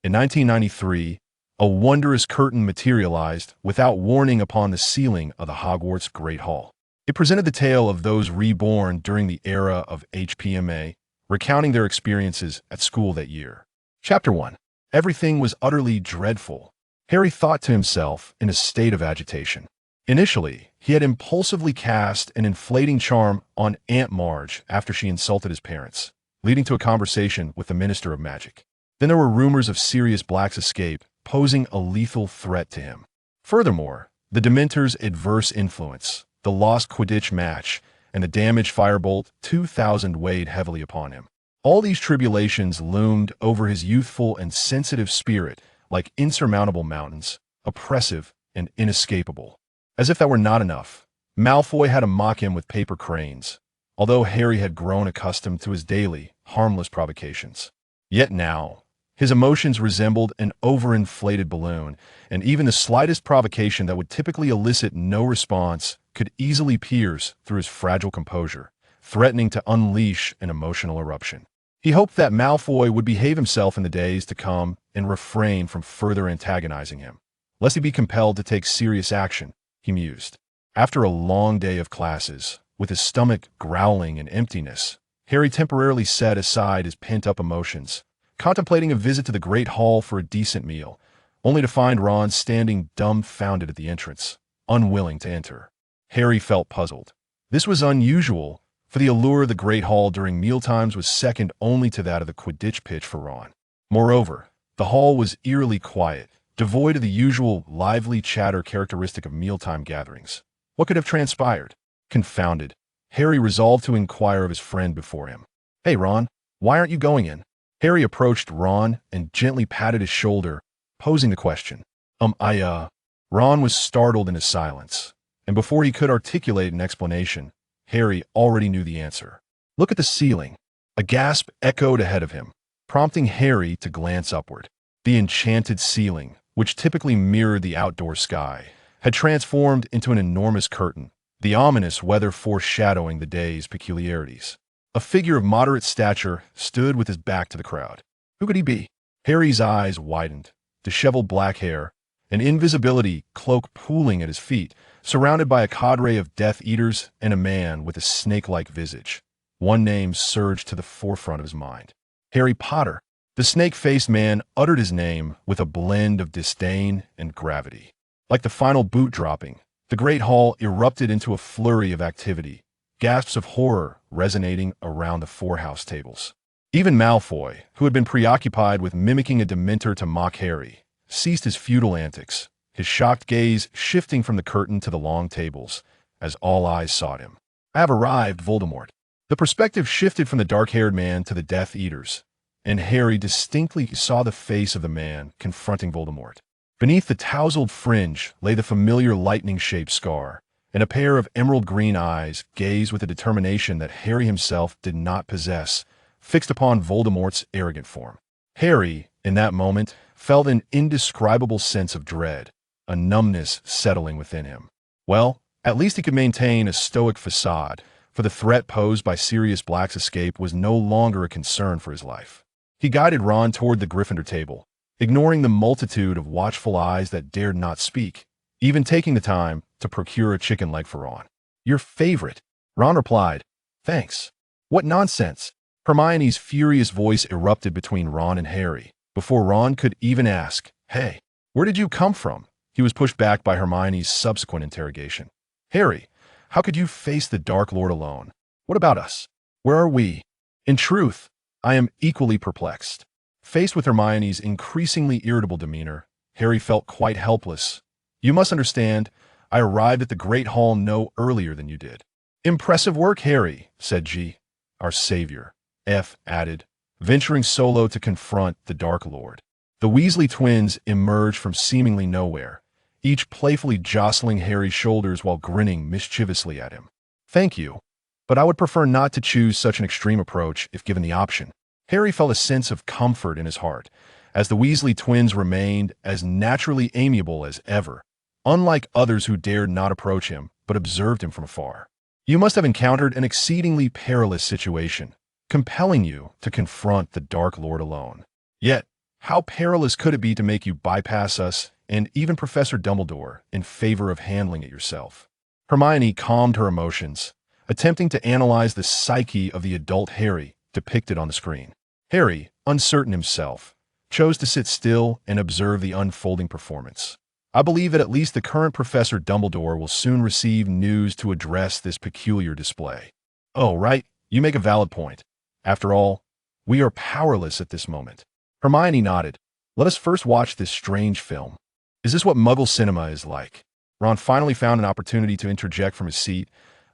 In 1993, a wondrous curtain materialized without warning upon the ceiling of the Hogwarts Great Hall. It presented the tale of those reborn during the era of HPMA, recounting their experiences at school that year. Chapter 1. Everything was utterly dreadful. Harry thought to himself in a state of agitation. Initially, he had impulsively cast an inflating charm on Aunt Marge after she insulted his parents, leading to a conversation with the Minister of Magic. Then there were rumors of Sirius Black's escape, posing a lethal threat to him. Furthermore, the Dementor's adverse influence, the lost Quidditch match, and the damaged Firebolt 2000 weighed heavily upon him. All these tribulations loomed over his youthful and sensitive spirit like insurmountable mountains, oppressive and inescapable. As if that were not enough, Malfoy had to mock him with paper cranes, although Harry had grown accustomed to his daily, harmless provocations. Yet now, his emotions resembled an overinflated balloon, and even the slightest provocation that would typically elicit no response could easily pierce through his fragile composure, threatening to unleash an emotional eruption. He hoped that Malfoy would behave himself in the days to come and refrain from further antagonizing him, lest he be compelled to take serious action, he mused. After a long day of classes, with his stomach growling in emptiness, Harry temporarily set aside his pent-up emotions, contemplating a visit to the Great Hall for a decent meal, only to find Ron standing dumbfounded at the entrance, unwilling to enter. Harry felt puzzled. This was unusual, for the allure of the Great Hall during mealtimes was second only to that of the Quidditch pitch for Ron. Moreover, the hall was eerily quiet, devoid of the usual lively chatter characteristic of mealtime gatherings. What could have transpired? Confounded, Harry resolved to inquire of his friend before him. "Hey, Ron, why aren't you going in?" Harry approached Ron and gently patted his shoulder, posing the question. Ron was startled into silence, and before he could articulate an explanation, Harry already knew the answer. "Look at the ceiling." A gasp echoed ahead of him, prompting Harry to glance upward. The enchanted ceiling, which typically mirrored the outdoor sky, had transformed into an enormous curtain, the ominous weather foreshadowing the day's peculiarities. A figure of moderate stature stood with his back to the crowd. Who could he be? Harry's eyes widened, disheveled black hair, an invisibility cloak pooling at his feet, surrounded by a cadre of Death Eaters and a man with a snake-like visage. One name surged to the forefront of his mind. Harry Potter. The snake-faced man uttered his name with a blend of disdain and gravity. Like the final boot dropping, the Great Hall erupted into a flurry of activity, gasps of horror resonating around the four house tables. Even Malfoy, who had been preoccupied with mimicking a Dementor to mock Harry, ceased his futile antics, his shocked gaze shifting from the curtain to the long tables, as all eyes sought him. "I have arrived, Voldemort." The perspective shifted from the dark-haired man to the Death Eaters, and Harry distinctly saw the face of the man confronting Voldemort. Beneath the tousled fringe lay the familiar lightning-shaped scar, and a pair of emerald-green eyes gazed with a determination that Harry himself did not possess, fixed upon Voldemort's arrogant form. Harry, in that moment, felt an indescribable sense of dread, a numbness settling within him. Well, at least he could maintain a stoic facade, for the threat posed by Sirius Black's escape was no longer a concern for his life. He guided Ron toward the Gryffindor table, ignoring the multitude of watchful eyes that dared not speak, even taking the time to procure a chicken leg for Ron. "Your favorite," Ron replied. "Thanks." "What nonsense!" Hermione's furious voice erupted between Ron and Harry. Before Ron could even ask, "Hey, where did you come from?" he was pushed back by Hermione's subsequent interrogation. "Harry, how could you face the Dark Lord alone? What about us? Where are we?" In truth, I am equally perplexed. Faced with Hermione's increasingly irritable demeanor, Harry felt quite helpless. "You must understand, I arrived at the Great Hall no earlier than you did." "Impressive work, Harry," said G. Our savior, F added, venturing solo to confront the Dark Lord. The Weasley twins emerged from seemingly nowhere, each playfully jostling Harry's shoulders while grinning mischievously at him. "Thank you, but I would prefer not to choose such an extreme approach if given the option." Harry felt a sense of comfort in his heart, as the Weasley twins remained as naturally amiable as ever, unlike others who dared not approach him but observed him from afar. "You must have encountered an exceedingly perilous situation, compelling you to confront the Dark Lord alone. Yet, How perilous could it be to make you bypass us and even Professor Dumbledore in favor of handling it yourself? Hermione calmed her emotions, attempting to analyze the psyche of the adult Harry depicted on the screen. Harry, uncertain himself, chose to sit still and observe the unfolding performance. I believe that at least the current Professor Dumbledore will soon receive news to address this peculiar display. Oh, right, you make a valid point. After all, we are powerless at this moment. Hermione nodded. Let us first watch this strange film. Is this what Muggle cinema is like? Ron finally found an opportunity to interject from his seat.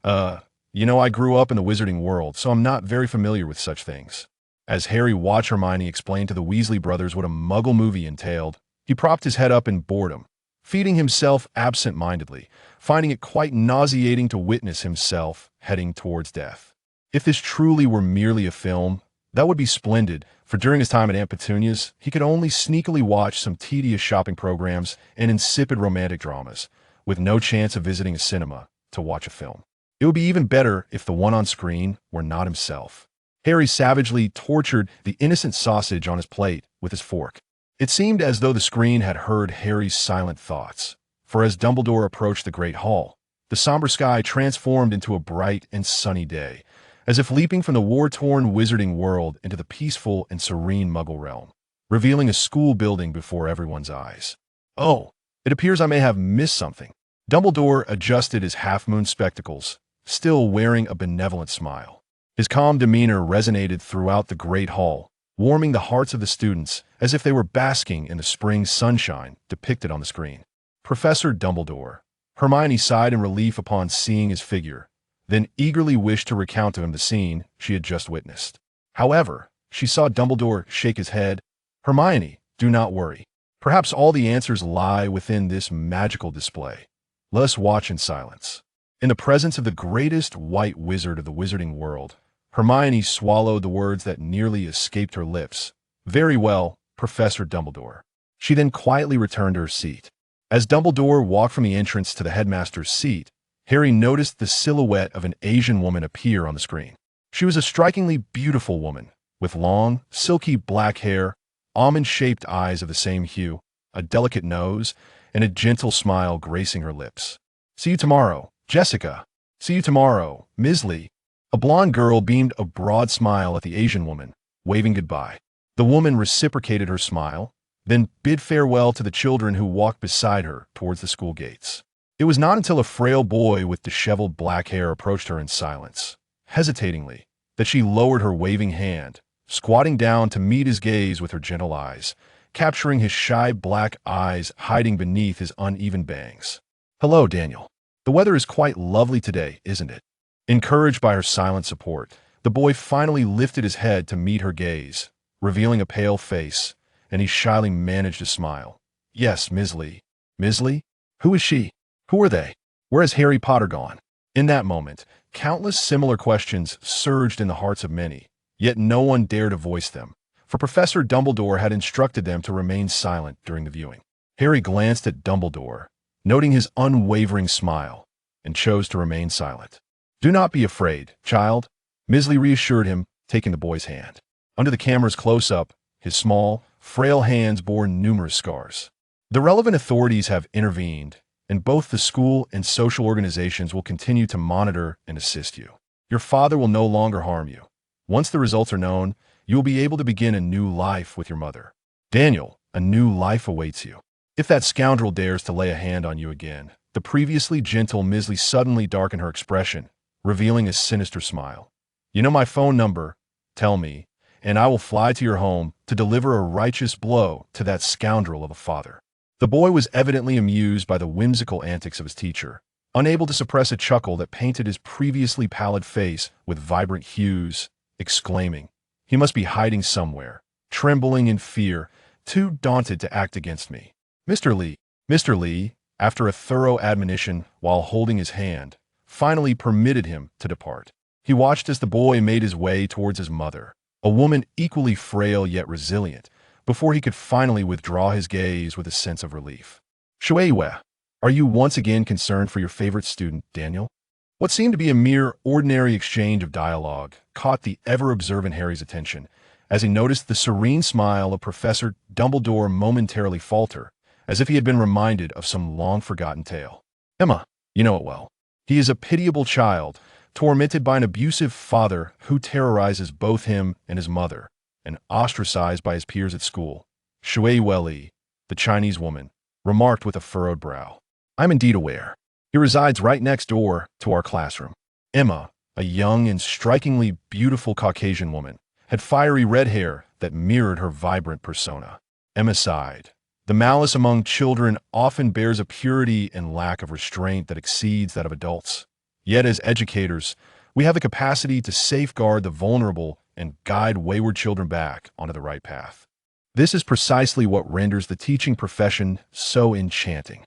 I grew up in the wizarding world, so I'm not very familiar with such things. As Harry watched Hermione explain to the Weasley brothers what a Muggle movie entailed, he propped his head up in boredom, feeding himself absent-mindedly, finding it quite nauseating to witness himself heading towards death. If this truly were merely a film, that would be splendid, for during his time at Aunt Petunia's, he could only sneakily watch some tedious shopping programs and insipid romantic dramas, with no chance of visiting a cinema to watch a film. It would be even better if the one on screen were not himself. Harry savagely tortured the innocent sausage on his plate with his fork. It seemed as though the screen had heard Harry's silent thoughts, for as Dumbledore approached the Great Hall, the somber sky transformed into a bright and sunny day, as if leaping from the war-torn wizarding world into the peaceful and serene Muggle realm, revealing a school building before everyone's eyes. Oh, it appears I may have missed something. Dumbledore adjusted his half-moon spectacles, still wearing a benevolent smile. His calm demeanor resonated throughout the Great Hall, warming the hearts of the students as if they were basking in the spring sunshine depicted on the screen. Professor Dumbledore. Hermione sighed in relief upon seeing his figure, then eagerly wished to recount to him the scene she had just witnessed. However, she saw Dumbledore shake his head. Hermione, do not worry. Perhaps all the answers lie within this magical display. Let us watch in silence. In the presence of the greatest white wizard of the wizarding world, Hermione swallowed the words that nearly escaped her lips. Very well, Professor Dumbledore. She then quietly returned to her seat. As Dumbledore walked from the entrance to the headmaster's seat, Harry noticed the silhouette of an Asian woman appear on the screen. She was a strikingly beautiful woman, with long, silky black hair, almond-shaped eyes of the same hue, a delicate nose, and a gentle smile gracing her lips. See you tomorrow, Jessica. See you tomorrow, Ms. Lee. A blonde girl beamed a broad smile at the Asian woman, waving goodbye. The woman reciprocated her smile, then bid farewell to the children who walked beside her towards the school gates. It was not until a frail boy with disheveled black hair approached her in silence, hesitatingly, that she lowered her waving hand, squatting down to meet his gaze with her gentle eyes, capturing his shy black eyes hiding beneath his uneven bangs. Hello, Daniel. The weather is quite lovely today, isn't it? Encouraged by her silent support, the boy finally lifted his head to meet her gaze, revealing a pale face, and he shyly managed a smile. Yes, Ms. Lee. Ms. Lee? Who is she? Who are they? Where has Harry Potter gone? In that moment, countless similar questions surged in the hearts of many, yet no one dared to voice them, for Professor Dumbledore had instructed them to remain silent during the viewing. Harry glanced at Dumbledore, noting his unwavering smile, and chose to remain silent. Do not be afraid, child, Ms. Lee reassured him, taking the boy's hand. Under the camera's close-up, his small, frail hands bore numerous scars. The relevant authorities have intervened, and both the school and social organizations will continue to monitor and assist you. Your father will no longer harm you. Once the results are known, you will be able to begin a new life with your mother. Daniel, a new life awaits you. If that scoundrel dares to lay a hand on you again, the previously gentle Ms. Lee suddenly darkened her expression, revealing a sinister smile. You know my phone number, tell me, and I will fly to your home to deliver a righteous blow to that scoundrel of a father. The boy was evidently amused by the whimsical antics of his teacher, unable to suppress a chuckle that painted his previously pallid face with vibrant hues, exclaiming, he must be hiding somewhere, trembling in fear, too daunted to act against me. Mr. Lee, after a thorough admonition while holding his hand, finally permitted him to depart. He watched as the boy made his way towards his mother, a woman equally frail yet resilient, before he could finally withdraw his gaze with a sense of relief. Shueiwe, are you once again concerned for your favorite student, Daniel? What seemed to be a mere ordinary exchange of dialogue caught the ever-observant Harry's attention, as he noticed the serene smile of Professor Dumbledore momentarily falter, as if he had been reminded of some long-forgotten tale. Emma, you know it well. He is a pitiable child, tormented by an abusive father who terrorizes both him and his mother, and ostracized by his peers at school. Shui Wei, the Chinese woman, remarked with a furrowed brow. I'm indeed aware. He resides right next door to our classroom. Emma, a young and strikingly beautiful Caucasian woman, had fiery red hair that mirrored her vibrant persona. Emma sighed. The malice among children often bears a purity and lack of restraint that exceeds that of adults. Yet as educators, we have the capacity to safeguard the vulnerable and guide wayward children back onto the right path. This is precisely what renders the teaching profession so enchanting.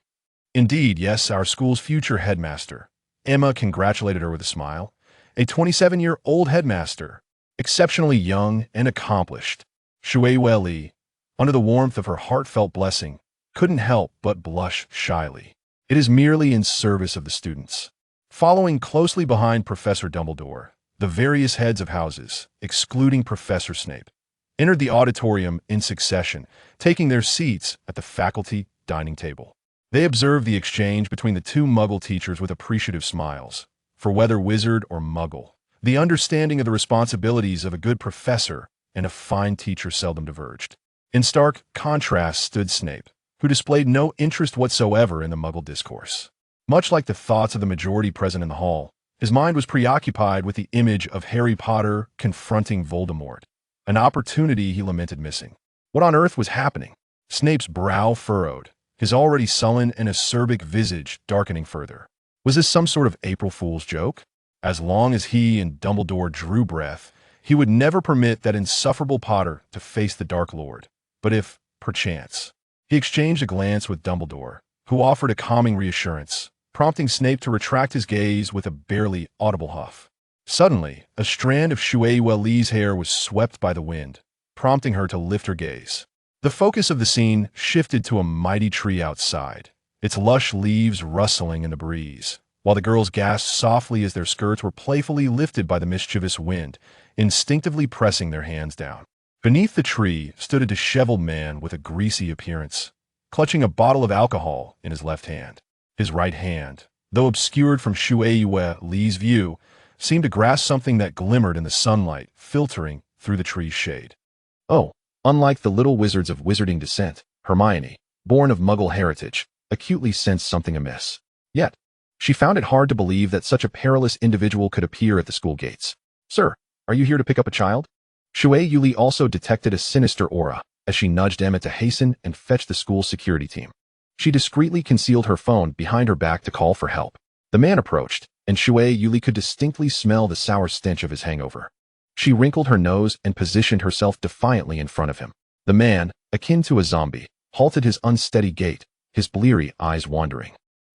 Indeed, yes, our school's future headmaster. Emma congratulated her with a smile. A 27-year-old headmaster, exceptionally young and accomplished. Shui Wei, under the warmth of her heartfelt blessing, couldn't help but blush shyly. It is merely in service of the students. Following closely behind Professor Dumbledore, the various heads of houses, excluding Professor Snape, entered the auditorium in succession, taking their seats at the faculty dining table. They observed the exchange between the two Muggle teachers with appreciative smiles. For whether wizard or Muggle, the understanding of the responsibilities of a good professor and a fine teacher seldom diverged. In stark contrast stood Snape, who displayed no interest whatsoever in the Muggle discourse. Much like the thoughts of the majority present in the hall, his mind was preoccupied with the image of Harry Potter confronting Voldemort, an opportunity he lamented missing. What on earth was happening? Snape's brow furrowed, his already sullen and acerbic visage darkening further. Was this some sort of April Fool's joke? As long as he and Dumbledore drew breath, he would never permit that insufferable Potter to face the Dark Lord. But if, perchance, he exchanged a glance with Dumbledore, who offered a calming reassurance, prompting Snape to retract his gaze with a barely audible huff. Suddenly, a strand of Shui Wei's hair was swept by the wind, prompting her to lift her gaze. The focus of the scene shifted to a mighty tree outside, its lush leaves rustling in the breeze, while the girls gasped softly as their skirts were playfully lifted by the mischievous wind, instinctively pressing their hands down. Beneath the tree stood a disheveled man with a greasy appearance, clutching a bottle of alcohol in his left hand. His right hand, though obscured from Shui Wei's view, seemed to grasp something that glimmered in the sunlight filtering through the tree's shade. Oh, unlike the little wizards of wizarding descent, Hermione, born of Muggle heritage, acutely sensed something amiss. Yet, she found it hard to believe that such a perilous individual could appear at the school gates. Sir, are you here to pick up a child? Shui Yuli also detected a sinister aura as she nudged Emma to hasten and fetch the school's security team. She discreetly concealed her phone behind her back to call for help. The man approached, and Shui Yuli could distinctly smell the sour stench of his hangover. She wrinkled her nose and positioned herself defiantly in front of him. The man, akin to a zombie, halted his unsteady gait, his bleary eyes wandering,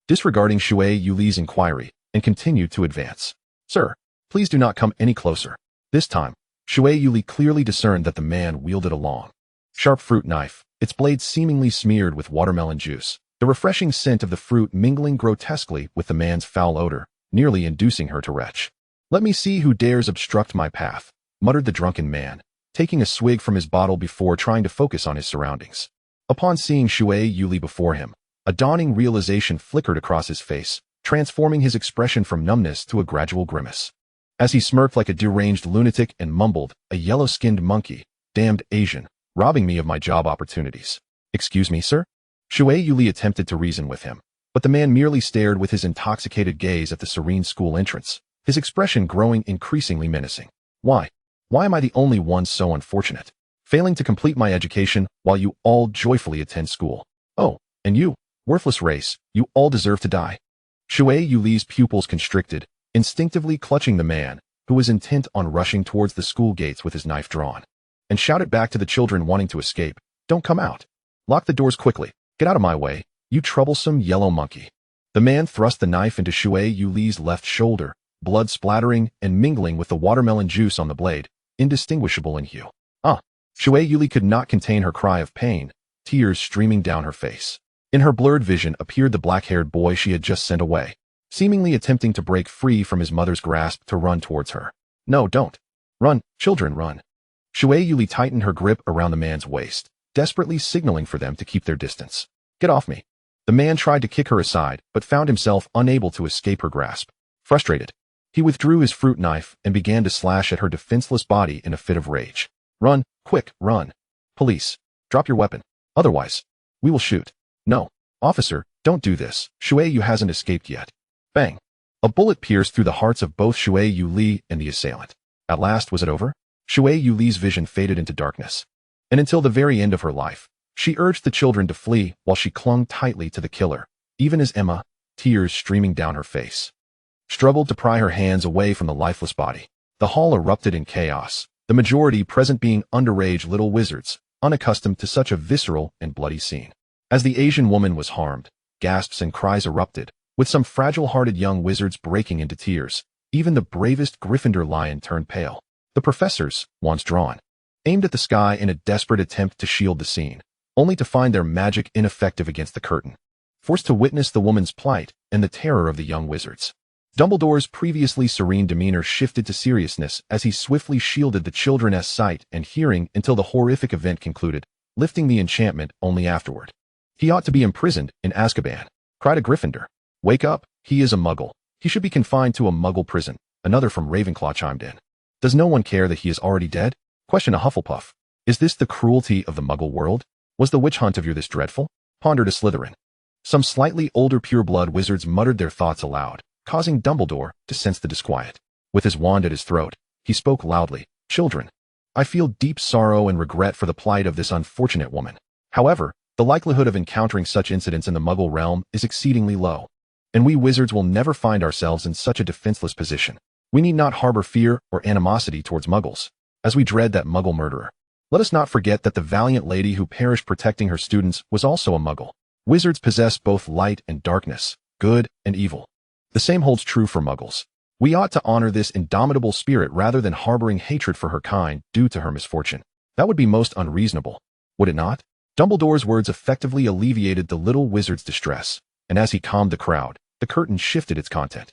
disregarding Shui Yuli's inquiry, and continued to advance. Sir, please do not come any closer. This time, Shui Yuli clearly discerned that the man wielded a long, sharp fruit knife, its blade seemingly smeared with watermelon juice, the refreshing scent of the fruit mingling grotesquely with the man's foul odor, nearly inducing her to retch. Let me see who dares obstruct my path, muttered the drunken man, taking a swig from his bottle before trying to focus on his surroundings. Upon seeing Shui Yuli before him, a dawning realization flickered across his face, transforming his expression from numbness to a gradual grimace. As he smirked like a deranged lunatic and mumbled, a yellow-skinned monkey, damned Asian, robbing me of my job opportunities. Excuse me, sir? Shui Yuli attempted to reason with him, but the man merely stared with his intoxicated gaze at the serene school entrance, his expression growing increasingly menacing. Why? Why am I the only one so unfortunate? Failing to complete my education while you all joyfully attend school. Oh, and you, worthless race, you all deserve to die. Shui Yuli's pupils constricted, instinctively clutching the man, who was intent on rushing towards the school gates with his knife drawn, and shouted back to the children wanting to escape, "Don't come out. Lock the doors quickly. Get out of my way, you troublesome yellow monkey." The man thrust the knife into Shui Yuli's left shoulder, blood splattering and mingling with the watermelon juice on the blade, indistinguishable in hue. Ah! Shui Yuli could not contain her cry of pain, tears streaming down her face. In her blurred vision appeared the black-haired boy she had just sent away, seemingly attempting to break free from his mother's grasp to run towards her. No, don't. Run, children, run. Shui Yuli tightened her grip around the man's waist, desperately signaling for them to keep their distance. Get off me. The man tried to kick her aside, but found himself unable to escape her grasp. Frustrated, he withdrew his fruit knife and began to slash at her defenseless body in a fit of rage. Run, quick, run. Police, drop your weapon. Otherwise, we will shoot. No, officer, don't do this. Shui Yu hasn't escaped yet. Bang. A bullet pierced through the hearts of both Shui Yu Li and the assailant. At last, was it over? Shui Yu Li's vision faded into darkness. And until the very end of her life, she urged the children to flee while she clung tightly to the killer, even as Emma, tears streaming down her face, struggled to pry her hands away from the lifeless body. The hall erupted in chaos, the majority present being underage little wizards, unaccustomed to such a visceral and bloody scene. As the Asian woman was harmed, gasps and cries erupted, with some fragile-hearted young wizards breaking into tears. Even the bravest Gryffindor lion turned pale. The professors, once drawn, aimed at the sky in a desperate attempt to shield the scene, only to find their magic ineffective against the curtain, forced to witness the woman's plight and the terror of the young wizards. Dumbledore's previously serene demeanor shifted to seriousness as he swiftly shielded the children's sight and hearing until the horrific event concluded, lifting the enchantment only afterward. He ought to be imprisoned in Azkaban, cried a Gryffindor. Wake up, he is a muggle. He should be confined to a muggle prison, another from Ravenclaw chimed in. Does no one care that he is already dead? Questioned a Hufflepuff. Is this the cruelty of the muggle world? Was the witch hunt of year this dreadful? Pondered a Slytherin. Some slightly older pureblood wizards muttered their thoughts aloud, causing Dumbledore to sense the disquiet. With his wand at his throat, he spoke loudly. Children, I feel deep sorrow and regret for the plight of this unfortunate woman. However, the likelihood of encountering such incidents in the muggle realm is exceedingly low, and we wizards will never find ourselves in such a defenseless position. We need not harbor fear or animosity towards muggles, as we dread that muggle murderer. Let us not forget that the valiant lady who perished protecting her students was also a muggle. Wizards possess both light and darkness, good and evil. The same holds true for muggles. We ought to honor this indomitable spirit rather than harboring hatred for her kind due to her misfortune. That would be most unreasonable, would it not? Dumbledore's words effectively alleviated the little wizard's distress, and as he calmed the crowd, the curtain shifted its content.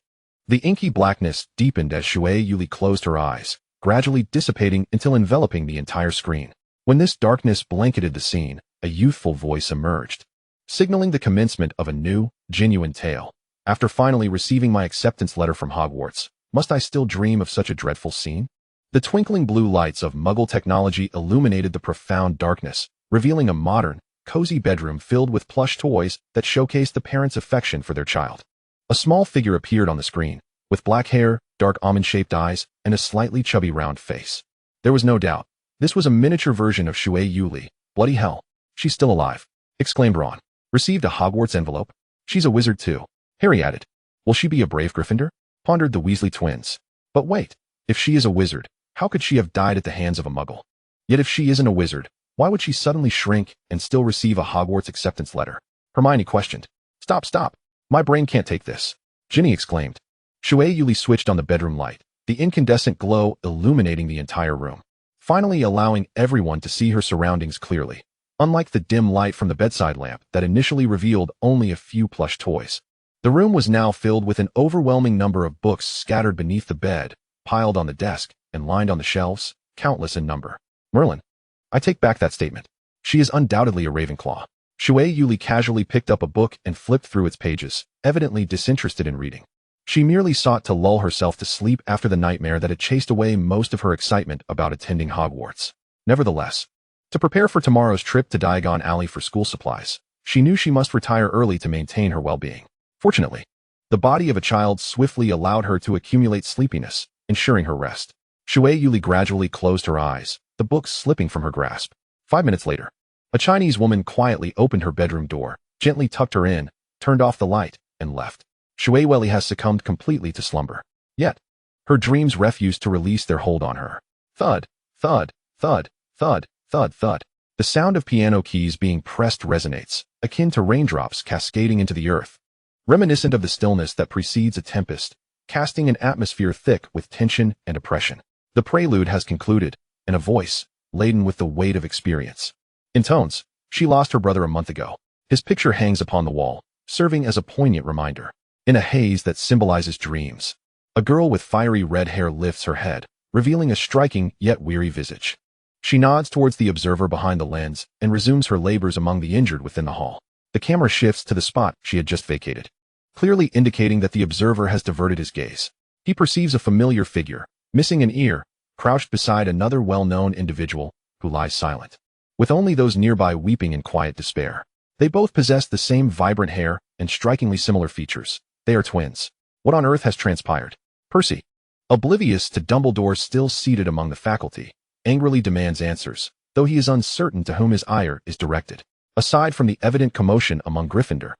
The inky blackness deepened as Shui Yuli closed her eyes, gradually dissipating until enveloping the entire screen. When this darkness blanketed the scene, a youthful voice emerged, signaling the commencement of a new, genuine tale. After finally receiving my acceptance letter from Hogwarts, must I still dream of such a dreadful scene? The twinkling blue lights of Muggle technology illuminated the profound darkness, revealing a modern, cozy bedroom filled with plush toys that showcased the parents' affection for their child. A small figure appeared on the screen, with black hair, dark almond-shaped eyes, and a slightly chubby round face. There was no doubt, this was a miniature version of Shui Yuli. Bloody hell, she's still alive, exclaimed Ron. Received a Hogwarts envelope? She's a wizard too, Harry added. Will she be a brave Gryffindor? Pondered the Weasley twins. But wait, if she is a wizard, how could she have died at the hands of a muggle? Yet if she isn't a wizard, why would she suddenly shrink and still receive a Hogwarts acceptance letter? Hermione questioned. Stop. My brain can't take this, Ginny exclaimed. Shui Yuli switched on the bedroom light, the incandescent glow illuminating the entire room, finally allowing everyone to see her surroundings clearly. Unlike the dim light from the bedside lamp that initially revealed only a few plush toys, the room was now filled with an overwhelming number of books scattered beneath the bed, piled on the desk, and lined on the shelves, countless in number. Merlin, I take back that statement. She is undoubtedly a Ravenclaw. Shui Yuli casually picked up a book and flipped through its pages, evidently disinterested in reading. She merely sought to lull herself to sleep after the nightmare that had chased away most of her excitement about attending Hogwarts. Nevertheless, to prepare for tomorrow's trip to Diagon Alley for school supplies, she knew she must retire early to maintain her well-being. Fortunately, the body of a child swiftly allowed her to accumulate sleepiness, ensuring her rest. Shui Yuli gradually closed her eyes, the book slipping from her grasp. 5 minutes later, a Chinese woman quietly opened her bedroom door, gently tucked her in, turned off the light, and left. Shui Yuli has succumbed completely to slumber. Yet, her dreams refused to release their hold on her. Thud, thud, thud, thud, thud, thud. The sound of piano keys being pressed resonates, akin to raindrops cascading into the earth, reminiscent of the stillness that precedes a tempest, casting an atmosphere thick with tension and oppression. The prelude has concluded, and a voice, laden with the weight of experience, intones, she lost her brother a month ago. His picture hangs upon the wall, serving as a poignant reminder. In a haze that symbolizes dreams, a girl with fiery red hair lifts her head, revealing a striking yet weary visage. She nods towards the observer behind the lens and resumes her labors among the injured within the hall. The camera shifts to the spot she had just vacated, clearly indicating that the observer has diverted his gaze. He perceives a familiar figure, missing an ear, crouched beside another well-known individual who lies silent, with only those nearby weeping in quiet despair. They both possess the same vibrant hair and strikingly similar features. They are twins. What on earth has transpired? Percy, oblivious to Dumbledore still seated among the faculty, angrily demands answers, though he is uncertain to whom his ire is directed. Aside from the evident commotion among Gryffindor,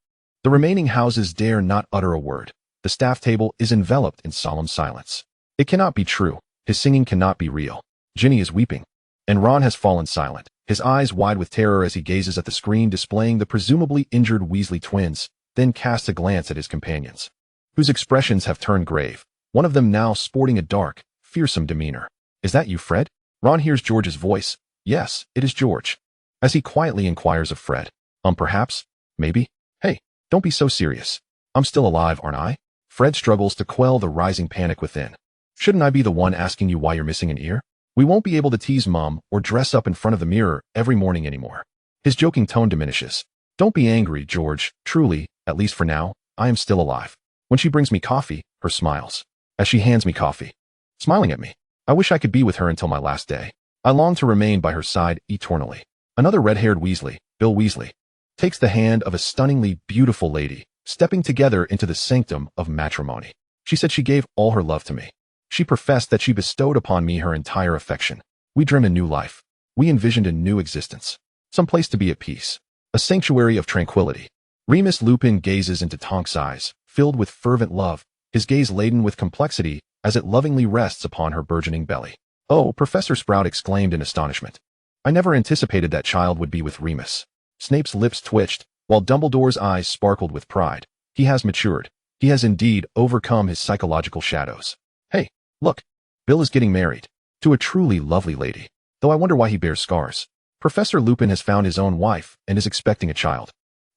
the remaining houses dare not utter a word. The staff table is enveloped in solemn silence. It cannot be true. His singing cannot be real. Ginny is weeping, and Ron has fallen silent, his eyes wide with terror as he gazes at the screen displaying the presumably injured Weasley twins, then casts a glance at his companions, whose expressions have turned grave, one of them now sporting a dark, fearsome demeanor. Is that you, Fred? Ron hears George's voice. Yes, it is George. As he quietly inquires of Fred. Perhaps? Maybe? Hey, don't be so serious. I'm still alive, aren't I? Fred struggles to quell the rising panic within. Shouldn't I be the one asking you why you're missing an ear? We won't be able to tease Mom or dress up in front of the mirror every morning anymore. His joking tone diminishes. Don't be angry, George. Truly, at least for now, I am still alive. When she brings me coffee, her smiles. As she hands me coffee, smiling at me. I wish I could be with her until my last day. I long to remain by her side eternally. Another red-haired Weasley, Bill Weasley, takes the hand of a stunningly beautiful lady, stepping together into the sanctum of matrimony. She said she gave all her love to me. She professed that she bestowed upon me her entire affection. We dreamed a new life. We envisioned a new existence. Some place to be at peace. A sanctuary of tranquility. Remus Lupin gazes into Tonks' eyes, filled with fervent love, his gaze laden with complexity as it lovingly rests upon her burgeoning belly. Oh, Professor Sprout exclaimed in astonishment. I never anticipated that child would be with Remus. Snape's lips twitched, while Dumbledore's eyes sparkled with pride. He has matured. He has indeed overcome his psychological shadows. Hey, look. Bill is getting married. To a truly lovely lady. Though I wonder why he bears scars. Professor Lupin has found his own wife and is expecting a child.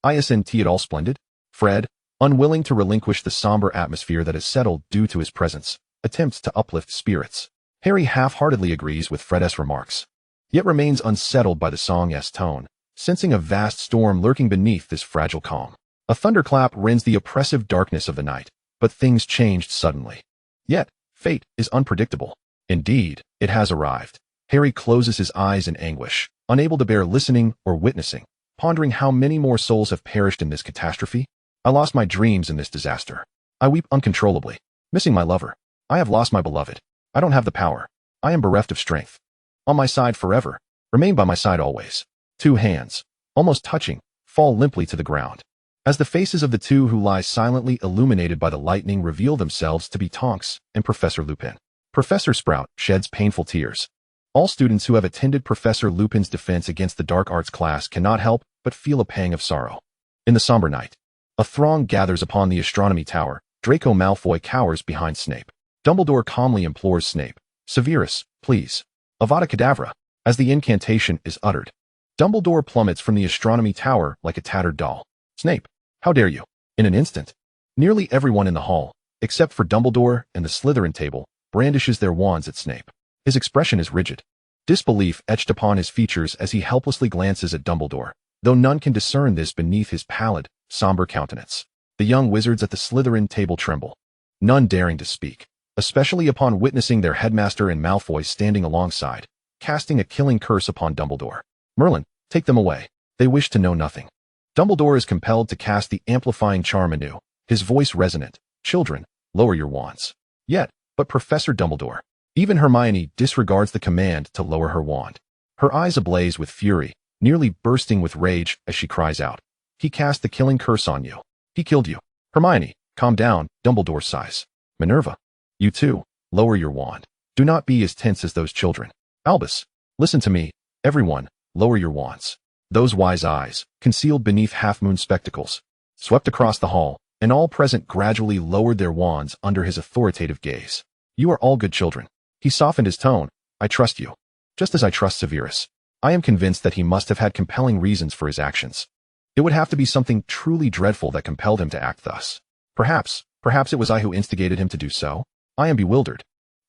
Isn't it all splendid? Fred, unwilling to relinquish the somber atmosphere that has settled due to his presence, attempts to uplift spirits. Harry half-heartedly agrees with Fred's remarks, yet remains unsettled by the song's tone, sensing a vast storm lurking beneath this fragile calm. A thunderclap rends the oppressive darkness of the night, but things changed suddenly. Yet, fate is unpredictable. Indeed, it has arrived. Harry closes his eyes in anguish, unable to bear listening or witnessing, pondering how many more souls have perished in this catastrophe. I lost my dreams in this disaster. I weep uncontrollably, missing my lover. I have lost my beloved. I don't have the power. I am bereft of strength. On my side forever. Remain by my side always. Two hands, almost touching, fall limply to the ground. As the faces of the two who lie silently illuminated by the lightning reveal themselves to be Tonks and Professor Lupin. Professor Sprout sheds painful tears. All students who have attended Professor Lupin's defense against the dark arts class cannot help but feel a pang of sorrow. In the somber night, a throng gathers upon the astronomy tower. Draco Malfoy cowers behind Snape. Dumbledore calmly implores Snape, Severus, please. Avada Kedavra. As the incantation is uttered, Dumbledore plummets from the astronomy tower like a tattered doll. Snape, how dare you? In an instant, nearly everyone in the hall, except for Dumbledore and the Slytherin table, brandishes their wands at Snape. His expression is rigid, disbelief etched upon his features as he helplessly glances at Dumbledore, though none can discern this beneath his pallid, somber countenance. The young wizards at the Slytherin table tremble, none daring to speak, especially upon witnessing their headmaster and Malfoy standing alongside, casting a killing curse upon Dumbledore. Merlin, take them away. They wish to know nothing. Dumbledore is compelled to cast the amplifying charm anew, his voice resonant. Children, lower your wands. Yet, but Professor Dumbledore. Even Hermione disregards the command to lower her wand. Her eyes ablaze with fury, nearly bursting with rage as she cries out. He cast the killing curse on you. He killed you. Hermione, calm down, Dumbledore sighs. Minerva, you too, lower your wand. Do not be as tense as those children. Albus, listen to me. Everyone, lower your wands. Those wise eyes, concealed beneath half-moon spectacles, swept across the hall, and all present gradually lowered their wands under his authoritative gaze. You are all good children. He softened his tone. I trust you. Just as I trust Severus. I am convinced that he must have had compelling reasons for his actions. It would have to be something truly dreadful that compelled him to act thus. Perhaps it was I who instigated him to do so. I am bewildered.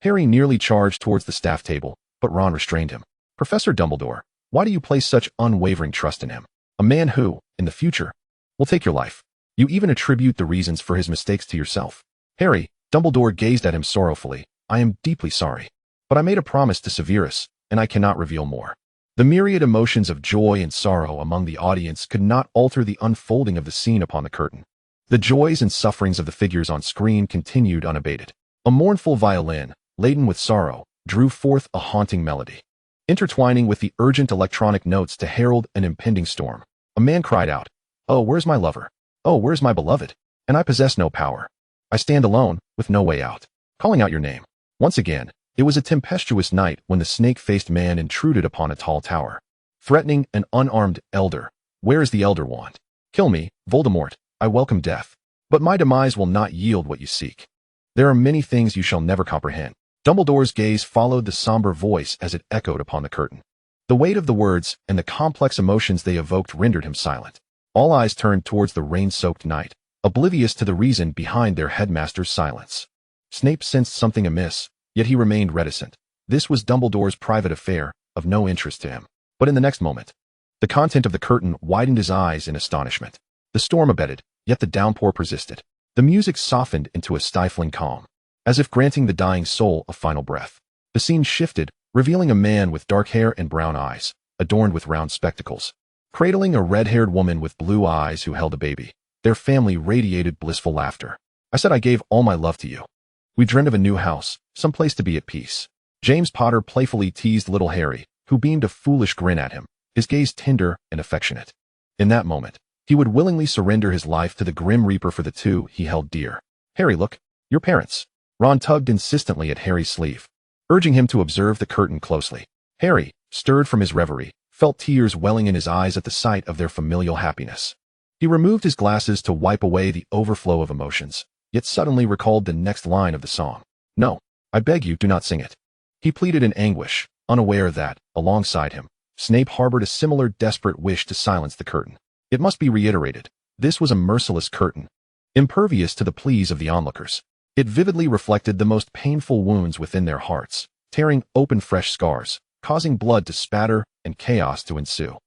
Harry nearly charged towards the staff table, but Ron restrained him. Professor Dumbledore, why do you place such unwavering trust in him? A man who, in the future, will take your life. You even attribute the reasons for his mistakes to yourself. Harry, Dumbledore gazed at him sorrowfully. I am deeply sorry. But I made a promise to Severus, and I cannot reveal more. The myriad emotions of joy and sorrow among the audience could not alter the unfolding of the scene upon the curtain. The joys and sufferings of the figures on screen continued unabated. A mournful violin, laden with sorrow, drew forth a haunting melody, intertwining with the urgent electronic notes to herald an impending storm. A man cried out, "Oh, where's my lover? Oh, where's my beloved? And I possess no power. I stand alone, with no way out." Calling out your name. Once again, it was a tempestuous night when the snake-faced man intruded upon a tall tower, threatening an unarmed elder. Where is the elder wand? Kill me, Voldemort. I welcome death. But my demise will not yield what you seek. There are many things you shall never comprehend. Dumbledore's gaze followed the somber voice as it echoed upon the curtain. The weight of the words and the complex emotions they evoked rendered him silent. All eyes turned towards the rain-soaked night, oblivious to the reason behind their headmaster's silence. Snape sensed something amiss, yet he remained reticent. This was Dumbledore's private affair, of no interest to him. But in the next moment, the content of the curtain widened his eyes in astonishment. The storm abated, yet the downpour persisted. The music softened into a stifling calm, as if granting the dying soul a final breath. The scene shifted, revealing a man with dark hair and brown eyes, adorned with round spectacles, cradling a red-haired woman with blue eyes who held a baby. Their family radiated blissful laughter. I said I gave all my love to you. We dreamed of a new house, some place to be at peace. James Potter playfully teased little Harry, who beamed a foolish grin at him, his gaze tender and affectionate. In that moment, he would willingly surrender his life to the Grim Reaper for the two he held dear. Harry, look, your parents. Ron tugged insistently at Harry's sleeve, urging him to observe the curtain closely. Harry, stirred from his reverie, felt tears welling in his eyes at the sight of their familial happiness. He removed his glasses to wipe away the overflow of emotions, yet suddenly recalled the next line of the song. No, I beg you, do not sing it. He pleaded in anguish, unaware that, alongside him, Snape harbored a similar desperate wish to silence the curtain. It must be reiterated, this was a merciless curtain, impervious to the pleas of the onlookers. It vividly reflected the most painful wounds within their hearts, tearing open fresh scars, causing blood to spatter and chaos to ensue.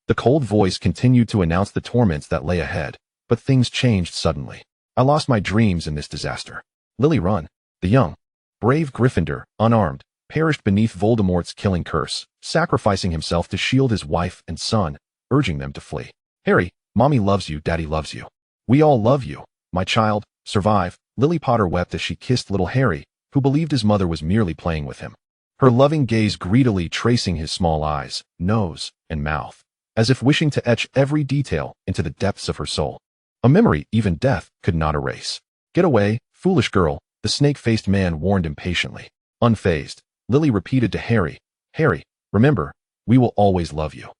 The cold voice continued to announce the torments that lay ahead, but things changed suddenly. I lost my dreams in this disaster. Lily Run, the young, brave Gryffindor, unarmed, perished beneath Voldemort's killing curse, sacrificing himself to shield his wife and son, urging them to flee. Harry, Mommy loves you, Daddy loves you. We all love you, my child, survive. Lily Potter wept as she kissed little Harry, who believed his mother was merely playing with him. Her loving gaze greedily tracing his small eyes, nose, and mouth, as if wishing to etch every detail into the depths of her soul. A memory even death could not erase. Get away, foolish girl, the snake-faced man warned impatiently. Unfazed, Lily repeated to Harry, Harry, remember, we will always love you.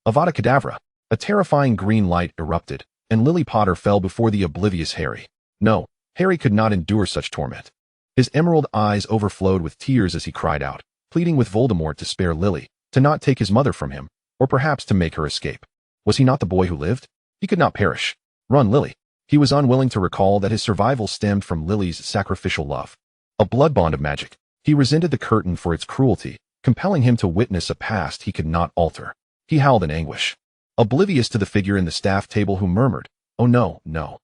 Avada Kedavra. A terrifying green light erupted, and Lily Potter fell before the oblivious Harry. No, Harry could not endure such torment. His emerald eyes overflowed with tears as he cried out, pleading with Voldemort to spare Lily, to not take his mother from him, or perhaps to make her escape. Was he not the boy who lived? He could not perish. Run, Lily. He was unwilling to recall that his survival stemmed from Lily's sacrificial love. A blood bond of magic. He resented the curtain for its cruelty, compelling him to witness a past he could not alter. He howled in anguish, oblivious to the figure in the staff table who murmured, "Oh no, no,"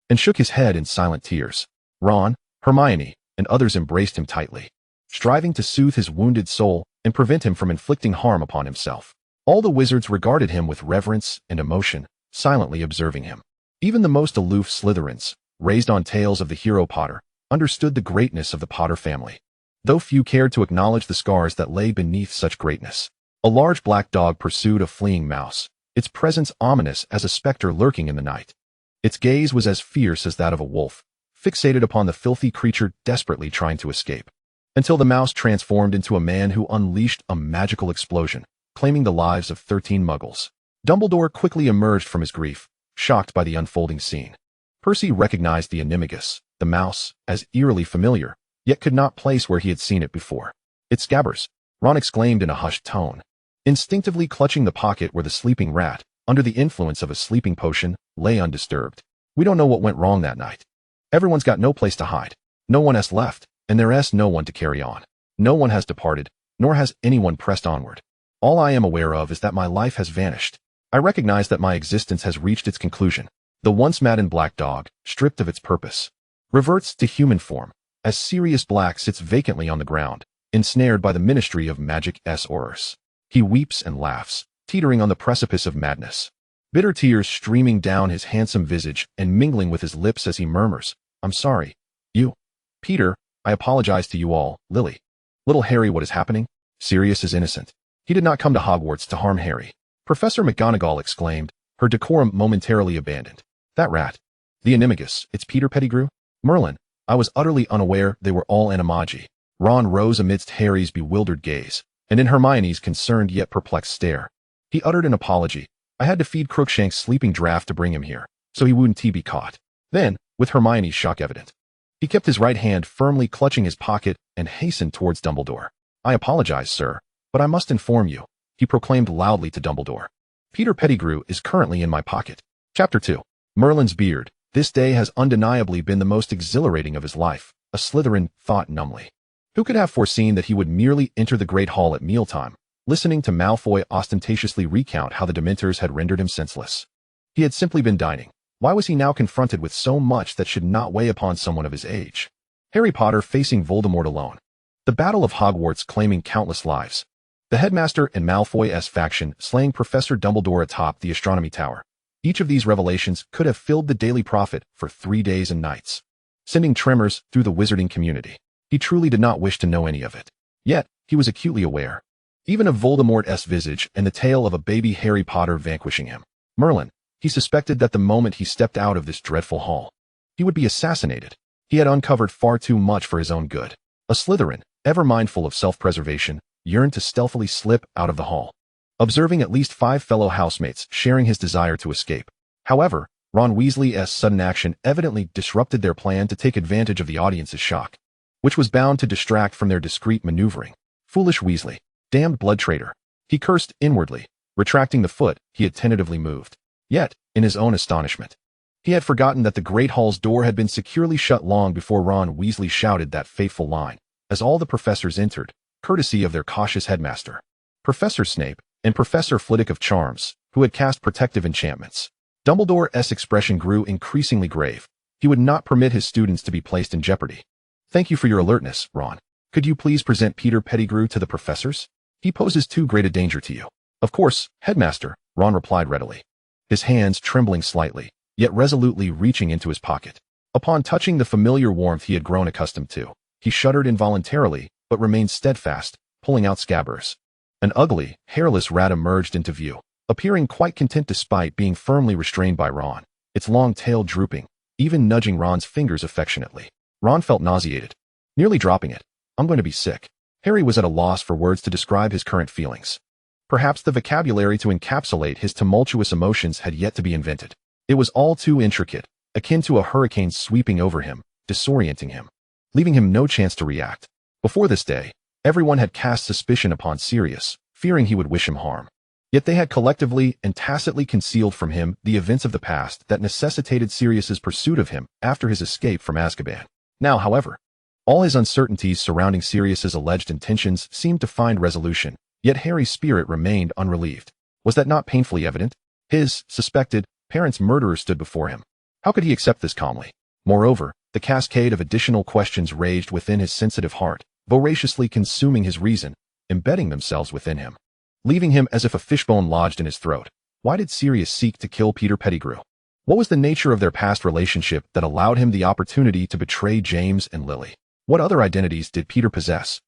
and shook his head in silent tears. Ron, Hermione, and others embraced him tightly, striving to soothe his wounded soul and prevent him from inflicting harm upon himself. All the wizards regarded him with reverence and emotion, silently observing him. Even the most aloof Slytherins, raised on tales of the hero Potter, understood the greatness of the Potter family, though few cared to acknowledge the scars that lay beneath such greatness. A large black dog pursued a fleeing mouse, its presence ominous as a specter lurking in the night. Its gaze was as fierce as that of a wolf, fixated upon the filthy creature desperately trying to escape, until the mouse transformed into a man who unleashed a magical explosion, claiming the lives of 13 muggles. Dumbledore quickly emerged from his grief, shocked by the unfolding scene. Percy recognized the animagus, the mouse, as eerily familiar, yet could not place where he had seen it before. "It's Scabbers," Ron exclaimed in a hushed tone, instinctively clutching the pocket where the sleeping rat, under the influence of a sleeping potion, lay undisturbed. "We don't know what went wrong that night. Everyone's got no place to hide. No one has left, and there is no one to carry on. No one has departed, nor has anyone pressed onward. All I am aware of is that my life has vanished. I recognize that my existence has reached its conclusion. The once maddened black dog, stripped of its purpose, reverts to human form, as Sirius Black sits vacantly on the ground, ensnared by the ministry of magic's horrors. He weeps and laughs, teetering on the precipice of madness, bitter tears streaming down his handsome visage and mingling with his lips as he murmurs, "I'm sorry. You. Peter, I apologize to you all, Lily. Little Harry, what is happening? Sirius is innocent. He did not come to Hogwarts to harm Harry." Professor McGonagall exclaimed, her decorum momentarily abandoned. "That rat. The Animagus, it's Peter Pettigrew? Merlin, I was utterly unaware they were all animagi." Ron rose amidst Harry's bewildered gaze, and in Hermione's concerned yet perplexed stare. He uttered an apology. "I had to feed Crookshank's sleeping draft to bring him here, so he wouldn't be caught." Then, with Hermione's shock evident, he kept his right hand firmly clutching his pocket and hastened towards Dumbledore. "I apologize, sir, but I must inform you," he proclaimed loudly to Dumbledore. "Peter Pettigrew is currently in my pocket." Chapter 2. Merlin's beard. This day has undeniably been the most exhilarating of his life, a Slytherin thought numbly. Who could have foreseen that he would merely enter the Great Hall at mealtime, listening to Malfoy ostentatiously recount how the Dementors had rendered him senseless? He had simply been dining. Why was he now confronted with so much that should not weigh upon someone of his age? Harry Potter facing Voldemort alone. The Battle of Hogwarts claiming countless lives. The Headmaster and Malfoy's faction slaying Professor Dumbledore atop the Astronomy Tower. Each of these revelations could have filled the Daily Prophet for 3 days and nights, sending tremors through the wizarding community. He truly did not wish to know any of it. Yet, he was acutely aware, even of Voldemort's visage and the tale of a baby Harry Potter vanquishing him. Merlin, he suspected that the moment he stepped out of this dreadful hall, he would be assassinated. He had uncovered far too much for his own good. A Slytherin, ever mindful of self-preservation, yearned to stealthily slip out of the hall, observing at least 5 fellow housemates sharing his desire to escape. However, Ron Weasley's sudden action evidently disrupted their plan to take advantage of the audience's shock, which was bound to distract from their discreet maneuvering. Foolish Weasley. Damned blood traitor. He cursed inwardly, retracting the foot he had tentatively moved. Yet, in his own astonishment, he had forgotten that the Great Hall's door had been securely shut long before Ron Weasley shouted that fateful line, as all the professors entered, courtesy of their cautious headmaster, Professor Snape, and Professor Flitwick of Charms, who had cast protective enchantments. Dumbledore's expression grew increasingly grave. He would not permit his students to be placed in jeopardy. "Thank you for your alertness, Ron. Could you please present Peter Pettigrew to the professors? He poses too great a danger to you." "Of course, Headmaster," Ron replied readily, his hands trembling slightly, yet resolutely reaching into his pocket. Upon touching the familiar warmth he had grown accustomed to, he shuddered involuntarily, but remained steadfast, pulling out Scabbers. An ugly, hairless rat emerged into view, appearing quite content despite being firmly restrained by Ron, its long tail drooping, even nudging Ron's fingers affectionately. Ron felt nauseated, nearly dropping it. "I'm going to be sick." Harry was at a loss for words to describe his current feelings. Perhaps the vocabulary to encapsulate his tumultuous emotions had yet to be invented. It was all too intricate, akin to a hurricane sweeping over him, disorienting him, leaving him no chance to react. Before this day, everyone had cast suspicion upon Sirius, fearing he would wish him harm. Yet they had collectively and tacitly concealed from him the events of the past that necessitated Sirius's pursuit of him after his escape from Azkaban. Now, however, all his uncertainties surrounding Sirius's alleged intentions seemed to find resolution, yet Harry's spirit remained unrelieved. Was that not painfully evident? His suspected parents' murderer stood before him. How could he accept this calmly? Moreover, the cascade of additional questions raged within his sensitive heart, voraciously consuming his reason, embedding themselves within him, leaving him as if a fishbone lodged in his throat. Why did Sirius seek to kill Peter Pettigrew? What was the nature of their past relationship that allowed him the opportunity to betray James and Lily? What other identities did Peter possess?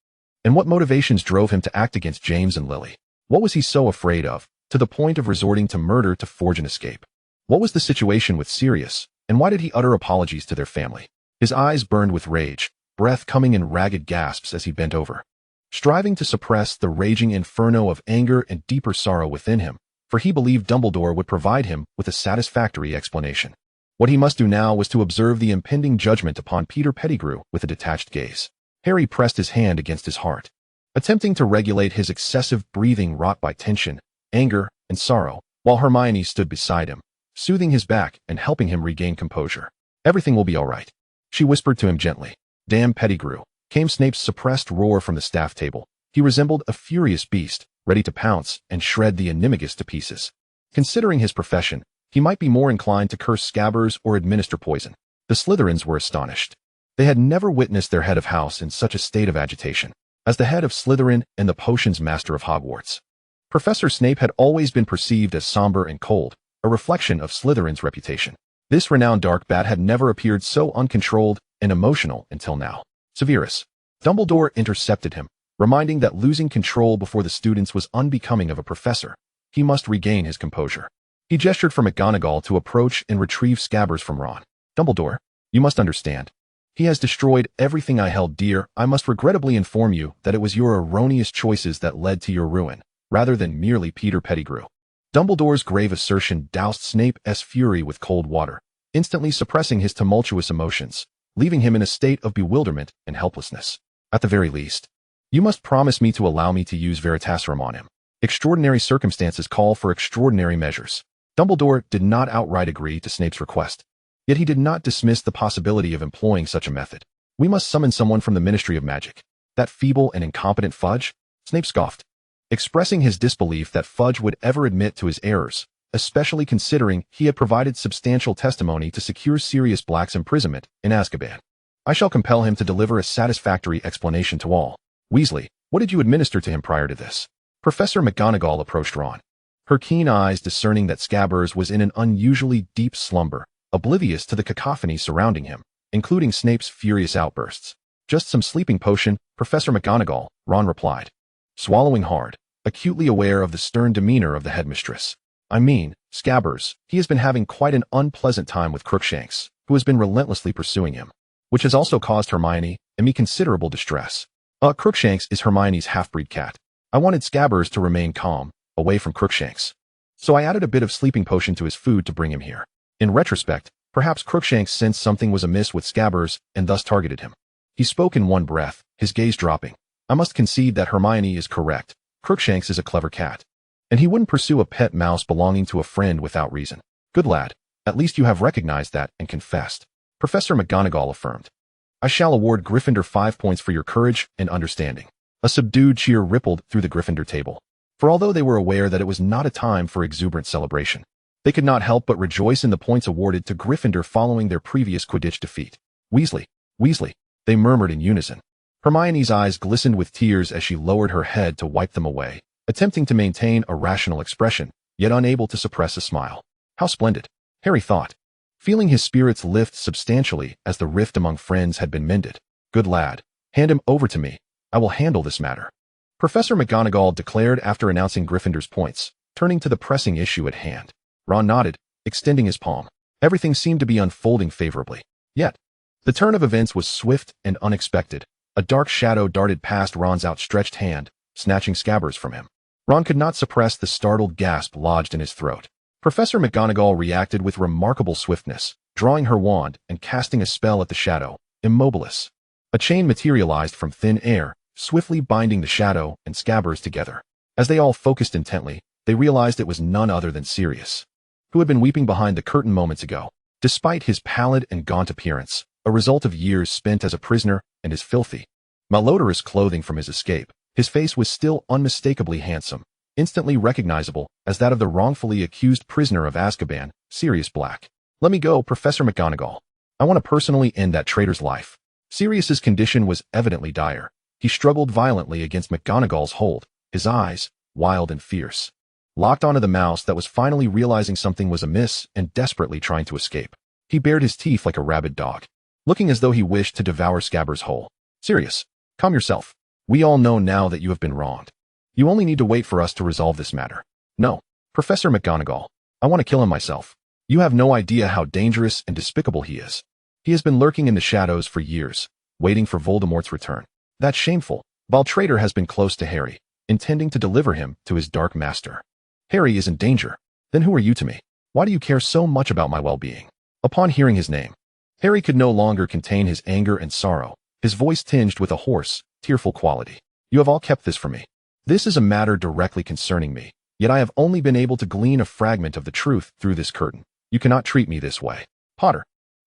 And what motivations drove him to act against James and Lily? What was he so afraid of, to the point of resorting to murder to forge an escape? What was the situation with Sirius, and why did he utter apologies to their family? His eyes burned with rage, breath coming in ragged gasps as he bent over, striving to suppress the raging inferno of anger and deeper sorrow within him, for he believed Dumbledore would provide him with a satisfactory explanation. What he must do now was to observe the impending judgment upon Peter Pettigrew with a detached gaze. Harry pressed his hand against his heart, attempting to regulate his excessive breathing wrought by tension, anger, and sorrow, while Hermione stood beside him, soothing his back and helping him regain composure. "Everything will be all right," she whispered to him gently. "Damn Pettigrew," came Snape's suppressed roar from the staff table. He resembled a furious beast, ready to pounce and shred the animagus to pieces. Considering his profession, he might be more inclined to curse scabbers or administer poison. The Slytherins were astonished. They had never witnessed their head of house in such a state of agitation. As the head of Slytherin and the potions master of Hogwarts, Professor Snape had always been perceived as somber and cold, a reflection of Slytherin's reputation. This renowned dark bat had never appeared so uncontrolled and emotional until now. Severus. Dumbledore intercepted him, reminding that losing control before the students was unbecoming of a professor. He must regain his composure. He gestured for McGonagall to approach and retrieve scabbers from Ron. Dumbledore, you must understand. He has destroyed everything I held dear. I must regrettably inform you that it was your erroneous choices that led to your ruin, rather than merely Peter Pettigrew. Dumbledore's grave assertion doused Snape's fury with cold water, instantly suppressing his tumultuous emotions, leaving him in a state of bewilderment and helplessness. At the very least, you must promise me to allow me to use Veritaserum on him. Extraordinary circumstances call for extraordinary measures. Dumbledore did not outright agree to Snape's request, yet he did not dismiss the possibility of employing such a method. We must summon someone from the Ministry of Magic. That feeble and incompetent Fudge? Snape scoffed, expressing his disbelief that Fudge would ever admit to his errors, especially considering he had provided substantial testimony to secure Sirius Black's imprisonment in Azkaban. I shall compel him to deliver a satisfactory explanation to all. Weasley, what did you administer to him prior to this? Professor McGonagall approached Ron, her keen eyes discerning that Scabbers was in an unusually deep slumber, oblivious to the cacophony surrounding him, including Snape's furious outbursts. Just some sleeping potion, Professor McGonagall, Ron replied, swallowing hard, acutely aware of the stern demeanor of the headmistress. I mean, Scabbers, he has been having quite an unpleasant time with Crookshanks, who has been relentlessly pursuing him, which has also caused Hermione and me considerable distress. Crookshanks is Hermione's half-breed cat. I wanted Scabbers to remain calm, away from Crookshanks. So I added a bit of sleeping potion to his food to bring him here. In retrospect, perhaps Crookshanks sensed something was amiss with Scabbers and thus targeted him. He spoke in one breath, his gaze dropping. I must concede that Hermione is correct. Crookshanks is a clever cat, and he wouldn't pursue a pet mouse belonging to a friend without reason. Good lad, at least you have recognized that and confessed, Professor McGonagall affirmed. I shall award Gryffindor 5 points for your courage and understanding. A subdued cheer rippled through the Gryffindor table, for although they were aware that it was not a time for exuberant celebration, they could not help but rejoice in the points awarded to Gryffindor following their previous Quidditch defeat. Weasley, Weasley, they murmured in unison. Hermione's eyes glistened with tears as she lowered her head to wipe them away, attempting to maintain a rational expression, yet unable to suppress a smile. How splendid, Harry thought, feeling his spirits lift substantially as the rift among friends had been mended. Good lad, hand him over to me. I will handle this matter, Professor McGonagall declared after announcing Gryffindor's points, turning to the pressing issue at hand. Ron nodded, extending his palm. Everything seemed to be unfolding favorably. Yet, the turn of events was swift and unexpected. A dark shadow darted past Ron's outstretched hand, snatching Scabbers from him. Ron could not suppress the startled gasp lodged in his throat. Professor McGonagall reacted with remarkable swiftness, drawing her wand and casting a spell at the shadow, Immobilis. A chain materialized from thin air, swiftly binding the shadow and Scabbers together. As they all focused intently, they realized it was none other than Sirius, who had been weeping behind the curtain moments ago. Despite his pallid and gaunt appearance, a result of years spent as a prisoner and his filthy, malodorous clothing from his escape, his face was still unmistakably handsome, instantly recognizable as that of the wrongfully accused prisoner of Azkaban, Sirius Black. Let me go, Professor McGonagall. I want to personally end that traitor's life. Sirius's condition was evidently dire. He struggled violently against McGonagall's hold, his eyes, wild and fierce, locked onto the mouse that was finally realizing something was amiss and desperately trying to escape. He bared his teeth like a rabid dog, looking as though he wished to devour Scabbers whole. Sirius, calm yourself. We all know now that you have been wronged. You only need to wait for us to resolve this matter. No, Professor McGonagall, I want to kill him myself. You have no idea how dangerous and despicable he is. He has been lurking in the shadows for years, waiting for Voldemort's return. That shameful, vile traitor has been close to Harry, intending to deliver him to his dark master. Harry is in danger. Then who are you to me? Why do you care so much about my well-being? Upon hearing his name, Harry could no longer contain his anger and sorrow, his voice tinged with a hoarse, tearful quality. You have all kept this from me. This is a matter directly concerning me, yet I have only been able to glean a fragment of the truth through this curtain. You cannot treat me this way. Potter,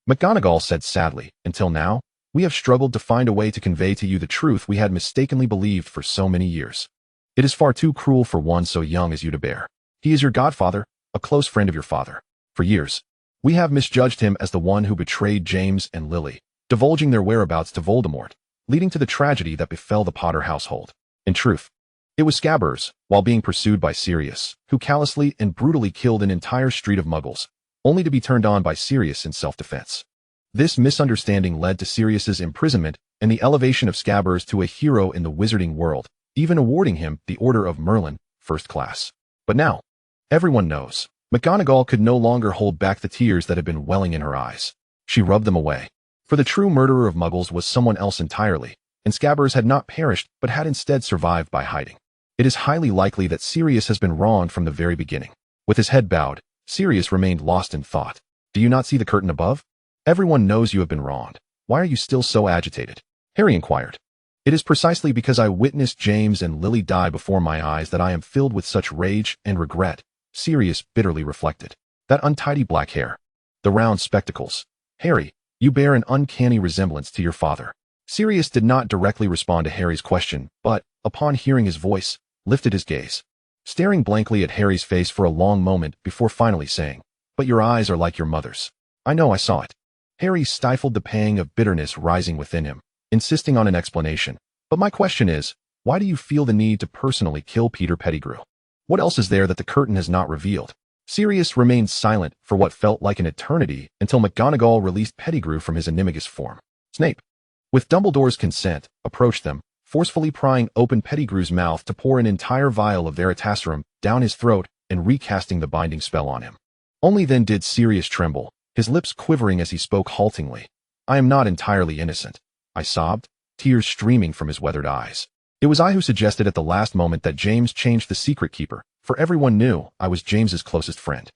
McGonagall said sadly, until now, we have struggled to find a way to convey to you the truth we had mistakenly believed for so many years. It is far too cruel for one so young as you to bear. He is your godfather, a close friend of your father. For years, we have misjudged him as the one who betrayed James and Lily, divulging their whereabouts to Voldemort, leading to the tragedy that befell the Potter household. In truth, it was Scabbers, while being pursued by Sirius, who callously and brutally killed an entire street of muggles, only to be turned on by Sirius in self-defense. This misunderstanding led to Sirius's imprisonment and the elevation of Scabbers to a hero in the wizarding world, even awarding him the Order of Merlin, First Class. But now, everyone knows, McGonagall could no longer hold back the tears that had been welling in her eyes. She rubbed them away. For the true murderer of muggles was someone else entirely, and Scabbers had not perished but had instead survived by hiding. It is highly likely that Sirius has been wronged from the very beginning. With his head bowed, Sirius remained lost in thought. Do you not see the curtain above? Everyone knows you have been wronged. Why are you still so agitated? Harry inquired. It is precisely because I witnessed James and Lily die before my eyes that I am filled with such rage and regret, Sirius bitterly reflected. That untidy black hair. The round spectacles. Harry, you bear an uncanny resemblance to your father. Sirius did not directly respond to Harry's question, but, upon hearing his voice, lifted his gaze, staring blankly at Harry's face for a long moment before finally saying, "But your eyes are like your mother's. I know, I saw it." Harry stifled the pang of bitterness rising within him, insisting on an explanation. "But my question is, why do you feel the need to personally kill Peter Pettigrew? What else is there that the curtain has not revealed?" Sirius remained silent for what felt like an eternity until McGonagall released Pettigrew from his animagus form. Snape, with Dumbledore's consent, approached them, forcefully prying open Pettigrew's mouth to pour an entire vial of Veritaserum down his throat and recasting the binding spell on him. Only then did Sirius tremble, his lips quivering as he spoke haltingly. "I am not entirely innocent," I sobbed, tears streaming from his weathered eyes. "It was I who suggested at the last moment that James change the secret keeper, for everyone knew I was James's closest friend.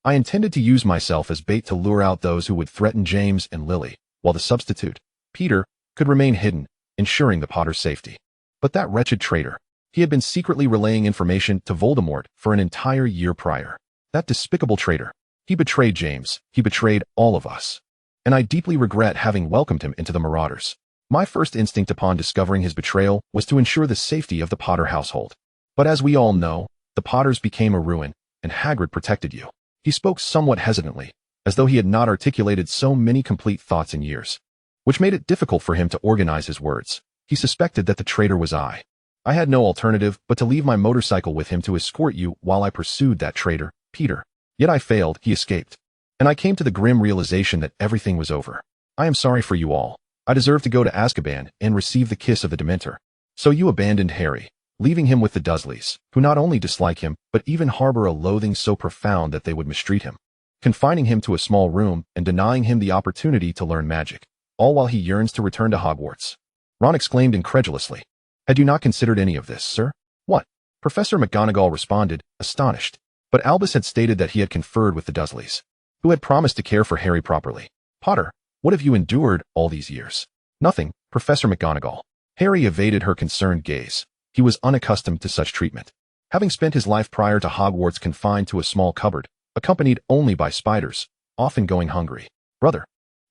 I intended to use myself as bait to lure out those who would threaten James and Lily, while the substitute, Peter, could remain hidden, ensuring the Potter's safety. But that wretched traitor, he had been secretly relaying information to Voldemort for an entire year prior. That despicable traitor. He betrayed James, he betrayed all of us. And I deeply regret having welcomed him into the Marauders. My first instinct upon discovering his betrayal was to ensure the safety of the Potter household. But as we all know, the Potters became a ruin, and Hagrid protected you." He spoke somewhat hesitantly, as though he had not articulated so many complete thoughts in years, which made it difficult for him to organize his words. He suspected that the traitor was I. I had no alternative but to leave my motorcycle with him to escort you while I pursued that traitor, Peter. Yet I failed, he escaped. And I came to the grim realization that everything was over. I am sorry for you all. I deserve to go to Azkaban and receive the kiss of the Dementor. So you abandoned Harry, leaving him with the Dursleys, who not only dislike him, but even harbor a loathing so profound that they would mistreat him, confining him to a small room and denying him the opportunity to learn magic, all while he yearns to return to Hogwarts. Ron exclaimed incredulously. "Had you not considered any of this, sir?" "What?" Professor McGonagall responded, astonished. But Albus had stated that he had conferred with the Dursleys, who had promised to care for Harry properly. "Potter, what have you endured all these years?" "Nothing, Professor McGonagall." Harry evaded her concerned gaze. He was unaccustomed to such treatment, having spent his life prior to Hogwarts confined to a small cupboard, accompanied only by spiders, often going hungry. "Brother,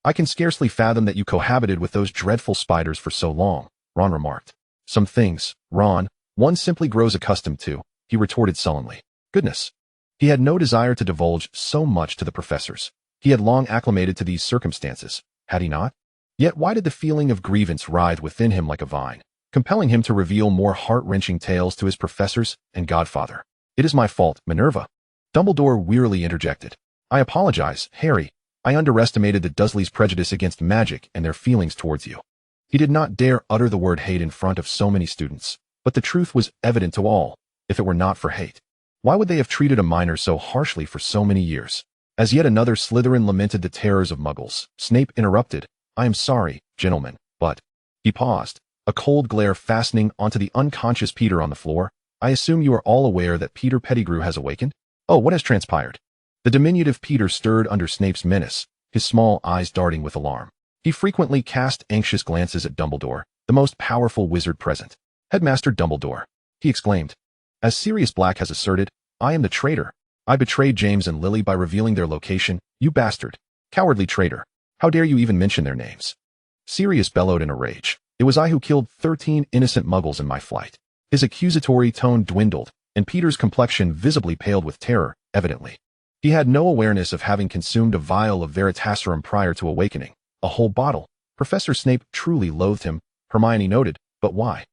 I can scarcely fathom that you cohabited with those dreadful spiders for so long," Ron remarked. "Some things, Ron, one simply grows accustomed to," he retorted sullenly. Goodness. He had no desire to divulge so much to the professors. He had long acclimated to these circumstances, had he not? Yet why did the feeling of grievance writhe within him like a vine, compelling him to reveal more heart-wrenching tales to his professors and godfather? "It is my fault, Minerva," Dumbledore wearily interjected. "I apologize, Harry. I underestimated the Dursleys' prejudice against magic and their feelings towards you." He did not dare utter the word hate in front of so many students, but the truth was evident to all. If it were not for hate, why would they have treated a minor so harshly for so many years? As yet another Slytherin lamented the terrors of Muggles, Snape interrupted. "I am sorry, gentlemen, but—" He paused, a cold glare fastening onto the unconscious Peter on the floor. "I assume you are all aware that Peter Pettigrew has awakened?" "Oh, what has transpired?" The diminutive Peter stirred under Snape's menace, his small eyes darting with alarm. He frequently cast anxious glances at Dumbledore, the most powerful wizard present. "Headmaster Dumbledore," he exclaimed. "As Sirius Black has asserted, I am the traitor. I betrayed James and Lily by revealing their location. You bastard. Cowardly traitor. How dare you even mention their names?" Sirius bellowed in a rage. "It was I who killed 13 innocent muggles in my flight. His accusatory tone dwindled, and Peter's complexion visibly paled with terror, evidently. He had no awareness of having consumed a vial of Veritaserum prior to awakening. A whole bottle. Professor Snape truly loathed him, Hermione noted, but why?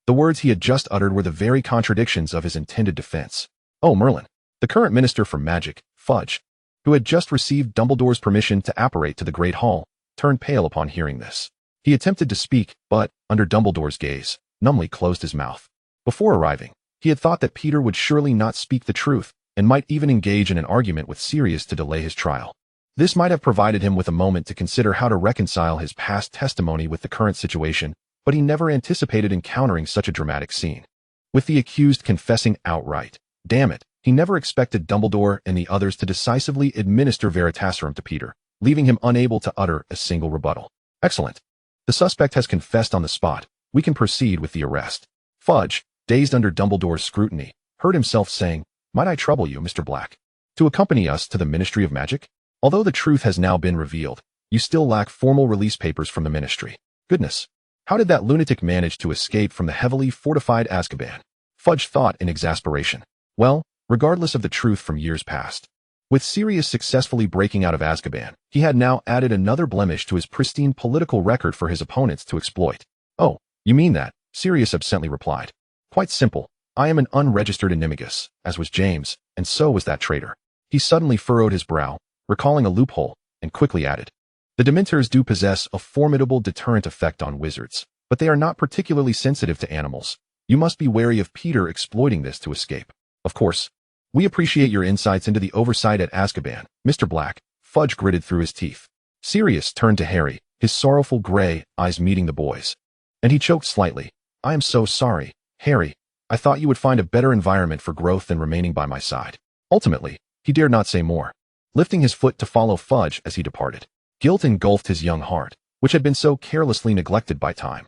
The words he had just uttered were the very contradictions of his intended defense. Oh, Merlin, the current Minister for Magic, Fudge, who had just received Dumbledore's permission to apparate to the Great Hall, turned pale upon hearing this. He attempted to speak, but, under Dumbledore's gaze, numbly closed his mouth. Before arriving, he had thought that Peter would surely not speak the truth, and might even engage in an argument with Sirius to delay his trial. This might have provided him with a moment to consider how to reconcile his past testimony with the current situation, but he never anticipated encountering such a dramatic scene. With the accused confessing outright, damn it, he never expected Dumbledore and the others to decisively administer Veritaserum to Peter, leaving him unable to utter a single rebuttal. Excellent. The suspect has confessed on the spot. We can proceed with the arrest. Fudge, dazed under Dumbledore's scrutiny, heard himself saying, "Might I trouble you, Mr. Black, to accompany us to the Ministry of Magic? Although the truth has now been revealed, you still lack formal release papers from the Ministry. Goodness, how did that lunatic manage to escape from the heavily fortified Azkaban?" Fudge thought in exasperation. Well, regardless of the truth from years past, with Sirius successfully breaking out of Azkaban, he had now added another blemish to his pristine political record for his opponents to exploit. "Oh, you mean that?" Sirius absently replied. "Quite simple. I am an unregistered animagus, as was James, and so was that traitor." He suddenly furrowed his brow, recalling a loophole, and quickly added, "The Dementors do possess a formidable deterrent effect on wizards, but they are not particularly sensitive to animals. You must be wary of Peter exploiting this to escape. Of course, we appreciate your insights into the oversight at Azkaban, Mr. Black." Fudge gritted through his teeth. Sirius turned to Harry, his sorrowful gray eyes meeting the boy's. And he choked slightly. "I am so sorry, Harry. I thought you would find a better environment for growth than remaining by my side." Ultimately, he dared not say more, lifting his foot to follow Fudge as he departed. Guilt engulfed his young heart, which had been so carelessly neglected by time.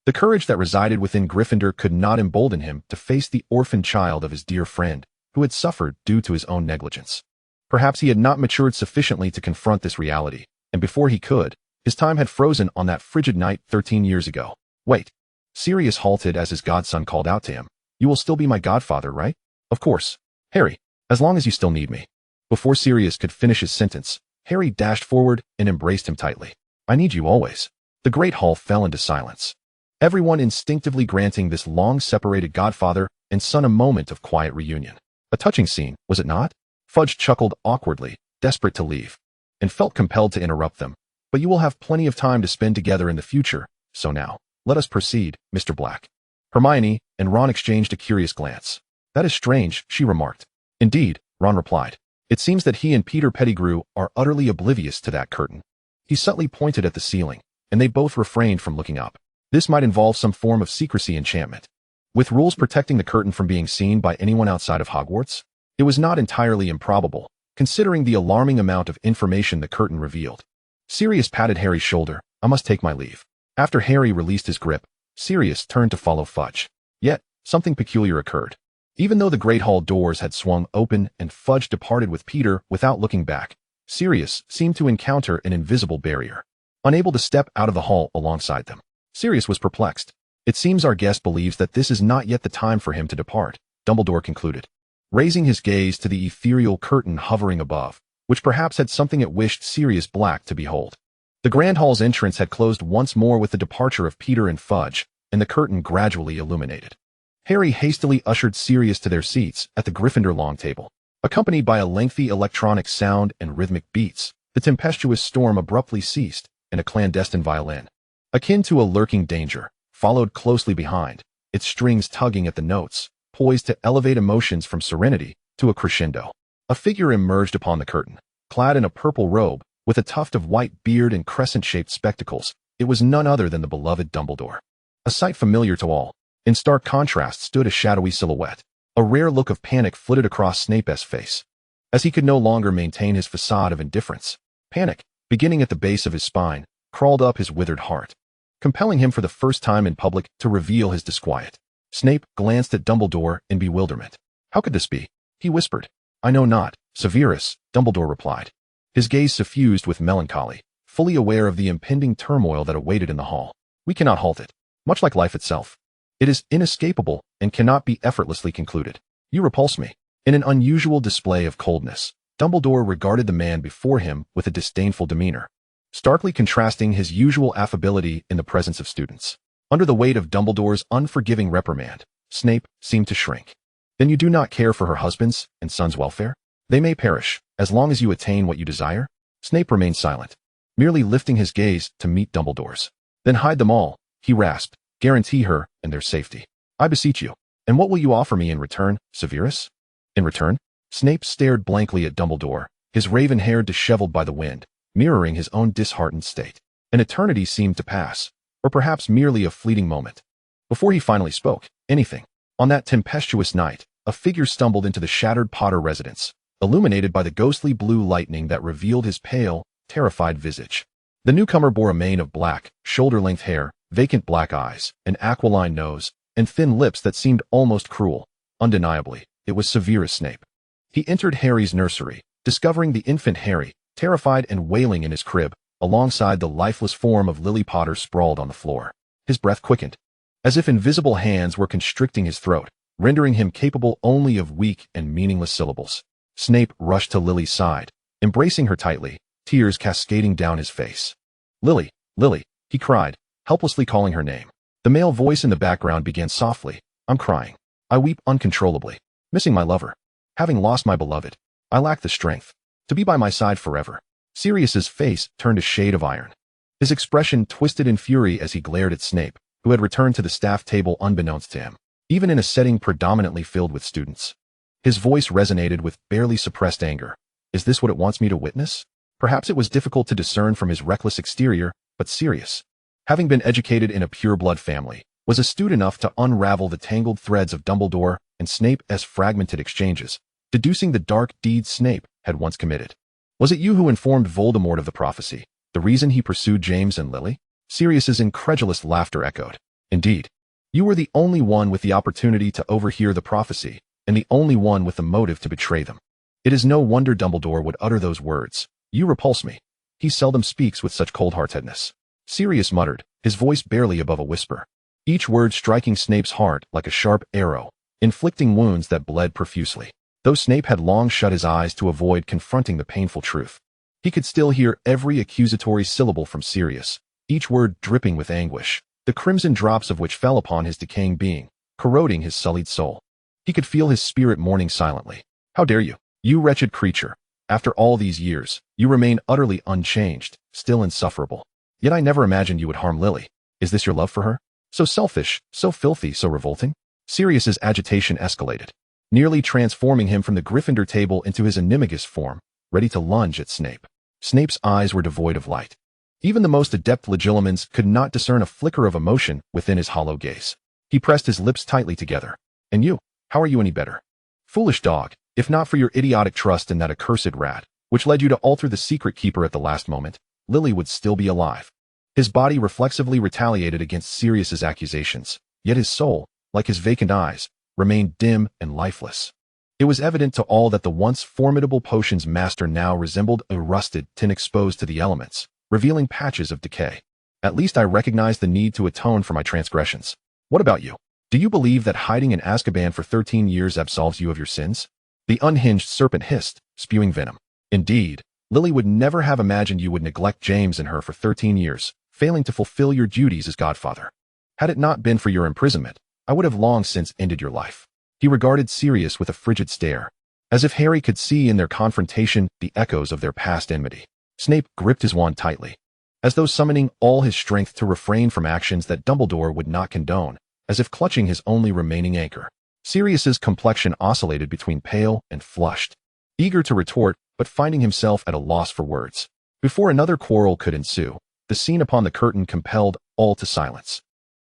The courage that resided within Gryffindor could not embolden him to face the orphan child of his dear friend, who had suffered due to his own negligence. Perhaps he had not matured sufficiently to confront this reality, and before he could, his time had frozen on that frigid night 13 years ago. "Wait." Sirius halted as his godson called out to him. "You will still be my godfather, right?" "Of course, Harry, as long as you still need me." Before Sirius could finish his sentence, Harry dashed forward and embraced him tightly. "I need you always." The Great Hall fell into silence, everyone instinctively granting this long-separated godfather and son a moment of quiet reunion. A touching scene, was it not? Fudge chuckled awkwardly, desperate to leave, and felt compelled to interrupt them. "But you will have plenty of time to spend together in the future, so now, let us proceed, Mr. Black." Hermione and Ron exchanged a curious glance. "That is strange," she remarked. "Indeed," Ron replied. "It seems that he and Peter Pettigrew are utterly oblivious to that curtain." He subtly pointed at the ceiling, and they both refrained from looking up. This might involve some form of secrecy enchantment, with rules protecting the curtain from being seen by anyone outside of Hogwarts. It was not entirely improbable, considering the alarming amount of information the curtain revealed. Sirius patted Harry's shoulder. "I must take my leave." After Harry released his grip, Sirius turned to follow Fudge. Yet, something peculiar occurred. Even though the Great Hall doors had swung open and Fudge departed with Peter without looking back, Sirius seemed to encounter an invisible barrier, unable to step out of the hall alongside them. Sirius was perplexed. "It seems our guest believes that this is not yet the time for him to depart," Dumbledore concluded, raising his gaze to the ethereal curtain hovering above, which perhaps had something it wished Sirius Black to behold. The Grand Hall's entrance had closed once more with the departure of Peter and Fudge, and the curtain gradually illuminated. Harry hastily ushered Sirius to their seats at the Gryffindor long table. Accompanied by a lengthy electronic sound and rhythmic beats, the tempestuous storm abruptly ceased, and a clandestine violin, akin to a lurking danger, followed closely behind, its strings tugging at the notes, poised to elevate emotions from serenity to a crescendo. A figure emerged upon the curtain, clad in a purple robe, with a tuft of white beard and crescent-shaped spectacles. It was none other than the beloved Dumbledore. A sight familiar to all. In stark contrast stood a shadowy silhouette. A rare look of panic flitted across Snape's face, as he could no longer maintain his facade of indifference. Panic, beginning at the base of his spine, crawled up his withered heart, compelling him for the first time in public to reveal his disquiet. Snape glanced at Dumbledore in bewilderment. "How could this be?" he whispered. "I know not, Severus," Dumbledore replied, his gaze suffused with melancholy, fully aware of the impending turmoil that awaited in the hall. "We cannot halt it. Much like life itself, It is inescapable and cannot be effortlessly concluded. You repulse me. In an unusual display of coldness, Dumbledore regarded the man before him with a disdainful demeanor, starkly contrasting his usual affability in the presence of students. Under the weight of Dumbledore's unforgiving reprimand, Snape seemed to shrink. Then you do not care for her husband's and son's welfare? They may perish, as long as you attain what you desire? Snape remained silent, merely lifting his gaze to meet Dumbledore's. Then hide them all, he rasped. Guarantee her and their safety. I beseech you. And what will you offer me in return, Severus? In return? Snape stared blankly at Dumbledore, his raven hair disheveled by the wind, mirroring his own disheartened state. An eternity seemed to pass, or perhaps merely a fleeting moment. Before he finally spoke, anything. On that tempestuous night, a figure stumbled into the shattered Potter residence, illuminated by the ghostly blue lightning that revealed his pale, terrified visage. The newcomer bore a mane of black, shoulder-length hair, vacant black eyes, an aquiline nose, and thin lips that seemed almost cruel. Undeniably, it was Severus Snape. He entered Harry's nursery, discovering the infant Harry, terrified and wailing in his crib, alongside the lifeless form of Lily Potter sprawled on the floor. His breath quickened, as if invisible hands were constricting his throat, rendering him capable only of weak and meaningless syllables. Snape rushed to Lily's side, embracing her tightly, tears cascading down his face. Lily, Lily, he cried, helplessly calling her name. The male voice in the background began softly. I'm crying. I weep uncontrollably, missing my lover. Having lost my beloved, I lack the strength to be by my side forever. Sirius's face turned a shade of iron. His expression twisted in fury as he glared at Snape, who had returned to the staff table unbeknownst to him, even in a setting predominantly filled with students. His voice resonated with barely suppressed anger. Is this what it wants me to witness? Perhaps it was difficult to discern from his reckless exterior, but Sirius, having been educated in a pure-blood family, was astute enough to unravel the tangled threads of Dumbledore and Snape's fragmented exchanges, deducing the dark deeds Snape had once committed. Was it you who informed Voldemort of the prophecy, the reason he pursued James and Lily? Sirius's incredulous laughter echoed. Indeed. You were the only one with the opportunity to overhear the prophecy, and the only one with the motive to betray them. It is no wonder Dumbledore would utter those words. You repulse me. He seldom speaks with such cold-heartedness. Sirius muttered, his voice barely above a whisper, each word striking Snape's heart like a sharp arrow, inflicting wounds that bled profusely. Though Snape had long shut his eyes to avoid confronting the painful truth, he could still hear every accusatory syllable from Sirius, each word dripping with anguish, the crimson drops of which fell upon his decaying being, corroding his sullied soul. He could feel his spirit mourning silently. How dare you, you wretched creature! After all these years, you remain utterly unchanged, still insufferable. Yet I never imagined you would harm Lily. Is this your love for her? So selfish, so filthy, so revolting? Sirius's agitation escalated, nearly transforming him from the Gryffindor table into his animagus form, ready to lunge at Snape. Snape's eyes were devoid of light. Even the most adept legilimens could not discern a flicker of emotion within his hollow gaze. He pressed his lips tightly together. And you, how are you any better? Foolish dog, if not for your idiotic trust in that accursed rat, which led you to alter the secret keeper at the last moment, Lily would still be alive. His body reflexively retaliated against Sirius's accusations, yet his soul, like his vacant eyes, remained dim and lifeless. It was evident to all that the once formidable potion's master now resembled a rusted tin exposed to the elements, revealing patches of decay. At least I recognize the need to atone for my transgressions. What about you? Do you believe that hiding in Azkaban for 13 years absolves you of your sins? The unhinged serpent hissed, spewing venom. Indeed, Lily would never have imagined you would neglect James and her for 13 years, failing to fulfill your duties as godfather. Had it not been for your imprisonment, I would have long since ended your life. He regarded Sirius with a frigid stare, as if Harry could see in their confrontation the echoes of their past enmity. Snape gripped his wand tightly, as though summoning all his strength to refrain from actions that Dumbledore would not condone, as if clutching his only remaining anchor. Sirius's complexion oscillated between pale and flushed, eager to retort, but finding himself at a loss for words. Before another quarrel could ensue, the scene upon the curtain compelled all to silence.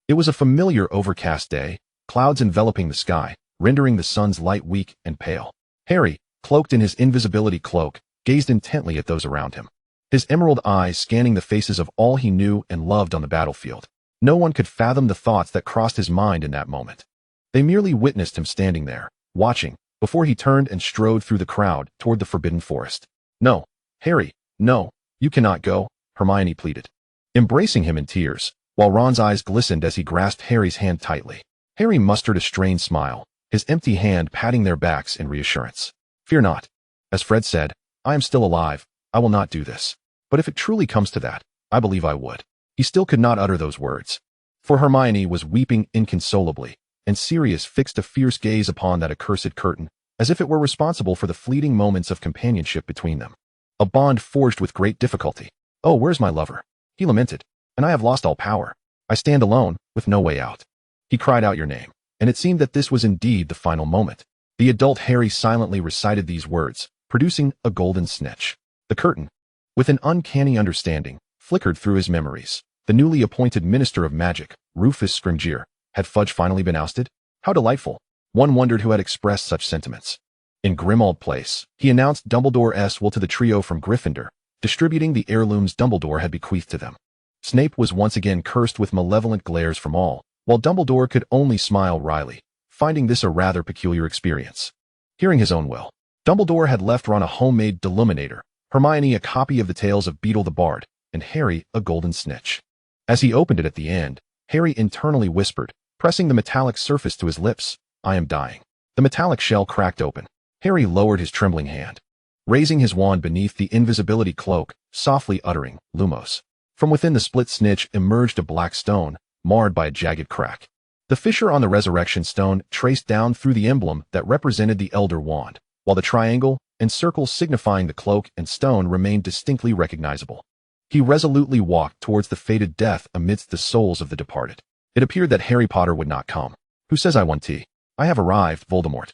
It was a familiar overcast day, clouds enveloping the sky, rendering the sun's light weak and pale. Harry, cloaked in his invisibility cloak, gazed intently at those around him, his emerald eyes scanning the faces of all he knew and loved on the battlefield. No one could fathom the thoughts that crossed his mind in that moment. They merely witnessed him standing there, watching, before he turned and strode through the crowd toward the forbidden forest. No, Harry, no, you cannot go, Hermione pleaded, embracing him in tears, while Ron's eyes glistened as he grasped Harry's hand tightly. Harry mustered a strained smile, his empty hand patting their backs in reassurance. Fear not. As Fred said, I am still alive. I will not do this. But if it truly comes to that, I believe I would. He still could not utter those words. For Hermione was weeping inconsolably, and Sirius fixed a fierce gaze upon that accursed curtain, as if it were responsible for the fleeting moments of companionship between them. A bond forged with great difficulty. Oh, where's my lover? He lamented. And I have lost all power. I stand alone, with no way out. He cried out your name, and it seemed that this was indeed the final moment. The adult Harry silently recited these words, producing a golden snitch. The curtain, with an uncanny understanding, flickered through his memories. The newly appointed Minister of Magic, Rufus Scrimgeour, had Fudge finally been ousted? How delightful. One wondered who had expressed such sentiments. In Grimmauld Place, he announced Dumbledore's will to the trio from Gryffindor, distributing the heirlooms Dumbledore had bequeathed to them. Snape was once again cursed with malevolent glares from all, while Dumbledore could only smile wryly, finding this a rather peculiar experience. Hearing his own will, Dumbledore had left Ron a homemade deluminator, Hermione a copy of the Tales of Beedle the Bard, and Harry a golden snitch. As he opened it at the end, Harry internally whispered, pressing the metallic surface to his lips, I am dying. The metallic shell cracked open. Harry lowered his trembling hand, raising his wand beneath the invisibility cloak, softly uttering, Lumos. From within the split snitch emerged a black stone, marred by a jagged crack. The fissure on the resurrection stone traced down through the emblem that represented the Elder Wand, while the triangle and circle signifying the cloak and stone remained distinctly recognizable. He resolutely walked towards the fated death amidst the souls of the departed. It appeared that Harry Potter would not come. Who says I want tea? I have arrived, Voldemort.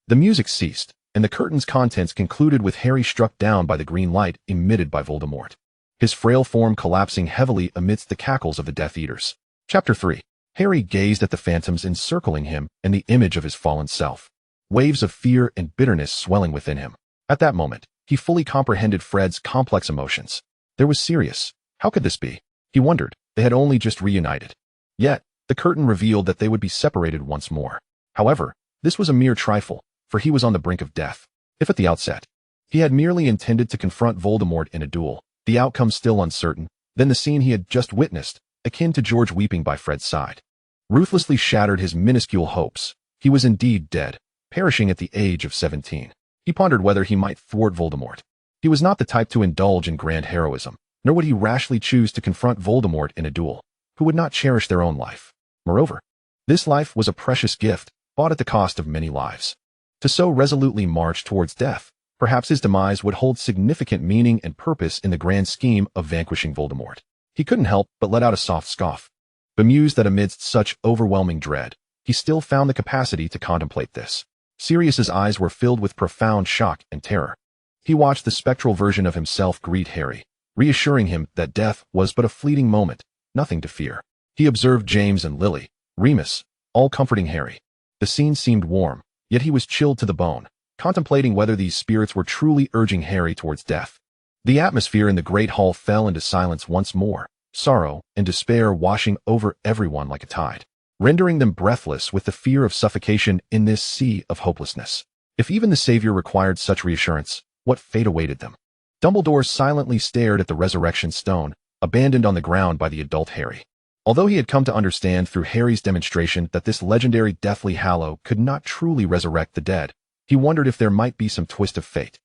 The music ceased, and the curtain's contents concluded with Harry struck down by the green light emitted by Voldemort, his frail form collapsing heavily amidst the cackles of the Death Eaters. Chapter 3. Harry gazed at the phantoms encircling him and the image of his fallen self, waves of fear and bitterness swelling within him. At that moment, he fully comprehended Fred's complex emotions. There was Sirius. How could this be? He wondered. They had only just reunited. Yet, the curtain revealed that they would be separated once more. However, this was a mere trifle, for he was on the brink of death. If at the outset, he had merely intended to confront Voldemort in a duel, the outcome still uncertain, then the scene he had just witnessed, akin to George weeping by Fred's side, ruthlessly shattered his minuscule hopes. He was indeed dead, perishing at the age of 17. He pondered whether he might thwart Voldemort. He was not the type to indulge in grand heroism, nor would he rashly choose to confront Voldemort in a duel, who would not cherish their own life. Moreover, this life was a precious gift, bought at the cost of many lives. To so resolutely march towards death, perhaps his demise would hold significant meaning and purpose in the grand scheme of vanquishing Voldemort. He couldn't help but let out a soft scoff, bemused that amidst such overwhelming dread, he still found the capacity to contemplate this. Sirius's eyes were filled with profound shock and terror. He watched the spectral version of himself greet Harry, reassuring him that death was but a fleeting moment, nothing to fear. He observed James and Lily, Remus, all comforting Harry. The scene seemed warm, yet he was chilled to the bone, contemplating whether these spirits were truly urging Harry towards death. The atmosphere in the Great Hall fell into silence once more, sorrow and despair washing over everyone like a tide, rendering them breathless with the fear of suffocation in this sea of hopelessness. If even the Savior required such reassurance, what fate awaited them? Dumbledore silently stared at the resurrection stone, abandoned on the ground by the adult Harry. Although he had come to understand through Harry's demonstration that this legendary Deathly Hallow could not truly resurrect the dead, he wondered if there might be some twist of fate.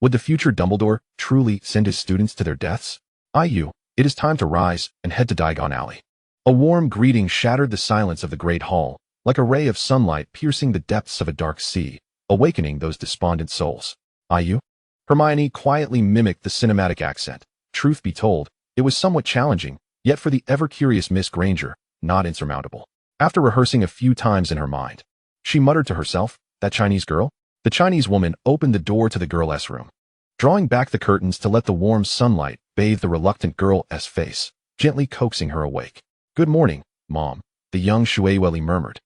Would the future Dumbledore truly send his students to their deaths? It is time to rise and head to Diagon Alley. A warm greeting shattered the silence of the Great Hall, like a ray of sunlight piercing the depths of a dark sea, awakening those despondent souls. Hermione quietly mimicked the cinematic accent. Truth be told, it was somewhat challenging, yet for the ever-curious Miss Granger, not insurmountable. After rehearsing a few times in her mind, she muttered to herself, that Chinese girl? The Chinese woman opened the door to the girl's room, drawing back the curtains to let the warm sunlight bathe the reluctant girl's face, gently coaxing her awake. Good morning, Mom, the young Shueweli murmured,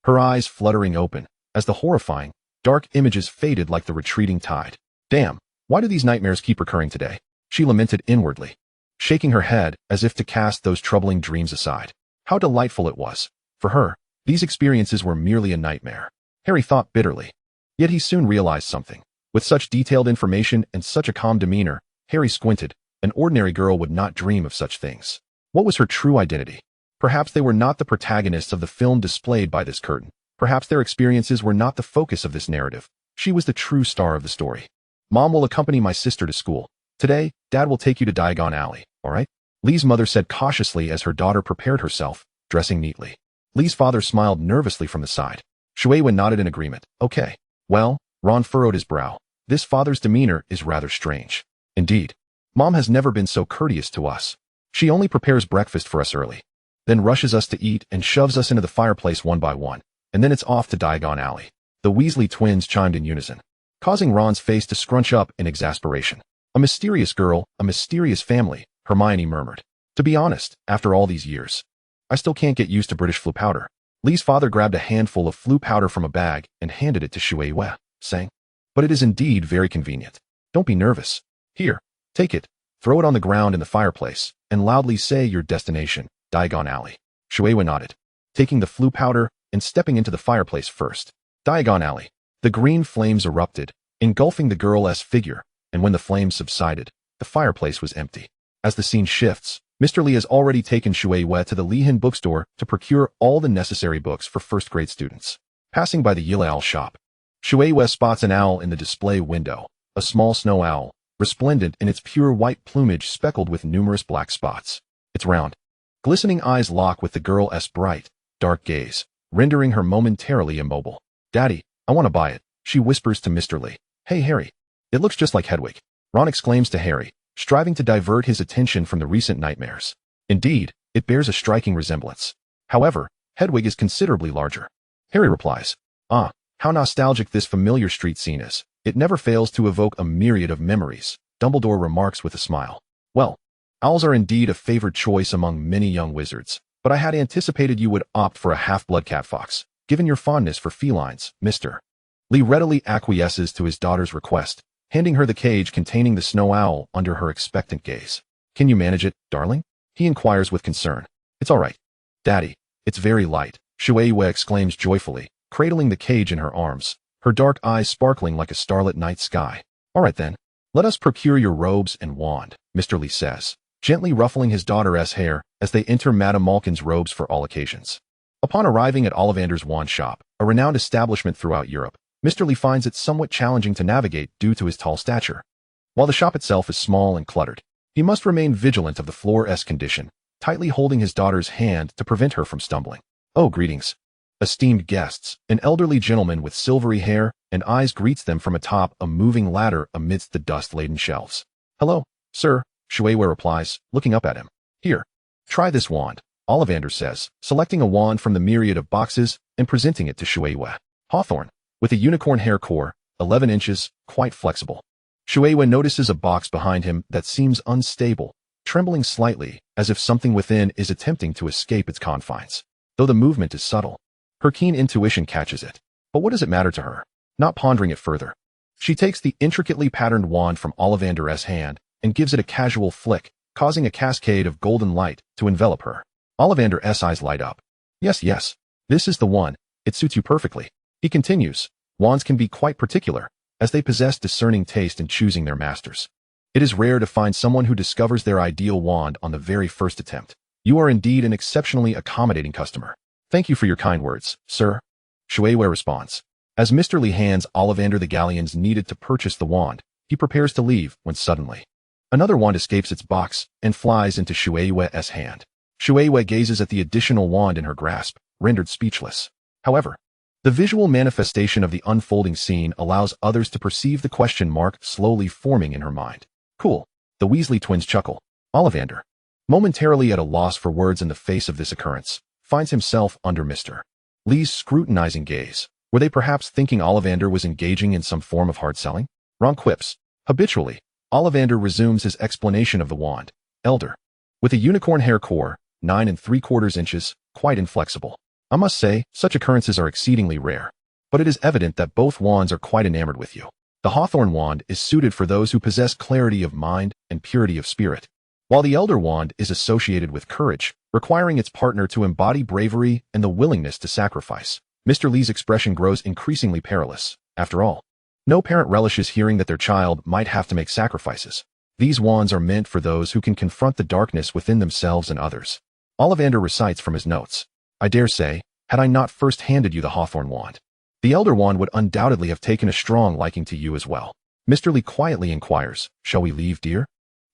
her eyes fluttering open, as the horrifying, dark images faded like the retreating tide. Damn, why do these nightmares keep recurring today? She lamented inwardly, shaking her head as if to cast those troubling dreams aside. How delightful it was. For her, these experiences were merely a nightmare. Harry thought bitterly. Yet he soon realized something. With such detailed information and such a calm demeanor, Harry squinted. An ordinary girl would not dream of such things. What was her true identity? Perhaps they were not the protagonists of the film displayed by this curtain. Perhaps their experiences were not the focus of this narrative. She was the true star of the story. Mom will accompany my sister to school. Today, Dad will take you to Diagon Alley, all right? Lee's mother said cautiously as her daughter prepared herself, dressing neatly. Lee's father smiled nervously from the side. Shueisha nodded in agreement. Okay. Well, Ron furrowed his brow. This father's demeanor is rather strange. Indeed. Mom has never been so courteous to us. She only prepares breakfast for us early, then rushes us to eat and shoves us into the fireplace one by one, and then it's off to Diagon Alley. The Weasley twins chimed in unison, causing Ron's face to scrunch up in exasperation. A mysterious girl, a mysterious family, Hermione murmured. To be honest, after all these years, I still can't get used to British flu powder. Lee's father grabbed a handful of flu powder from a bag and handed it to Shueisha, saying, but it is indeed very convenient. Don't be nervous. Here, take it, throw it on the ground in the fireplace, and loudly say your destination, Diagon Alley. Shueisha nodded, taking the flu powder and stepping into the fireplace first. Diagon Alley. The green flames erupted, engulfing the girl's figure, and when the flames subsided, the fireplace was empty. As the scene shifts, Mr. Lee has already taken Shueisha to the Leehin bookstore to procure all the necessary books for first-grade students. Passing by the Yule Owl shop, Shueisha spots an owl in the display window, a small snow owl, resplendent in its pure white plumage speckled with numerous black spots. Its round, glistening eyes lock with the girl's bright, dark gaze, rendering her momentarily immobile. Daddy, I want to buy it, she whispers to Mr. Lee. Hey Harry, it looks just like Hedwig. Ron exclaims to Harry, striving to divert his attention from the recent nightmares. Indeed, it bears a striking resemblance. However, Hedwig is considerably larger. Harry replies, ah, how nostalgic this familiar street scene is. It never fails to evoke a myriad of memories, Dumbledore remarks with a smile. Well, owls are indeed a favored choice among many young wizards, but I had anticipated you would opt for a half-blood catfox, given your fondness for felines, Mr. Lee readily acquiesces to his daughter's request, handing her the cage containing the snow owl under her expectant gaze. Can you manage it, darling? He inquires with concern. It's all right. Daddy, it's very light, Shueisha exclaims joyfully, cradling the cage in her arms, her dark eyes sparkling like a starlit night sky. All right then, let us procure your robes and wand, Mr. Lee says, gently ruffling his daughter's hair as they enter Madame Malkin's robes for all occasions. Upon arriving at Ollivander's wand shop, a renowned establishment throughout Europe, Mr. Lee finds it somewhat challenging to navigate due to his tall stature. While the shop itself is small and cluttered, he must remain vigilant of the floor's condition, tightly holding his daughter's hand to prevent her from stumbling. Oh, greetings. Esteemed guests, an elderly gentleman with silvery hair and eyes greets them from atop a moving ladder amidst the dust-laden shelves. Hello, sir, Shueisha replies, looking up at him. Here, try this wand, Ollivander says, selecting a wand from the myriad of boxes and presenting it to Shueisha. Hawthorn, with a unicorn hair core, 11 inches, quite flexible. Shueisha notices a box behind him that seems unstable, trembling slightly, as if something within is attempting to escape its confines. Though the movement is subtle, her keen intuition catches it. But what does it matter to her? Not pondering it further, she takes the intricately patterned wand from Ollivander's hand and gives it a casual flick, causing a cascade of golden light to envelop her. Ollivander's eyes light up. Yes, this is the one. It suits you perfectly. He continues, wands can be quite particular, as they possess discerning taste in choosing their masters. It is rare to find someone who discovers their ideal wand on the very first attempt. You are indeed an exceptionally accommodating customer. Thank you for your kind words, sir. Shueisha responds. As Mr. Lee hands Ollivander the galleons needed to purchase the wand, he prepares to leave when suddenly another wand escapes its box and flies into Shueisha's hand. Shueisha gazes at the additional wand in her grasp, rendered speechless. However, the visual manifestation of the unfolding scene allows others to perceive the question mark slowly forming in her mind. Cool. The Weasley twins chuckle. Ollivander, momentarily at a loss for words in the face of this occurrence, finds himself under Mr. Lee's scrutinizing gaze. Were they perhaps thinking Ollivander was engaging in some form of hard selling? Ron quips. Habitually, Ollivander resumes his explanation of the wand. Elder, with a unicorn hair core, 9 3/4 inches, quite inflexible. I must say, such occurrences are exceedingly rare. But it is evident that both wands are quite enamored with you. The Hawthorn wand is suited for those who possess clarity of mind and purity of spirit, while the Elder wand is associated with courage, requiring its partner to embody bravery and the willingness to sacrifice. Mr. Lee's expression grows increasingly perilous. After all, no parent relishes hearing that their child might have to make sacrifices. These wands are meant for those who can confront the darkness within themselves and others. Ollivander recites from his notes. I dare say, had I not first handed you the hawthorn wand, the elder wand would undoubtedly have taken a strong liking to you as well. Mr. Lee quietly inquires, shall we leave, dear?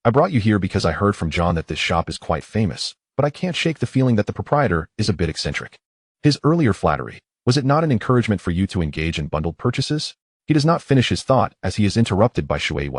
I brought you here because I heard from John that this shop is quite famous, but I can't shake the feeling that the proprietor is a bit eccentric. His earlier flattery, was it not an encouragement for you to engage in bundled purchases? He does not finish his thought as he is interrupted by Shui,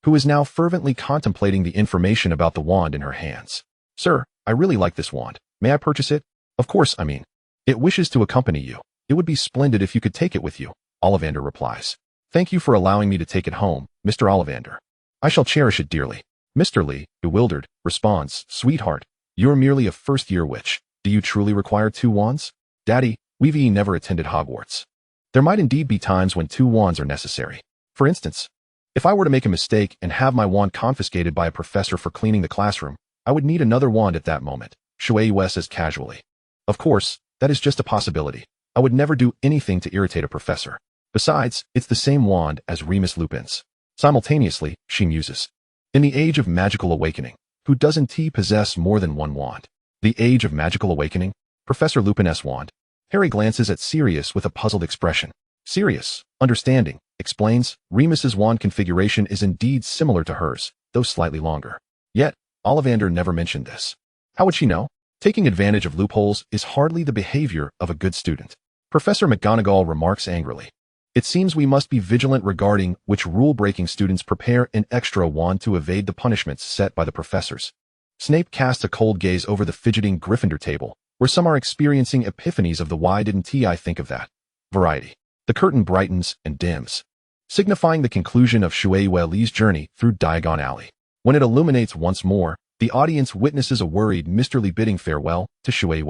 who is now fervently contemplating the information about the wand in her hands. Sir, I really like this wand. May I purchase it? Of course, I mean. It wishes to accompany you. It would be splendid if you could take it with you, Ollivander replies. Thank you for allowing me to take it home, Mr. Ollivander. I shall cherish it dearly. Mr. Lee, bewildered, responds, Sweetheart, you're merely a first-year witch. Do you truly require 2 wands? Daddy, we've never attended Hogwarts. There might indeed be times when 2 wands are necessary. For instance, if I were to make a mistake and have my wand confiscated by a professor for cleaning the classroom, I would need another wand at that moment, Shui says casually. Of course, that is just a possibility. I would never do anything to irritate a professor. Besides, it's the same wand as Remus Lupin's. Simultaneously, she muses. In the age of magical awakening, who doesn't possess more than 1 wand? The age of magical awakening? Professor Lupin's wand? Harry glances at Sirius with a puzzled expression. Sirius, understanding, explains, Remus's wand configuration is indeed similar to hers, though slightly longer. Yet, Ollivander never mentioned this. How would she know? Taking advantage of loopholes is hardly the behavior of a good student. Professor McGonagall remarks angrily. It seems we must be vigilant regarding which rule-breaking students prepare an extra wand to evade the punishments set by the professors. Snape casts a cold gaze over the fidgeting Gryffindor table, where some are experiencing epiphanies of the why didn't I think of that variety. The curtain brightens and dims, signifying the conclusion of Shui Lee's journey through Diagon Alley. When it illuminates once more, the audience witnesses a worried Mr. Lee bidding farewell to Shui,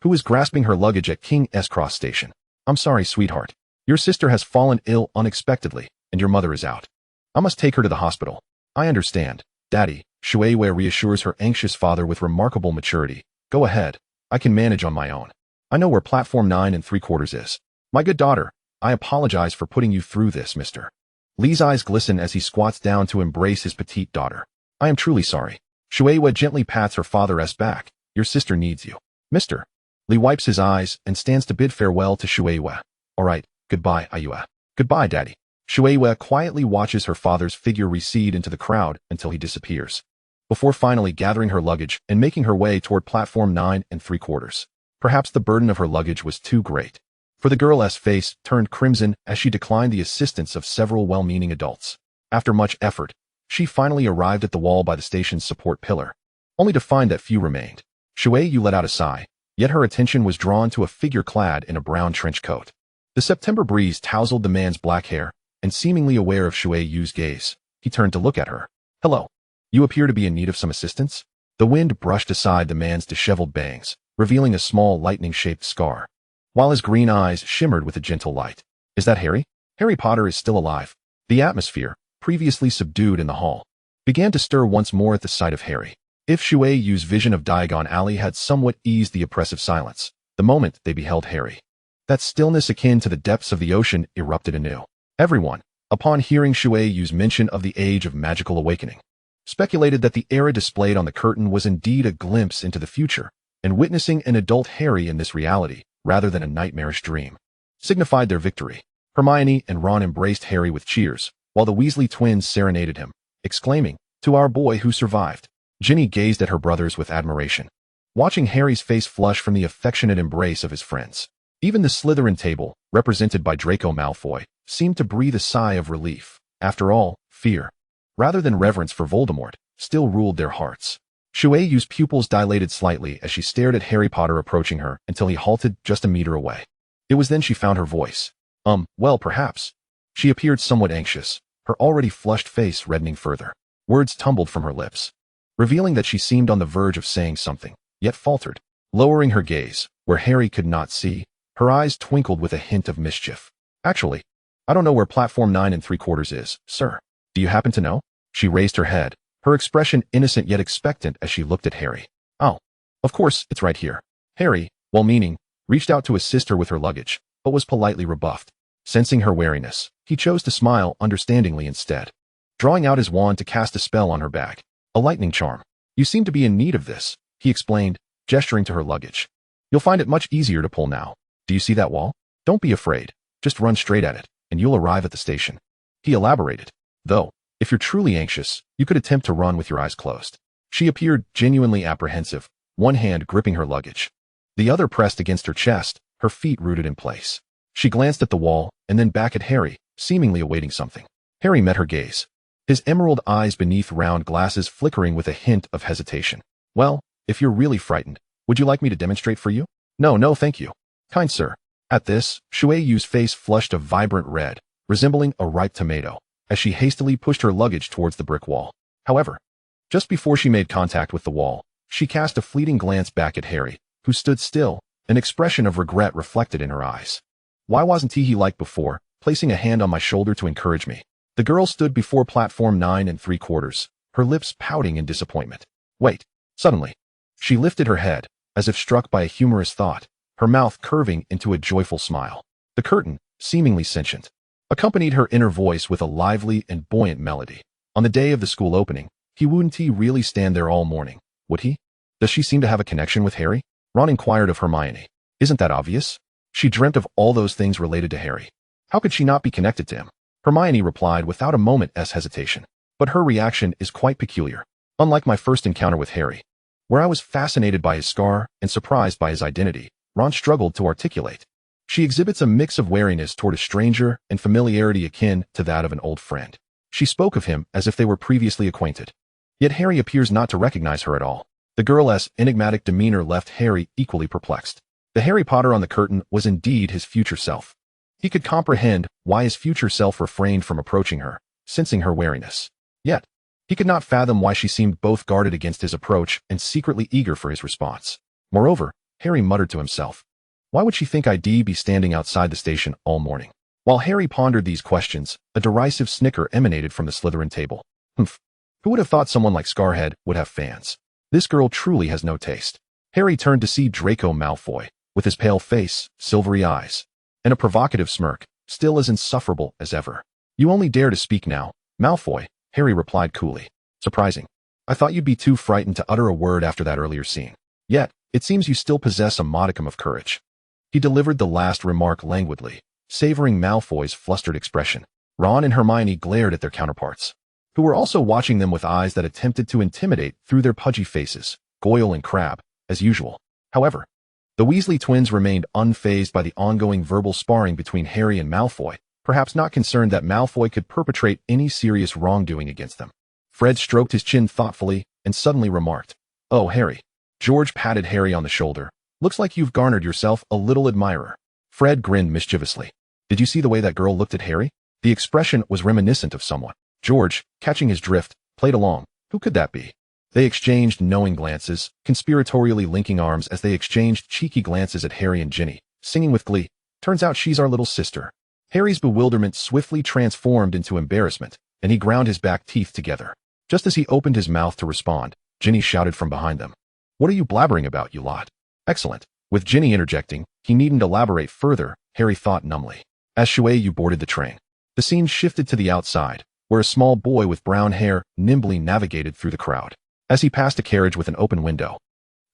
who is grasping her luggage at King's Cross Station. I'm sorry, sweetheart. Your sister has fallen ill unexpectedly, and your mother is out. I must take her to the hospital. I understand, Daddy, Shui reassures her anxious father with remarkable maturity. Go ahead. I can manage on my own. I know where platform 9 3/4 is. My good daughter, I apologize for putting you through this, Mr. Lee's eyes glisten as he squats down to embrace his petite daughter. I am truly sorry. Shui gently pats her father's back. Your sister needs you. Mr. Lee wipes his eyes and stands to bid farewell to Shui. All right. Goodbye, Ayua. Goodbye, Daddy. Shui quietly watches her father's figure recede into the crowd until he disappears, before finally gathering her luggage and making her way toward platform 9 3/4. Perhaps the burden of her luggage was too great, for the girl's face turned crimson as she declined the assistance of several well-meaning adults. After much effort, she finally arrived at the wall by the station's support pillar, only to find that few remained. Shui let out a sigh, yet her attention was drawn to a figure clad in a brown trench coat. The September breeze tousled the man's black hair, and seemingly aware of Shui's gaze, he turned to look at her. Hello. You appear to be in need of some assistance? The wind brushed aside the man's disheveled bangs, revealing a small lightning-shaped scar, while his green eyes shimmered with a gentle light. Is that Harry? Harry Potter is still alive. The atmosphere, previously subdued in the hall, began to stir once more at the sight of Harry. If Shui's vision of Diagon Alley had somewhat eased the oppressive silence, the moment they beheld Harry, that stillness akin to the depths of the ocean erupted anew. Everyone, upon hearing Shui's mention of the age of magical awakening, speculated that the era displayed on the curtain was indeed a glimpse into the future, and witnessing an adult Harry in this reality, rather than a nightmarish dream, signified their victory. Hermione and Ron embraced Harry with cheers, while the Weasley twins serenaded him, exclaiming, "To our boy who survived." Ginny gazed at her brothers with admiration, watching Harry's face flush from the affectionate embrace of his friends. Even the Slytherin table, represented by Draco Malfoy, seemed to breathe a sigh of relief. After all, fear, rather than reverence for Voldemort, still ruled their hearts. Shui's pupils dilated slightly as she stared at Harry Potter approaching her until he halted just a meter away. It was then she found her voice. Well, perhaps. She appeared somewhat anxious, her already flushed face reddening further. Words tumbled from her lips, revealing that she seemed on the verge of saying something, yet faltered. Lowering her gaze, where Harry could not see, her eyes twinkled with a hint of mischief. Actually, I don't know where platform 9 3/4 is, sir. Do you happen to know? She raised her head, her expression innocent yet expectant as she looked at Harry. Oh, of course, it's right here. Harry, well-meaning, reached out to assist her with her luggage, but was politely rebuffed. Sensing her wariness, he chose to smile understandingly instead, drawing out his wand to cast a spell on her bag. A lightning charm. You seem to be in need of this, he explained, gesturing to her luggage. You'll find it much easier to pull now. Do you see that wall? Don't be afraid. Just run straight at it, and you'll arrive at the station. He elaborated. Though, if you're truly anxious, you could attempt to run with your eyes closed. She appeared genuinely apprehensive, one hand gripping her luggage, the other pressed against her chest, her feet rooted in place. She glanced at the wall, and then back at Harry, seemingly awaiting something. Harry met her gaze, his emerald eyes beneath round glasses flickering with a hint of hesitation. Well, if you're really frightened, would you like me to demonstrate for you? No, thank you. Kind sir. At this, Shui Yu's face flushed a vibrant red, resembling a ripe tomato, as she hastily pushed her luggage towards the brick wall. However, just before she made contact with the wall, she cast a fleeting glance back at Harry, who stood still, an expression of regret reflected in her eyes. Why wasn't he like before, placing a hand on my shoulder to encourage me? The girl stood before platform 9 3/4, her lips pouting in disappointment. Wait. Suddenly, she lifted her head, as if struck by a humorous thought, her mouth curving into a joyful smile. The curtain, seemingly sentient, accompanied her inner voice with a lively and buoyant melody. On the day of the school opening, he wouldn't really stand there all morning, would he? Does she seem to have a connection with Harry? Ron inquired of Hermione. Isn't that obvious? She dreamt of all those things related to Harry. How could she not be connected to him? Hermione replied without a moment's hesitation. But her reaction is quite peculiar. Unlike my first encounter with Harry, where I was fascinated by his scar and surprised by his identity, Ron struggled to articulate. She exhibits a mix of wariness toward a stranger and familiarity akin to that of an old friend. She spoke of him as if they were previously acquainted. Yet Harry appears not to recognize her at all. The girl's enigmatic demeanor left Harry equally perplexed. The Harry Potter on the curtain was indeed his future self. He could comprehend why his future self refrained from approaching her, sensing her wariness. Yet, he could not fathom why she seemed both guarded against his approach and secretly eager for his response. Moreover, Harry muttered to himself, why would she think I'd be standing outside the station all morning? While Harry pondered these questions, a derisive snicker emanated from the Slytherin table. Humph. Who would have thought someone like Scarhead would have fans? This girl truly has no taste. Harry turned to see Draco Malfoy, with his pale face, silvery eyes, and a provocative smirk, still as insufferable as ever. You only dare to speak now, Malfoy, Harry replied coolly. Surprising. I thought you'd be too frightened to utter a word after that earlier scene. Yet, it seems you still possess a modicum of courage. He delivered the last remark languidly, savoring Malfoy's flustered expression. Ron and Hermione glared at their counterparts, who were also watching them with eyes that attempted to intimidate through their pudgy faces, Goyle and Crabbe, as usual. However, the Weasley twins remained unfazed by the ongoing verbal sparring between Harry and Malfoy, perhaps not concerned that Malfoy could perpetrate any serious wrongdoing against them. Fred stroked his chin thoughtfully and suddenly remarked, "Oh, Harry." George patted Harry on the shoulder. "Looks like you've garnered yourself a little admirer." Fred grinned mischievously. "Did you see the way that girl looked at Harry?" The expression was reminiscent of someone. George, catching his drift, played along. Who could that be? They exchanged knowing glances, conspiratorially linking arms as they exchanged cheeky glances at Harry and Ginny, singing with glee, "Turns out she's our little sister." Harry's bewilderment swiftly transformed into embarrassment, and he ground his back teeth together. Just as he opened his mouth to respond, Ginny shouted from behind them, "What are you blabbering about, you lot?" Excellent. With Ginny interjecting, he needn't elaborate further, Harry thought numbly. As Shui Yu boarded the train, the scene shifted to the outside, where a small boy with brown hair nimbly navigated through the crowd. As he passed a carriage with an open window,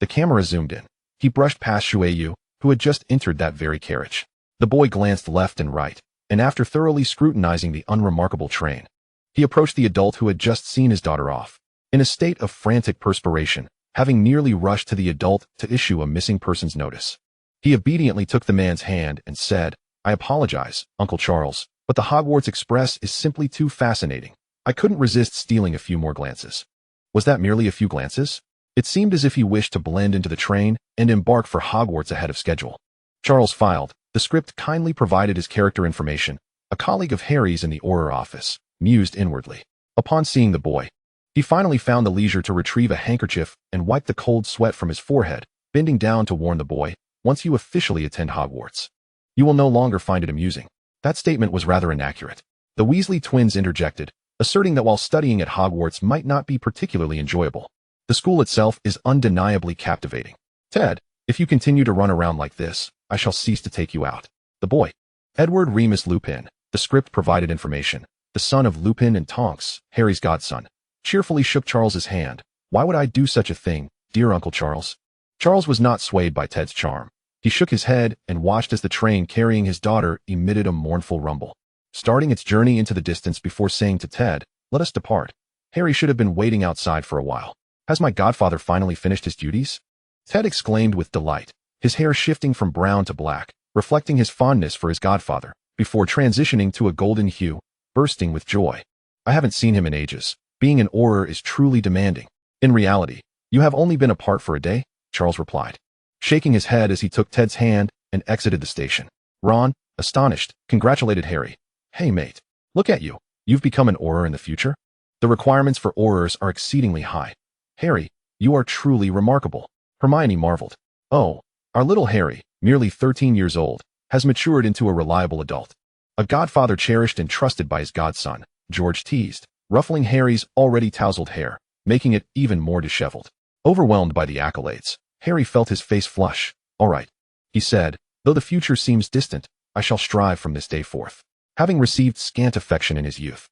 the camera zoomed in. He brushed past Shui Yu, who had just entered that very carriage. The boy glanced left and right, and after thoroughly scrutinizing the unremarkable train, he approached the adult who had just seen his daughter off. In a state of frantic perspiration, having nearly rushed to the adult to issue a missing persons notice, he obediently took the man's hand and said, "I apologize, Uncle Charles, but the Hogwarts Express is simply too fascinating. I couldn't resist stealing a few more glances." Was that merely a few glances? It seemed as if he wished to blend into the train and embark for Hogwarts ahead of schedule. Charles filed. The script kindly provided his character information. A colleague of Harry's in the Auror office, mused inwardly. Upon seeing the boy, he finally found the leisure to retrieve a handkerchief and wipe the cold sweat from his forehead, bending down to warn the boy, "Once you officially attend Hogwarts, you will no longer find it amusing." That statement was rather inaccurate. The Weasley twins interjected, asserting that while studying at Hogwarts might not be particularly enjoyable, the school itself is undeniably captivating. "Ted, if you continue to run around like this, I shall cease to take you out." The boy, Edward Remus Lupin, the script provided information, the son of Lupin and Tonks, Harry's godson, cheerfully shook Charles's hand. "Why would I do such a thing, dear Uncle Charles? Charles was not swayed by Ted's charm. He shook his head and watched as the train carrying his daughter emitted a mournful rumble, starting its journey into the distance before saying to Ted, "Let us depart. Harry should have been waiting outside for a while. Has my godfather finally finished his duties?" Ted exclaimed with delight, his hair shifting from brown to black, reflecting his fondness for his godfather, before transitioning to a golden hue, bursting with joy. "I haven't seen him in ages. Being an Auror is truly demanding." "In reality, you have only been apart for a day," Charles replied, shaking his head as he took Ted's hand and exited the station. Ron, astonished, congratulated Harry. "Hey mate, look at you. You've become an Auror in the future? The requirements for Aurors are exceedingly high. Harry, you are truly remarkable." Hermione marveled. "Oh, our little Harry, merely 13 years old, has matured into a reliable adult. A godfather cherished and trusted by his godson," George teased, ruffling Harry's already tousled hair, making it even more disheveled. Overwhelmed by the accolades, Harry felt his face flush. "All right," he said, "though the future seems distant, I shall strive from this day forth." Having received scant affection in his youth,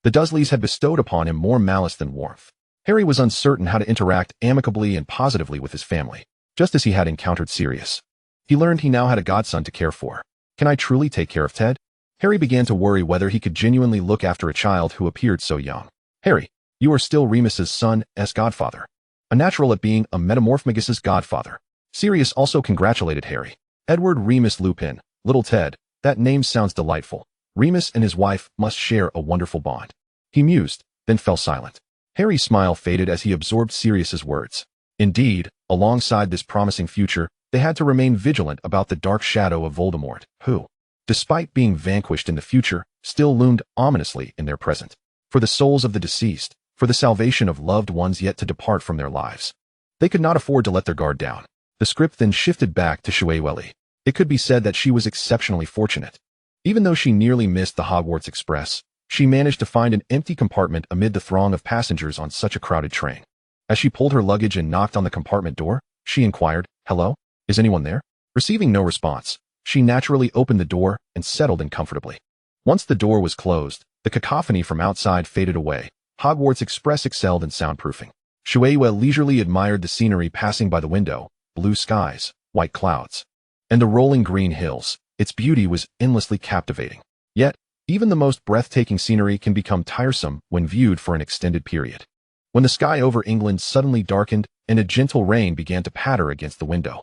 the Dursleys had bestowed upon him more malice than warmth. Harry was uncertain how to interact amicably and positively with his family, just as he had encountered Sirius. He learned he now had a godson to care for. Can I truly take care of Ted? Harry began to worry whether he could genuinely look after a child who appeared so young. "Harry, you are still Remus's son's godfather. A natural at being a Metamorphmagus' godfather." Sirius also congratulated Harry. "Edward Remus Lupin, little Ted, that name sounds delightful. Remus and his wife must share a wonderful bond." He mused, then fell silent. Harry's smile faded as he absorbed Sirius's words. Indeed, alongside this promising future, they had to remain vigilant about the dark shadow of Voldemort, who, despite being vanquished in the future, still loomed ominously in their present. For the souls of the deceased, for the salvation of loved ones yet to depart from their lives, they could not afford to let their guard down. The script then shifted back to Shueweli. It could be said that she was exceptionally fortunate. Even though she nearly missed the Hogwarts Express, she managed to find an empty compartment amid the throng of passengers on such a crowded train. As she pulled her luggage and knocked on the compartment door, she inquired, "Hello? Is anyone there?" Receiving no response, she naturally opened the door and settled in comfortably. Once the door was closed, the cacophony from outside faded away. Hogwarts Express excelled in soundproofing. Shuewa leisurely admired the scenery passing by the window, blue skies, white clouds, and the rolling green hills. Its beauty was endlessly captivating. Yet, even the most breathtaking scenery can become tiresome when viewed for an extended period. When the sky over England suddenly darkened and a gentle rain began to patter against the window,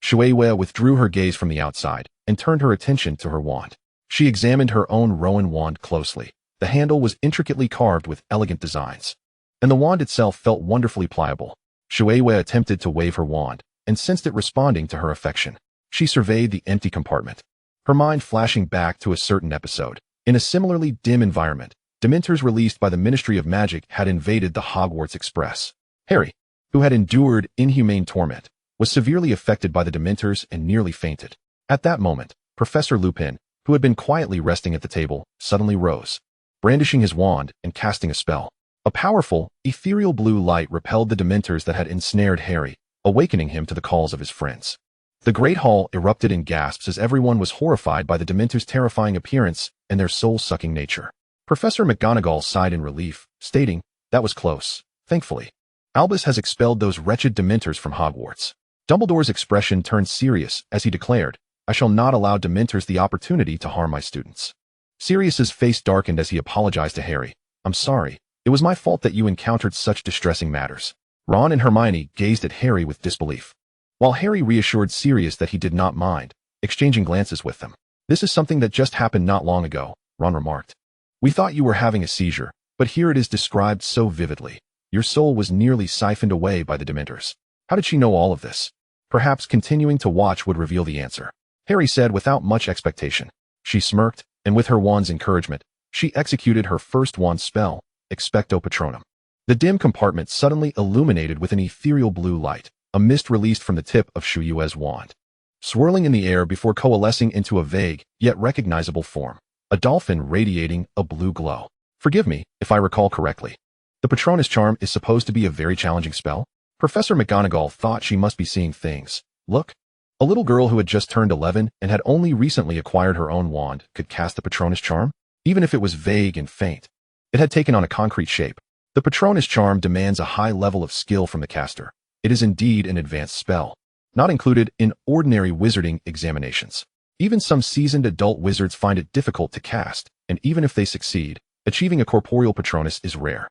Shuewa withdrew her gaze from the outside and turned her attention to her wand. She examined her own Rowan wand closely. The handle was intricately carved with elegant designs, and the wand itself felt wonderfully pliable. Shuewa attempted to wave her wand, and sensed it responding to her affection. She surveyed the empty compartment, her mind flashing back to a certain episode. In a similarly dim environment, Dementors released by the Ministry of Magic had invaded the Hogwarts Express. Harry, who had endured inhumane torment, was severely affected by the Dementors and nearly fainted. At that moment, Professor Lupin, who had been quietly resting at the table, suddenly rose, brandishing his wand and casting a spell. A powerful, ethereal blue light repelled the Dementors that had ensnared Harry, awakening him to the calls of his friends. The Great Hall erupted in gasps as everyone was horrified by the Dementors' terrifying appearance and their soul-sucking nature. Professor McGonagall sighed in relief, stating, "That was close, thankfully. Albus has expelled those wretched Dementors from Hogwarts." Dumbledore's expression turned serious as he declared, "I shall not allow Dementors the opportunity to harm my students." Sirius's face darkened as he apologized to Harry. "I'm sorry. It was my fault that you encountered such distressing matters." Ron and Hermione gazed at Harry with disbelief, while Harry reassured Sirius that he did not mind, exchanging glances with them. "This is something that just happened not long ago," Ron remarked. "We thought you were having a seizure, but here it is described so vividly. Your soul was nearly siphoned away by the Dementors. How did she know all of this?" Perhaps continuing to watch would reveal the answer, Harry said without much expectation. She smirked, and with her wand's encouragement, she executed her first wand spell, Expecto Patronum. The dim compartment suddenly illuminated with an ethereal blue light, a mist released from the tip of Shuewa's wand, swirling in the air before coalescing into a vague, yet recognizable form. A dolphin radiating a blue glow. Forgive me, if I recall correctly. The Patronus charm is supposed to be a very challenging spell? Professor McGonagall thought she must be seeing things. Look. A little girl who had just turned 11 and had only recently acquired her own wand could cast the Patronus charm, even if it was vague and faint. It had taken on a concrete shape. The Patronus charm demands a high level of skill from the caster, It is indeed an advanced spell, not included in ordinary wizarding examinations. Even some seasoned adult wizards find it difficult to cast, and even if they succeed, achieving a corporeal Patronus is rare.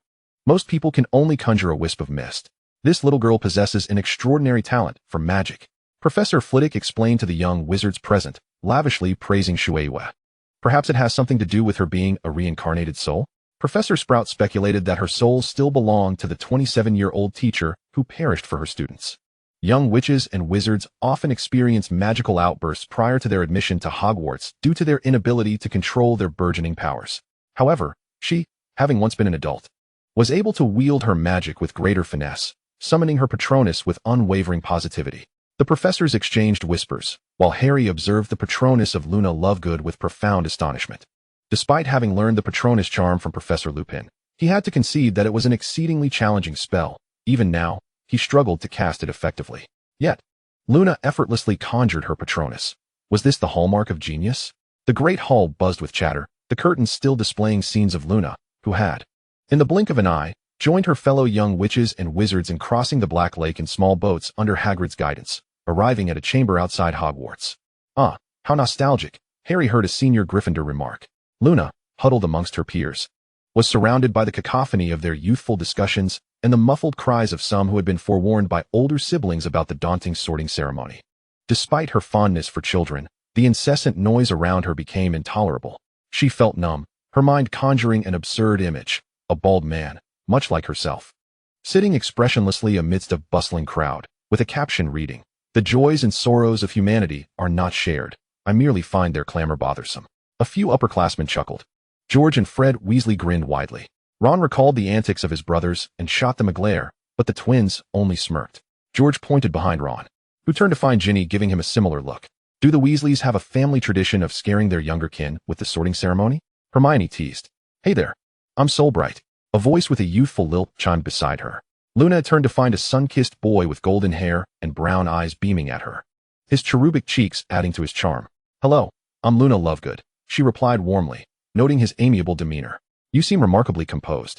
Most people can only conjure a wisp of mist. This little girl possesses an extraordinary talent for magic. Professor Flitwick explained to the young wizards present, lavishly praising Shueihua. Perhaps it has something to do with her being a reincarnated soul? Professor Sprout speculated that her soul still belonged to the 27-year-old teacher who perished for her students. Young witches and wizards often experience magical outbursts prior to their admission to Hogwarts due to their inability to control their burgeoning powers. However, she, having once been an adult, was able to wield her magic with greater finesse, summoning her Patronus with unwavering positivity. The professors exchanged whispers, while Harry observed the Patronus of Luna Lovegood with profound astonishment. Despite having learned the Patronus charm from Professor Lupin, he had to concede that it was an exceedingly challenging spell. Even now, he struggled to cast it effectively. Yet, Luna effortlessly conjured her Patronus. Was this the hallmark of genius? The Great Hall buzzed with chatter, the curtains still displaying scenes of Luna, who had, in the blink of an eye, joined her fellow young witches and wizards in crossing the Black Lake in small boats under Hagrid's guidance, arriving at a chamber outside Hogwarts. Ah, how nostalgic, Harry heard a senior Gryffindor remark. Luna, huddled amongst her peers, was surrounded by the cacophony of their youthful discussions and the muffled cries of some who had been forewarned by older siblings about the daunting sorting ceremony. Despite her fondness for children, the incessant noise around her became intolerable. She felt numb, her mind conjuring an absurd image, a bald man, much like herself, sitting expressionlessly amidst a bustling crowd, with a caption reading, "The joys and sorrows of humanity are not shared. I merely find their clamor bothersome." A few upperclassmen chuckled. George and Fred Weasley grinned widely. Ron recalled the antics of his brothers and shot them a glare, but the twins only smirked. George pointed behind Ron, who turned to find Ginny giving him a similar look. Do the Weasleys have a family tradition of scaring their younger kin with the sorting ceremony? Hermione teased. Hey there, I'm Solbright. A voice with a youthful lilt chimed beside her. Luna turned to find a sun-kissed boy with golden hair and brown eyes beaming at her, his cherubic cheeks adding to his charm. Hello, I'm Luna Lovegood, she replied warmly, noting his amiable demeanor. You seem remarkably composed.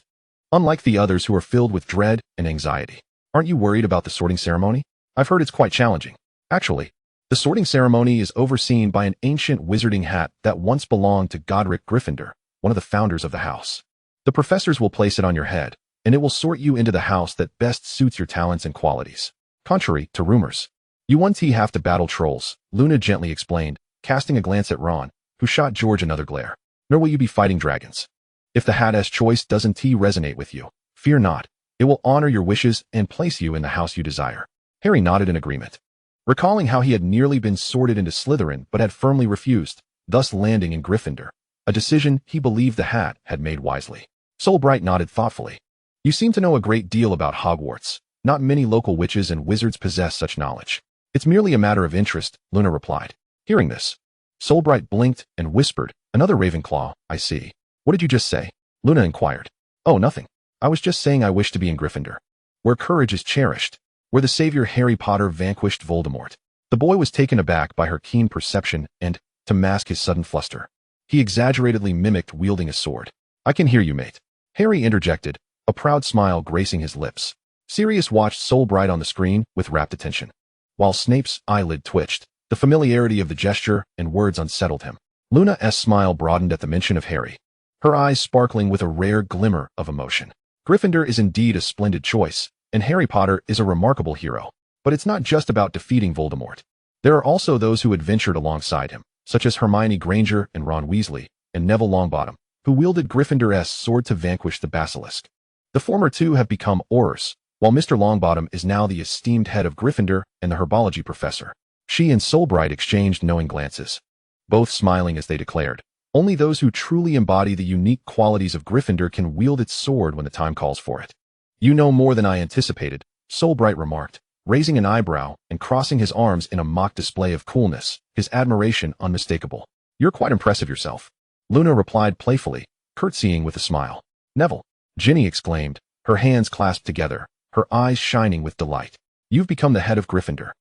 Unlike the others who are filled with dread and anxiety. Aren't you worried about the sorting ceremony? I've heard it's quite challenging. Actually, the sorting ceremony is overseen by an ancient wizarding hat that once belonged to Godric Gryffindor, one of the founders of the house. The professors will place it on your head, and it will sort you into the house that best suits your talents and qualities. Contrary to rumors, you won't have to battle trolls, Luna gently explained, casting a glance at Ron, who shot George another glare. Nor will you be fighting dragons. If the hat's choice doesn't resonate with you, fear not. It will honor your wishes and place you in the house you desire. Harry nodded in agreement, recalling how he had nearly been sorted into Slytherin but had firmly refused, thus landing in Gryffindor, a decision he believed the hat had made wisely. Solbright nodded thoughtfully. You seem to know a great deal about Hogwarts. Not many local witches and wizards possess such knowledge. It's merely a matter of interest, Luna replied. Hearing this, Solbright blinked and whispered, Another Ravenclaw, I see. What did you just say? Luna inquired. Oh, nothing. I was just saying I wish to be in Gryffindor, where courage is cherished, where the savior Harry Potter vanquished Voldemort. The boy was taken aback by her keen perception and, to mask his sudden fluster, he exaggeratedly mimicked wielding a sword. I can hear you, mate. Harry interjected, a proud smile gracing his lips. Sirius watched Solbright on the screen with rapt attention. While Snape's eyelid twitched, the familiarity of the gesture and words unsettled him. Luna's smile broadened at the mention of Harry, her eyes sparkling with a rare glimmer of emotion. Gryffindor is indeed a splendid choice, and Harry Potter is a remarkable hero. But it's not just about defeating Voldemort. There are also those who adventured alongside him, such as Hermione Granger and Ron Weasley, and Neville Longbottom, who wielded Gryffindor's sword to vanquish the basilisk. The former two have become Aurors, while Mr. Longbottom is now the esteemed head of Gryffindor and the herbology professor. She and Solbright exchanged knowing glances, both smiling as they declared, only those who truly embody the unique qualities of Gryffindor can wield its sword when the time calls for it. You know more than I anticipated, Solbright remarked, raising an eyebrow and crossing his arms in a mock display of coolness, his admiration unmistakable. You're quite impressive yourself. Luna replied playfully, curtsying with a smile. Neville, Ginny exclaimed, her hands clasped together, her eyes shining with delight. You've become the head of Gryffindor.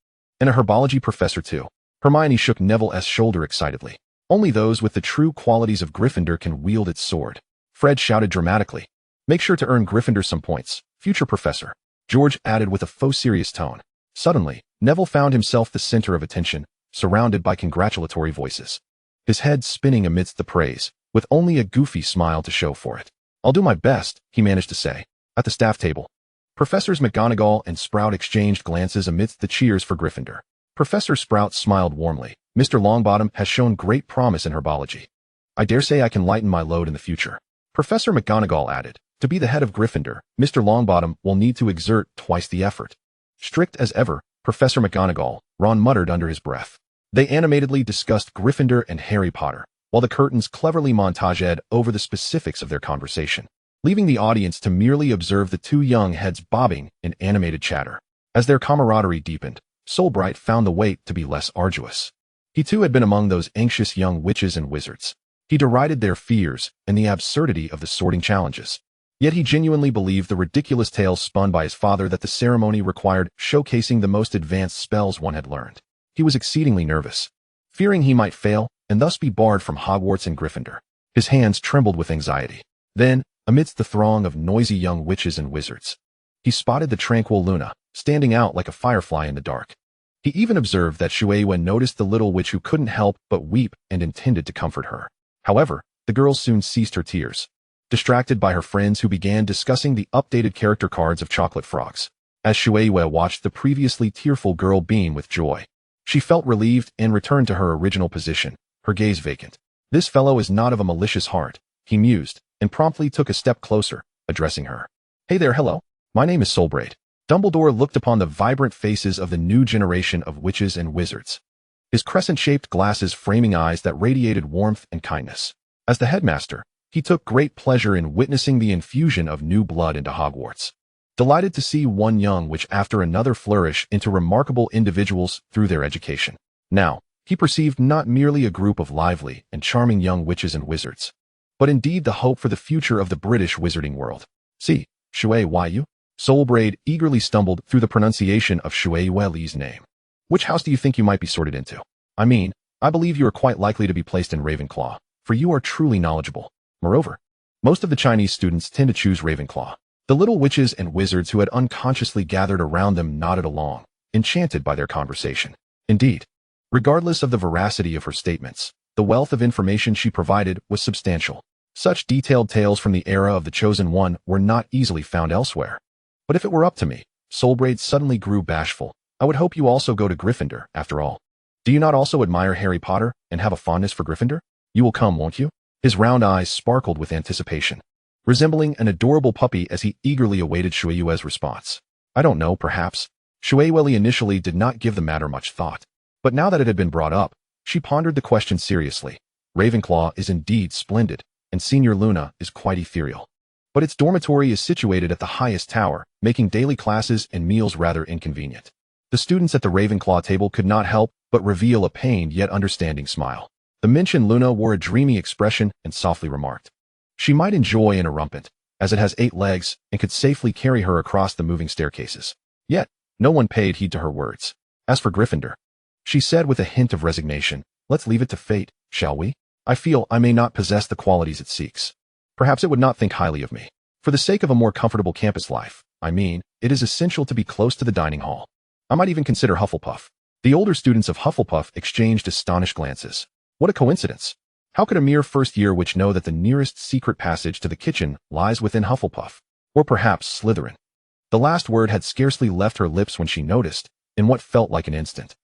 And a herbology professor too. Hermione shook Neville's shoulder excitedly. Only those with the true qualities of Gryffindor can wield its sword. Fred shouted dramatically. Make sure to earn Gryffindor some points, future professor. George added with a faux serious tone. Suddenly, Neville found himself the center of attention, surrounded by congratulatory voices. His head spinning amidst the praise, with only a goofy smile to show for it. "I'll do my best," he managed to say. At the staff table, Professors McGonagall and Sprout exchanged glances amidst the cheers for Gryffindor. Professor Sprout smiled warmly. "Mr. Longbottom has shown great promise in herbology. I dare say I can lighten my load in the future." Professor McGonagall added, "To be the head of Gryffindor, Mr. Longbottom will need to exert twice the effort." "Strict as ever, Professor McGonagall," Ron muttered under his breath. They animatedly discussed Gryffindor and Harry Potter, while the curtains cleverly montaged over the specifics of their conversation, leaving the audience to merely observe the two young heads bobbing in animated chatter. As their camaraderie deepened, Solbright found the wait to be less arduous. He too had been among those anxious young witches and wizards. He derided their fears and the absurdity of the sorting challenges. Yet he genuinely believed the ridiculous tales spun by his father that the ceremony required showcasing the most advanced spells one had learned. He was exceedingly nervous, fearing he might fail and thus be barred from Hogwarts and Gryffindor. His hands trembled with anxiety. Then, amidst the throng of noisy young witches and wizards, he spotted the tranquil Luna, standing out like a firefly in the dark. He even observed that Shueisha noticed the little witch who couldn't help but weep and intended to comfort her. However, the girl soon ceased her tears, distracted by her friends who began discussing the updated character cards of chocolate frogs. As Shueisha watched the previously tearful girl beam with joy, she felt relieved and returned to her original position, her gaze vacant. "This fellow is not of a malicious heart," he mused, and promptly took a step closer, addressing her. "Hey there, hello. My name is Solbraid." Dumbledore looked upon the vibrant faces of the new generation of witches and wizards, his crescent-shaped glasses framing eyes that radiated warmth and kindness. As the headmaster, he took great pleasure in witnessing the infusion of new blood into Hogwarts. Delighted to see one young witch after another flourish into remarkable individuals through their education. Now, he perceived not merely a group of lively and charming young witches and wizards, but indeed the hope for the future of the British wizarding world. "See, Shueisha." Solbraid eagerly stumbled through the pronunciation of Shueisha's name. "Which house do you think you might be sorted into? I mean, I believe you are quite likely to be placed in Ravenclaw, for you are truly knowledgeable. Moreover, most of the Chinese students tend to choose Ravenclaw." The little witches and wizards who had unconsciously gathered around them nodded along, enchanted by their conversation. Indeed, regardless of the veracity of her statements, the wealth of information she provided was substantial. Such detailed tales from the era of the Chosen One were not easily found elsewhere. "But if it were up to me," Solbraid suddenly grew bashful, "I would hope you also go to Gryffindor, after all. Do you not also admire Harry Potter and have a fondness for Gryffindor? You will come, won't you?" His round eyes sparkled with anticipation, resembling an adorable puppy as he eagerly awaited Shueisha's response. "I don't know, perhaps." Shueisha initially did not give the matter much thought, but now that it had been brought up, she pondered the question seriously. Ravenclaw is indeed splendid, and Senior Luna is quite ethereal. But its dormitory is situated at the highest tower, making daily classes and meals rather inconvenient. The students at the Ravenclaw table could not help but reveal a pained yet understanding smile. The mentioned Luna wore a dreamy expression and softly remarked, "She might enjoy an rampant, as it has 8 legs and could safely carry her across the moving staircases." Yet, no one paid heed to her words. As for Gryffindor, she said with a hint of resignation, "Let's leave it to fate, shall we? I feel I may not possess the qualities it seeks. Perhaps it would not think highly of me. For the sake of a more comfortable campus life, I mean, it is essential to be close to the dining hall. I might even consider Hufflepuff." The older students of Hufflepuff exchanged astonished glances. What a coincidence! How could a mere first-year witch know that the nearest secret passage to the kitchen lies within Hufflepuff? Or perhaps Slytherin? The last word had scarcely left her lips when she noticed, in what felt like an instant,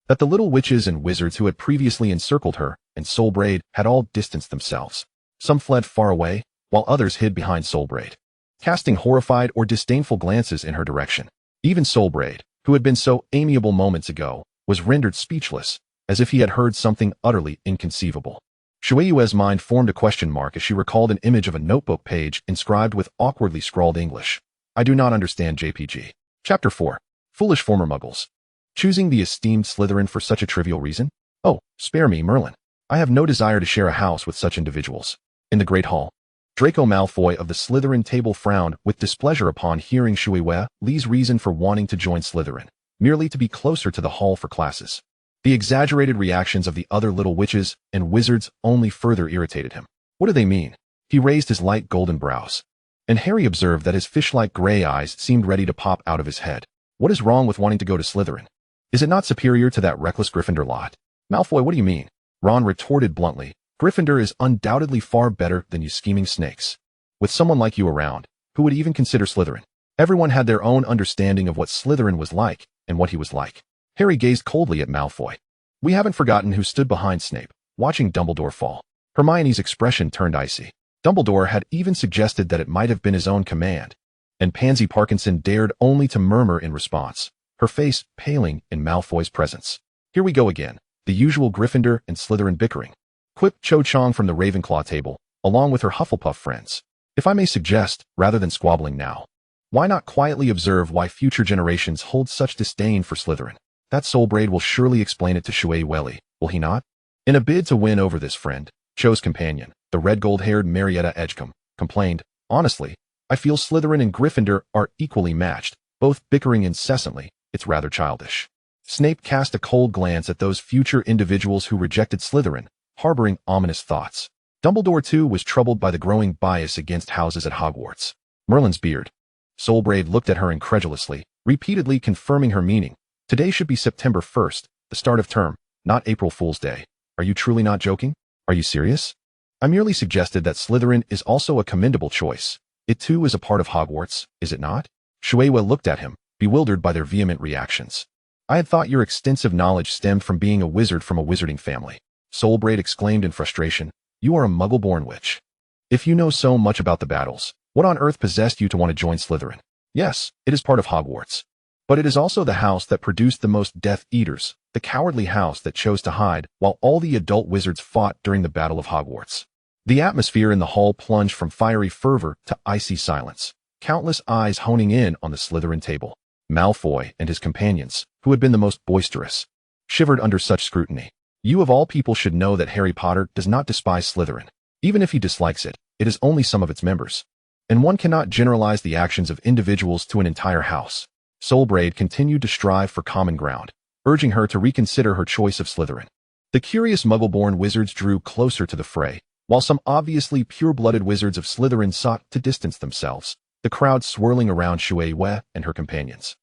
that the little witches and wizards who had previously encircled her and Solbraid had all distanced themselves. Some fled far away, while others hid behind Solbraid, casting horrified or disdainful glances in her direction. Even Solbraid, who had been so amiable moments ago, was rendered speechless, as if he had heard something utterly inconceivable. Shueisha's mind formed a question mark as she recalled an image of a notebook page inscribed with awkwardly scrawled English. "I do not understand JPG." Chapter 4. Foolish Former Muggles. Choosing the esteemed Slytherin for such a trivial reason? Oh, spare me, Merlin. I have no desire to share a house with such individuals. In the Great Hall, Draco Malfoy of the Slytherin table frowned with displeasure upon hearing Shueisha's reason for wanting to join Slytherin, merely to be closer to the hall for classes. The exaggerated reactions of the other little witches and wizards only further irritated him. What do they mean? He raised his light golden brows. and Harry observed that his fish-like gray eyes seemed ready to pop out of his head. What is wrong with wanting to go to Slytherin? Is it not superior to that reckless Gryffindor lot? Malfoy, what do you mean? Ron retorted bluntly. Gryffindor is undoubtedly far better than you scheming snakes. With someone like you around, who would even consider Slytherin? Everyone had their own understanding of what Slytherin was like and what he was like. Harry gazed coldly at Malfoy. We haven't forgotten who stood behind Snape, watching Dumbledore fall. Hermione's expression turned icy. Dumbledore had even suggested that it might have been his own command, and Pansy Parkinson dared only to murmur in response, her face paling in Malfoy's presence. Here we go again, the usual Gryffindor and Slytherin bickering, quipped Cho Chang from the Ravenclaw table, along with her Hufflepuff friends. If I may suggest, rather than squabbling now, why not quietly observe why future generations hold such disdain for Slytherin? That Soulbraid will surely explain it to Shui Welly, will he not? In a bid to win over this friend, Cho's companion, the red-gold-haired Marietta Edgecombe, complained, honestly, I feel Slytherin and Gryffindor are equally matched, both bickering incessantly. It's rather childish. Snape cast a cold glance at those future individuals who rejected Slytherin, harboring ominous thoughts. Dumbledore, too, was troubled by the growing bias against houses at Hogwarts. Merlin's beard. Soulbraid looked at her incredulously, repeatedly confirming her meaning. Today should be September 1st, the start of term, not April Fool's Day. Are you truly not joking? Are you serious? I merely suggested that Slytherin is also a commendable choice. It too is a part of Hogwarts, is it not? Shuewa looked at him, bewildered by their vehement reactions. I had thought your extensive knowledge stemmed from being a wizard from a wizarding family. Soulbraid exclaimed in frustration. You are a muggle-born witch. If you know so much about the battles, what on earth possessed you to want to join Slytherin? Yes, it is part of Hogwarts. But it is also the house that produced the most Death Eaters, the cowardly house that chose to hide while all the adult wizards fought during the Battle of Hogwarts. The atmosphere in the hall plunged from fiery fervor to icy silence, countless eyes honing in on the Slytherin table. Malfoy and his companions, who had been the most boisterous, shivered under such scrutiny. You of all people should know that Harry Potter does not despise Slytherin. Even if he dislikes it, it is only some of its members. And one cannot generalize the actions of individuals to an entire house. Soulbraid continued to strive for common ground, urging her to reconsider her choice of Slytherin. The curious muggle-born wizards drew closer to the fray, while some obviously pure-blooded wizards of Slytherin sought to distance themselves, the crowd swirling around Shui Wei and her companions,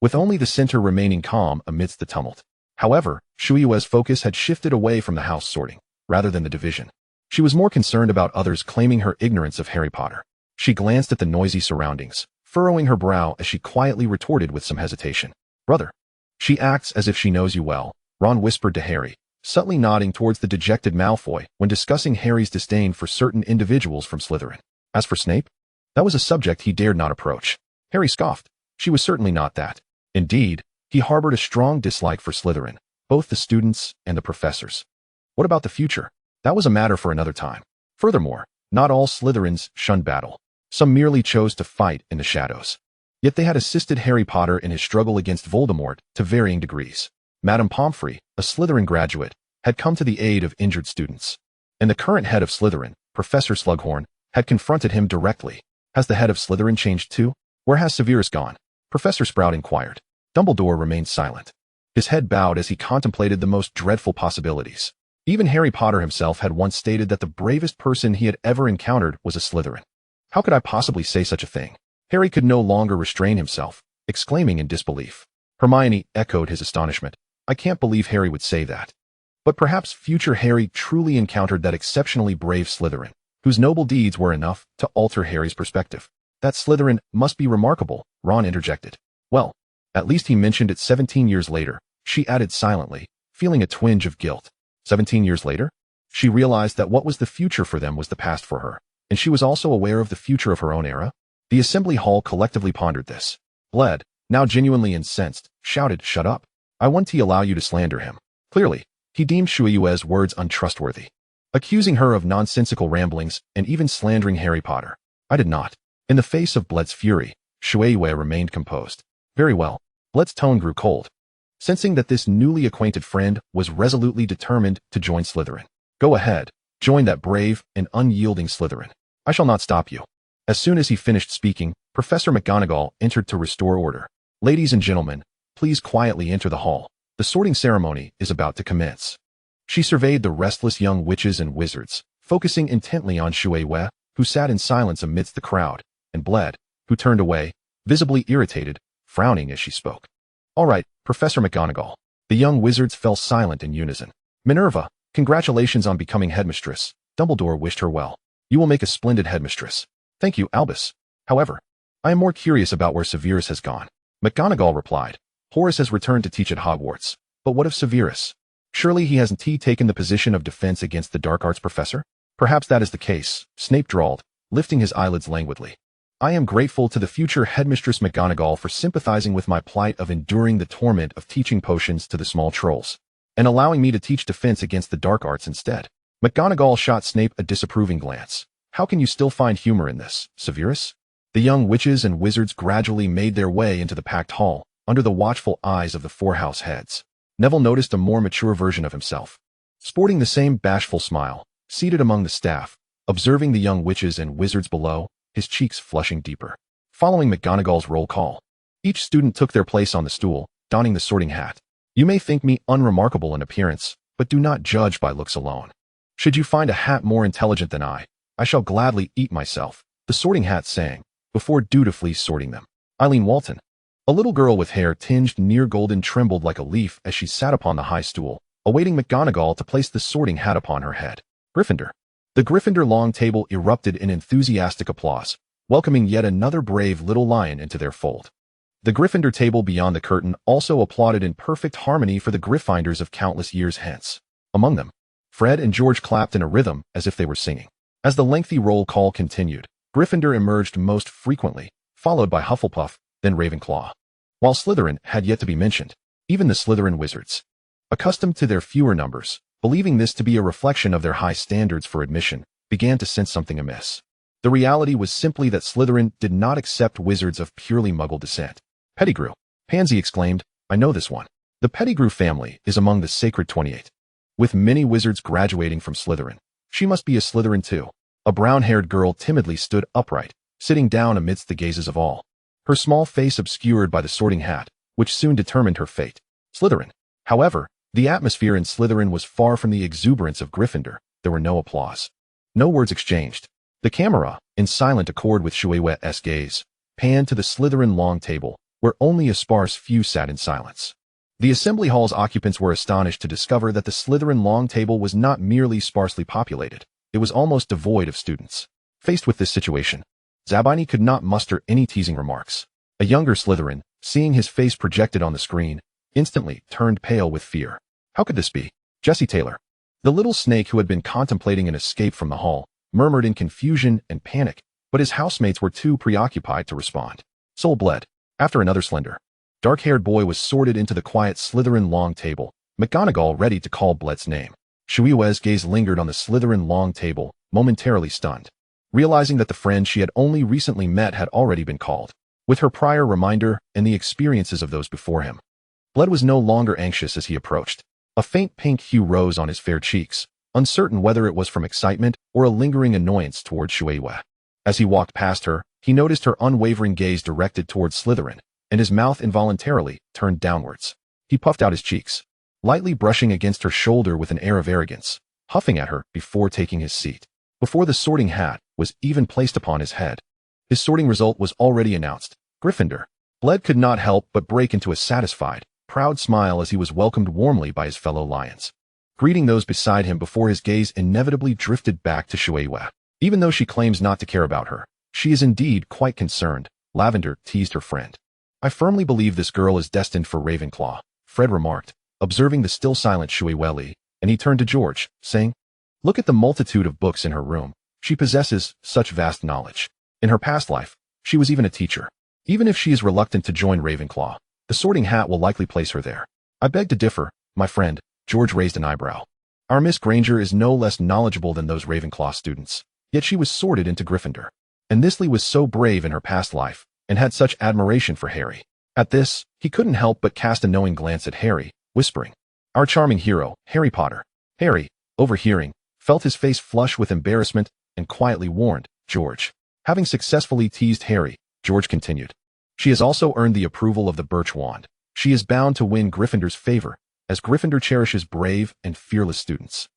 with only the center remaining calm amidst the tumult. However, Shui Wei's focus had shifted away from the house sorting, rather than the division. She was more concerned about others claiming her ignorance of Harry Potter. She glanced at the noisy surroundings, furrowing her brow as she quietly retorted with some hesitation. Brother. She acts as if she knows you well, Ron whispered to Harry, subtly nodding towards the dejected Malfoy when discussing Harry's disdain for certain individuals from Slytherin. As for Snape, that was a subject he dared not approach. Harry scoffed. She was certainly not that. Indeed, he harbored a strong dislike for Slytherin, both the students and the professors. What about the future? That was a matter for another time. Furthermore, not all Slytherins shunned battle. Some merely chose to fight in the shadows. Yet they had assisted Harry Potter in his struggle against Voldemort to varying degrees. Madame Pomfrey, a Slytherin graduate, had come to the aid of injured students. And the current head of Slytherin, Professor Slughorn, had confronted him directly. Has the head of Slytherin changed too? Where has Severus gone? Professor Sprout inquired. Dumbledore remained silent. His head bowed as he contemplated the most dreadful possibilities. Even Harry Potter himself had once stated that the bravest person he had ever encountered was a Slytherin. How could I possibly say such a thing? Harry could no longer restrain himself, exclaiming in disbelief. Hermione echoed his astonishment. I can't believe Harry would say that. But perhaps future Harry truly encountered that exceptionally brave Slytherin, whose noble deeds were enough to alter Harry's perspective. That Slytherin must be remarkable, Ron interjected. Well, at least he mentioned it 17 years later, she added silently, feeling a twinge of guilt. 17 years later? She realized that what was the future for them was the past for her, and she was also aware of the future of her own era. The assembly hall collectively pondered this. Bled, now genuinely incensed, shouted, Shut up. I want to allow you to slander him. Clearly, he deemed Shui Yue's words untrustworthy, accusing her of nonsensical ramblings and even slandering Harry Potter. I did not. In the face of Bled's fury, Shui Yue remained composed. Very well. Bled's tone grew cold, sensing that this newly acquainted friend was resolutely determined to join Slytherin. Go ahead, join that brave and unyielding Slytherin. I shall not stop you. As soon as he finished speaking, Professor McGonagall entered to restore order. Ladies and gentlemen, please quietly enter the hall. The sorting ceremony is about to commence. She surveyed the restless young witches and wizards, focusing intently on Shui Wei, who sat in silence amidst the crowd, and Bled, who turned away, visibly irritated, frowning as she spoke. "All right, Professor McGonagall." The young wizards fell silent in unison. "Minerva, congratulations on becoming headmistress." Dumbledore wished her well. "You will make a splendid headmistress." "Thank you, Albus. However, I am more curious about where Severus has gone." McGonagall replied. "Horace has returned to teach at Hogwarts. But what of Severus? Surely he hasn't taken the position of defense against the dark arts professor?" "Perhaps that is the case," Snape drawled, lifting his eyelids languidly. "I am grateful to the future headmistress McGonagall for sympathizing with my plight of enduring the torment of teaching potions to the small trolls, and allowing me to teach defense against the dark arts instead." McGonagall shot Snape a disapproving glance. "How can you still find humor in this, Severus?" The young witches and wizards gradually made their way into the packed hall, under the watchful eyes of the four house heads. Neville noticed a more mature version of himself, sporting the same bashful smile, seated among the staff, observing the young witches and wizards below, his cheeks flushing deeper. Following McGonagall's roll call, each student took their place on the stool, donning the sorting hat. "You may think me unremarkable in appearance, but do not judge by looks alone. Should you find a hat more intelligent than I shall gladly eat myself," the sorting hat sang, before dutifully sorting them. Eileen Walton, a little girl with hair tinged near golden, trembled like a leaf as she sat upon the high stool, awaiting McGonagall to place the sorting hat upon her head. Gryffindor. The Gryffindor long table erupted in enthusiastic applause, welcoming yet another brave little lion into their fold. The Gryffindor table beyond the curtain also applauded in perfect harmony for the Gryffindors of countless years hence. Among them, Fred and George clapped in a rhythm as if they were singing. As the lengthy roll call continued, Gryffindor emerged most frequently, followed by Hufflepuff, then Ravenclaw. While Slytherin had yet to be mentioned, even the Slytherin wizards, accustomed to their fewer numbers, believing this to be a reflection of their high standards for admission, began to sense something amiss. The reality was simply that Slytherin did not accept wizards of purely Muggle descent. "Pettigrew," Pansy exclaimed, "I know this one. The Pettigrew family is among the Sacred 28. With many wizards graduating from Slytherin, she must be a Slytherin too." A brown-haired girl timidly stood upright, sitting down amidst the gazes of all, her small face obscured by the sorting hat, which soon determined her fate. Slytherin. However, the atmosphere in Slytherin was far from the exuberance of Gryffindor. There were no applause, no words exchanged. The camera, in silent accord with Shuewa's gaze, panned to the Slytherin long table, where only a sparse few sat in silence. The assembly hall's occupants were astonished to discover that the Slytherin long table was not merely sparsely populated, it was almost devoid of students. Faced with this situation, Zabini could not muster any teasing remarks. A younger Slytherin, seeing his face projected on the screen, instantly turned pale with fear. How could this be? Jesse Taylor, the little snake who had been contemplating an escape from the hall, murmured in confusion and panic, but his housemates were too preoccupied to respond. Soul Bled. After another slender, dark-haired boy was sorted into the quiet Slytherin long table, McGonagall ready to call Bled's name. Shuewa's gaze lingered on the Slytherin long table, momentarily stunned, realizing that the friend she had only recently met had already been called. With her prior reminder and the experiences of those before him, Bled was no longer anxious as he approached. A faint pink hue rose on his fair cheeks, uncertain whether it was from excitement or a lingering annoyance toward Shuewa. As he walked past her, he noticed her unwavering gaze directed towards Slytherin, and his mouth involuntarily turned downwards. He puffed out his cheeks, lightly brushing against her shoulder with an air of arrogance, huffing at her before taking his seat. Before the sorting hat was even placed upon his head, his sorting result was already announced. Gryffindor. Bled could not help but break into a satisfied, proud smile as he was welcomed warmly by his fellow lions, greeting those beside him before his gaze inevitably drifted back to Shuewa. Even though she claims not to care about her, she is indeed quite concerned, Lavender teased her friend. "I firmly believe this girl is destined for Ravenclaw," Fred remarked, observing the still silent Shuewa, and he turned to George, saying, "Look at the multitude of books in her room. She possesses such vast knowledge. In her past life, she was even a teacher. Even if she is reluctant to join Ravenclaw, the sorting hat will likely place her there." "I beg to differ, my friend," George raised an eyebrow. "Our Miss Granger is no less knowledgeable than those Ravenclaw students, yet she was sorted into Gryffindor. And Nisley was so brave in her past life, and had such admiration for Harry." At this, he couldn't help but cast a knowing glance at Harry, whispering, "Our charming hero, Harry Potter." Harry, overhearing, felt his face flush with embarrassment, and quietly warned George. Having successfully teased Harry, George continued, "She has also earned the approval of the Birch Wand. She is bound to win Gryffindor's favor, as Gryffindor cherishes brave and fearless students."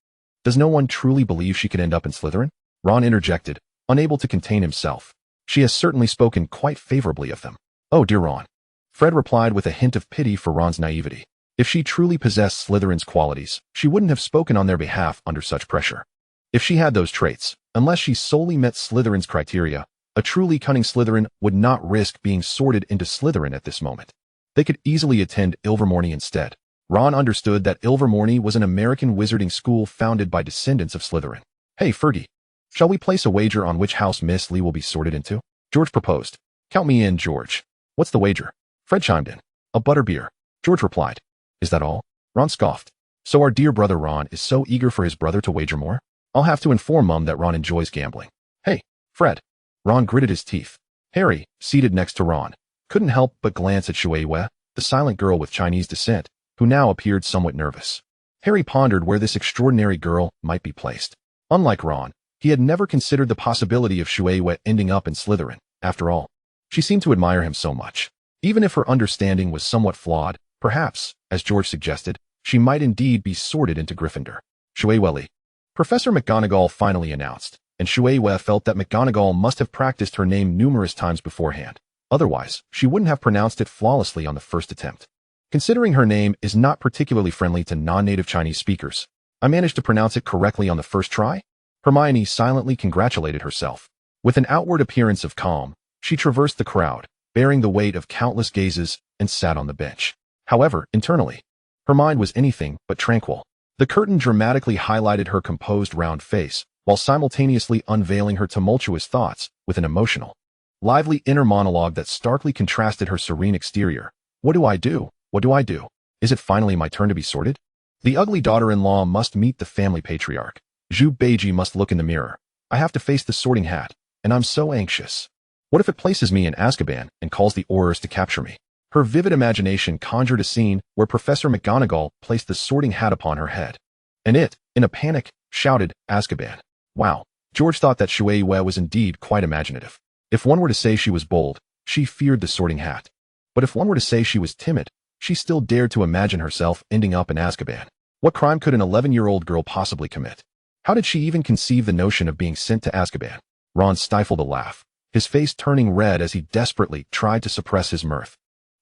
"Does no one truly believe she could end up in Slytherin?" Ron interjected, unable to contain himself. She has certainly spoken quite favorably of them. Oh dear Ron. Fred replied with a hint of pity for Ron's naivety. If she truly possessed Slytherin's qualities, she wouldn't have spoken on their behalf under such pressure. If she had those traits, unless she solely met Slytherin's criteria, a truly cunning Slytherin would not risk being sorted into Slytherin at this moment. They could easily attend Ilvermorny instead. Ron understood that Ilvermorny was an American wizarding school founded by descendants of Slytherin. Hey, Fergie, shall we place a wager on which house Miss Lee will be sorted into? George proposed. Count me in, George. What's the wager? Fred chimed in. A butterbeer. George replied. Is that all? Ron scoffed. So our dear brother Ron is so eager for his brother to wager more? I'll have to inform Mum that Ron enjoys gambling. Hey, Fred. Ron gritted his teeth. Harry, seated next to Ron, couldn't help but glance at Shui Wei, the silent girl with Chinese descent, who now appeared somewhat nervous. Harry pondered where this extraordinary girl might be placed. Unlike Ron, he had never considered the possibility of Shui Wei ending up in Slytherin. After all, she seemed to admire him so much. Even if her understanding was somewhat flawed, perhaps, as George suggested, she might indeed be sorted into Gryffindor. Shui Wei. Professor McGonagall finally announced, and Shui Wei felt that McGonagall must have practiced her name numerous times beforehand. Otherwise, she wouldn't have pronounced it flawlessly on the first attempt. Considering her name is not particularly friendly to non-native Chinese speakers, I managed to pronounce it correctly on the first try? Hermione silently congratulated herself. With an outward appearance of calm, she traversed the crowd, bearing the weight of countless gazes, and sat on the bench. However, internally, her mind was anything but tranquil. The curtain dramatically highlighted her composed round face, while simultaneously unveiling her tumultuous thoughts with an emotional, lively inner monologue that starkly contrasted her serene exterior. What do I do? What do I do? Is it finally my turn to be sorted? The ugly daughter-in-law must meet the family patriarch. Zhu Beiji must look in the mirror. I have to face the sorting hat, and I'm so anxious. What if it places me in Azkaban and calls the Aurors to capture me? Her vivid imagination conjured a scene where Professor McGonagall placed the sorting hat upon her head. And it, in a panic, shouted, Azkaban. Wow, George thought that Shui Wei was indeed quite imaginative. If one were to say she was bold, she feared the sorting hat. But if one were to say she was timid, she still dared to imagine herself ending up in Azkaban. What crime could an 11-year-old girl possibly commit? How did she even conceive the notion of being sent to Azkaban? Ron stifled a laugh, his face turning red as he desperately tried to suppress his mirth.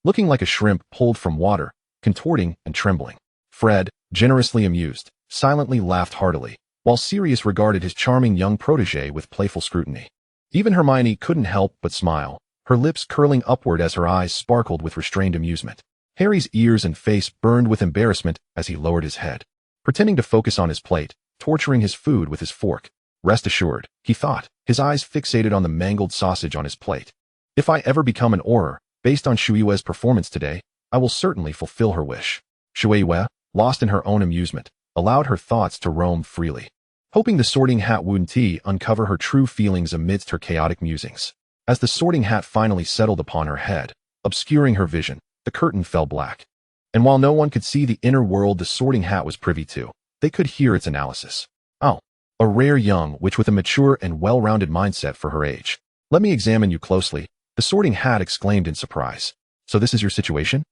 Looking like a shrimp pulled from water, contorting and trembling. Fred, generously amused, silently laughed heartily, while Sirius regarded his charming young protégé with playful scrutiny. Even Hermione couldn't help but smile, her lips curling upward as her eyes sparkled with restrained amusement. Harry's ears and face burned with embarrassment as he lowered his head, pretending to focus on his plate, torturing his food with his fork. Rest assured, he thought, his eyes fixated on the mangled sausage on his plate. If I ever become an Auror, based on Shui Wei's performance today, I will certainly fulfill her wish. Shui Wei, lost in her own amusement, allowed her thoughts to roam freely, hoping the sorting hat wouldn't uncover her true feelings amidst her chaotic musings. As the sorting hat finally settled upon her head, obscuring her vision, the curtain fell black. And while no one could see the inner world the sorting hat was privy to, they could hear its analysis. Oh, a rare young witch with a mature and well-rounded mindset for her age. Let me examine you closely, the sorting hat exclaimed in surprise. So this is your situation?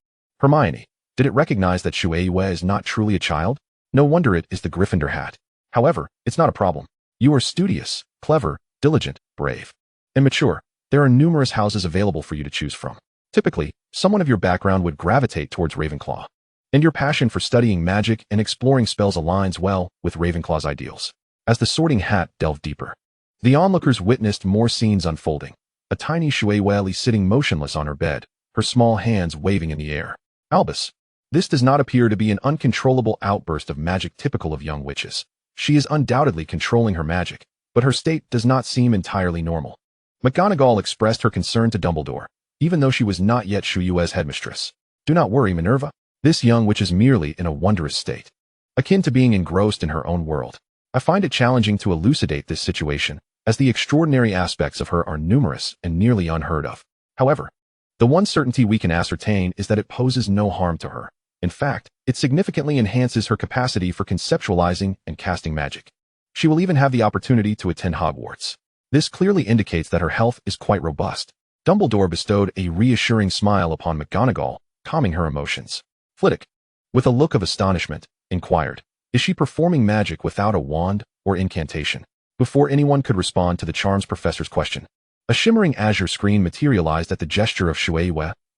Hermione, did it recognize that Shui Wei is not truly a child? No wonder it is the Gryffindor hat. However, it's not a problem. You are studious, clever, diligent, brave, and mature. There are numerous houses available for you to choose from. Typically, someone of your background would gravitate towards Ravenclaw. And your passion for studying magic and exploring spells aligns well with Ravenclaw's ideals. As the sorting hat delved deeper, the onlookers witnessed more scenes unfolding. A tiny Shui Wei sitting motionless on her bed, her small hands waving in the air. Albus. This does not appear to be an uncontrollable outburst of magic typical of young witches. She is undoubtedly controlling her magic, but her state does not seem entirely normal. McGonagall expressed her concern to Dumbledore, even though she was not yet Shui Wei's headmistress. Do not worry, Minerva. This young witch is merely in a wondrous state, akin to being engrossed in her own world. I find it challenging to elucidate this situation, as the extraordinary aspects of her are numerous and nearly unheard of. However, the one certainty we can ascertain is that it poses no harm to her. In fact, it significantly enhances her capacity for conceptualizing and casting magic. She will even have the opportunity to attend Hogwarts. This clearly indicates that her health is quite robust. Dumbledore bestowed a reassuring smile upon McGonagall, calming her emotions. Flitwick, with a look of astonishment, inquired, is she performing magic without a wand or incantation? Before anyone could respond to the charms professor's question, A shimmering azure screen materialized at the gesture of Shui,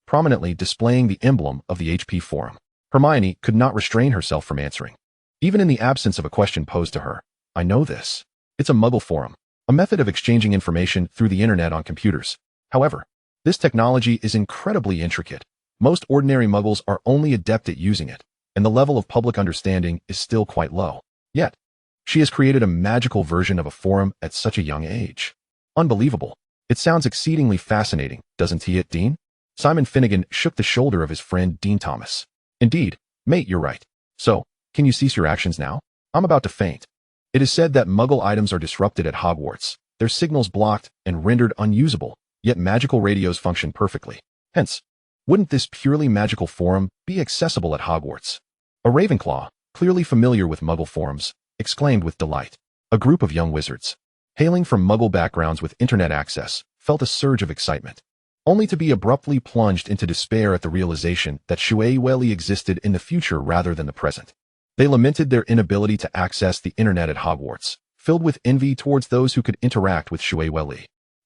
prominently displaying the emblem of the HP Forum. Hermione could not restrain herself from answering. Even in the absence of a question posed to her, I know this. It's a Muggle forum, a method of exchanging information through the internet on computers. However, this technology is incredibly intricate. Most ordinary Muggles are only adept at using it, and the level of public understanding is still quite low. Yet, she has created a magical version of a forum at such a young age. Unbelievable. It sounds exceedingly fascinating, doesn't it, Dean? Simon Finnegan shook the shoulder of his friend Dean Thomas. Indeed, mate, you're right. So, can you cease your actions now? I'm about to faint. It is said that Muggle items are disrupted at Hogwarts, their signals blocked and rendered unusable, yet magical radios function perfectly. Hence, wouldn't this purely magical forum be accessible at Hogwarts? A Ravenclaw, clearly familiar with Muggle forums, exclaimed with delight. A group of young wizards, hailing from Muggle backgrounds with internet access, felt a surge of excitement, only to be abruptly plunged into despair at the realization that Shui existed in the future rather than the present. They lamented their inability to access the internet at Hogwarts, filled with envy towards those who could interact with Shui.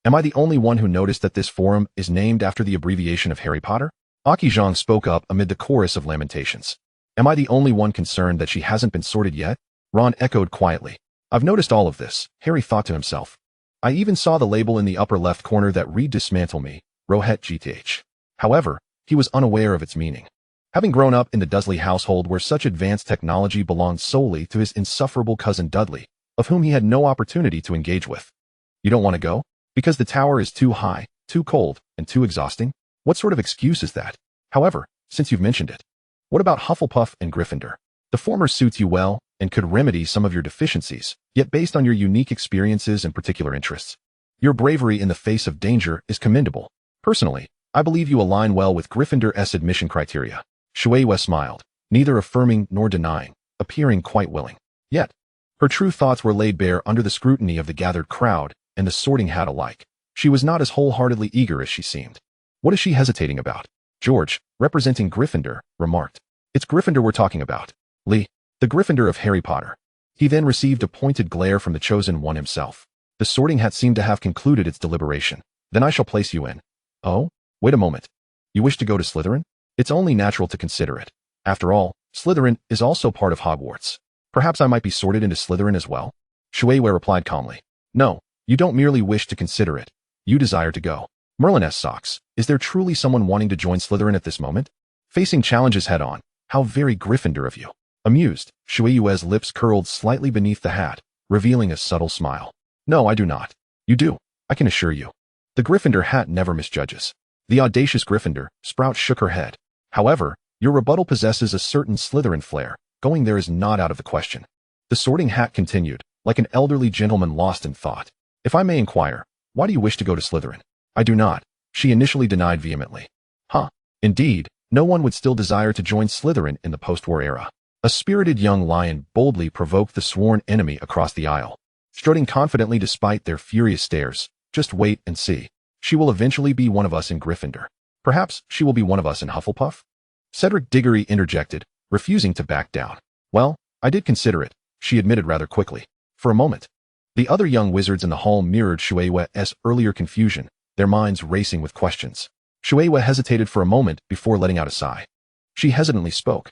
Am I the only one who noticed that this forum is named after the abbreviation of Harry Potter? Aki Zhang spoke up amid the chorus of lamentations. Am I the only one concerned that she hasn't been sorted yet? Ron echoed quietly. I've noticed all of this, Harry thought to himself. I even saw the label in the upper left corner that read Dismantle Me, Rohet GTH. However, he was unaware of its meaning. Having grown up in the Dursley household where such advanced technology belonged solely to his insufferable cousin Dudley, of whom he had no opportunity to engage with. You don't want to go? Because the tower is too high, too cold, and too exhausting? What sort of excuse is that? However, since you've mentioned it, what about Hufflepuff and Gryffindor? The former suits you well and could remedy some of your deficiencies, yet based on your unique experiences and particular interests. Your bravery in the face of danger is commendable. Personally, I believe you align well with Gryffindor's admission criteria. Shui smiled, neither affirming nor denying, appearing quite willing. Yet, her true thoughts were laid bare under the scrutiny of the gathered crowd and the Sorting Hat alike. She was not as wholeheartedly eager as she seemed. What is she hesitating about? George, representing Gryffindor, remarked. It's Gryffindor we're talking about. Lee, the Gryffindor of Harry Potter. He then received a pointed glare from the chosen one himself. The Sorting Hat seemed to have concluded its deliberation. Then I shall place you in. Oh? Wait a moment. You wish to go to Slytherin? It's only natural to consider it. After all, Slytherin is also part of Hogwarts. Perhaps I might be sorted into Slytherin as well? Shui replied calmly. No, you don't merely wish to consider it. You desire to go. Merlin socks. Is there truly someone wanting to join Slytherin at this moment? Facing challenges head-on. How very Gryffindor of you. Amused, Shui's lips curled slightly beneath the hat, revealing a subtle smile. No, I do not. You do, I can assure you. The Gryffindor hat never misjudges. The audacious Gryffindor, Sprout shook her head. However, your rebuttal possesses a certain Slytherin flair. Going there is not out of the question. The Sorting Hat continued, like an elderly gentleman lost in thought. If I may inquire, why do you wish to go to Slytherin? I do not. She initially denied vehemently. Huh. Indeed, no one would still desire to join Slytherin in the post-war era. A spirited young lion boldly provoked the sworn enemy across the aisle, strutting confidently despite their furious stares. Just wait and see. She will eventually be one of us in Gryffindor. Perhaps she will be one of us in Hufflepuff? Cedric Diggory interjected, refusing to back down. Well, I did consider it, she admitted rather quickly. For a moment. The other young wizards in the hall mirrored Shui's earlier confusion, their minds racing with questions. Shui hesitated for a moment before letting out a sigh. She hesitantly spoke.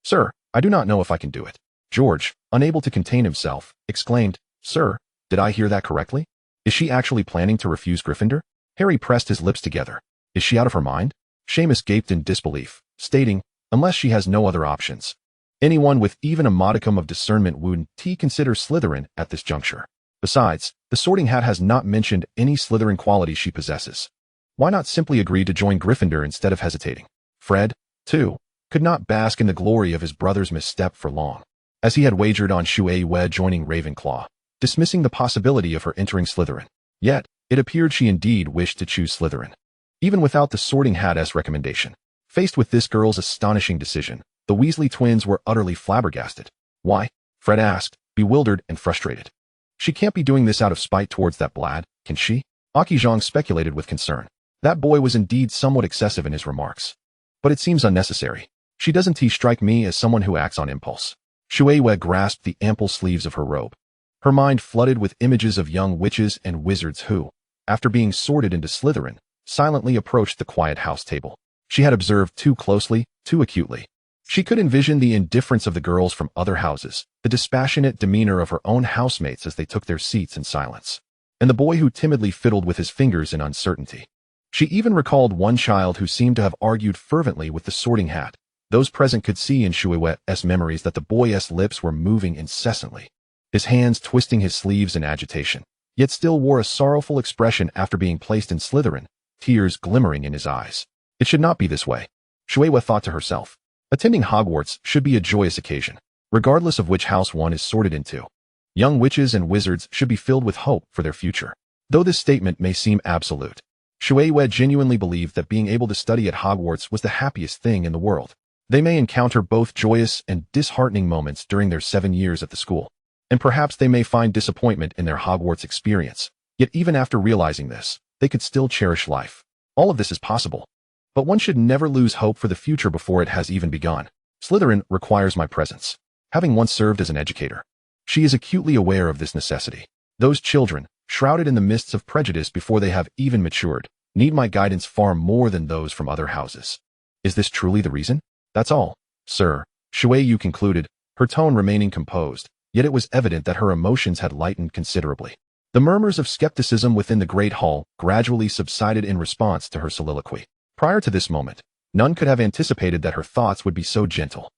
Sir, I do not know if I can do it. George, unable to contain himself, exclaimed, Sir, did I hear that correctly? Is she actually planning to refuse Gryffindor? Harry pressed his lips together. Is she out of her mind? Seamus gaped in disbelief, stating, unless she has no other options. Anyone with even a modicum of discernment wouldn't consider Slytherin at this juncture. Besides, the Sorting Hat has not mentioned any Slytherin qualities she possesses. Why not simply agree to join Gryffindor instead of hesitating? Fred, too, could not bask in the glory of his brother's misstep for long, as he had wagered on Shui joining Ravenclaw, dismissing the possibility of her entering Slytherin. Yet, it appeared she indeed wished to choose Slytherin, even without the Sorting Hat's recommendation. Faced with this girl's astonishing decision, the Weasley twins were utterly flabbergasted. Why? Fred asked, bewildered and frustrated. She can't be doing this out of spite towards that Bled, can she? Aki Zhang speculated with concern. That boy was indeed somewhat excessive in his remarks. But it seems unnecessary. She doesn't strike me as someone who acts on impulse. Shui grasped the ample sleeves of her robe. Her mind flooded with images of young witches and wizards who, after being sorted into Slytherin, silently approached the quiet house table. She had observed too closely, too acutely. She could envision the indifference of the girls from other houses, the dispassionate demeanor of her own housemates as they took their seats in silence, and the boy who timidly fiddled with his fingers in uncertainty. She even recalled one child who seemed to have argued fervently with the sorting hat. Those present could see in Shuiwet's memories that the boy's lips were moving incessantly, his hands twisting his sleeves in agitation, yet still wore a sorrowful expression after being placed in Slytherin, tears glimmering in his eyes. It should not be this way, Shuiwet thought to herself. Attending Hogwarts should be a joyous occasion, regardless of which house one is sorted into. Young witches and wizards should be filled with hope for their future. Though this statement may seem absolute, Shuiwet genuinely believed that being able to study at Hogwarts was the happiest thing in the world. They may encounter both joyous and disheartening moments during their 7 years at the school, and perhaps they may find disappointment in their Hogwarts experience. Yet even after realizing this, they could still cherish life. All of this is possible. But one should never lose hope for the future before it has even begun. Slytherin requires my presence. Having once served as an educator, she is acutely aware of this necessity. Those children, shrouded in the mists of prejudice before they have even matured, need my guidance far more than those from other houses. Is this truly the reason? That's all, sir, Shuiyu concluded, her tone remaining composed, yet it was evident that her emotions had lightened considerably. The murmurs of skepticism within the Great Hall gradually subsided in response to her soliloquy. Prior to this moment, none could have anticipated that her thoughts would be so gentle.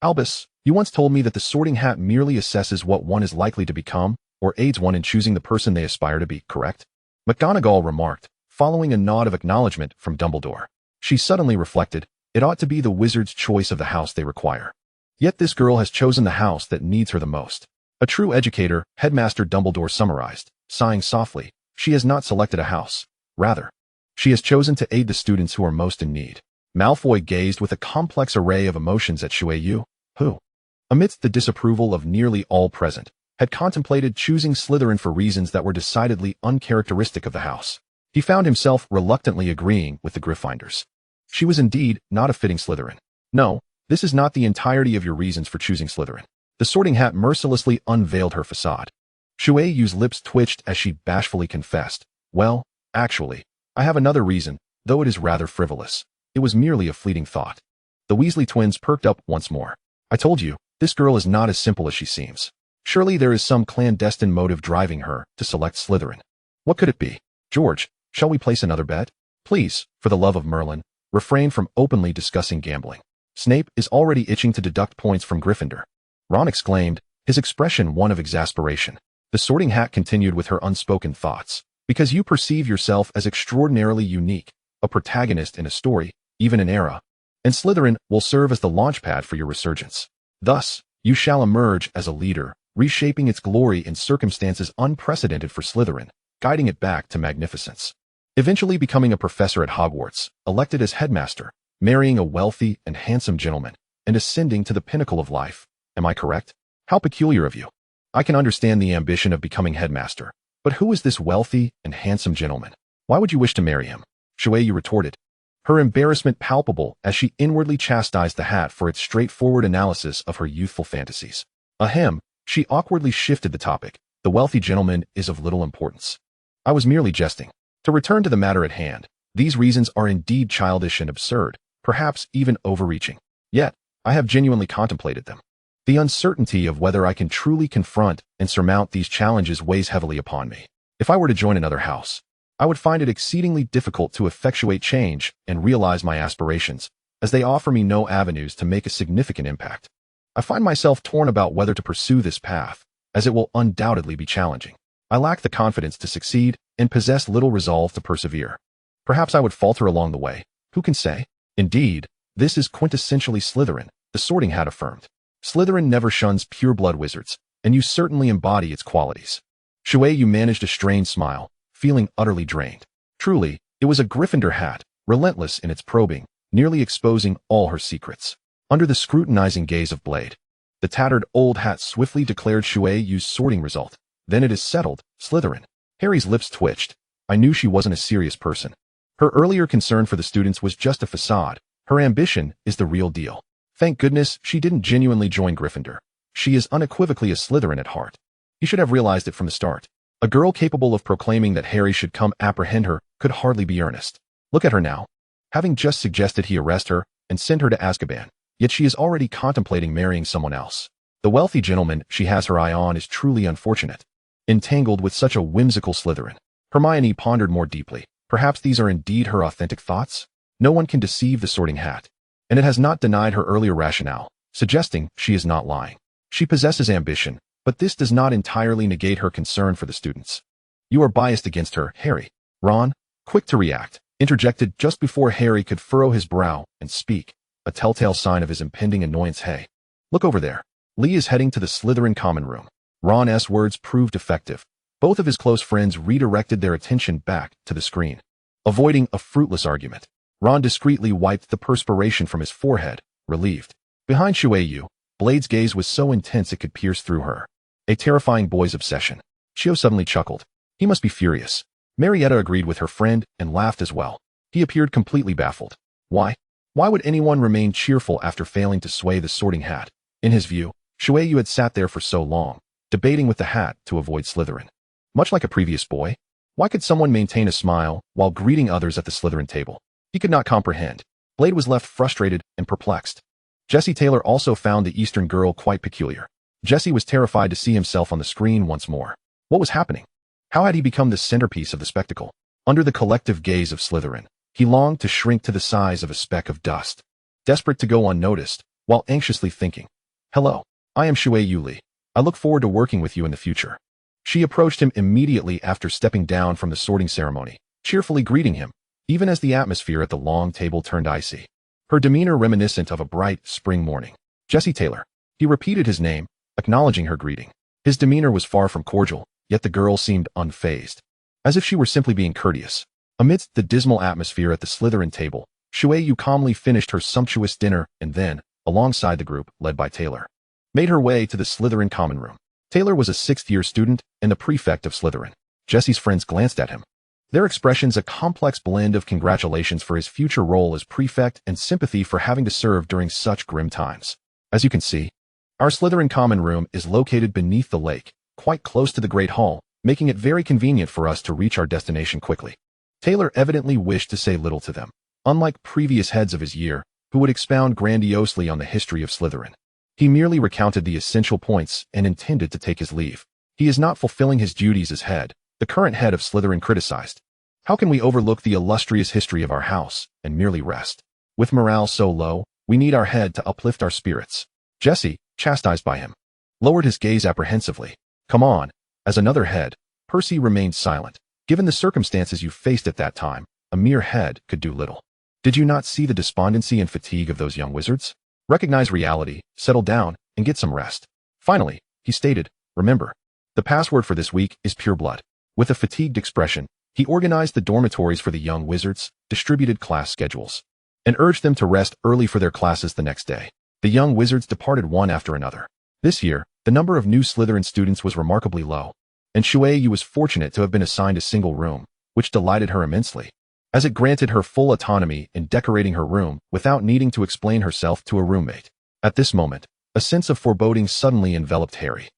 Albus, you once told me that the sorting hat merely assesses what one is likely to become, or aids one in choosing the person they aspire to be, correct? McGonagall remarked, following a nod of acknowledgement from Dumbledore. She suddenly reflected, it ought to be the wizard's choice of the house they require. Yet this girl has chosen the house that needs her the most. A true educator, Headmaster Dumbledore summarized, sighing softly, she has not selected a house. Rather, she has chosen to aid the students who are most in need. Malfoy gazed with a complex array of emotions at Shuiyu, who, amidst the disapproval of nearly all present, had contemplated choosing Slytherin for reasons that were decidedly uncharacteristic of the house. He found himself reluctantly agreeing with the Gryffindors. She was indeed not a fitting Slytherin. No, this is not the entirety of your reasons for choosing Slytherin. The sorting hat mercilessly unveiled her facade. Shuiyu's lips twitched as she bashfully confessed, well, actually, I have another reason, though it is rather frivolous. It was merely a fleeting thought. The Weasley twins perked up once more. I told you, this girl is not as simple as she seems. Surely there is some clandestine motive driving her to select Slytherin. What could it be? George, shall we place another bet? Please, for the love of Merlin, refrain from openly discussing gambling. Snape is already itching to deduct points from Gryffindor. Ron exclaimed, his expression one of exasperation. The sorting hat continued with her unspoken thoughts. Because you perceive yourself as extraordinarily unique, a protagonist in a story, even an era, and Slytherin will serve as the launchpad for your resurgence. Thus, you shall emerge as a leader, reshaping its glory in circumstances unprecedented for Slytherin, guiding it back to magnificence. Eventually becoming a professor at Hogwarts, elected as headmaster, marrying a wealthy and handsome gentleman, and ascending to the pinnacle of life. Am I correct? How peculiar of you. I can understand the ambition of becoming headmaster. But who is this wealthy and handsome gentleman? Why would you wish to marry him? Shuiyu retorted, her embarrassment palpable as she inwardly chastised the hat for its straightforward analysis of her youthful fantasies. Ahem, she awkwardly shifted the topic. The wealthy gentleman is of little importance. I was merely jesting. To return to the matter at hand, these reasons are indeed childish and absurd, perhaps even overreaching. Yet, I have genuinely contemplated them. The uncertainty of whether I can truly confront and surmount these challenges weighs heavily upon me. If I were to join another house, I would find it exceedingly difficult to effectuate change and realize my aspirations, as they offer me no avenues to make a significant impact. I find myself torn about whether to pursue this path, as it will undoubtedly be challenging. I lack the confidence to succeed and possess little resolve to persevere. Perhaps I would falter along the way. Who can say? Indeed, this is quintessentially Slytherin, the sorting hat affirmed. Slytherin never shuns pure-blood wizards, and you certainly embody its qualities. Shuiyu managed a strained smile, feeling utterly drained. Truly, it was a Gryffindor hat, relentless in its probing, nearly exposing all her secrets. Under the scrutinizing gaze of Bled, the tattered old hat swiftly declared Shuiyu's sorting result. Then it is settled, Slytherin. Harry's lips twitched. I knew she wasn't a serious person. Her earlier concern for the students was just a facade. Her ambition is the real deal. Thank goodness she didn't genuinely join Gryffindor. She is unequivocally a Slytherin at heart. He should have realized it from the start. A girl capable of proclaiming that Harry should come apprehend her could hardly be earnest. Look at her now. Having just suggested he arrest her and send her to Azkaban, yet she is already contemplating marrying someone else. The wealthy gentleman she has her eye on is truly unfortunate. Entangled with such a whimsical Slytherin. Hermione pondered more deeply. Perhaps these are indeed her authentic thoughts? No one can deceive the Sorting Hat. And it has not denied her earlier rationale, suggesting she is not lying. She possesses ambition, but this does not entirely negate her concern for the students. You are biased against her, Harry. Ron, quick to react, interjected just before Harry could furrow his brow and speak, a telltale sign of his impending annoyance. Hey, look over there. Lee is heading to the Slytherin common room. Ron's words proved effective. Both of his close friends redirected their attention back to the screen. Avoiding a fruitless argument, Ron discreetly wiped the perspiration from his forehead, relieved. Behind Shueyu, Bled's gaze was so intense it could pierce through her. A terrifying boy's obsession. Shio suddenly chuckled. He must be furious. Marietta agreed with her friend and laughed as well. He appeared completely baffled. Why? Why would anyone remain cheerful after failing to sway the Sorting Hat? In his view, Shueyu had sat there for so long, debating with the hat to avoid Slytherin. Much like a previous boy, why could someone maintain a smile while greeting others at the Slytherin table? He could not comprehend. Bled was left frustrated and perplexed. Jesse Taylor also found the Eastern girl quite peculiar. Jesse was terrified to see himself on the screen once more. What was happening? How had he become the centerpiece of the spectacle? Under the collective gaze of Slytherin, he longed to shrink to the size of a speck of dust. Desperate to go unnoticed, while anxiously thinking, "Hello, I am Shueyu Lee. I look forward to working with you in the future." She approached him immediately after stepping down from the sorting ceremony, cheerfully greeting him, even as the atmosphere at the long table turned icy. Her demeanor reminiscent of a bright spring morning. Jesse Taylor. He repeated his name, acknowledging her greeting. His demeanor was far from cordial, yet the girl seemed unfazed, as if she were simply being courteous. Amidst the dismal atmosphere at the Slytherin table, Shueyu calmly finished her sumptuous dinner and then, alongside the group led by Taylor, made her way to the Slytherin common room. Taylor was a sixth-year student and the prefect of Slytherin. Jesse's friends glanced at him, their expressions a complex blend of congratulations for his future role as prefect and sympathy for having to serve during such grim times. As you can see, our Slytherin common room is located beneath the lake, quite close to the Great Hall, making it very convenient for us to reach our destination quickly. Taylor evidently wished to say little to them, unlike previous heads of his year, who would expound grandiosely on the history of Slytherin. He merely recounted the essential points and intended to take his leave. He is not fulfilling his duties as head, the current head of Slytherin criticized. How can we overlook the illustrious history of our house and merely rest? With morale so low, we need our head to uplift our spirits. Jesse, chastised by him, lowered his gaze apprehensively. Come on. As another head, Percy remained silent. Given the circumstances you faced at that time, a mere head could do little. Did you not see the despondency and fatigue of those young wizards? Recognize reality, settle down, and get some rest. Finally, he stated, remember, the password for this week is pure blood. With a fatigued expression, he organized the dormitories for the young wizards, distributed class schedules, and urged them to rest early for their classes the next day. The young wizards departed one after another. This year, the number of new Slytherin students was remarkably low, and Shueyu was fortunate to have been assigned a single room, which delighted her immensely, as it granted her full autonomy in decorating her room without needing to explain herself to a roommate. At this moment, a sense of foreboding suddenly enveloped Harry.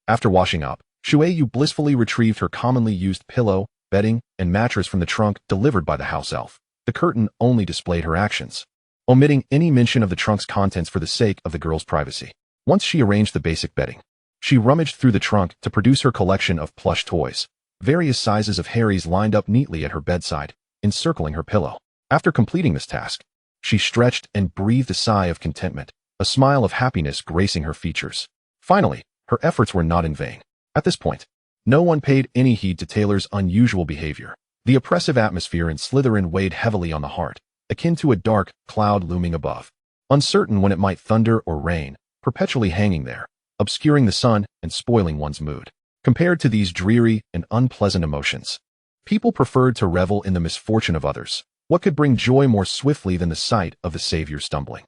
After washing up, Shueyu blissfully retrieved her commonly used pillow, bedding, and mattress from the trunk delivered by the house elf. The curtain only displayed her actions, omitting any mention of the trunk's contents for the sake of the girl's privacy. Once she arranged the basic bedding, she rummaged through the trunk to produce her collection of plush toys. Various sizes of Harry's lined up neatly at her bedside, encircling her pillow. After completing this task, she stretched and breathed a sigh of contentment, a smile of happiness gracing her features. Finally, her efforts were not in vain. At this point, no one paid any heed to Taylor's unusual behavior. The oppressive atmosphere in Slytherin weighed heavily on the heart, akin to a dark cloud looming above, uncertain when it might thunder or rain, perpetually hanging there, obscuring the sun and spoiling one's mood. Compared to these dreary and unpleasant emotions, people preferred to revel in the misfortune of others. What could bring joy more swiftly than the sight of the savior stumbling?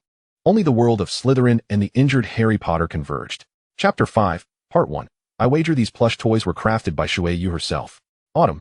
Only the world of Slytherin and the injured Harry Potter converged. Chapter 5, Part 1. I wager these plush toys were crafted by Shueyu herself. Autumn,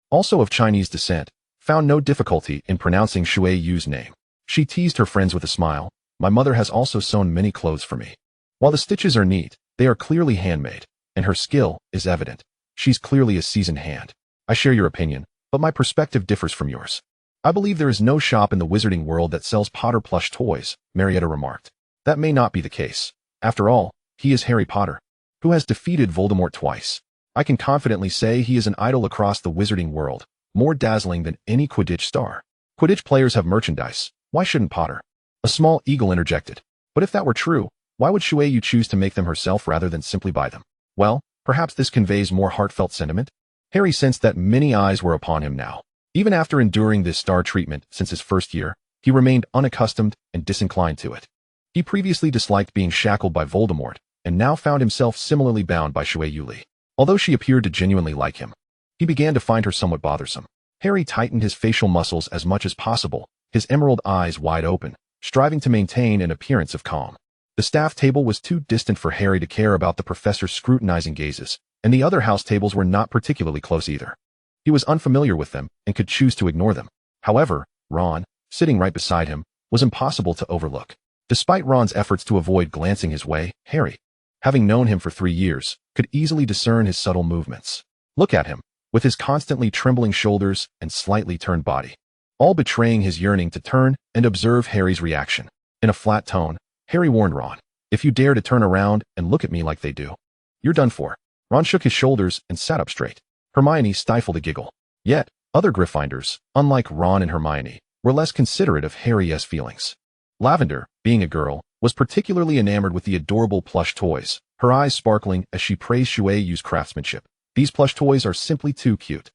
also of Chinese descent, found no difficulty in pronouncing Shueyu's name. She teased her friends with a smile. My mother has also sewn many clothes for me. While the stitches are neat, they are clearly handmade, and her skill is evident. She's clearly a seasoned hand. I share your opinion, but my perspective differs from yours. I believe there is no shop in the wizarding world that sells Potter plush toys, Marietta remarked. That may not be the case. After all, he is Harry Potter, who has defeated Voldemort twice. I can confidently say he is an idol across the wizarding world, more dazzling than any Quidditch star. Quidditch players have merchandise. Why shouldn't Potter? A small eagle interjected. But if that were true, why would Shueyu choose to make them herself rather than simply buy them? Well, perhaps this conveys more heartfelt sentiment. Harry sensed that many eyes were upon him now. Even after enduring this star treatment since his first year, he remained unaccustomed and disinclined to it. He previously disliked being shackled by Voldemort, and now found himself similarly bound by Shueyu Li. Although she appeared to genuinely like him, he began to find her somewhat bothersome. Harry tightened his facial muscles as much as possible, his emerald eyes wide open, striving to maintain an appearance of calm. The staff table was too distant for Harry to care about the professor's scrutinizing gazes, and the other house tables were not particularly close either. He was unfamiliar with them and could choose to ignore them. However, Ron, sitting right beside him, was impossible to overlook. Despite Ron's efforts to avoid glancing his way, Harry, having known him for 3 years, could easily discern his subtle movements. Look at him, with his constantly trembling shoulders and slightly turned body, all betraying his yearning to turn and observe Harry's reaction. In a flat tone, Harry warned Ron, "If you dare to turn around and look at me like they do, you're done for." Ron shook his shoulders and sat up straight. Hermione stifled a giggle. Yet, other Gryffindors, unlike Ron and Hermione, were less considerate of Harry's feelings. Lavender, being a girl, was particularly enamored with the adorable plush toys, her eyes sparkling as she praised Shueyu's craftsmanship. These plush toys are simply too cute.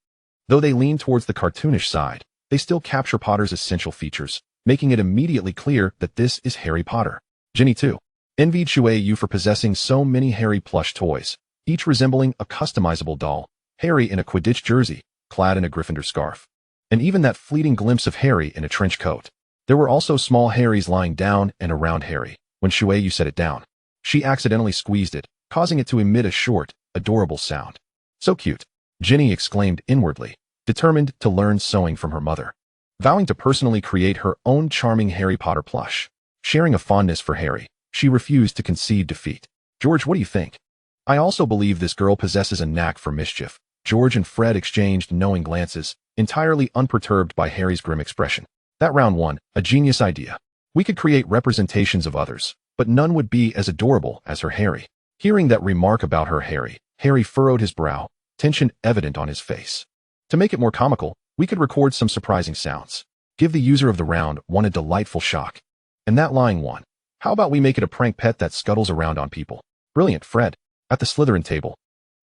Though they lean towards the cartoonish side, they still capture Potter's essential features, making it immediately clear that this is Harry Potter. Ginny, too, envied Shueyu for possessing so many Harry plush toys, each resembling a customizable doll. Harry in a Quidditch jersey, clad in a Gryffindor scarf, and even that fleeting glimpse of Harry in a trench coat. There were also small Harrys lying down and around Harry. When Shueyu set it down, she accidentally squeezed it, causing it to emit a short, adorable sound. So cute, Ginny exclaimed inwardly, determined to learn sewing from her mother, vowing to personally create her own charming Harry Potter plush. Sharing a fondness for Harry, she refused to concede defeat. George, what do you think? I also believe this girl possesses a knack for mischief. George and Fred exchanged knowing glances, entirely unperturbed by Harry's grim expression. That round one, a genius idea. We could create representations of others, but none would be as adorable as her Harry. Hearing that remark about her Harry furrowed his brow, tension evident on his face. To make it more comical, we could record some surprising sounds. Give the user of the round one a delightful shock. And that lying one, how about we make it a prank pet that scuttles around on people? Brilliant, Fred. At the Slytherin table,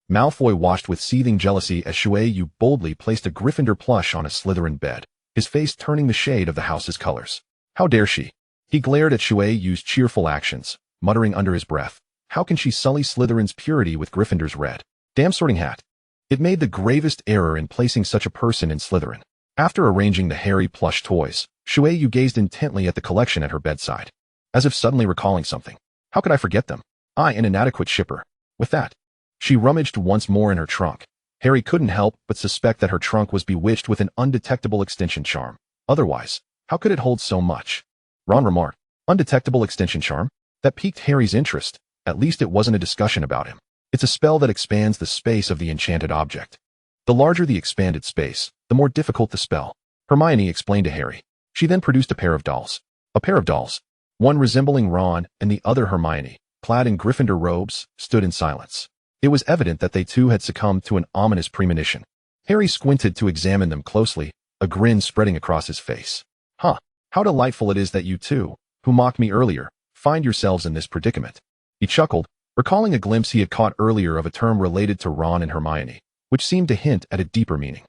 Malfoy watched with seething jealousy as Shueyu boldly placed a Gryffindor plush on a Slytherin bed, his face turning the shade of the house's colors. How dare she? He glared at Shueyu's cheerful actions, muttering under his breath, how can she sully Slytherin's purity with Gryffindor's red? Damn Sorting Hat. It made the gravest error in placing such a person in Slytherin. After arranging the Harry plush toys, Shueyu gazed intently at the collection at her bedside, as if suddenly recalling something. How could I forget them? I, an inadequate shipper. With that, she rummaged once more in her trunk. Harry couldn't help but suspect that her trunk was bewitched with an undetectable extension charm. Otherwise, how could it hold so much? Ron remarked, undetectable extension charm? That piqued Harry's interest. At least it wasn't a discussion about him. It's a spell that expands the space of the enchanted object. The larger the expanded space, the more difficult the spell. Hermione explained to Harry. She then produced a pair of dolls. A pair of dolls, one resembling Ron and the other Hermione, clad in Gryffindor robes, stood in silence. It was evident that they too had succumbed to an ominous premonition. Harry squinted to examine them closely, a grin spreading across his face. Huh, how delightful it is that you two, who mocked me earlier, find yourselves in this predicament. He chuckled, recalling a glimpse he had caught earlier of a term related to Ron and Hermione, which seemed to hint at a deeper meaning.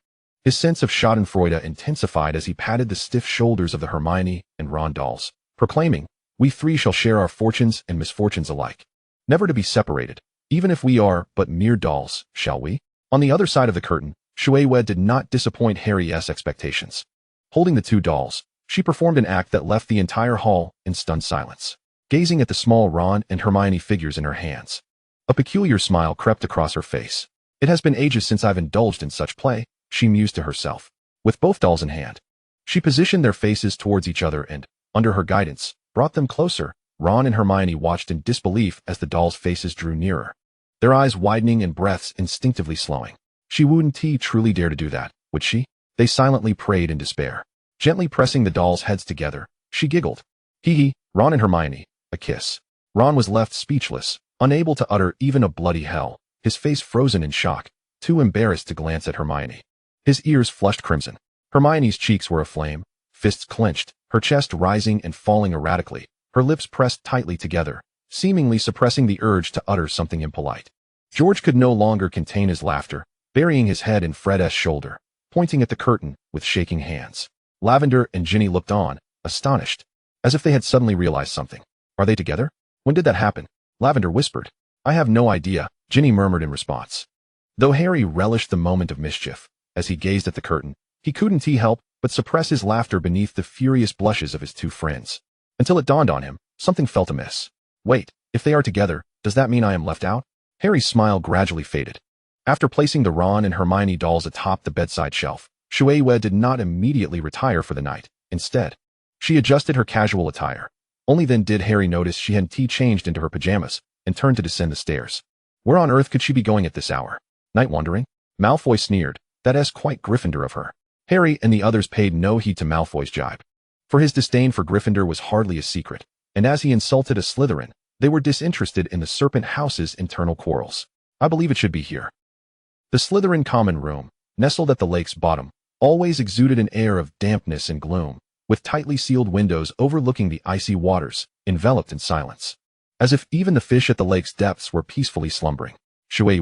His sense of schadenfreude intensified as he patted the stiff shoulders of the Hermione and Ron dolls, proclaiming, we three shall share our fortunes and misfortunes alike, never to be separated, even if we are but mere dolls, shall we? On the other side of the curtain, Shueyu did not disappoint Harry's expectations. Holding the two dolls, she performed an act that left the entire hall in stunned silence, gazing at the small Ron and Hermione figures in her hands. A peculiar smile crept across her face. It has been ages since I've indulged in such play, she mused to herself. With both dolls in hand, she positioned their faces towards each other and, under her guidance, brought them closer. Ron and Hermione watched in disbelief as the dolls' faces drew nearer, their eyes widening and breaths instinctively slowing. She wouldn't truly dare to do that, would she? They silently prayed in despair. Gently pressing the dolls' heads together, she giggled. Hee hee, Ron and Hermione, a kiss. Ron was left speechless, unable to utter even a bloody hell, his face frozen in shock, too embarrassed to glance at Hermione. His ears flushed crimson. Hermione's cheeks were aflame, fists clenched, her chest rising and falling erratically, her lips pressed tightly together, seemingly suppressing the urge to utter something impolite. George could no longer contain his laughter, burying his head in Fred's shoulder, pointing at the curtain with shaking hands. Lavender and Ginny looked on, astonished, as if they had suddenly realized something. Are they together? When did that happen? Lavender whispered. I have no idea, Ginny murmured in response. Though Harry relished the moment of mischief, as he gazed at the curtain, he couldn't help but suppress his laughter beneath the furious blushes of his two friends. Until it dawned on him, something felt amiss. Wait, if they are together, does that mean I am left out? Harry's smile gradually faded. After placing the Ron and Hermione dolls atop the bedside shelf, Shui did not immediately retire for the night. Instead, she adjusted her casual attire. Only then did Harry notice she had changed into her pajamas and turned to descend the stairs. Where on earth could she be going at this hour? Night wandering? Malfoy sneered. That's quite Gryffindor of her. Harry and the others paid no heed to Malfoy's jibe. For his disdain for Gryffindor was hardly a secret, and as he insulted a Slytherin, they were disinterested in the Serpent House's internal quarrels. I believe it should be here. The Slytherin common room, nestled at the lake's bottom, always exuded an air of dampness and gloom, with tightly sealed windows overlooking the icy waters, enveloped in silence. As if even the fish at the lake's depths were peacefully slumbering. Shui,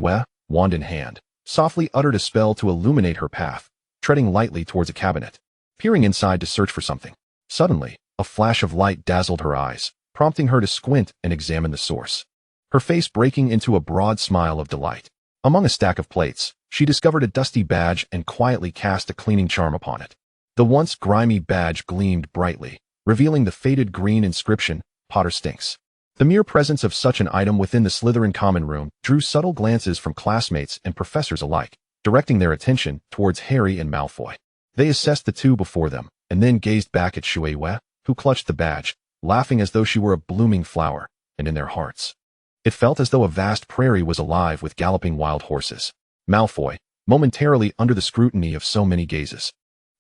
wand in hand, softly uttered a spell to illuminate her path, treading lightly towards a cabinet, peering inside to search for something. Suddenly, a flash of light dazzled her eyes, prompting her to squint and examine the source. Her face breaking into a broad smile of delight. Among a stack of plates, she discovered a dusty badge and quietly cast a cleaning charm upon it. The once grimy badge gleamed brightly, revealing the faded green inscription, Potter Stinks. The mere presence of such an item within the Slytherin common room drew subtle glances from classmates and professors alike, directing their attention towards Harry and Malfoy. They assessed the two before them, and then gazed back at Shui, who clutched the badge, laughing as though she were a blooming flower, and in their hearts. It felt as though a vast prairie was alive with galloping wild horses. Malfoy, momentarily under the scrutiny of so many gazes,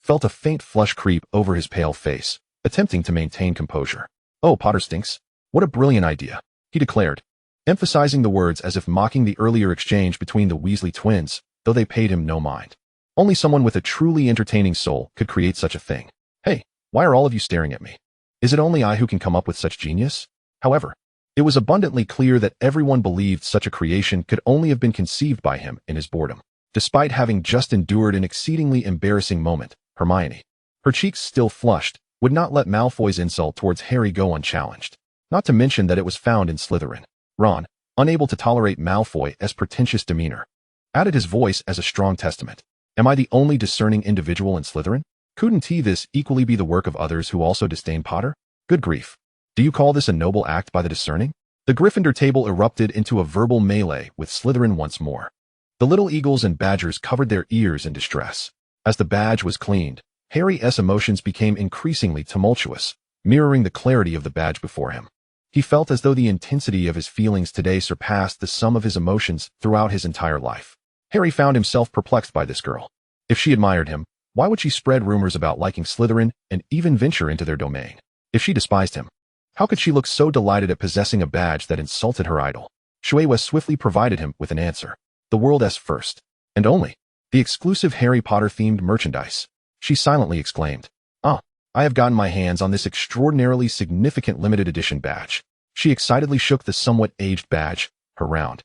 felt a faint flush creep over his pale face, attempting to maintain composure. Oh, Potter Stinks. What a brilliant idea, he declared, emphasizing the words as if mocking the earlier exchange between the Weasley twins, though they paid him no mind. Only someone with a truly entertaining soul could create such a thing. Hey, why are all of you staring at me? Is it only I who can come up with such genius? However, it was abundantly clear that everyone believed such a creation could only have been conceived by him in his boredom. Despite having just endured an exceedingly embarrassing moment, Hermione, her cheeks still flushed, would not let Malfoy's insult towards Harry go unchallenged. Not to mention that it was found in Slytherin. Ron, unable to tolerate Malfoy's pretentious demeanor, added his voice as a strong testament. Am I the only discerning individual in Slytherin? Couldn't this equally be the work of others who also disdain Potter? Good grief. Do you call this a noble act by the discerning? The Gryffindor table erupted into a verbal melee with Slytherin once more. The little eagles and badgers covered their ears in distress. As the badge was cleaned, Harry's emotions became increasingly tumultuous, mirroring the clarity of the badge before him. He felt as though the intensity of his feelings today surpassed the sum of his emotions throughout his entire life. Harry found himself perplexed by this girl. If she admired him, why would she spread rumors about liking Slytherin and even venture into their domain? If she despised him, how could she look so delighted at possessing a badge that insulted her idol? Shui swiftly provided him with an answer. The world's first, and only, the exclusive Harry Potter-themed merchandise. She silently exclaimed, "Ah, I have gotten my hands on this extraordinarily significant limited edition badge." She excitedly shook the somewhat aged badge, her round,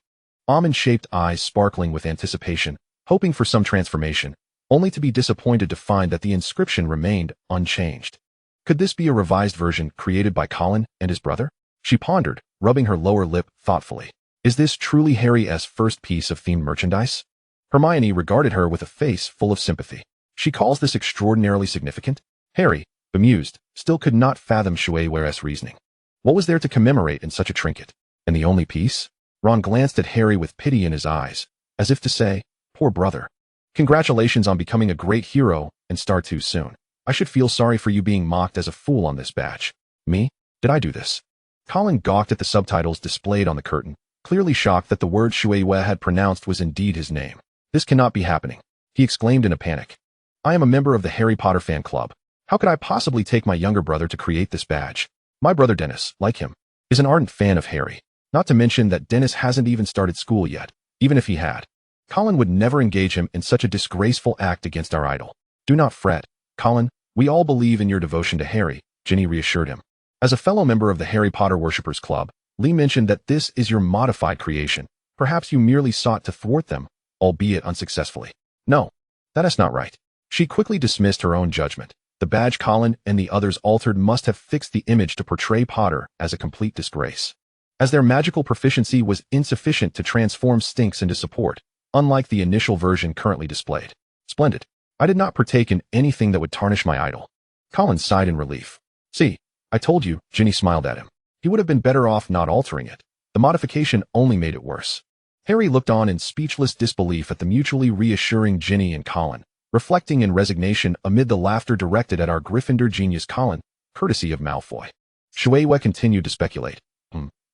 almond-shaped eyes sparkling with anticipation, hoping for some transformation, only to be disappointed to find that the inscription remained unchanged. Could this be a revised version created by Colin and his brother? She pondered, rubbing her lower lip thoughtfully. Is this truly Harry's first piece of themed merchandise? Hermione regarded her with a face full of sympathy. She calls this extraordinarily significant? Harry, bemused, still could not fathom Shui's reasoning. What was there to commemorate in such a trinket? And the only piece? Ron glanced at Harry with pity in his eyes, as if to say, poor brother. Congratulations on becoming a great hero and star too soon. I should feel sorry for you being mocked as a fool on this badge. Me? Did I do this? Colin gawked at the subtitles displayed on the curtain, clearly shocked that the word Shui had pronounced was indeed his name. This cannot be happening, he exclaimed in a panic. I am a member of the Harry Potter fan club. How could I possibly take my younger brother to create this badge? My brother Dennis, like him, is an ardent fan of Harry. Not to mention that Dennis hasn't even started school yet. Even if he had, Colin would never engage him in such a disgraceful act against our idol. Do not fret, Colin. We all believe in your devotion to Harry, Ginny reassured him. As a fellow member of the Harry Potter Worshippers Club, Lee mentioned that this is your modified creation. Perhaps you merely sought to thwart them, albeit unsuccessfully. No, that is not right. She quickly dismissed her own judgment. The badge Colin and the others altered must have fixed the image to portray Potter as a complete disgrace, as their magical proficiency was insufficient to transform Stinks into support, unlike the initial version currently displayed. Splendid. I did not partake in anything that would tarnish my idol. Colin sighed in relief. See, I told you, Ginny smiled at him. He would have been better off not altering it. The modification only made it worse. Harry looked on in speechless disbelief at the mutually reassuring Ginny and Colin, reflecting in resignation amid the laughter directed at our Gryffindor genius Colin, courtesy of Malfoy. Shueisha continued to speculate.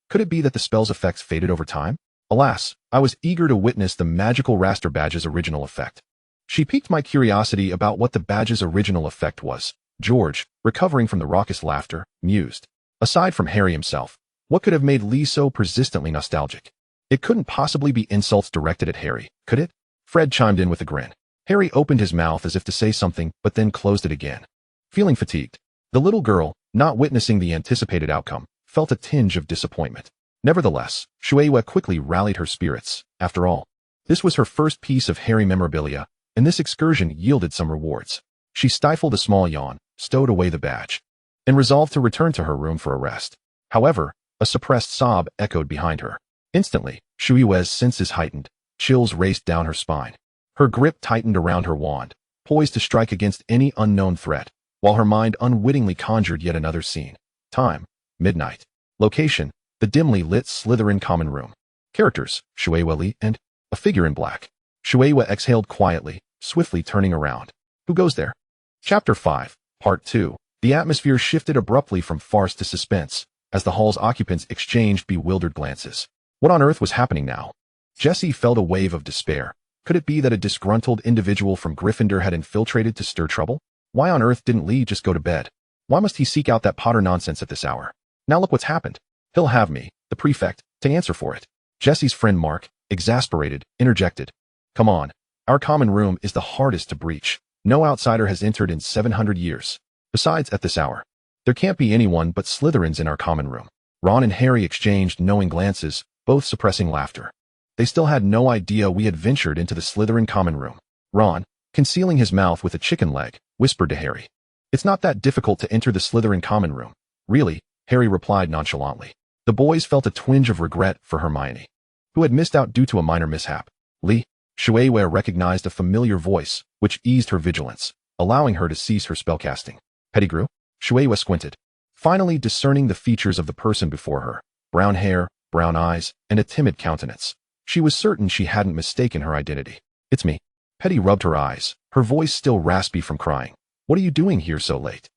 Could it be that the spell's effects faded over time? Alas, I was eager to witness the magical raster badge's original effect. She piqued my curiosity about what the badge's original effect was. George, recovering from the raucous laughter, mused. Aside from Harry himself, what could have made Lee so persistently nostalgic? It couldn't possibly be insults directed at Harry, could it? Fred chimed in with a grin. Harry opened his mouth as if to say something, but then closed it again. Feeling fatigued, the little girl, not witnessing the anticipated outcome, felt a tinge of disappointment. Nevertheless, Shueisha quickly rallied her spirits. After all, this was her first piece of Harry memorabilia, and this excursion yielded some rewards. She stifled a small yawn, stowed away the badge, and resolved to return to her room for a rest. However, a suppressed sob echoed behind her. Instantly, Shueisha's senses heightened. Chills raced down her spine. Her grip tightened around her wand, poised to strike against any unknown threat, while her mind unwittingly conjured yet another scene. Time, midnight. Location, the dimly lit Slytherin common room. Characters, Shueisha Lee and a figure in black. Shueisha exhaled quietly, swiftly turning around. Who goes there? Chapter 5, Part 2. The atmosphere shifted abruptly from farce to suspense, as the hall's occupants exchanged bewildered glances. What on earth was happening now? Jessie felt a wave of despair. Could it be that a disgruntled individual from Gryffindor had infiltrated to stir trouble? Why on earth didn't Lee just go to bed? Why must he seek out that Potter nonsense at this hour? Now look what's happened. He'll have me, the prefect, to answer for it. Jessie's friend Mark, exasperated, interjected. Come on. Our common room is the hardest to breach. No outsider has entered in 700 years. Besides, at this hour, there can't be anyone but Slytherins in our common room. Ron and Harry exchanged knowing glances, both suppressing laughter. They still had no idea we had ventured into the Slytherin common room. Ron, concealing his mouth with a chicken leg, whispered to Harry. It's not that difficult to enter the Slytherin common room. Really, Harry replied nonchalantly. The boys felt a twinge of regret for Hermione, who had missed out due to a minor mishap. Lee, Shueisha recognized a familiar voice, which eased her vigilance, allowing her to cease her spellcasting. Pettigrew? Shueisha squinted, finally discerning the features of the person before her. Brown hair, brown eyes, and a timid countenance. She was certain she hadn't mistaken her identity. It's me. Petty rubbed her eyes, her voice still raspy from crying. What are you doing here so late?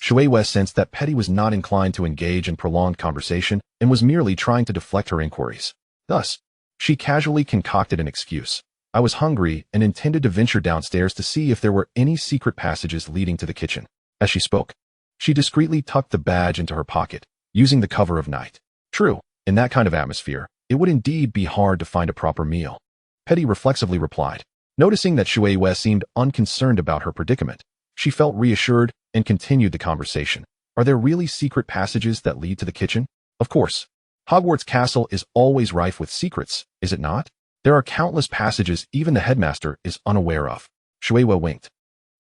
Shueisha sensed that Petty was not inclined to engage in prolonged conversation and was merely trying to deflect her inquiries. Thus, she casually concocted an excuse. I was hungry and intended to venture downstairs to see if there were any secret passages leading to the kitchen. As she spoke, she discreetly tucked the badge into her pocket, using the cover of night. True, in that kind of atmosphere, it would indeed be hard to find a proper meal. Petty reflexively replied. Noticing that Shueisha seemed unconcerned about her predicament, she felt reassured and continued the conversation. Are there really secret passages that lead to the kitchen? Of course. Hogwarts Castle is always rife with secrets, is it not? There are countless passages even the headmaster is unaware of. Shueisha winked.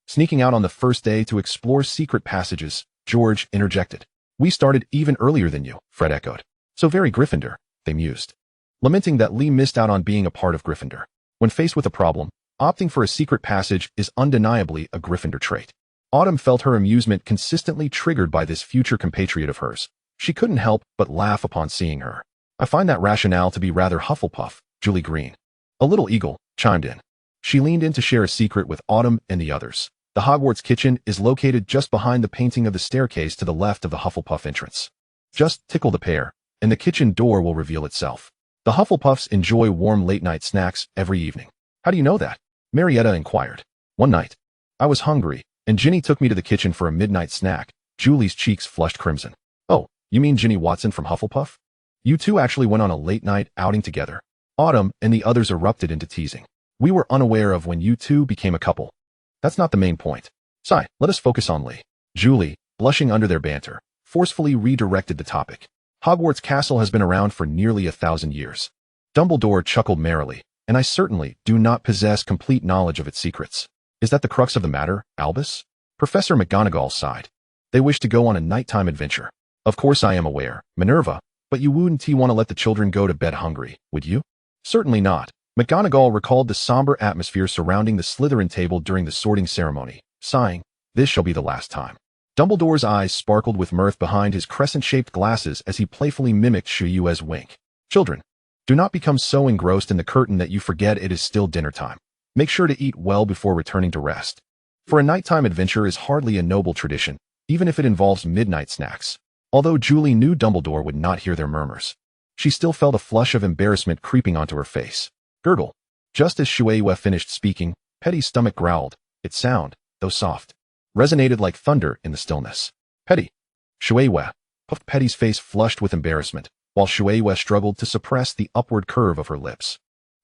Sneaking out on the first day to explore secret passages, George interjected. We started even earlier than you, Fred echoed. So very Gryffindor, they mused, lamenting that Lee missed out on being a part of Gryffindor. When faced with a problem, opting for a secret passage is undeniably a Gryffindor trait. Autumn felt her amusement consistently triggered by this future compatriot of hers. She couldn't help but laugh upon seeing her. I find that rationale to be rather Hufflepuff, Julie Green, a little eagle, chimed in. She leaned in to share a secret with Autumn and the others. The Hogwarts kitchen is located just behind the painting of the staircase to the left of the Hufflepuff entrance. Just tickle the pair, and the kitchen door will reveal itself. The Hufflepuffs enjoy warm late-night snacks every evening. How do you know that? Marietta inquired. One night, I was hungry, and Ginny took me to the kitchen for a midnight snack. Julie's cheeks flushed crimson. Oh, you mean Ginny Watson from Hufflepuff? You two actually went on a late-night outing together. Autumn and the others erupted into teasing. We were unaware of when you two became a couple. That's not the main point. Sigh, let us focus on Lee. Julie, blushing under their banter, forcefully redirected the topic. Hogwarts Castle has been around for nearly 1,000 years. Dumbledore chuckled merrily, and I certainly do not possess complete knowledge of its secrets. Is that the crux of the matter, Albus? Professor McGonagall sighed. They wish to go on a nighttime adventure. Of course I am aware, Minerva, but you wouldn't want to let the children go to bed hungry, would you? Certainly not. McGonagall recalled the somber atmosphere surrounding the Slytherin table during the sorting ceremony, sighing, this shall be the last time. Dumbledore's eyes sparkled with mirth behind his crescent-shaped glasses as he playfully mimicked Shuyue's wink. Children, do not become so engrossed in the curtain that you forget it is still dinner time. Make sure to eat well before returning to rest. For a nighttime adventure is hardly a noble tradition, even if it involves midnight snacks. Although Julie knew Dumbledore would not hear their murmurs, she still felt a flush of embarrassment creeping onto her face. Gurgle. Just as Shuyue finished speaking, Petty's stomach growled. Its sound, though soft, resonated like thunder in the stillness. Petty. Shuyue. Puffed. Petty's face flushed with embarrassment, while Shuyue struggled to suppress the upward curve of her lips.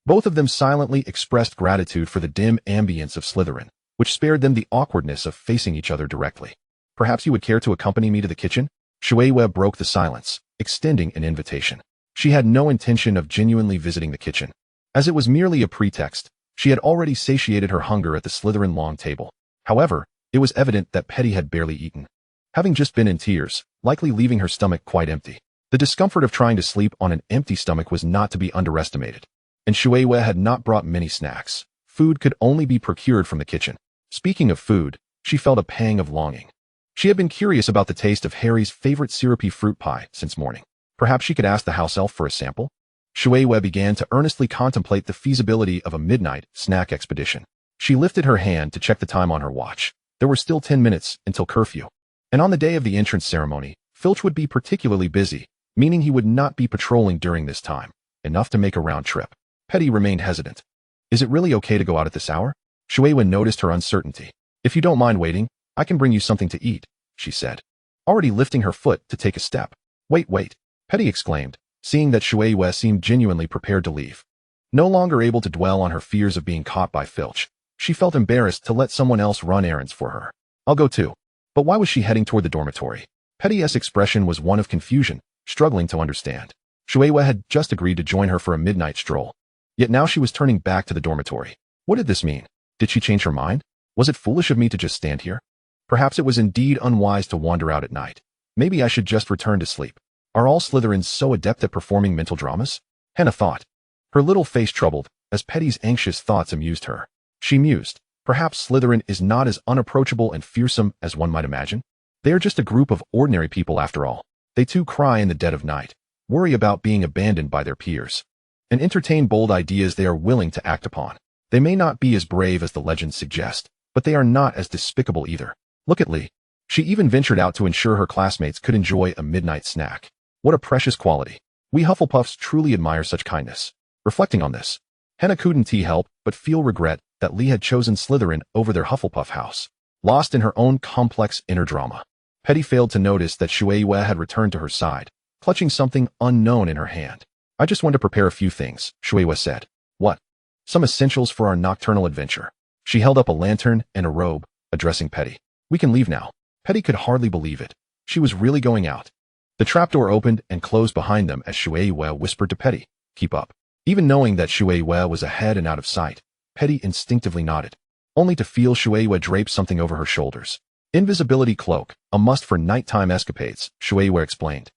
Both of them silently expressed gratitude for the dim ambience of Slytherin, which spared them the awkwardness of facing each other directly. Perhaps you would care to accompany me to the kitchen? Shuyue broke the silence, extending an invitation. She had no intention of genuinely visiting the kitchen. As it was merely a pretext, she had already satiated her hunger at the Slytherin long table. However, it was evident that Petty had barely eaten, having just been in tears, likely leaving her stomach quite empty. The discomfort of trying to sleep on an empty stomach was not to be underestimated. And Shuyue had not brought many snacks. Food could only be procured from the kitchen. Speaking of food, she felt a pang of longing. She had been curious about the taste of Harry's favorite syrupy fruit pie since morning. Perhaps she could ask the house elf for a sample? Shuyue began to earnestly contemplate the feasibility of a midnight snack expedition. She lifted her hand to check the time on her watch. There were still 10 minutes until curfew. And on the day of the entrance ceremony, Filch would be particularly busy, meaning he would not be patrolling during this time, enough to make a round trip. Petty remained hesitant. Is it really okay to go out at this hour? Shuyue noticed her uncertainty. If you don't mind waiting, I can bring you something to eat, she said, already lifting her foot to take a step. Wait, Petty exclaimed, seeing that Shuyue seemed genuinely prepared to leave. No longer able to dwell on her fears of being caught by Filch, she felt embarrassed to let someone else run errands for her. I'll go too. But why was she heading toward the dormitory? Petty's expression was one of confusion, struggling to understand. Shuyue had just agreed to join her for a midnight stroll. Yet now she was turning back to the dormitory. What did this mean? Did she change her mind? Was it foolish of me to just stand here? Perhaps it was indeed unwise to wander out at night. Maybe I should just return to sleep. Are all Slytherins so adept at performing mental dramas? Hannah thought. Her little face troubled, as Petty's anxious thoughts amused her. She mused. Perhaps Slytherin is not as unapproachable and fearsome as one might imagine. They are just a group of ordinary people after all. They too cry in the dead of night, worry about being abandoned by their peers, and entertain bold ideas they are willing to act upon. They may not be as brave as the legends suggest, but they are not as despicable either. Look at Lee. She even ventured out to ensure her classmates could enjoy a midnight snack. What a precious quality. We Hufflepuffs truly admire such kindness. Reflecting on this, Hannah couldn't help but feel regret that Lee had chosen Slytherin over their Hufflepuff house. Lost in her own complex inner drama, Petty failed to notice that Shuyue had returned to her side, clutching something unknown in her hand. I just want to prepare a few things, Shuyue said. What? Some essentials for our nocturnal adventure. She held up a lantern and a robe, addressing Petty. We can leave now. Petty could hardly believe it. She was really going out. The trapdoor opened and closed behind them as Shuyue whispered to Petty, keep up. Even knowing that Shuyue was ahead and out of sight, Petty instinctively nodded, only to feel Shuyue drape something over her shoulders. Invisibility cloak, a must for nighttime escapades, Shuyue explained,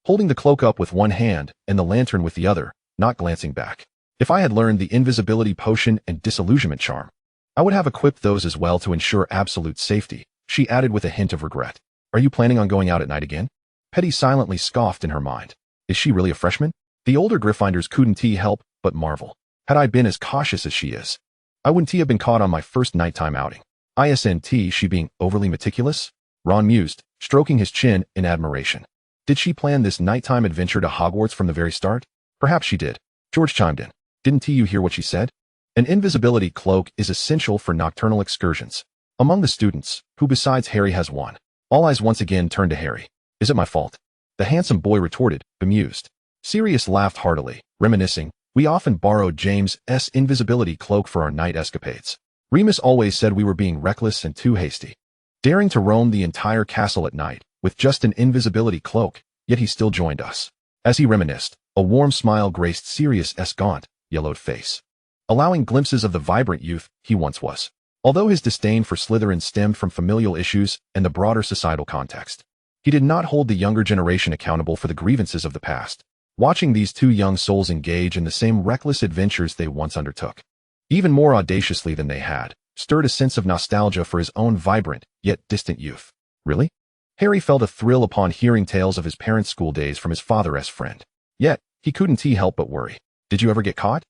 holding the cloak up with one hand and the lantern with the other, not glancing back. If I had learned the invisibility potion and disillusionment charm, I would have equipped those as well to ensure absolute safety, she added with a hint of regret. Are you planning on going out at night again? Petty silently scoffed in her mind. Is she really a freshman? The older Gryffindors couldn't help but marvel. Had I been as cautious as she is, I wouldn't have been caught on my first nighttime outing. Isn't she being overly meticulous? Ron mused, stroking his chin in admiration. Did she plan this nighttime adventure to Hogwarts from the very start? Perhaps she did. George chimed in. Didn't you hear what she said? An invisibility cloak is essential for nocturnal excursions. Among the students, who besides Harry has one? All eyes once again turned to Harry. Is it my fault? The handsome boy retorted, bemused. Sirius laughed heartily, reminiscing, we often borrowed James's invisibility cloak for our night escapades. Remus always said we were being reckless and too hasty. Daring to roam the entire castle at night, with just an invisibility cloak, yet he still joined us. As he reminisced, a warm smile graced Sirius's gaunt, yellowed face, allowing glimpses of the vibrant youth he once was. Although his disdain for Slytherin stemmed from familial issues and the broader societal context, he did not hold the younger generation accountable for the grievances of the past. Watching these two young souls engage in the same reckless adventures they once undertook, even more audaciously than they had, stirred a sense of nostalgia for his own vibrant, yet distant youth. Really? Harry felt a thrill upon hearing tales of his parents' school days from his father's friend. Yet, he couldn't help but worry. Did you ever get caught?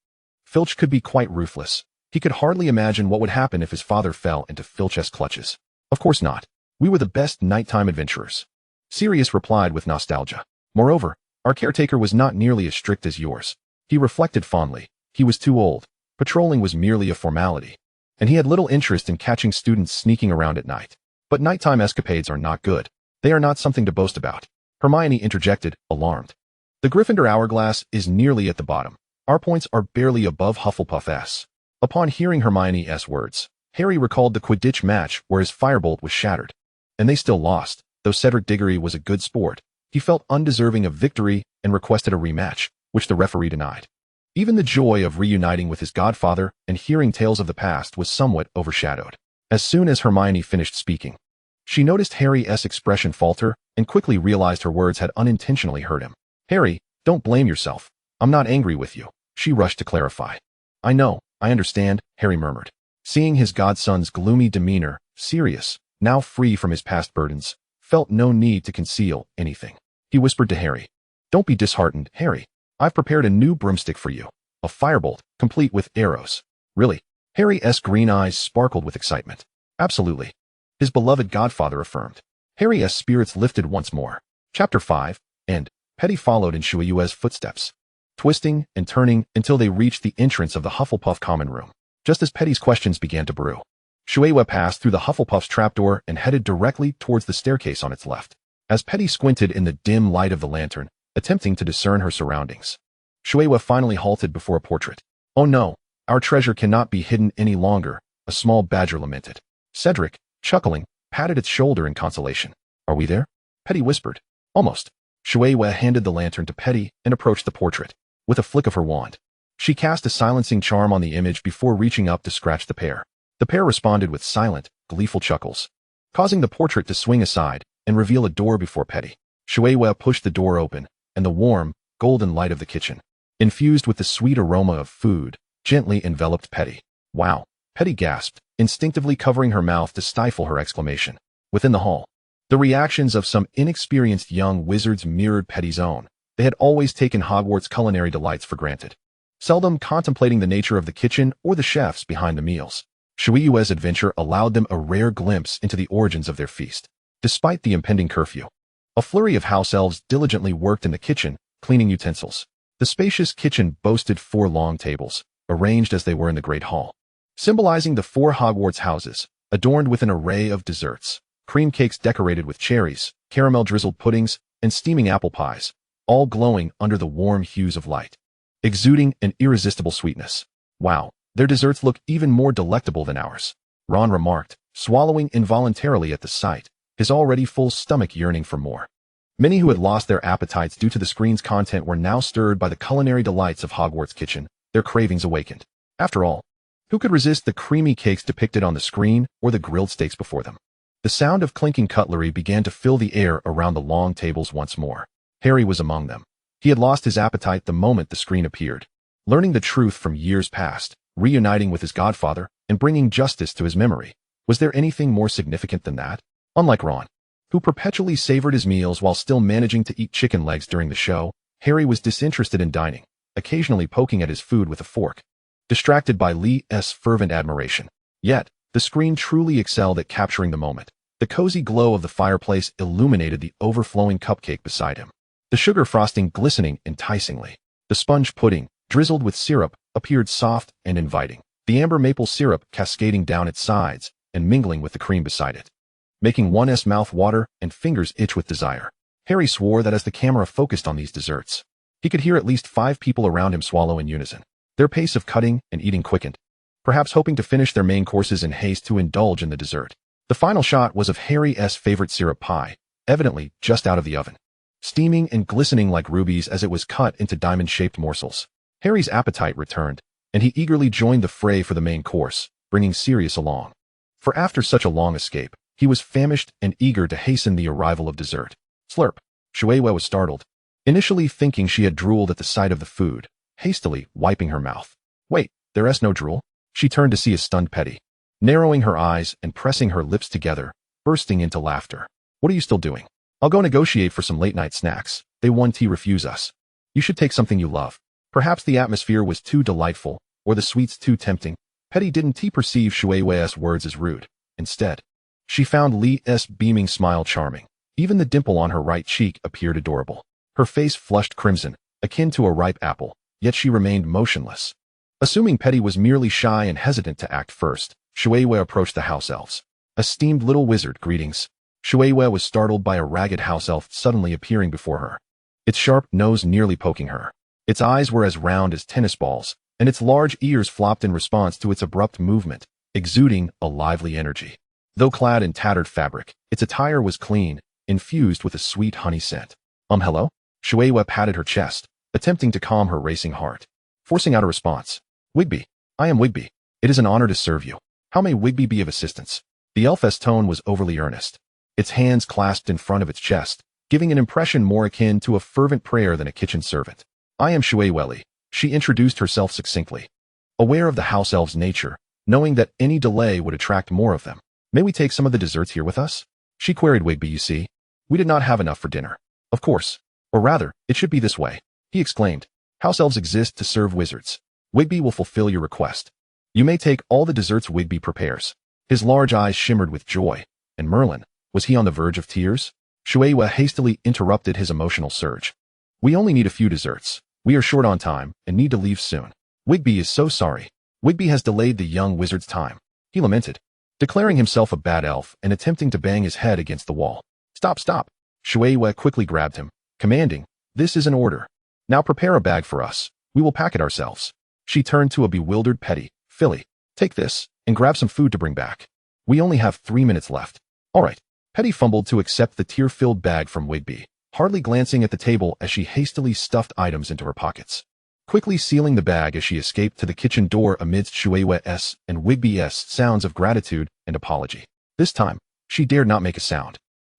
Filch could be quite ruthless. He could hardly imagine what would happen if his father fell into Filch's clutches. Of course not. We were the best nighttime adventurers. Sirius replied with nostalgia. Moreover, our caretaker was not nearly as strict as yours. He reflected fondly. He was too old. Patrolling was merely a formality. And he had little interest in catching students sneaking around at night. But nighttime escapades are not good. They are not something to boast about. Hermione interjected, alarmed. The Gryffindor hourglass is nearly at the bottom. Our points are barely above Hufflepuff's. Upon hearing Hermione's words, Harry recalled the Quidditch match where his firebolt was shattered. And they still lost. Though Cedric Diggory was a good sport, he felt undeserving of victory and requested a rematch, which the referee denied. Even the joy of reuniting with his godfather and hearing tales of the past was somewhat overshadowed. As soon as Hermione finished speaking, she noticed Harry's expression falter and quickly realized her words had unintentionally hurt him. Harry, don't blame yourself. I'm not angry with you, she rushed to clarify. I know, I understand, Harry murmured. Seeing his godson's gloomy demeanor, Sirius, now free from his past burdens, felt no need to conceal anything. He whispered to Harry, don't be disheartened, Harry. I've prepared a new broomstick for you. A firebolt, complete with arrows. Really? Harry's green eyes sparkled with excitement. Absolutely. His beloved godfather affirmed. Harry's spirits lifted once more. Chapter 5, and Petty followed in Shueyue's footsteps, twisting and turning until they reached the entrance of the Hufflepuff common room. Just as Petty's questions began to brew, Shueyue passed through the Hufflepuff's trapdoor and headed directly towards the staircase on its left. As Petty squinted in the dim light of the lantern, attempting to discern her surroundings, Shueyue finally halted before a portrait. Oh no, our treasure cannot be hidden any longer, a small badger lamented. Cedric, chuckling, patted its shoulder in consolation. Are we there? Petty whispered. Almost. Shueyue handed the lantern to Petty and approached the portrait. With a flick of her wand, she cast a silencing charm on the image before reaching up to scratch the pair. The pair responded with silent, gleeful chuckles, causing the portrait to swing aside and reveal a door before Petty. Shueyue pushed the door open, and the warm, golden light of the kitchen, infused with the sweet aroma of food, gently enveloped Petty. Wow, Petty gasped, instinctively covering her mouth to stifle her exclamation. Within the hall, the reactions of some inexperienced young wizards mirrored Petty's own. They had always taken Hogwarts' culinary delights for granted, seldom contemplating the nature of the kitchen or the chefs behind the meals. Shueyue's adventure allowed them a rare glimpse into the origins of their feast. Despite the impending curfew, a flurry of house elves diligently worked in the kitchen, cleaning utensils. The spacious kitchen boasted 4 long tables, arranged as they were in the Great Hall, symbolizing the 4 Hogwarts houses, adorned with an array of desserts, cream cakes decorated with cherries, caramel-drizzled puddings, and steaming apple pies, all glowing under the warm hues of light, exuding an irresistible sweetness. Wow, their desserts look even more delectable than ours, Ron remarked, swallowing involuntarily at the sight, his already full stomach yearning for more. Many who had lost their appetites due to the screen's content were now stirred by the culinary delights of Hogwarts' kitchen, their cravings awakened. After all, who could resist the creamy cakes depicted on the screen or the grilled steaks before them? The sound of clinking cutlery began to fill the air around the long tables once more. Harry was among them. He had lost his appetite the moment the screen appeared, learning the truth from years past, reuniting with his godfather, and bringing justice to his memory. Was there anything more significant than that? Unlike Ron, who perpetually savored his meals while still managing to eat chicken legs during the show, Harry was disinterested in dining, occasionally poking at his food with a fork, distracted by Lee's fervent admiration. Yet, the screen truly excelled at capturing the moment. The cozy glow of the fireplace illuminated the overflowing cupcake beside him, the sugar frosting glistening enticingly. The sponge pudding, drizzled with syrup, appeared soft and inviting, the amber maple syrup cascading down its sides and mingling with the cream beside it, making one's mouth water and fingers itch with desire. Harry swore that as the camera focused on these desserts, he could hear at least 5 people around him swallow in unison. Their pace of cutting and eating quickened, perhaps hoping to finish their main courses in haste to indulge in the dessert. The final shot was of Harry's favorite syrup pie, evidently just out of the oven, steaming and glistening like rubies as it was cut into diamond-shaped morsels. Harry's appetite returned, and he eagerly joined the fray for the main course, bringing Sirius along. For after such a long escape, he was famished and eager to hasten the arrival of dessert. Slurp. Shueisha was startled, initially thinking she had drooled at the sight of the food, hastily wiping her mouth. Wait, there's no drool? She turned to see a stunned Petty, narrowing her eyes and pressing her lips together, bursting into laughter. What are you still doing? I'll go negotiate for some late-night snacks. They won't refuse us. You should take something you love. Perhaps the atmosphere was too delightful, or the sweets too tempting. Petty didn't perceive Shueisha's words as rude. Instead, she found Lee's beaming smile charming. Even the dimple on her right cheek appeared adorable. Her face flushed crimson, akin to a ripe apple, yet she remained motionless. Assuming Petty was merely shy and hesitant to act first, Shueisha approached the house elves. Esteemed little wizard, greetings. Shueisha was startled by a ragged house elf suddenly appearing before her, its sharp nose nearly poking her. Its eyes were as round as tennis balls, and its large ears flopped in response to its abrupt movement, exuding a lively energy. Though clad in tattered fabric, its attire was clean, infused with a sweet honey scent. Hello? Shueisha patted her chest, attempting to calm her racing heart, forcing out a response. Wigby. I am Wigby. It is an honor to serve you. How may Wigby be of assistance? The elf's tone was overly earnest, its hands clasped in front of its chest, giving an impression more akin to a fervent prayer than a kitchen servant. I am Shueisha. She introduced herself succinctly, aware of the house elf's nature, knowing that any delay would attract more of them. May we take some of the desserts here with us? She queried Wigby. You see, we did not have enough for dinner. Of course. Or rather, it should be this way, he exclaimed. House elves exist to serve wizards. Wigby will fulfill your request. You may take all the desserts Wigby prepares. His large eyes shimmered with joy. And Merlin, was he on the verge of tears? Shueisha hastily interrupted his emotional surge. We only need a few desserts. We are short on time and need to leave soon. Wigby is so sorry. Wigby has delayed the young wizard's time. He lamented, declaring himself a bad elf and attempting to bang his head against the wall. Stop, stop. Shueisha quickly grabbed him, commanding, this is an order. Now prepare a bag for us. We will pack it ourselves. She turned to a bewildered Petty. Philly, take this, and grab some food to bring back. We only have 3 minutes left. All right. Petty fumbled to accept the tear-filled bag from Wigby, hardly glancing at the table as she hastily stuffed items into her pockets, quickly sealing the bag as she escaped to the kitchen door amidst Shueisha's and Wigby's sounds of gratitude and apology. This time, she dared not make a sound,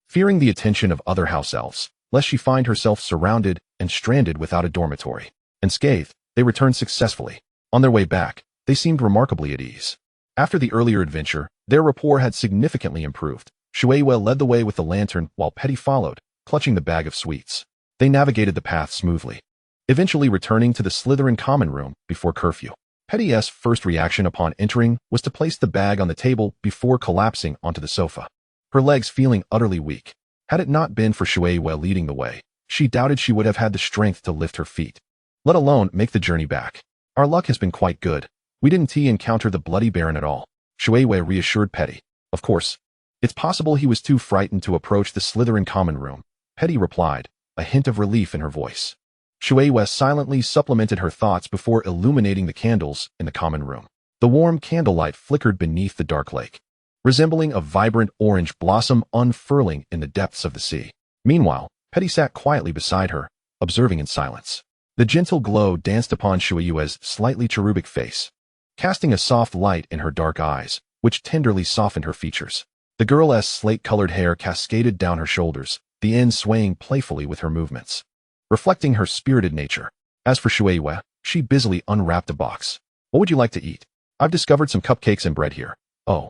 fearing the attention of other house elves, lest she find herself surrounded and stranded without a dormitory. Unscathed, they returned successfully. On their way back, they seemed remarkably at ease. After the earlier adventure, their rapport had significantly improved. Shueisha led the way with the lantern while Petty followed, clutching the bag of sweets. They navigated the path smoothly, eventually returning to the Slytherin common room before curfew. Petty's first reaction upon entering was to place the bag on the table before collapsing onto the sofa, her legs feeling utterly weak. Had it not been for Shueisha leading the way, she doubted she would have had the strength to lift her feet, let alone make the journey back. Our luck has been quite good. We didn't encounter the Bloody Baron at all, Shueisha reassured Petty. Of course, it's possible he was too frightened to approach the Slytherin common room, Petty replied, a hint of relief in her voice. Shueisha silently supplemented her thoughts before illuminating the candles in the common room. The warm candlelight flickered beneath the dark lake, resembling a vibrant orange blossom unfurling in the depths of the sea. Meanwhile, Petty sat quietly beside her, observing in silence. The gentle glow danced upon Shueisha's slightly cherubic face, casting a soft light in her dark eyes, which tenderly softened her features. The girl's slate-colored hair cascaded down her shoulders, the ends swaying playfully with her movements, reflecting her spirited nature. As for Shueisha, she busily unwrapped a box. What would you like to eat? I've discovered some cupcakes and bread here. Oh,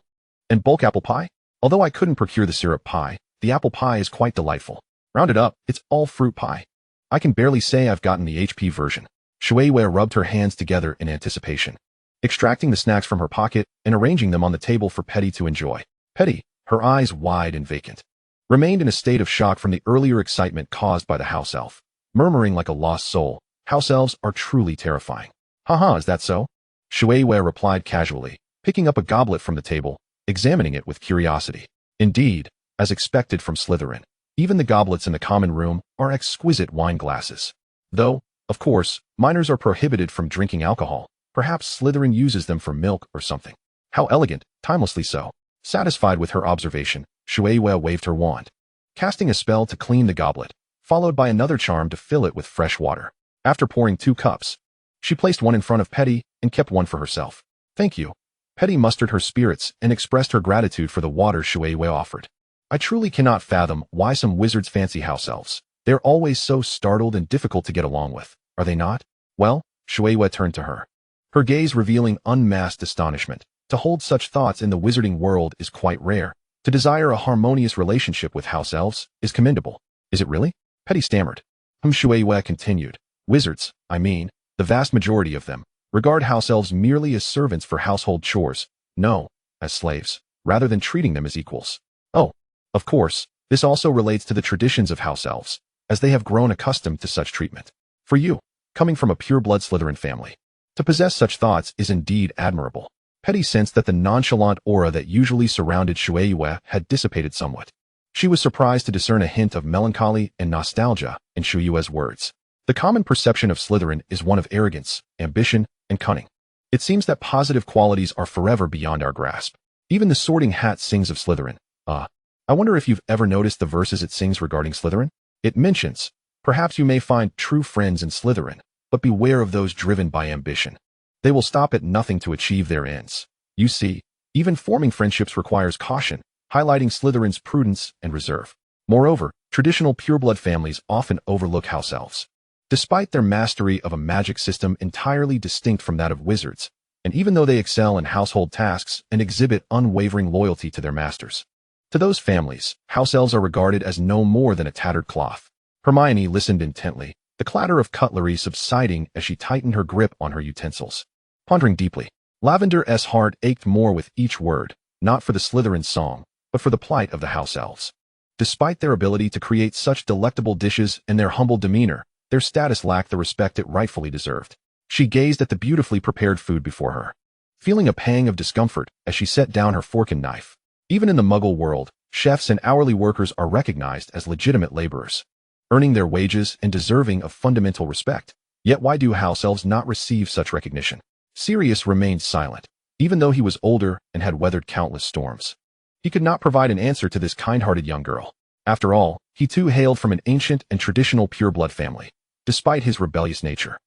and bulk apple pie? Although I couldn't procure the syrup pie, the apple pie is quite delightful. Rounded up, it's all fruit pie. I can barely say I've gotten the HP version. Shueisha rubbed her hands together in anticipation, extracting the snacks from her pocket and arranging them on the table for Petty to enjoy. Petty, her eyes wide and vacant, remained in a state of shock from the earlier excitement caused by the house elf, murmuring like a lost soul, house elves are truly terrifying. Haha, is that so? Shueihua replied casually, picking up a goblet from the table, examining it with curiosity. Indeed, as expected from Slytherin, even the goblets in the common room are exquisite wine glasses. Though, of course, minors are prohibited from drinking alcohol. Perhaps Slytherin uses them for milk or something. How elegant, timelessly so. Satisfied with her observation, Shueihua waved her wand, casting a spell to clean the goblet, followed by another charm to fill it with fresh water. After pouring 2 cups, she placed one in front of Petty and kept one for herself. Thank you. Petty mustered her spirits and expressed her gratitude for the water Shueihua offered. I truly cannot fathom why some wizards fancy house elves. They're always so startled and difficult to get along with, are they not? Well, Shueihua turned to her, her gaze revealing unmasked astonishment. To hold such thoughts in the wizarding world is quite rare. To desire a harmonious relationship with house elves is commendable. Is it really? Petty stammered. Shueihua continued. Wizards, I mean, the vast majority of them, regard house elves merely as servants for household chores. No, as slaves, rather than treating them as equals. Oh, of course, this also relates to the traditions of house elves, as they have grown accustomed to such treatment. For you, coming from a pure-blood Slytherin family, to possess such thoughts is indeed admirable. Petty sensed that the nonchalant aura that usually surrounded Shueihua had dissipated somewhat. She was surprised to discern a hint of melancholy and nostalgia in Shueihua's words. The common perception of Slytherin is one of arrogance, ambition, and cunning. It seems that positive qualities are forever beyond our grasp. Even the Sorting Hat sings of Slytherin. I wonder if you've ever noticed the verses it sings regarding Slytherin? It mentions, perhaps you may find true friends in Slytherin, but beware of those driven by ambition. They will stop at nothing to achieve their ends. You see, even forming friendships requires caution, highlighting Slytherin's prudence and reserve. Moreover, traditional pureblood families often overlook house elves. Despite their mastery of a magic system entirely distinct from that of wizards, and even though they excel in household tasks and exhibit unwavering loyalty to their masters. To those families, house elves are regarded as no more than a tattered cloth. Hermione listened intently, the clatter of cutlery subsiding as she tightened her grip on her utensils. Pondering deeply, Lavender's heart ached more with each word, not for the Slytherin song, but for the plight of the house elves. Despite their ability to create such delectable dishes and their humble demeanor, their status lacked the respect it rightfully deserved. She gazed at the beautifully prepared food before her, feeling a pang of discomfort as she set down her fork and knife. Even in the Muggle world, chefs and hourly workers are recognized as legitimate laborers, earning their wages and deserving of fundamental respect. Yet why do house elves not receive such recognition? Sirius remained silent, even though he was older and had weathered countless storms. He could not provide an answer to this kind-hearted young girl. After all, he too hailed from an ancient and traditional pure-blood family, despite his rebellious nature.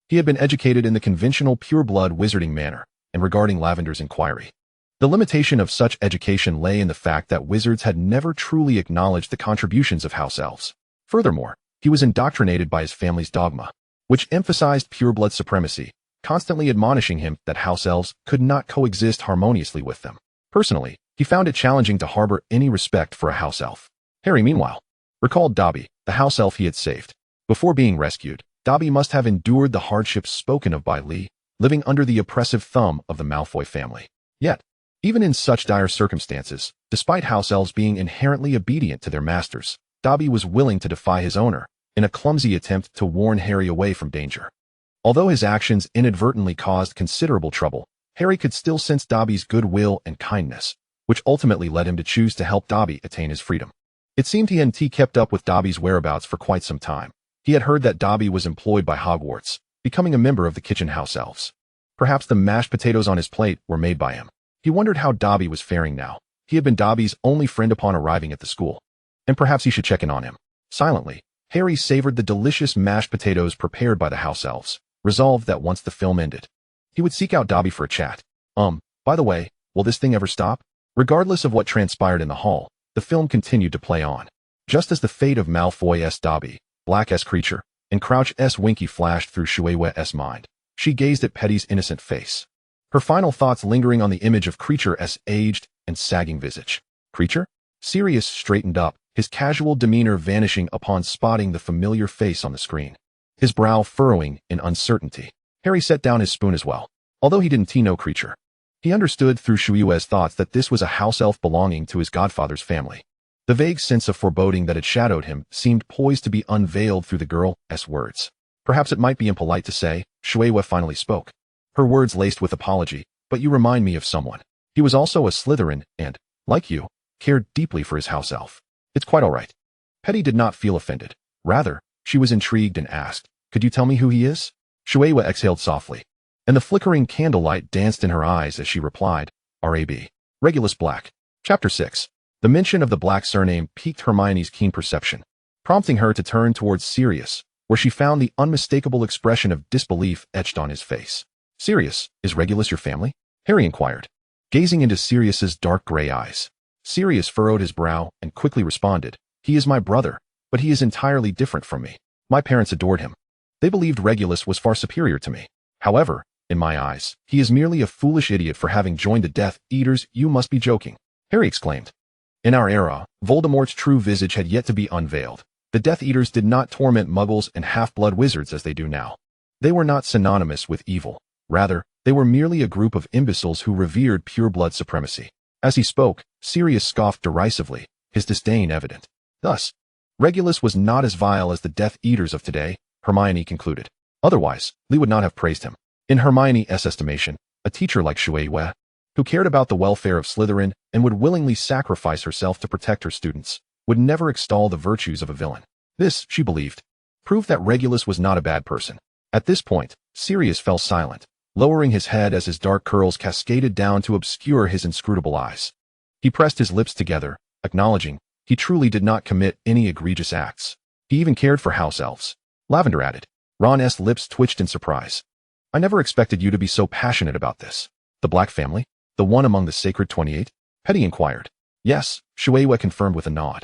He had been educated in the conventional pure-blood wizarding manner, and regarding Lavender's inquiry, the limitation of such education lay in the fact that wizards had never truly acknowledged the contributions of house elves. Furthermore, he was indoctrinated by his family's dogma, which emphasized pure-blood supremacy, constantly admonishing him that house elves could not coexist harmoniously with them. Personally, he found it challenging to harbor any respect for a house elf. Harry, meanwhile, recalled Dobby, the house elf he had saved. Before being rescued, Dobby must have endured the hardships spoken of by Lee, living under the oppressive thumb of the Malfoy family. Yet, even in such dire circumstances, despite house elves being inherently obedient to their masters, Dobby was willing to defy his owner, in a clumsy attempt to warn Harry away from danger. Although his actions inadvertently caused considerable trouble, Harry could still sense Dobby's goodwill and kindness, which ultimately led him to choose to help Dobby attain his freedom. It seemed he hadn't kept up with Dobby's whereabouts for quite some time. He had heard that Dobby was employed by Hogwarts, becoming a member of the kitchen house elves. Perhaps the mashed potatoes on his plate were made by him. He wondered how Dobby was faring now. He had been Dobby's only friend upon arriving at the school, and perhaps he should check in on him. Silently, Harry savored the delicious mashed potatoes prepared by the house elves, resolved that once the film ended, he would seek out Dobby for a chat. By the way, will this thing ever stop? Regardless of what transpired in the hall, the film continued to play on. Just as the fate of Malfoy's Dobby, Black's creature, and Crouch's Winky flashed through Shueihua's mind, she gazed at Petty's innocent face, her final thoughts lingering on the image of Creature's aged and sagging visage. Creature? Sirius straightened up, his casual demeanor vanishing upon spotting the familiar face on the screen, his brow furrowing in uncertainty. Harry set down his spoon as well. Although he didn't know Creature, he understood through Shueihua's thoughts that this was a house elf belonging to his godfather's family. The vague sense of foreboding that had shadowed him seemed poised to be unveiled through the girl's words. Perhaps it might be impolite to say, Shueihua finally spoke. her words laced with apology, but you remind me of someone. He was also a Slytherin and, like you, cared deeply for his house elf. It's quite all right. Petty did not feel offended. Rather, she was intrigued and asked, could you tell me who he is? Shueisha exhaled softly, and the flickering candlelight danced in her eyes as she replied, R.A.B. Regulus Black. Chapter 6. The mention of the Black surname piqued Hermione's keen perception, prompting her to turn towards Sirius, where she found the unmistakable expression of disbelief etched on his face. Sirius, is Regulus your family? Harry inquired, gazing into Sirius's dark gray eyes. Sirius furrowed his brow and quickly responded, he is my brother, but he is entirely different from me. My parents adored him. They believed Regulus was far superior to me. However, in my eyes, he is merely a foolish idiot for having joined the Death Eaters. You must be joking, Harry exclaimed. In our era, Voldemort's true visage had yet to be unveiled. The Death Eaters did not torment muggles and half-blood wizards as they do now. They were not synonymous with evil. Rather, they were merely a group of imbeciles who revered pure-blood supremacy. As he spoke, Sirius scoffed derisively, his disdain evident. Thus, Regulus was not as vile as the Death Eaters of today, Hermione concluded. Otherwise, Lee would not have praised him. In Hermione's estimation, a teacher like Shueisha, who cared about the welfare of Slytherin and would willingly sacrifice herself to protect her students, would never extol the virtues of a villain. This, she believed, proved that Regulus was not a bad person. At this point, Sirius fell silent, lowering his head as his dark curls cascaded down to obscure his inscrutable eyes. He pressed his lips together, acknowledging he truly did not commit any egregious acts. He even cared for house elves. Lavender added. Ron's lips twitched in surprise. I never expected you to be so passionate about this. The Black family? The one among the Sacred 28? Petty inquired. Yes, Shueisha confirmed with a nod,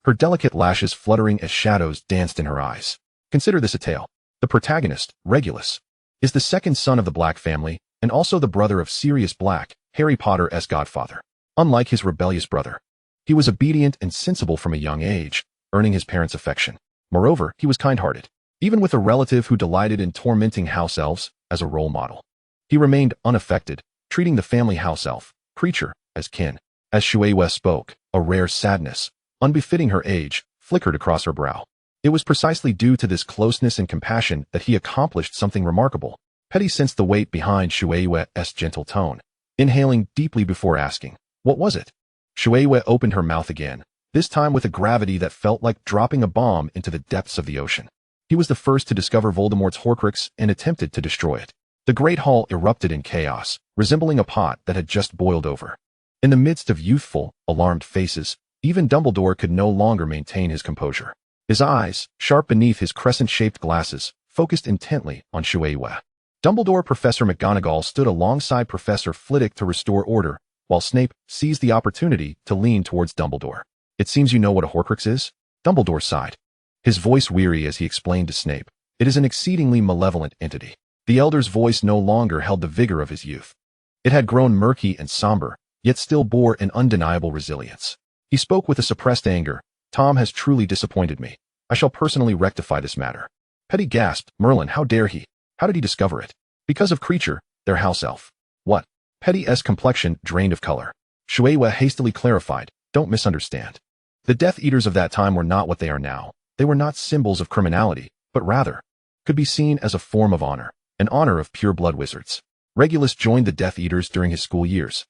her delicate lashes fluttering as shadows danced in her eyes. Consider this a tale. The protagonist, Regulus, is the second son of the Black family and also the brother of Sirius Black, Harry Potter's godfather. Unlike his rebellious brother, he was obedient and sensible from a young age, earning his parents' affection. Moreover, he was kind-hearted, even with a relative who delighted in tormenting house elves as a role model. He remained unaffected, treating the family house elf, creature, as kin. As Shueisha spoke, a rare sadness, unbefitting her age, flickered across her brow. It was precisely due to this closeness and compassion that he accomplished something remarkable. Petty sensed the weight behind Shueisha's gentle tone, inhaling deeply before asking, what was it? Shueisha opened her mouth again, this time with a gravity that felt like dropping a bomb into the depths of the ocean. He was the first to discover Voldemort's Horcrux and attempted to destroy it. The Great Hall erupted in chaos, resembling a pot that had just boiled over. In the midst of youthful, alarmed faces, even Dumbledore could no longer maintain his composure. His eyes, sharp beneath his crescent-shaped glasses, focused intently on Shueisha. Dumbledore Professor McGonagall stood alongside Professor Flitwick to restore order, while Snape seized the opportunity to lean towards Dumbledore. It seems you know what a Horcrux is? Dumbledore sighed, his voice weary as he explained to Snape. It is an exceedingly malevolent entity. The elder's voice no longer held the vigor of his youth. It had grown murky and somber, yet still bore an undeniable resilience. He spoke with a suppressed anger. Tom has truly disappointed me. I shall personally rectify this matter. Petty gasped. Merlin, how dare he? How did he discover it? Because of Creature, their house elf. What? Petty's complexion drained of color. Shueisha hastily clarified, don't misunderstand. The Death Eaters of that time were not what they are now. They were not symbols of criminality, but rather could be seen as a form of honor, an honor of pure-blood wizards. Regulus joined the Death Eaters during his school years,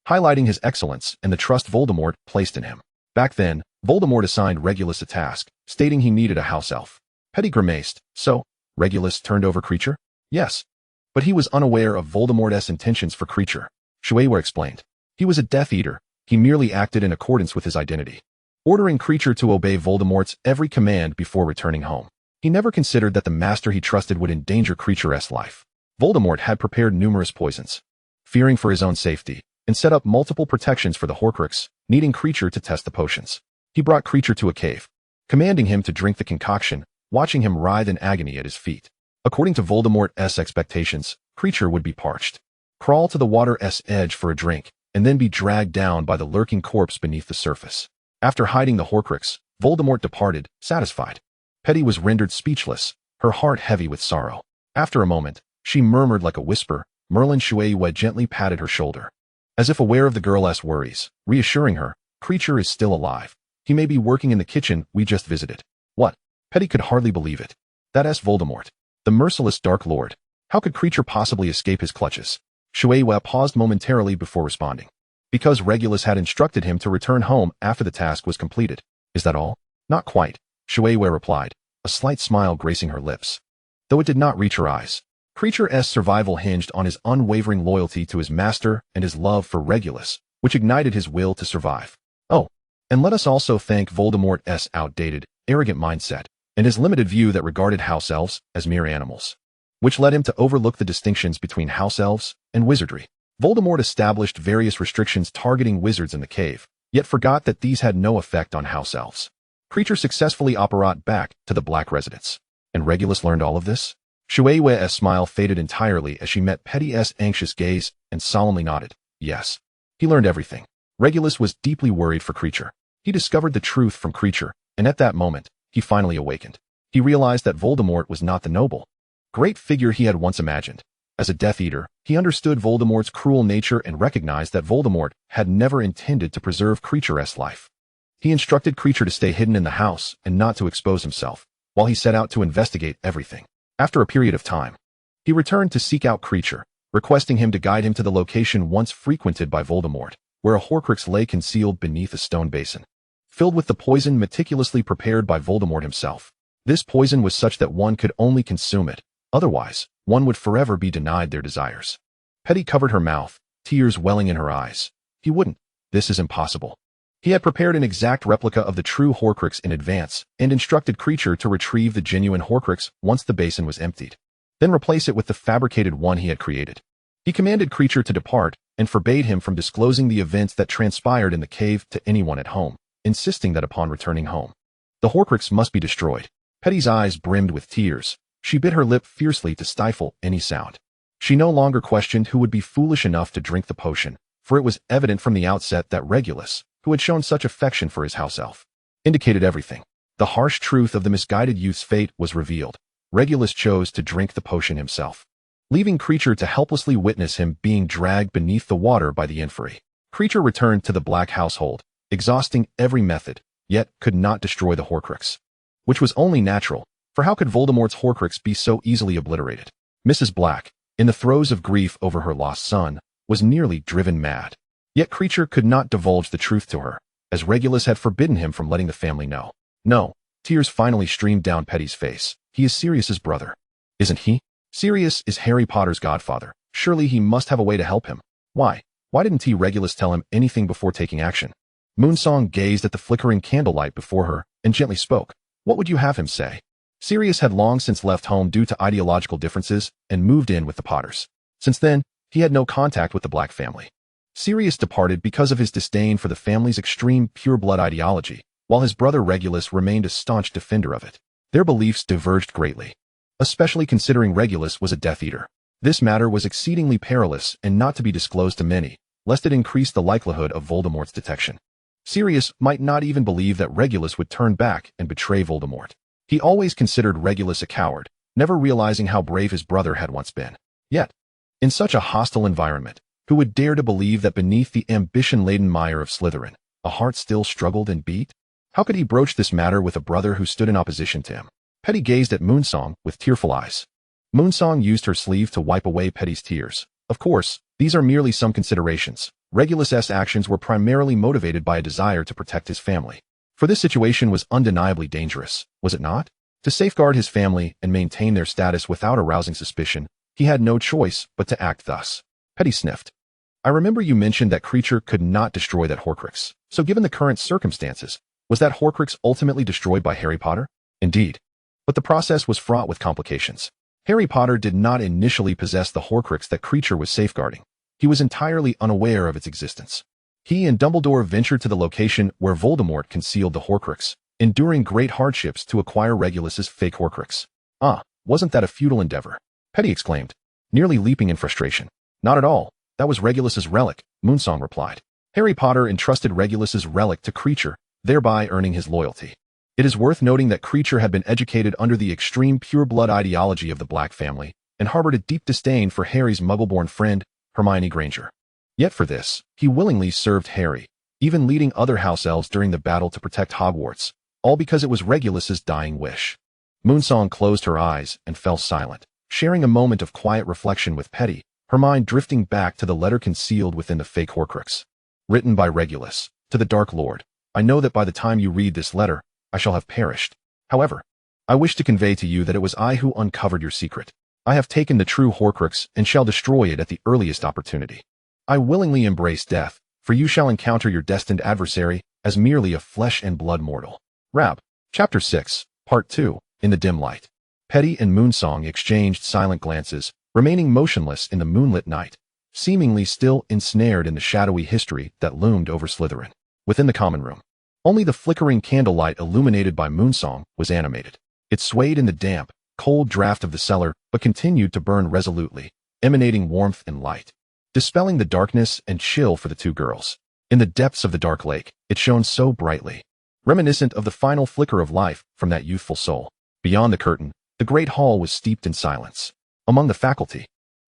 highlighting his excellence and the trust Voldemort placed in him. Back then, Voldemort assigned Regulus a task, stating he needed a house elf. Petty grimaced. So, Regulus turned over Creature? Yes. But he was unaware of Voldemort's intentions for Creature. Shueisha explained. He was a Death Eater. He merely acted in accordance with his identity, ordering Creature to obey Voldemort's every command before returning home. He never considered that the master he trusted would endanger Creature's life. Voldemort had prepared numerous poisons, fearing for his own safety, and set up multiple protections for the Horcrux, needing Creature to test the potions. He brought Creature to a cave, commanding him to drink the concoction, watching him writhe in agony at his feet. According to Voldemort's expectations, Creature would be parched, crawl to the water's edge for a drink, and then be dragged down by the lurking corpse beneath the surface. After hiding the Horcrux, Voldemort departed, satisfied. Petty was rendered speechless, her heart heavy with sorrow. After a moment, she murmured like a whisper. Merlin. Shueisha gently patted her shoulder, as if aware of the girl's worries, reassuring her, Creature is still alive. He may be working in the kitchen we just visited. What? Petty could hardly believe it. That's Voldemort, the merciless Dark Lord. How could Creature possibly escape his clutches? Shui paused momentarily before responding. Because Regulus had instructed him to return home after the task was completed. Is that all? Not quite, Shui replied, a slight smile gracing her lips. Though it did not reach her eyes. Creature's survival hinged on his unwavering loyalty to his master and his love for Regulus, which ignited his will to survive. Oh, and let us also thank Voldemort's outdated, arrogant mindset, and his limited view that regarded house elves as mere animals, which led him to overlook the distinctions between house elves and wizardry. Voldemort established various restrictions targeting wizards in the cave, yet forgot that these had no effect on house elves. Creature successfully operated back to the Black residence. And Regulus learned all of this? Shuei's smile faded entirely as she met Petty's anxious gaze and solemnly nodded. Yes. He learned everything. Regulus was deeply worried for Creature. He discovered the truth from Creature, and at that moment, he finally awakened. He realized that Voldemort was not the noble, great figure he had once imagined. As a Death Eater, he understood Voldemort's cruel nature and recognized that Voldemort had never intended to preserve Creature's life. He instructed Creature to stay hidden in the house and not to expose himself, while he set out to investigate everything. After a period of time, he returned to seek out Creature, requesting him to guide him to the location once frequented by Voldemort, where a Horcrux lay concealed beneath a stone basin, filled with the poison meticulously prepared by Voldemort himself. This poison was such that one could only consume it, otherwise, one would forever be denied their desires. Petty covered her mouth, tears welling in her eyes. He wouldn't. This is impossible. He had prepared an exact replica of the true Horcrux in advance and instructed Creature to retrieve the genuine Horcrux once the basin was emptied, then replace it with the fabricated one he had created. He commanded Creature to depart and forbade him from disclosing the events that transpired in the cave to anyone at home, insisting that upon returning home, the Horcrux must be destroyed. Petty's eyes brimmed with tears. She bit her lip fiercely to stifle any sound. She no longer questioned who would be foolish enough to drink the potion, for it was evident from the outset that Regulus, who had shown such affection for his house elf, indicated everything. The harsh truth of the misguided youth's fate was revealed. Regulus chose to drink the potion himself, leaving Creature to helplessly witness him being dragged beneath the water by the inferi. Creature returned to the Black household, exhausting every method, yet could not destroy the Horcrux, which was only natural, for how could Voldemort's Horcrux be so easily obliterated? Mrs. Black, in the throes of grief over her lost son, was nearly driven mad. Yet Creature could not divulge the truth to her, as Regulus had forbidden him from letting the family know. No. Tears finally streamed down Petty's face. He is Sirius's brother. Isn't he? Sirius is Harry Potter's godfather. Surely he must have a way to help him. Why? Why didn't Regulus tell him anything before taking action? Moonsong gazed at the flickering candlelight before her and gently spoke. What would you have him say? Sirius had long since left home due to ideological differences and moved in with the Potters. Since then, he had no contact with the Black family. Sirius departed because of his disdain for the family's extreme pure-blood ideology, while his brother Regulus remained a staunch defender of it. Their beliefs diverged greatly, especially considering Regulus was a Death Eater. This matter was exceedingly perilous and not to be disclosed to many, lest it increase the likelihood of Voldemort's detection. Sirius might not even believe that Regulus would turn back and betray Voldemort. He always considered Regulus a coward, never realizing how brave his brother had once been. Yet, in such a hostile environment, who would dare to believe that beneath the ambition-laden mire of Slytherin, a heart still struggled and beat? How could he broach this matter with a brother who stood in opposition to him? Petty gazed at Moonsong with tearful eyes. Moonsong used her sleeve to wipe away Petty's tears. Of course, these are merely some considerations. Regulus's actions were primarily motivated by a desire to protect his family. For this situation was undeniably dangerous, was it not? To safeguard his family and maintain their status without arousing suspicion, he had no choice but to act thus. Petty sniffed. I remember you mentioned that Creature could not destroy that Horcrux. So given the current circumstances, was that Horcrux ultimately destroyed by Harry Potter? Indeed. But the process was fraught with complications. Harry Potter did not initially possess the Horcrux that Creature was safeguarding. He was entirely unaware of its existence. He and Dumbledore ventured to the location where Voldemort concealed the Horcrux, enduring great hardships to acquire Regulus's fake Horcrux. Ah, wasn't that a futile endeavor? Petty exclaimed, nearly leaping in frustration. Not at all. That was Regulus's relic, Moonsong replied. Harry Potter entrusted Regulus's relic to Creature, thereby earning his loyalty. It is worth noting that Creature had been educated under the extreme pure-blood ideology of the Black family and harbored a deep disdain for Harry's muggle-born friend, Hermione Granger. Yet for this, he willingly served Harry, even leading other house elves during the battle to protect Hogwarts, all because it was Regulus's dying wish. Moonsong closed her eyes and fell silent. Sharing a moment of quiet reflection with Petty, her mind drifting back to the letter concealed within the fake Horcrux. Written by Regulus, to the Dark Lord, I know that by the time you read this letter, I shall have perished. However, I wish to convey to you that it was I who uncovered your secret. I have taken the true Horcrux and shall destroy it at the earliest opportunity. I willingly embrace death, for you shall encounter your destined adversary as merely a flesh and blood mortal. Rab. Chapter 6, Part 2, In the Dim Light. Petty and Moonsong exchanged silent glances, remaining motionless in the moonlit night, seemingly still ensnared in the shadowy history that loomed over Slytherin. Within the common room, only the flickering candlelight illuminated by Moonsong was animated. It swayed in the damp, cold draft of the cellar, but continued to burn resolutely, emanating warmth and light, dispelling the darkness and chill for the two girls. In the depths of the dark lake, it shone so brightly, reminiscent of the final flicker of life from that youthful soul. Beyond the curtain, the great hall was steeped in silence. Among the faculty,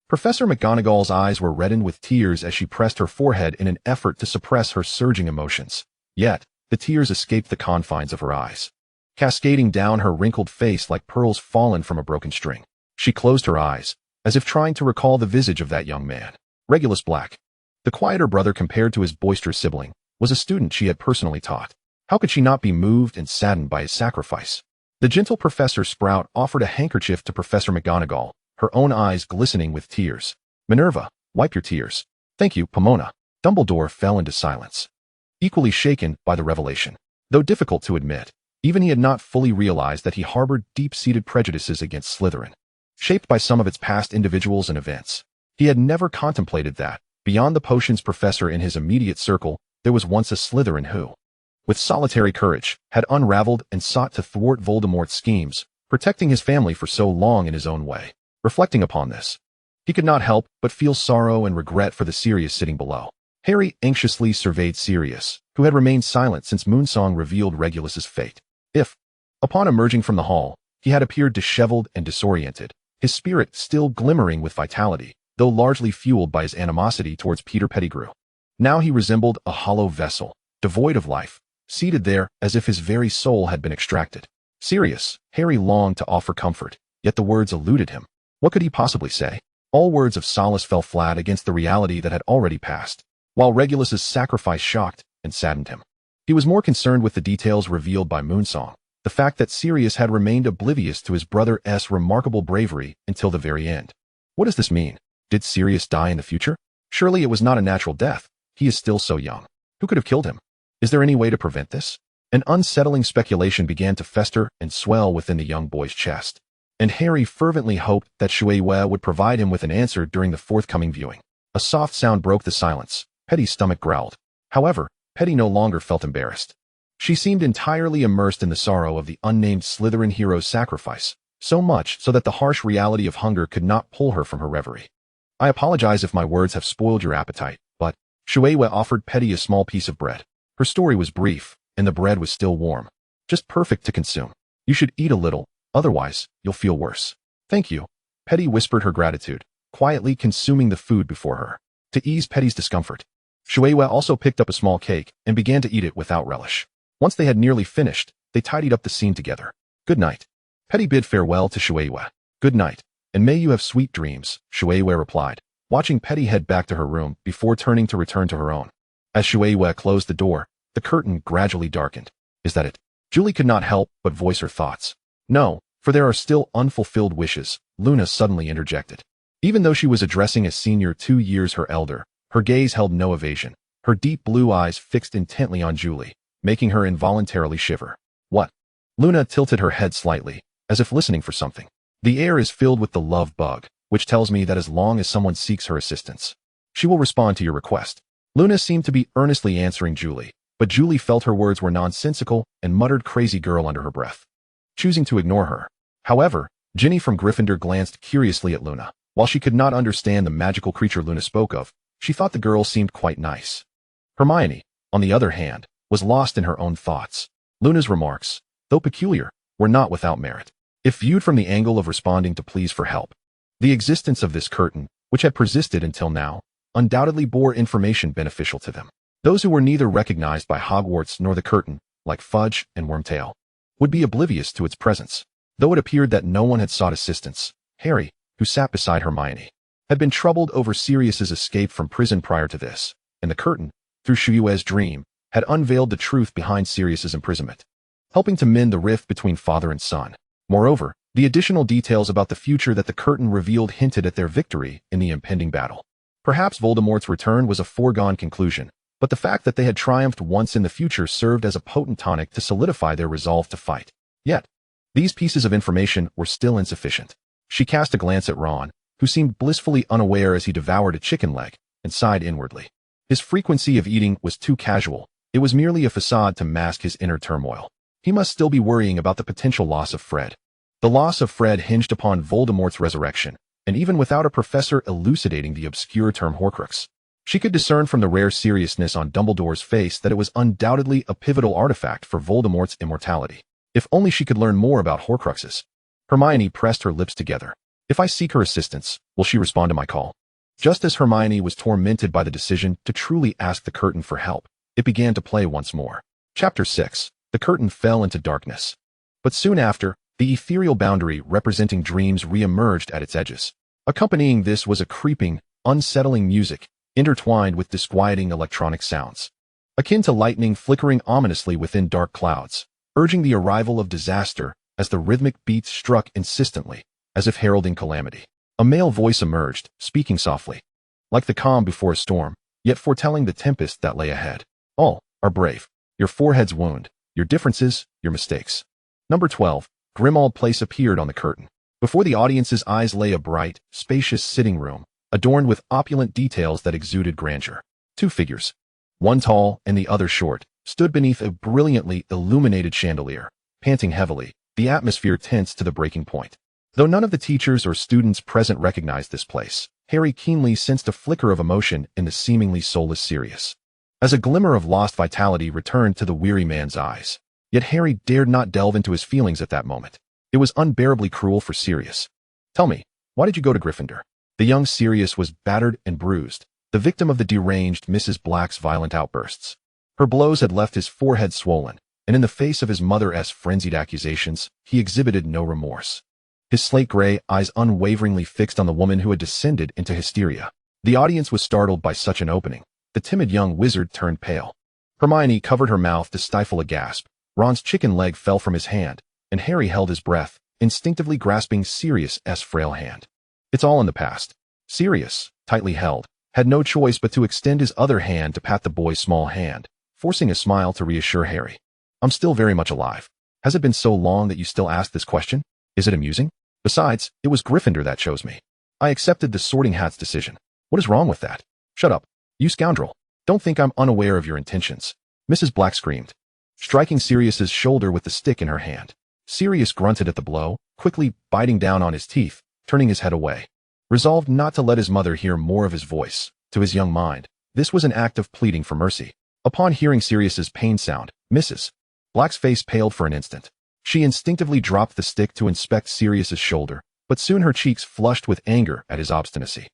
Professor McGonagall's eyes were reddened with tears as she pressed her forehead in an effort to suppress her surging emotions. Yet, the tears escaped the confines of her eyes, cascading down her wrinkled face like pearls fallen from a broken string. She closed her eyes, as if trying to recall the visage of that young man. Regulus Black, the quieter brother compared to his boisterous sibling, was a student she had personally taught. How could she not be moved and saddened by his sacrifice? The gentle Professor Sprout offered a handkerchief to Professor McGonagall, her own eyes glistening with tears. Minerva, wipe your tears. Thank you, Pomona. Dumbledore fell into silence, equally shaken by the revelation. Though difficult to admit, even he had not fully realized that he harbored deep-seated prejudices against Slytherin, shaped by some of its past individuals and events. He had never contemplated that, beyond the potions professor in his immediate circle, there was once a Slytherin who, with solitary courage, had unraveled and sought to thwart Voldemort's schemes, protecting his family for so long in his own way. Reflecting upon this, he could not help but feel sorrow and regret for the Sirius sitting below. Harry anxiously surveyed Sirius, who had remained silent since Moonsong revealed Regulus's fate. If, upon emerging from the hall, he had appeared disheveled and disoriented, his spirit still glimmering with vitality, though largely fueled by his animosity towards Peter Pettigrew. Now he resembled a hollow vessel, devoid of life, seated there as if his very soul had been extracted. Sirius, Harry longed to offer comfort, yet the words eluded him. What could he possibly say? All words of solace fell flat against the reality that had already passed, while Regulus's sacrifice shocked and saddened him. He was more concerned with the details revealed by Moonsong, the fact that Sirius had remained oblivious to his brother's remarkable bravery until the very end. What does this mean? Did Sirius die in the future? Surely it was not a natural death. He is still so young. Who could have killed him? Is there any way to prevent this? An unsettling speculation began to fester and swell within the young boy's chest, and Harry fervently hoped that Shui would provide him with an answer during the forthcoming viewing. A soft sound broke the silence. Petty's stomach growled. However, Petty no longer felt embarrassed. She seemed entirely immersed in the sorrow of the unnamed Slytherin hero's sacrifice, so much so that the harsh reality of hunger could not pull her from her reverie. I apologize if my words have spoiled your appetite, but Shui offered Petty a small piece of bread. Her story was brief, and the bread was still warm, just perfect to consume. You should eat a little, otherwise, you'll feel worse. Thank you. Petty whispered her gratitude, quietly consuming the food before her. To ease Petty's discomfort, Shui also picked up a small cake and began to eat it without relish. Once they had nearly finished, they tidied up the scene together. Good night. Petty bid farewell to Shui. Good night, and may you have sweet dreams, Shui replied, watching Petty head back to her room before turning to return to her own. As Shui closed the door, the curtain gradually darkened. Is that it? Julie could not help but voice her thoughts. No, for there are still unfulfilled wishes, Luna suddenly interjected. Even though she was addressing a senior 2 years her elder, her gaze held no evasion, her deep blue eyes fixed intently on Julie, making her involuntarily shiver. What? Luna tilted her head slightly, as if listening for something. The air is filled with the love bug, which tells me that as long as someone seeks her assistance, she will respond to your request. Luna seemed to be earnestly answering Julie, but Julie felt her words were nonsensical and muttered crazy girl under her breath, choosing to ignore her. However, Ginny from Gryffindor glanced curiously at Luna. While she could not understand the magical creature Luna spoke of, she thought the girl seemed quite nice. Hermione, on the other hand, was lost in her own thoughts. Luna's remarks, though peculiar, were not without merit. If viewed from the angle of responding to pleas for help, the existence of this curtain, which had persisted until now, undoubtedly bore information beneficial to them. Those who were neither recognized by Hogwarts nor the curtain, like Fudge and Wormtail, would be oblivious to its presence. Though it appeared that no one had sought assistance, Harry, who sat beside Hermione, had been troubled over Sirius's escape from prison prior to this, and the curtain, through Shui's dream, had unveiled the truth behind Sirius's imprisonment, helping to mend the rift between father and son. Moreover, the additional details about the future that the curtain revealed hinted at their victory in the impending battle. Perhaps Voldemort's return was a foregone conclusion, but the fact that they had triumphed once in the future served as a potent tonic to solidify their resolve to fight. Yet, these pieces of information were still insufficient. She cast a glance at Ron, who seemed blissfully unaware as he devoured a chicken leg, and sighed inwardly. His frequency of eating was too casual. It was merely a facade to mask his inner turmoil. He must still be worrying about the potential loss of Fred. The loss of Fred hinged upon Voldemort's resurrection, and even without a professor elucidating the obscure term Horcrux, she could discern from the rare seriousness on Dumbledore's face that it was undoubtedly a pivotal artifact for Voldemort's immortality. If only she could learn more about Horcruxes. Hermione pressed her lips together. If I seek her assistance, will she respond to my call? Just as Hermione was tormented by the decision to truly ask the curtain for help, it began to play once more. Chapter 6. The curtain fell into darkness. But soon after, the ethereal boundary representing dreams re-emerged at its edges. Accompanying this was a creeping, unsettling music, intertwined with disquieting electronic sounds, akin to lightning flickering ominously within dark clouds, urging the arrival of disaster as the rhythmic beats struck insistently, as if heralding calamity. A male voice emerged, speaking softly, like the calm before a storm, yet foretelling the tempest that lay ahead. All are brave. Your foreheads wound, your differences, your mistakes. Number 12. Grimmauld Place appeared on the curtain. Before the audience's eyes lay a bright, spacious sitting room, adorned with opulent details that exuded grandeur. Two figures, one tall and the other short, stood beneath a brilliantly illuminated chandelier, panting heavily, the atmosphere tense to the breaking point. Though none of the teachers or students present recognized this place, Harry keenly sensed a flicker of emotion in the seemingly soulless Sirius, as a glimmer of lost vitality returned to the weary man's eyes. Yet Harry dared not delve into his feelings at that moment. It was unbearably cruel for Sirius. Tell me, why did you go to Gryffindor? The young Sirius was battered and bruised, the victim of the deranged Mrs. Black's violent outbursts. Her blows had left his forehead swollen, and in the face of his mother's frenzied accusations, he exhibited no remorse. His slate-gray eyes unwaveringly fixed on the woman who had descended into hysteria. The audience was startled by such an opening. The timid young wizard turned pale. Hermione covered her mouth to stifle a gasp. Ron's chicken leg fell from his hand, and Harry held his breath, instinctively grasping Sirius's frail hand. It's all in the past. Sirius, tightly held, had no choice but to extend his other hand to pat the boy's small hand, forcing a smile to reassure Harry. I'm still very much alive. Has it been so long that you still ask this question? Is it amusing? Besides, it was Gryffindor that chose me. I accepted the Sorting Hat's decision. What is wrong with that? Shut up, you scoundrel. Don't think I'm unaware of your intentions. Mrs. Black screamed, striking Sirius's shoulder with the stick in her hand. Sirius grunted at the blow, quickly biting down on his teeth, turning his head away. Resolved not to let his mother hear more of his voice, to his young mind, this was an act of pleading for mercy. Upon hearing Sirius's pain sound, Mrs. Black's face paled for an instant. She instinctively dropped the stick to inspect Sirius's shoulder, but soon her cheeks flushed with anger at his obstinacy.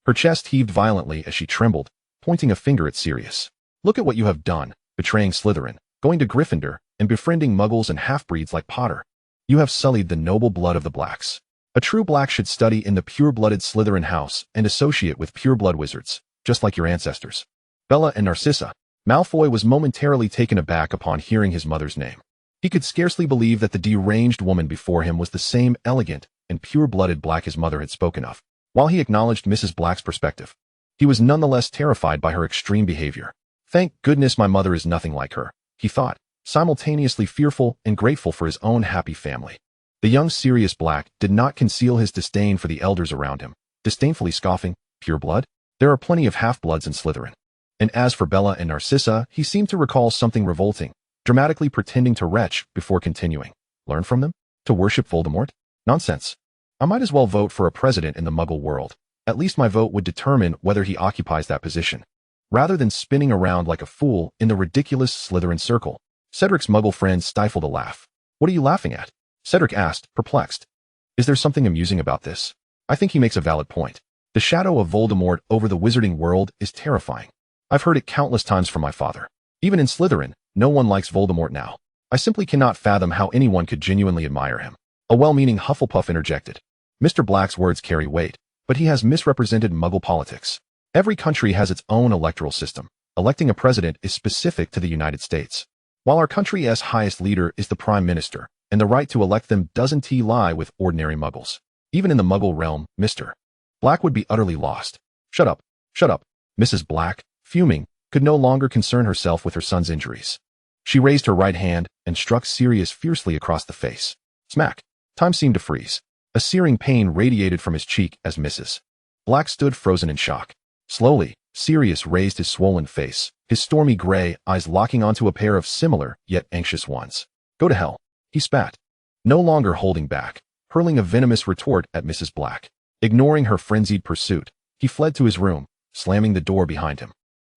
Her chest heaved violently as she trembled, pointing a finger at Sirius. Look at what you have done, betraying Slytherin, going to Gryffindor, and befriending muggles and half-breeds like Potter. You have sullied the noble blood of the Blacks. A true Black should study in the pure-blooded Slytherin house and associate with pure-blood wizards, just like your ancestors. Bella and Narcissa. Malfoy was momentarily taken aback upon hearing his mother's name. He could scarcely believe that the deranged woman before him was the same elegant and pure-blooded Black his mother had spoken of. While he acknowledged Mrs. Black's perspective, he was nonetheless terrified by her extreme behavior. Thank goodness my mother is nothing like her, he thought, simultaneously fearful and grateful for his own happy family. The young Sirius Black did not conceal his disdain for the elders around him, disdainfully scoffing, pure blood? There are plenty of half-bloods in Slytherin. And as for Bella and Narcissa, he seemed to recall something revolting, dramatically pretending to retch before continuing. Learn from them? To worship Voldemort? Nonsense. I might as well vote for a president in the Muggle world. At least my vote would determine whether he occupies that position, rather than spinning around like a fool in the ridiculous Slytherin circle. Cedric's Muggle friend stifled a laugh. What are you laughing at? Cedric asked, perplexed. Is there something amusing about this? I think he makes a valid point. The shadow of Voldemort over the wizarding world is terrifying. I've heard it countless times from my father. Even in Slytherin, no one likes Voldemort now. I simply cannot fathom how anyone could genuinely admire him. A well-meaning Hufflepuff interjected. Mr. Black's words carry weight, but he has misrepresented Muggle politics. Every country has its own electoral system. Electing a president is specific to the United States. While our country's highest leader is the Prime Minister, and the right to elect them doesn't lie with ordinary Muggles. Even in the Muggle realm, Mr. Black would be utterly lost. Shut up, shut up. Mrs. Black, fuming, could no longer concern herself with her son's injuries. She raised her right hand and struck Sirius fiercely across the face. Smack. Time seemed to freeze. A searing pain radiated from his cheek as Mrs. Black stood frozen in shock. Slowly, Sirius raised his swollen face, his stormy gray eyes locking onto a pair of similar yet anxious ones. Go to hell, he spat, no longer holding back, hurling a venomous retort at Mrs. Black. Ignoring her frenzied pursuit, he fled to his room, slamming the door behind him.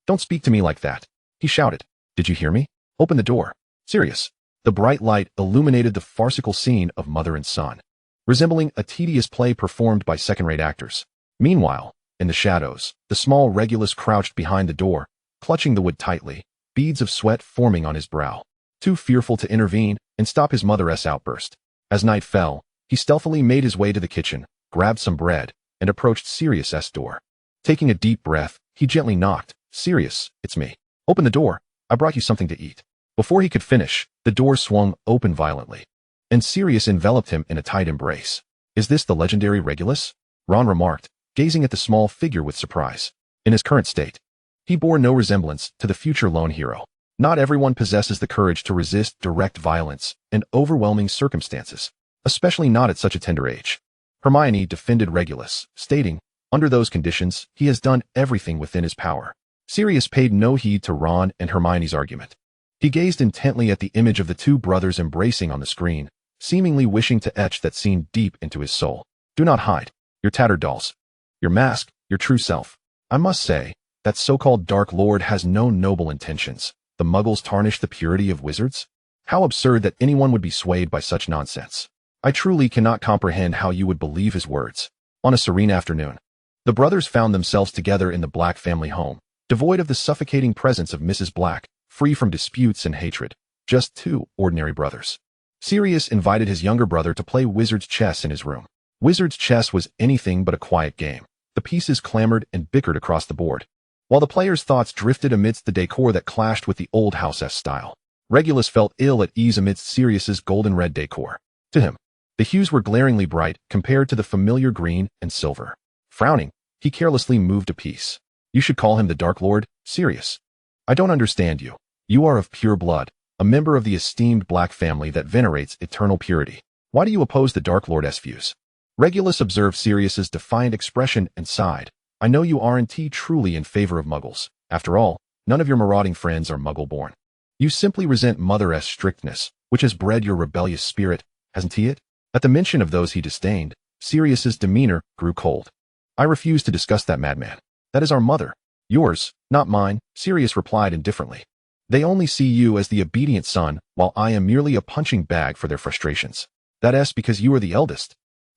Don't speak to me like that, he shouted. Did you hear me? Open the door. Sirius. The bright light illuminated the farcical scene of mother and son, resembling a tedious play performed by second-rate actors. Meanwhile, in the shadows, the small Regulus crouched behind the door, clutching the wood tightly, beads of sweat forming on his brow, too fearful to intervene and stop his mother's outburst. As night fell, he stealthily made his way to the kitchen, grabbed some bread, and approached Sirius's door. Taking a deep breath, he gently knocked. Sirius, it's me. Open the door. I brought you something to eat. Before he could finish, the door swung open violently, and Sirius enveloped him in a tight embrace. Is this the legendary Regulus? Ron remarked, gazing at the small figure with surprise. In his current state, he bore no resemblance to the future lone hero. Not everyone possesses the courage to resist direct violence and overwhelming circumstances, especially not at such a tender age. Hermione defended Regulus, stating, under those conditions, he has done everything within his power. Sirius paid no heed to Ron and Hermione's argument. He gazed intently at the image of the two brothers embracing on the screen, seemingly wishing to etch that scene deep into his soul. Do not hide your tattered dolls, your mask, your true self. I must say, that so-called Dark Lord has no noble intentions. The Muggles tarnish the purity of wizards? How absurd that anyone would be swayed by such nonsense. I truly cannot comprehend how you would believe his words. On a serene afternoon, the brothers found themselves together in the Black family home, devoid of the suffocating presence of Mrs. Black, free from disputes and hatred. Just two ordinary brothers. Sirius invited his younger brother to play wizard's chess in his room. Wizard's chess was anything but a quiet game. The pieces clamored and bickered across the board, while the players' thoughts drifted amidst the decor that clashed with the old house's style. Regulus felt ill at ease amidst Sirius's golden red decor. To him, the hues were glaringly bright compared to the familiar green and silver. Frowning, he carelessly moved a piece. You should call him the Dark Lord, Sirius. I don't understand you. You are of pure blood, a member of the esteemed Black family that venerates eternal purity. Why do you oppose the Dark Lord's views? Regulus observed Sirius's defiant expression and sighed. I know you aren't truly in favor of Muggles. After all, none of your marauding friends are Muggle-born. You simply resent Mother's strictness, which has bred your rebellious spirit, hasn't he it? At the mention of those he disdained, Sirius's demeanor grew cold. I refuse to discuss that madman. That is our mother. Yours, not mine, Sirius replied indifferently. They only see you as the obedient son, while I am merely a punching bag for their frustrations. That's because you are the eldest.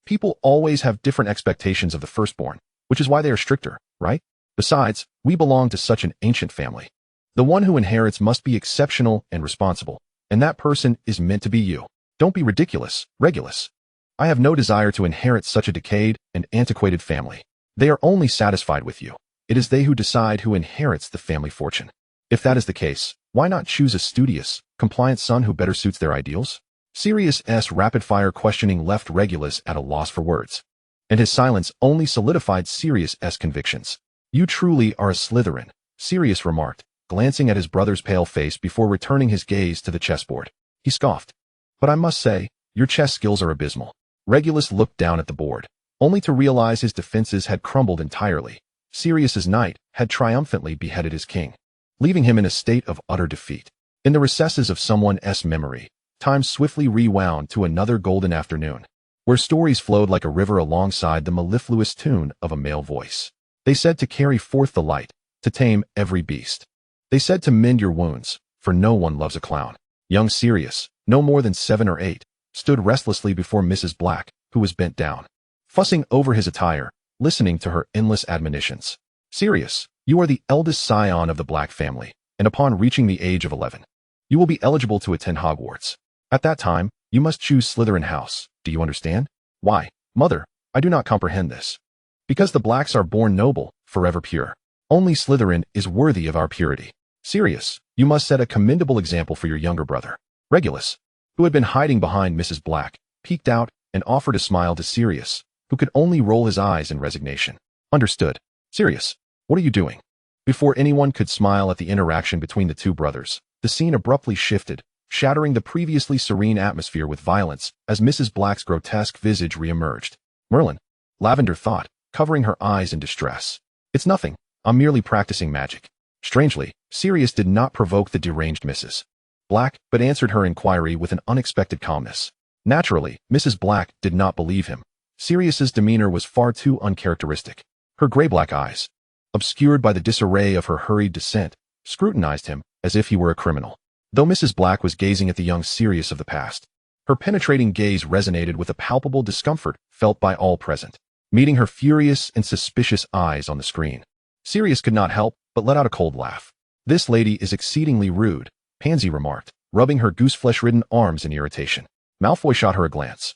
People always have different expectations of the firstborn, which is why they are stricter, right? Besides, we belong to such an ancient family. The one who inherits must be exceptional and responsible, and that person is meant to be you. Don't be ridiculous, Regulus. I have no desire to inherit such a decayed and antiquated family. They are only satisfied with you. It is they who decide who inherits the family fortune. If that is the case, why not choose a studious, compliant son who better suits their ideals? Sirius's rapid-fire questioning left Regulus at a loss for words, and his silence only solidified Sirius's convictions. You truly are a Slytherin, Sirius remarked, glancing at his brother's pale face before returning his gaze to the chessboard. He scoffed. But I must say, your chess skills are abysmal. Regulus looked down at the board, only to realize his defenses had crumbled entirely. Sirius's knight had triumphantly beheaded his king, leaving him in a state of utter defeat. In the recesses of someone's memory, time swiftly rewound to another golden afternoon, where stories flowed like a river alongside the mellifluous tune of a male voice. They said to carry forth the light, to tame every beast. They said to mend your wounds, for no one loves a clown. Young Sirius, no more than 7 or 8, stood restlessly before Mrs. Black, who was bent down, fussing over his attire, listening to her endless admonitions. Sirius, you are the eldest scion of the Black family, and upon reaching the age of 11, you will be eligible to attend Hogwarts. At that time, you must choose Slytherin House. Do you understand? Why, mother, I do not comprehend this. Because the blacks are born noble, forever pure. Only Slytherin is worthy of our purity. Sirius, you must set a commendable example for your younger brother. Regulus, who had been hiding behind Mrs. Black, peeked out and offered a smile to Sirius, who could only roll his eyes in resignation. Understood. Sirius, what are you doing? Before anyone could smile at the interaction between the two brothers, the scene abruptly shifted, shattering the previously serene atmosphere with violence as Mrs. Black's grotesque visage re-emerged. Merlin, Lavender thought, covering her eyes in distress. It's nothing. I'm merely practicing magic. Strangely, Sirius did not provoke the deranged Mrs. Black, but answered her inquiry with an unexpected calmness. Naturally, Mrs. Black did not believe him. Sirius's demeanor was far too uncharacteristic. Her gray-black eyes, obscured by the disarray of her hurried descent, scrutinized him as if he were a criminal. Though Mrs. Black was gazing at the young Sirius of the past, her penetrating gaze resonated with a palpable discomfort felt by all present, meeting her furious and suspicious eyes on the screen. Sirius could not help but let out a cold laugh. This lady is exceedingly rude, Pansy remarked, rubbing her gooseflesh-ridden arms in irritation. Malfoy shot her a glance.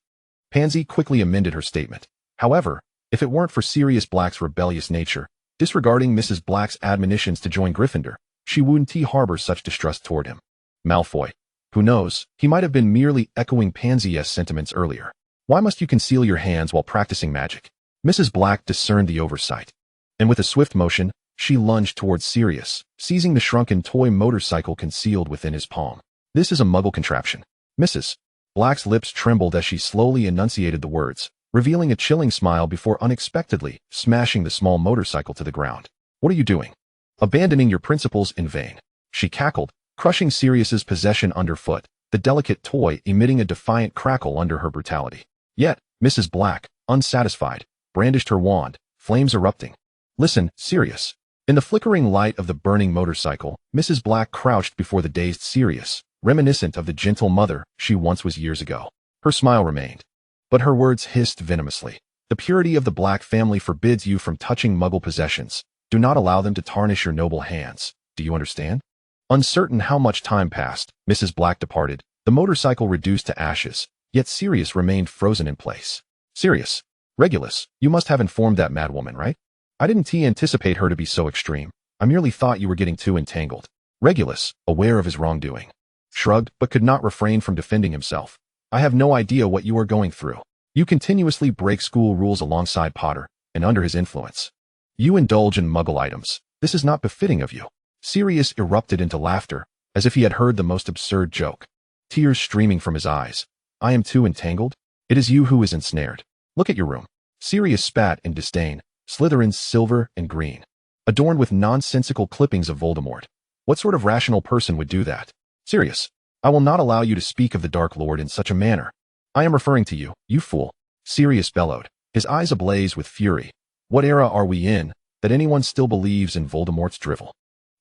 Pansy quickly amended her statement. However, if it weren't for Sirius Black's rebellious nature, disregarding Mrs. Black's admonitions to join Gryffindor, she wouldn't harbor such distrust toward him. Malfoy. Who knows, he might have been merely echoing Pansy's sentiments earlier. Why must you conceal your hands while practicing magic? Mrs. Black discerned the oversight, and with a swift motion, she lunged towards Sirius, seizing the shrunken toy motorcycle concealed within his palm. This is a muggle contraption. Mrs. Black's lips trembled as she slowly enunciated the words, revealing a chilling smile before unexpectedly smashing the small motorcycle to the ground. What are you doing? Abandoning your principles in vain. She cackled, crushing Sirius's possession underfoot, the delicate toy emitting a defiant crackle under her brutality. Yet, Mrs. Black, unsatisfied, brandished her wand, flames erupting. Listen, Sirius. In the flickering light of the burning motorcycle, Mrs. Black crouched before the dazed Sirius, reminiscent of the gentle mother she once was years ago. Her smile remained, but her words hissed venomously. The purity of the Black family forbids you from touching muggle possessions. Do not allow them to tarnish your noble hands. Do you understand? Uncertain how much time passed, Mrs. Black departed, the motorcycle reduced to ashes, yet Sirius remained frozen in place. Sirius. Regulus, you must have informed that madwoman, right? I didn't anticipate her to be so extreme. I merely thought you were getting too entangled. Regulus, aware of his wrongdoing, shrugged but could not refrain from defending himself. I have no idea what you are going through. You continuously break school rules alongside Potter, and under his influence. You indulge in muggle items. This is not befitting of you. Sirius erupted into laughter, as if he had heard the most absurd joke. Tears streaming from his eyes. I am too entangled? It is you who is ensnared. Look at your room. Sirius spat in disdain. Slytherin's silver and green, adorned with nonsensical clippings of Voldemort. What sort of rational person would do that? Sirius, I will not allow you to speak of the Dark Lord in such a manner. I am referring to you, you fool. Sirius bellowed, his eyes ablaze with fury. What era are we in, that anyone still believes in Voldemort's drivel?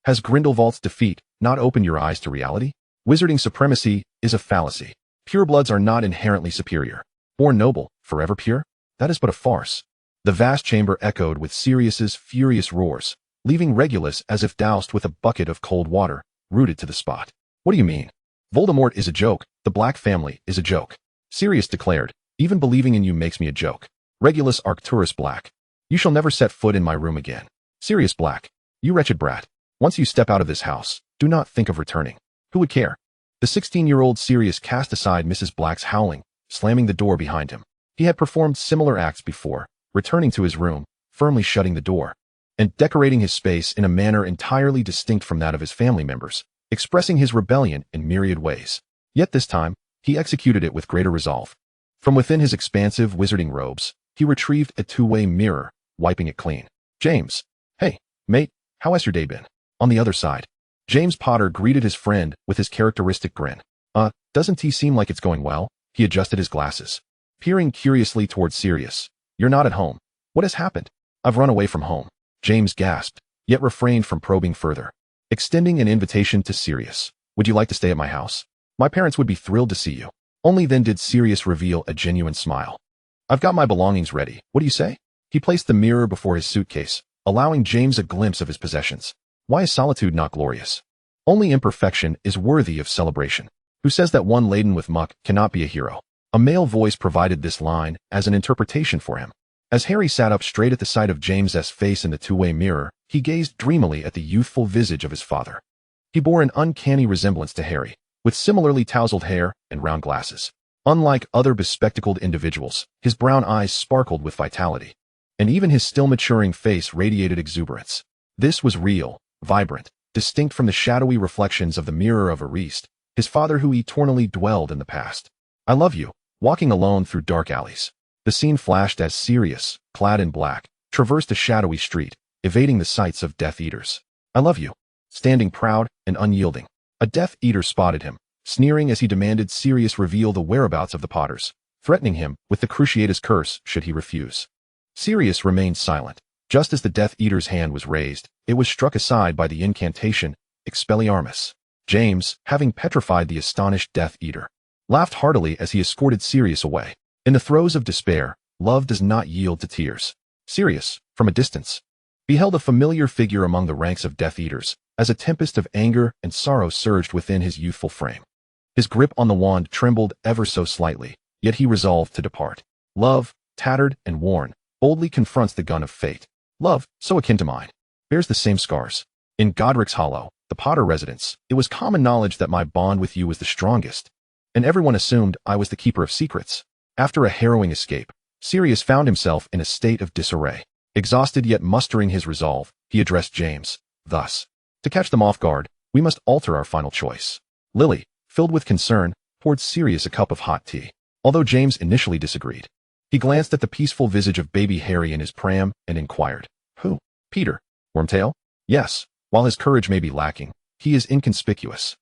Has Grindelwald's defeat not opened your eyes to reality? Wizarding supremacy is a fallacy. Purebloods are not inherently superior. Born noble, forever pure? That is but a farce. The vast chamber echoed with Sirius's furious roars, leaving Regulus as if doused with a bucket of cold water, rooted to the spot. What do you mean? Voldemort is a joke. The Black family is a joke. Sirius declared, even believing in you makes me a joke. Regulus Arcturus Black. You shall never set foot in my room again. Sirius Black. You wretched brat. Once you step out of this house, do not think of returning. Who would care? The 16-year-old Sirius cast aside Mrs. Black's howling, slamming the door behind him. He had performed similar acts before, returning to his room, firmly shutting the door, and decorating his space in a manner entirely distinct from that of his family members, expressing his rebellion in myriad ways. Yet this time, he executed it with greater resolve. From within his expansive wizarding robes, he retrieved a two-way mirror, wiping it clean. James. Hey, mate, how has your day been? On the other side, James Potter greeted his friend with his characteristic grin. Doesn't he seem like it's going well? He adjusted his glasses, peering curiously towards Sirius. You're not at home. What has happened? I've run away from home. James gasped, yet refrained from probing further. Extending an invitation to Sirius. Would you like to stay at my house? My parents would be thrilled to see you. Only then did Sirius reveal a genuine smile. I've got my belongings ready. What do you say? He placed the mirror before his suitcase, allowing James a glimpse of his possessions. Why is solitude not glorious? Only imperfection is worthy of celebration. Who says that one laden with muck cannot be a hero? A male voice provided this line as an interpretation for him. As Harry sat up straight at the sight of James's face in the two-way mirror, he gazed dreamily at the youthful visage of his father. He bore an uncanny resemblance to Harry, with similarly tousled hair and round glasses. Unlike other bespectacled individuals, his brown eyes sparkled with vitality, and even his still-maturing face radiated exuberance. This was real, vibrant, distinct from the shadowy reflections of the mirror of Ariste, his father who eternally dwelled in the past. "I love you," walking alone through dark alleys. The scene flashed as Sirius, clad in black, traversed a shadowy street, evading the sights of Death Eaters. "I love you." Standing proud and unyielding, a Death Eater spotted him, sneering as he demanded Sirius reveal the whereabouts of the Potters, threatening him with the Cruciatus Curse should he refuse. Sirius remained silent. Just as the Death Eater's hand was raised, it was struck aside by the incantation, Expelliarmus. James, having petrified the astonished Death Eater, laughed heartily as he escorted Sirius away. In the throes of despair, love does not yield to tears. Sirius, from a distance, beheld a familiar figure among the ranks of Death Eaters, as a tempest of anger and sorrow surged within his youthful frame. His grip on the wand trembled ever so slightly, yet he resolved to depart. Love, tattered and worn, boldly confronts the gun of fate. Love, so akin to mine, bears the same scars. In Godric's Hollow, the Potter residence, it was common knowledge that my bond with you was the strongest, and everyone assumed I was the keeper of secrets. After a harrowing escape, Sirius found himself in a state of disarray. Exhausted yet mustering his resolve, he addressed James, thus: "To catch them off guard, we must alter our final choice." Lily, filled with concern, poured Sirius a cup of hot tea. Although James initially disagreed, he glanced at the peaceful visage of baby Harry in his pram and inquired, "Who? Peter? Wormtail?" "Yes, while his courage may be lacking, he is inconspicuous.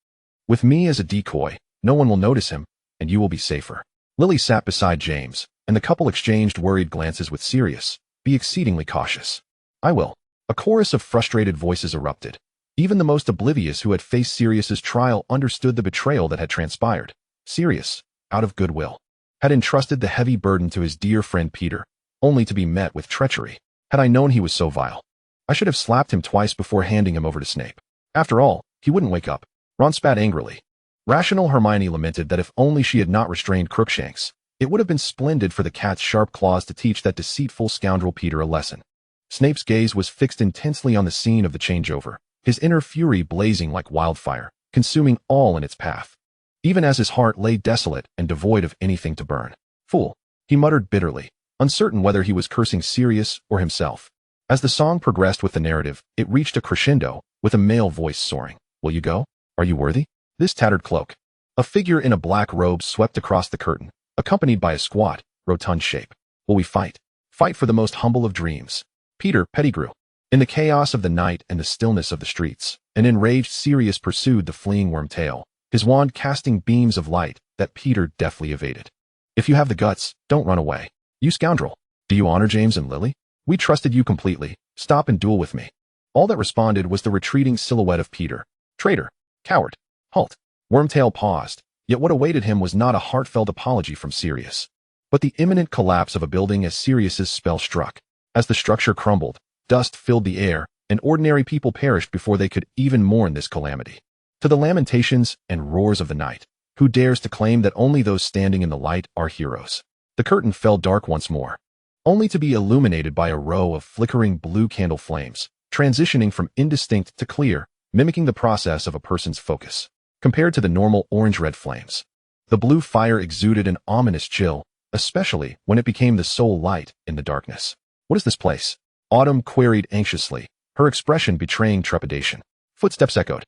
With me as a decoy, no one will notice him, and you will be safer." Lily sat beside James, and the couple exchanged worried glances with Sirius. "Be exceedingly cautious." "I will." A chorus of frustrated voices erupted. Even the most oblivious who had faced Sirius's trial understood the betrayal that had transpired. Sirius, out of goodwill, had entrusted the heavy burden to his dear friend Peter, only to be met with treachery. Had I known he was so vile, I should have slapped him twice before handing him over to Snape. After all, he wouldn't wake up. Ron spat angrily. Rational Hermione lamented that if only she had not restrained Crookshanks, it would have been splendid for the cat's sharp claws to teach that deceitful scoundrel Peter a lesson. Snape's gaze was fixed intensely on the scene of the changeover, his inner fury blazing like wildfire, consuming all in its path, even as his heart lay desolate and devoid of anything to burn. "Fool," he muttered bitterly, uncertain whether he was cursing Sirius or himself. As the song progressed with the narrative, it reached a crescendo, with a male voice soaring. "Will you go? Are you worthy?" This tattered cloak. A figure in a black robe swept across the curtain, accompanied by a squat, rotund shape. "Will we fight? Fight for the most humble of dreams." Peter Pettigrew. In the chaos of the night and the stillness of the streets, an enraged Sirius pursued the fleeing Wormtail, his wand casting beams of light that Peter deftly evaded. "If you have the guts, don't run away. You scoundrel. Do you honor James and Lily? We trusted you completely. Stop and duel with me." All that responded was the retreating silhouette of Peter. "Traitor. Coward. Halt." Wormtail paused, yet what awaited him was not a heartfelt apology from Sirius, but the imminent collapse of a building as Sirius's spell struck. As the structure crumbled, dust filled the air, and ordinary people perished before they could even mourn this calamity. To the lamentations and roars of the night, who dares to claim that only those standing in the light are heroes? The curtain fell dark once more, only to be illuminated by a row of flickering blue candle flames, transitioning from indistinct to clear, mimicking the process of a person's focus. Compared to the normal orange-red flames, the blue fire exuded an ominous chill, especially when it became the sole light in the darkness. "What is this place?" Autumn queried anxiously, her expression betraying trepidation. Footsteps echoed,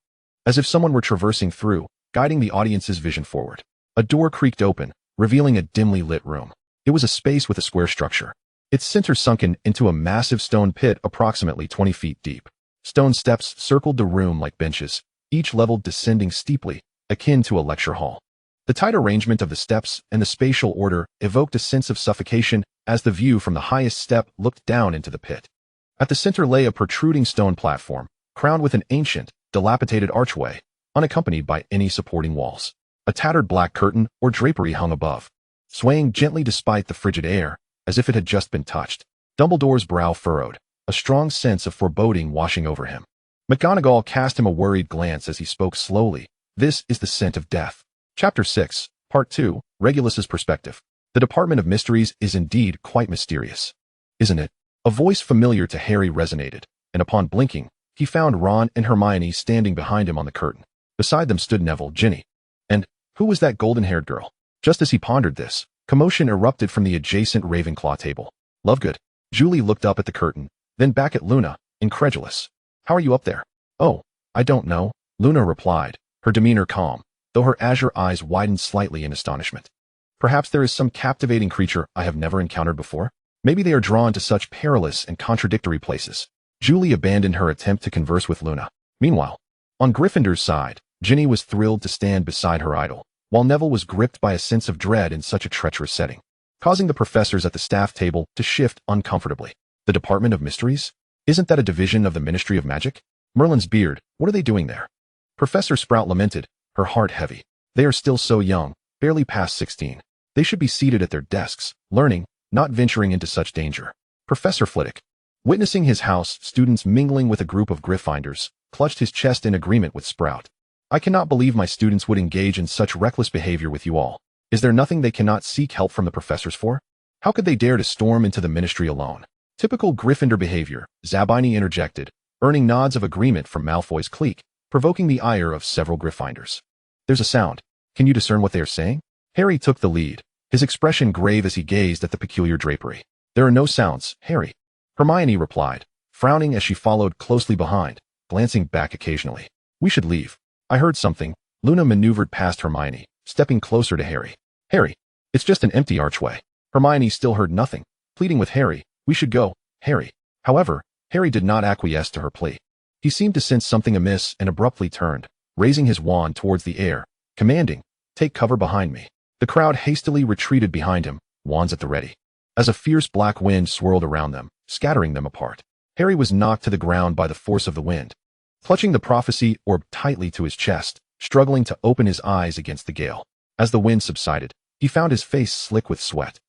as if someone were traversing through, guiding the audience's vision forward. A door creaked open, revealing a dimly lit room. It was a space with a square structure, its center sunken into a massive stone pit approximately 20 feet deep. Stone steps circled the room like benches, each level descending steeply, akin to a lecture hall. The tight arrangement of the steps and the spatial order evoked a sense of suffocation as the view from the highest step looked down into the pit. At the center lay a protruding stone platform, crowned with an ancient, dilapidated archway, unaccompanied by any supporting walls. A tattered black curtain or drapery hung above, swaying gently despite the frigid air, as if it had just been touched. Dumbledore's brow furrowed, a strong sense of foreboding washing over him. McGonagall cast him a worried glance as he spoke slowly. "This is the scent of death." Chapter 6, Part 2, Regulus's Perspective. The Department of Mysteries is indeed quite mysterious. isn't it? A voice familiar to Harry resonated, and upon blinking, he found Ron and Hermione standing behind him on the curtain. Beside them stood Neville, Ginny. And who was that golden-haired girl? Just as he pondered this, commotion erupted from the adjacent Ravenclaw table. Lovegood. Julie looked up at the curtain, then back at Luna, incredulous. How are you up there? Oh, I don't know, Luna replied, her demeanor calm, though her azure eyes widened slightly in astonishment. Perhaps there is some captivating creature I have never encountered before? Maybe they are drawn to such perilous and contradictory places. Julie abandoned her attempt to converse with Luna. Meanwhile, on Gryffindor's side, Ginny was thrilled to stand beside her idol, while Neville was gripped by a sense of dread in such a treacherous setting, causing the professors at the staff table to shift uncomfortably. The Department of Mysteries? Isn't that a division of the Ministry of Magic? Merlin's beard, what are they doing there? Professor Sprout lamented, her heart heavy. They are still so young, barely past 16. They should be seated at their desks, learning, not venturing into such danger. Professor Flitwick, witnessing his house students mingling with a group of Gryffindors, clutched his chest in agreement with Sprout. I cannot believe my students would engage in such reckless behavior with you all. Is there nothing they cannot seek help from the professors for? How could they dare to storm into the ministry alone? Typical Gryffindor behavior, Zabini interjected, earning nods of agreement from Malfoy's clique, provoking the ire of several Gryffindors. There's a sound. Can you discern what they are saying? Harry took the lead, his expression grave as he gazed at the peculiar drapery. There are no sounds, Harry. Hermione replied, frowning as she followed closely behind, glancing back occasionally. We should leave. I heard something. Luna maneuvered past Hermione, stepping closer to Harry. Harry, it's just an empty archway. Hermione still heard nothing, pleading with Harry. We should go, Harry. However, Harry did not acquiesce to her plea. He seemed to sense something amiss and abruptly turned, raising his wand towards the air, commanding, take cover behind me. The crowd hastily retreated behind him, wands at the ready. As a fierce black wind swirled around them, scattering them apart, Harry was knocked to the ground by the force of the wind. Clutching the prophecy orb tightly to his chest, struggling to open his eyes against the gale. As the wind subsided, he found his face slick with sweat.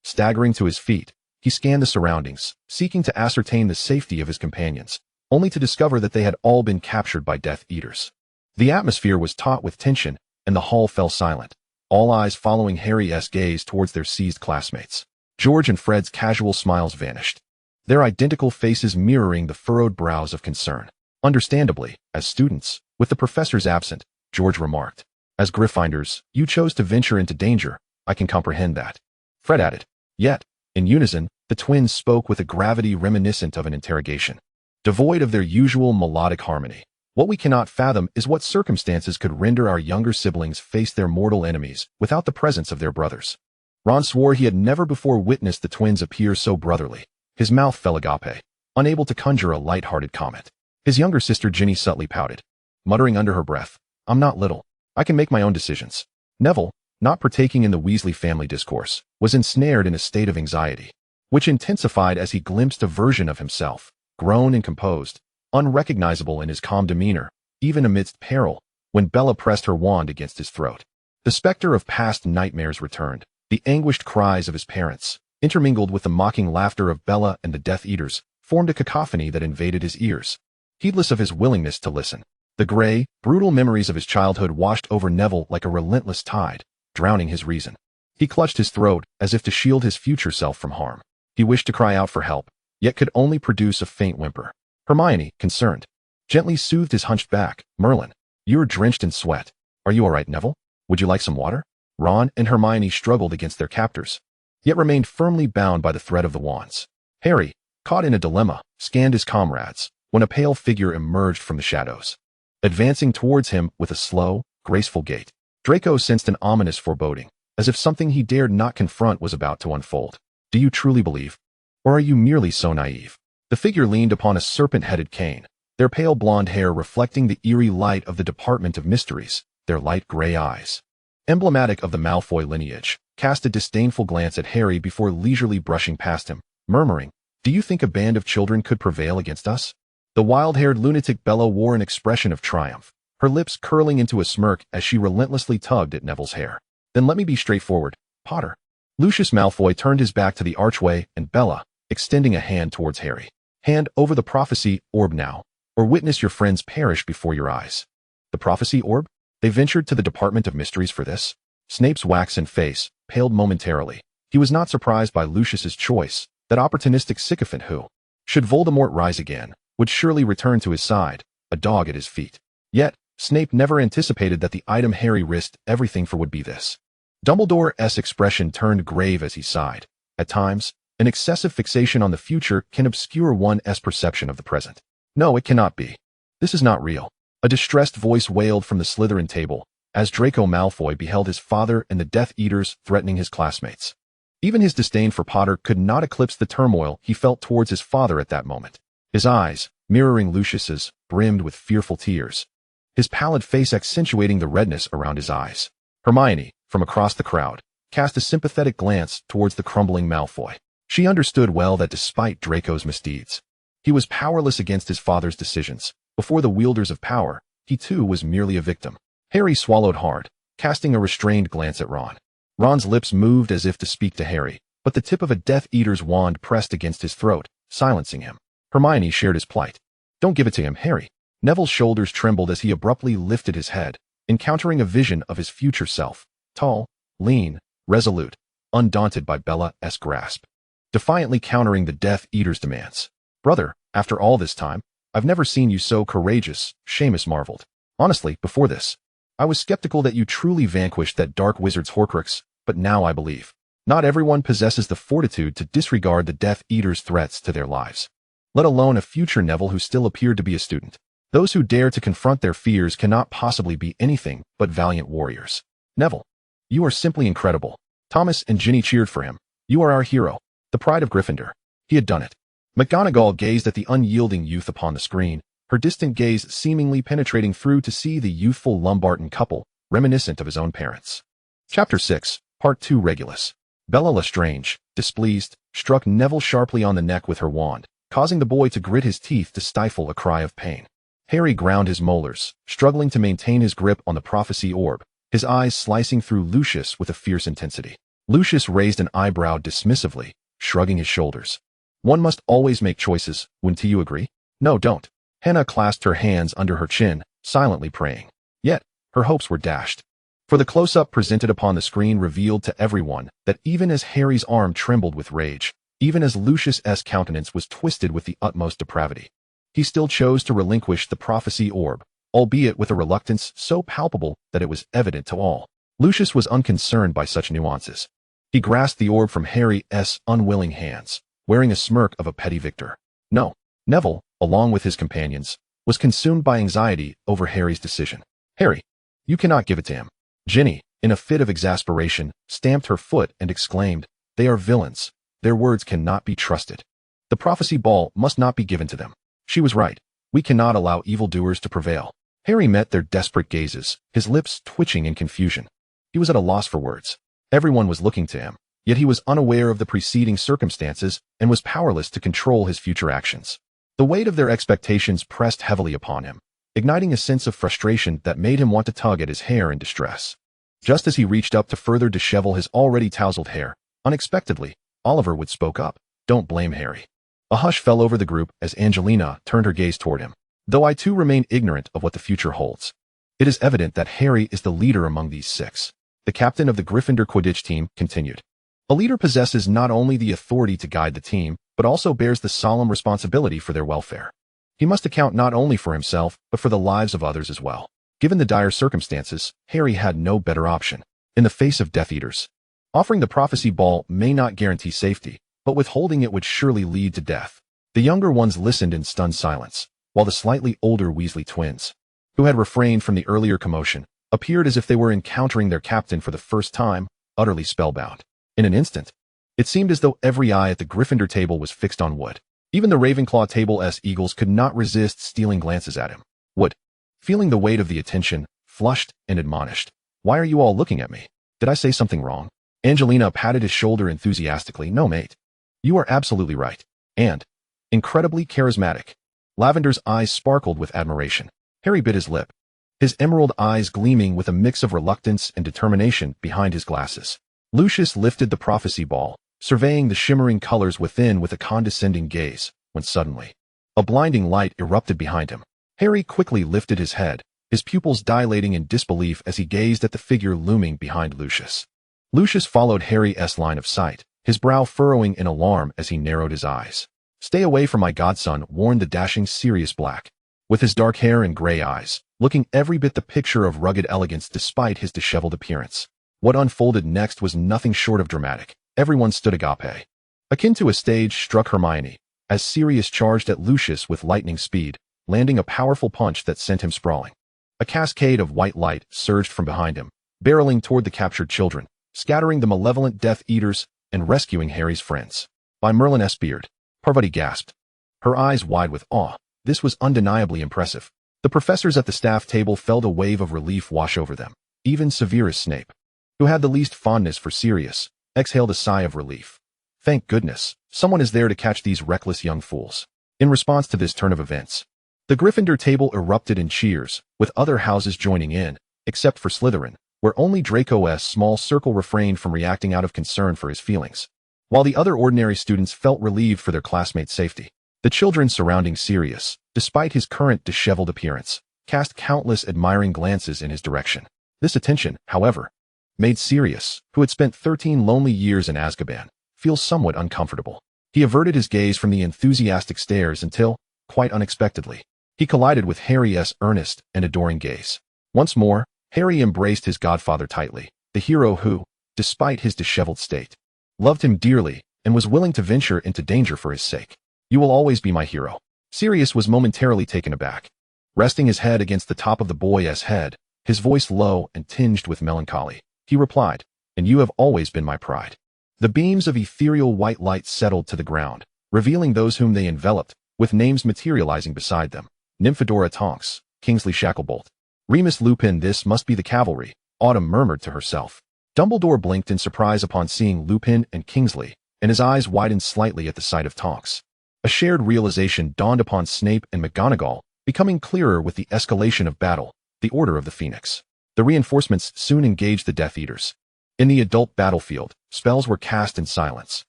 Staggering to his feet, he scanned the surroundings, seeking to ascertain the safety of his companions, only to discover that they had all been captured by Death Eaters. The atmosphere was taut with tension, and the hall fell silent, all eyes following Harry's gaze towards their seized classmates. George and Fred's casual smiles vanished, their identical faces mirroring the furrowed brows of concern. Understandably, as students, with the professors absent, George remarked, as Gryffindors, you chose to venture into danger. I can comprehend that. Fred added. Yet, in unison, the twins spoke with a gravity reminiscent of an interrogation, devoid of their usual melodic harmony. What we cannot fathom is what circumstances could render our younger siblings face their mortal enemies without the presence of their brothers. Ron swore he had never before witnessed the twins appear so brotherly. His mouth fell agape, unable to conjure a light-hearted comment. His younger sister Ginny subtly pouted, muttering under her breath, I'm not little. I can make my own decisions. Neville, not partaking in the Weasley family discourse, was ensnared in a state of anxiety, which intensified as he glimpsed a version of himself, grown and composed, unrecognizable in his calm demeanor, even amidst peril, when Bella pressed her wand against his throat. The specter of past nightmares returned, the anguished cries of his parents, intermingled with the mocking laughter of Bella and the Death Eaters, formed a cacophony that invaded his ears. Heedless of his willingness to listen, the gray, brutal memories of his childhood washed over Neville like a relentless tide, drowning his reason. He clutched his throat as if to shield his future self from harm. He wished to cry out for help, yet could only produce a faint whimper. Hermione, concerned, gently soothed his hunched back. Merlin, you're drenched in sweat. Are you all right, Neville? Would you like some water? Ron and Hermione struggled against their captors, yet remained firmly bound by the thread of the wands. Harry, caught in a dilemma, scanned his comrades, when a pale figure emerged from the shadows, advancing towards him with a slow, graceful gait. Draco sensed an ominous foreboding, as if something he dared not confront was about to unfold. Do you truly believe? Or are you merely so naive? The figure leaned upon a serpent-headed cane, their pale blonde hair reflecting the eerie light of the Department of Mysteries, their light gray eyes, emblematic of the Malfoy lineage, cast a disdainful glance at Harry before leisurely brushing past him, murmuring, Do you think a band of children could prevail against us? The wild-haired lunatic Bella wore an expression of triumph, her lips curling into a smirk as she relentlessly tugged at Neville's hair. Then let me be straightforward, Potter. Lucius Malfoy turned his back to the archway and Bella, extending a hand towards Harry. Hand over the prophecy orb now, or witness your friends perish before your eyes. The prophecy orb? They ventured to the Department of Mysteries for this? Snape's waxen face paled momentarily. He was not surprised by Lucius's choice, That opportunistic sycophant who, should Voldemort rise again, would surely return to his side, a dog at his feet. Yet, Snape never anticipated that the item Harry risked everything for would be this. Dumbledore's expression turned grave as he sighed. At times, an excessive fixation on the future can obscure one's perception of the present. No, it cannot be. This is not real. A distressed voice wailed from the Slytherin table, as Draco Malfoy beheld his father and the Death Eaters threatening his classmates. Even his disdain for Potter could not eclipse the turmoil he felt towards his father at that moment. His eyes, mirroring Lucius's, brimmed with fearful tears, his pallid face accentuating the redness around his eyes. Hermione, from across the crowd, cast a sympathetic glance towards the crumbling Malfoy. She understood well that despite Draco's misdeeds, he was powerless against his father's decisions. Before the wielders of power, he too was merely a victim. Harry swallowed hard, casting a restrained glance at Ron. Ron's lips moved as if to speak to Harry, but the tip of a Death Eater's wand pressed against his throat, silencing him. Hermione shared his plight. Don't give it to him, Harry. Neville's shoulders trembled as he abruptly lifted his head, encountering a vision of his future self, tall, lean, resolute, undaunted by Bella's grasp, defiantly countering the Death Eater's demands. Brother, after all this time, I've never seen you so courageous, Seamus marveled. Honestly, before this, I was skeptical that you truly vanquished that dark wizard's Horcrux, but now I believe. Not everyone possesses the fortitude to disregard the Death Eater's threats to their lives, let alone a future Neville who still appeared to be a student. Those who dare to confront their fears cannot possibly be anything but valiant warriors. Neville, you are simply incredible. Thomas and Ginny cheered for him. You are our hero, the pride of Gryffindor. He had done it. McGonagall gazed at the unyielding youth upon the screen, her distant gaze seemingly penetrating through to see the youthful Lumbarton couple, reminiscent of his own parents. Chapter 6, Part 2 Regulus. Bella Lestrange, displeased, struck Neville sharply on the neck with her wand, causing the boy to grit his teeth to stifle a cry of pain. Harry ground his molars, struggling to maintain his grip on the prophecy orb, his eyes slicing through Lucius with a fierce intensity. Lucius raised an eyebrow dismissively, shrugging his shoulders. One must always make choices, wouldn't you agree? No, don't. Hannah clasped her hands under her chin, silently praying. Yet, her hopes were dashed. For the close-up presented upon the screen revealed to everyone that even as Harry's arm trembled with rage, even as Lucius's countenance was twisted with the utmost depravity, he still chose to relinquish the prophecy orb, albeit with a reluctance so palpable that it was evident to all. Lucius was unconcerned by such nuances. He grasped the orb from Harry's unwilling hands, wearing a smirk of a petty victor. No, Neville, along with his companions, was consumed by anxiety over Harry's decision. Harry, you cannot give it to him. Ginny, in a fit of exasperation, stamped her foot and exclaimed, They are villains. Their words cannot be trusted. The prophecy ball must not be given to them. She was right. We cannot allow evildoers to prevail. Harry met their desperate gazes, his lips twitching in confusion. He was at a loss for words. Everyone was looking to him, yet he was unaware of the preceding circumstances and was powerless to control his future actions. The weight of their expectations pressed heavily upon him, igniting a sense of frustration that made him want to tug at his hair in distress. Just as he reached up to further dishevel his already tousled hair, unexpectedly, Oliver Wood spoke up. Don't blame Harry. A hush fell over the group as Angelina turned her gaze toward him. Though I too remain ignorant of what the future holds, it is evident that Harry is the leader among these six. The captain of the Gryffindor Quidditch team continued. A leader possesses not only the authority to guide the team, but also bears the solemn responsibility for their welfare. He must account not only for himself, but for the lives of others as well. Given the dire circumstances, Harry had no better option. In the face of Death Eaters, offering the prophecy ball may not guarantee safety, but withholding it would surely lead to death. The younger ones listened in stunned silence, while the slightly older Weasley twins, who had refrained from the earlier commotion, appeared as if they were encountering their captain for the first time, utterly spellbound. In an instant, it seemed as though every eye at the Gryffindor table was fixed on Wood. Even the Ravenclaw table's eagles could not resist stealing glances at him. Wood, feeling the weight of the attention, flushed and admonished. Why are you all looking at me? Did I say something wrong? Angelina patted his shoulder enthusiastically. No, mate. You are absolutely right. And incredibly charismatic. Lavender's eyes sparkled with admiration. Harry bit his lip, his emerald eyes gleaming with a mix of reluctance and determination behind his glasses. Lucius lifted the prophecy ball, surveying the shimmering colors within with a condescending gaze, when suddenly, a blinding light erupted behind him. Harry quickly lifted his head, his pupils dilating in disbelief as he gazed at the figure looming behind Lucius. Lucius followed Harry's line of sight, his brow furrowing in alarm as he narrowed his eyes. "Stay away from my godson," warned the dashing Sirius Black. With his dark hair and gray eyes, looking every bit the picture of rugged elegance despite his disheveled appearance. What unfolded next was nothing short of dramatic. Everyone stood agape. Akin to a stage struck Hermione, as Sirius charged at Lucius with lightning speed, landing a powerful punch that sent him sprawling. A cascade of white light surged from behind him, barreling toward the captured children, scattering the malevolent Death Eaters and rescuing Harry's friends. "By Merlin S. Beard," Parvati gasped, her eyes wide with awe. This was undeniably impressive. The professors at the staff table felt a wave of relief wash over them. Even Severus Snape, who had the least fondness for Sirius, exhaled a sigh of relief. Thank goodness, someone is there to catch these reckless young fools. In response to this turn of events, the Gryffindor table erupted in cheers, with other houses joining in, except for Slytherin, where only Draco's small circle refrained from reacting out of concern for his feelings. While the other ordinary students felt relieved for their classmates' safety, the children surrounding Sirius, despite his current disheveled appearance, cast countless admiring glances in his direction. This attention, however, made Sirius, who had spent 13 lonely years in Azkaban, feel somewhat uncomfortable. He averted his gaze from the enthusiastic stares until, quite unexpectedly, he collided with Harry's earnest and adoring gaze. Once more, Harry embraced his godfather tightly, the hero who, despite his disheveled state, loved him dearly and was willing to venture into danger for his sake. "You will always be my hero." Sirius was momentarily taken aback. Resting his head against the top of the boy's head, his voice low and tinged with melancholy, he replied, "And you have always been my pride." The beams of ethereal white light settled to the ground, revealing those whom they enveloped, with names materializing beside them. Nymphadora Tonks, Kingsley Shacklebolt, Remus Lupin. "This must be the cavalry," Autumn murmured to herself. Dumbledore blinked in surprise upon seeing Lupin and Kingsley, and his eyes widened slightly at the sight of Tonks. A shared realization dawned upon Snape and McGonagall, becoming clearer with the escalation of battle, the Order of the Phoenix. The reinforcements soon engaged the Death Eaters. In the adult battlefield, spells were cast in silence,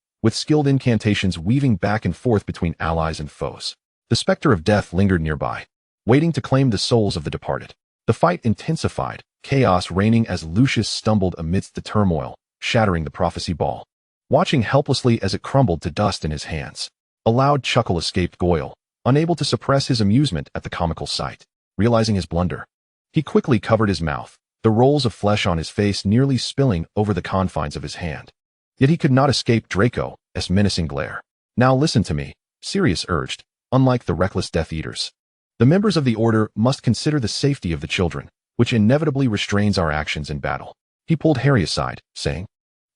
with skilled incantations weaving back and forth between allies and foes. The specter of death lingered nearby, waiting to claim the souls of the departed. The fight intensified, chaos reigning as Lucius stumbled amidst the turmoil, shattering the prophecy ball. Watching helplessly as it crumbled to dust in his hands, a loud chuckle escaped Goyle, unable to suppress his amusement at the comical sight. Realizing his blunder, he quickly covered his mouth, the rolls of flesh on his face nearly spilling over the confines of his hand. Yet he could not escape Draco's menacing glare. "Now listen to me," Sirius urged. "Unlike the reckless Death Eaters, the members of the Order must consider the safety of the children, which inevitably restrains our actions in battle." He pulled Harry aside, saying,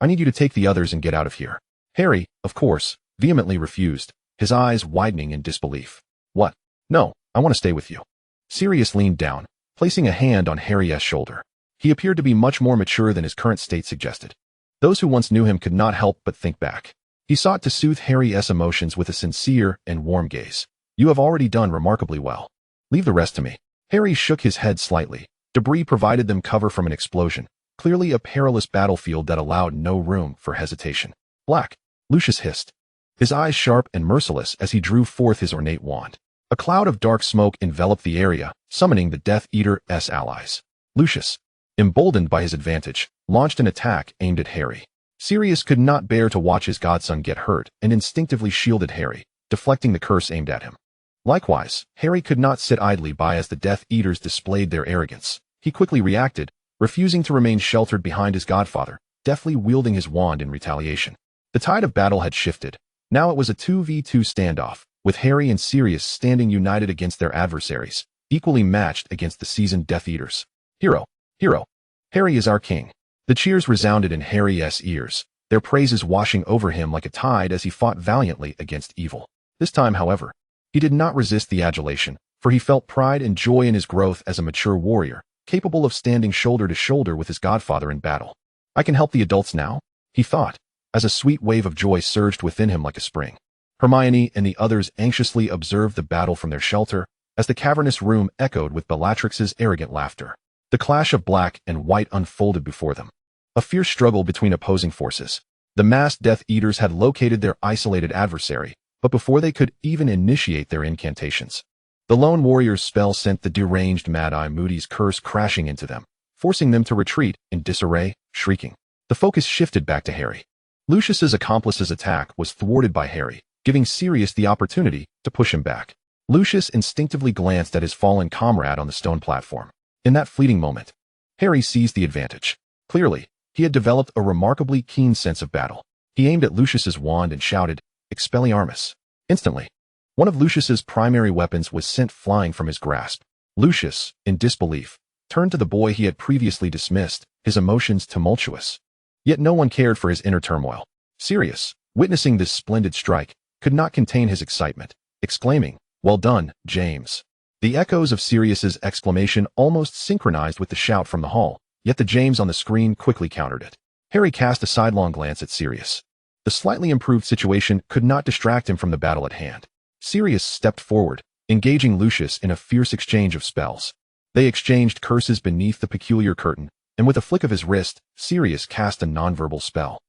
"I need you to take the others and get out of here." Harry, of course, vehemently refused, his eyes widening in disbelief. "What? No, I want to stay with you." Sirius leaned down, placing a hand on Harry's shoulder. He appeared to be much more mature than his current state suggested. Those who once knew him could not help but think back. He sought to soothe Harry's emotions with a sincere and warm gaze. "You have already done remarkably well. Leave the rest to me." Harry shook his head slightly. Debris provided them cover from an explosion, clearly a perilous battlefield that allowed no room for hesitation. "Black," Lucius hissed, his eyes sharp and merciless as he drew forth his ornate wand. A cloud of dark smoke enveloped the area, summoning the Death Eater's allies. Lucius, emboldened by his advantage, launched an attack aimed at Harry. Sirius could not bear to watch his godson get hurt and instinctively shielded Harry, deflecting the curse aimed at him. Likewise, Harry could not sit idly by as the Death Eaters displayed their arrogance. He quickly reacted, refusing to remain sheltered behind his godfather, deftly wielding his wand in retaliation. The tide of battle had shifted. Now it was a 2v2 standoff, with Harry and Sirius standing united against their adversaries, equally matched against the seasoned Death Eaters. "Hero! Hero! Harry is our king." The cheers resounded in Harry's ears, their praises washing over him like a tide as he fought valiantly against evil. This time, however, he did not resist the adulation, for he felt pride and joy in his growth as a mature warrior, capable of standing shoulder to shoulder with his godfather in battle. "I can help the adults now," he thought, as a sweet wave of joy surged within him like a spring. Hermione and the others anxiously observed the battle from their shelter, as the cavernous room echoed with Bellatrix's arrogant laughter. The clash of black and white unfolded before them. A fierce struggle between opposing forces. The masked Death Eaters had located their isolated adversary, but before they could even initiate their incantations, the lone warrior's spell sent the deranged Mad-Eye Moody's curse crashing into them, forcing them to retreat in disarray, shrieking. The focus shifted back to Harry. Lucius's accomplice's attack was thwarted by Harry, giving Sirius the opportunity to push him back. Lucius instinctively glanced at his fallen comrade on the stone platform. In that fleeting moment, Harry seized the advantage. Clearly, he had developed a remarkably keen sense of battle. He aimed at Lucius's wand and shouted, "Expelliarmus!" Instantly, one of Lucius's primary weapons was sent flying from his grasp. Lucius, in disbelief, turned to the boy he had previously dismissed, his emotions tumultuous. Yet no one cared for his inner turmoil. Sirius, witnessing this splendid strike, could not contain his excitement, exclaiming, "Well done, James." The echoes of Sirius's exclamation almost synchronized with the shout from the hall, yet the James on the screen quickly countered it. Harry cast a sidelong glance at Sirius. The slightly improved situation could not distract him from the battle at hand. Sirius stepped forward, engaging Lucius in a fierce exchange of spells. They exchanged curses beneath the peculiar curtain, and with a flick of his wrist, Sirius cast a nonverbal spell.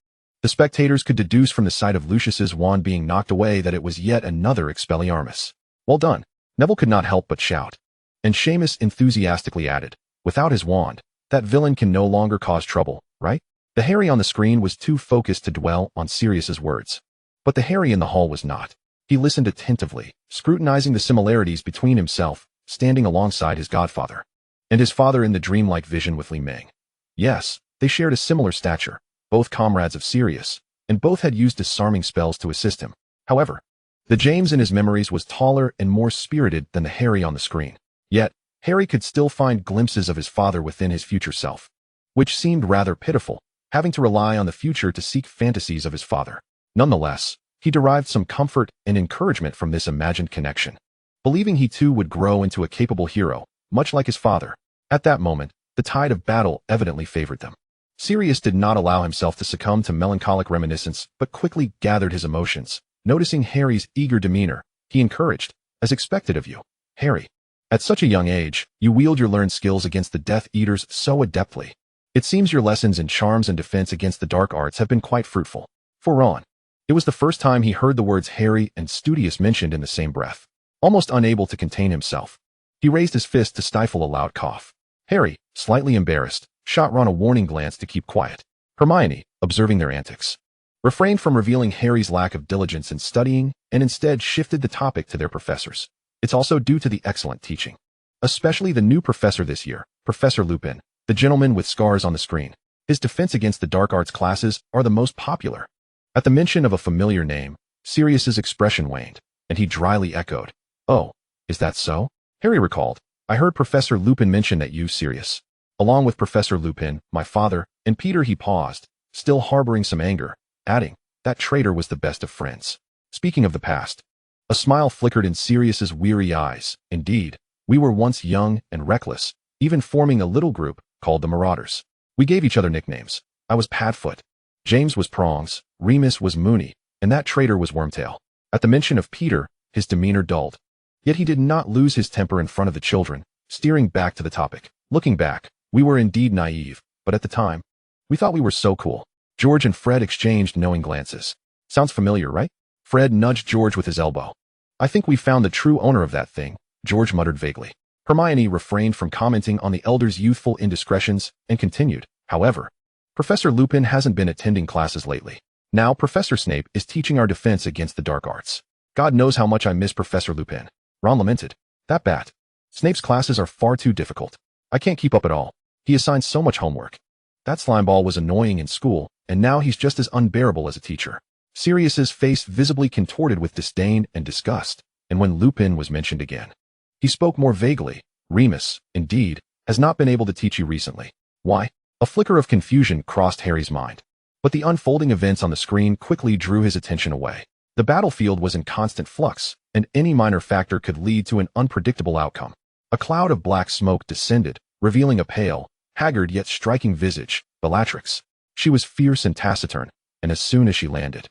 The spectators could deduce from the sight of Lucius's wand being knocked away that it was yet another Expelliarmus. "Well done," Neville could not help but shout. And Seamus enthusiastically added, "Without his wand, that villain can no longer cause trouble, right?" The Harry on the screen was too focused to dwell on Sirius's words. But the Harry in the hall was not. He listened attentively, scrutinizing the similarities between himself, standing alongside his godfather, and his father in the dreamlike vision with Li Ming. Yes, they shared a similar stature, both comrades of Sirius, and both had used disarming spells to assist him. However, the James in his memories was taller and more spirited than the Harry on the screen. Yet, Harry could still find glimpses of his father within his future self, which seemed rather pitiful, having to rely on the future to seek fantasies of his father. Nonetheless, he derived some comfort and encouragement from this imagined connection, believing he too would grow into a capable hero, much like his father. At that moment, the tide of battle evidently favored them. Sirius did not allow himself to succumb to melancholic reminiscence, but quickly gathered his emotions. Noticing Harry's eager demeanor, he encouraged, "As expected of you, Harry. At such a young age, you wield your learned skills against the Death Eaters so adeptly. It seems your lessons in charms and defense against the dark arts have been quite fruitful." For Ron, it was the first time he heard the words Harry and studious mentioned in the same breath. Almost unable to contain himself, he raised his fist to stifle a loud cough. Harry, slightly embarrassed, shot Ron a warning glance to keep quiet. Hermione, observing their antics, refrained from revealing Harry's lack of diligence in studying and instead shifted the topic to their professors. It's also due to the excellent teaching, especially the new professor this year, Professor Lupin, the gentleman with scars on the screen. His defense against the dark arts classes are the most popular. At the mention of a familiar name, Sirius's expression waned, and he dryly echoed, "Oh, is that so?" Harry recalled, "I heard Professor Lupin mention that you, Sirius, along with Professor Lupin, my father, and Peter." He paused, still harboring some anger, adding, "That traitor was the best of friends." Speaking of the past, a smile flickered in Sirius's weary eyes. "Indeed, we were once young and reckless, even forming a little group called the Marauders. We gave each other nicknames. I was Padfoot, James was Prongs, Remus was Mooney, and that traitor was Wormtail." At the mention of Peter, his demeanor dulled. Yet he did not lose his temper in front of the children, steering back to the topic. "Looking back, we were indeed naive, but at the time, we thought we were so cool." George and Fred exchanged knowing glances. "Sounds familiar, right?" Fred nudged George with his elbow. "I think we found the true owner of that thing," George muttered vaguely. Hermione refrained from commenting on the elder's youthful indiscretions and continued, "However, Professor Lupin hasn't been attending classes lately. Now Professor Snape is teaching our defense against the dark arts. God knows how much I miss Professor Lupin." Ron lamented, "That bat. Snape's classes are far too difficult. I can't keep up at all. He assigns so much homework. That slimeball was annoying in school, and now he's just as unbearable as a teacher." Sirius's face visibly contorted with disdain and disgust, and when Lupin was mentioned again, he spoke more vaguely. "Remus, indeed, has not been able to teach you recently. Why?" A flicker of confusion crossed Harry's mind, but the unfolding events on the screen quickly drew his attention away. The battlefield was in constant flux, and any minor factor could lead to an unpredictable outcome. A cloud of black smoke descended, revealing a pale, haggard yet striking visage, Bellatrix. She was fierce and taciturn, and as soon as she landed,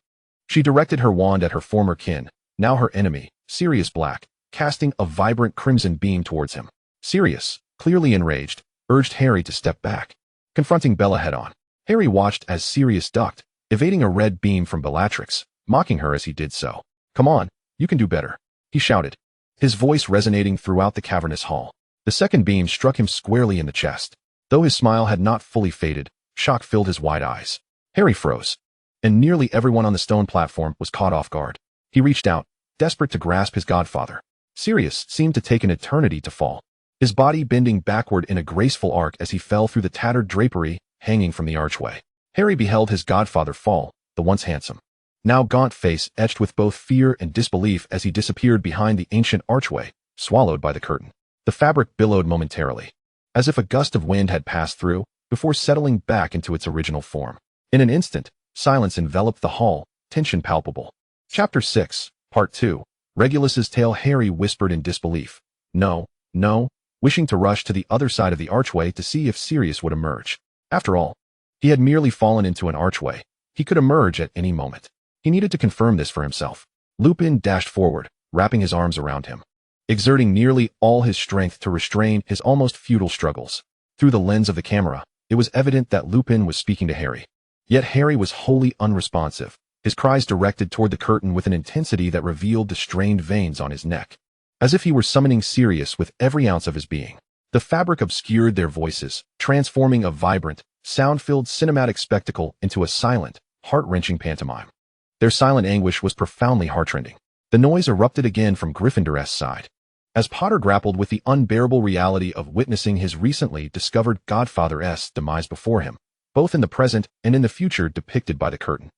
she directed her wand at her former kin, now her enemy, Sirius Black, casting a vibrant crimson beam towards him. Sirius, clearly enraged, urged Harry to step back, confronting Bella head-on. Harry watched as Sirius ducked, evading a red beam from Bellatrix, mocking her as he did so. "Come on, you can do better," he shouted, his voice resonating throughout the cavernous hall. The second beam struck him squarely in the chest. Though his smile had not fully faded, shock filled his wide eyes. Harry froze. and nearly everyone on the stone platform was caught off guard. He reached out, desperate to grasp his godfather. Sirius seemed to take an eternity to fall, his body bending backward in a graceful arc as he fell through the tattered drapery hanging from the archway. Harry beheld his godfather fall, the once handsome, now gaunt face etched with both fear and disbelief as he disappeared behind the ancient archway, swallowed by the curtain. The fabric billowed momentarily, as if a gust of wind had passed through, before settling back into its original form. In an instant, silence enveloped the hall, tension palpable. Chapter 6, Part 2. Regulus's tale. Harry whispered in disbelief. No, no, wishing to rush to the other side of the archway to see if Sirius would emerge. After all, he had merely fallen into an archway. He could emerge at any moment. He needed to confirm this for himself. Lupin dashed forward, wrapping his arms around him, exerting nearly all his strength to restrain his almost futile struggles. Through the lens of the camera, it was evident that Lupin was speaking to Harry. Yet Harry was wholly unresponsive, his cries directed toward the curtain with an intensity that revealed the strained veins on his neck, as if he were summoning Sirius with every ounce of his being. The fabric obscured their voices, transforming a vibrant, sound-filled cinematic spectacle into a silent, heart-wrenching pantomime. Their silent anguish was profoundly heartrending. The noise erupted again from Gryffindor's side, as Potter grappled with the unbearable reality of witnessing his recently discovered godfather's demise before him, both in the present and in the future depicted by the curtain.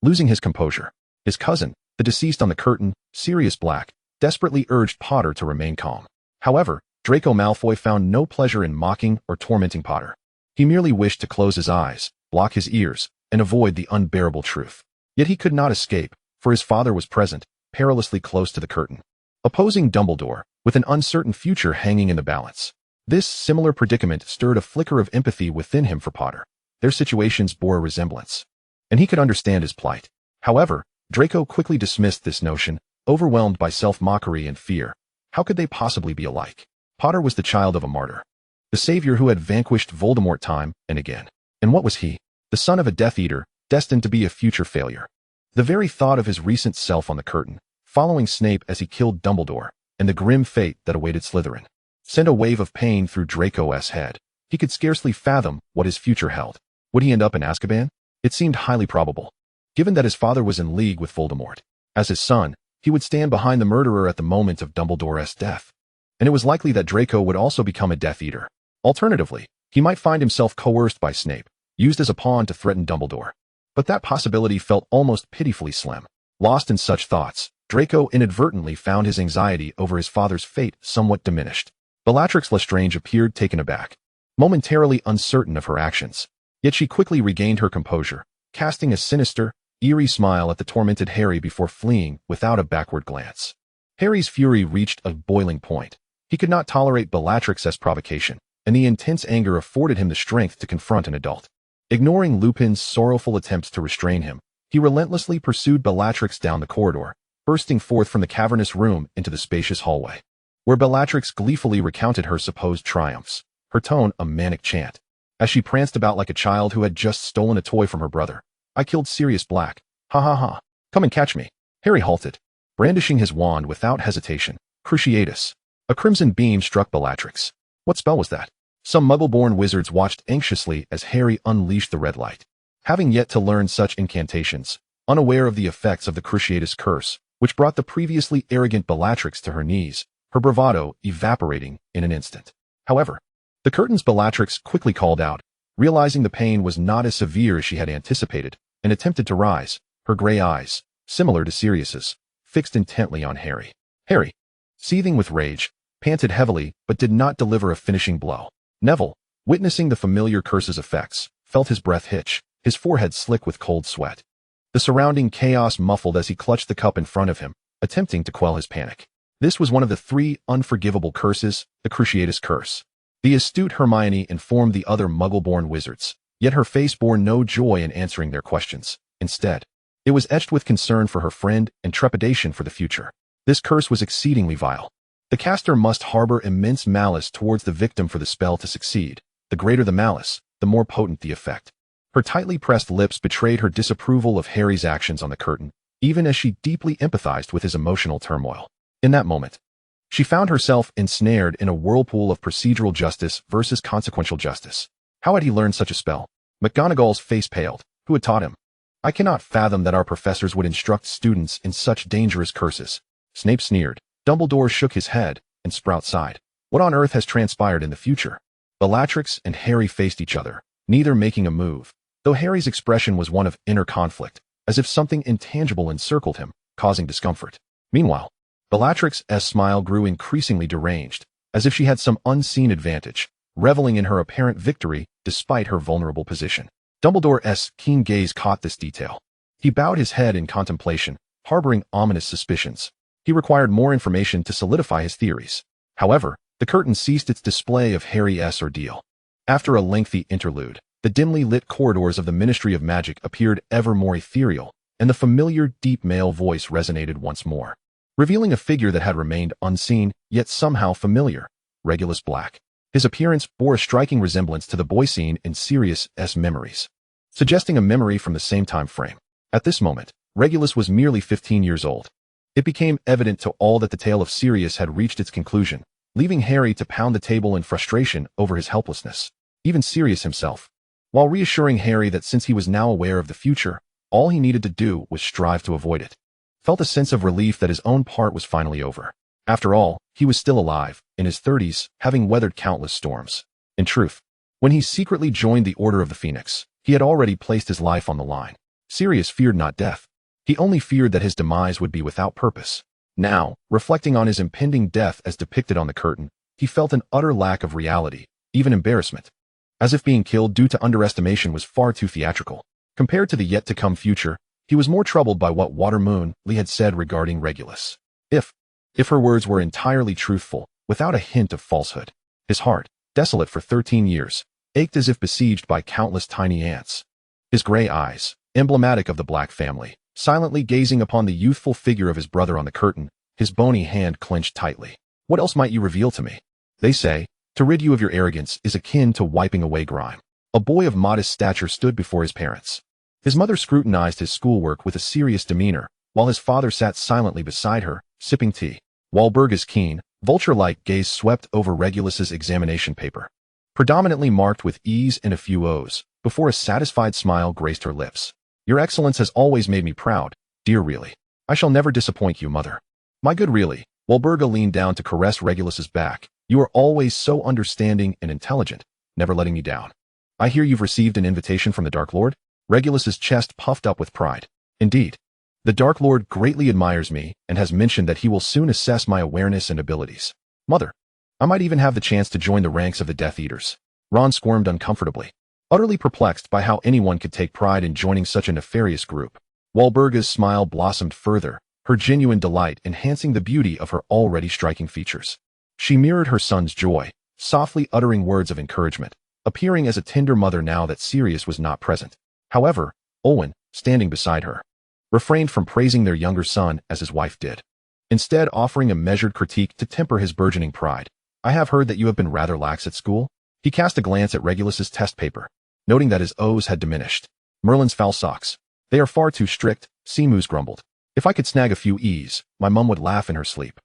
Losing his composure, his cousin, the deceased on the curtain, Sirius Black, desperately urged Potter to remain calm. However, Draco Malfoy found no pleasure in mocking or tormenting Potter. He merely wished to close his eyes, block his ears, and avoid the unbearable truth. Yet he could not escape, for his father was present, perilously close to the curtain, opposing Dumbledore, with an uncertain future hanging in the balance. This similar predicament stirred a flicker of empathy within him for Potter. Their situations bore a resemblance, and he could understand his plight. However, Draco quickly dismissed this notion, overwhelmed by self-mockery and fear. How could they possibly be alike? Potter was the child of a martyr, the savior who had vanquished Voldemort time and again. And what was he? The son of a Death Eater, destined to be a future failure. The very thought of his recent self on the curtain, following Snape as he killed Dumbledore, and the grim fate that awaited Slytherin, sent a wave of pain through Draco's head. He could scarcely fathom what his future held. Would he end up in Azkaban? It seemed highly probable, given that his father was in league with Voldemort. As his son, he would stand behind the murderer at the moment of Dumbledore's death, and it was likely that Draco would also become a Death Eater. Alternatively, he might find himself coerced by Snape, used as a pawn to threaten Dumbledore. But that possibility felt almost pitifully slim. Lost in such thoughts, Draco inadvertently found his anxiety over his father's fate somewhat diminished. Bellatrix Lestrange appeared taken aback, momentarily uncertain of her actions. Yet she quickly regained her composure, casting a sinister, eerie smile at the tormented Harry before fleeing without a backward glance. Harry's fury reached a boiling point. He could not tolerate Bellatrix's provocation, and the intense anger afforded him the strength to confront an adult. Ignoring Lupin's sorrowful attempts to restrain him, he relentlessly pursued Bellatrix down the corridor, bursting forth from the cavernous room into the spacious hallway, where Bellatrix gleefully recounted her supposed triumphs, her tone a manic chant, as she pranced about like a child who had just stolen a toy from her brother. I killed Sirius Black. Ha ha ha. Come and catch me. Harry halted, brandishing his wand without hesitation. Cruciatus. A crimson beam struck Bellatrix. What spell was that? Some Muggle-born wizards watched anxiously as Harry unleashed the red light. Having yet to learn such incantations, unaware of the effects of the Cruciatus curse, which brought the previously arrogant Bellatrix to her knees, her bravado evaporating in an instant. However, the curtain's Bellatrix quickly called out, realizing the pain was not as severe as she had anticipated, and attempted to rise, her gray eyes, similar to Sirius's, fixed intently on Harry. Harry, seething with rage, panted heavily but did not deliver a finishing blow. Neville, witnessing the familiar curse's effects, felt his breath hitch, his forehead slick with cold sweat. The surrounding chaos muffled as he clutched the cup in front of him, attempting to quell his panic. This was one of the 3 unforgivable curses, the Cruciatus curse. The astute Hermione informed the other Muggle-born wizards, yet her face bore no joy in answering their questions. Instead, it was etched with concern for her friend and trepidation for the future. This curse was exceedingly vile. The caster must harbor immense malice towards the victim for the spell to succeed. The greater the malice, the more potent the effect. Her tightly pressed lips betrayed her disapproval of Harry's actions on the curtain, even as she deeply empathized with his emotional turmoil. In that moment, she found herself ensnared in a whirlpool of procedural justice versus consequential justice. How had he learned such a spell? McGonagall's face paled. Who had taught him? I cannot fathom that our professors would instruct students in such dangerous curses. Snape sneered. Dumbledore shook his head, and Sprout sighed. What on earth has transpired in the future? Bellatrix and Harry faced each other, neither making a move, though Harry's expression was one of inner conflict, as if something intangible encircled him, causing discomfort. Meanwhile, Bellatrix's smile grew increasingly deranged, as if she had some unseen advantage, reveling in her apparent victory despite her vulnerable position. Dumbledore's keen gaze caught this detail. He bowed his head in contemplation, harboring ominous suspicions. He required more information to solidify his theories. However, the curtain ceased its display of Harry's ordeal. After a lengthy interlude, the dimly lit corridors of the Ministry of Magic appeared ever more ethereal, and the familiar, deep male voice resonated once more, revealing a figure that had remained unseen, yet somehow familiar: Regulus Black. His appearance bore a striking resemblance to the boy seen in Sirius's memories, suggesting a memory from the same time frame. At this moment, Regulus was merely 15 years old. It became evident to all that the tale of Sirius had reached its conclusion, leaving Harry to pound the table in frustration over his helplessness. Even Sirius himself, while reassuring Harry that since he was now aware of the future, all he needed to do was strive to avoid it, felt a sense of relief that his own part was finally over. After all, he was still alive, in his 30s, having weathered countless storms. In truth, when he secretly joined the Order of the Phoenix, he had already placed his life on the line. Sirius feared not death. He only feared that his demise would be without purpose. Now, reflecting on his impending death as depicted on the curtain, he felt an utter lack of reality, even embarrassment. As if being killed due to underestimation was far too theatrical. Compared to the yet-to-come future, he was more troubled by what Watermoon Lee had said regarding Regulus. If her words were entirely truthful, without a hint of falsehood, his heart, desolate for 13 years, ached as if besieged by countless tiny ants. His gray eyes, emblematic of the Black family, silently gazing upon the youthful figure of his brother on the curtain, his bony hand clenched tightly. What else might you reveal to me? They say, to rid you of your arrogance is akin to wiping away grime. A boy of modest stature stood before his parents. His mother scrutinized his schoolwork with a serious demeanor, while his father sat silently beside her, sipping tea. Walburga's keen, vulture-like gaze swept over Regulus's examination paper, predominantly marked with E's and a few O's, before a satisfied smile graced her lips. Your excellence has always made me proud, dear Really. I shall never disappoint you, mother. My good Really. Walburga leaned down to caress Regulus's back. You are always so understanding and intelligent, never letting me down. I hear you've received an invitation from the Dark Lord? Regulus's chest puffed up with pride. Indeed. The Dark Lord greatly admires me and has mentioned that he will soon assess my awareness and abilities. Mother, I might even have the chance to join the ranks of the Death Eaters. Ron squirmed uncomfortably, utterly perplexed by how anyone could take pride in joining such a nefarious group. Walburga's smile blossomed further, her genuine delight enhancing the beauty of her already striking features. She mirrored her son's joy, softly uttering words of encouragement, appearing as a tender mother now that Sirius was not present. However, Owen, standing beside her, refrained from praising their younger son as his wife did, instead offering a measured critique to temper his burgeoning pride. I have heard that you have been rather lax at school. He cast a glance at Regulus's test paper, noting that his O's had diminished. Merlin's foul socks. They are far too strict, Seamoose grumbled. If I could snag a few E's, my mum would laugh in her sleep.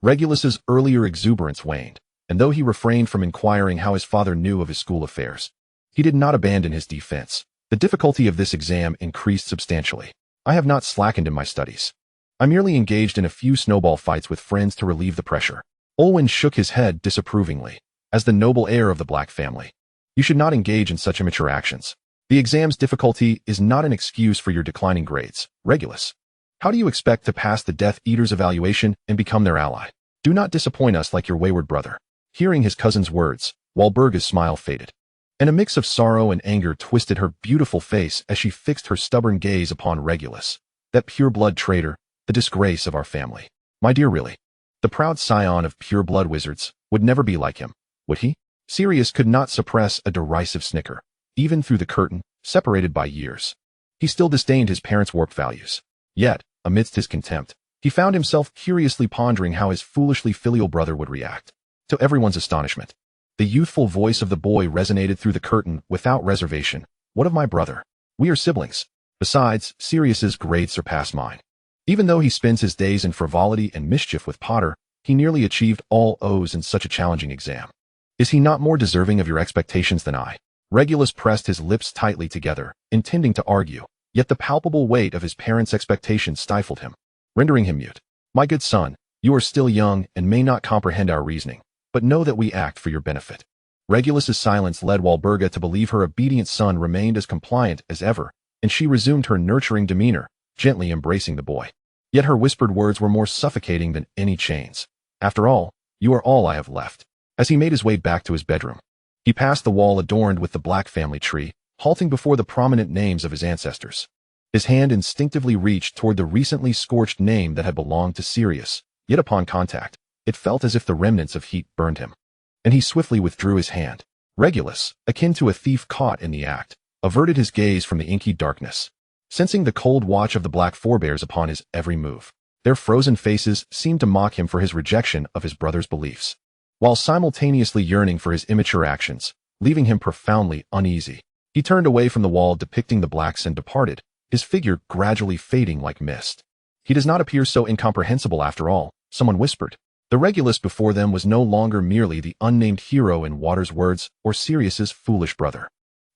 Regulus's earlier exuberance waned, and though he refrained from inquiring how his father knew of his school affairs, he did not abandon his defense. The difficulty of this exam increased substantially. I have not slackened in my studies. I merely engaged in a few snowball fights with friends to relieve the pressure. Olwen shook his head disapprovingly, as the noble heir of the Black family. You should not engage in such immature actions. The exam's difficulty is not an excuse for your declining grades. Regulus, how do you expect to pass the Death Eaters' evaluation and become their ally? Do not disappoint us like your wayward brother. Hearing his cousin's words, Walburga's smile faded, and a mix of sorrow and anger twisted her beautiful face as she fixed her stubborn gaze upon Regulus, that pure-blood traitor, the disgrace of our family. My dear Really, the proud scion of pure-blood wizards would never be like him, would he? Sirius could not suppress a derisive snicker, even through the curtain, separated by years. He still disdained his parents' warped values. Yet, amidst his contempt, he found himself curiously pondering how his foolishly filial brother would react. To everyone's astonishment, the youthful voice of the boy resonated through the curtain without reservation. What of my brother? We are siblings. Besides, Sirius's grades surpass mine. Even though he spends his days in frivolity and mischief with Potter, he nearly achieved all O's in such a challenging exam. Is he not more deserving of your expectations than I? Regulus pressed his lips tightly together, intending to argue, Yet the palpable weight of his parents' expectations stifled him, rendering him mute. My good son, you are still young and may not comprehend our reasoning, but know that we act for your benefit. Regulus's silence led Walburga to believe her obedient son remained as compliant as ever, and she resumed her nurturing demeanor, gently embracing the boy. Yet her whispered words were more suffocating than any chains. After all, you are all I have left. As he made his way back to his bedroom, he passed the wall adorned with the black family tree, halting before the prominent names of his ancestors. His hand instinctively reached toward the recently scorched name that had belonged to Sirius, yet upon contact, it felt as if the remnants of heat burned him. And he swiftly withdrew his hand. Regulus, akin to a thief caught in the act, averted his gaze from the inky darkness, sensing the cold watch of the black forebears upon his every move. Their frozen faces seemed to mock him for his rejection of his brother's beliefs, while simultaneously yearning for his immature actions, leaving him profoundly uneasy. He turned away from the wall depicting the blacks and departed, his figure gradually fading like mist. He does not appear so incomprehensible after all, someone whispered. The Regulus before them was no longer merely the unnamed hero in Water's words or Sirius's foolish brother.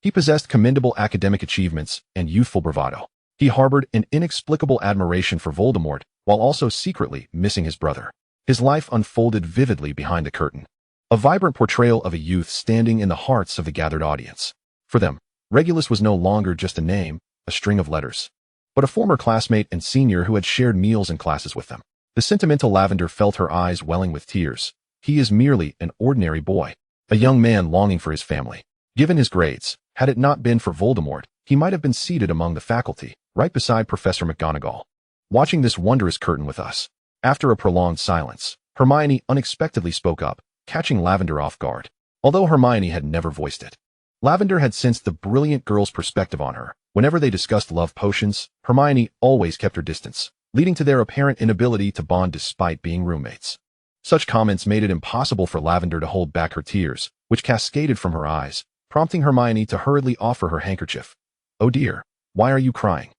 He possessed commendable academic achievements and youthful bravado. He harbored an inexplicable admiration for Voldemort, while also secretly missing his brother. His life unfolded vividly behind the curtain, a vibrant portrayal of a youth standing in the hearts of the gathered audience. For them, Regulus was no longer just a name, a string of letters, but a former classmate and senior who had shared meals and classes with them. The sentimental Lavender felt her eyes welling with tears. He is merely an ordinary boy, a young man longing for his family. Given his grades, had it not been for Voldemort, he might have been seated among the faculty, right beside Professor McGonagall, watching this wondrous curtain with us. After a prolonged silence, Hermione unexpectedly spoke up, catching Lavender off guard. Although Hermione had never voiced it, Lavender had sensed the brilliant girl's perspective on her. Whenever they discussed love potions, Hermione always kept her distance, leading to their apparent inability to bond despite being roommates. Such comments made it impossible for Lavender to hold back her tears, which cascaded from her eyes, prompting Hermione to hurriedly offer her handkerchief. Oh dear, why are you crying?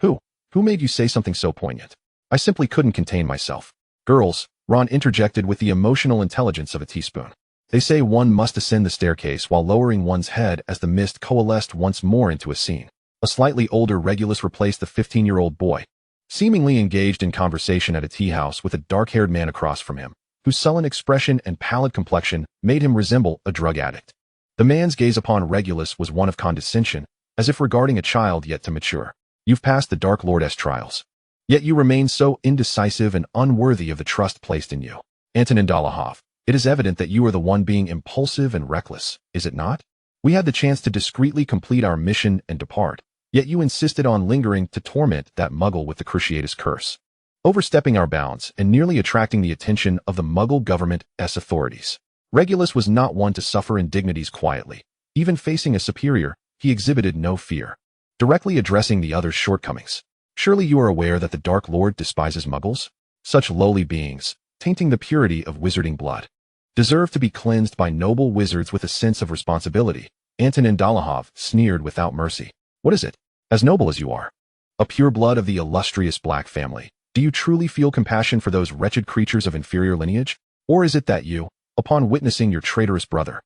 Who made you say something so poignant? I simply couldn't contain myself. Girls, Ron interjected with the emotional intelligence of a teaspoon. They say one must ascend the staircase while lowering one's head as the mist coalesced once more into a scene. A slightly older Regulus replaced the 15-year-old boy, seemingly engaged in conversation at a tea house with a dark-haired man across from him, whose sullen expression and pallid complexion made him resemble a drug addict. The man's gaze upon Regulus was one of condescension, as if regarding a child yet to mature. You've passed the Dark Lord's trials, yet you remain so indecisive and unworthy of the trust placed in you. Antonin Dolohov, it is evident that you are the one being impulsive and reckless, is it not? We had the chance to discreetly complete our mission and depart, yet you insisted on lingering to torment that muggle with the Cruciatus curse, overstepping our bounds and nearly attracting the attention of the Muggle government's authorities. Regulus was not one to suffer indignities quietly. Even facing a superior, he exhibited no fear, directly addressing the other's shortcomings. Surely you are aware that the Dark Lord despises muggles? Such lowly beings, tainting the purity of wizarding blood, deserve to be cleansed by noble wizards with a sense of responsibility. Antonin Dolohov sneered without mercy. What is it? As noble as you are, a pure blood of the illustrious Black family, do you truly feel compassion for those wretched creatures of inferior lineage? Or is it that you, upon witnessing your traitorous brother,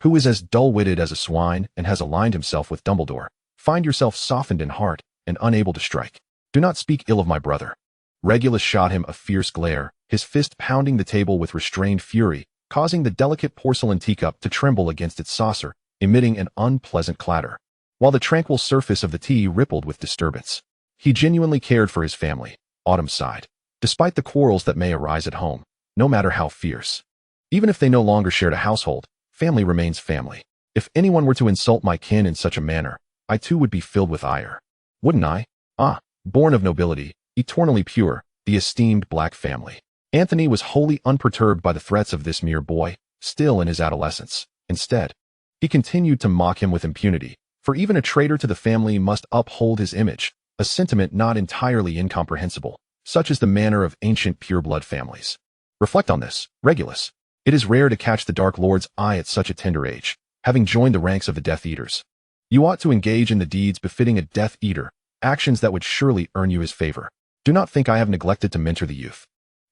who is as dull-witted as a swine and has aligned himself with Dumbledore, find yourself softened in heart and unable to strike? Do not speak ill of my brother. Regulus shot him a fierce glare, his fist pounding the table with restrained fury, causing the delicate porcelain teacup to tremble against its saucer, emitting an unpleasant clatter, while the tranquil surface of the tea rippled with disturbance. He genuinely cared for his family, Autumn sighed, despite the quarrels that may arise at home, no matter how fierce. Even if they no longer shared a household, family remains family. If anyone were to insult my kin in such a manner, I too would be filled with ire. Wouldn't I? Ah, born of nobility, eternally pure, the esteemed Black family. Anthony was wholly unperturbed by the threats of this mere boy, still in his adolescence. Instead, he continued to mock him with impunity, for even a traitor to the family must uphold his image, a sentiment not entirely incomprehensible, such is the manner of ancient pureblood families. Reflect on this, Regulus. It is rare to catch the Dark Lord's eye at such a tender age, having joined the ranks of the Death Eaters. You ought to engage in the deeds befitting a Death Eater, actions that would surely earn you his favor. Do not think I have neglected to mentor the youth.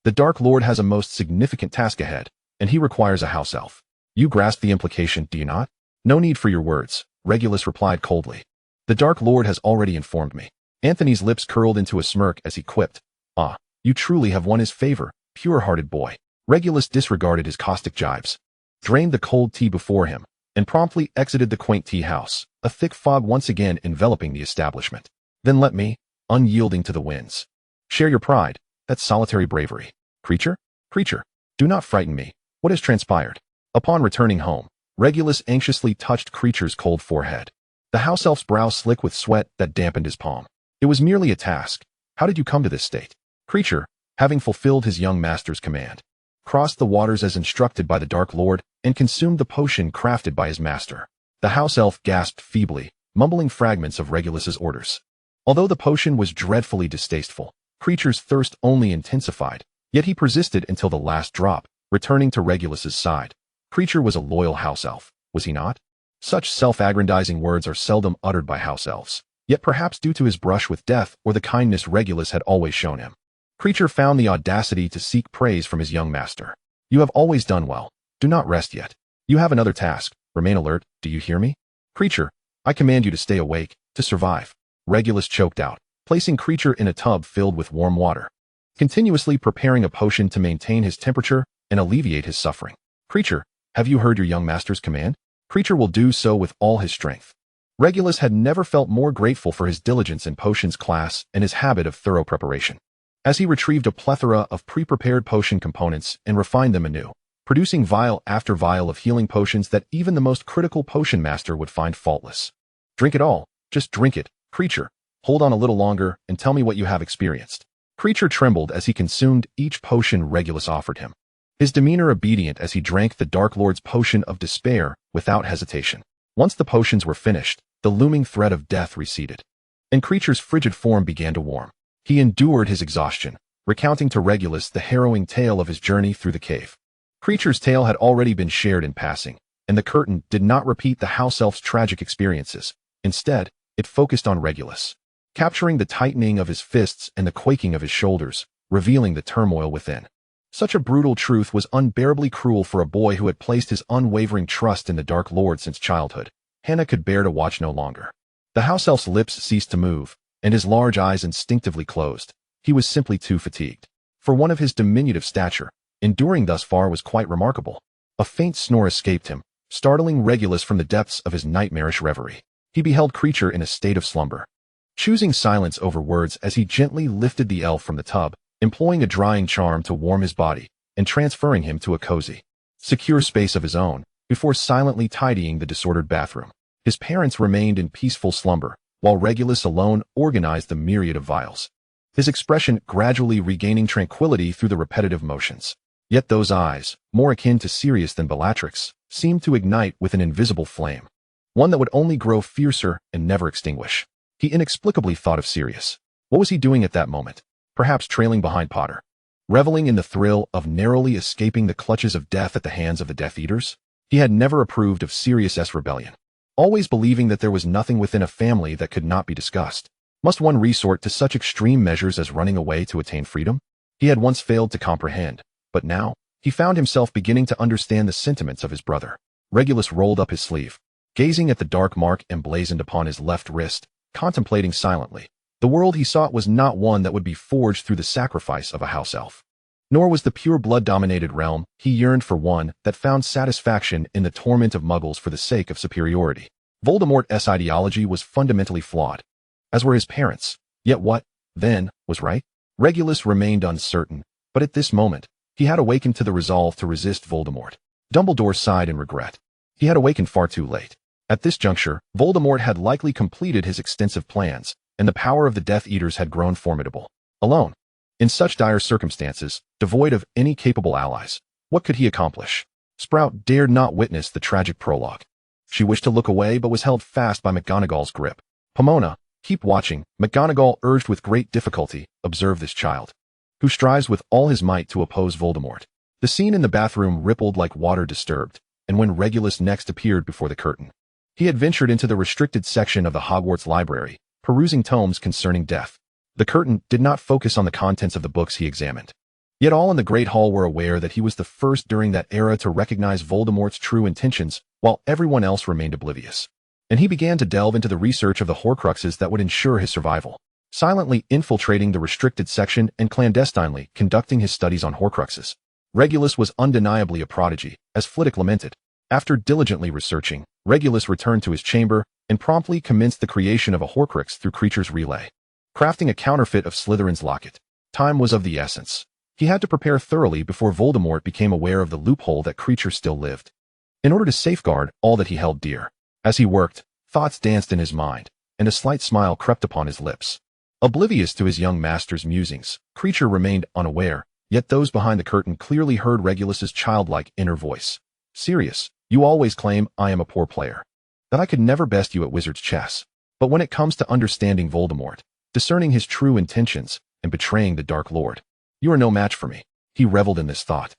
The Dark Lord has a most significant task ahead, and he requires a house elf. You grasp the implication, do you not? No need for your words, Regulus replied coldly. The Dark Lord has already informed me. Anthony's lips curled into a smirk as he quipped, "Ah, you truly have won his favor, pure-hearted boy." Regulus disregarded his caustic jibes, drained the cold tea before him, and promptly exited the quaint tea house, a thick fog once again enveloping the establishment. "Then let me, unyielding to the winds, share your pride, that solitary bravery. Creature? Creature, do not frighten me. What has transpired?" Upon returning home, Regulus anxiously touched Creature's cold forehead. The house elf's brow slick with sweat that dampened his palm. "It was merely a task. How did you come to this state?" Creature, having fulfilled his young master's command, crossed the waters as instructed by the Dark Lord and consumed the potion crafted by his master. The house elf gasped feebly, mumbling fragments of Regulus's orders. Although the potion was dreadfully distasteful, Creature's thirst only intensified, yet he persisted until the last drop, returning to Regulus's side. Creature was a loyal house elf, was he not? Such self-aggrandizing words are seldom uttered by house elves, yet perhaps due to his brush with death or the kindness Regulus had always shown him. Creature found the audacity to seek praise from his young master. "You have always done well. Do not rest yet. You have another task. Remain alert, do you hear me? Creature, I command you to stay awake, to survive." Regulus choked out, placing Creature in a tub filled with warm water, continuously preparing a potion to maintain his temperature and alleviate his suffering. "Creature, have you heard your young master's command?" Creature will do so with all his strength. Regulus had never felt more grateful for his diligence in potions class and his habit of thorough preparation. As he retrieved a plethora of pre-prepared potion components and refined them anew, producing vial after vial of healing potions that even the most critical potion master would find faultless. "Drink it all, just drink it, Creature. Hold on a little longer and tell me what you have experienced." Creature trembled as he consumed each potion Regulus offered him, his demeanor obedient as he drank the Dark Lord's potion of despair without hesitation. Once the potions were finished, the looming threat of death receded, and Creature's frigid form began to warm. He endured his exhaustion, recounting to Regulus the harrowing tale of his journey through the cave. Creature's tale had already been shared in passing, and the curtain did not repeat the house elf's tragic experiences. Instead, it focused on Regulus, capturing the tightening of his fists and the quaking of his shoulders, revealing the turmoil within. Such a brutal truth was unbearably cruel for a boy who had placed his unwavering trust in the Dark Lord since childhood. Hannah could bear to watch no longer. The house elf's lips ceased to move, and his large eyes instinctively closed. He was simply too fatigued. For one of his diminutive stature, enduring thus far was quite remarkable. A faint snore escaped him, startling Regulus from the depths of his nightmarish reverie. He beheld Creature in a state of slumber, choosing silence over words as he gently lifted the elf from the tub, employing a drying charm to warm his body, and transferring him to a cozy, secure space of his own, before silently tidying the disordered bathroom. His parents remained in peaceful slumber, while Regulus alone organized the myriad of vials, his expression gradually regaining tranquility through the repetitive motions. Yet those eyes, more akin to Sirius than Bellatrix, seemed to ignite with an invisible flame, one that would only grow fiercer and never extinguish. He inexplicably thought of Sirius. What was he doing at that moment? Perhaps trailing behind Potter, reveling in the thrill of narrowly escaping the clutches of death at the hands of the Death Eaters? He had never approved of Sirius's rebellion, always believing that there was nothing within a family that could not be discussed. Must one resort to such extreme measures as running away to attain freedom? He had once failed to comprehend, but now, he found himself beginning to understand the sentiments of his brother. Regulus rolled up his sleeve, gazing at the dark mark emblazoned upon his left wrist, contemplating silently. The world he sought was not one that would be forged through the sacrifice of a house elf. Nor was the pure blood-dominated realm. He yearned for one that found satisfaction in the torment of muggles for the sake of superiority. Voldemort's ideology was fundamentally flawed, as were his parents. Yet what, then, was right? Regulus remained uncertain, but at this moment, he had awakened to the resolve to resist Voldemort. Dumbledore sighed in regret. He had awakened far too late. At this juncture, Voldemort had likely completed his extensive plans, and the power of the Death Eaters had grown formidable. Alone, in such dire circumstances, devoid of any capable allies, what could he accomplish? Sprout dared not witness the tragic prologue. She wished to look away but was held fast by McGonagall's grip. "Pomona, keep watching." McGonagall urged with great difficulty. "Observe this child, who strives with all his might to oppose Voldemort." The scene in the bathroom rippled like water disturbed, and when Regulus next appeared before the curtain, he had ventured into the restricted section of the Hogwarts library, perusing tomes concerning death. The curtain did not focus on the contents of the books he examined. Yet all in the Great Hall were aware that he was the first during that era to recognize Voldemort's true intentions, while everyone else remained oblivious. And he began to delve into the research of the Horcruxes that would ensure his survival. silently infiltrating the restricted section and clandestinely conducting his studies on Horcruxes. Regulus was undeniably a prodigy, as Flitwick lamented. After diligently researching, Regulus returned to his chamber and promptly commenced the creation of a Horcrux through Creature's relay. Crafting a counterfeit of Slytherin's locket. Time was of the essence. He had to prepare thoroughly before Voldemort became aware of the loophole that Creature still lived. In order to safeguard all that he held dear. As he worked, thoughts danced in his mind, and a slight smile crept upon his lips. Oblivious to his young master's musings, Creature remained unaware, yet those behind the curtain clearly heard Regulus's childlike inner voice. Sirius, you always claim I am a poor player. That I could never best you at wizard's chess. But when it comes to understanding Voldemort, discerning his true intentions, and betraying the Dark Lord, you are no match for me. He reveled in this thought,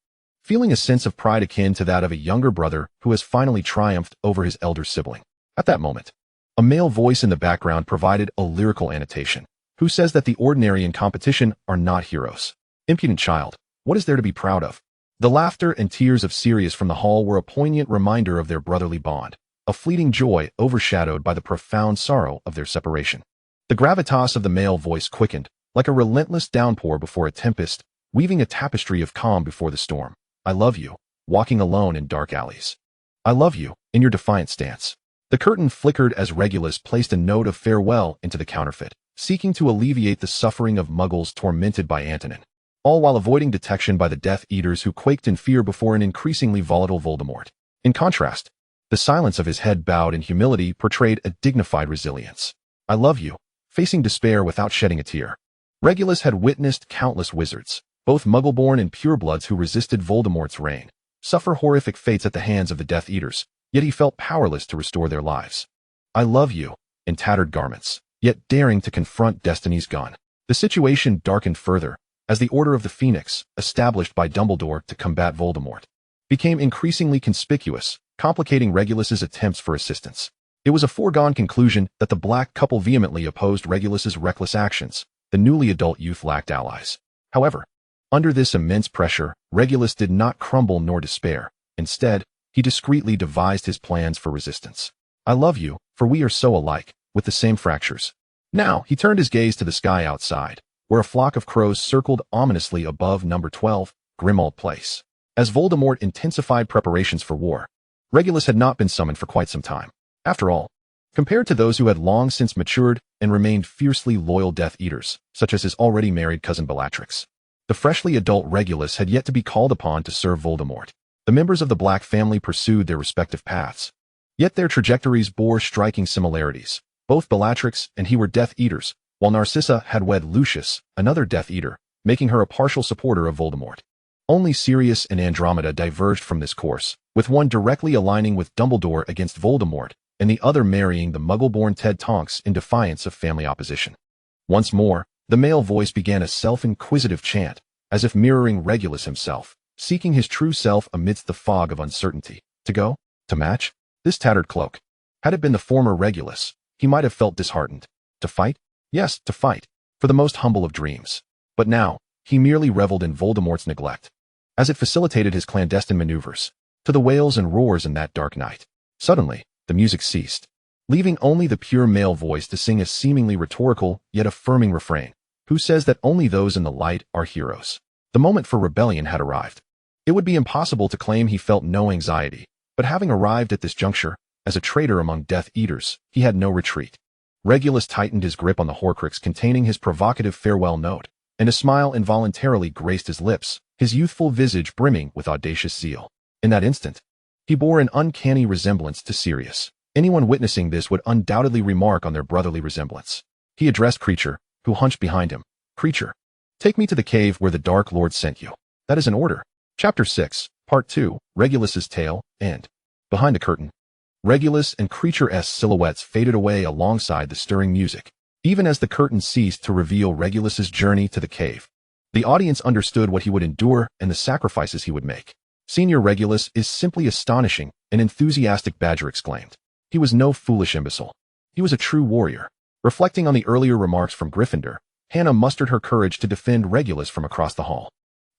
feeling a sense of pride akin to that of a younger brother who has finally triumphed over his elder sibling. At that moment, a male voice in the background provided a lyrical annotation. Who says that the ordinary in competition are not heroes? Impudent child, what is there to be proud of? The laughter and tears of Sirius from the hall were a poignant reminder of their brotherly bond, a fleeting joy overshadowed by the profound sorrow of their separation. The gravitas of the male voice quickened, like a relentless downpour before a tempest, weaving a tapestry of calm before the storm. I love you, walking alone in dark alleys. I love you, in your defiant stance. The curtain flickered as Regulus placed a note of farewell into the counterfeit, seeking to alleviate the suffering of muggles tormented by Antonin, all while avoiding detection by the Death Eaters who quaked in fear before an increasingly volatile Voldemort. In contrast, the silence of his head bowed in humility portrayed a dignified resilience. I love you, facing despair without shedding a tear. Regulus had witnessed countless wizards, both Muggle-born and purebloods who resisted Voldemort's reign, suffer horrific fates at the hands of the Death Eaters, yet he felt powerless to restore their lives. I love you, in tattered garments, yet daring to confront destiny's gun. The situation darkened further, as the Order of the Phoenix, established by Dumbledore to combat Voldemort, became increasingly conspicuous, complicating Regulus's attempts for assistance. It was a foregone conclusion that the black couple vehemently opposed Regulus's reckless actions. The newly adult youth lacked allies. However, under this immense pressure, Regulus did not crumble nor despair. Instead, he discreetly devised his plans for resistance. I love you, for we are so alike, with the same fractures. Now, he turned his gaze to the sky outside, where a flock of crows circled ominously above number 12, Grimmauld Place. As Voldemort intensified preparations for war, Regulus had not been summoned for quite some time. After all, compared to those who had long since matured and remained fiercely loyal Death Eaters, such as his already married cousin Bellatrix, the freshly adult Regulus had yet to be called upon to serve Voldemort. The members of the Black family pursued their respective paths. Yet their trajectories bore striking similarities. Both Bellatrix and he were Death Eaters, while Narcissa had wed Lucius, another Death Eater, making her a partial supporter of Voldemort. Only Sirius and Andromeda diverged from this course, with one directly aligning with Dumbledore against Voldemort, and the other marrying the Muggle-born Ted Tonks in defiance of family opposition. Once more, the male voice began a self-inquisitive chant, as if mirroring Regulus himself, seeking his true self amidst the fog of uncertainty. To go? To match? This tattered cloak. Had it been the former Regulus, he might have felt disheartened. To fight? Yes, to fight, for the most humble of dreams. But now, he merely reveled in Voldemort's neglect, as it facilitated his clandestine maneuvers, to the wails and roars in that dark night. Suddenly, the music ceased, leaving only the pure male voice to sing a seemingly rhetorical yet affirming refrain. Who says that only those in the light are heroes? The moment for rebellion had arrived. It would be impossible to claim he felt no anxiety, but having arrived at this juncture, as a traitor among Death Eaters, he had no retreat. Regulus tightened his grip on the Horcrux containing his provocative farewell note, and a smile involuntarily graced his lips, his youthful visage brimming with audacious zeal. In that instant, he bore an uncanny resemblance to Sirius. Anyone witnessing this would undoubtedly remark on their brotherly resemblance. He addressed Creature, who hunched behind him. Creature, take me to the cave where the Dark Lord sent you. That is an order. Chapter 6, Part 2, Regulus's Tale, End. Behind the curtain, Regulus and Creature's silhouettes faded away alongside the stirring music. Even as the curtain ceased to reveal Regulus's journey to the cave, the audience understood what he would endure and the sacrifices he would make. Senior Regulus is simply astonishing, an enthusiastic Badger exclaimed. He was no foolish imbecile. He was a true warrior. Reflecting on the earlier remarks from Gryffindor, Hannah mustered her courage to defend Regulus from across the hall.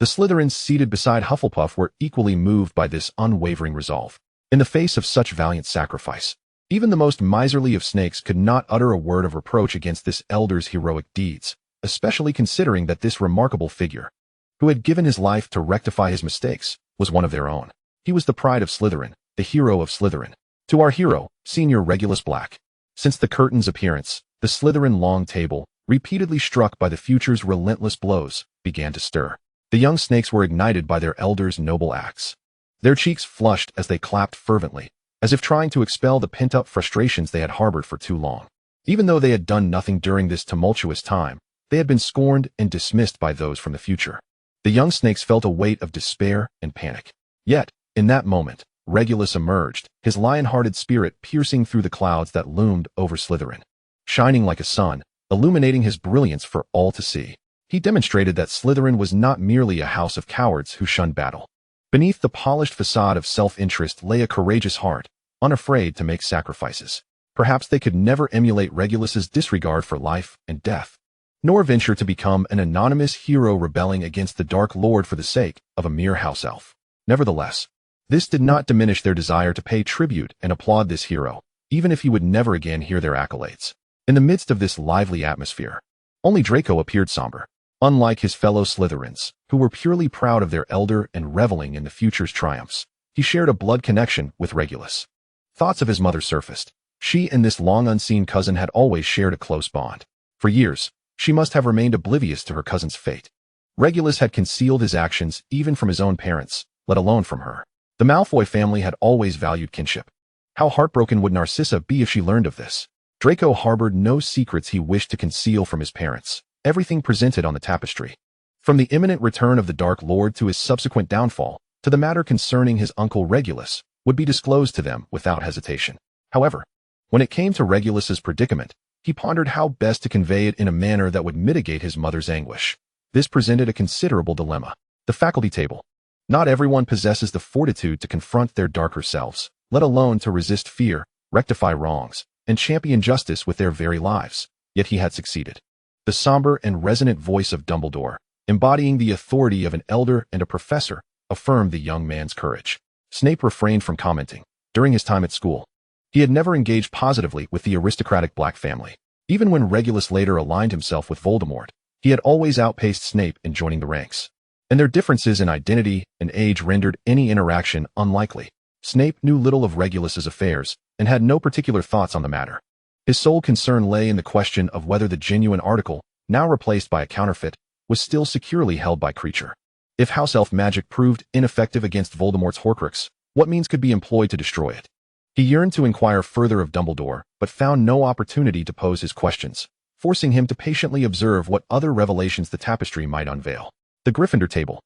The Slytherins seated beside Hufflepuff were equally moved by this unwavering resolve. In the face of such valiant sacrifice, Even the most miserly of snakes could not utter a word of reproach against this elder's heroic deeds, especially considering that this remarkable figure, who had given his life to rectify his mistakes, was one of their own. He was the pride of Slytherin, the hero of Slytherin. To our hero, Senior Regulus Black. Since the curtain's appearance, the Slytherin long table, repeatedly struck by the future's relentless blows, began to stir. The young snakes were ignited by their elder's noble acts. Their cheeks flushed as they clapped fervently, as if trying to expel the pent-up frustrations they had harbored for too long. Even though they had done nothing during this tumultuous time, they had been scorned and dismissed by those from the future. The young snakes felt a weight of despair and panic. Yet, in that moment, Regulus emerged, his lion-hearted spirit piercing through the clouds that loomed over Slytherin. Shining like a sun, illuminating his brilliance for all to see, he demonstrated that Slytherin was not merely a house of cowards who shunned battle. Beneath the polished facade of self-interest lay a courageous heart, unafraid to make sacrifices. Perhaps they could never emulate Regulus's disregard for life and death, nor venture to become an anonymous hero rebelling against the Dark Lord for the sake of a mere house elf. Nevertheless, this did not diminish their desire to pay tribute and applaud this hero, even if he would never again hear their accolades. In the midst of this lively atmosphere, only Draco appeared somber. Unlike his fellow Slytherins, who were purely proud of their elder and reveling in the future's triumphs, he shared a blood connection with Regulus. Thoughts of his mother surfaced. She and this long-unseen cousin had always shared a close bond. For years, she must have remained oblivious to her cousin's fate. Regulus had concealed his actions even from his own parents, let alone from her. The Malfoy family had always valued kinship. How heartbroken would Narcissa be if she learned of this? Draco harbored no secrets he wished to conceal from his parents. Everything presented on the tapestry, from the imminent return of the Dark Lord to his subsequent downfall, to the matter concerning his uncle Regulus, would be disclosed to them without hesitation. However, when it came to Regulus's predicament, he pondered how best to convey it in a manner that would mitigate his mother's anguish. This presented a considerable dilemma. The faculty table. Not everyone possesses the fortitude to confront their darker selves, let alone to resist fear, rectify wrongs, and champion justice with their very lives. Yet he had succeeded. The somber and resonant voice of Dumbledore, embodying the authority of an elder and a professor, affirmed the young man's courage. Snape refrained from commenting. During his time at school, he had never engaged positively with the aristocratic Black family. Even when Regulus later aligned himself with Voldemort, he had always outpaced Snape in joining the ranks. And their differences in identity and age rendered any interaction unlikely. Snape knew little of Regulus's affairs and had no particular thoughts on the matter. His sole concern lay in the question of whether the genuine article, now replaced by a counterfeit, was still securely held by Creature. If house elf magic proved ineffective against Voldemort's Horcrux, what means could be employed to destroy it? He yearned to inquire further of Dumbledore, but found no opportunity to pose his questions, forcing him to patiently observe what other revelations the tapestry might unveil. The Gryffindor table.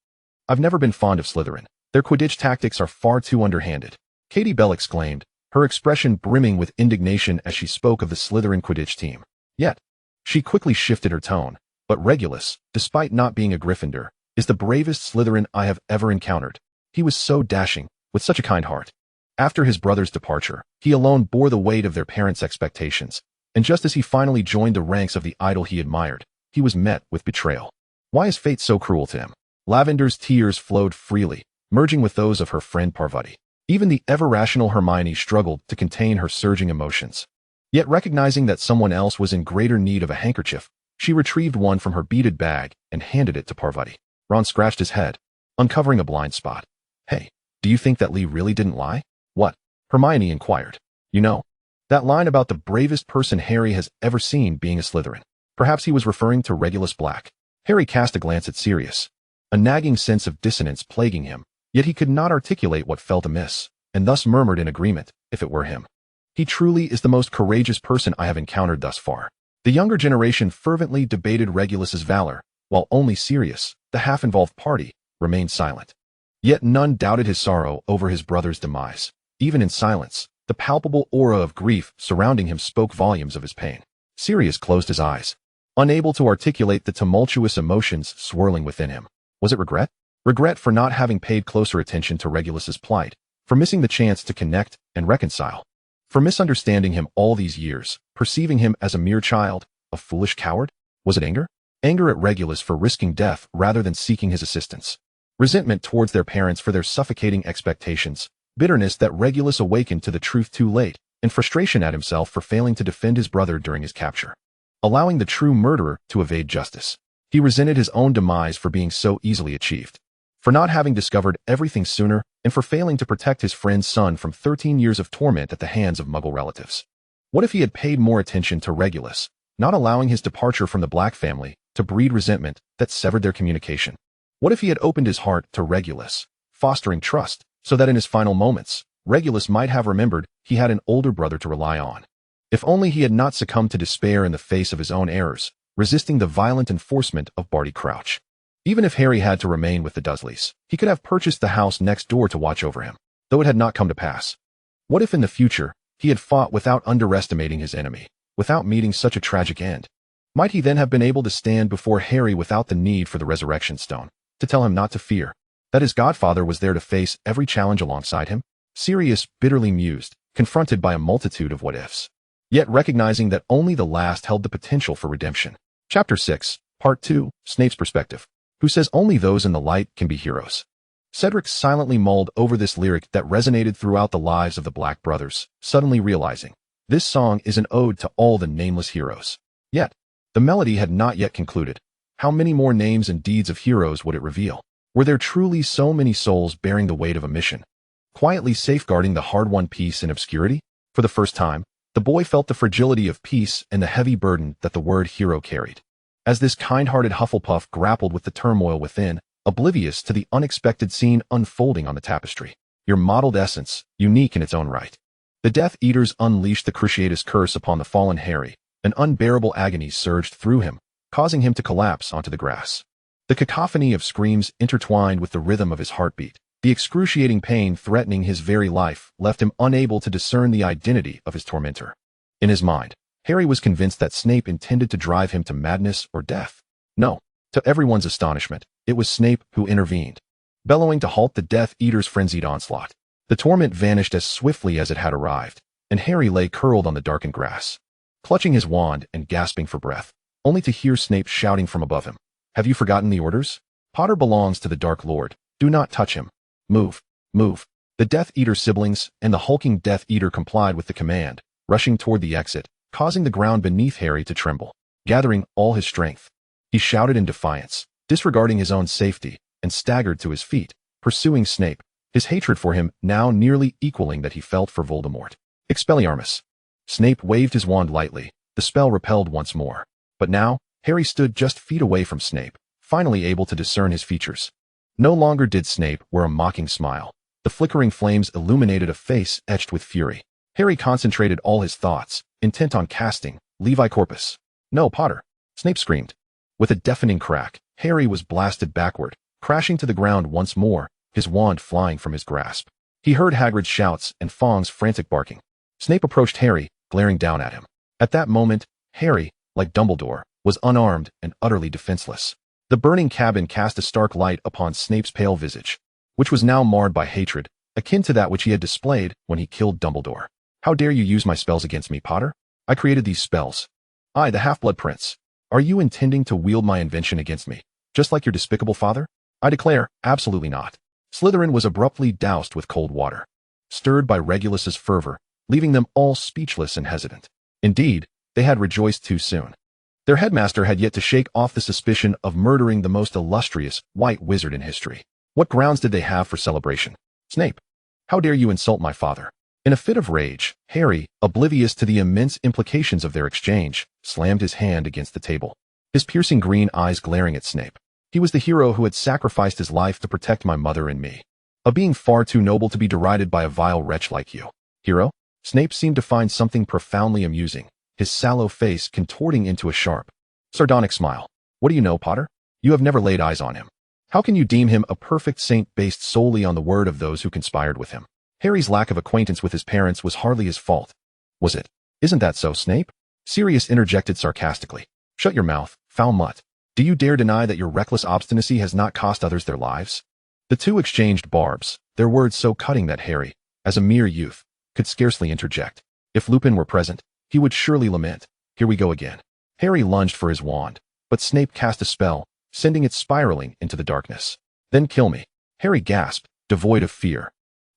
I've never been fond of Slytherin. Their Quidditch tactics are far too underhanded, Katie Bell exclaimed, her expression brimming with indignation as she spoke of the Slytherin Quidditch team. Yet, she quickly shifted her tone. But Regulus, despite not being a Gryffindor, is the bravest Slytherin I have ever encountered. He was so dashing, with such a kind heart. After his brother's departure, he alone bore the weight of their parents' expectations, and just as he finally joined the ranks of the idol he admired, he was met with betrayal. Why is fate so cruel to him? Lavender's tears flowed freely, merging with those of her friend Parvati. Even the ever-rational Hermione struggled to contain her surging emotions. Yet recognizing that someone else was in greater need of a handkerchief, she retrieved one from her beaded bag and handed it to Parvati. Ron scratched his head, uncovering a blind spot. Hey, do you think that Lee really didn't lie? What? Hermione inquired. You know, that line about the bravest person Harry has ever seen being a Slytherin. Perhaps he was referring to Regulus Black. Harry cast a glance at Sirius, a nagging sense of dissonance plaguing him, yet he could not articulate what felt amiss, and thus murmured in agreement, if it were him. He truly is the most courageous person I have encountered thus far. The younger generation fervently debated Regulus's valor, while only Sirius, the half-involved party, remained silent. Yet none doubted his sorrow over his brother's demise. Even in silence, the palpable aura of grief surrounding him spoke volumes of his pain. Sirius closed his eyes, unable to articulate the tumultuous emotions swirling within him. Was it regret? Regret for not having paid closer attention to Regulus's plight, for missing the chance to connect and reconcile, for misunderstanding him all these years, perceiving him as a mere child, a foolish coward? Was it anger? Anger at Regulus for risking death rather than seeking his assistance. Resentment towards their parents for their suffocating expectations. Bitterness that Regulus awakened to the truth too late, in frustration at himself for failing to defend his brother during his capture, allowing the true murderer to evade justice. He resented his own demise for being so easily achieved, for not having discovered everything sooner, and for failing to protect his friend's son from 13 years of torment at the hands of Muggle relatives. What if he had paid more attention to Regulus, not allowing his departure from the Black family to breed resentment that severed their communication? What if he had opened his heart to Regulus, fostering trust, so that in his final moments, Regulus might have remembered he had an older brother to rely on? If only he had not succumbed to despair in the face of his own errors, resisting the violent enforcement of Barty Crouch. Even if Harry had to remain with the Dursleys, he could have purchased the house next door to watch over him, though it had not come to pass. What if in the future, he had fought without underestimating his enemy, without meeting such a tragic end? Might he then have been able to stand before Harry without the need for the Resurrection Stone, to tell him not to fear, that his godfather was there to face every challenge alongside him? Sirius bitterly mused, confronted by a multitude of what-ifs, yet recognizing that only the last held the potential for redemption. Chapter 6, Part 2, Snape's Perspective. Who says only those in the light can be heroes? Cedric silently mulled over this lyric that resonated throughout the lives of the Black brothers, suddenly realizing, this song is an ode to all the nameless heroes. Yet, the melody had not yet concluded. How many more names and deeds of heroes would it reveal? Were there truly so many souls bearing the weight of a mission, quietly safeguarding the hard-won peace in obscurity? For the first time, the boy felt the fragility of peace and the heavy burden that the word hero carried. As this kind-hearted Hufflepuff grappled with the turmoil within, oblivious to the unexpected scene unfolding on the tapestry. Your mottled essence, unique in its own right. The Death Eaters unleashed the Cruciatus curse upon the fallen Harry. An unbearable agony surged through him, causing him to collapse onto the grass. The cacophony of screams intertwined with the rhythm of his heartbeat. The excruciating pain threatening his very life left him unable to discern the identity of his tormentor. In his mind, Harry was convinced that Snape intended to drive him to madness or death. No, to everyone's astonishment, it was Snape who intervened, bellowing to halt the Death Eaters' frenzied onslaught. The torment vanished as swiftly as it had arrived, and Harry lay curled on the darkened grass, clutching his wand and gasping for breath, only to hear Snape shouting from above him, "Have you forgotten the orders? Potter belongs to the Dark Lord. Do not touch him. Move, move." The Death Eater siblings and the hulking Death Eater complied with the command, rushing toward the exit, causing the ground beneath Harry to tremble. Gathering all his strength, he shouted in defiance, disregarding his own safety, and staggered to his feet, pursuing Snape, his hatred for him now nearly equaling that he felt for Voldemort. Expelliarmus. Snape waved his wand lightly, the spell repelled once more. But now, Harry stood just feet away from Snape, finally able to discern his features. No longer did Snape wear a mocking smile. The flickering flames illuminated a face etched with fury. Harry concentrated all his thoughts, intent on casting Levi Corpus. "No, Potter!" Snape screamed. With a deafening crack, Harry was blasted backward, crashing to the ground once more, his wand flying from his grasp. He heard Hagrid's shouts and Fong's frantic barking. Snape approached Harry, glaring down at him. At that moment, Harry, like Dumbledore, was unarmed and utterly defenseless. The burning cabin cast a stark light upon Snape's pale visage, which was now marred by hatred, akin to that which he had displayed when he killed Dumbledore. "How dare you use my spells against me, Potter? I created these spells. I, the Half-Blood Prince. Are you intending to wield my invention against me, just like your despicable father?" "I declare, absolutely not." Slytherin was abruptly doused with cold water, stirred by Regulus's fervor, leaving them all speechless and hesitant. Indeed, they had rejoiced too soon. Their headmaster had yet to shake off the suspicion of murdering the most illustrious white wizard in history. What grounds did they have for celebration? "Snape, how dare you insult my father?" In a fit of rage, Harry, oblivious to the immense implications of their exchange, slammed his hand against the table, his piercing green eyes glaring at Snape. "He was the hero who had sacrificed his life to protect my mother and me. A being far too noble to be derided by a vile wretch like you." "Hero?" Snape seemed to find something profoundly amusing, his sallow face contorting into a sharp, sardonic smile. "What do you know, Potter? You have never laid eyes on him. How can you deem him a perfect saint based solely on the word of those who conspired with him?" Harry's lack of acquaintance with his parents was hardly his fault, was it? "Isn't that so, Snape?" Sirius interjected sarcastically. "Shut your mouth, foul mutt. Do you dare deny that your reckless obstinacy has not cost others their lives?" The two exchanged barbs, their words so cutting that Harry, as a mere youth, could scarcely interject. If Lupin were present, he would surely lament. "Here we go again." Harry lunged for his wand, but Snape cast a spell, sending it spiraling into the darkness. "Then kill me." Harry gasped, devoid of fear,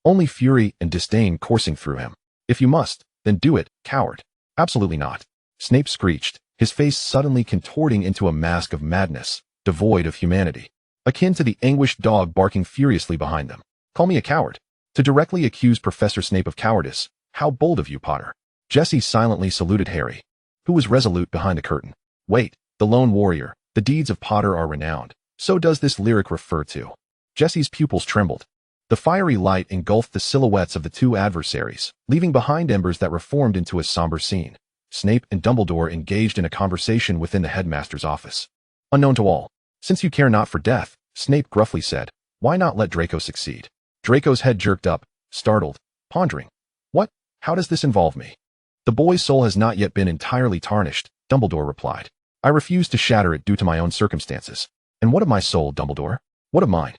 only fury and disdain coursing through him. "If you must, Then do it, coward. Absolutely not. Snape screeched, his face suddenly contorting into a mask of madness, devoid of humanity, akin to the anguished dog barking furiously behind them. Call me a coward? To directly accuse Professor Snape of cowardice? How bold of you, Potter. Jessie silently saluted Harry, who was resolute behind the curtain. Wait, the lone warrior. The deeds of Potter are renowned. So does this lyric refer to. Jessie's pupils trembled. The fiery light engulfed the silhouettes of the two adversaries, leaving behind embers that reformed into a somber scene. Snape and Dumbledore engaged in a conversation within the headmaster's office. Unknown to all. Since you care not for death, Snape gruffly said, why not let Draco succeed? Draco's head jerked up, startled, pondering. What? How does this involve me? The boy's soul has not yet been entirely tarnished, Dumbledore replied. I refuse to shatter it due to my own circumstances. And what of my soul, Dumbledore? What of mine?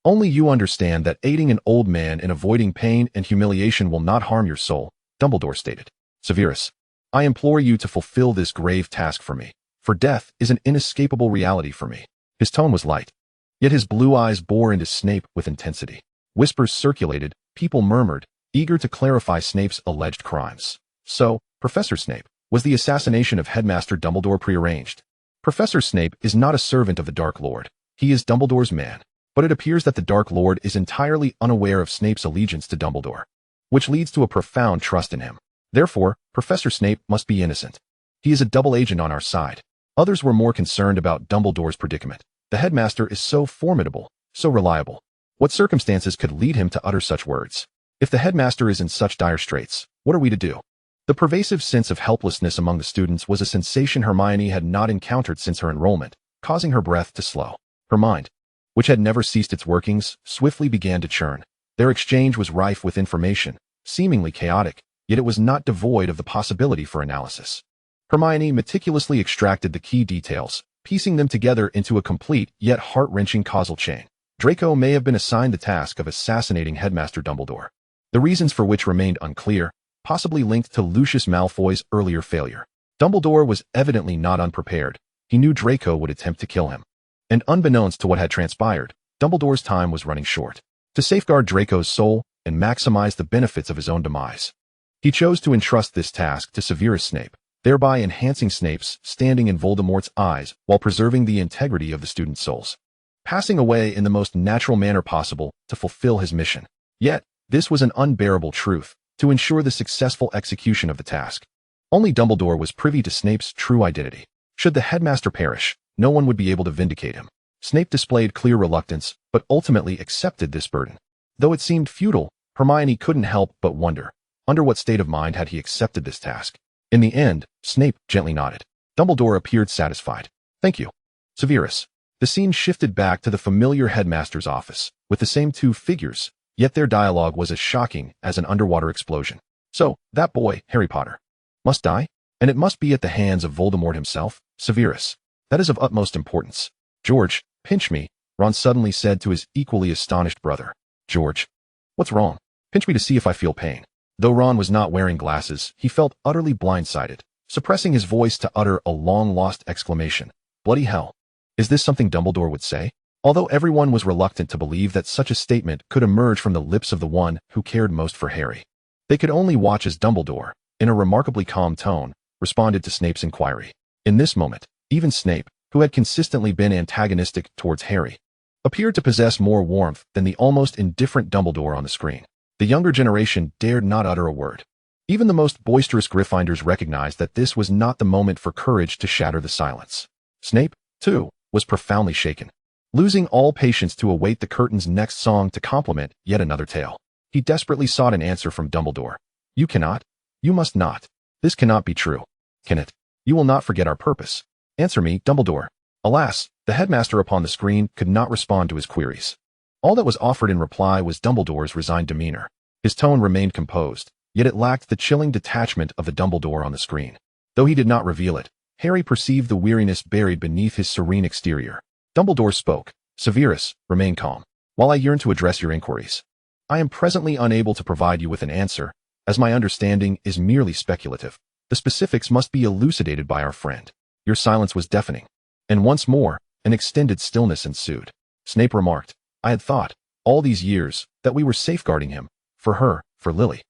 Only you understand that aiding an old man in avoiding pain and humiliation will not harm your soul, Dumbledore stated. Severus, I implore you to fulfill this grave task for me, for death is an inescapable reality for me. His tone was light, yet his blue eyes bore into Snape with intensity. Whispers circulated, people murmured, eager to clarify Snape's alleged crimes. So, Professor Snape, was the assassination of Headmaster Dumbledore prearranged? Professor Snape is not a servant of the Dark Lord. He is Dumbledore's man. But it appears that the Dark Lord is entirely unaware of Snape's allegiance to Dumbledore, which leads to a profound trust in him. Therefore, Professor Snape must be innocent. He is a double agent on our side. Others were more concerned about Dumbledore's predicament. The headmaster is so formidable, so reliable. What circumstances could lead him to utter such words? If the headmaster is in such dire straits, what are we to do? The pervasive sense of helplessness among the students was a sensation Hermione had not encountered since her enrollment, causing her breath to slow. Her mind, which had never ceased its workings, swiftly began to churn. Their exchange was rife with information, seemingly chaotic, yet it was not devoid of the possibility for analysis. Hermione meticulously extracted the key details, piecing them together into a complete yet heart-wrenching causal chain. Draco may have been assigned the task of assassinating Headmaster Dumbledore, the reasons for which remained unclear, possibly linked to Lucius Malfoy's earlier failure. Dumbledore was evidently not unprepared. He knew Draco would attempt to kill him. And unbeknownst to what had transpired, Dumbledore's time was running short. To safeguard Draco's soul and maximize the benefits of his own demise, he chose to entrust this task to Severus Snape, thereby enhancing Snape's standing in Voldemort's eyes while preserving the integrity of the students' souls, passing away in the most natural manner possible to fulfill his mission. Yet, this was an unbearable truth. To ensure the successful execution of the task, only Dumbledore was privy to Snape's true identity. Should the headmaster perish, no one would be able to vindicate him. Snape displayed clear reluctance, but ultimately accepted this burden. Though it seemed futile, Hermione couldn't help but wonder, under what state of mind had he accepted this task? In the end, Snape gently nodded. Dumbledore appeared satisfied. Thank you. Severus. The scene shifted back to the familiar headmaster's office, with the same two figures, yet their dialogue was as shocking as an underwater explosion. So, that boy, Harry Potter, must die? And it must be at the hands of Voldemort himself? Severus. That is of utmost importance. George, pinch me, Ron suddenly said to his equally astonished brother. George. What's wrong? Pinch me to see if I feel pain. Though Ron was not wearing glasses, he felt utterly blindsided, suppressing his voice to utter a long-lost exclamation. Bloody hell. Is this something Dumbledore would say? Although everyone was reluctant to believe that such a statement could emerge from the lips of the one who cared most for Harry, they could only watch as Dumbledore, in a remarkably calm tone, responded to Snape's inquiry. In this moment, even Snape, who had consistently been antagonistic towards Harry, appeared to possess more warmth than the almost indifferent Dumbledore on the screen. The younger generation dared not utter a word. Even the most boisterous Gryffindors recognized that this was not the moment for courage to shatter the silence. Snape, too, was profoundly shaken, losing all patience to await the curtain's next song to complement yet another tale. He desperately sought an answer from Dumbledore. You cannot. You must not. This cannot be true. Can it? You will not forget our purpose. Answer me, Dumbledore. Alas, the headmaster upon the screen could not respond to his queries. All that was offered in reply was Dumbledore's resigned demeanor. His tone remained composed, yet it lacked the chilling detachment of the Dumbledore on the screen. Though he did not reveal it, Harry perceived the weariness buried beneath his serene exterior. Dumbledore spoke. Severus, remain calm, while I yearn to address your inquiries. I am presently unable to provide you with an answer, as my understanding is merely speculative. The specifics must be elucidated by our friend. Your silence was deafening. And once more, an extended stillness ensued. Snape remarked, I had thought, all these years, that we were safeguarding him, for her, for Lily.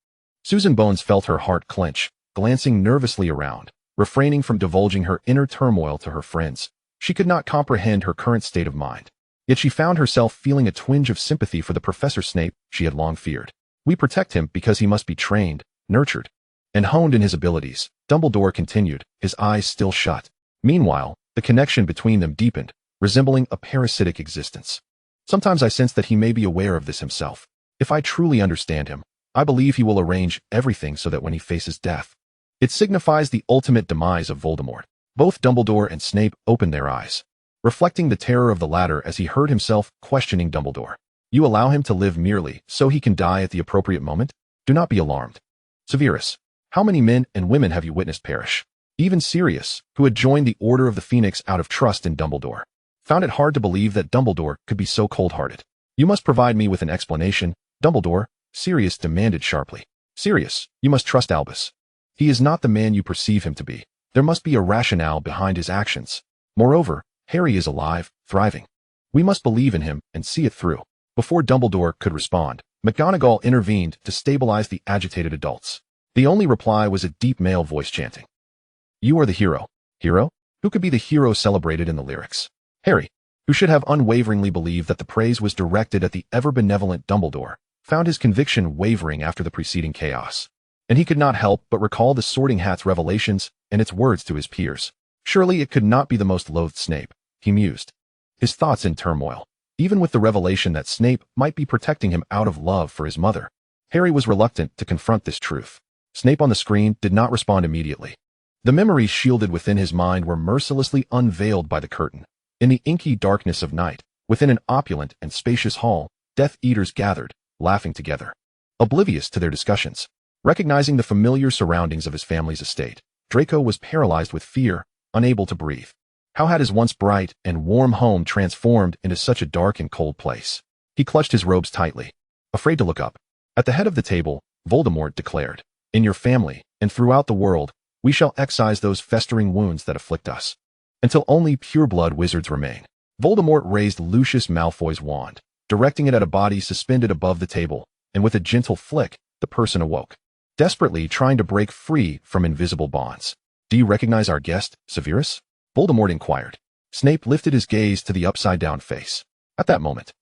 Susan Bones felt her heart clench, glancing nervously around, refraining from divulging her inner turmoil to her friends. She could not comprehend her current state of mind. Yet she found herself feeling a twinge of sympathy for the Professor Snape she had long feared. We protect him because he must be trained, nurtured, and honed in his abilities, Dumbledore continued, his eyes still shut. Meanwhile, the connection between them deepened, resembling a parasitic existence. Sometimes I sense that he may be aware of this himself. If I truly understand him, I believe he will arrange everything so that when he faces death, it signifies the ultimate demise of Voldemort. Both Dumbledore and Snape opened their eyes, reflecting the terror of the latter as he heard himself questioning Dumbledore. You allow him to live merely so he can die at the appropriate moment? Do not be alarmed. Severus, how many men and women have you witnessed perish? Even Sirius, who had joined the Order of the Phoenix out of trust in Dumbledore, found it hard to believe that Dumbledore could be so cold-hearted. You must provide me with an explanation, Dumbledore, Sirius demanded sharply. Sirius, you must trust Albus. He is not the man you perceive him to be. There must be a rationale behind his actions. Moreover, Harry is alive, thriving. We must believe in him and see it through. Before Dumbledore could respond, McGonagall intervened to stabilize the agitated adults. The only reply was a deep male voice chanting. You are the hero. Hero? Who could be the hero celebrated in the lyrics? Harry, who should have unwaveringly believed that the praise was directed at the ever-benevolent Dumbledore, found his conviction wavering after the preceding chaos. And he could not help but recall the Sorting Hat's revelations and its words to his peers. Surely it could not be the most loathed Snape, he mused, his thoughts in turmoil. Even with the revelation that Snape might be protecting him out of love for his mother, Harry was reluctant to confront this truth. Snape on the screen did not respond immediately. The memories shielded within his mind were mercilessly unveiled by the curtain. In the inky darkness of night, within an opulent and spacious hall, Death Eaters gathered, laughing together, oblivious to their discussions. Recognizing the familiar surroundings of his family's estate, Draco was paralyzed with fear, unable to breathe. How had his once bright and warm home transformed into such a dark and cold place? He clutched his robes tightly, afraid to look up. At the head of the table, Voldemort declared, In your family, and throughout the world, we shall excise those festering wounds that afflict us, until only pure-blood wizards remain. Voldemort raised Lucius Malfoy's wand, directing it at a body suspended above the table, and with a gentle flick, the person awoke, desperately trying to break free from invisible bonds. Do you recognize our guest, Severus? Voldemort inquired. Snape lifted his gaze to the upside-down face. At that moment,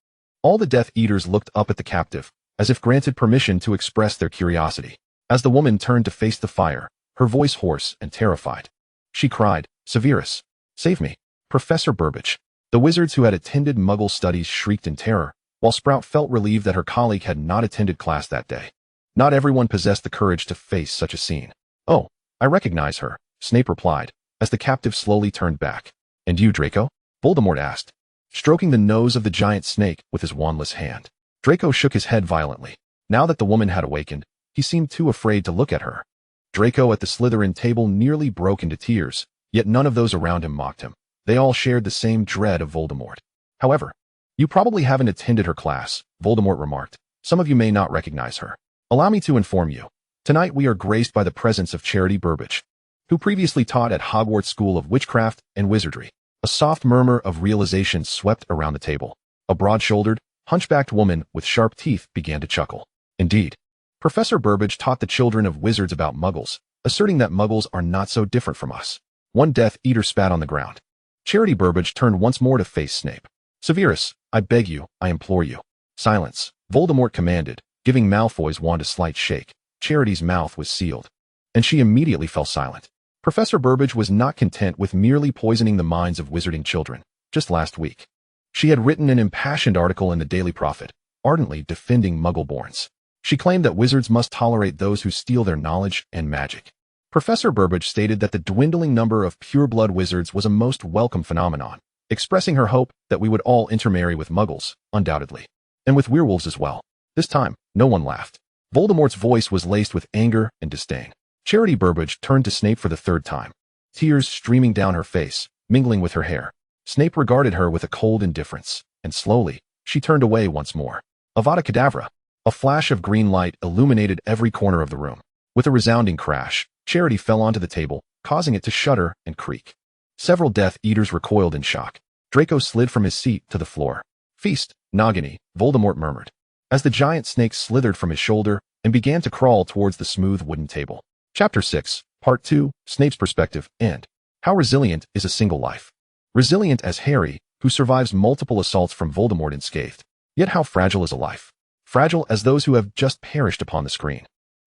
all the Death Eaters looked up at the captive, as if granted permission to express their curiosity. As the woman turned to face the fire, her voice hoarse and terrified, she cried, Severus, save me. Professor Burbage. The wizards who had attended Muggle studies shrieked in terror, while Sprout felt relieved that her colleague had not attended class that day. Not everyone possessed the courage to face such a scene. Oh, I recognize her, Snape replied, as the captive slowly turned back. And you, Draco? Voldemort asked, stroking the nose of the giant snake with his wandless hand. Draco shook his head violently. Now that the woman had awakened, he seemed too afraid to look at her. Draco at the Slytherin table nearly broke into tears, yet none of those around him mocked him. They all shared the same dread of Voldemort. However, you probably haven't attended her class, Voldemort remarked. Some of you may not recognize her. Allow me to inform you. Tonight we are graced by the presence of Charity Burbage, who previously taught at Hogwarts School of Witchcraft and Wizardry. A soft murmur of realization swept around the table. A broad-shouldered, hunchbacked woman with sharp teeth began to chuckle. Indeed, Professor Burbage taught the children of wizards about Muggles, asserting that Muggles are not so different from us. One Death Eater spat on the ground. Charity Burbage turned once more to face Snape. Severus, I beg you, I implore you. Silence, Voldemort commanded, giving Malfoy's wand a slight shake. Charity's mouth was sealed, and she immediately fell silent. Professor Burbage was not content with merely poisoning the minds of wizarding children. Just last week, she had written an impassioned article in the Daily Prophet, ardently defending Muggleborns. She claimed that wizards must tolerate those who steal their knowledge and magic. Professor Burbage stated that the dwindling number of pure-blood wizards was a most welcome phenomenon, expressing her hope that we would all intermarry with Muggles, undoubtedly, and with werewolves as well. This time, no one laughed. Voldemort's voice was laced with anger and disdain. Charity Burbage turned to Snape for the third time, tears streaming down her face, mingling with her hair. Snape regarded her with a cold indifference, and slowly, she turned away once more. Avada Kedavra! A flash of green light illuminated every corner of the room. With a resounding crash, Charity fell onto the table, causing it to shudder and creak. Several Death Eaters recoiled in shock. Draco slid from his seat to the floor. Feast, Nagini, Voldemort murmured. As the giant snake slithered from his shoulder, and began to crawl towards the smooth wooden table. Chapter 6, Part 2, Snape's Perspective, and How Resilient is a Single Life. Resilient as Harry, who survives multiple assaults from Voldemort unscathed. Yet how fragile is a life? Fragile as those who have just perished upon the screen.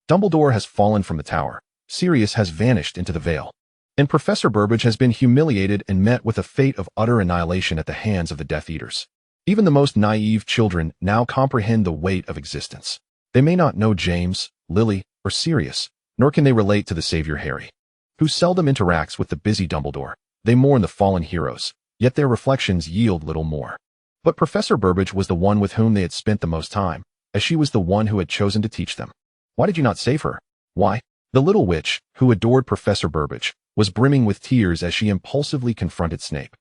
Dumbledore has fallen from the tower. Sirius has vanished into the veil. And Professor Burbage has been humiliated and met with a fate of utter annihilation at the hands of the Death Eaters. Even the most naive children now comprehend the weight of existence. They may not know James, Lily, or Sirius, nor can they relate to the savior Harry, who seldom interacts with the busy Dumbledore. They mourn the fallen heroes, yet their reflections yield little more. But Professor Burbage was the one with whom they had spent the most time, as she was the one who had chosen to teach them. Why did you not save her? Why? The little witch, who adored Professor Burbage, was brimming with tears as she impulsively confronted Snape,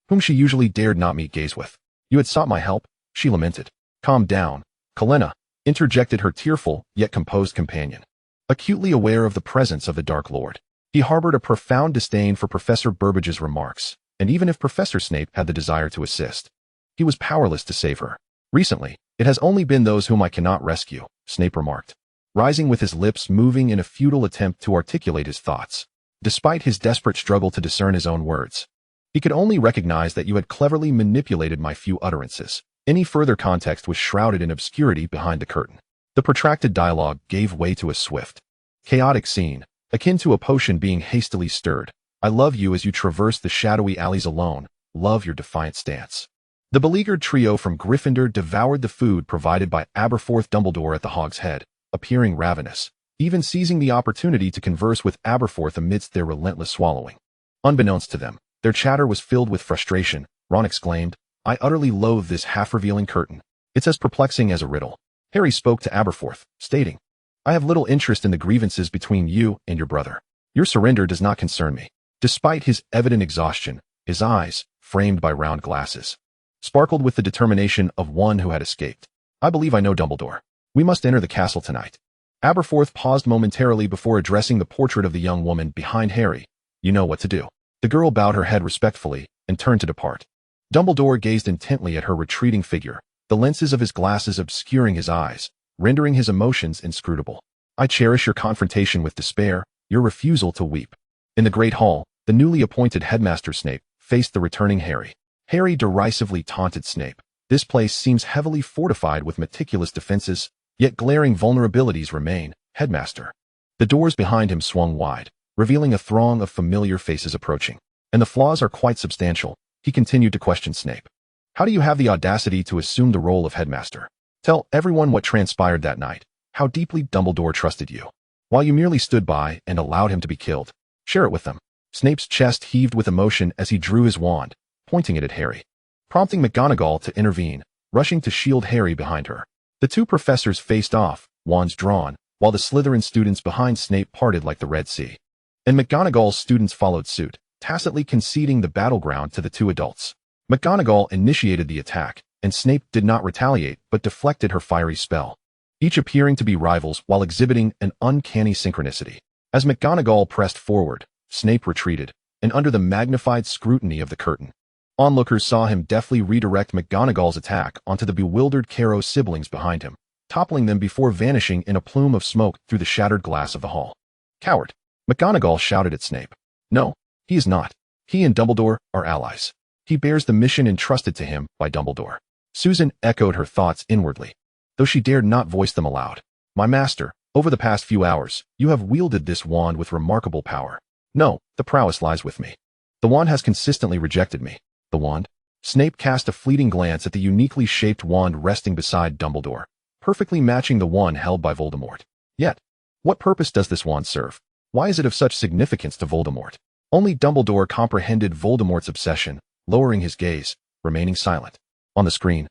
whom she usually dared not meet gaze with. You had sought my help, she lamented. Calm down, Kalena, interjected her tearful yet composed companion, acutely aware of the presence of the Dark Lord. He harbored a profound disdain for Professor Burbage's remarks, and even if Professor Snape had the desire to assist, he was powerless to save her. Recently, it has only been those whom I cannot rescue, Snape remarked, rising with his lips moving in a futile attempt to articulate his thoughts. Despite his desperate struggle to discern his own words, he could only recognize that you had cleverly manipulated my few utterances. Any further context was shrouded in obscurity behind the curtain. The protracted dialogue gave way to a swift, chaotic scene, akin to a potion being hastily stirred. I love you as you traverse the shadowy alleys alone, love your defiant stance. The beleaguered trio from Gryffindor devoured the food provided by Aberforth Dumbledore at the Hog's Head, appearing ravenous, even seizing the opportunity to converse with Aberforth amidst their relentless swallowing. Unbeknownst to them, their chatter was filled with frustration. Ron exclaimed, I utterly loathe this half-revealing curtain. It's as perplexing as a riddle. Harry spoke to Aberforth, stating, I have little interest in the grievances between you and your brother. Your surrender does not concern me. Despite his evident exhaustion, his eyes, framed by round glasses, sparkled with the determination of one who had escaped. I believe I know Dumbledore. We must enter the castle tonight. Aberforth paused momentarily before addressing the portrait of the young woman behind Harry. You know what to do. The girl bowed her head respectfully and turned to depart. Dumbledore gazed intently at her retreating figure, the lenses of his glasses obscuring his eyes, rendering his emotions inscrutable. I cherish your confrontation with despair, your refusal to weep. In the Great Hall, the newly appointed Headmaster Snape faced the returning Harry. Harry derisively taunted Snape. This place seems heavily fortified with meticulous defenses, yet glaring vulnerabilities remain, Headmaster. The doors behind him swung wide, revealing a throng of familiar faces approaching. And the flaws are quite substantial, he continued to question Snape. How do you have the audacity to assume the role of Headmaster? Tell everyone what transpired that night, how deeply Dumbledore trusted you, while you merely stood by and allowed him to be killed. Share it with them. Snape's chest heaved with emotion as he drew his wand, pointing it at Harry, prompting McGonagall to intervene, rushing to shield Harry behind her. The two professors faced off, wands drawn, while the Slytherin students behind Snape parted like the Red Sea. And McGonagall's students followed suit, tacitly conceding the battleground to the two adults. McGonagall initiated the attack, and Snape did not retaliate but deflected her fiery spell, each appearing to be rivals while exhibiting an uncanny synchronicity. As McGonagall pressed forward, Snape retreated, and under the magnified scrutiny of the curtain, onlookers saw him deftly redirect McGonagall's attack onto the bewildered Caro's siblings behind him, toppling them before vanishing in a plume of smoke through the shattered glass of the hall. Coward! McGonagall shouted at Snape. No, he is not. He and Dumbledore are allies. He bears the mission entrusted to him by Dumbledore. Susan echoed her thoughts inwardly, though she dared not voice them aloud. My master, over the past few hours, you have wielded this wand with remarkable power. No, the prowess lies with me. The wand has consistently rejected me. The wand? Snape cast a fleeting glance at the uniquely shaped wand resting beside Dumbledore, perfectly matching the one held by Voldemort. Yet, what purpose does this wand serve? Why is it of such significance to Voldemort? Only Dumbledore comprehended Voldemort's obsession, lowering his gaze, remaining silent. On the screen,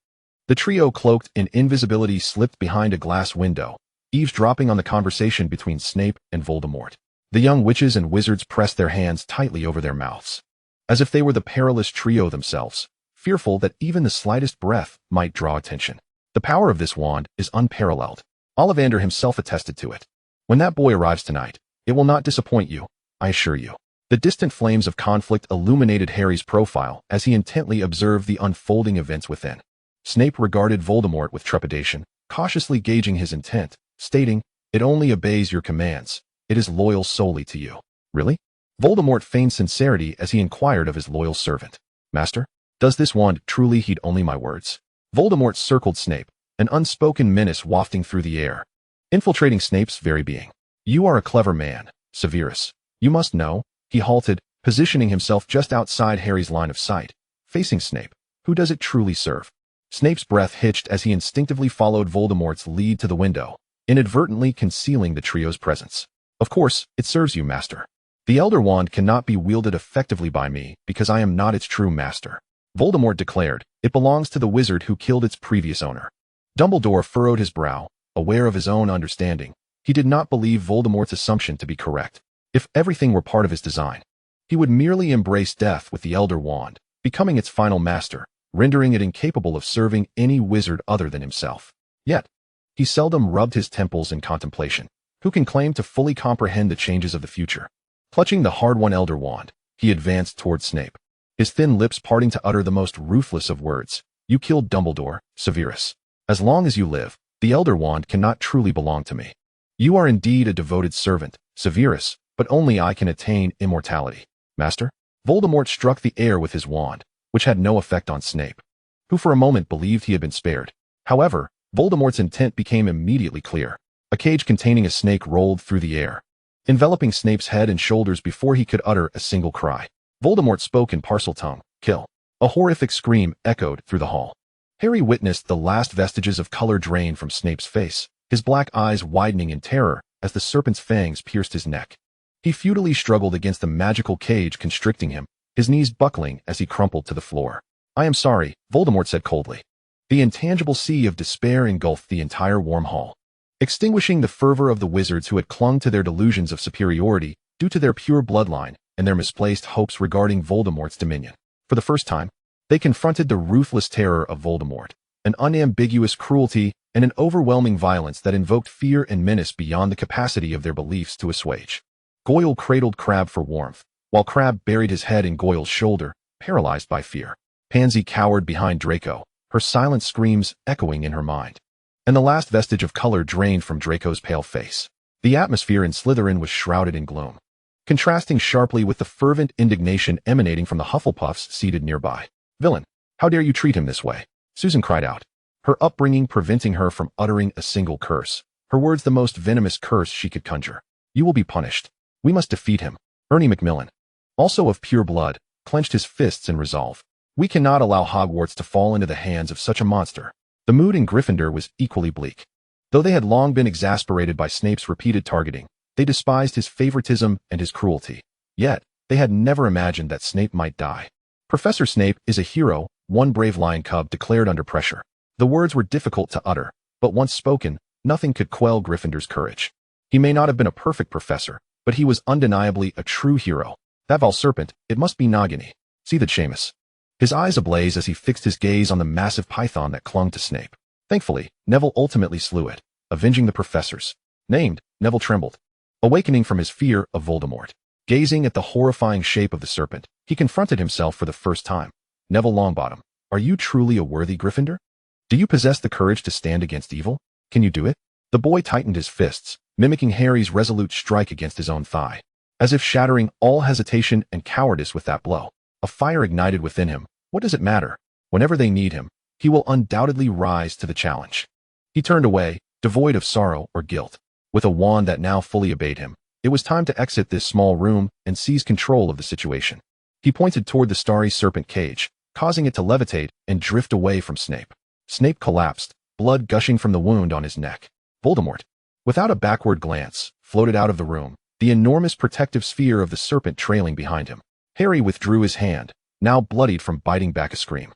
the trio cloaked in invisibility slipped behind a glass window, eavesdropping on the conversation between Snape and Voldemort. The young witches and wizards pressed their hands tightly over their mouths, as if they were the perilous trio themselves, fearful that even the slightest breath might draw attention. The power of this wand is unparalleled. Lavender himself attested to it. When that boy arrives tonight, it will not disappoint you, I assure you. The distant flames of conflict illuminated Harry's profile as he intently observed the unfolding events within. Snape regarded Voldemort with trepidation, cautiously gauging his intent, stating, It only obeys your commands. It is loyal solely to you. Really? Voldemort feigned sincerity as he inquired of his loyal servant. Master, does this wand truly heed only my words? Voldemort circled Snape, an unspoken menace wafting through the air, infiltrating Snape's very being. You are a clever man, Severus. You must know. He halted, positioning himself just outside Harry's line of sight, facing Snape. Who does it truly serve? Snape's breath hitched as he instinctively followed Voldemort's lead to the window, inadvertently concealing the trio's presence. Of course, it serves you, Master. The Elder Wand cannot be wielded effectively by me because I am not its true master. Voldemort declared, it belongs to the wizard who killed its previous owner. Dumbledore furrowed his brow, aware of his own understanding. He did not believe Voldemort's assumption to be correct. If everything were part of his design, he would merely embrace death with the Elder Wand, becoming its final master, rendering it incapable of serving any wizard other than himself. Yet, he seldom rubbed his temples in contemplation. Who can claim to fully comprehend the changes of the future? Clutching the hard-won Elder Wand, he advanced toward Snape, his thin lips parting to utter the most ruthless of words. You killed Dumbledore, Severus. As long as you live, the Elder Wand cannot truly belong to me. You are indeed a devoted servant, Severus, but only I can attain immortality. Master? Voldemort struck the air with his wand, which had no effect on Snape, who for a moment believed he had been spared. However, Voldemort's intent became immediately clear. A cage containing a snake rolled through the air, enveloping Snape's head and shoulders before he could utter a single cry. Voldemort spoke in Parseltongue, kill. A horrific scream echoed through the hall. Harry witnessed the last vestiges of color drain from Snape's face, his black eyes widening in terror as the serpent's fangs pierced his neck. He futilely struggled against the magical cage constricting him, his knees buckling as he crumpled to the floor. I am sorry, Voldemort said coldly. The intangible sea of despair engulfed the entire warm hall, extinguishing the fervor of the wizards who had clung to their delusions of superiority due to their pure bloodline and their misplaced hopes regarding Voldemort's dominion. For the first time, they confronted the ruthless terror of Voldemort, an unambiguous cruelty and an overwhelming violence that invoked fear and menace beyond the capacity of their beliefs to assuage. Goyle cradled Crabbe for warmth, while Crabbe buried his head in Goyle's shoulder, paralyzed by fear. Pansy cowered behind Draco, her silent screams echoing in her mind. And the last vestige of color drained from Draco's pale face. The atmosphere in Slytherin was shrouded in gloom, contrasting sharply with the fervent indignation emanating from the Hufflepuffs seated nearby. Villain, how dare you treat him this way? Susan cried out, her upbringing preventing her from uttering a single curse, her words the most venomous curse she could conjure. You will be punished. We must defeat him. Ernie Macmillan, also of pure blood, clenched his fists in resolve. We cannot allow Hogwarts to fall into the hands of such a monster. The mood in Gryffindor was equally bleak. Though they had long been exasperated by Snape's repeated targeting, they despised his favoritism and his cruelty. Yet, they had never imagined that Snape might die. Professor Snape is a hero, one brave lion cub declared under pressure. The words were difficult to utter, but once spoken, nothing could quell Gryffindor's courage. He may not have been a perfect professor, but he was undeniably a true hero. That Val Serpent, it must be Nagini. See the Seamus. His eyes ablaze as he fixed his gaze on the massive python that clung to Snape. Thankfully, Neville ultimately slew it, avenging the professors. Named, Neville trembled, awakening from his fear of Voldemort. Gazing at the horrifying shape of the serpent, he confronted himself for the first time. Neville Longbottom, are you truly a worthy Gryffindor? Do you possess the courage to stand against evil? Can you do it? The boy tightened his fists, mimicking Harry's resolute strike against his own thigh, as if shattering all hesitation and cowardice with that blow. A fire ignited within him. What does it matter? Whenever they need him, he will undoubtedly rise to the challenge. He turned away, devoid of sorrow or guilt. With a wand that now fully obeyed him, it was time to exit this small room and seize control of the situation. He pointed toward the starry serpent cage, causing it to levitate and drift away from Snape. Snape collapsed, blood gushing from the wound on his neck. Voldemort, without a backward glance, floated out of the room, the enormous protective sphere of the serpent trailing behind him. Harry withdrew his hand, now bloodied from biting back a scream.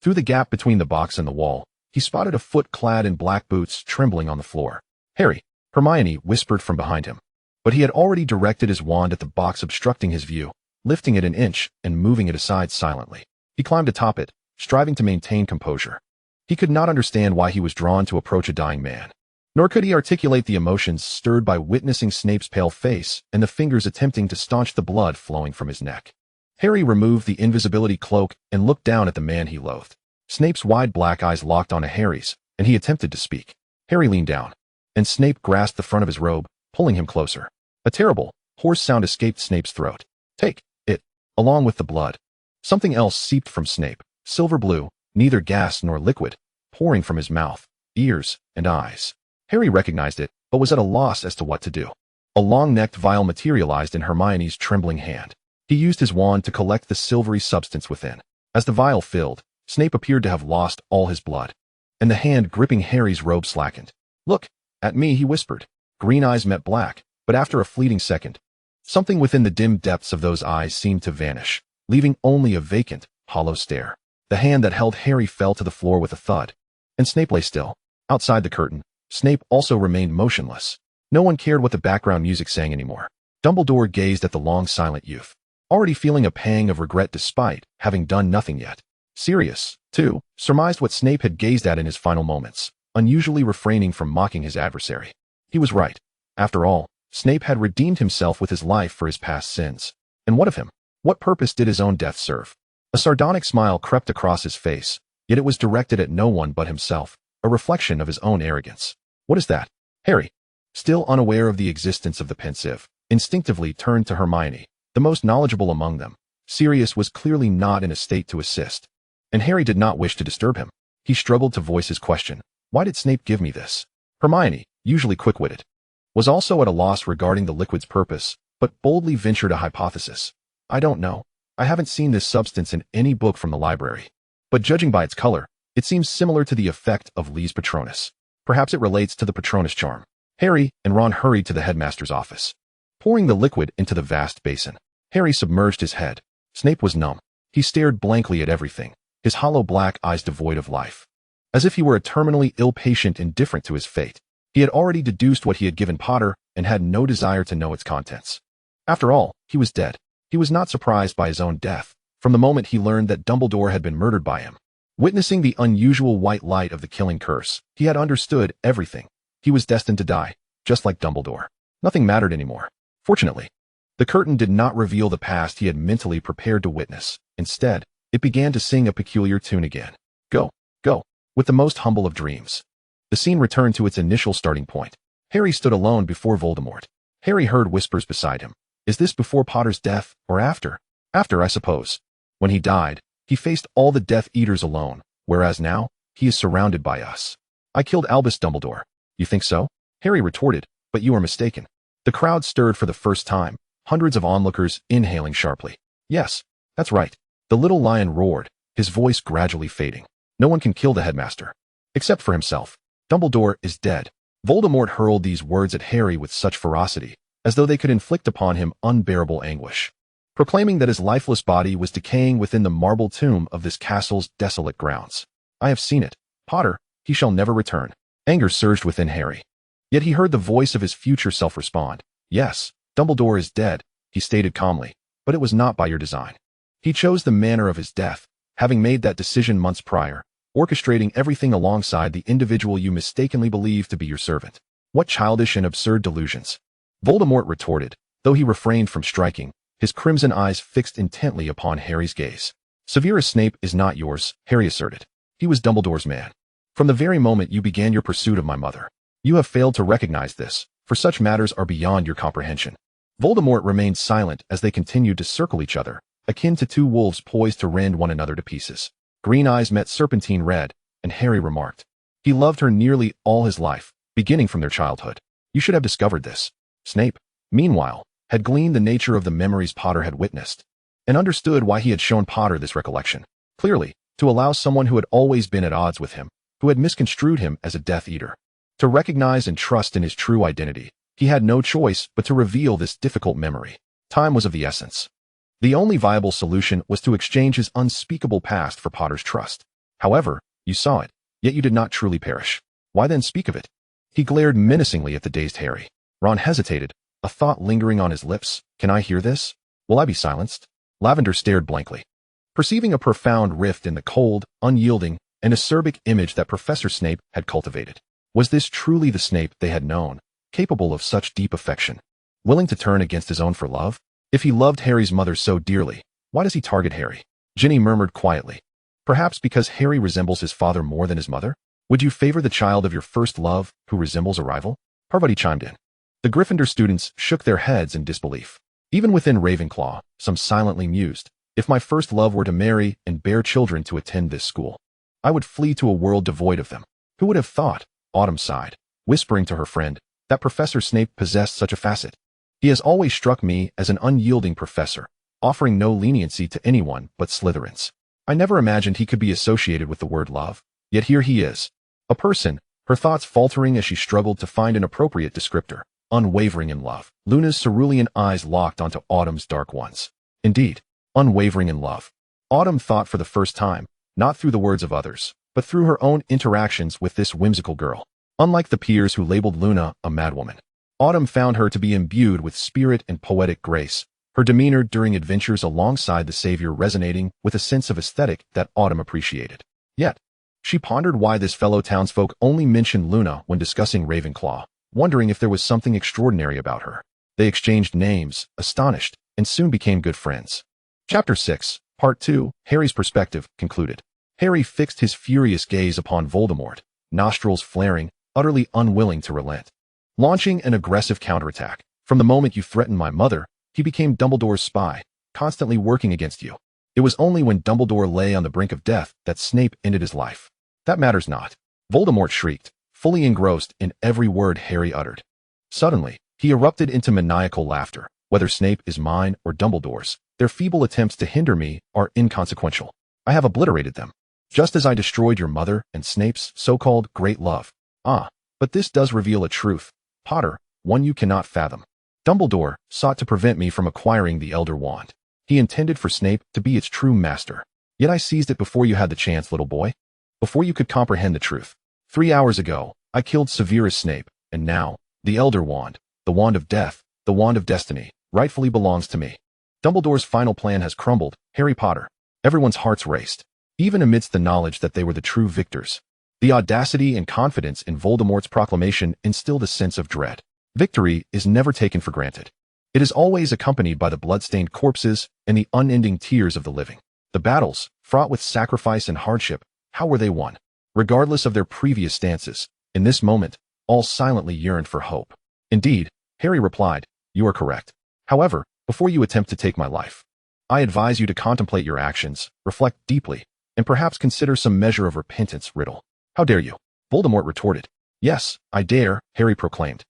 Through the gap between the box and the wall, he spotted a foot clad in black boots trembling on the floor. Harry, Hermione whispered from behind him. But he had already directed his wand at the box obstructing his view, lifting it an inch and moving it aside silently. He climbed atop it, striving to maintain composure. He could not understand why he was drawn to approach a dying man, nor could he articulate the emotions stirred by witnessing Snape's pale face and the fingers attempting to staunch the blood flowing from his neck. Harry removed the invisibility cloak and looked down at the man he loathed. Snape's wide black eyes locked onto Harry's, and he attempted to speak. Harry leaned down, and Snape grasped the front of his robe, pulling him closer. A terrible, hoarse sound escaped Snape's throat. Take it, along with the blood. Something else seeped from Snape, silver blue, neither gas nor liquid, pouring from his mouth, ears, and eyes. Harry recognized it, but was at a loss as to what to do. A long-necked vial materialized in Hermione's trembling hand. He used his wand to collect the silvery substance within. As the vial filled, Snape appeared to have lost all his blood, and the hand gripping Harry's robe slackened. Look at me, he whispered. Green eyes met black, but after a fleeting second, something within the dim depths of those eyes seemed to vanish, leaving only a vacant, hollow stare. The hand that held Harry fell to the floor with a thud, and Snape lay still. Outside the curtain, Snape also remained motionless. No one cared what the background music sang anymore. Dumbledore gazed at the long silent youth, already feeling a pang of regret despite having done nothing yet. Sirius, too, surmised what Snape had gazed at in his final moments, unusually refraining from mocking his adversary. He was right. After all, Snape had redeemed himself with his life for his past sins. And what of him? What purpose did his own death serve? A sardonic smile crept across his face, yet it was directed at no one but himself, a reflection of his own arrogance. What is that? Harry, still unaware of the existence of the pensive, instinctively turned to Hermione, the most knowledgeable among them. Sirius was clearly not in a state to assist, and Harry did not wish to disturb him. He struggled to voice his question. Why did Snape give me this? Hermione, usually quick-witted, was also at a loss regarding the liquid's purpose, but boldly ventured a hypothesis. I don't know. I haven't seen this substance in any book from the library, but judging by its color, it seems similar to the effect of Lee's Patronus. Perhaps it relates to the Patronus charm. Harry and Ron hurried to the headmaster's office, pouring the liquid into the vast basin. Harry submerged his head. Snape was numb. He stared blankly at everything, his hollow black eyes devoid of life, as if he were a terminally ill patient indifferent to his fate. He had already deduced what he had given Potter and had no desire to know its contents. After all, he was dead. He was not surprised by his own death, from the moment he learned that Dumbledore had been murdered by him. Witnessing the unusual white light of the killing curse, he had understood everything. He was destined to die, just like Dumbledore. Nothing mattered anymore. Fortunately, the curtain did not reveal the past he had mentally prepared to witness. Instead, it began to sing a peculiar tune again. Go, go, with the most humble of dreams. The scene returned to its initial starting point. Harry stood alone before Voldemort. Harry heard whispers beside him. Is this before Potter's death, or after? After, I suppose. When he died, he faced all the Death Eaters alone, whereas now, he is surrounded by us. I killed Albus Dumbledore. You think so? Harry retorted, but you are mistaken. The crowd stirred for the first time, hundreds of onlookers inhaling sharply. Yes, that's right. The little lion roared, his voice gradually fading. No one can kill the headmaster. Except for himself. Dumbledore is dead. Voldemort hurled these words at Harry with such ferocity, as though they could inflict upon him unbearable anguish, proclaiming that his lifeless body was decaying within the marble tomb of this castle's desolate grounds. I have seen it. Potter, he shall never return. Anger surged within Harry. Yet he heard the voice of his future self respond. Yes, Dumbledore is dead, he stated calmly, but it was not by your design. He chose the manner of his death, having made that decision months prior, orchestrating everything alongside the individual you mistakenly believed to be your servant. What childish and absurd delusions. Voldemort retorted, though he refrained from striking, his crimson eyes fixed intently upon Harry's gaze. Severus Snape is not yours, Harry asserted. He was Dumbledore's man. From the very moment you began your pursuit of my mother, you have failed to recognize this, for such matters are beyond your comprehension. Voldemort remained silent as they continued to circle each other, akin to two wolves poised to rend one another to pieces. Green eyes met serpentine red, and Harry remarked. He loved her nearly all his life, beginning from their childhood. You should have discovered this. Snape, meanwhile, had gleaned the nature of the memories Potter had witnessed, and understood why he had shown Potter this recollection. Clearly, to allow someone who had always been at odds with him, who had misconstrued him as a Death Eater, to recognize and trust in his true identity. He had no choice but to reveal this difficult memory. Time was of the essence. The only viable solution was to exchange his unspeakable past for Potter's trust. However, you saw it, yet you did not truly perish. Why then speak of it? He glared menacingly at the dazed Harry. Ron hesitated, a thought lingering on his lips. Can I hear this? Will I be silenced? Lavender stared blankly, perceiving a profound rift in the cold, unyielding, and acerbic image that Professor Snape had cultivated. Was this truly the Snape they had known, capable of such deep affection, willing to turn against his own for love? If he loved Harry's mother so dearly, why does he target Harry? Ginny murmured quietly. Perhaps because Harry resembles his father more than his mother? Would you favor the child of your first love who resembles a rival? Parvati chimed in. The Gryffindor students shook their heads in disbelief. Even within Ravenclaw, some silently mused. If my first love were to marry and bear children to attend this school, I would flee to a world devoid of them. Who would have thought? Autumn sighed, whispering to her friend, that Professor Snape possessed such a facet. He has always struck me as an unyielding professor, offering no leniency to anyone but Slytherins. I never imagined he could be associated with the word love, yet here he is. A person, her thoughts faltering as she struggled to find an appropriate descriptor, unwavering in love. Luna's cerulean eyes locked onto Autumn's dark ones. Indeed, unwavering in love. Autumn thought for the first time, not through the words of others, but through her own interactions with this whimsical girl. Unlike the peers who labeled Luna a madwoman, Autumn found her to be imbued with spirit and poetic grace, her demeanor during adventures alongside the savior resonating with a sense of aesthetic that Autumn appreciated. Yet, she pondered why this fellow townsfolk only mentioned Luna when discussing Ravenclaw, wondering if there was something extraordinary about her. They exchanged names, astonished, and soon became good friends. Chapter 6, Part 2, Harry's Perspective, concluded. Harry fixed his furious gaze upon Voldemort, nostrils flaring, utterly unwilling to relent. Launching an aggressive counterattack. From the moment you threatened my mother, he became Dumbledore's spy, constantly working against you. It was only when Dumbledore lay on the brink of death that Snape ended his life. That matters not. Voldemort shrieked, fully engrossed in every word Harry uttered. Suddenly, he erupted into maniacal laughter. Whether Snape is mine or Dumbledore's, their feeble attempts to hinder me are inconsequential. I have obliterated them, just as I destroyed your mother and Snape's so-called great love. Ah, but this does reveal a truth, Potter, one you cannot fathom. Dumbledore sought to prevent me from acquiring the Elder Wand. He intended for Snape to be its true master. Yet I seized it before you had the chance, little boy. Before you could comprehend the truth. 3 hours ago, I killed Severus Snape, and now, the Elder Wand, the Wand of Death, the Wand of Destiny, rightfully belongs to me. Dumbledore's final plan has crumbled, Harry Potter. Everyone's hearts raced, even amidst the knowledge that they were the true victors. The audacity and confidence in Voldemort's proclamation instilled a sense of dread. Victory is never taken for granted. It is always accompanied by the blood-stained corpses and the unending tears of the living. The battles, fraught with sacrifice and hardship, how were they won? Regardless of their previous stances, in this moment, all silently yearned for hope. Indeed, Harry replied, you are correct. However, before you attempt to take my life, I advise you to contemplate your actions, reflect deeply, and perhaps consider some measure of repentance, Riddle. How dare you? Voldemort retorted. Yes, I dare, Harry proclaimed.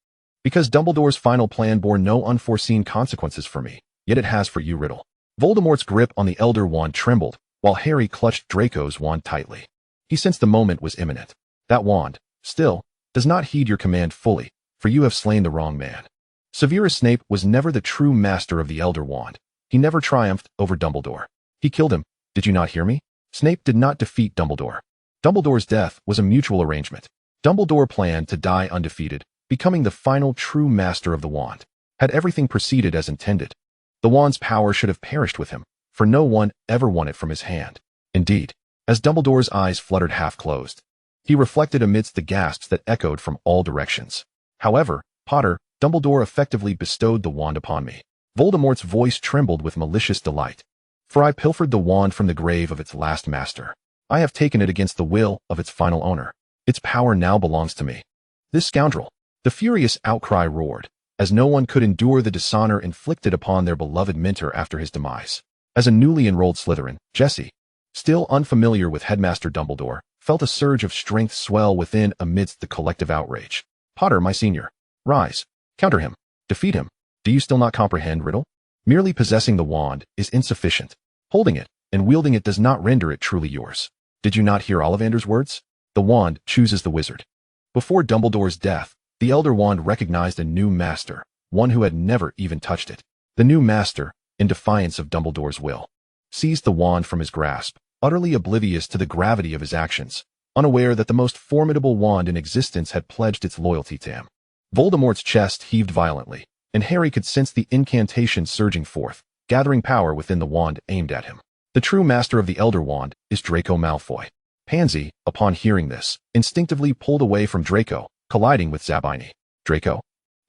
Because Dumbledore's final plan bore no unforeseen consequences for me, yet it has for you, Riddle. Voldemort's grip on the Elder Wand trembled, while Harry clutched Draco's wand tightly. He sensed the moment was imminent. That wand, still, does not heed your command fully, for you have slain the wrong man. Severus Snape was never the true master of the Elder Wand. He never triumphed over Dumbledore. He killed him. Did you not hear me? Snape did not defeat Dumbledore. Dumbledore's death was a mutual arrangement. Dumbledore planned to die undefeated, becoming the final true master of the wand. Had everything proceeded as intended, the wand's power should have perished with him, for no one ever won it from his hand. Indeed, as Dumbledore's eyes fluttered half-closed, he reflected amidst the gasps that echoed from all directions. However, Potter, Dumbledore effectively bestowed the wand upon me. Voldemort's voice trembled with malicious delight. For I pilfered the wand from the grave of its last master. I have taken it against the will of its final owner. Its power now belongs to me. This scoundrel. The furious outcry roared, as no one could endure the dishonor inflicted upon their beloved mentor after his demise. As a newly enrolled Slytherin, Jessie, still unfamiliar with Headmaster Dumbledore, felt a surge of strength swell within amidst the collective outrage. Potter, my senior. Rise. Counter him. Defeat him. Do you still not comprehend, Riddle? Merely possessing the wand is insufficient. Holding it and wielding it does not render it truly yours. Did you not hear Ollivander's words? The wand chooses the wizard. Before Dumbledore's death, the Elder Wand recognized a new master, one who had never even touched it. The new master, in defiance of Dumbledore's will, seized the wand from his grasp, utterly oblivious to the gravity of his actions, unaware that the most formidable wand in existence had pledged its loyalty to him. Voldemort's chest heaved violently, and Harry could sense the incantation surging forth, gathering power within the wand aimed at him. The true master of the Elder Wand is Draco Malfoy. Pansy, upon hearing this, instinctively pulled away from Draco, colliding with Zabini. Draco.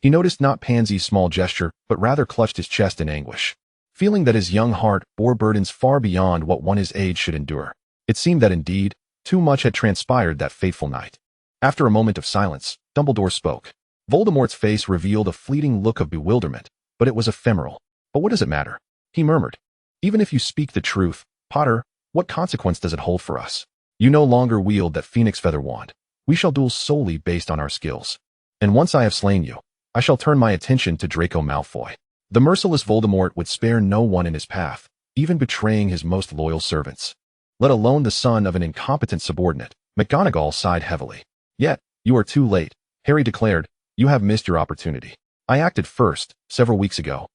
He noticed not Pansy's small gesture, but rather clutched his chest in anguish, feeling that his young heart bore burdens far beyond what one his age should endure. It seemed that indeed, too much had transpired that fateful night. After a moment of silence, Dumbledore spoke. Voldemort's face revealed a fleeting look of bewilderment, but it was ephemeral. But what does it matter? He murmured. Even if you speak the truth, Potter, what consequence does it hold for us? You no longer wield that phoenix feather wand. We shall duel solely based on our skills. And once I have slain you, I shall turn my attention to Draco Malfoy. The merciless Voldemort would spare no one in his path, even betraying his most loyal servants. Let alone the son of an incompetent subordinate. McGonagall sighed heavily. Yet, you are too late, Harry declared. You have missed your opportunity. I acted first, several weeks ago.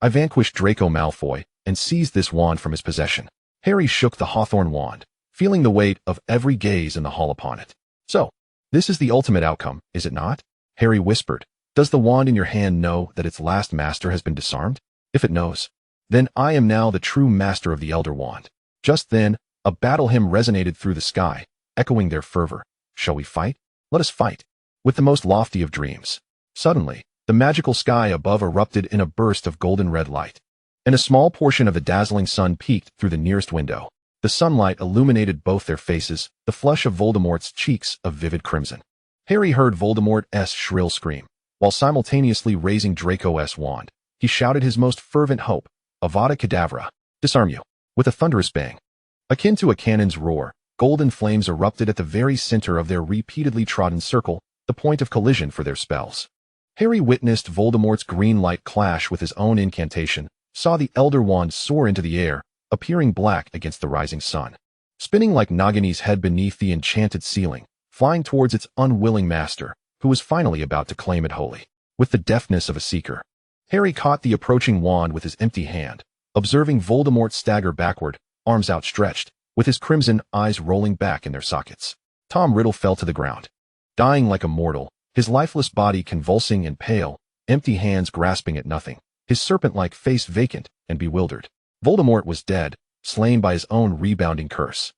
I vanquished Draco Malfoy and seized this wand from his possession. Harry shook the Hawthorn wand, feeling the weight of every gaze in the hall upon it. So, this is the ultimate outcome, is it not? Harry whispered. Does the wand in your hand know that its last master has been disarmed? If it knows, then I am now the true master of the Elder Wand. Just then, a battle hymn resonated through the sky, echoing their fervor. Shall we fight? Let us fight. With the most lofty of dreams. Suddenly, the magical sky above erupted in a burst of golden red light, and a small portion of the dazzling sun peeked through the nearest window. The sunlight illuminated both their faces, the flush of Voldemort's cheeks a vivid crimson. Harry heard Voldemort's shrill scream, while simultaneously raising Draco's wand. He shouted his most fervent hope, Avada Kedavra, disarm you, with a thunderous bang. Akin to a cannon's roar, golden flames erupted at the very center of their repeatedly trodden circle, the point of collision for their spells. Harry witnessed Voldemort's green light clash with his own incantation, saw the Elder Wand soar into the air, appearing black against the rising sun, spinning like Nagini's head beneath the enchanted ceiling, flying towards its unwilling master, who was finally about to claim it wholly. With the deftness of a seeker, Harry caught the approaching wand with his empty hand, observing Voldemort stagger backward, arms outstretched, with his crimson eyes rolling back in their sockets. Tom Riddle fell to the ground, dying like a mortal, his lifeless body convulsing and pale, empty hands grasping at nothing, his serpent-like face vacant and bewildered. Voldemort was dead, slain by his own rebounding curse.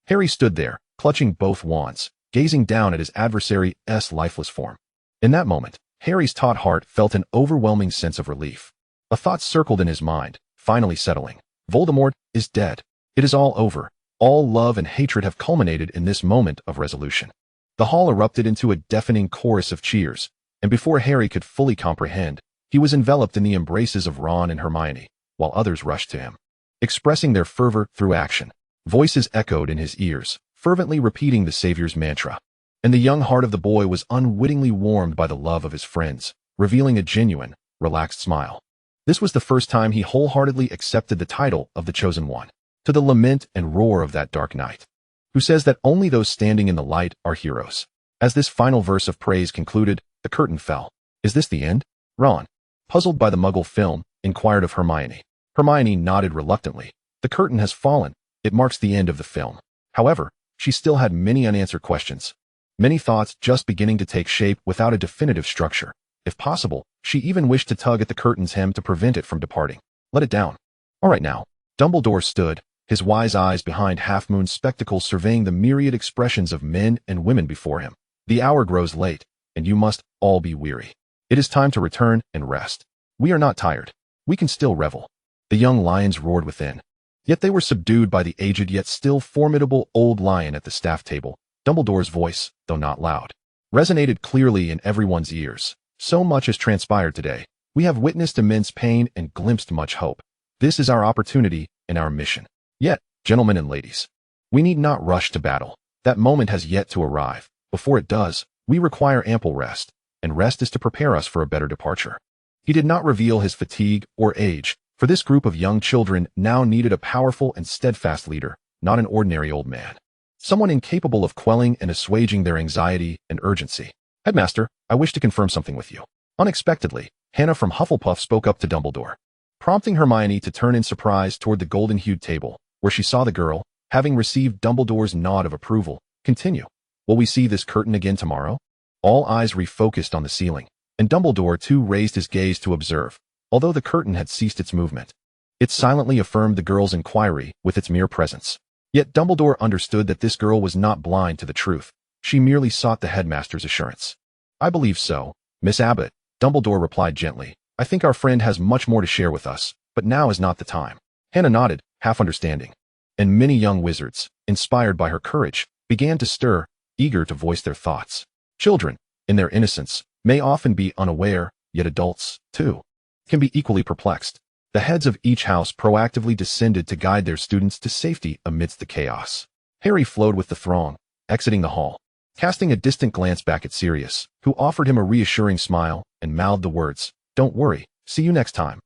Harry stood there, clutching both wands, gazing down at his adversary's lifeless form. In that moment, Harry's taut heart felt an overwhelming sense of relief. A thought circled in his mind, finally settling. Voldemort is dead. It is all over. All love and hatred have culminated in this moment of resolution. The hall erupted into a deafening chorus of cheers, and before Harry could fully comprehend, he was enveloped in the embraces of Ron and Hermione, while others rushed to him, expressing their fervor through action. Voices echoed in his ears, fervently repeating the Savior's mantra. And the young heart of the boy was unwittingly warmed by the love of his friends, revealing a genuine, relaxed smile. This was the first time he wholeheartedly accepted the title of the Chosen One. To the lament and roar of that dark night, who says that only those standing in the light are heroes. As this final verse of praise concluded, the curtain fell. Is this the end? Ron, puzzled by the Muggle film, inquired of Hermione. Hermione nodded reluctantly. The curtain has fallen. It marks the end of the film. However, she still had many unanswered questions. Many thoughts just beginning to take shape without a definitive structure. If possible, she even wished to tug at the curtain's hem to prevent it from departing. Let it down. All right now. Dumbledore stood, his wise eyes behind half-moon spectacles surveying the myriad expressions of men and women before him. The hour grows late, and you must all be weary. It is time to return and rest. We are not tired. We can still revel. The young lions roared within. Yet they were subdued by the aged yet still formidable old lion at the staff table. Dumbledore's voice, though not loud, resonated clearly in everyone's ears. So much has transpired today. We have witnessed immense pain and glimpsed much hope. This is our opportunity and our mission. Yet, gentlemen and ladies, we need not rush to battle. That moment has yet to arrive. Before it does, we require ample rest, and rest is to prepare us for a better departure. He did not reveal his fatigue or age, for this group of young children now needed a powerful and steadfast leader, not an ordinary old man. Someone incapable of quelling and assuaging their anxiety and urgency. Headmaster, I wish to confirm something with you. Unexpectedly, Hannah from Hufflepuff spoke up to Dumbledore, prompting Hermione to turn in surprise toward the golden-hued table, where she saw the girl, having received Dumbledore's nod of approval, continue. Will we see this curtain again tomorrow? All eyes refocused on the ceiling, and Dumbledore too raised his gaze to observe, although the curtain had ceased its movement. It silently affirmed the girl's inquiry with its mere presence. Yet Dumbledore understood that this girl was not blind to the truth. She merely sought the headmaster's assurance. I believe so, Miss Abbott, Dumbledore replied gently. I think our friend has much more to share with us, but now is not the time. Hannah nodded, half understanding. And many young wizards, inspired by her courage, began to stir, eager to voice their thoughts. Children, in their innocence, may often be unaware, yet adults, too, can be equally perplexed. The heads of each house proactively descended to guide their students to safety amidst the chaos. Harry flowed with the throng, exiting the hall, casting a distant glance back at Sirius, who offered him a reassuring smile and mouthed the words, "Don't worry, see you next time."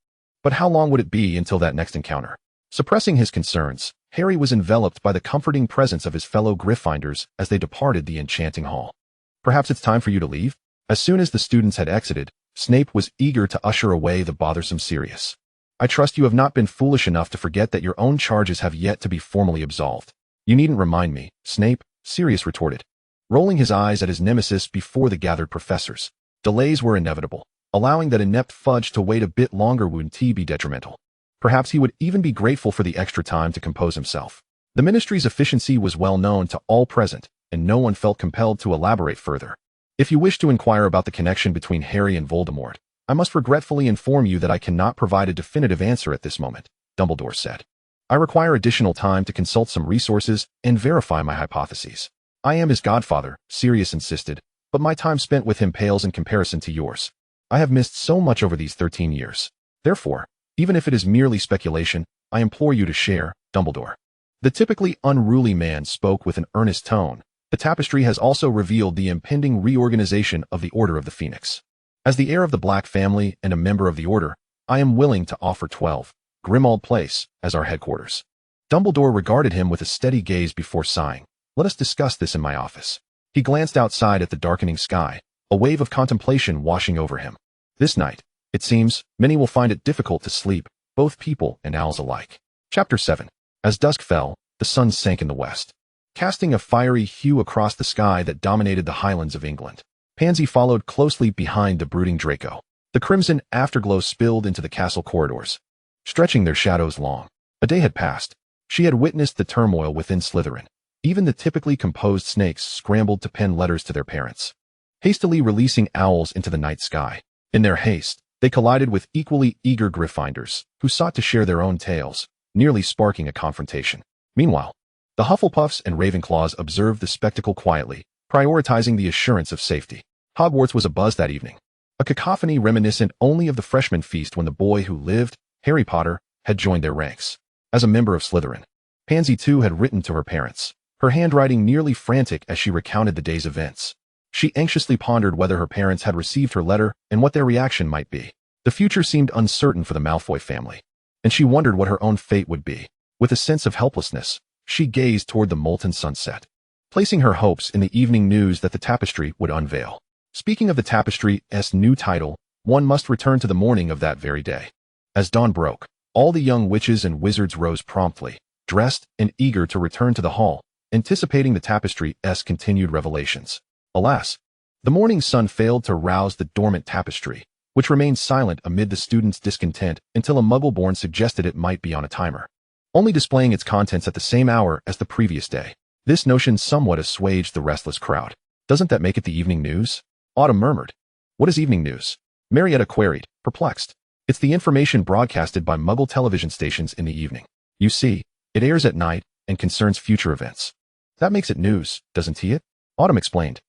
But how long would it be until that next encounter? Suppressing his concerns, Harry was enveloped by the comforting presence of his fellow Gryffindors as they departed the enchanting hall. "Perhaps it's time for you to leave?" As soon as the students had exited, Snape was eager to usher away the bothersome Sirius. "I trust you have not been foolish enough to forget that your own charges have yet to be formally absolved." "You needn't remind me, Snape," Sirius retorted, rolling his eyes at his nemesis before the gathered professors. Delays were inevitable. Allowing that inept fudge to wait a bit longer would be detrimental. Perhaps he would even be grateful for the extra time to compose himself. The ministry's efficiency was well known to all present, and no one felt compelled to elaborate further. "If you wish to inquire about the connection between Harry and Voldemort, I must regretfully inform you that I cannot provide a definitive answer at this moment," Dumbledore said. "I require additional time to consult some resources and verify my hypotheses." "I am his godfather," Sirius insisted, "but my time spent with him pales in comparison to yours. I have missed so much over these 13 years. Therefore, even if it is merely speculation, I implore you to share, Dumbledore." The typically unruly man spoke with an earnest tone. "The tapestry has also revealed the impending reorganization of the Order of the Phoenix. As the heir of the Black family and a member of the Order, I am willing to offer 12, Grimmauld Place, as our headquarters." Dumbledore regarded him with a steady gaze before sighing. "Let us discuss this in my office." He glanced outside at the darkening sky, a wave of contemplation washing over him. This night, it seems, many will find it difficult to sleep, both people and owls alike. Chapter 7. As dusk fell, the sun sank in the west, casting a fiery hue across the sky that dominated the highlands of England. Pansy followed closely behind the brooding Draco. The crimson afterglow spilled into the castle corridors, stretching their shadows long. A day had passed. She had witnessed the turmoil within Slytherin. Even the typically composed snakes scrambled to pen letters to their parents, hastily releasing owls into the night sky. In their haste, they collided with equally eager Gryffindors, who sought to share their own tales, nearly sparking a confrontation. Meanwhile, the Hufflepuffs and Ravenclaws observed the spectacle quietly, prioritizing the assurance of safety. Hogwarts was abuzz that evening, a cacophony reminiscent only of the freshman feast when the boy who lived, Harry Potter, had joined their ranks. As a member of Slytherin, Pansy too had written to her parents, her handwriting nearly frantic as she recounted the day's events. She anxiously pondered whether her parents had received her letter and what their reaction might be. The future seemed uncertain for the Malfoy family, and she wondered what her own fate would be. With a sense of helplessness, she gazed toward the molten sunset, placing her hopes in the evening news that the tapestry would unveil. Speaking of the tapestry's new title, one must return to the morning of that very day. As dawn broke, all the young witches and wizards rose promptly, dressed and eager to return to the hall, anticipating the tapestry's continued revelations. Alas, the morning sun failed to rouse the dormant tapestry, which remained silent amid the students' discontent until a Muggle-born suggested it might be on a timer, only displaying its contents at the same hour as the previous day. This notion somewhat assuaged the restless crowd. "Doesn't that make it the evening news?" Autumn murmured. "What is evening news?" Marietta queried, perplexed. "It's the information broadcasted by Muggle television stations in the evening. You see, it airs at night and concerns future events." "That makes it news, doesn't it?" Autumn explained.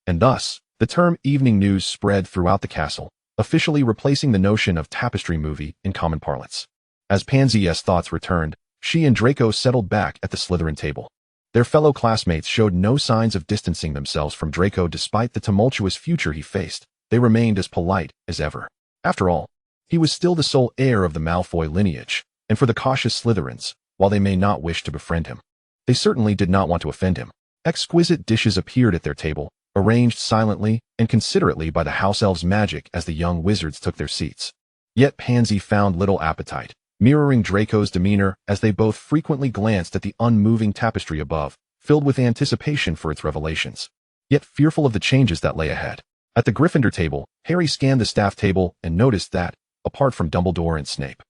And thus, the term evening news spread throughout the castle, officially replacing the notion of tapestry movie in common parlance. As Pansy's thoughts returned, she and Draco settled back at the Slytherin table. Their fellow classmates showed no signs of distancing themselves from Draco despite the tumultuous future he faced. They remained as polite as ever. After all, he was still the sole heir of the Malfoy lineage, and for the cautious Slytherins, while they may not wish to befriend him, they certainly did not want to offend him. Exquisite dishes appeared at their table, arranged silently and considerately by the house elves' magic as the young wizards took their seats. Yet Pansy found little appetite, mirroring Draco's demeanor as they both frequently glanced at the unmoving tapestry above, filled with anticipation for its revelations, yet fearful of the changes that lay ahead. At the Gryffindor table, Harry scanned the staff table and noticed that, apart from Dumbledore and Snape,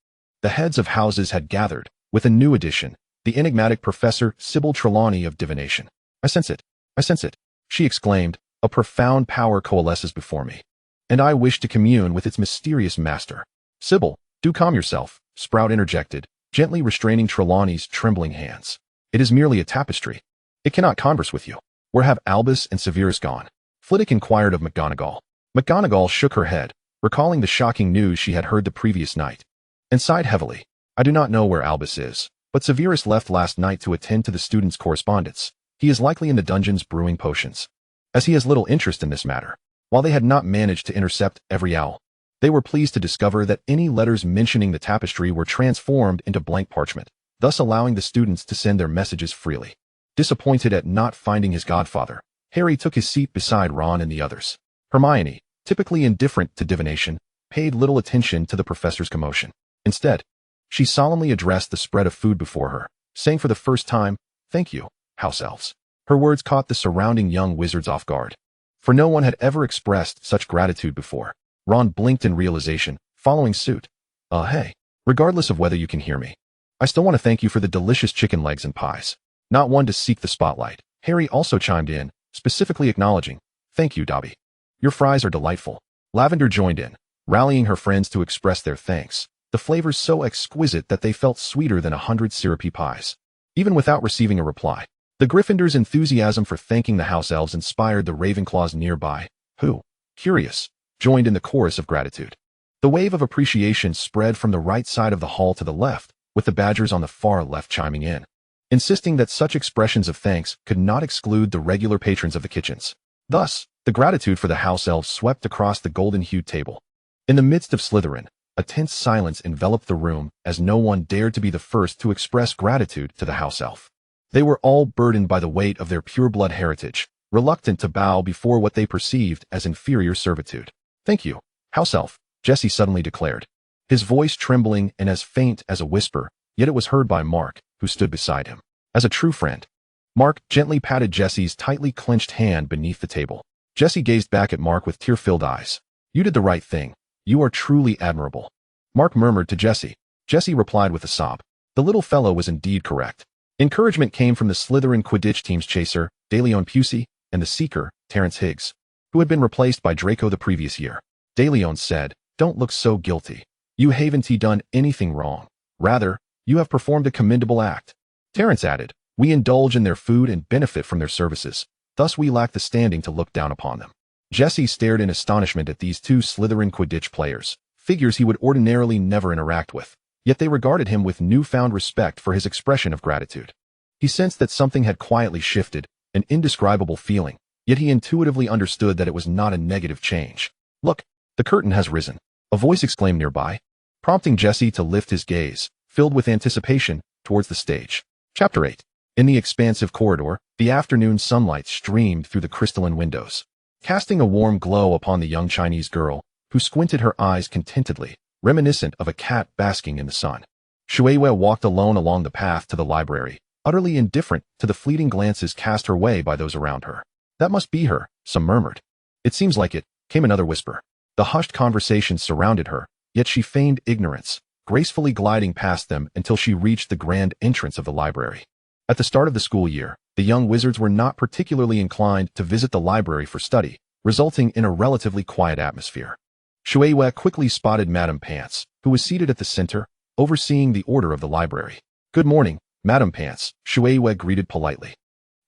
the heads of houses had gathered, with a new addition, the enigmatic Professor Sybil Trelawney of Divination. I sense it, she exclaimed, "A profound power coalesces before me, and I wish to commune with its mysterious master." "Sybil, do calm yourself," Sprout interjected, gently restraining Trelawney's trembling hands. "It is merely a tapestry. It cannot converse with you. Where have Albus and Severus gone?" Flitwick inquired of McGonagall. McGonagall shook her head, recalling the shocking news she had heard the previous night, and sighed heavily. I do not know where Albus is, but Severus left last night to attend to the students' correspondence. He is likely in the dungeons brewing potions. As he has little interest in this matter. While they had not managed to intercept every owl, they were pleased to discover that any letters mentioning the tapestry were transformed into blank parchment, thus allowing the students to send their messages freely. Disappointed at not finding his godfather, Harry took his seat beside Ron and the others. Hermione, typically indifferent to divination, paid little attention to the professor's commotion. Instead, she solemnly addressed the spread of food before her, saying for the first time, "Thank you, house elves." Her words caught the surrounding young wizards off guard, for no one had ever expressed such gratitude before. Ron blinked in realization, following suit. Hey, regardless of whether you can hear me, I still want to thank you for the delicious chicken legs and pies. Not one to seek the spotlight, Harry also chimed in, specifically acknowledging, "Thank you, Dobby. Your fries are delightful." Lavender joined in, rallying her friends to express their thanks, the flavors so exquisite that they felt sweeter than 100 syrupy pies. Even without receiving a reply, the Gryffindor's enthusiasm for thanking the house elves inspired the Ravenclaws nearby, who, curious, joined in the chorus of gratitude. The wave of appreciation spread from the right side of the hall to the left, with the Badgers on the far left chiming in, insisting that such expressions of thanks could not exclude the regular patrons of the kitchens. Thus, the gratitude for the house elves swept across the golden-hued table. In the midst of Slytherin, a tense silence enveloped the room as no one dared to be the first to express gratitude to the house elf. They were all burdened by the weight of their pure-blood heritage, reluctant to bow before what they perceived as inferior servitude. "Thank you, house elf," Jesse suddenly declared, his voice trembling and as faint as a whisper, yet it was heard by Mark, who stood beside him. As a true friend, Mark gently patted Jesse's tightly clenched hand beneath the table. Jesse gazed back at Mark with tear-filled eyes. "You did the right thing. You are truly admirable," Mark murmured to Jesse. Jesse replied with a sob. The little fellow was indeed correct. Encouragement came from the Slytherin Quidditch team's chaser, DeLeon Pusey, and the seeker, Terrence Higgs, who had been replaced by Draco the previous year. DeLeon said, "Don't look so guilty. You haven't done anything wrong. Rather, you have performed a commendable act." Terrence added, "We indulge in their food and benefit from their services. Thus we lack the standing to look down upon them." Jesse stared in astonishment at these two Slytherin Quidditch players, figures he would ordinarily never interact with, yet they regarded him with newfound respect for his expression of gratitude. He sensed that something had quietly shifted, an indescribable feeling, yet he intuitively understood that it was not a negative change. "Look, the curtain has risen," a voice exclaimed nearby, prompting Jesse to lift his gaze, filled with anticipation, towards the stage. Chapter 8. In the expansive corridor, the afternoon sunlight streamed through the crystalline windows, casting a warm glow upon the young Chinese girl, who squinted her eyes contentedly, reminiscent of a cat basking in the sun. Shueisha walked alone along the path to the library, utterly indifferent to the fleeting glances cast her way by those around her. "That must be her," some murmured. "It seems like it," came another whisper. The hushed conversation surrounded her, yet she feigned ignorance, gracefully gliding past them until she reached the grand entrance of the library. At the start of the school year, the young wizards were not particularly inclined to visit the library for study, resulting in a relatively quiet atmosphere. Shueisha quickly spotted Madame Pants, who was seated at the center, overseeing the order of the library. "Good morning, Madame Pants," Shueisha greeted politely.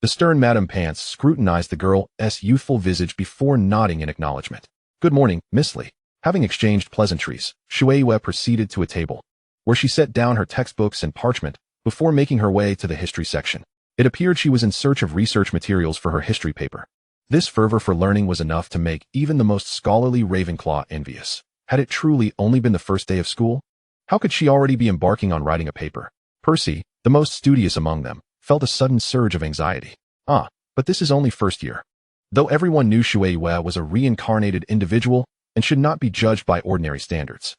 The stern Madame Pants scrutinized the girl's youthful visage before nodding in acknowledgement. "Good morning, Miss Lee." Having exchanged pleasantries, Shueisha proceeded to a table, where she set down her textbooks and parchment before making her way to the history section. It appeared she was in search of research materials for her history paper. This fervor for learning was enough to make even the most scholarly Ravenclaw envious. Had it truly only been the first day of school? How could she already be embarking on writing a paper? Percy, the most studious among them, felt a sudden surge of anxiety. But this is only first year. Though everyone knew Shueisha was a reincarnated individual and should not be judged by ordinary standards,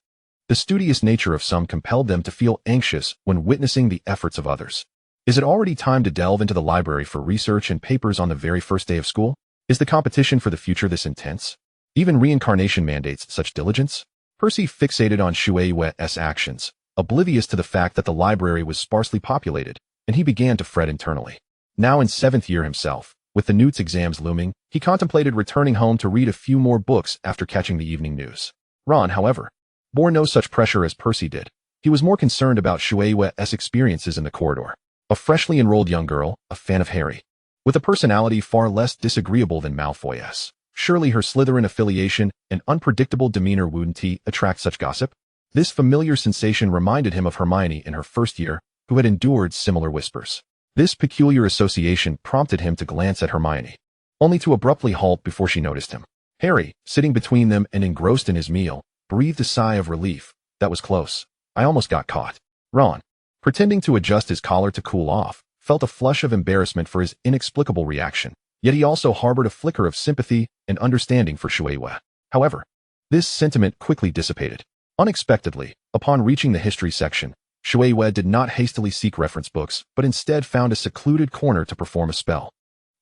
the studious nature of some compelled them to feel anxious when witnessing the efforts of others. Is it already time to delve into the library for research and papers on the very first day of school? Is the competition for the future this intense? Even reincarnation mandates such diligence? Percy fixated on Shueisha's actions, oblivious to the fact that the library was sparsely populated, and he began to fret internally. Now in 7th year himself, with the Newt's exams looming, he contemplated returning home to read a few more books after catching the evening news. Ron, however, bore no such pressure as Percy did. He was more concerned about Shueisha's experiences in the corridor. A freshly enrolled young girl, a fan of Harry, with a personality far less disagreeable than Malfoy's. Surely her Slytherin affiliation and unpredictable demeanor wouldn't attract such gossip? This familiar sensation reminded him of Hermione in her first year, who had endured similar whispers. This peculiar association prompted him to glance at Hermione, only to abruptly halt before she noticed him. Harry, sitting between them and engrossed in his meal, breathed a sigh of relief. That was close. I almost got caught. Ron, pretending to adjust his collar to cool off, felt a flush of embarrassment for his inexplicable reaction, yet he also harbored a flicker of sympathy and understanding for Shueisha. However, this sentiment quickly dissipated. Unexpectedly, upon reaching the history section, Shueisha did not hastily seek reference books, but instead found a secluded corner to perform a spell.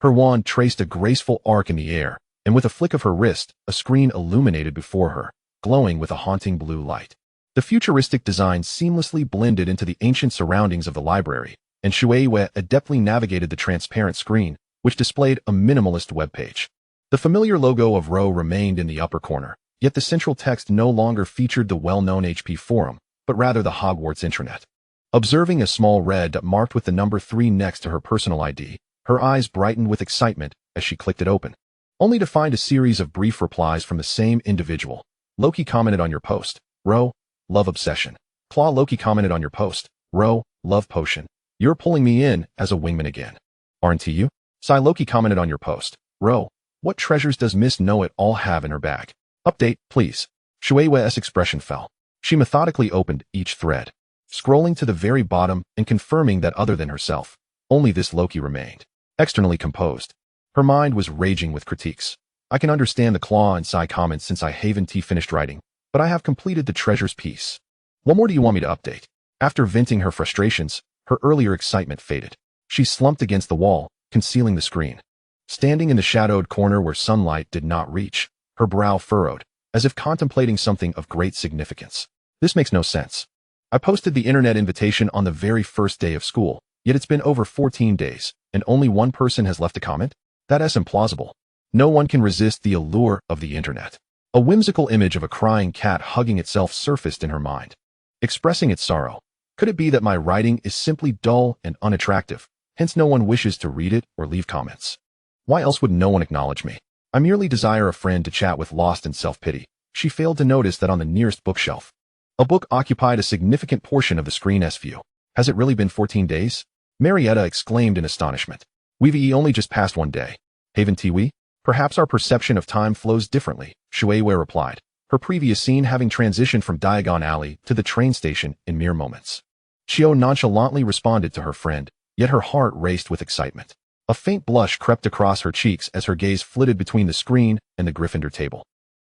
Her wand traced a graceful arc in the air, and with a flick of her wrist, a screen illuminated before her, glowing with a haunting blue light. The futuristic design seamlessly blended into the ancient surroundings of the library, and Shueisha adeptly navigated the transparent screen, which displayed a minimalist webpage. The familiar logo of Rho remained in the upper corner, yet the central text no longer featured the well-known HP forum, but rather the Hogwarts intranet. Observing a small red dot marked with the number 3 next to her personal ID, her eyes brightened with excitement as she clicked it open, only to find a series of brief replies from the same individual. Loki commented on your post. Rho, love obsession. Claw Loki commented on your post. Rho, love potion. You're pulling me in as a wingman again. Aren't you? Psy Loki commented on your post. Rho, what treasures does Miss Know-It-All have in her bag? Update, please. Shueisha's expression fell. She methodically opened each thread, scrolling to the very bottom and confirming that other than herself, only this Loki remained externally composed. Her mind was raging with critiques. I can understand the Claw and Psy comments since I haven't finished writing, but I have completed the treasures piece. What more do you want me to update? After venting her frustrations, her earlier excitement faded. She slumped against the wall, concealing the screen. Standing in the shadowed corner where sunlight did not reach, her brow furrowed, as if contemplating something of great significance. This makes no sense. I posted the internet invitation on the very first day of school, yet it's been over 14 days, and only one person has left a comment? That's implausible. No one can resist the allure of the internet. A whimsical image of a crying cat hugging itself surfaced in her mind, expressing its sorrow. Could it be that my writing is simply dull and unattractive, hence no one wishes to read it or leave comments? Why else would no one acknowledge me? I merely desire a friend to chat with, lost in self-pity. She failed to notice that on the nearest bookshelf, a book occupied a significant portion of the screen's view. Has it really been 14 days? Marietta exclaimed in astonishment. We've only just passed 1 day. Haven't we? Perhaps our perception of time flows differently, Shueisha replied, her previous scene having transitioned from Diagon Alley to the train station in mere moments. Chio nonchalantly responded to her friend, yet her heart raced with excitement. A faint blush crept across her cheeks as her gaze flitted between the screen and the Gryffindor table.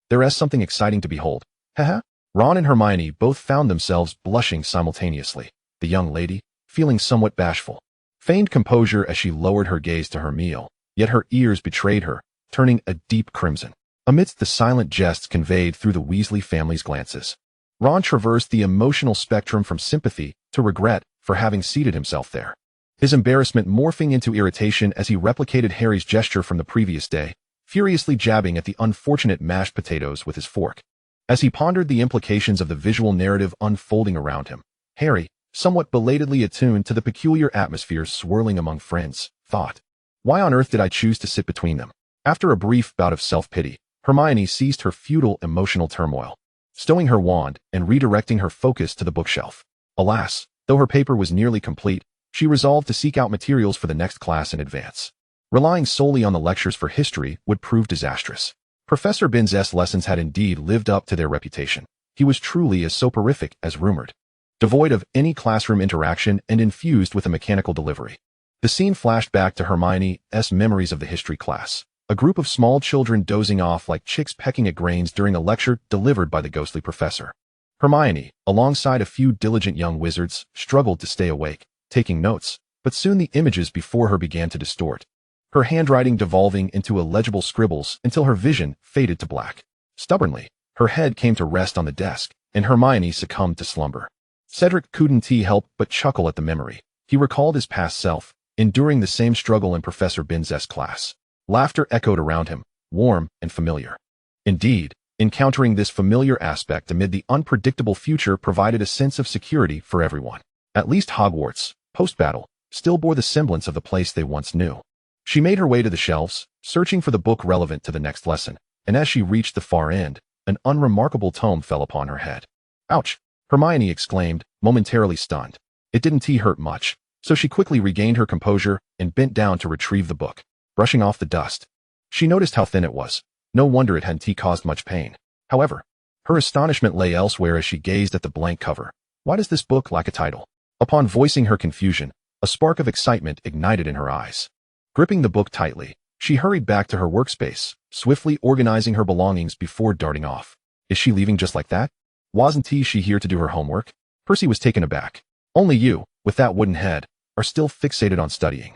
There is something exciting to behold. Haha. Ron and Hermione both found themselves blushing simultaneously, the young lady feeling somewhat bashful. Feigned composure as she lowered her gaze to her meal, yet her ears betrayed her, turning a deep crimson. Amidst the silent jests conveyed through the Weasley family's glances, Ron traversed the emotional spectrum from sympathy to regret for having seated himself there. His embarrassment morphing into irritation as he replicated Harry's gesture from the previous day, furiously jabbing at the unfortunate mashed potatoes with his fork. As he pondered the implications of the visual narrative unfolding around him, Harry, somewhat belatedly attuned to the peculiar atmosphere swirling among friends, thought, why on earth did I choose to sit between them? After a brief bout of self-pity, Hermione ceased her futile emotional turmoil, stowing her wand and redirecting her focus to the bookshelf. Alas, though her paper was nearly complete, she resolved to seek out materials for the next class in advance. Relying solely on the lectures for history would prove disastrous. Professor Binz's lessons had indeed lived up to their reputation. He was truly as soporific as rumored, devoid of any classroom interaction and infused with a mechanical delivery. The scene flashed back to Hermione's memories of the history class, a group of small children dozing off like chicks pecking at grains during a lecture delivered by the ghostly professor. Hermione, alongside a few diligent young wizards, struggled to stay awake, taking notes, but soon the images before her began to distort, her handwriting devolving into illegible scribbles until her vision faded to black. Stubbornly, her head came to rest on the desk, and Hermione succumbed to slumber. Cedric couldn't help but chuckle at the memory. He recalled his past self, enduring the same struggle in Professor Binz's class. Laughter echoed around him, warm and familiar. Indeed, encountering this familiar aspect amid the unpredictable future provided a sense of security for everyone. At least Hogwarts, post-battle, still bore the semblance of the place they once knew. She made her way to the shelves, searching for the book relevant to the next lesson, and as she reached the far end, an unremarkable tome fell upon her head. Ouch! Hermione exclaimed, momentarily stunned. It didn't hurt much, so she quickly regained her composure and bent down to retrieve the book, brushing off the dust. She noticed how thin it was. No wonder it hadn't caused much pain. However, her astonishment lay elsewhere as she gazed at the blank cover. Why does this book lack a title? Upon voicing her confusion, a spark of excitement ignited in her eyes. Gripping the book tightly, she hurried back to her workspace, swiftly organizing her belongings before darting off. Is she leaving just like that? Wasn't she here to do her homework? Percy was taken aback. Only you, with that wooden head, are still fixated on studying.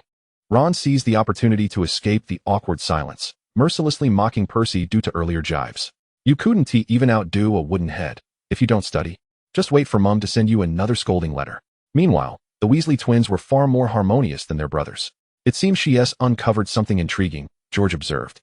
Ron seized the opportunity to escape the awkward silence, mercilessly mocking Percy due to earlier jibes. You couldn't even outdo a wooden head if you don't study. Just wait for Mum to send you another scolding letter. Meanwhile, the Weasley twins were far more harmonious than their brothers. It seems she's uncovered something intriguing, George observed.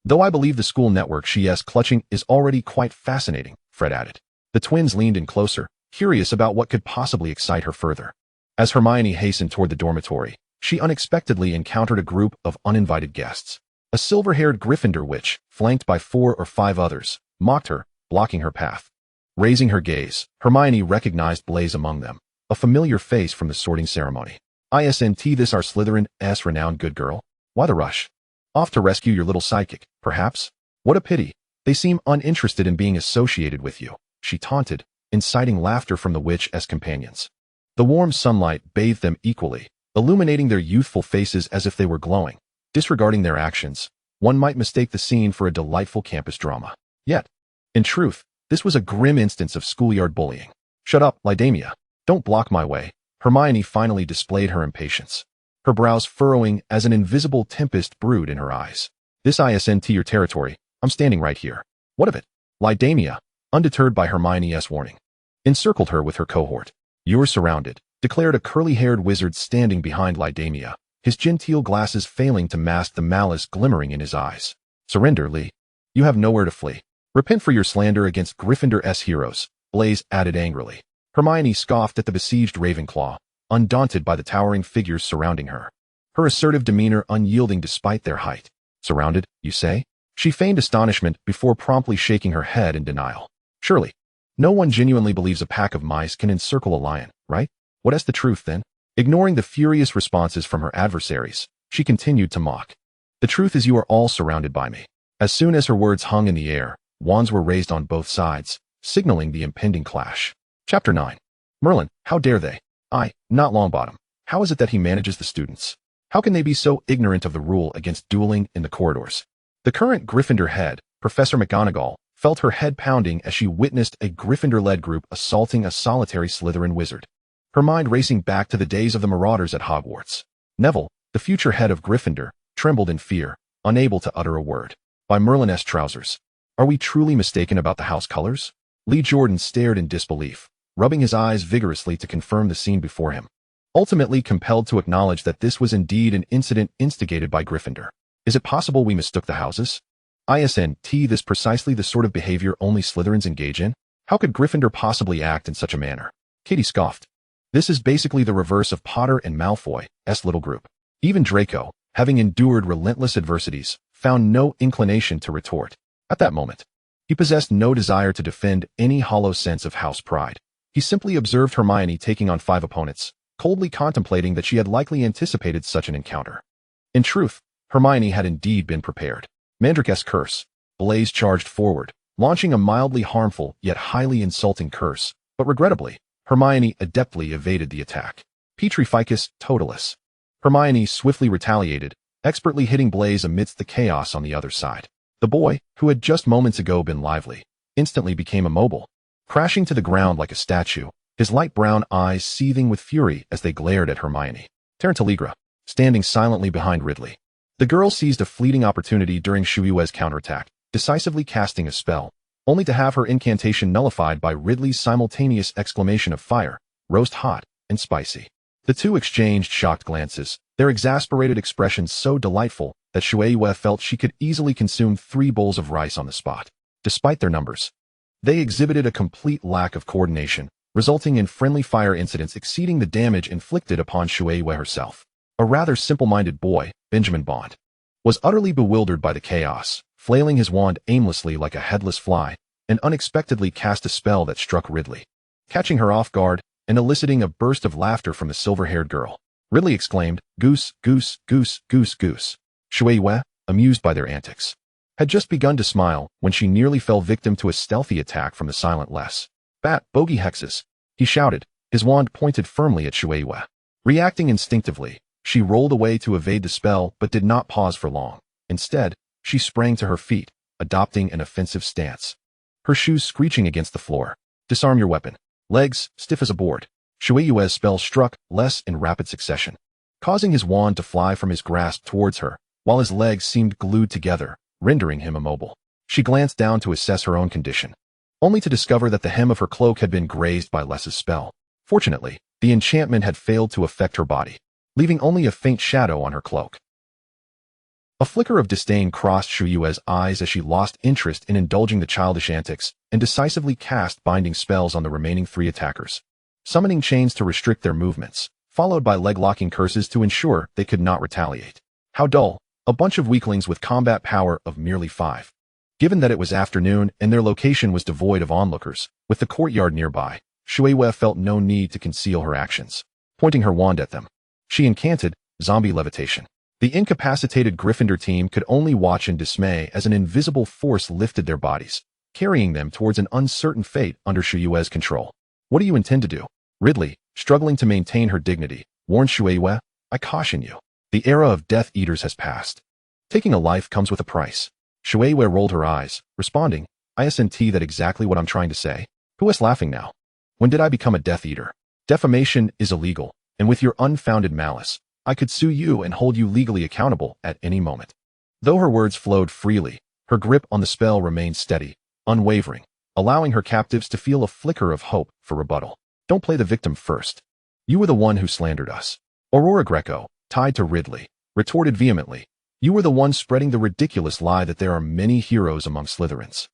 Though I believe the school network she's clutching is already quite fascinating, Fred added. The twins leaned in closer, curious about what could possibly excite her further. As Hermione hastened toward the dormitory, she unexpectedly encountered a group of uninvited guests. A silver-haired Gryffindor witch, flanked by 4 or 5 others, mocked her, blocking her path. Raising her gaze, Hermione recognized Blaze among them, a familiar face from the sorting ceremony. Isn't this our Slytherin's renowned good girl? Why the rush? Off to rescue your little sidekick, perhaps? What a pity. They seem uninterested in being associated with you, she taunted, inciting laughter from the witch as companions. The warm sunlight bathed them equally, illuminating their youthful faces as if they were glowing. Disregarding their actions, one might mistake the scene for a delightful campus drama. Yet, in truth, this was a grim instance of schoolyard bullying. Shut up, Lydamia. Don't block my way. Hermione finally displayed her impatience, her brows furrowing as an invisible tempest brewed in her eyes. This isn't your territory. I'm standing right here. What of it? Lydamia, undeterred by Hermione's warning, encircled her with her cohort. You're surrounded, declared a curly-haired wizard standing behind Lydamia, his genteel glasses failing to mask the malice glimmering in his eyes. Surrender, Lee. You have nowhere to flee. Repent for your slander against Gryffindor's heroes, Blaze added angrily. Hermione scoffed at the besieged Ravenclaw, undaunted by the towering figures surrounding her. Her assertive demeanor unyielding despite their height. Surrounded, you say? She feigned astonishment before promptly shaking her head in denial. Surely, no one genuinely believes a pack of mice can encircle a lion, right? What is the truth, then? Ignoring the furious responses from her adversaries, she continued to mock. The truth is you are all surrounded by me. As soon as her words hung in the air, wands were raised on both sides, signaling the impending clash. Chapter 9. Merlin, how dare they? Not Longbottom. How is it that he manages the students? How can they be so ignorant of the rule against dueling in the corridors? The current Gryffindor head, Professor McGonagall, felt her head pounding as she witnessed a Gryffindor-led group assaulting a solitary Slytherin wizard. Her mind racing back to the days of the marauders at Hogwarts. Neville, the future head of Gryffindor, trembled in fear, unable to utter a word. By Merlin's trousers. Are we truly mistaken about the house colors? Lee Jordan stared in disbelief, rubbing his eyes vigorously to confirm the scene before him. Ultimately compelled to acknowledge that this was indeed an incident instigated by Gryffindor. Is it possible we mistook the houses? Isn't this precisely the sort of behavior only Slytherins engage in? How could Gryffindor possibly act in such a manner? Katie scoffed. This is basically the reverse of Potter and Malfoy's little group. Even Draco, having endured relentless adversities, found no inclination to retort. At that moment, he possessed no desire to defend any hollow sense of house pride. He simply observed Hermione taking on 5 opponents, coldly contemplating that she had likely anticipated such an encounter. In truth, Hermione had indeed been prepared. Mandrake's curse. Blaze charged forward, launching a mildly harmful yet highly insulting curse, but regrettably, Hermione adeptly evaded the attack. Petrificus Totalis. Hermione swiftly retaliated, expertly hitting Blaze amidst the chaos on the other side. The boy, who had just moments ago been lively, instantly became immobile, crashing to the ground like a statue, his light brown eyes seething with fury as they glared at Hermione. Tarantaligra, standing silently behind Ridley. The girl seized a fleeting opportunity during Shuiwe's counterattack, decisively casting a spell, only to have her incantation nullified by Ridley's simultaneous exclamation of fire, roast hot and spicy. The two exchanged shocked glances, their exasperated expressions so delightful that Shuiwe felt she could easily consume 3 bowls of rice on the spot. Despite their numbers, they exhibited a complete lack of coordination, resulting in friendly fire incidents exceeding the damage inflicted upon Shuiwe herself. a rather simple-minded boy, Benjamin Bond, was utterly bewildered by the chaos, flailing his wand aimlessly like a headless fly, and unexpectedly cast a spell that struck Ridley, catching her off guard and eliciting a burst of laughter from the silver-haired girl. Ridley exclaimed, "Goose, goose, goose, goose, goose." Shui Wei, amused by their antics, had just begun to smile when she nearly fell victim to a stealthy attack from the silent Les. "Bat, bogey hexes," he shouted, his wand pointed firmly at Shui Wei. Reacting instinctively, she rolled away to evade the spell but did not pause for long. Instead, she sprang to her feet, adopting an offensive stance, her shoes screeching against the floor. "Disarm your weapon." Legs, stiff as a board, Shui Yue's spell struck Les in rapid succession, causing his wand to fly from his grasp towards her, while his legs seemed glued together, rendering him immobile. She glanced down to assess her own condition, only to discover that the hem of her cloak had been grazed by Les's spell. Fortunately, the enchantment had failed to affect her body, leaving only a faint shadow on her cloak. A flicker of disdain crossed Shui Yue's eyes as she lost interest in indulging the childish antics and decisively cast binding spells on the remaining 3 attackers, summoning chains to restrict their movements, followed by leg-locking curses to ensure they could not retaliate. How dull, a bunch of weaklings with combat power of merely 5. Given that it was afternoon and their location was devoid of onlookers, with the courtyard nearby, Shui Wei felt no need to conceal her actions. Pointing her wand at them, she incanted zombie levitation. The incapacitated Gryffindor team could only watch in dismay as an invisible force lifted their bodies, carrying them towards an uncertain fate under Shui Yue's control. "What do you intend to do?" Ridley, struggling to maintain her dignity, warned Shui Yue, "I caution you. The era of Death Eaters has passed. Taking a life comes with a price." Shui Yue rolled her eyes, responding, "Isn't that exactly what I'm trying to say? Who is laughing now? When did I become a Death Eater? Defamation is illegal, and with your unfounded malice, I could sue you and hold you legally accountable at any moment." Though her words flowed freely, her grip on the spell remained steady, unwavering, allowing her captives to feel a flicker of hope for rebuttal. "Don't play the victim first. You were the one who slandered us." Aurora Greco, tied to Ridley, retorted vehemently, "You were the one spreading the ridiculous lie that there are many heroes among Slytherins,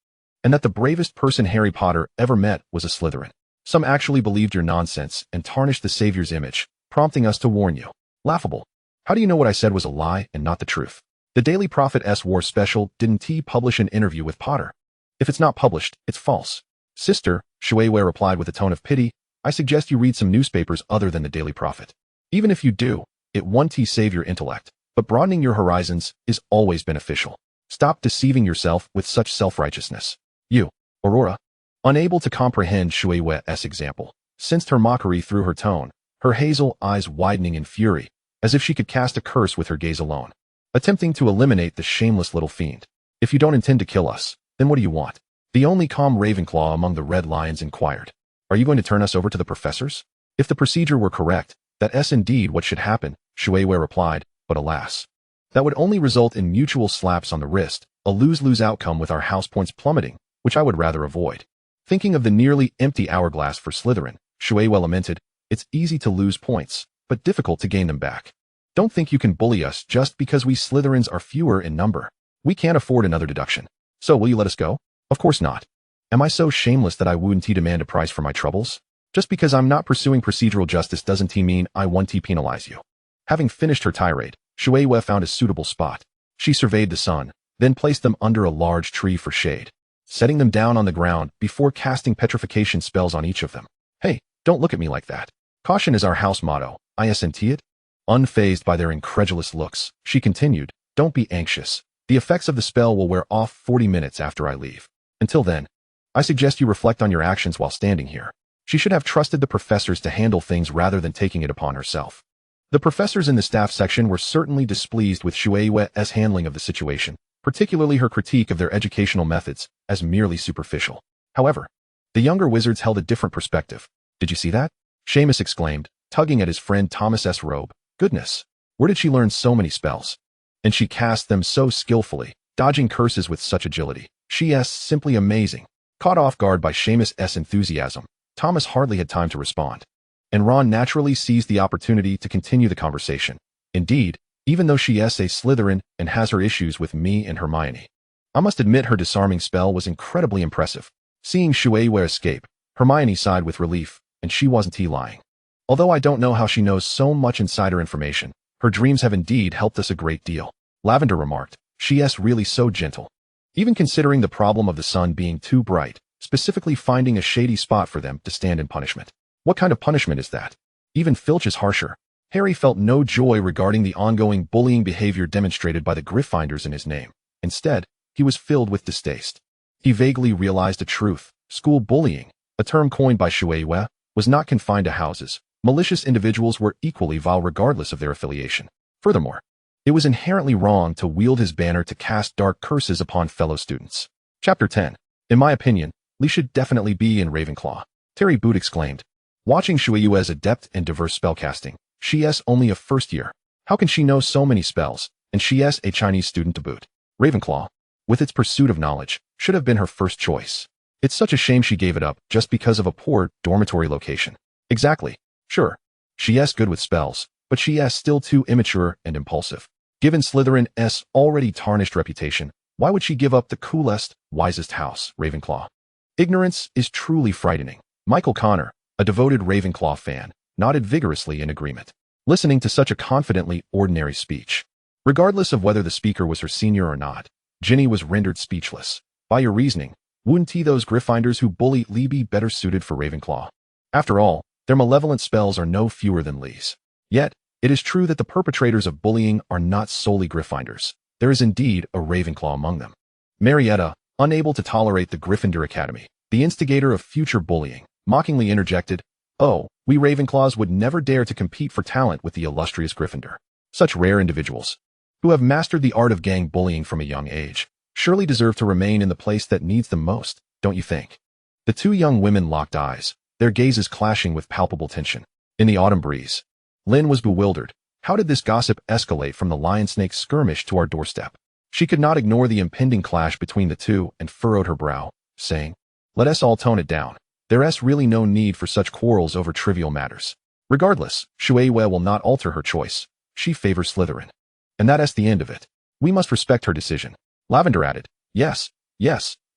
and that the bravest person Harry Potter ever met was a Slytherin. Some actually believed your nonsense and tarnished the Savior's image, prompting us to warn you." Laughable. How do you know what I said was a lie and not the truth? The Daily Prophet's War Special didn't publish an interview with Potter. If it's not published, it's false. "Sister," Shui Wei replied with a tone of pity, "I suggest you read some newspapers other than the Daily Prophet. Even if you do, it won't save your intellect, but broadening your horizons is always beneficial. Stop deceiving yourself with such self-righteousness." You, Aurora, unable to comprehend Shui Yue's example, sensed her mockery through her tone, her hazel eyes widening in fury, as if she could cast a curse with her gaze alone, attempting to eliminate the shameless little fiend. "If you don't intend to kill us, then what do you want?" The only calm Ravenclaw among the Red Lions inquired. "Are you going to turn us over to the professors?" "If the procedure were correct, that's indeed what should happen," Shui Yue replied, "but alas, that would only result in mutual slaps on the wrist, a lose-lose outcome with our house points plummeting, which I would rather avoid." Thinking of the nearly empty hourglass for Slytherin, Shui Yue lamented, "It's easy to lose points, but difficult to gain them back. Don't think you can bully us just because we Slytherins are fewer in number. We can't afford another deduction. So will you let us go?" "Of course not. Am I so shameless that I wouldn't demand a price for my troubles? Just because I'm not pursuing procedural justice doesn't mean I won't penalize you." Having finished her tirade, Shui Yue found a suitable spot. She surveyed the sun, then placed them under a large tree for shade, setting them down on the ground before casting petrification spells on each of them. "Hey, don't look at me like that. Caution is our house motto, isn't it?" Unfazed by their incredulous looks, she continued, "Don't be anxious. The effects of the spell will wear off 40 minutes after I leave. Until then, I suggest you reflect on your actions while standing here." She should have trusted the professors to handle things rather than taking it upon herself. The professors in the staff section were certainly displeased with Shui Yue's handling of the situation, particularly her critique of their educational methods as merely superficial. However, the younger wizards held a different perspective. "Did you see that?" Seamus exclaimed, tugging at his friend Thomas's robe. "Goodness, where did she learn so many spells? And she cast them so skillfully, dodging curses with such agility. She's simply amazing." Caught off guard by Seamus's enthusiasm, Thomas hardly had time to respond, and Ron naturally seized the opportunity to continue the conversation. "Indeed, even though she is a Slytherin and has her issues with me and Hermione, I must admit her disarming spell was incredibly impressive." Seeing Shui Yue escape, Hermione sighed with relief, and she wasn't lying. "Although I don't know how she knows so much insider information, Her dreams have indeed helped us a great deal. Lavender remarked. She's really so gentle. Even considering the problem of the sun being too bright, specifically finding a shady spot for them to stand in punishment. What kind of punishment is that? Even Filch is harsher. Harry felt no joy regarding the ongoing bullying behavior demonstrated by the Gryffindors in his name. Instead, he was filled with distaste. He vaguely realized a truth. School bullying, a term coined by Shui, was not confined to houses. Malicious individuals were equally vile regardless of their affiliation. Furthermore, it was inherently wrong to wield his banner to cast dark curses upon fellow students. Chapter 10. In my opinion, Lee should definitely be in Ravenclaw. Terry Boot exclaimed. Watching Shui as adept in diverse spellcasting, she's only a first year. How can she know so many spells, and she's a Chinese student to boot? Ravenclaw, with its pursuit of knowledge, should have been her first choice. It's such a shame she gave it up just because of a poor dormitory location. Exactly. Sure, she's good with spells, but she's still too immature and impulsive. Given Slytherin's already tarnished reputation, why would she give up the coolest, wisest house, Ravenclaw? Ignorance is truly frightening. Michael Connor, a devoted Ravenclaw fan, nodded vigorously in agreement, listening to such a confidently ordinary speech. Regardless of whether the speaker was her senior or not, Ginny was rendered speechless. By your reasoning, wouldn't those Gryffindors who bully Lee be better suited for Ravenclaw? After all, their malevolent spells are no fewer than Lee's. Yet, it is true that the perpetrators of bullying are not solely Gryffindors. There is indeed a Ravenclaw among them. Marietta, unable to tolerate the Gryffindor Academy, the instigator of future bullying, mockingly interjected, "Oh, we Ravenclaws would never dare to compete for talent with the illustrious Gryffindor. Such rare individuals, who have mastered the art of gang bullying from a young age, surely deserve to remain in the place that needs them most, don't you think?" The two young women locked eyes, their gazes clashing with palpable tension. In the autumn breeze, Lynn was bewildered. How did this gossip escalate from the lion-snake skirmish to our doorstep? She could not ignore the impending clash between the two and furrowed her brow, saying, "Let us all tone it down. There's really no need for such quarrels over trivial matters. Regardless, Shui will not alter her choice. She favors Slytherin. And that's the end of it. We must respect her decision." Lavender added, yes,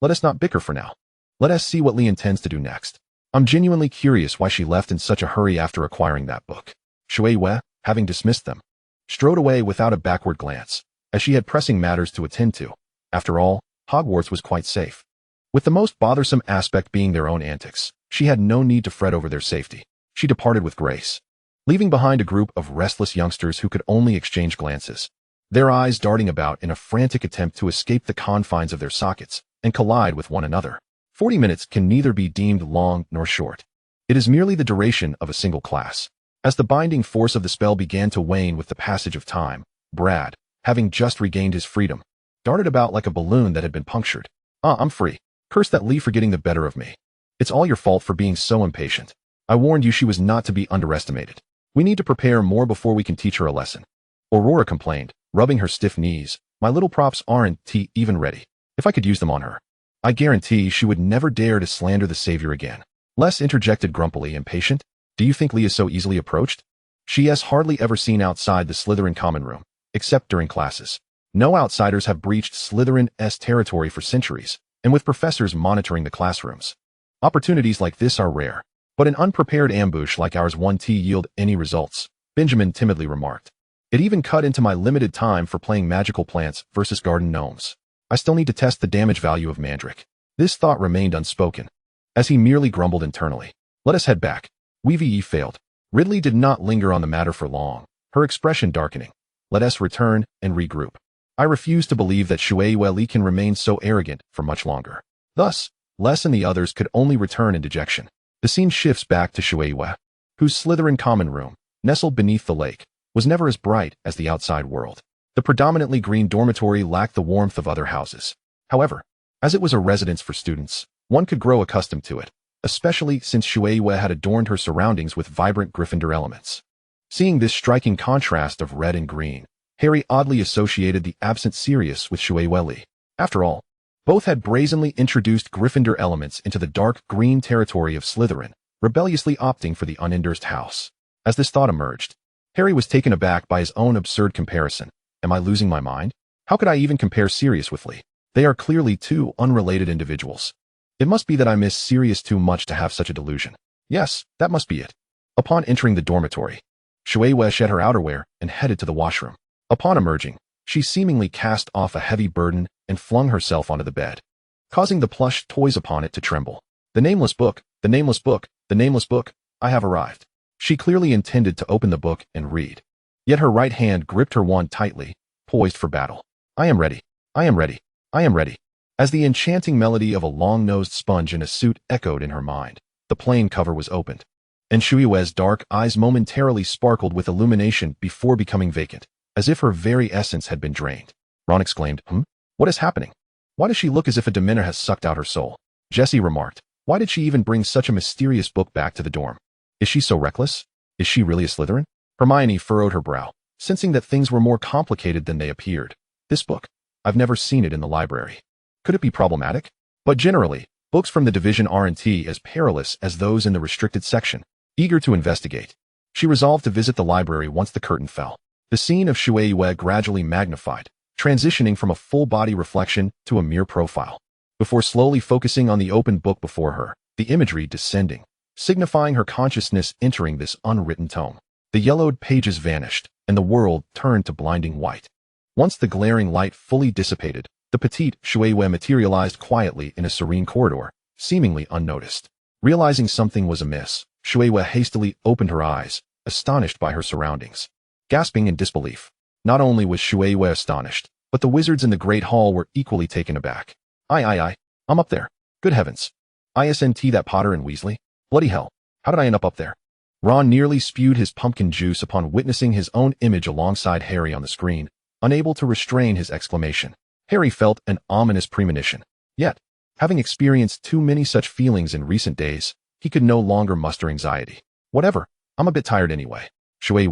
let us not bicker for now. Let us see what Lee intends to do next. I'm genuinely curious why she left in such a hurry after acquiring that book. Shui, having dismissed them, strode away without a backward glance, as she had pressing matters to attend to. After all, Hogwarts was quite safe. With the most bothersome aspect being their own antics, she had no need to fret over their safety. She departed with grace, leaving behind a group of restless youngsters who could only exchange glances, their eyes darting about in a frantic attempt to escape the confines of their sockets and collide with one another. 40 minutes can neither be deemed long nor short. It is merely the duration of a single class. As the binding force of the spell began to wane with the passage of time, Brad, having just regained his freedom, darted about like a balloon that had been punctured. I'm free. Curse that Lee for getting the better of me. It's all your fault for being so impatient. I warned you she was not to be underestimated. We need to prepare more before we can teach her a lesson. Aurora complained, rubbing her stiff knees. My little props aren't even ready. If I could use them on her, I guarantee she would never dare to slander the savior again. Les interjected grumpily, impatient. Do you think Lee is so easily approached? She has hardly ever seen outside the Slytherin common room, except during classes. No outsiders have breached Slytherin's territory for centuries, and with professors monitoring the classrooms, opportunities like this are rare. But an unprepared ambush like ours won't yield any results, Benjamin timidly remarked. It even cut into my limited time for playing magical plants versus garden gnomes. I still need to test the damage value of Mandrake. This thought remained unspoken, as he merely grumbled internally. Let us head back. We've failed. Ridley did not linger on the matter for long, her expression darkening. Let us return and regroup. I refuse to believe that Shui Lee can remain so arrogant for much longer. Thus, Les and the others could only return in dejection. The scene shifts back to Shui, whose Slytherin common room, nestled beneath the lake, was never as bright as the outside world. The predominantly green dormitory lacked the warmth of other houses. However, as it was a residence for students, one could grow accustomed to it, especially since Shui had adorned her surroundings with vibrant Gryffindor elements. Seeing this striking contrast of red and green, Harry oddly associated the absent Sirius with Shui Lee. After all, both had brazenly introduced Gryffindor elements into the dark green territory of Slytherin, rebelliously opting for the uninterested house. As this thought emerged, Harry was taken aback by his own absurd comparison. Am I losing my mind? How could I even compare Sirius with Lee? They are clearly two unrelated individuals. It must be that I miss Sirius too much to have such a delusion. Yes, that must be it. Upon entering the dormitory, Shui shed her outerwear and headed to the washroom. Upon emerging, she seemingly cast off a heavy burden and flung herself onto the bed, causing the plush toys upon it to tremble. The nameless book, the nameless book, the nameless book, I have arrived. She clearly intended to open the book and read. Yet her right hand gripped her wand tightly, poised for battle. I am ready. I am ready. I am ready. As the enchanting melody of a long-nosed sponge in a suit echoed in her mind, the plain cover was opened, and Shui's dark eyes momentarily sparkled with illumination before becoming vacant, as if her very essence had been drained. Ron exclaimed, What is happening? Why does she look as if a dementor has sucked out her soul? Jessie remarked, Why did she even bring such a mysterious book back to the dorm? Is she so reckless? Is she really a Slytherin? Hermione furrowed her brow, sensing that things were more complicated than they appeared. This book, I've never seen it in the library. Could it be problematic? But generally, books from the division aren't as perilous as those in the restricted section. Eager to investigate, she resolved to visit the library once the curtain fell. The scene of Shui gradually magnified, transitioning from a full-body reflection to a mere profile, before slowly focusing on the open book before her, the imagery descending, signifying her consciousness entering this unwritten tome. The yellowed pages vanished, and the world turned to blinding white. Once the glaring light fully dissipated, the petite Shui materialized quietly in a serene corridor, seemingly unnoticed. Realizing something was amiss, Shui hastily opened her eyes, astonished by her surroundings. Gasping in disbelief, not only was Shui astonished, but the wizards in the Great Hall were equally taken aback. I'm up there. Good heavens. Isn't that Potter and Weasley? Bloody hell, how did I end up there? Ron nearly spewed his pumpkin juice upon witnessing his own image alongside Harry on the screen, unable to restrain his exclamation. Harry felt an ominous premonition. Yet, having experienced too many such feelings in recent days, he could no longer muster anxiety. Whatever, I'm a bit tired anyway. Shui,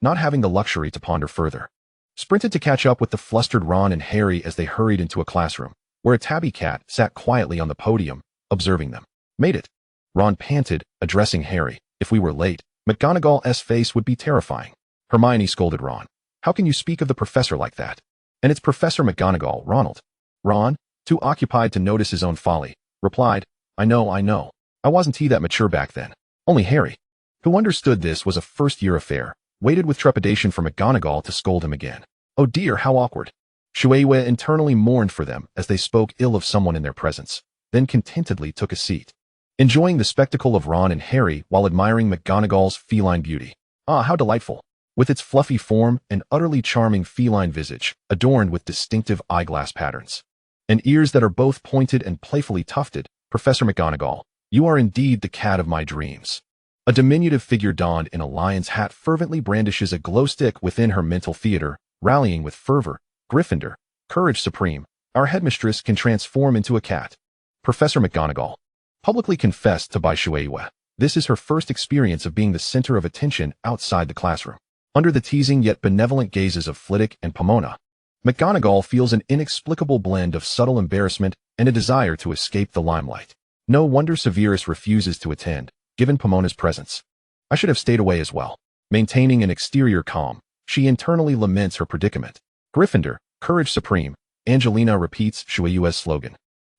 not having the luxury to ponder further, sprinted to catch up with the flustered Ron and Harry as they hurried into a classroom, where a tabby cat sat quietly on the podium, observing them. Made it. Ron panted, addressing Harry. If we were late, McGonagall's face would be terrifying. Hermione scolded Ron. How can you speak of the professor like that? And it's Professor McGonagall, Ronald. Ron, too occupied to notice his own folly, replied, I know. I wasn't that mature back then. Only Harry, who understood this was a first-year affair, waited with trepidation for McGonagall to scold him again. Oh dear, how awkward. Shui internally mourned for them as they spoke ill of someone in their presence, then contentedly took a seat, enjoying the spectacle of Ron and Harry while admiring McGonagall's feline beauty. Ah, how delightful. With its fluffy form and utterly charming feline visage, adorned with distinctive eyeglass patterns, and ears that are both pointed and playfully tufted, Professor McGonagall, you are indeed the cat of my dreams. A diminutive figure donned in a lion's hat fervently brandishes a glow stick within her mental theater, rallying with fervor. Gryffindor, courage supreme, our headmistress can transform into a cat. Professor McGonagall publicly confessed to Shui. This is her first experience of being the center of attention outside the classroom. Under the teasing yet benevolent gazes of Flitwick and Pomona, McGonagall feels an inexplicable blend of subtle embarrassment and a desire to escape the limelight. No wonder Severus refuses to attend, given Pomona's presence. I should have stayed away as well. Maintaining an exterior calm, she internally laments her predicament. Gryffindor, courage supreme, Angelina repeats Shui's slogan.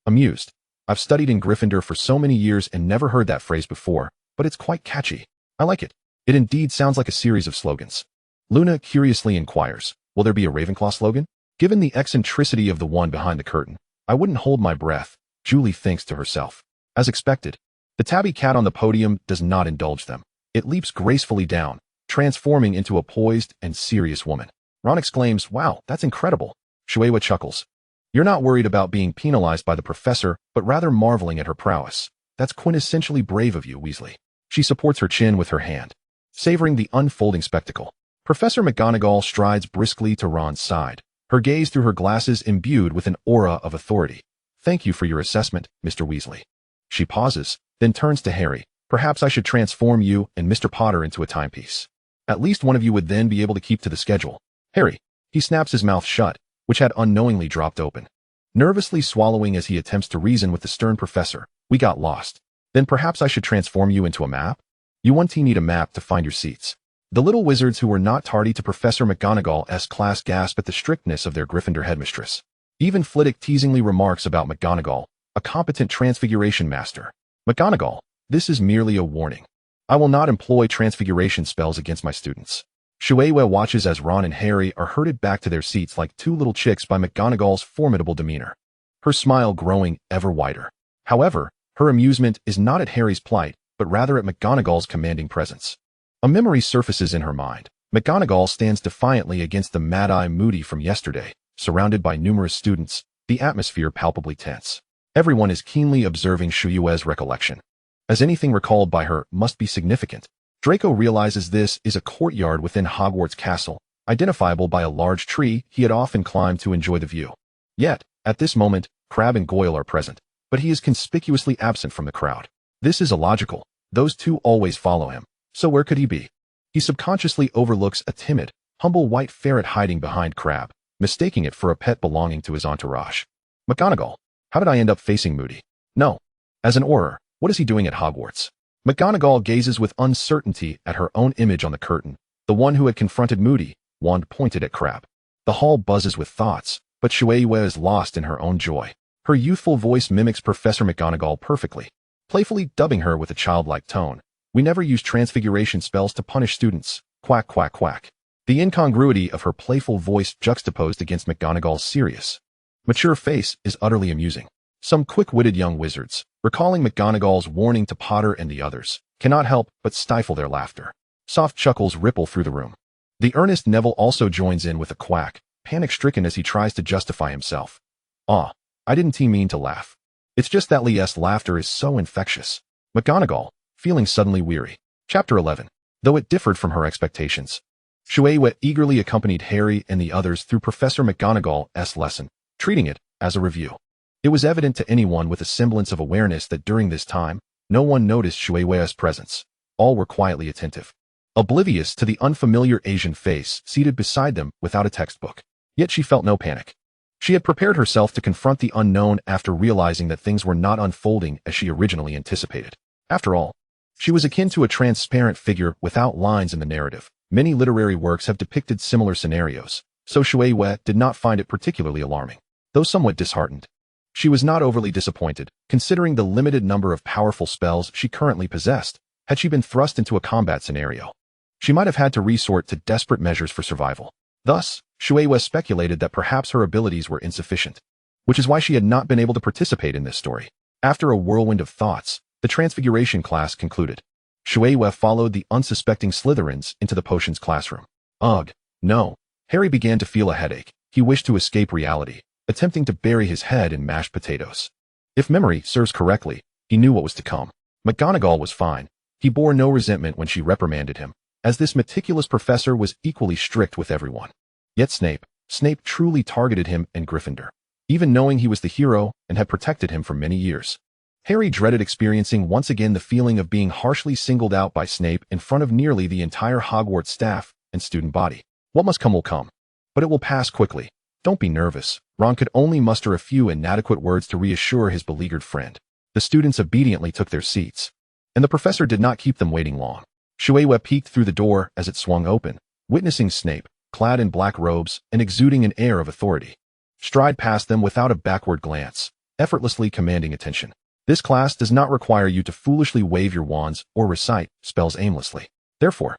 Amused. I've studied in Gryffindor for so many years and never heard that phrase before, but it's quite catchy. I like it. It indeed sounds like a series of slogans. Luna curiously inquires, will there be a Ravenclaw slogan? Given the eccentricity of the one behind the curtain, I wouldn't hold my breath, Julie thinks to herself. As expected, the tabby cat on the podium does not indulge them. It leaps gracefully down, transforming into a poised and serious woman. Ron exclaims, wow, that's incredible. Shui chuckles. You're not worried about being penalized by the professor, but rather marveling at her prowess. That's quintessentially brave of you, Weasley. She supports her chin with her hand, savoring the unfolding spectacle. Professor McGonagall strides briskly to Ron's side, her gaze through her glasses imbued with an aura of authority. Thank you for your assessment, Mr. Weasley. She pauses, then turns to Harry. Perhaps I should transform you and Mr. Potter into a timepiece. At least one of you would then be able to keep to the schedule. Harry. He snaps his mouth shut, which had unknowingly dropped open, nervously swallowing as he attempts to reason with the stern professor. We got lost. Then perhaps I should transform you into a map? You won't need a map to find your seats. The little wizards who were not tardy to Professor McGonagall's class gasp at the strictness of their Gryffindor headmistress. Even Flitwick teasingly remarks about McGonagall, a competent transfiguration master. McGonagall, this is merely a warning. I will not employ transfiguration spells against my students. Shui watches as Ron and Harry are herded back to their seats like two little chicks by McGonagall's formidable demeanor, her smile growing ever wider. However, her amusement is not at Harry's plight, but rather at McGonagall's commanding presence. A memory surfaces in her mind. McGonagall stands defiantly against the Mad-Eye Moody from yesterday, surrounded by numerous students, the atmosphere palpably tense. Everyone is keenly observing Shui's recollection, as anything recalled by her must be significant. Draco realizes this is a courtyard within Hogwarts Castle, identifiable by a large tree he had often climbed to enjoy the view. Yet, at this moment, Crabbe and Goyle are present, but he is conspicuously absent from the crowd. This is illogical. Those two always follow him, so where could he be? He subconsciously overlooks a timid, humble white ferret hiding behind Crabbe, mistaking it for a pet belonging to his entourage. McGonagall, how did I end up facing Moody? No. As an Auror, what is he doing at Hogwarts? McGonagall gazes with uncertainty at her own image on the curtain, the one who had confronted Moody, wand pointed at Crabbe. The hall buzzes with thoughts, but Shui is lost in her own joy. Her youthful voice mimics Professor McGonagall perfectly, playfully dubbing her with a childlike tone. We never use transfiguration spells to punish students. Quack, quack, quack. The incongruity of her playful voice juxtaposed against McGonagall's serious, mature face is utterly amusing. Some quick-witted young wizards, recalling McGonagall's warning to Potter and the others, cannot help but stifle their laughter. Soft chuckles ripple through the room. The earnest Neville also joins in with a quack, panic-stricken as he tries to justify himself. I didn't mean to laugh. It's just that Lee's laughter is so infectious. McGonagall, feeling suddenly weary. Chapter 11. Though it differed from her expectations, Shui eagerly accompanied Harry and the others through Professor McGonagall's lesson, treating it as a review. It was evident to anyone with a semblance of awareness that during this time, no one noticed Shui's presence. All were quietly attentive, oblivious to the unfamiliar Asian face seated beside them without a textbook. Yet she felt no panic. She had prepared herself to confront the unknown after realizing that things were not unfolding as she originally anticipated. After all, she was akin to a transparent figure without lines in the narrative. Many literary works have depicted similar scenarios, so Shui did not find it particularly alarming. Though somewhat disheartened, she was not overly disappointed, considering the limited number of powerful spells she currently possessed. Had she been thrust into a combat scenario, she might have had to resort to desperate measures for survival. Thus, Shui speculated that perhaps her abilities were insufficient, which is why she had not been able to participate in this story. After a whirlwind of thoughts, the Transfiguration class concluded. Shui followed the unsuspecting Slytherins into the potions classroom. Ugh, no. Harry began to feel a headache. He wished to escape reality, attempting to bury his head in mashed potatoes. If memory serves correctly, he knew what was to come. McGonagall was fine. He bore no resentment when she reprimanded him, as this meticulous professor was equally strict with everyone. Yet Snape truly targeted him and Gryffindor, even knowing he was the hero and had protected him for many years. Harry dreaded experiencing once again the feeling of being harshly singled out by Snape in front of nearly the entire Hogwarts staff and student body. What must come will come, but it will pass quickly. Don't be nervous. Ron could only muster a few inadequate words to reassure his beleaguered friend. The students obediently took their seats, and the professor did not keep them waiting long. Shui peeked through the door as it swung open, witnessing Snape, clad in black robes and exuding an air of authority, stride past them without a backward glance, effortlessly commanding attention. This class does not require you to foolishly wave your wands or recite spells aimlessly. Therefore,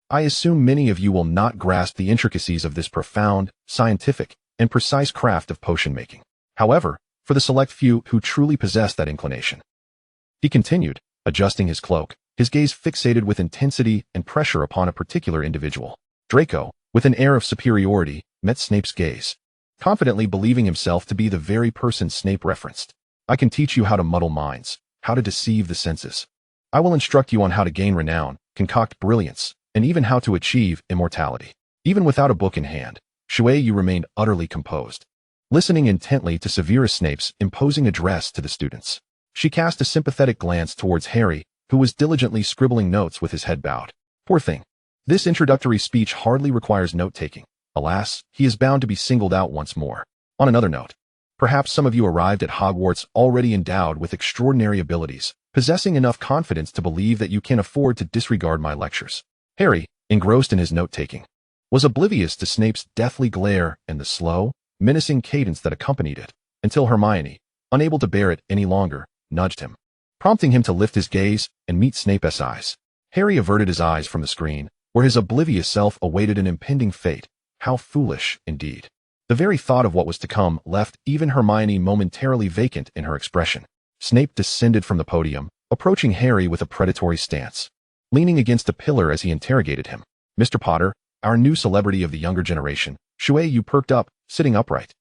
I assume many of you will not grasp the intricacies of this profound, scientific, and precise craft of potion making. However, for the select few who truly possess that inclination, he continued, adjusting his cloak, his gaze fixated with intensity and pressure upon a particular individual. Draco, with an air of superiority, met Snape's gaze, confidently believing himself to be the very person Snape referenced. I can teach you how to muddle minds, how to deceive the senses. I will instruct you on how to gain renown, concoct brilliance, and even how to achieve immortality. Even without a book in hand, Shui remained utterly composed, listening intently to Severus Snape's imposing address to the students. She cast a sympathetic glance towards Harry, who was diligently scribbling notes with his head bowed. Poor thing. This introductory speech hardly requires note-taking. Alas, he is bound to be singled out once more. On another note, perhaps some of you arrived at Hogwarts already endowed with extraordinary abilities, possessing enough confidence to believe that you can afford to disregard my lectures. Harry, engrossed in his note-taking, was oblivious to Snape's deathly glare and the slow, menacing cadence that accompanied it, until Hermione, unable to bear it any longer, nudged him, prompting him to lift his gaze and meet Snape's eyes. Harry averted his eyes from the screen, where his oblivious self awaited an impending fate. How foolish, indeed. The very thought of what was to come left even Hermione momentarily vacant in her expression. Snape descended from the podium, approaching Harry with a predatory stance. Leaning against a pillar as he interrogated him. "Mr. Potter, our new celebrity of the younger generation," Shui perked up, sitting upright.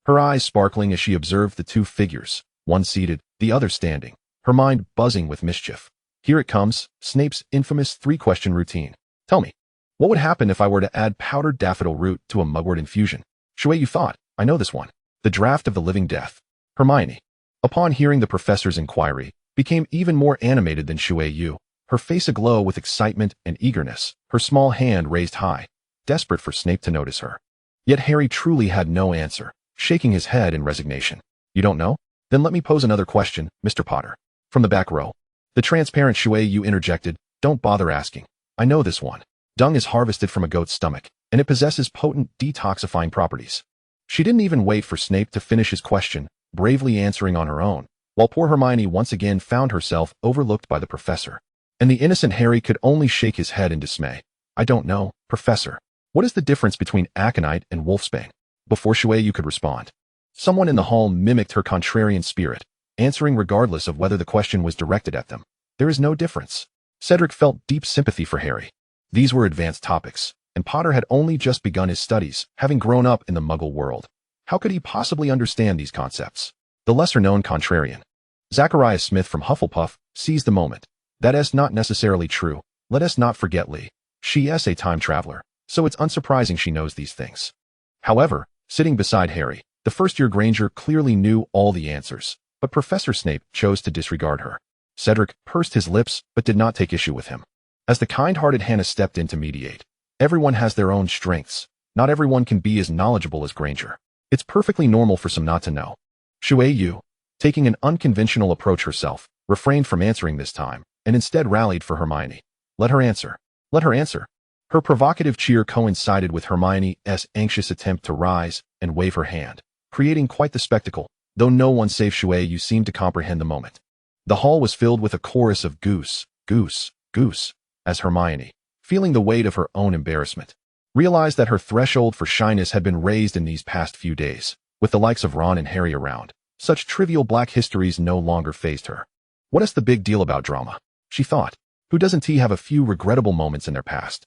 Her eyes sparkling as she observed the two figures, one seated, the other standing, her mind buzzing with mischief. Here it comes, Snape's infamous three-question routine. "Tell me, what would happen if I were to add powdered daffodil root to a mugwort infusion?" Shui thought, "I know this one. The draft of the living death." Hermione, upon hearing the professor's inquiry, became even more animated than Shui, her face aglow with excitement and eagerness, her small hand raised high, desperate for Snape to notice her. Yet Harry truly had no answer, shaking his head in resignation. "You don't know? Then let me pose another question, Mr. Potter." From the back row, the transparent Shui interjected, "Don't bother asking. I know this one. Dung is harvested from a goat's stomach, and it possesses potent detoxifying properties." She didn't even wait for Snape to finish his question, bravely answering on her own, while poor Hermione once again found herself overlooked by the professor. And the innocent Harry could only shake his head in dismay. "I don't know, Professor. What is the difference between aconite and wolfsbane?" Before Shui could respond, someone in the hall mimicked her contrarian spirit, answering regardless of whether the question was directed at them. "There is no difference." Cedric felt deep sympathy for Harry. These were advanced topics, and Potter had only just begun his studies, having grown up in the Muggle world. How could he possibly understand these concepts? The lesser-known contrarian, Zachariah Smith from Hufflepuff, seized the moment. "That is not necessarily true. Let us not forget Lee. She is a time traveler, so it's unsurprising she knows these things." However, sitting beside Harry, the first-year Granger clearly knew all the answers, but Professor Snape chose to disregard her. Cedric pursed his lips but did not take issue with him. As the kind-hearted Hannah stepped in to mediate, "Everyone has their own strengths. Not everyone can be as knowledgeable as Granger. It's perfectly normal for some not to know." Shui, taking an unconventional approach herself, refrained from answering this time, and instead rallied for Hermione. "Let her answer. Let her answer." Her provocative cheer coincided with Hermione's anxious attempt to rise and wave her hand, creating quite the spectacle, though no one save Shui seemed to comprehend the moment. The hall was filled with a chorus of "goose, goose, goose," as Hermione, feeling the weight of her own embarrassment, realized that her threshold for shyness had been raised in these past few days. With the likes of Ron and Harry around, such trivial black histories no longer fazed her. "What is the big deal about drama?" she thought. "Who doesn't he have a few regrettable moments in their past?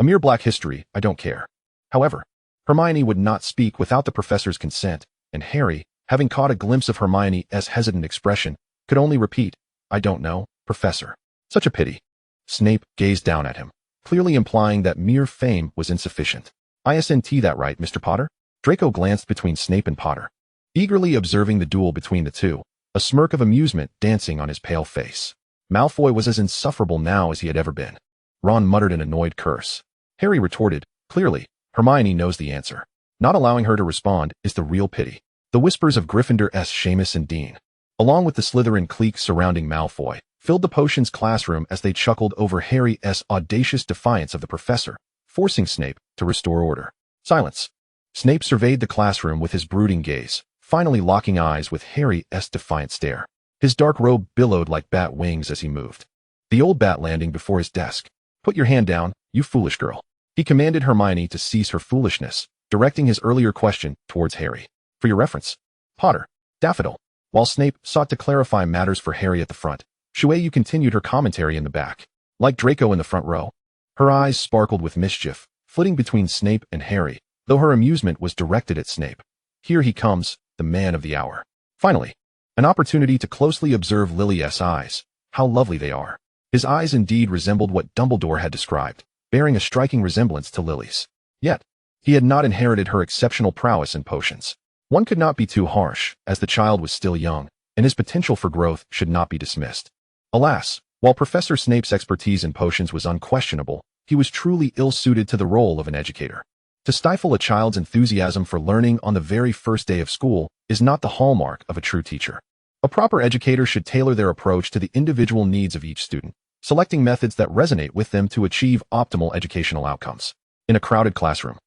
A mere black history, I don't care." However, Hermione would not speak without the professor's consent, and Harry, having caught a glimpse of Hermione's hesitant expression, could only repeat, "I don't know, Professor." "Such a pity." Snape gazed down at him, clearly implying that mere fame was insufficient. "Isn't that right, Mr. Potter?" Draco glanced between Snape and Potter, eagerly observing the duel between the two, a smirk of amusement dancing on his pale face. Malfoy was as insufferable now as he had ever been. Ron muttered an annoyed curse. Harry retorted, "Clearly, Hermione knows the answer. Not allowing her to respond is the real pity." The whispers of Gryffindor's Seamus and Dean, along with the Slytherin clique surrounding Malfoy, filled the potions classroom as they chuckled over Harry's audacious defiance of the professor, forcing Snape to restore order. Silence. Snape surveyed the classroom with his brooding gaze, finally locking eyes with Harry's defiant stare. His dark robe billowed like bat wings as he moved. The old bat landing before his desk. "Put your hand down, you foolish girl." He commanded Hermione to cease her foolishness, directing his earlier question towards Harry. "For your reference, Potter, daffodil." While Snape sought to clarify matters for Harry at the front, Shui continued her commentary in the back. Like Draco in the front row, her eyes sparkled with mischief, flitting between Snape and Harry, though her amusement was directed at Snape. Here he comes, the man of the hour. Finally, an opportunity to closely observe Lily's eyes. How lovely they are. His eyes indeed resembled what Dumbledore had described, bearing a striking resemblance to Lily's. Yet, he had not inherited her exceptional prowess in potions. One could not be too harsh, as the child was still young, and his potential for growth should not be dismissed. Alas, while Professor Snape's expertise in potions was unquestionable, he was truly ill-suited to the role of an educator. To stifle a child's enthusiasm for learning on the very first day of school is not the hallmark of a true teacher. A proper educator should tailor their approach to the individual needs of each student, selecting methods that resonate with them to achieve optimal educational outcomes. In a crowded classroom,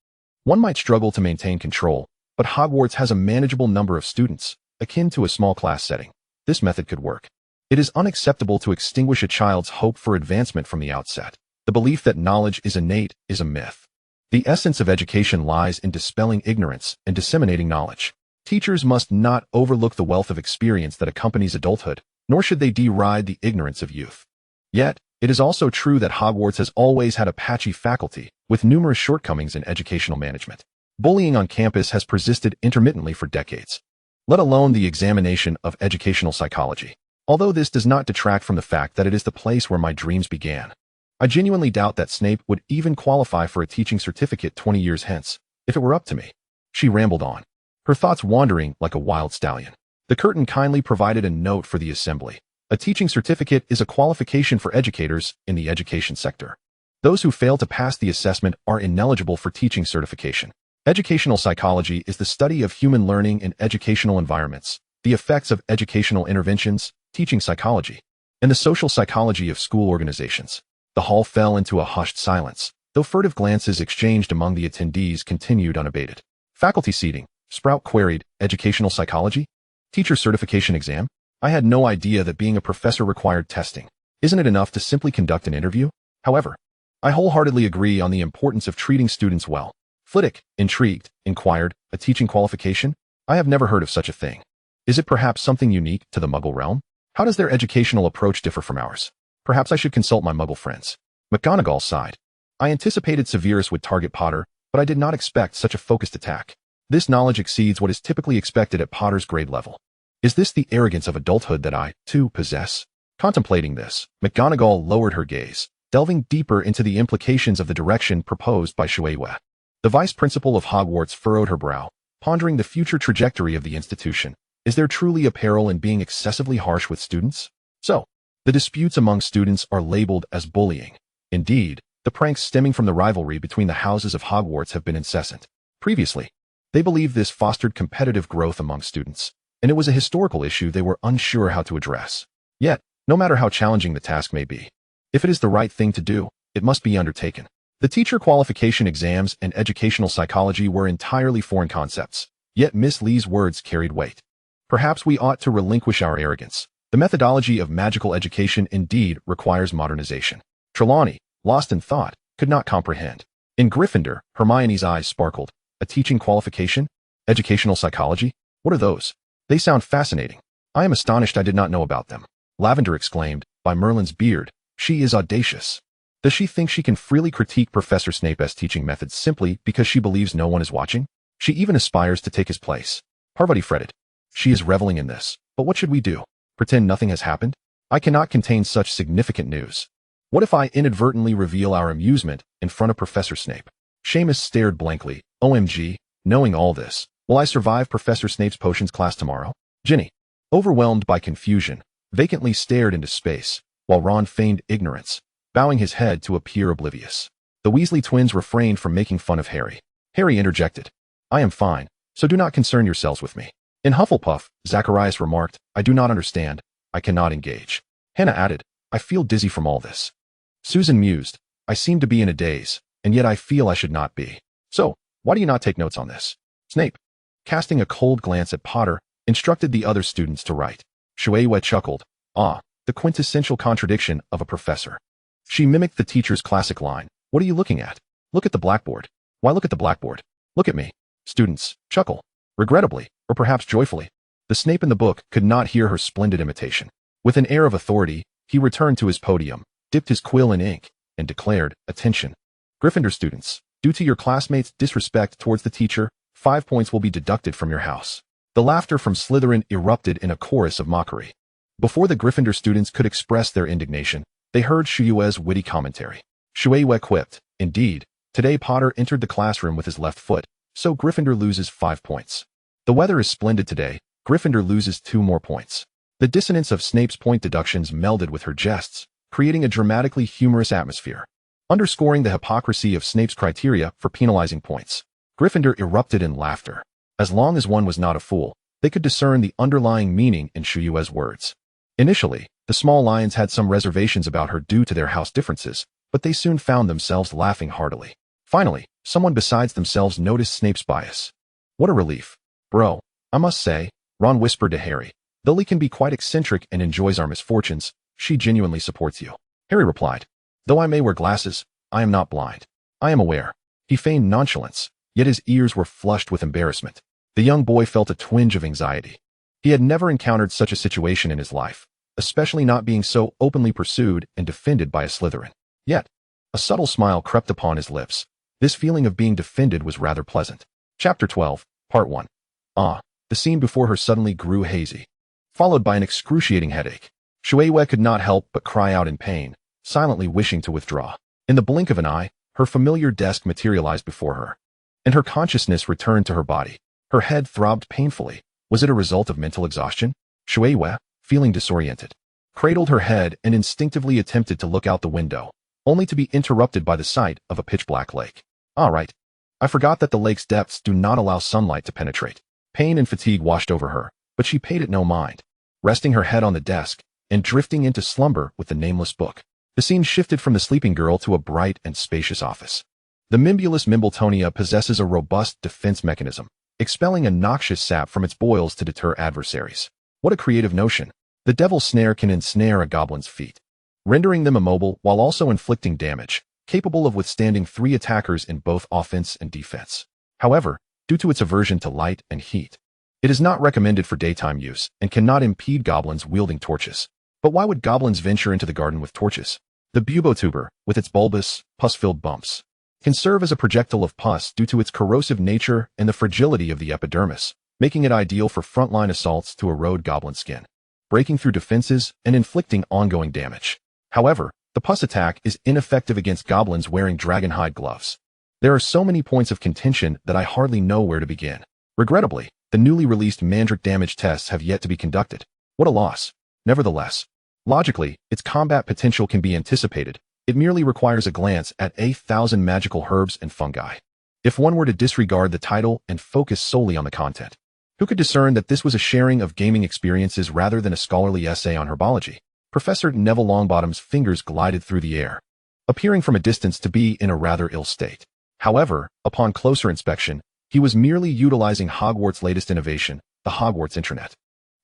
one might struggle to maintain control, but Hogwarts has a manageable number of students, akin to a small class setting. This method could work. It is unacceptable to extinguish a child's hope for advancement from the outset. The belief that knowledge is innate is a myth. The essence of education lies in dispelling ignorance and disseminating knowledge. Teachers must not overlook the wealth of experience that accompanies adulthood, nor should they deride the ignorance of youth. Yet, it is also true that Hogwarts has always had a patchy faculty, with numerous shortcomings in educational management. Bullying on campus has persisted intermittently for decades, let alone the examination of educational psychology. Although this does not detract from the fact that it is the place where my dreams began. I genuinely doubt that Snape would even qualify for a teaching certificate 20 years hence, if it were up to me. She rambled on, her thoughts wandering like a wild stallion. The curtain kindly provided a note for the assembly. A teaching certificate is a qualification for educators in the education sector. Those who fail to pass the assessment are ineligible for teaching certification. Educational psychology is the study of human learning in educational environments, the effects of educational interventions, teaching psychology, and the social psychology of school organizations. The hall fell into a hushed silence, though furtive glances exchanged among the attendees continued unabated. Faculty seating, Sprout queried, educational psychology? Teacher certification exam? I had no idea that being a professor required testing. Isn't it enough to simply conduct an interview? However, I wholeheartedly agree on the importance of treating students well. Flitwick, intrigued, inquired, a teaching qualification? I have never heard of such a thing. Is it perhaps something unique to the Muggle realm? How does their educational approach differ from ours? Perhaps I should consult my Muggle friends. McGonagall sighed. I anticipated Severus would target Potter, but I did not expect such a focused attack. This knowledge exceeds what is typically expected at Potter's grade level. Is this the arrogance of adulthood that I, too, possess? Contemplating this, McGonagall lowered her gaze, delving deeper into the implications of the direction proposed by Shueisha. The vice principal of Hogwarts furrowed her brow, pondering the future trajectory of the institution. Is there truly a peril in being excessively harsh with students? So, the disputes among students are labeled as bullying. Indeed, the pranks stemming from the rivalry between the houses of Hogwarts have been incessant. Previously, they believed this fostered competitive growth among students, and it was a historical issue they were unsure how to address. Yet, no matter how challenging the task may be, if it is the right thing to do, it must be undertaken. The teacher qualification exams and educational psychology were entirely foreign concepts, yet Miss Lee's words carried weight. Perhaps we ought to relinquish our arrogance. The methodology of magical education indeed requires modernization. Trelawney, lost in thought, could not comprehend. In Gryffindor, Hermione's eyes sparkled. A teaching qualification? Educational psychology? What are those? They sound fascinating. I am astonished I did not know about them. Lavender exclaimed, by Merlin's beard, she is audacious. Does she think she can freely critique Professor Snape's teaching methods simply because she believes no one is watching? She even aspires to take his place. Parvati fretted. She is reveling in this. But what should we do? Pretend nothing has happened? I cannot contain such significant news. What if I inadvertently reveal our amusement in front of Professor Snape? Seamus stared blankly. OMG, knowing all this, will I survive Professor Snape's potions class tomorrow? Ginny, overwhelmed by confusion, vacantly stared into space, while Ron feigned ignorance, bowing his head to appear oblivious. The Weasley twins refrained from making fun of Harry. Harry interjected. I am fine, so do not concern yourselves with me. In Hufflepuff, Zacharias remarked, I do not understand. I cannot engage. Hannah added, I feel dizzy from all this. Susan mused, I seem to be in a daze, and yet I feel I should not be. So, why do you not take notes on this? Snape, casting a cold glance at Potter, instructed the other students to write. Shueisha chuckled. Ah, the quintessential contradiction of a professor. She mimicked the teacher's classic line. What are you looking at? Look at the blackboard. Why look at the blackboard? Look at me. Students, chuckle. Regrettably, or perhaps joyfully, the Snape in the book could not hear her splendid imitation. With an air of authority, he returned to his podium, dipped his quill in ink, and declared, Attention. Gryffindor students, due to your classmates' disrespect towards the teacher, 5 points will be deducted from your house. The laughter from Slytherin erupted in a chorus of mockery. Before the Gryffindor students could express their indignation, they heard Shueisha's witty commentary. Shueisha quipped, Indeed, today Potter entered the classroom with his left foot, so Gryffindor loses 5 points. The weather is splendid today, Gryffindor loses 2 more points. The dissonance of Snape's point deductions melded with her jests, creating a dramatically humorous atmosphere. Underscoring the hypocrisy of Snape's criteria for penalizing points, Gryffindor erupted in laughter. As long as one was not a fool, they could discern the underlying meaning in Shueisha's words. Initially, the small lions had some reservations about her due to their house differences, but they soon found themselves laughing heartily. Finally, someone besides themselves noticed Snape's bias. What a relief. Bro, I must say, Ron whispered to Harry, Though Lee can be quite eccentric and enjoys our misfortunes, she genuinely supports you. Harry replied, though I may wear glasses, I am not blind. I am aware. He feigned nonchalance, yet his ears were flushed with embarrassment. The young boy felt a twinge of anxiety. He had never encountered such a situation in his life, especially not being so openly pursued and defended by a Slytherin. Yet, a subtle smile crept upon his lips. This feeling of being defended was rather pleasant. Chapter 12, Part 1. The scene before her suddenly grew hazy, followed by an excruciating headache. Shuei could not help but cry out in pain, silently wishing to withdraw. In the blink of an eye, her familiar desk materialized before her, and her consciousness returned to her body. Her head throbbed painfully. Was it a result of mental exhaustion? Shuei, feeling disoriented, cradled her head and instinctively attempted to look out the window, only to be interrupted by the sight of a pitch-black lake. All right. I forgot that the lake's depths do not allow sunlight to penetrate. Pain and fatigue washed over her, but she paid it no mind, resting her head on the desk and drifting into slumber with the nameless book. The scene shifted from the sleeping girl to a bright and spacious office. The Mimbulus Mimbletonia possesses a robust defense mechanism, expelling a noxious sap from its boils to deter adversaries. What a creative notion. The devil's snare can ensnare a goblin's feet, rendering them immobile while also inflicting damage, capable of withstanding 3 attackers in both offense and defense. However, due to its aversion to light and heat, it is not recommended for daytime use and cannot impede goblins wielding torches. But why would goblins venture into the garden with torches? The bubotuber, with its bulbous, pus-filled bumps, can serve as a projectile of pus due to its corrosive nature and the fragility of the epidermis, making it ideal for frontline assaults to erode goblin skin, breaking through defenses and inflicting ongoing damage. However, the pus attack is ineffective against goblins wearing dragonhide gloves. There are so many points of contention that I hardly know where to begin. Regrettably, the newly released Mandrake damage tests have yet to be conducted. What a loss. Nevertheless, logically, its combat potential can be anticipated. It merely requires a glance at 1,000 magical herbs and fungi. If one were to disregard the title and focus solely on the content, who could discern that this was a sharing of gaming experiences rather than a scholarly essay on herbology? Professor Neville Longbottom's fingers glided through the air, appearing from a distance to be in a rather ill state. However, upon closer inspection, he was merely utilizing Hogwarts' latest innovation, the Hogwarts Intranet.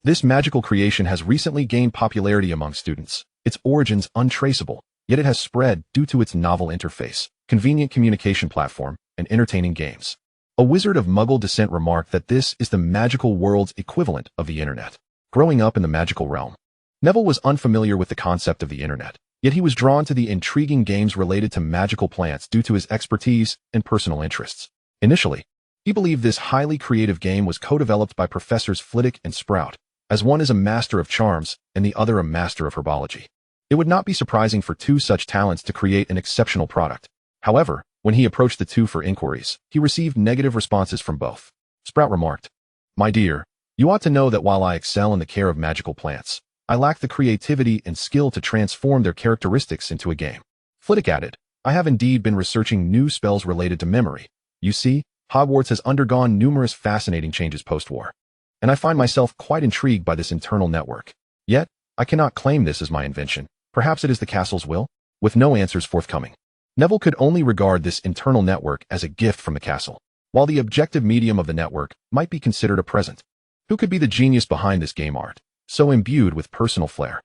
This magical creation has recently gained popularity among students, its origins untraceable, yet it has spread due to its novel interface, convenient communication platform, and entertaining games. A wizard of Muggle descent remarked that this is the magical world's equivalent of the internet. Growing up in the magical realm, Neville was unfamiliar with the concept of the internet, yet he was drawn to the intriguing games related to magical plants due to his expertise and personal interests. Initially, he believed this highly creative game was co-developed by Professors Flitwick and Sprout, as one is a master of charms and the other a master of herbology. It would not be surprising for 2 such talents to create an exceptional product. However, when he approached the 2 for inquiries, he received negative responses from both. Sprout remarked, "My dear, you ought to know that while I excel in the care of magical plants, I lack the creativity and skill to transform their characteristics into a game." Flitwick added, "I have indeed been researching new spells related to memory. You see, Hogwarts has undergone numerous fascinating changes post-war, and I find myself quite intrigued by this internal network. Yet, I cannot claim this as my invention. Perhaps it is the castle's will?" With no answers forthcoming, Neville could only regard this internal network as a gift from the castle, while the objective medium of the network might be considered a present. Who could be the genius behind this game art, so imbued with personal flair?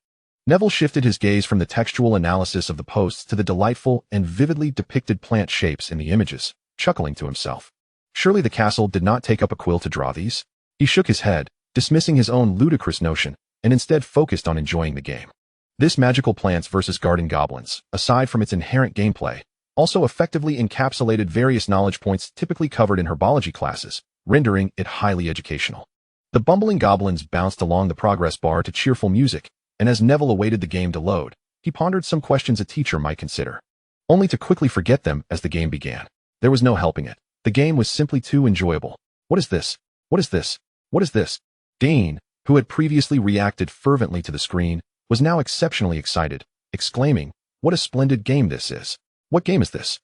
Neville shifted his gaze from the textual analysis of the posts to the delightful and vividly depicted plant shapes in the images, chuckling to himself. Surely the castle did not take up a quill to draw these? He shook his head, dismissing his own ludicrous notion, and instead focused on enjoying the game. This magical plants versus garden goblins, aside from its inherent gameplay, also effectively encapsulated various knowledge points typically covered in herbology classes, rendering it highly educational. The bumbling goblins bounced along the progress bar to cheerful music, and as Neville awaited the game to load, he pondered some questions a teacher might consider, only to quickly forget them as the game began. There was no helping it. The game was simply too enjoyable. What is this? What is this? What is this? Dean, who had previously reacted fervently to the screen, was now exceptionally excited, exclaiming, "What a splendid game this is! What game is this?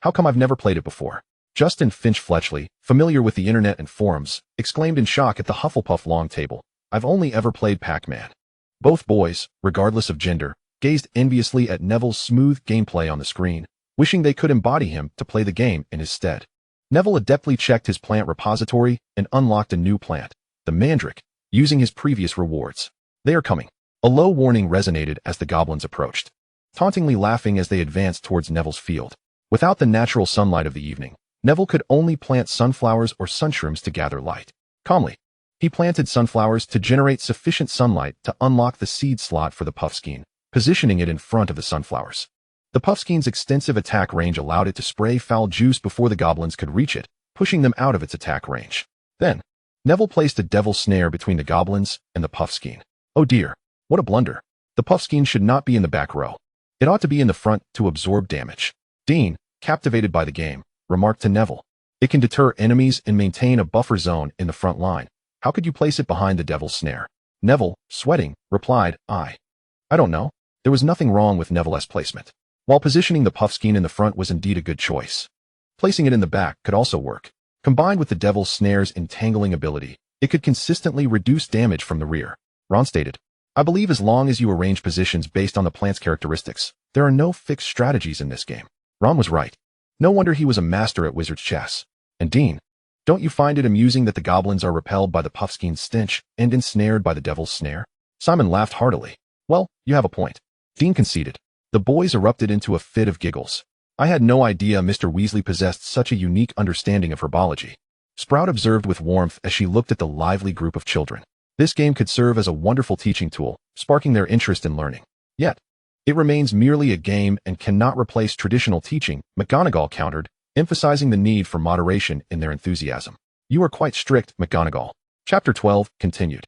How come I've never played it before?" Justin Finch-Fletchley, familiar with the internet and forums, exclaimed in shock at the Hufflepuff long table, "I've only ever played Pac-Man." Both boys, regardless of gender, gazed enviously at Neville's smooth gameplay on the screen, wishing they could embody him to play the game in his stead. Neville adeptly checked his plant repository and unlocked a new plant, the Mandrake, using his previous rewards. They are coming. A low warning resonated as the goblins approached, tauntingly laughing as they advanced towards Neville's field. Without the natural sunlight of the evening, Neville could only plant sunflowers or sunshrooms to gather light. Calmly, he planted sunflowers to generate sufficient sunlight to unlock the seed slot for the puffskein, positioning it in front of the sunflowers. The puffskein's extensive attack range allowed it to spray foul juice before the goblins could reach it, pushing them out of its attack range. Then, Neville placed a devil's snare between the goblins and the puffskein. Oh dear, what a blunder. The puffskein should not be in the back row. It ought to be in the front to absorb damage. Dean, captivated by the game, remarked to Neville. It can deter enemies and maintain a buffer zone in the front line. How could you place it behind the devil's snare? Neville, sweating, replied, I don't know. There was nothing wrong with Neville's placement. While positioning the puffskein in the front was indeed a good choice, placing it in the back could also work. Combined with the devil's snare's entangling ability, it could consistently reduce damage from the rear. Ron stated, I believe as long as you arrange positions based on the plant's characteristics, there are no fixed strategies in this game. Ron was right. No wonder he was a master at wizard's chess. And Dean, don't you find it amusing that the goblins are repelled by the puffskein's stench and ensnared by the devil's snare? Simon laughed heartily. Well, you have a point. Dean conceded. The boys erupted into a fit of giggles. I had no idea Mr. Weasley possessed such a unique understanding of herbology. Sprout observed with warmth as she looked at the lively group of children. This game could serve as a wonderful teaching tool, sparking their interest in learning. Yet, it remains merely a game and cannot replace traditional teaching, McGonagall countered, emphasizing the need for moderation in their enthusiasm. You are quite strict, McGonagall. Chapter 12 continued.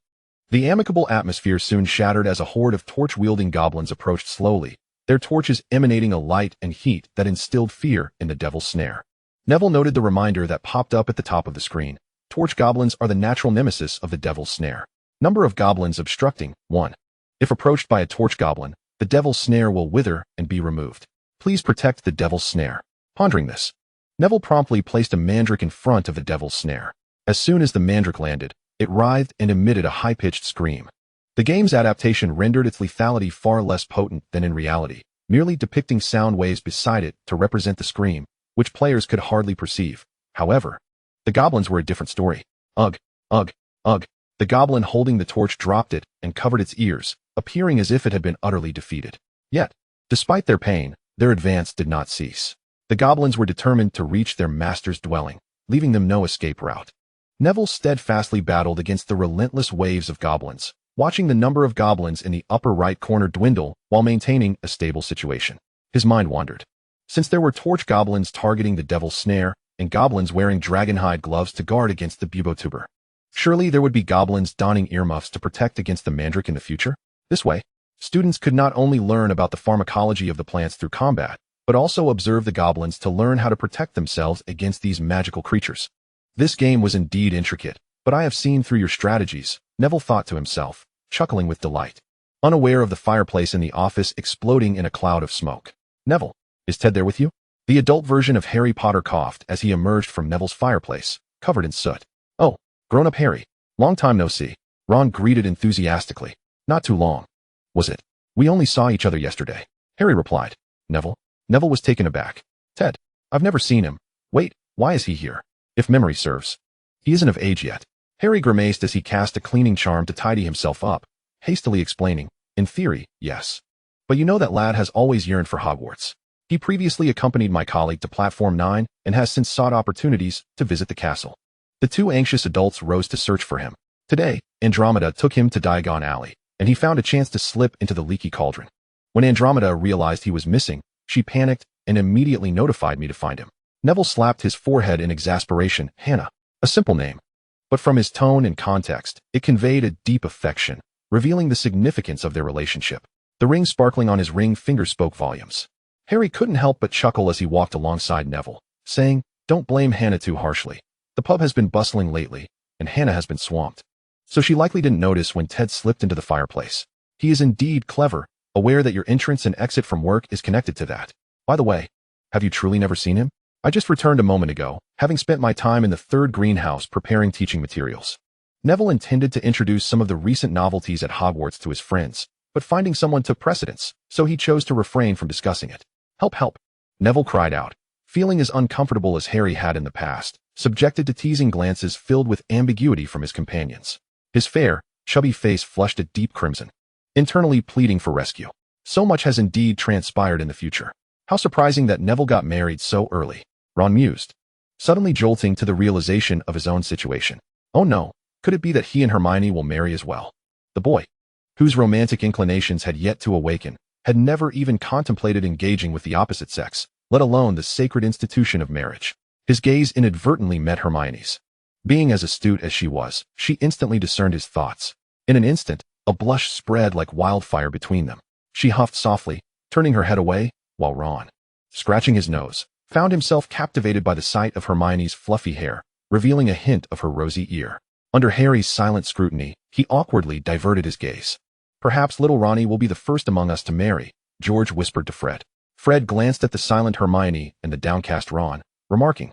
The amicable atmosphere soon shattered as a horde of torch-wielding goblins approached slowly, their torches emanating a light and heat that instilled fear in the devil's snare. Neville noted the reminder that popped up at the top of the screen. Torch goblins are the natural nemesis of the devil's snare. Number of goblins obstructing, 1. If approached by a torch goblin, the devil's snare will wither and be removed. Please protect the devil's snare. Pondering this, Neville promptly placed a mandrake in front of the devil's snare. As soon as the mandrake landed, it writhed and emitted a high-pitched scream. The game's adaptation rendered its lethality far less potent than in reality, merely depicting sound waves beside it to represent the scream, which players could hardly perceive. However, the goblins were a different story. Ugh, ugh, ugh. The goblin holding the torch dropped it and covered its ears, appearing as if it had been utterly defeated. Yet, despite their pain, their advance did not cease. The goblins were determined to reach their master's dwelling, leaving them no escape route. Neville steadfastly battled against the relentless waves of goblins, watching the number of goblins in the upper right corner dwindle while maintaining a stable situation. His mind wandered. Since there were torch goblins targeting the devil's snare, and goblins wearing dragonhide gloves to guard against the bubotuber, surely there would be goblins donning earmuffs to protect against the mandrake in the future? This way, students could not only learn about the pharmacology of the plants through combat, but also observe the goblins to learn how to protect themselves against these magical creatures. This game was indeed intricate, but I have seen through your strategies, Neville thought to himself, chuckling with delight, unaware of the fireplace in the office exploding in a cloud of smoke. Neville, is Ted there with you? The adult version of Harry Potter coughed as he emerged from Neville's fireplace, covered in soot. Oh, grown-up Harry. Long time no see. Ron greeted enthusiastically. Not too long. Was it? We only saw each other yesterday. Harry replied. Neville was taken aback. Ted, I've never seen him. Wait, why is he here? If memory serves, he isn't of age yet. Harry grimaced as he cast a cleaning charm to tidy himself up, hastily explaining, in theory, yes. But you know that lad has always yearned for Hogwarts. He previously accompanied my colleague to Platform 9 and has since sought opportunities to visit the castle. The two anxious adults rose to search for him. Today, Andromeda took him to Diagon Alley, and he found a chance to slip into the leaky cauldron. When Andromeda realized he was missing, she panicked and immediately notified me to find him. Neville slapped his forehead in exasperation. Hannah, a simple name. But from his tone and context, it conveyed a deep affection, revealing the significance of their relationship. The ring sparkling on his ring finger spoke volumes. Harry couldn't help but chuckle as he walked alongside Neville, saying, Don't blame Hannah too harshly. The pub has been bustling lately, and Hannah has been swamped. So she likely didn't notice when Ted slipped into the fireplace. He is indeed clever, aware that your entrance and exit from work is connected to that. By the way, have you truly never seen him? I just returned a moment ago, having spent my time in the third greenhouse preparing teaching materials. Neville intended to introduce some of the recent novelties at Hogwarts to his friends, but finding someone took precedence, so he chose to refrain from discussing it. Help, help! Neville cried out, feeling as uncomfortable as Harry had in the past, subjected to teasing glances filled with ambiguity from his companions. His fair, chubby face flushed a deep crimson, internally pleading for rescue. So much has indeed transpired in the future. How surprising that Neville got married so early, Ron mused, suddenly jolting to the realization of his own situation. Oh no, could it be that he and Hermione will marry as well? The boy, whose romantic inclinations had yet to awaken, had never even contemplated engaging with the opposite sex, let alone the sacred institution of marriage. His gaze inadvertently met Hermione's. Being as astute as she was, she instantly discerned his thoughts. In an instant, a blush spread like wildfire between them. She huffed softly, turning her head away, while Ron, scratching his nose, found himself captivated by the sight of Hermione's fluffy hair, revealing a hint of her rosy ear. Under Harry's silent scrutiny, he awkwardly diverted his gaze. Perhaps little Ronnie will be the first among us to marry, George whispered to Fred. Fred glanced at the silent Hermione and the downcast Ron, remarking,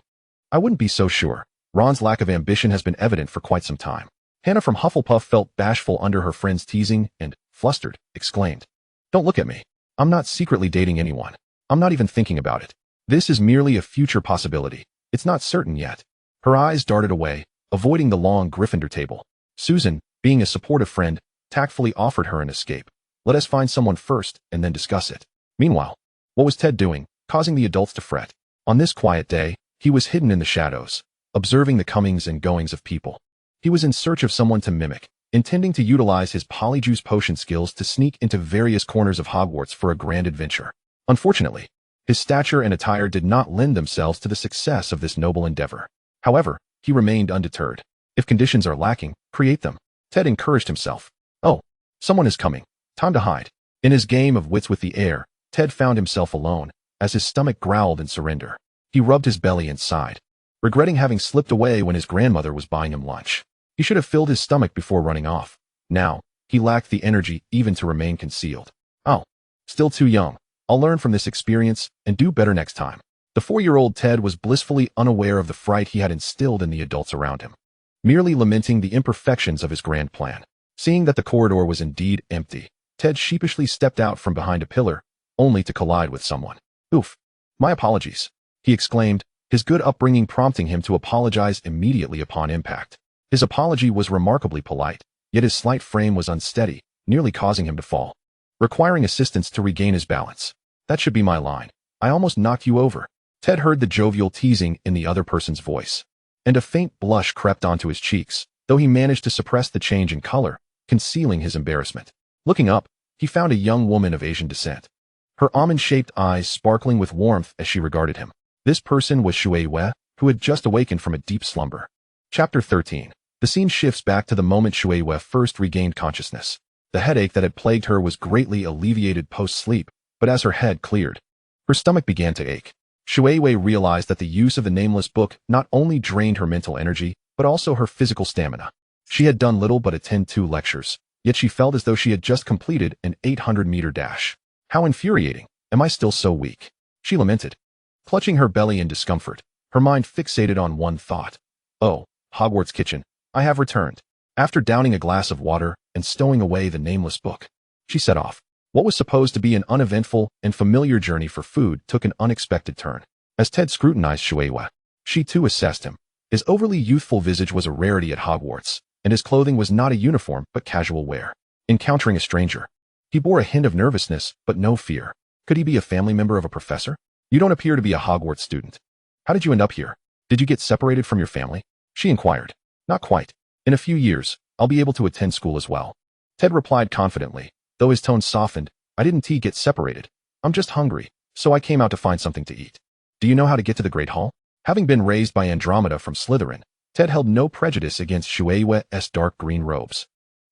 I wouldn't be so sure. Ron's lack of ambition has been evident for quite some time. Hannah from Hufflepuff felt bashful under her friend's teasing and, flustered, exclaimed, Don't look at me. I'm not secretly dating anyone. I'm not even thinking about it. This is merely a future possibility. It's not certain yet. Her eyes darted away, avoiding the long Gryffindor table. Susan, being a supportive friend, tactfully offered her an escape. Let us find someone first and then discuss it. Meanwhile, what was Ted doing, causing the adults to fret? On this quiet day, he was hidden in the shadows, observing the comings and goings of people. He was in search of someone to mimic, intending to utilize his polyjuice potion skills to sneak into various corners of Hogwarts for a grand adventure. Unfortunately, his stature and attire did not lend themselves to the success of this noble endeavor. However, he remained undeterred. If conditions are lacking, create them. Ted encouraged himself. Oh, someone is coming. Time to hide. In his game of wits with the air, Ted found himself alone, as his stomach growled in surrender. He rubbed his belly and sighed, regretting having slipped away when his grandmother was buying him lunch. He should have filled his stomach before running off. Now, he lacked the energy even to remain concealed. Oh, still too young. I'll learn from this experience and do better next time. The 4-year-old Ted was blissfully unaware of the fright he had instilled in the adults around him, merely lamenting the imperfections of his grand plan. Seeing that the corridor was indeed empty, Ted sheepishly stepped out from behind a pillar, only to collide with someone. Oof. My apologies, he exclaimed, his good upbringing prompting him to apologize immediately upon impact. His apology was remarkably polite, yet his slight frame was unsteady, nearly causing him to fall, requiring assistance to regain his balance. That should be my line. I almost knocked you over. Ted heard the jovial teasing in the other person's voice, and a faint blush crept onto his cheeks, though he managed to suppress the change in color, concealing his embarrassment. Looking up, he found a young woman of Asian descent, her almond-shaped eyes sparkling with warmth as she regarded him. This person was Shui Wei, who had just awakened from a deep slumber. Chapter 13. The scene shifts back to the moment Shui Wei first regained consciousness. The headache that had plagued her was greatly alleviated post-sleep, but as her head cleared, her stomach began to ache. Shui Wei realized that the use of the nameless book not only drained her mental energy, but also her physical stamina. She had done little but attend 2 lectures, yet she felt as though she had just completed an 800-meter dash. How infuriating. Am I still so weak? She lamented, clutching her belly in discomfort, her mind fixated on one thought. Oh, Hogwarts kitchen, I have returned. After downing a glass of water and stowing away the nameless book, she set off. What was supposed to be an uneventful and familiar journey for food took an unexpected turn. As Ted scrutinized Shui Wei, she too assessed him. His overly youthful visage was a rarity at Hogwarts, and his clothing was not a uniform but casual wear. Encountering a stranger, he bore a hint of nervousness but no fear. Could he be a family member of a professor? You don't appear to be a Hogwarts student. How did you end up here? Did you get separated from your family? She inquired. Not quite. In a few years, I'll be able to attend school as well. Ted replied confidently, though his tone softened. I didn't get separated. I'm just hungry, so I came out to find something to eat. Do you know how to get to the Great Hall? Having been raised by Andromeda from Slytherin, Ted held no prejudice against Shui Wei's dark green robes,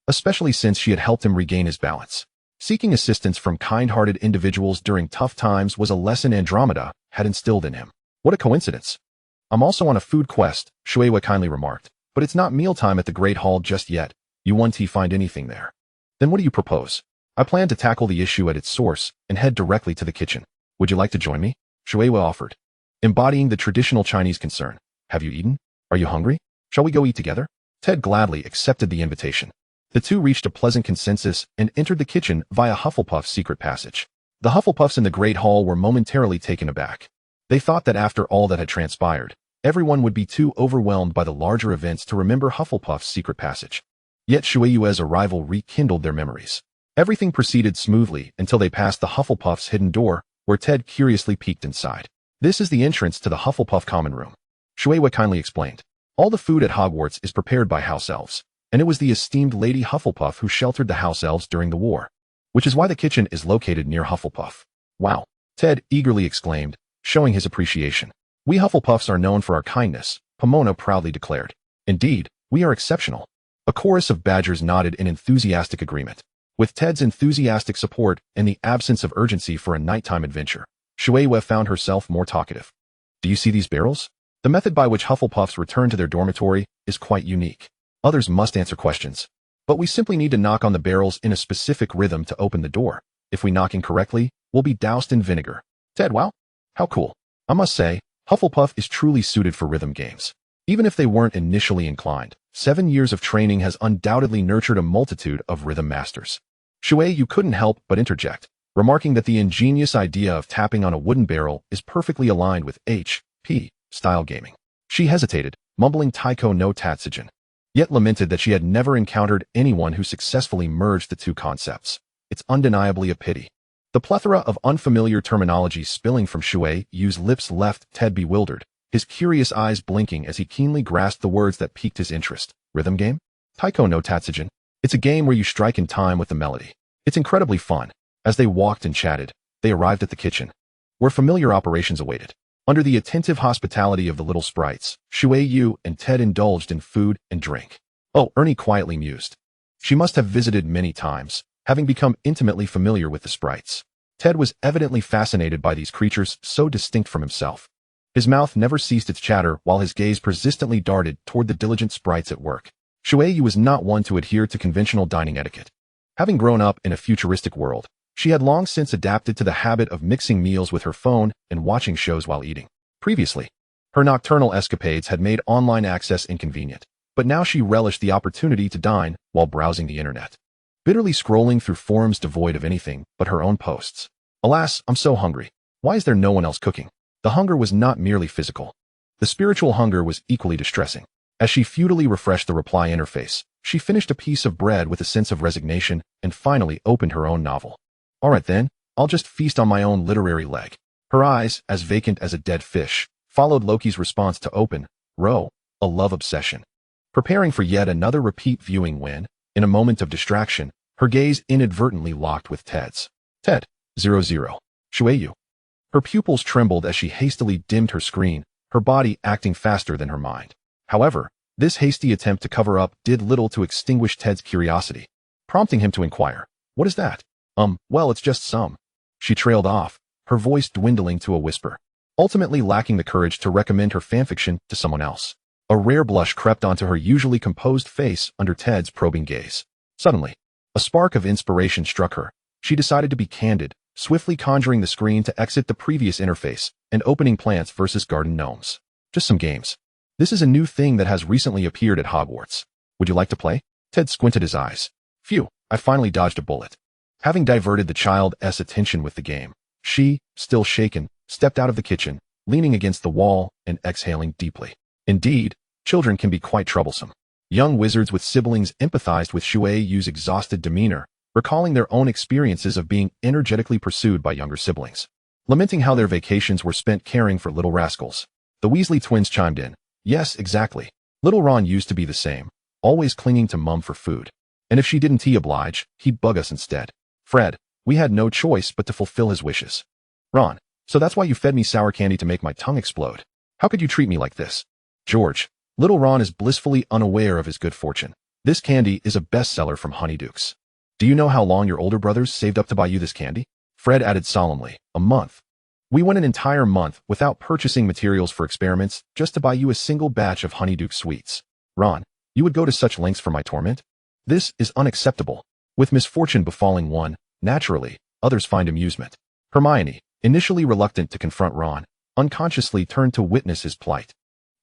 especially since she had helped him regain his balance. Seeking assistance from kind-hearted individuals during tough times was a lesson Andromeda had instilled in him. What a coincidence. I'm also on a food quest, Shui Wei kindly remarked, but it's not mealtime at the Great Hall just yet. You won't find anything there. Then what do you propose? I plan to tackle the issue at its source and head directly to the kitchen. Would you like to join me? Shui Wei offered, embodying the traditional Chinese concern. Have you eaten? Are you hungry? Shall we go eat together? Ted gladly accepted the invitation. The two reached a pleasant consensus and entered the kitchen via Hufflepuff's secret passage. The Hufflepuffs in the Great Hall were momentarily taken aback. They thought that after all that had transpired, everyone would be too overwhelmed by the larger events to remember Hufflepuff's secret passage. Yet Shueiyue's arrival rekindled their memories. Everything proceeded smoothly until they passed the Hufflepuff's hidden door, where Ted curiously peeked inside. This is the entrance to the Hufflepuff common room. Shueiyue kindly explained. All the food at Hogwarts is prepared by house elves, and it was the esteemed Lady Hufflepuff who sheltered the house elves during the war, which is why the kitchen is located near Hufflepuff. Wow! Ted eagerly exclaimed, showing his appreciation. We Hufflepuffs are known for our kindness, Pomona proudly declared. Indeed, we are exceptional. A chorus of Badgers nodded in enthusiastic agreement. With Ted's enthusiastic support and the absence of urgency for a nighttime adventure, Shueiyue found herself more talkative. Do you see these barrels? The method by which Hufflepuffs return to their dormitory is quite unique. Others must answer questions. But we simply need to knock on the barrels in a specific rhythm to open the door. If we knock incorrectly, we'll be doused in vinegar. Ted, wow! How cool. I must say, Hufflepuff is truly suited for rhythm games. Even if they weren't initially inclined, 7 years of training has undoubtedly nurtured a multitude of rhythm masters. Shueiyue couldn't help but interject, remarking that the ingenious idea of tapping on a wooden barrel is perfectly aligned with HP style gaming. She hesitated, mumbling Taiko no Tatsujin, yet lamented that she had never encountered anyone who successfully merged the two concepts. It's undeniably a pity. The plethora of unfamiliar terminology spilling from Shueiyue's lips left Ted bewildered, his curious eyes blinking as he keenly grasped the words that piqued his interest. Rhythm game? Taiko no Tatsujin. It's a game where you strike in time with the melody. It's incredibly fun. As they walked and chatted, they arrived at the kitchen, where familiar operations awaited. Under the attentive hospitality of the little sprites, Shueiyue and Ted indulged in food and drink. Oh, Ernie quietly mused. She must have visited many times, having become intimately familiar with the sprites. Ted was evidently fascinated by these creatures so distinct from himself. His mouth never ceased its chatter while his gaze persistently darted toward the diligent sprites at work. Shueiyue was not one to adhere to conventional dining etiquette. Having grown up in a futuristic world, she had long since adapted to the habit of mixing meals with her phone and watching shows while eating. Previously, her nocturnal escapades had made online access inconvenient, but now she relished the opportunity to dine while browsing the internet, bitterly scrolling through forums devoid of anything but her own posts. Alas, I'm so hungry. Why is there no one else cooking? The hunger was not merely physical. The spiritual hunger was equally distressing. As she futilely refreshed the reply interface, she finished a piece of bread with a sense of resignation and finally opened her own novel. All right then, I'll just feast on my own literary leg. Her eyes, as vacant as a dead fish, followed Loki's response to open, row, a love obsession. Preparing for yet another repeat viewing when, in a moment of distraction, her gaze inadvertently locked with Ted's. Ted, 00. Shueiyue. Her pupils trembled as she hastily dimmed her screen, her body acting faster than her mind. However, this hasty attempt to cover up did little to extinguish Ted's curiosity, prompting him to inquire, what is that? Well, it's just some. She trailed off, her voice dwindling to a whisper, ultimately lacking the courage to recommend her fanfiction to someone else. A rare blush crept onto her usually composed face under Ted's probing gaze. Suddenly, a spark of inspiration struck her. She decided to be candid, swiftly conjuring the screen to exit the previous interface and opening Plants vs. Garden Gnomes. Just some games. This is a new thing that has recently appeared at Hogwarts. Would you like to play? Ted squinted his eyes. Phew, I finally dodged a bullet. Having diverted the child's attention with the game, she, still shaken, stepped out of the kitchen, leaning against the wall and exhaling deeply. Indeed, children can be quite troublesome. Young wizards with siblings empathized with Shueiyue's exhausted demeanor, recalling their own experiences of being energetically pursued by younger siblings. Lamenting how their vacations were spent caring for little rascals, the Weasley twins chimed in. Yes, exactly. Little Ron used to be the same, always clinging to Mum for food. And if she didn't oblige, he'd bug us instead. Fred, we had no choice but to fulfill his wishes. Ron, so that's why you fed me sour candy to make my tongue explode. How could you treat me like this? George, little Ron is blissfully unaware of his good fortune. This candy is a bestseller from Honeydukes. Do you know how long your older brothers saved up to buy you this candy? Fred added solemnly, a month. We went an entire month without purchasing materials for experiments just to buy you a single batch of Honeyduke sweets. Ron, you would go to such lengths for my torment? This is unacceptable. With misfortune befalling one, naturally, others find amusement. Hermione, initially reluctant to confront Ron, unconsciously turned to witness his plight.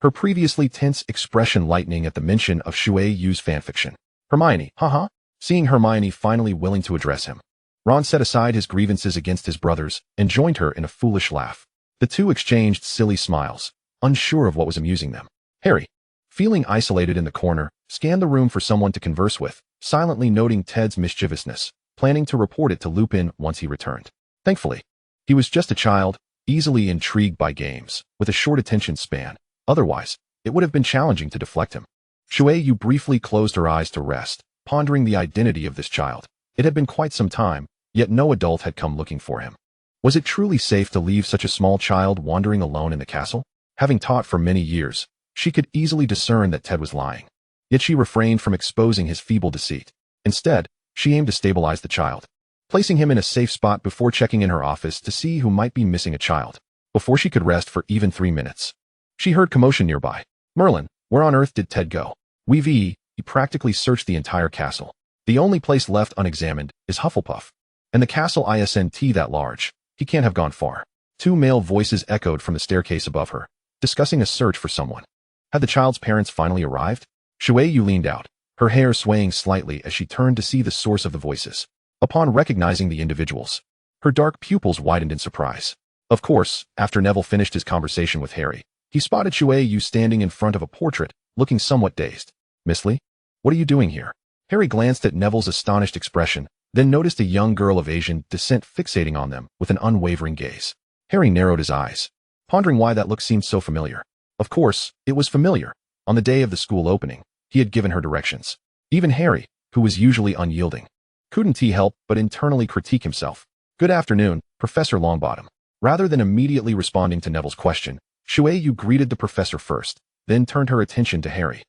Her previously tense expression lightening at the mention of Shueiyue's fanfiction. Hermione, haha. Seeing Hermione finally willing to address him, Ron set aside his grievances against his brothers and joined her in a foolish laugh. The two exchanged silly smiles, unsure of what was amusing them. Harry, feeling isolated in the corner, scanned the room for someone to converse with, silently noting Ted's mischievousness, planning to report it to Lupin once he returned. Thankfully, he was just a child, easily intrigued by games, with a short attention span. Otherwise, it would have been challenging to deflect him. Shui Yu briefly closed her eyes to rest, pondering the identity of this child. It had been quite some time, yet no adult had come looking for him. Was it truly safe to leave such a small child wandering alone in the castle? Having taught for many years, she could easily discern that Ted was lying. Yet she refrained from exposing his feeble deceit. Instead, she aimed to stabilize the child, placing him in a safe spot before checking in her office to see who might be missing a child. Before she could rest for even 3 minutes, she heard commotion nearby. Merlin, where on earth did Ted go? He practically searched the entire castle. The only place left unexamined is Hufflepuff. And the castle isn't that large. He can't have gone far. 2 male voices echoed from the staircase above her, discussing a search for someone. Had the child's parents finally arrived? Shui Yu leaned out, her hair swaying slightly as she turned to see the source of the voices. Upon recognizing the individuals, her dark pupils widened in surprise. Of course, after Neville finished his conversation with Harry, he spotted Shui Yu standing in front of a portrait, looking somewhat dazed. Miss Lee? What are you doing here? Harry glanced at Neville's astonished expression, then noticed a young girl of Asian descent fixating on them with an unwavering gaze. Harry narrowed his eyes, pondering why that look seemed so familiar. Of course, it was familiar. On the day of the school opening, he had given her directions. Even Harry, who was usually unyielding, couldn't help but internally critique himself. Good afternoon, Professor Longbottom. Rather than immediately responding to Neville's question, Shui Yu greeted the professor first, then turned her attention to Harry,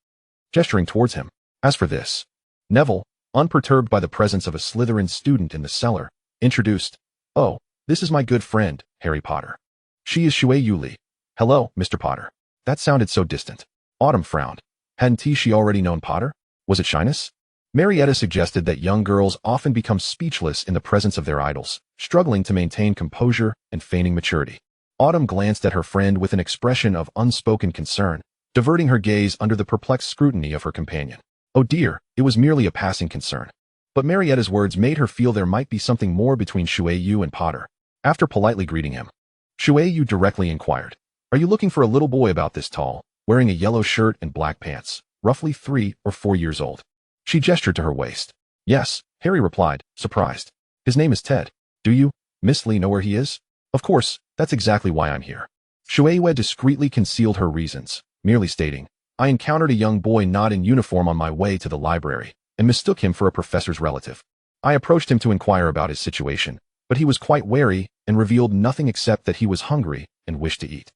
gesturing towards him. As for this, Neville, unperturbed by the presence of a Slytherin student in the cellar, introduced, "Oh, this is my good friend, Harry Potter. She is Shui Yu Lee. Hello, Mr. Potter." That sounded so distant. Autumn frowned. Hadn't she already known Potter? Was it shyness? Marietta suggested that young girls often become speechless in the presence of their idols, struggling to maintain composure and feigning maturity. Autumn glanced at her friend with an expression of unspoken concern, diverting her gaze under the perplexed scrutiny of her companion. Oh dear, it was merely a passing concern. But Marietta's words made her feel there might be something more between Shui Yu and Potter. After politely greeting him, Shui Yu directly inquired, "Are you looking for a little boy about this tall, wearing a yellow shirt and black pants, roughly 3 or 4 years old?" She gestured to her waist. "Yes," Harry replied, surprised. "His name is Ted. Do you, Miss Lee, know where he is?" "Of course, that's exactly why I'm here." Shui Yu discreetly concealed her reasons, merely stating, "I encountered a young boy not in uniform on my way to the library, and mistook him for a professor's relative. I approached him to inquire about his situation, but he was quite wary and revealed nothing except that he was hungry and wished to eat.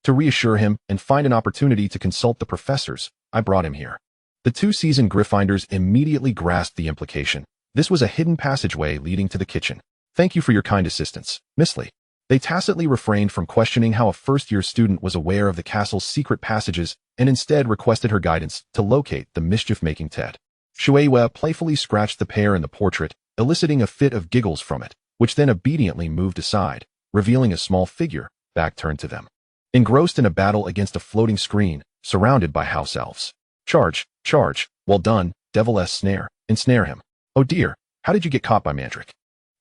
To reassure him and find an opportunity to consult the professors, I brought him here." The 2 seasoned Gryffindors immediately grasped the implication. This was a hidden passageway leading to the kitchen. "Thank you for your kind assistance, Miss Lee." They tacitly refrained from questioning how a first-year student was aware of the castle's secret passages and instead requested her guidance to locate the mischief-making Ted. Shui Yu playfully scratched the pear in the portrait, eliciting a fit of giggles from it, which then obediently moved aside, revealing a small figure, back turned to them, engrossed in a battle against a floating screen, surrounded by house elves. "Charge, charge, well done, devil-esque snare, ensnare him. Oh dear, how did you get caught by Mandrick?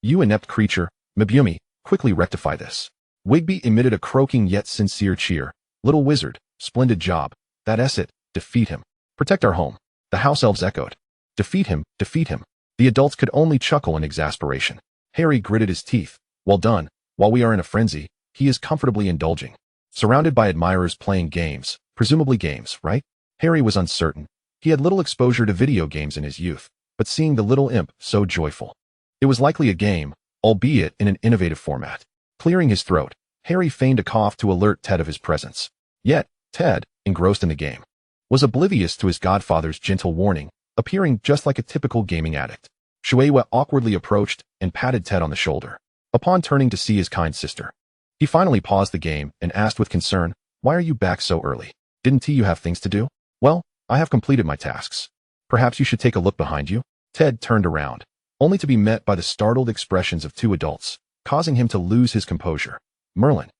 You inept creature, Mibumi, quickly rectify this." Wigby emitted a croaking yet sincere cheer. "Little wizard, splendid job. That's it, defeat him. Protect our home." The house elves echoed. Defeat him, defeat him." The adults could only chuckle in exasperation. Harry gritted his teeth. "Well done. While we are in a frenzy, he is comfortably indulging. Surrounded by admirers playing games, presumably games, right?" Harry was uncertain. He had little exposure to video games in his youth, but seeing the little imp so joyful, it was likely a game, albeit in an innovative format. Clearing his throat, Harry feigned a cough to alert Ted of his presence. Yet, Ted, engrossed in the game, was oblivious to his godfather's gentle warning, appearing just like a typical gaming addict. Shui Yu awkwardly approached and patted Ted on the shoulder. Upon turning to see his kind sister, he finally paused the game and asked with concern, "Why are you back so early? Didn't you have things to do?" "Well, I have completed my tasks. Perhaps you should take a look behind you." Ted turned around, only to be met by the startled expressions of 2 adults, causing him to lose his composure. "Merlin,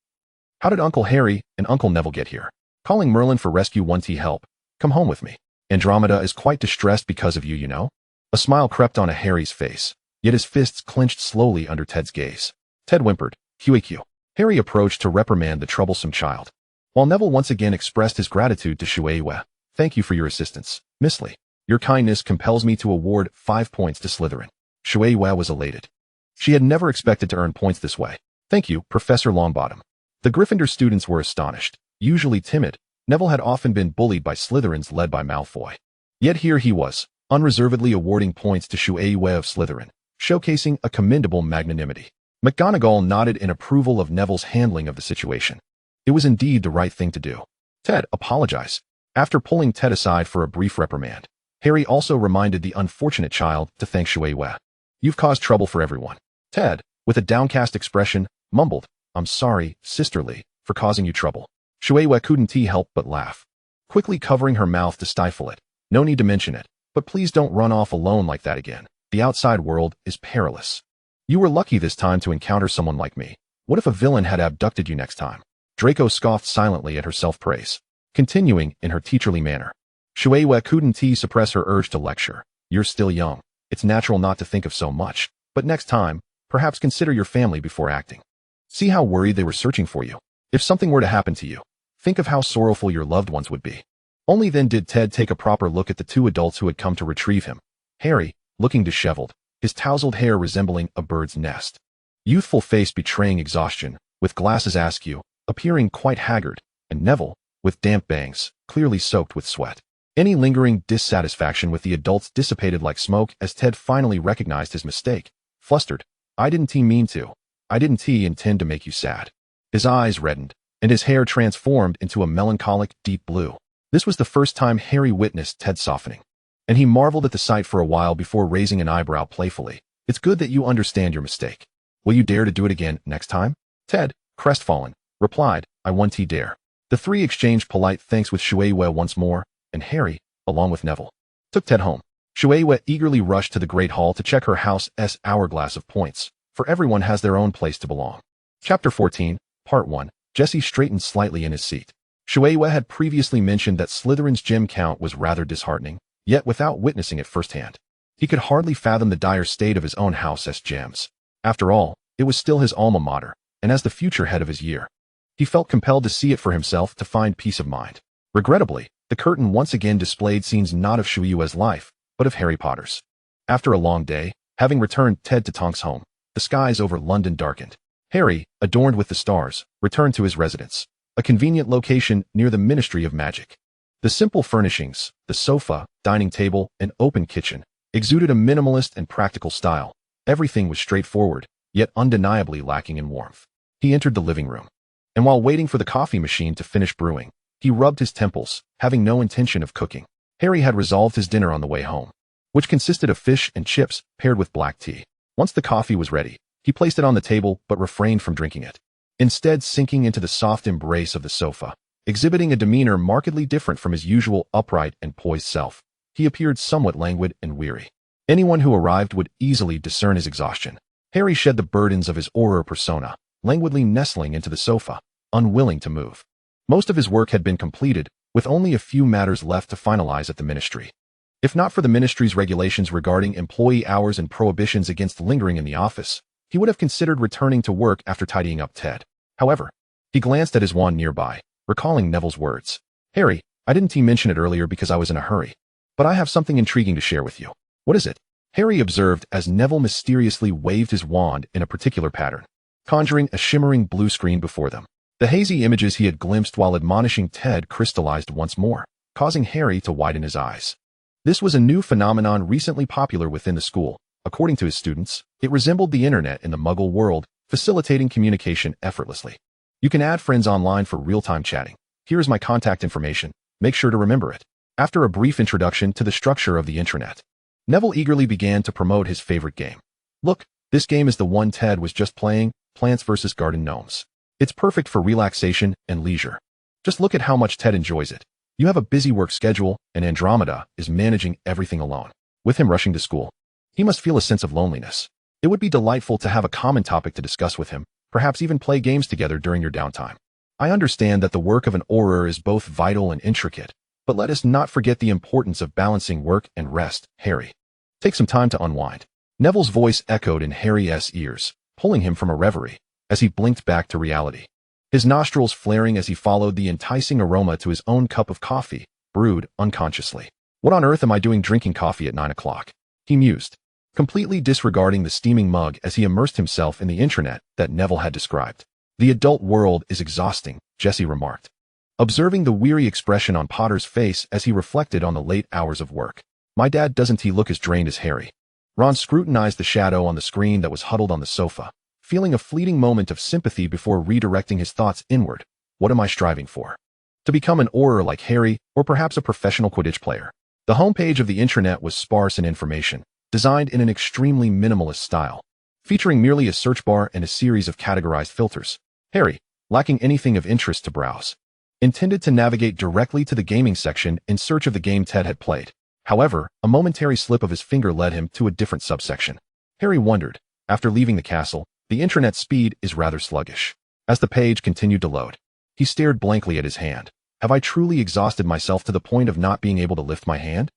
how did Uncle Harry and Uncle Neville get here?" "Calling Merlin for rescue 1T help. Come home with me. Andromeda is quite distressed because of you, you know." A smile crept onto Harry's face, yet his fists clenched slowly under Ted's gaze. Ted whimpered, "QAQ." Harry approached to reprimand the troublesome child, while Neville once again expressed his gratitude to Shui Yu. "Thank you for your assistance, Miss Lee." Your kindness compels me to award 5 points to Slytherin. Shui Wei was elated. She had never expected to earn points this way. Thank you, Professor Longbottom. The Gryffindor students were astonished. Usually timid, Neville had often been bullied by Slytherins led by Malfoy. Yet here he was, unreservedly awarding points to Shui Wei of Slytherin, showcasing a commendable magnanimity. McGonagall nodded in approval of Neville's handling of the situation. It was indeed the right thing to do. Ted apologized. After pulling Ted aside for a brief reprimand, Harry also reminded the unfortunate child to thank Shui Wei. You've caused trouble for everyone. Ted, with a downcast expression, mumbled, I'm sorry, sisterly, for causing you trouble. Shui Wei couldn't help but laugh, quickly covering her mouth to stifle it. No need to mention it, but please don't run off alone like that again. The outside world is perilous. You were lucky this time to encounter someone like me. What if a villain had abducted you next time? Draco scoffed silently at her self-praise, continuing in her teacherly manner. Shui Wei couldn't suppress her urge to lecture. You're still young. It's natural not to think of so much, but next time, perhaps consider your family before acting. See how worried they were searching for you. If something were to happen to you, think of how sorrowful your loved ones would be. Only then did Ted take a proper look at the two adults who had come to retrieve him. Harry, looking disheveled, his tousled hair resembling a bird's nest. Youthful face betraying exhaustion, with glasses askew, appearing quite haggard, and Neville, with damp bangs, clearly soaked with sweat. Any lingering dissatisfaction with the adults dissipated like smoke as Ted finally recognized his mistake. Flustered, I didn't mean to. I didn't intend to make you sad. His eyes reddened, and his hair transformed into a melancholic deep blue. This was the first time Harry witnessed Ted softening, and he marveled at the sight for a while before raising an eyebrow playfully. It's good that you understand your mistake. Will you dare to do it again next time? Ted, crestfallen, replied, I won't dare. The three exchanged polite thanks with Shui Wei once more, and Harry, along with Neville, took Ted home. Shui Wei eagerly rushed to the Great Hall to check her house's hourglass of points, for everyone has their own place to belong. Chapter 14, Part 1. Jesse straightened slightly in his seat. Shui Wei had previously mentioned that Slytherin's gem count was rather disheartening, yet without witnessing it firsthand, he could hardly fathom the dire state of his own house's gems. After all, it was still his alma mater, and as the future head of his year, he felt compelled to see it for himself to find peace of mind. Regrettably, the curtain once again displayed scenes not of Shui Wei's life, but of Harry Potter's. After a long day, having returned Ted to Tonk's home, the skies over London darkened. Harry, adorned with the stars, returned to his residence, a convenient location near the Ministry of Magic. The simple furnishings, the sofa, dining table, and open kitchen, exuded a minimalist and practical style. Everything was straightforward, yet undeniably lacking in warmth. He entered the living room, and while waiting for the coffee machine to finish brewing, he rubbed his temples, having no intention of cooking. Harry had resolved his dinner on the way home, which consisted of fish and chips paired with black tea. Once the coffee was ready, he placed it on the table but refrained from drinking it, instead sinking into the soft embrace of the sofa. Exhibiting a demeanor markedly different from his usual upright and poised self, he appeared somewhat languid and weary. Anyone who arrived would easily discern his exhaustion. Harry shed the burdens of his auror persona, languidly nestling into the sofa, unwilling to move. Most of his work had been completed, with only a few matters left to finalize at the ministry. If not for the ministry's regulations regarding employee hours and prohibitions against lingering in the office, he would have considered returning to work after tidying up Ted. However, he glanced at his wand nearby, recalling Neville's words. Harry, I didn't mention it earlier because I was in a hurry, but I have something intriguing to share with you. What is it? Harry observed as Neville mysteriously waved his wand in a particular pattern, conjuring a shimmering blue screen before them. The hazy images he had glimpsed while admonishing Ted crystallized once more, causing Harry to widen his eyes. This was a new phenomenon recently popular within the school. According to his students, it resembled the internet in the Muggle world, facilitating communication effortlessly. You can add friends online for real-time chatting. Here is my contact information. Make sure to remember it. After a brief introduction to the structure of the intranet, Neville eagerly began to promote his favorite game. Look, this game is the one Ted was just playing, Plants vs. Garden Gnomes. It's perfect for relaxation and leisure. Just look at how much Ted enjoys it. You have a busy work schedule, and Andromeda is managing everything alone. With him rushing to school, he must feel a sense of loneliness. It would be delightful to have a common topic to discuss with him, perhaps even play games together during your downtime. I understand that the work of an auror is both vital and intricate, but let us not forget the importance of balancing work and rest, Harry. Take some time to unwind. Neville's voice echoed in Harry's ears, pulling him from a reverie, as he blinked back to reality. His nostrils flaring as he followed the enticing aroma to his own cup of coffee, brewed unconsciously. What on earth am I doing drinking coffee at 9 o'clock? He mused, completely disregarding the steaming mug as he immersed himself in the intranet that Neville had described. The adult world is exhausting, Jesse remarked, observing the weary expression on Potter's face as he reflected on the late hours of work. My dad, doesn't he look as drained as Harry? Ron scrutinized the shadow on the screen that was huddled on the sofa, feeling a fleeting moment of sympathy before redirecting his thoughts inward. What am I striving for? To become an Auror like Harry, or perhaps a professional Quidditch player? The homepage of the intranet was sparse in information, designed in an extremely minimalist style, featuring merely a search bar and a series of categorized filters. Harry, lacking anything of interest to browse, intended to navigate directly to the gaming section in search of the game Ted had played. However, a momentary slip of his finger led him to a different subsection. Harry wondered, after leaving the castle, the intranet's speed is rather sluggish. As the page continued to load, he stared blankly at his hand. Have I truly exhausted myself to the point of not being able to lift my hand?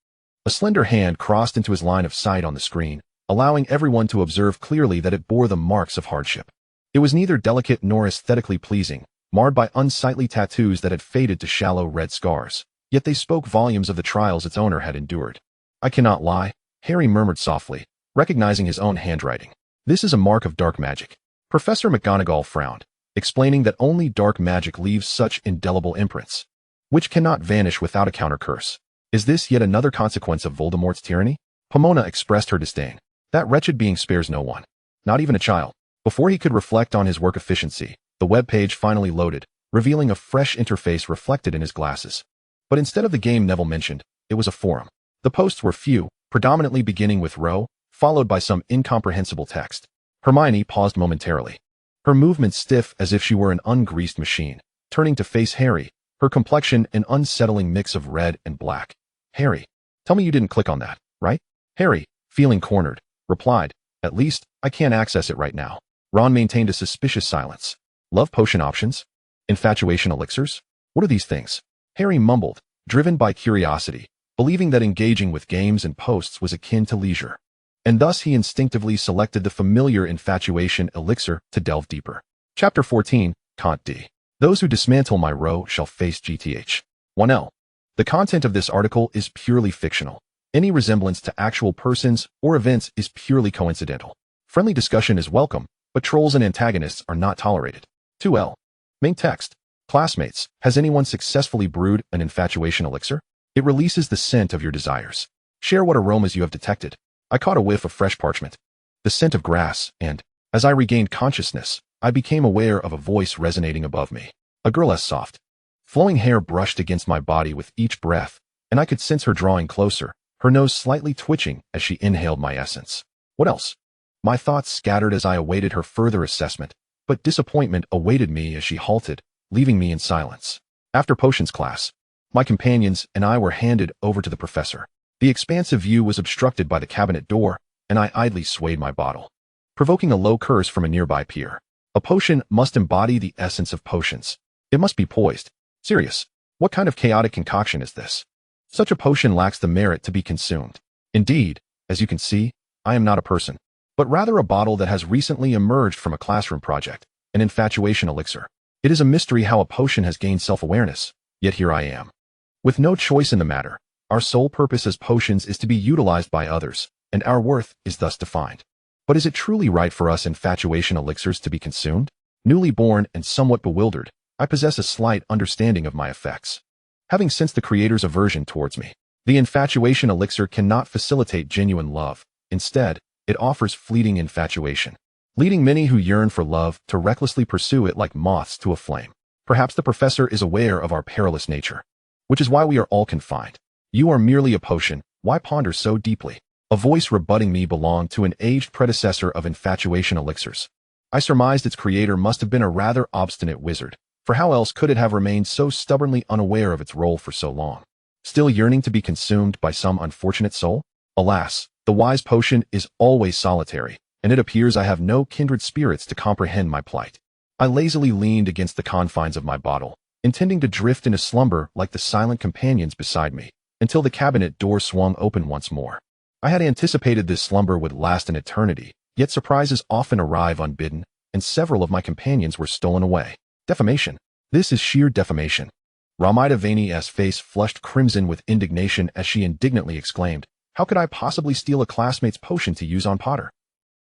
A slender hand crossed into his line of sight on the screen, allowing everyone to observe clearly that it bore the marks of hardship. It was neither delicate nor aesthetically pleasing, marred by unsightly tattoos that had faded to shallow red scars. Yet they spoke volumes of the trials its owner had endured. I cannot lie, Harry murmured softly, recognizing his own handwriting. This is a mark of dark magic. Professor McGonagall frowned, explaining that only dark magic leaves such indelible imprints, which cannot vanish without a counter-curse. Is this yet another consequence of Voldemort's tyranny? Pomona expressed her disdain. That wretched being spares no one, not even a child. Before he could reflect on his work efficiency, the web page finally loaded, revealing a fresh interface reflected in his glasses. But instead of the game Neville mentioned, it was a forum. The posts were few, predominantly beginning with row, followed by some incomprehensible text. Hermione paused momentarily, her movements stiff as if she were an ungreased machine, turning to face Harry, her complexion an unsettling mix of red and black. Harry, tell me you didn't click on that, right? Harry, feeling cornered, replied, at least, I can't access it right now. Ron maintained a suspicious silence. Love potion options? Infatuation elixirs? What are these things? Harry mumbled, driven by curiosity, believing that engaging with games and posts was akin to leisure. And thus he instinctively selected the familiar infatuation elixir to delve deeper. Chapter 14, Cont D. Those who dismantle my row shall face GTH. 1L. The content of this article is purely fictional. Any resemblance to actual persons or events is purely coincidental. Friendly discussion is welcome, but trolls and antagonists are not tolerated. 2L. Main text. Classmates, has anyone successfully brewed an infatuation elixir? It releases the scent of your desires. Share what aromas you have detected. I caught a whiff of fresh parchment, the scent of grass, and, as I regained consciousness, I became aware of a voice resonating above me. A girl as soft. Flowing hair brushed against my body with each breath, and I could sense her drawing closer, her nose slightly twitching as she inhaled my essence. What else? My thoughts scattered as I awaited her further assessment, but disappointment awaited me as she halted, leaving me in silence. After potions class, my companions and I were handed over to the professor. The expansive view was obstructed by the cabinet door, and I idly swayed my bottle, provoking a low curse from a nearby peer. A potion must embody the essence of potions. It must be poised. Serious. What kind of chaotic concoction is this? Such a potion lacks the merit to be consumed. Indeed, as you can see, I am not a person, but rather a bottle that has recently emerged from a classroom project, an infatuation elixir. It is a mystery how a potion has gained self-awareness, yet here I am. With no choice in the matter, our sole purpose as potions is to be utilized by others, and our worth is thus defined. But is it truly right for us infatuation elixirs to be consumed? Newly born and somewhat bewildered, I possess a slight understanding of my effects. Having sensed the creator's aversion towards me, the infatuation elixir cannot facilitate genuine love. Instead, it offers fleeting infatuation, leading many who yearn for love to recklessly pursue it like moths to a flame. Perhaps the professor is aware of our perilous nature, which is why we are all confined. You are merely a potion, why ponder so deeply? A voice rebutting me belonged to an aged predecessor of infatuation elixirs. I surmised its creator must have been a rather obstinate wizard, for how else could it have remained so stubbornly unaware of its role for so long? Still yearning to be consumed by some unfortunate soul? Alas, the wise potion is always solitary, and it appears I have no kindred spirits to comprehend my plight. I lazily leaned against the confines of my bottle, intending to drift into slumber like the silent companions beside me, until the cabinet door swung open once more. I had anticipated this slumber would last an eternity, yet surprises often arrive unbidden, and several of my companions were stolen away. Defamation. This is sheer defamation. Ramida Vani's face flushed crimson with indignation as she indignantly exclaimed, "How could I possibly steal a classmate's potion to use on Potter?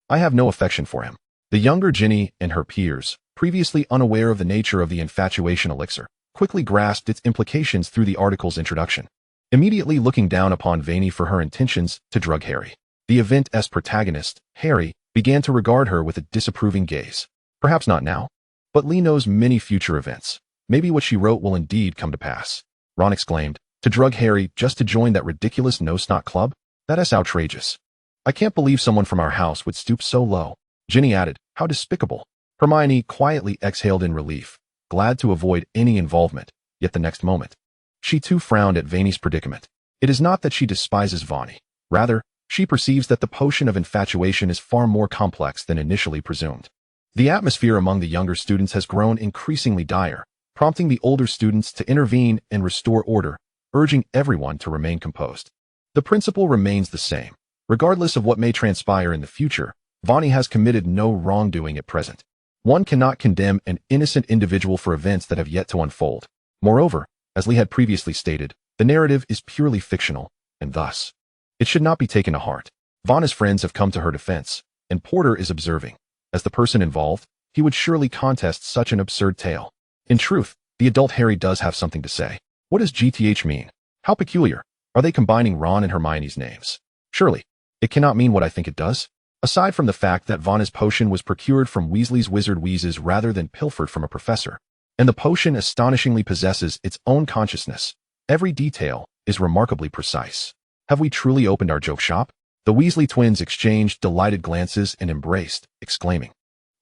I have no affection for him." The younger Ginny and her peers, previously unaware of the nature of the infatuation elixir, quickly grasped its implications through the article's introduction. Immediately looking down upon Vani for her intentions to drug Harry, the event's protagonist, Harry, began to regard her with a disapproving gaze. Perhaps not now, but Lee knows many future events. Maybe what she wrote will indeed come to pass. Ron exclaimed, "To drug Harry just to join that ridiculous no-snot club? That's outrageous. I can't believe someone from our house would stoop so low." Ginny added, "How despicable." Hermione quietly exhaled in relief, glad to avoid any involvement, yet the next moment, she too frowned at Vani's predicament. It is not that she despises Vani. Rather, she perceives that the potion of infatuation is far more complex than initially presumed. The atmosphere among the younger students has grown increasingly dire, prompting the older students to intervene and restore order, urging everyone to remain composed. The principle remains the same. Regardless of what may transpire in the future, Vani has committed no wrongdoing at present. One cannot condemn an innocent individual for events that have yet to unfold. Moreover, as Lee had previously stated, the narrative is purely fictional, and thus, it should not be taken to heart. Vana's friends have come to her defense, and Porter is observing. As the person involved, he would surely contest such an absurd tale. In truth, the adult Harry does have something to say. What does GTH mean? How peculiar. Are they combining Ron and Hermione's names? Surely, it cannot mean what I think it does. Aside from the fact that Vana's potion was procured from Weasley's wizard wheezes rather than pilfered from a professor, and the potion astonishingly possesses its own consciousness, every detail is remarkably precise. Have we truly opened our joke shop? The Weasley twins exchanged delighted glances and embraced, exclaiming,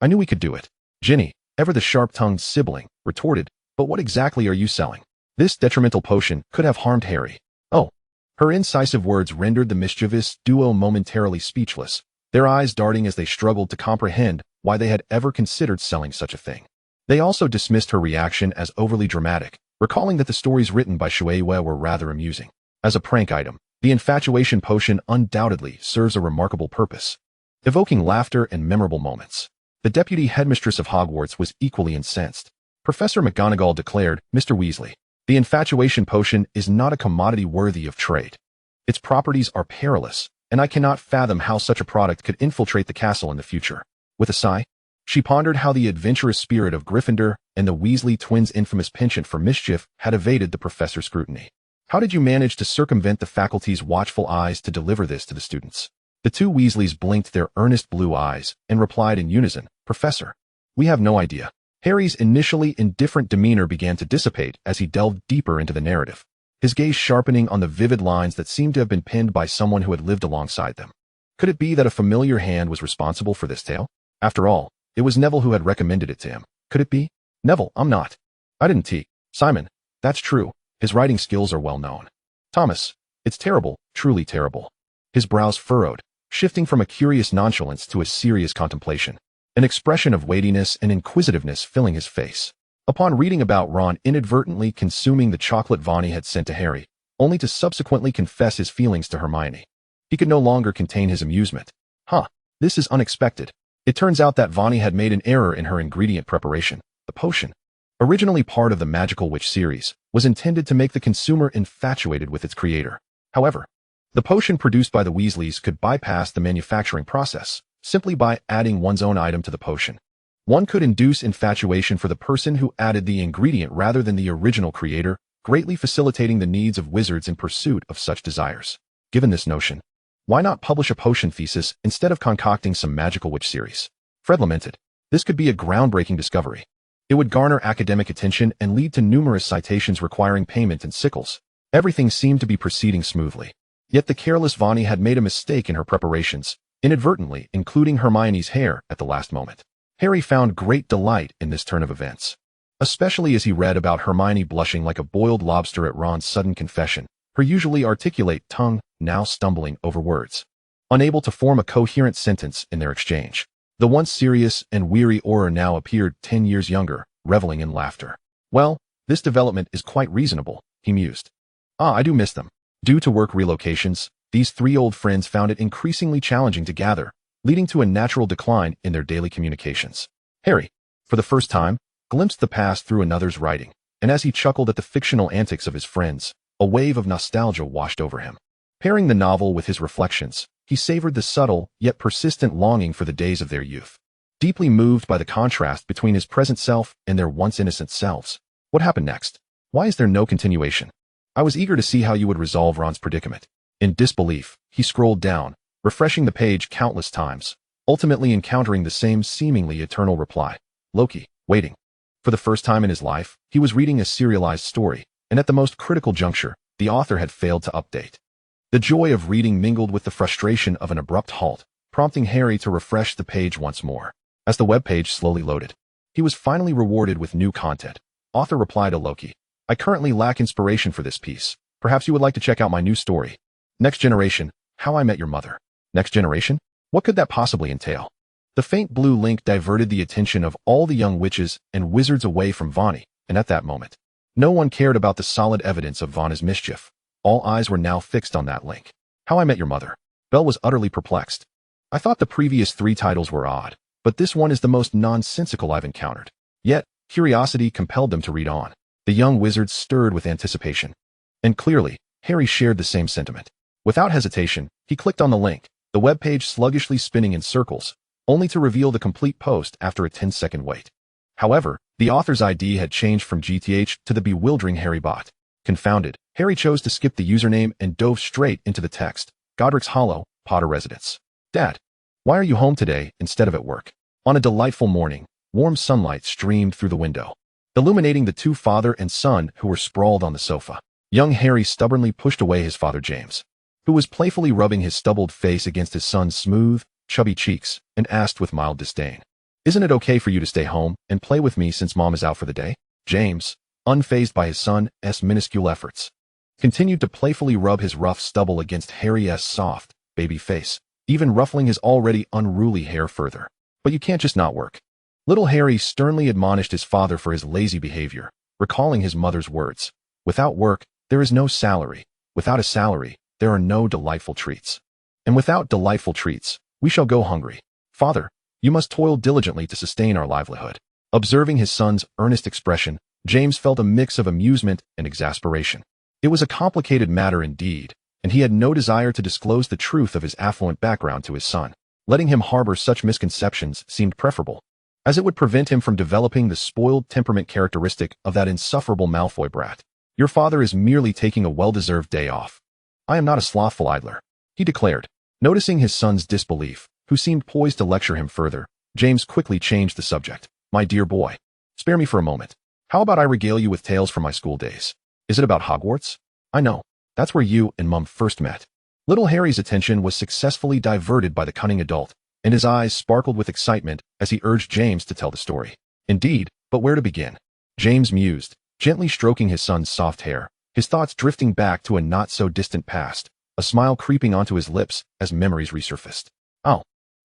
"I knew we could do it." Ginny, ever the sharp-tongued sibling, retorted, "But what exactly are you selling? This detrimental potion could have harmed Harry." Oh. Her incisive words rendered the mischievous duo momentarily speechless, their eyes darting as they struggled to comprehend why they had ever considered selling such a thing. They also dismissed her reaction as overly dramatic, recalling that the stories written by Shueisha were rather amusing. As a prank item, the infatuation potion undoubtedly serves a remarkable purpose, evoking laughter and memorable moments. The deputy headmistress of Hogwarts was equally incensed. Professor McGonagall declared, "Mr. Weasley, the infatuation potion is not a commodity worthy of trade. Its properties are perilous, and I cannot fathom how such a product could infiltrate the castle in the future." With a sigh, she pondered how the adventurous spirit of Gryffindor and the Weasley twins' infamous penchant for mischief had evaded the professor's scrutiny. How did you manage to circumvent the faculty's watchful eyes to deliver this to the students? The two Weasleys blinked their earnest blue eyes and replied in unison, "Professor, we have no idea." Harry's initially indifferent demeanor began to dissipate as he delved deeper into the narrative, his gaze sharpening on the vivid lines that seemed to have been penned by someone who had lived alongside them. Could it be that a familiar hand was responsible for this tale? After all, it was Neville who had recommended it to him. Could it be? "Neville, I'm not. I didn't teach. Simon, that's true. His writing skills are well known. Thomas, it's terrible, truly terrible." His brows furrowed, shifting from a curious nonchalance to a serious contemplation, an expression of weightiness and inquisitiveness filling his face. Upon reading about Ron inadvertently consuming the chocolate Vani had sent to Harry, only to subsequently confess his feelings to Hermione, he could no longer contain his amusement. This is unexpected. It turns out that Vani had made an error in her ingredient preparation. The potion, originally part of the Magical Witch series, was intended to make the consumer infatuated with its creator. However, the potion produced by the Weasleys could bypass the manufacturing process simply by adding one's own item to the potion. One could induce infatuation for the person who added the ingredient rather than the original creator, greatly facilitating the needs of wizards in pursuit of such desires. Given this notion, why not publish a potion thesis instead of concocting some Magical Witch series? Fred lamented. This could be a groundbreaking discovery. It would garner academic attention and lead to numerous citations requiring payment and sickles. Everything seemed to be proceeding smoothly. Yet the careless Vani had made a mistake in her preparations, inadvertently including Hermione's hair at the last moment. Harry found great delight in this turn of events, especially as he read about Hermione blushing like a boiled lobster at Ron's sudden confession, her usually articulate tongue now stumbling over words, unable to form a coherent sentence in their exchange. The once serious and weary Auror now appeared 10 years younger, reveling in laughter. "Well, this development is quite reasonable," he mused. I do miss them." Due to work relocations, these three old friends found it increasingly challenging to gather, leading to a natural decline in their daily communications. Harry, for the first time, glimpsed the past through another's writing. and as he chuckled at the fictional antics of his friends, a wave of nostalgia washed over him. Pairing the novel with his reflections, he savored the subtle, yet persistent longing for the days of their youth. Deeply moved by the contrast between his present self and their once innocent selves. What happened next? Why is there no continuation? I was eager to see how you would resolve Ron's predicament. In disbelief, he scrolled down, refreshing the page countless times, ultimately encountering the same seemingly eternal reply. Loki, waiting. For the first time in his life, he was reading a serialized story, and at the most critical juncture, the author had failed to update. The joy of reading mingled with the frustration of an abrupt halt, prompting Harry to refresh the page once more. As the web page slowly loaded, he was finally rewarded with new content. Author replied to Loki, I currently lack inspiration for this piece. Perhaps you would like to check out my new story. Next Generation, How I Met Your Mother. Next Generation? What could that possibly entail? The faint blue link diverted the attention of all the young witches and wizards away from Vani, and at that moment, no one cared about the solid evidence of Vana's mischief. All eyes were now fixed on that link. How I Met Your Mother. Belle was utterly perplexed. I thought the previous 3 titles were odd, but this one is the most nonsensical I've encountered. Yet, curiosity compelled them to read on. The young wizards stirred with anticipation. And clearly, Harry shared the same sentiment. Without hesitation, he clicked on the link, the web page sluggishly spinning in circles, only to reveal the complete post after a 10-second wait. However, the author's ID had changed from GTH to the bewildering Harry bot. Confounded, Harry chose to skip the username and dove straight into the text. Godric's Hollow, Potter Residence. Dad, why are you home today instead of at work? On a delightful morning, warm sunlight streamed through the window, illuminating the 2 father and son who were sprawled on the sofa. Young Harry stubbornly pushed away his father James, who was playfully rubbing his stubbled face against his son's smooth, chubby cheeks, and asked with mild disdain, Isn't it okay for you to stay home and play with me since Mom is out for the day? James, unfazed by his son's minuscule efforts, continued to playfully rub his rough stubble against Harry's soft, baby face, even ruffling his already unruly hair further. But you can't just not work. Little Harry sternly admonished his father for his lazy behavior, recalling his mother's words. Without work, there is no salary. Without a salary, there are no delightful treats. And without delightful treats, we shall go hungry. Father, you must toil diligently to sustain our livelihood. Observing his son's earnest expression, James felt a mix of amusement and exasperation. It was a complicated matter indeed, and he had no desire to disclose the truth of his affluent background to his son. Letting him harbor such misconceptions seemed preferable, as it would prevent him from developing the spoiled temperament characteristic of that insufferable Malfoy brat. Your father is merely taking a well-deserved day off. I am not a slothful idler, he declared. Noticing his son's disbelief, who seemed poised to lecture him further, James quickly changed the subject. My dear boy, spare me for a moment. How about I regale you with tales from my school days? Is it about Hogwarts? I know. That's where you and Mum first met. Little Harry's attention was successfully diverted by the cunning adult, and his eyes sparkled with excitement as he urged James to tell the story. Indeed, but where to begin? James mused, gently stroking his son's soft hair, his thoughts drifting back to a not-so-distant past, a smile creeping onto his lips as memories resurfaced. Oh,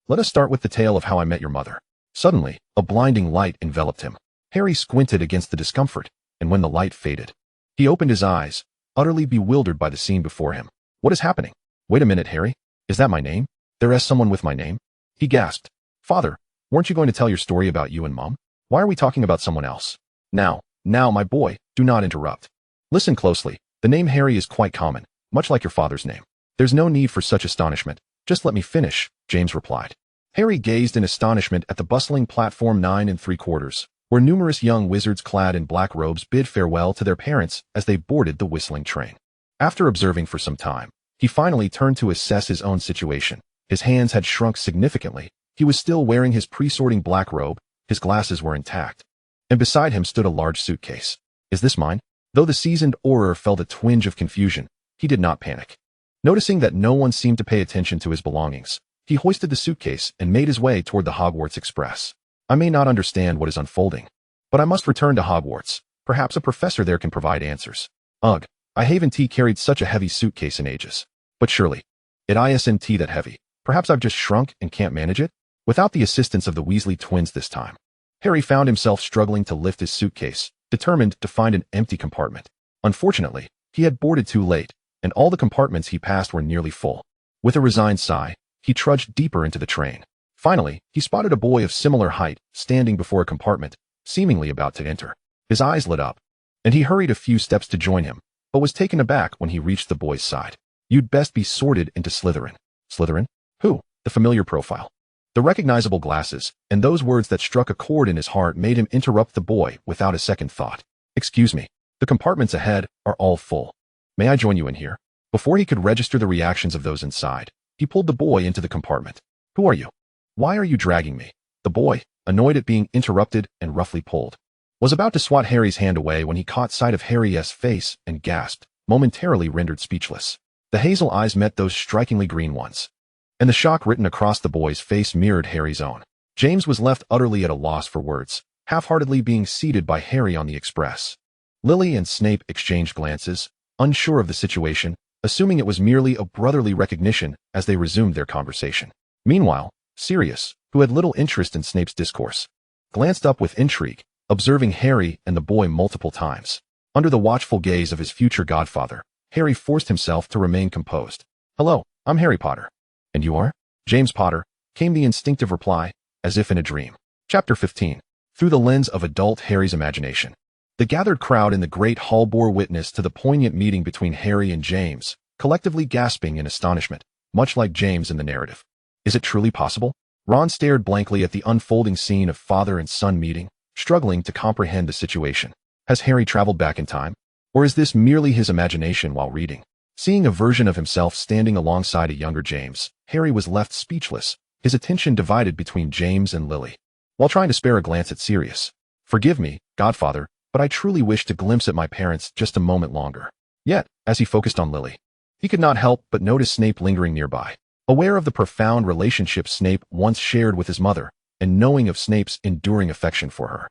let us start with the tale of How I Met Your Mother. Suddenly, a blinding light enveloped him. Harry squinted against the discomfort, and when the light faded, he opened his eyes, utterly bewildered by the scene before him. What is happening? Wait a minute, Harry. Is that my name? There is someone with my name? He gasped. Father, weren't you going to tell your story about you and Mom? Why are we talking about someone else? Now, my boy, do not interrupt. Listen closely. The name Harry is quite common, much like your father's name. There's no need for such astonishment. Just let me finish, James replied. Harry gazed in astonishment at the bustling platform 9 3/4, where numerous young wizards clad in black robes bid farewell to their parents as they boarded the whistling train. After observing for some time, he finally turned to assess his own situation. His hands had shrunk significantly. He was still wearing his pre-sorting black robe, his glasses were intact, and beside him stood a large suitcase. Is this mine? Though the seasoned Auror felt a twinge of confusion, he did not panic. Noticing that no one seemed to pay attention to his belongings, he hoisted the suitcase and made his way toward the Hogwarts Express. I may not understand what is unfolding, but I must return to Hogwarts. Perhaps a professor there can provide answers. Ugh, I haven't carried such a heavy suitcase in ages. But surely, it isn't that heavy. Perhaps I've just shrunk and can't manage it? Without the assistance of the Weasley twins this time, Harry found himself struggling to lift his suitcase, determined to find an empty compartment. Unfortunately, he had boarded too late, and all the compartments he passed were nearly full. With a resigned sigh, he trudged deeper into the train. Finally, he spotted a boy of similar height standing before a compartment, seemingly about to enter. His eyes lit up. and he hurried a few steps to join him, but was taken aback when he reached the boy's side. You'd best be sorted into Slytherin. Slytherin? Who? The familiar profile. The recognizable glasses, and those words that struck a chord in his heart made him interrupt the boy without a second thought. Excuse me, the compartments ahead are all full. May I join you in here? Before he could register the reactions of those inside, he pulled the boy into the compartment. Who are you? Why are you dragging me? The boy, annoyed at being interrupted and roughly pulled, was about to swat Harry's hand away when he caught sight of Harry's face and gasped, momentarily rendered speechless. The hazel eyes met those strikingly green ones, and the shock written across the boy's face mirrored Harry's own. James was left utterly at a loss for words, half-heartedly being seated by Harry on the express. Lily and Snape exchanged glances, unsure of the situation, assuming it was merely a brotherly recognition as they resumed their conversation. Meanwhile, Sirius, who had little interest in Snape's discourse, glanced up with intrigue, observing Harry and the boy multiple times. Under the watchful gaze of his future godfather, Harry forced himself to remain composed. Hello, I'm Harry Potter. And you are? James Potter, came the instinctive reply, as if in a dream. Chapter 15. Through the lens of adult Harry's imagination. The gathered crowd in the Great Hall bore witness to the poignant meeting between Harry and James, collectively gasping in astonishment, much like James in the narrative. Is it truly possible? Ron stared blankly at the unfolding scene of father and son meeting, struggling to comprehend the situation. Has Harry traveled back in time? Or is this merely his imagination while reading? Seeing a version of himself standing alongside a younger James, Harry was left speechless, his attention divided between James and Lily, while trying to spare a glance at Sirius. Forgive me, Godfather, but I truly wish to glimpse at my parents just a moment longer. Yet, as he focused on Lily, he could not help but notice Snape lingering nearby. Aware of the profound relationship Snape once shared with his mother, and knowing of Snape's enduring affection for her,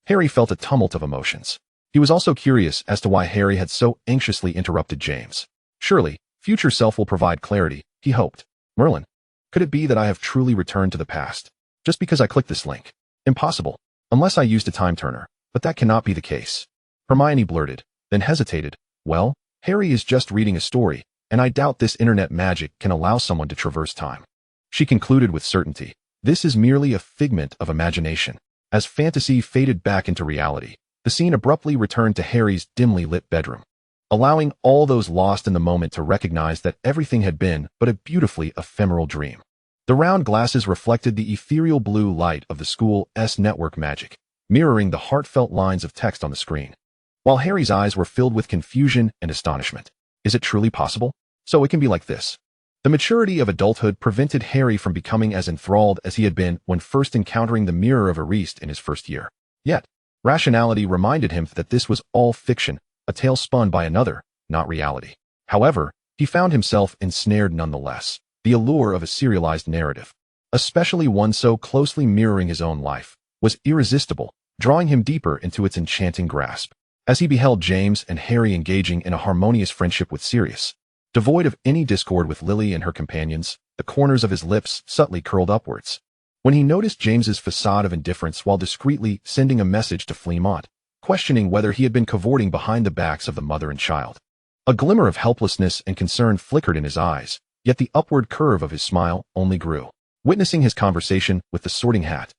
Harry felt a tumult of emotions. He was also curious as to why Harry had so anxiously interrupted James. Surely, future self will provide clarity, he hoped. Merlin, could it be that I have truly returned to the past, just because I clicked this link? Impossible, unless I used a time turner, but that cannot be the case. Hermione blurted, then hesitated. Well, Harry is just reading a story, and I doubt this internet magic can allow someone to traverse time. She concluded with certainty. This is merely a figment of imagination. As fantasy faded back into reality, the scene abruptly returned to Harry's dimly lit bedroom, allowing all those lost in the moment to recognize that everything had been but a beautifully ephemeral dream. The round glasses reflected the ethereal blue light of the school's network magic, mirroring the heartfelt lines of text on the screen, while Harry's eyes were filled with confusion and astonishment. Is it truly possible? So it can be like this. The maturity of adulthood prevented Harry from becoming as enthralled as he had been when first encountering the mirror of Ariste in his first year. Yet, rationality reminded him that this was all fiction, a tale spun by another, not reality. However, he found himself ensnared nonetheless. The allure of a serialized narrative, especially one so closely mirroring his own life, was irresistible, drawing him deeper into its enchanting grasp. As he beheld James and Harry engaging in a harmonious friendship with Sirius, devoid of any discord with Lily and her companions, the corners of his lips subtly curled upwards. When he noticed James's facade of indifference while discreetly sending a message to Fleamont, questioning whether he had been cavorting behind the backs of the mother and child. A glimmer of helplessness and concern flickered in his eyes, yet the upward curve of his smile only grew. Witnessing his conversation with the Sorting Hat,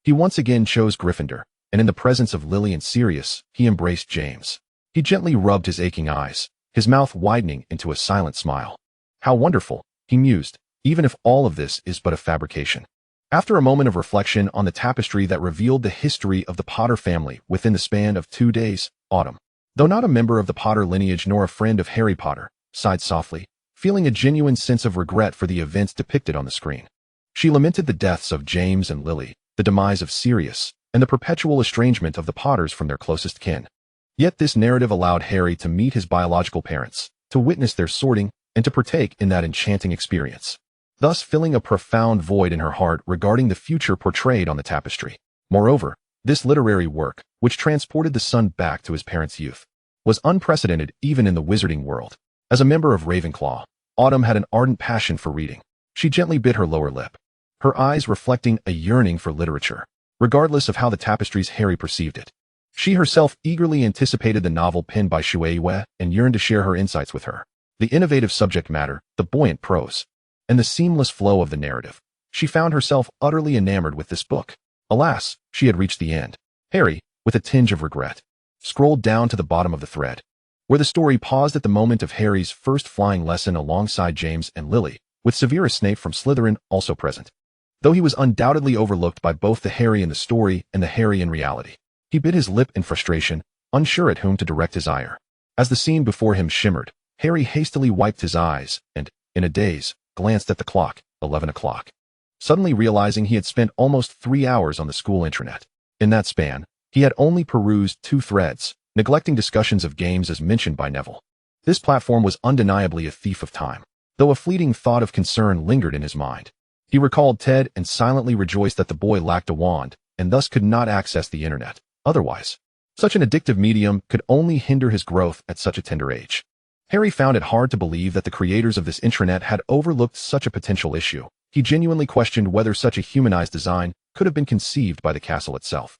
he once again chose Gryffindor, and in the presence of Lily and Sirius, he embraced James. He gently rubbed his aching eyes, his mouth widening into a silent smile. How wonderful, he mused, even if all of this is but a fabrication. After a moment of reflection on the tapestry that revealed the history of the Potter family within the span of 2 days, Autumn, though not a member of the Potter lineage nor a friend of Harry Potter, sighed softly, feeling a genuine sense of regret for the events depicted on the screen. She lamented the deaths of James and Lily, the demise of Sirius, and the perpetual estrangement of the Potters from their closest kin. Yet this narrative allowed Harry to meet his biological parents, to witness their sorting, and to partake in that enchanting experience, thus filling a profound void in her heart regarding the future portrayed on the tapestry. Moreover, this literary work, which transported the son back to his parents' youth, was unprecedented even in the wizarding world. As a member of Ravenclaw, Autumn had an ardent passion for reading. She gently bit her lower lip, her eyes reflecting a yearning for literature, regardless of how the tapestry's Harry perceived it. She herself eagerly anticipated the novel penned by Shui Yue and yearned to share her insights with her. The innovative subject matter, the buoyant prose, and the seamless flow of the narrative. She found herself utterly enamored with this book. Alas, she had reached the end. Harry, with a tinge of regret, scrolled down to the bottom of the thread, where the story paused at the moment of Harry's first flying lesson alongside James and Lily, with Severus Snape from Slytherin also present. Though he was undoubtedly overlooked by both the Harry in the story and the Harry in reality, he bit his lip in frustration, unsure at whom to direct his ire. As the scene before him shimmered, Harry hastily wiped his eyes and, in a daze, glanced at the clock, 11 o'clock. Suddenly realizing he had spent almost 3 hours on the school intranet. In that span, he had only perused 2 threads, neglecting discussions of games as mentioned by Neville. This platform was undeniably a thief of time, though a fleeting thought of concern lingered in his mind. He recalled Ted and silently rejoiced that the boy lacked a wand and thus could not access the internet. Otherwise, such an addictive medium could only hinder his growth at such a tender age. Harry found it hard to believe that the creators of this intranet had overlooked such a potential issue. He genuinely questioned whether such a humanized design could have been conceived by the castle itself.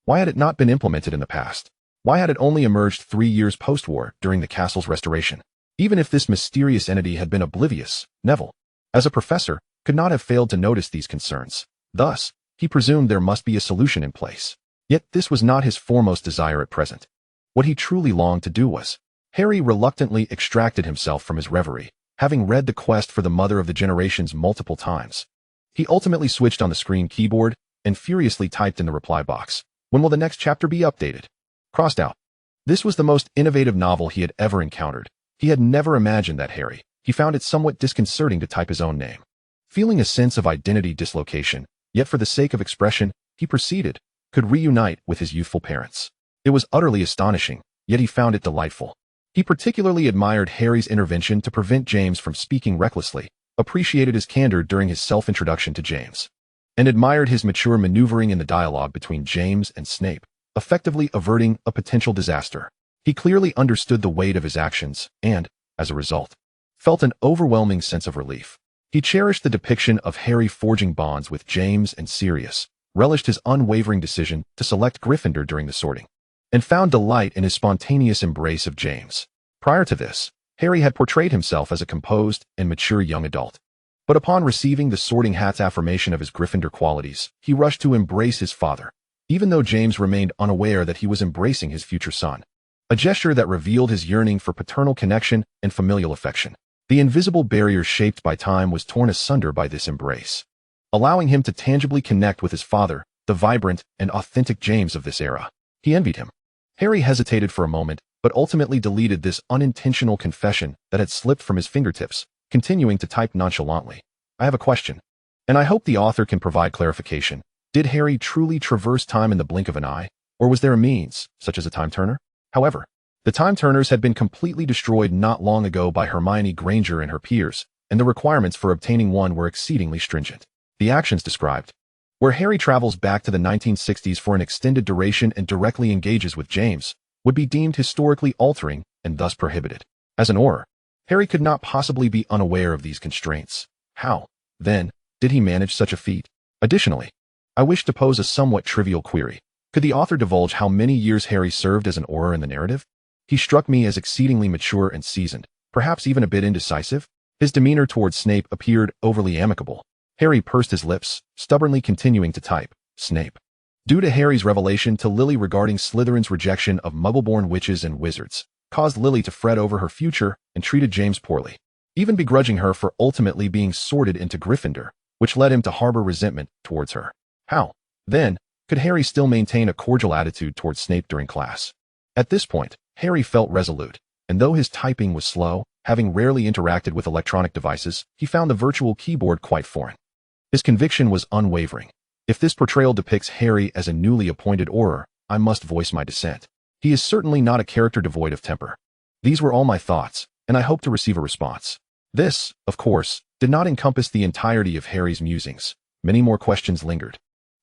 Why had it not been implemented in the past? Why had it only emerged 3 years post-war during the castle's restoration? Even if this mysterious entity had been oblivious, Neville, as a professor, could not have failed to notice these concerns. Thus, he presumed there must be a solution in place. Yet this was not his foremost desire at present. What he truly longed to do was, Harry reluctantly extracted himself from his reverie, having read The Quest for the Mother of the Generations multiple times. He ultimately switched on the screen keyboard and furiously typed in the reply box, "When will the next chapter be updated?" Crossed out. This was the most innovative novel he had ever encountered. He had never imagined that Harry. He found it somewhat disconcerting to type his own name. Feeling a sense of identity dislocation, yet for the sake of expression, he proceeded, could reunite with his youthful parents. It was utterly astonishing, yet he found it delightful. He particularly admired Harry's intervention to prevent James from speaking recklessly, appreciated his candor during his self-introduction to James, and admired his mature maneuvering in the dialogue between James and Snape, effectively averting a potential disaster. He clearly understood the weight of his actions and, as a result, felt an overwhelming sense of relief. He cherished the depiction of Harry forging bonds with James and Sirius, relished his unwavering decision to select Gryffindor during the sorting, and found delight in his spontaneous embrace of James. Prior to this, Harry had portrayed himself as a composed and mature young adult. But upon receiving the Sorting Hat's affirmation of his Gryffindor qualities, he rushed to embrace his father, even though James remained unaware that he was embracing his future son. A gesture that revealed his yearning for paternal connection and familial affection. The invisible barrier shaped by time was torn asunder by this embrace, allowing him to tangibly connect with his father, the vibrant and authentic James of this era. He envied him. Harry hesitated for a moment, but ultimately deleted this unintentional confession that had slipped from his fingertips, continuing to type nonchalantly. "I have a question, and I hope the author can provide clarification. Did Harry truly traverse time in the blink of an eye, or was there a means, such as a time turner?" However, the time turners had been completely destroyed not long ago by Hermione Granger and her peers, and the requirements for obtaining one were exceedingly stringent. The actions described, where Harry travels back to the 1960s for an extended duration and directly engages with James, would be deemed historically altering and thus prohibited. As an Auror, Harry could not possibly be unaware of these constraints. How, then, did he manage such a feat? Additionally, I wish to pose a somewhat trivial query. Could the author divulge how many years Harry served as an Auror in the narrative? He struck me as exceedingly mature and seasoned, perhaps even a bit indecisive. His demeanor towards Snape appeared overly amicable. Harry pursed his lips, stubbornly continuing to type, "Snape." Due to Harry's revelation to Lily regarding Slytherin's rejection of Muggle-born witches and wizards, caused Lily to fret over her future and treated James poorly, even begrudging her for ultimately being sorted into Gryffindor, which led him to harbor resentment towards her. How, then, could Harry still maintain a cordial attitude towards Snape during class? At this point, Harry felt resolute, and though his typing was slow, having rarely interacted with electronic devices, he found the virtual keyboard quite foreign. His conviction was unwavering. If this portrayal depicts Harry as a newly appointed Auror, I must voice my dissent. He is certainly not a character devoid of temper. These were all my thoughts, and I hope to receive a response. This, of course, did not encompass the entirety of Harry's musings. Many more questions lingered,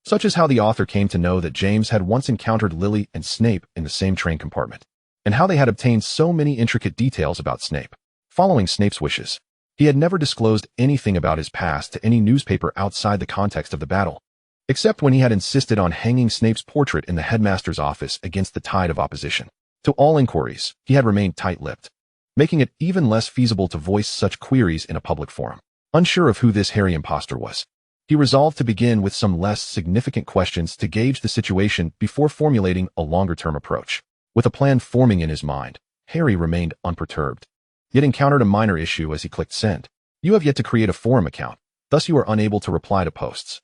such as how the author came to know that James had once encountered Lily and Snape in the same train compartment, and how they had obtained so many intricate details about Snape. Following Snape's wishes, he had never disclosed anything about his past to any newspaper outside the context of the battle, except when he had insisted on hanging Snape's portrait in the headmaster's office against the tide of opposition. To all inquiries, he had remained tight-lipped, making it even less feasible to voice such queries in a public forum. Unsure of who this Harry imposter was, he resolved to begin with some less significant questions to gauge the situation before formulating a longer-term approach. With a plan forming in his mind, Harry remained unperturbed, yet encountered a minor issue as he clicked send. You have yet to create a forum account, thus you are unable to reply to posts.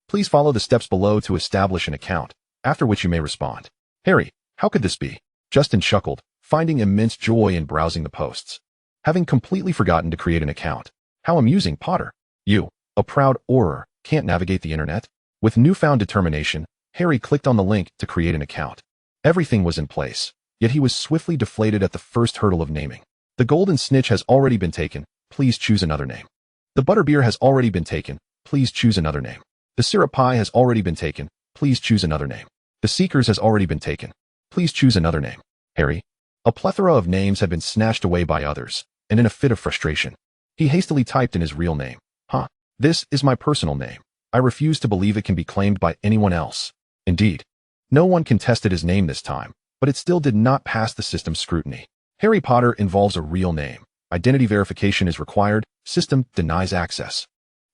Please follow the steps below to establish an account, after which you may respond. Harry, how could this be? Justin chuckled, finding immense joy in browsing the posts. Having completely forgotten to create an account. How amusing, Potter. You, a proud Auror, can't navigate the internet? With newfound determination, Harry clicked on the link to create an account. Everything was in place, yet he was swiftly deflated at the first hurdle of naming. The golden snitch has already been taken, please choose another name. The butterbeer has already been taken, please choose another name. The syrup pie has already been taken, please choose another name. The seekers has already been taken, please choose another name. Harry, a plethora of names had been snatched away by others, and in a fit of frustration, he hastily typed in his real name. This is my personal name. I refuse to believe it can be claimed by anyone else. Indeed, no one contested his name this time, but it still did not pass the system's scrutiny. Harry Potter involves a real name. Identity verification is required. System denies access.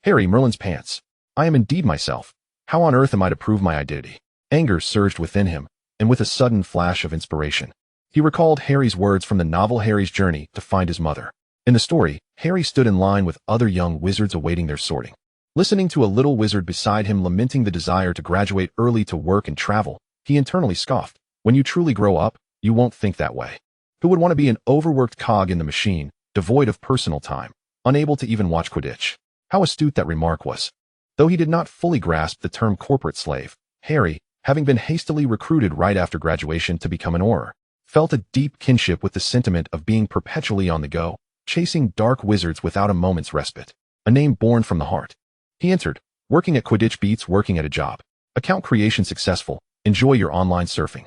Harry Merlin's pants. I am indeed myself. How on earth am I to prove my identity? Anger surged within him, and with a sudden flash of inspiration, he recalled Harry's words from the novel Harry's Journey to Find His Mother. In the story, Harry stood in line with other young wizards awaiting their sorting. Listening to a little wizard beside him lamenting the desire to graduate early to work and travel, he internally scoffed. When you truly grow up, you won't think that way. Who would want to be an overworked cog in the machine, devoid of personal time, unable to even watch Quidditch? How astute that remark was. Though he did not fully grasp the term corporate slave, Harry, having been hastily recruited right after graduation to become an Auror, felt a deep kinship with the sentiment of being perpetually on the go, chasing dark wizards without a moment's respite. A name born from the heart. He entered, working at Quidditch beats working at a job. Account creation successful. Enjoy your online surfing.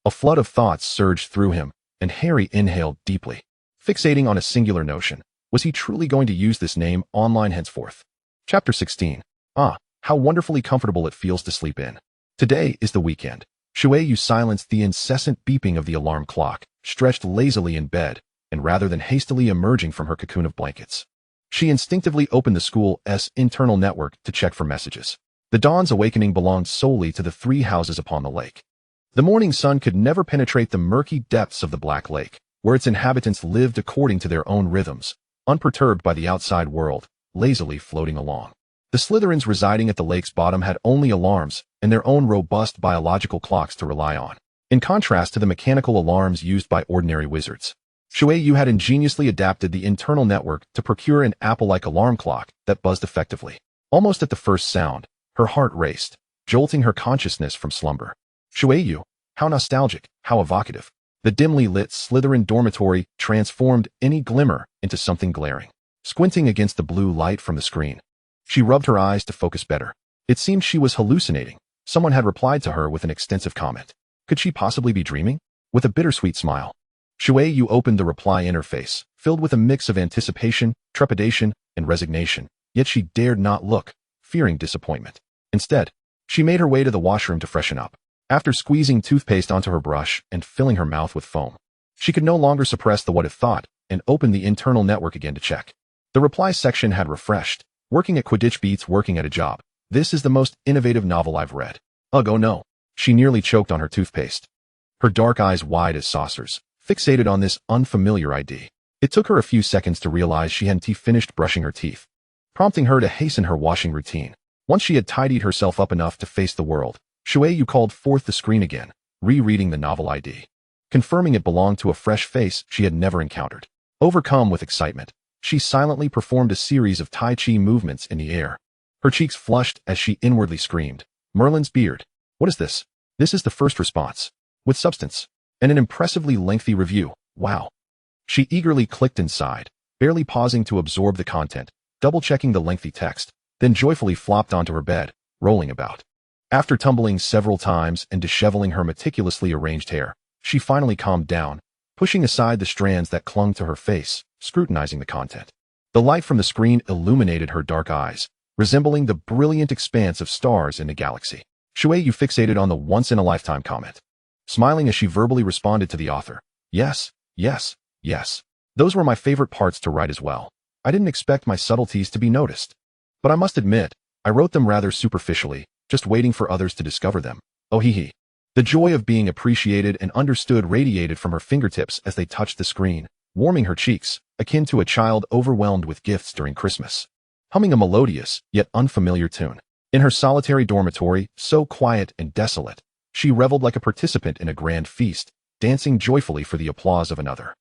A flood of thoughts surged through him, and Harry inhaled deeply. Fixating on a singular notion, was he truly going to use this name online henceforth? Chapter 16. How wonderfully comfortable it feels to sleep in. Today is the weekend. Shueyu silenced the incessant beeping of the alarm clock, stretched lazily in bed, and rather than hastily emerging from her cocoon of blankets, she instinctively opened the school's internal network to check for messages. The dawn's awakening belonged solely to the 3 houses upon the lake. The morning sun could never penetrate the murky depths of the Black Lake, where its inhabitants lived according to their own rhythms, unperturbed by the outside world, lazily floating along. The Slytherins residing at the lake's bottom had only alarms and their own robust biological clocks to rely on, in contrast to the mechanical alarms used by ordinary wizards. Shueyu had ingeniously adapted the internal network to procure an Apple-like alarm clock that buzzed effectively. Almost at the first sound, her heart raced, jolting her consciousness from slumber. Shueyu, how nostalgic, how evocative. The dimly lit Slytherin dormitory transformed any glimmer into something glaring. Squinting against the blue light from the screen, she rubbed her eyes to focus better. It seemed she was hallucinating. Someone had replied to her with an extensive comment. Could she possibly be dreaming? With a bittersweet smile, Shueyu opened the reply interface, filled with a mix of anticipation, trepidation, and resignation, yet she dared not look, fearing disappointment. Instead, she made her way to the washroom to freshen up. After squeezing toothpaste onto her brush and filling her mouth with foam, she could no longer suppress the what-if thought and opened the internal network again to check. The reply section had refreshed. Working at Quidditch beats working at a job. This is the most innovative novel I've read. Ugh, oh no. She nearly choked on her toothpaste. Her dark eyes wide as saucers, fixated on this unfamiliar ID. It took her a few seconds to realize she hadn't finished brushing her teeth, prompting her to hasten her washing routine. Once she had tidied herself up enough to face the world, Shueyu called forth the screen again, rereading the novel ID, confirming it belonged to a fresh face she had never encountered. Overcome with excitement, she silently performed a series of Tai Chi movements in the air. Her cheeks flushed as she inwardly screamed, Merlin's beard. What is this? This is the first response. With substance. And an impressively lengthy review. Wow. She eagerly clicked inside, barely pausing to absorb the content, double-checking the lengthy text, then joyfully flopped onto her bed, rolling about. After tumbling several times and disheveling her meticulously arranged hair, she finally calmed down, pushing aside the strands that clung to her face, scrutinizing the content. The light from the screen illuminated her dark eyes, resembling the brilliant expanse of stars in the galaxy. Shueyu fixated on the once-in-a-lifetime comment, smiling as she verbally responded to the author. Yes, yes, yes. Those were my favorite parts to write as well. I didn't expect my subtleties to be noticed. But I must admit, I wrote them rather superficially, just waiting for others to discover them. Oh hee hee. The joy of being appreciated and understood radiated from her fingertips as they touched the screen, warming her cheeks, akin to a child overwhelmed with gifts during Christmas. Humming a melodious, yet unfamiliar tune. In her solitary dormitory, so quiet and desolate, she reveled like a participant in a grand feast, dancing joyfully for the applause of another.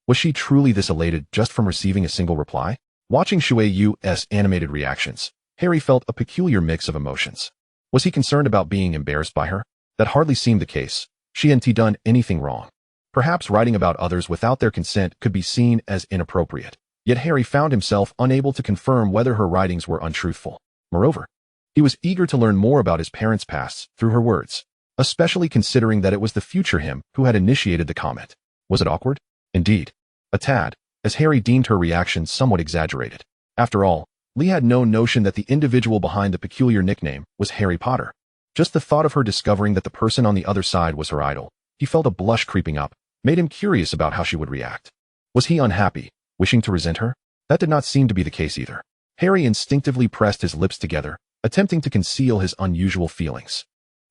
Was she truly this elated just from receiving a single reply? Watching Shui Yu's animated reactions, Harry felt a peculiar mix of emotions. Was he concerned about being embarrassed by her? That hardly seemed the case. She hadn't done anything wrong. Perhaps writing about others without their consent could be seen as inappropriate. Yet Harry found himself unable to confirm whether her writings were untruthful. Moreover, he was eager to learn more about his parents' pasts through her words, especially considering that it was the future him who had initiated the comment. Was it awkward? Indeed. A tad, as Harry deemed her reaction somewhat exaggerated. After all, Lee had no notion that the individual behind the peculiar nickname was Harry Potter. Just the thought of her discovering that the person on the other side was her idol, he felt a blush creeping up, made him curious about how she would react. Was he unhappy, wishing to resent her? That did not seem to be the case either. Harry instinctively pressed his lips together, attempting to conceal his unusual feelings.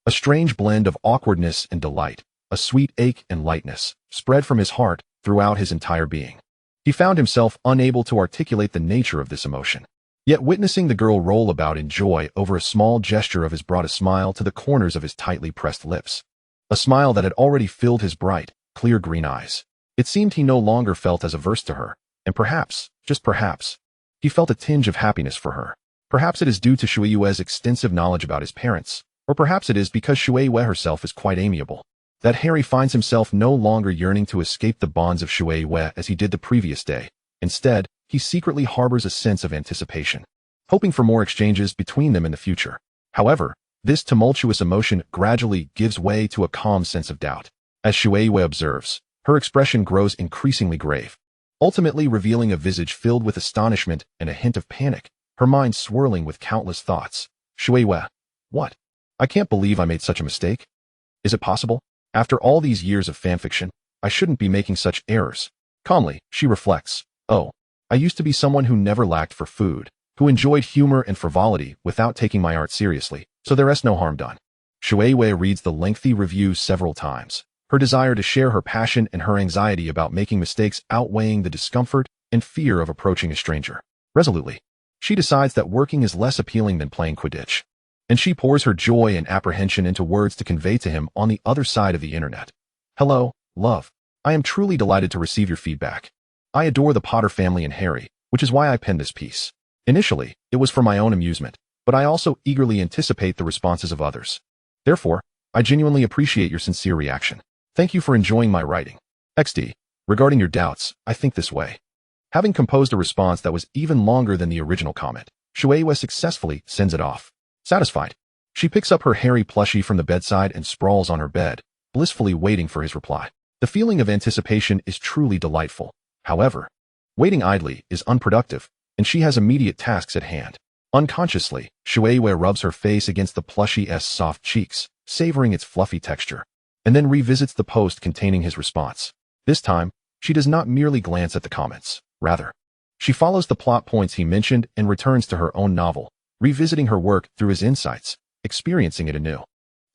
A strange blend of awkwardness and delight, a sweet ache and lightness, spread from his heart throughout his entire being. He found himself unable to articulate the nature of this emotion. Yet witnessing the girl roll about in joy over a small gesture of his brought a smile to the corners of his tightly pressed lips. A smile that had already filled his bright, clear green eyes. It seemed he no longer felt as averse to her, and perhaps, just perhaps, he felt a tinge of happiness for her. Perhaps it is due to Shui Yu's extensive knowledge about his parents, or perhaps it is because Shui Yu herself is quite amiable, that Harry finds himself no longer yearning to escape the bonds of Shui Yu as he did the previous day. Instead, he secretly harbors a sense of anticipation, hoping for more exchanges between them in the future. However, this tumultuous emotion gradually gives way to a calm sense of doubt. As Shui Yu observes, her expression grows increasingly grave, ultimately revealing a visage filled with astonishment and a hint of panic, her mind swirling with countless thoughts. Shui Yu, what? I can't believe I made such a mistake. Is it possible? After all these years of fanfiction, I shouldn't be making such errors. Calmly, she reflects, oh, I used to be someone who never lacked for food, who enjoyed humor and frivolity without taking my art seriously, so there is no harm done. Shui Yu reads the lengthy review several times, her desire to share her passion and her anxiety about making mistakes outweighing the discomfort and fear of approaching a stranger. Resolutely, she decides that working is less appealing than playing Quidditch, and she pours her joy and apprehension into words to convey to him on the other side of the internet. Hello, love. I am truly delighted to receive your feedback. I adore the Potter family and Harry, which is why I penned this piece. Initially, it was for my own amusement, but I also eagerly anticipate the responses of others. Therefore, I genuinely appreciate your sincere reaction. Thank you for enjoying my writing. XD. Regarding your doubts, I think this way. Having composed a response that was even longer than the original comment, Shui Yu successfully sends it off. Satisfied, she picks up her Harry plushie from the bedside and sprawls on her bed, blissfully waiting for his reply. The feeling of anticipation is truly delightful. However, waiting idly is unproductive, and she has immediate tasks at hand. Unconsciously, Shui Yu rubs her face against the plushie's soft cheeks, savoring its fluffy texture, and then revisits the post containing his response. This time, she does not merely glance at the comments. Rather, she follows the plot points he mentioned and returns to her own novel, revisiting her work through his insights, experiencing it anew.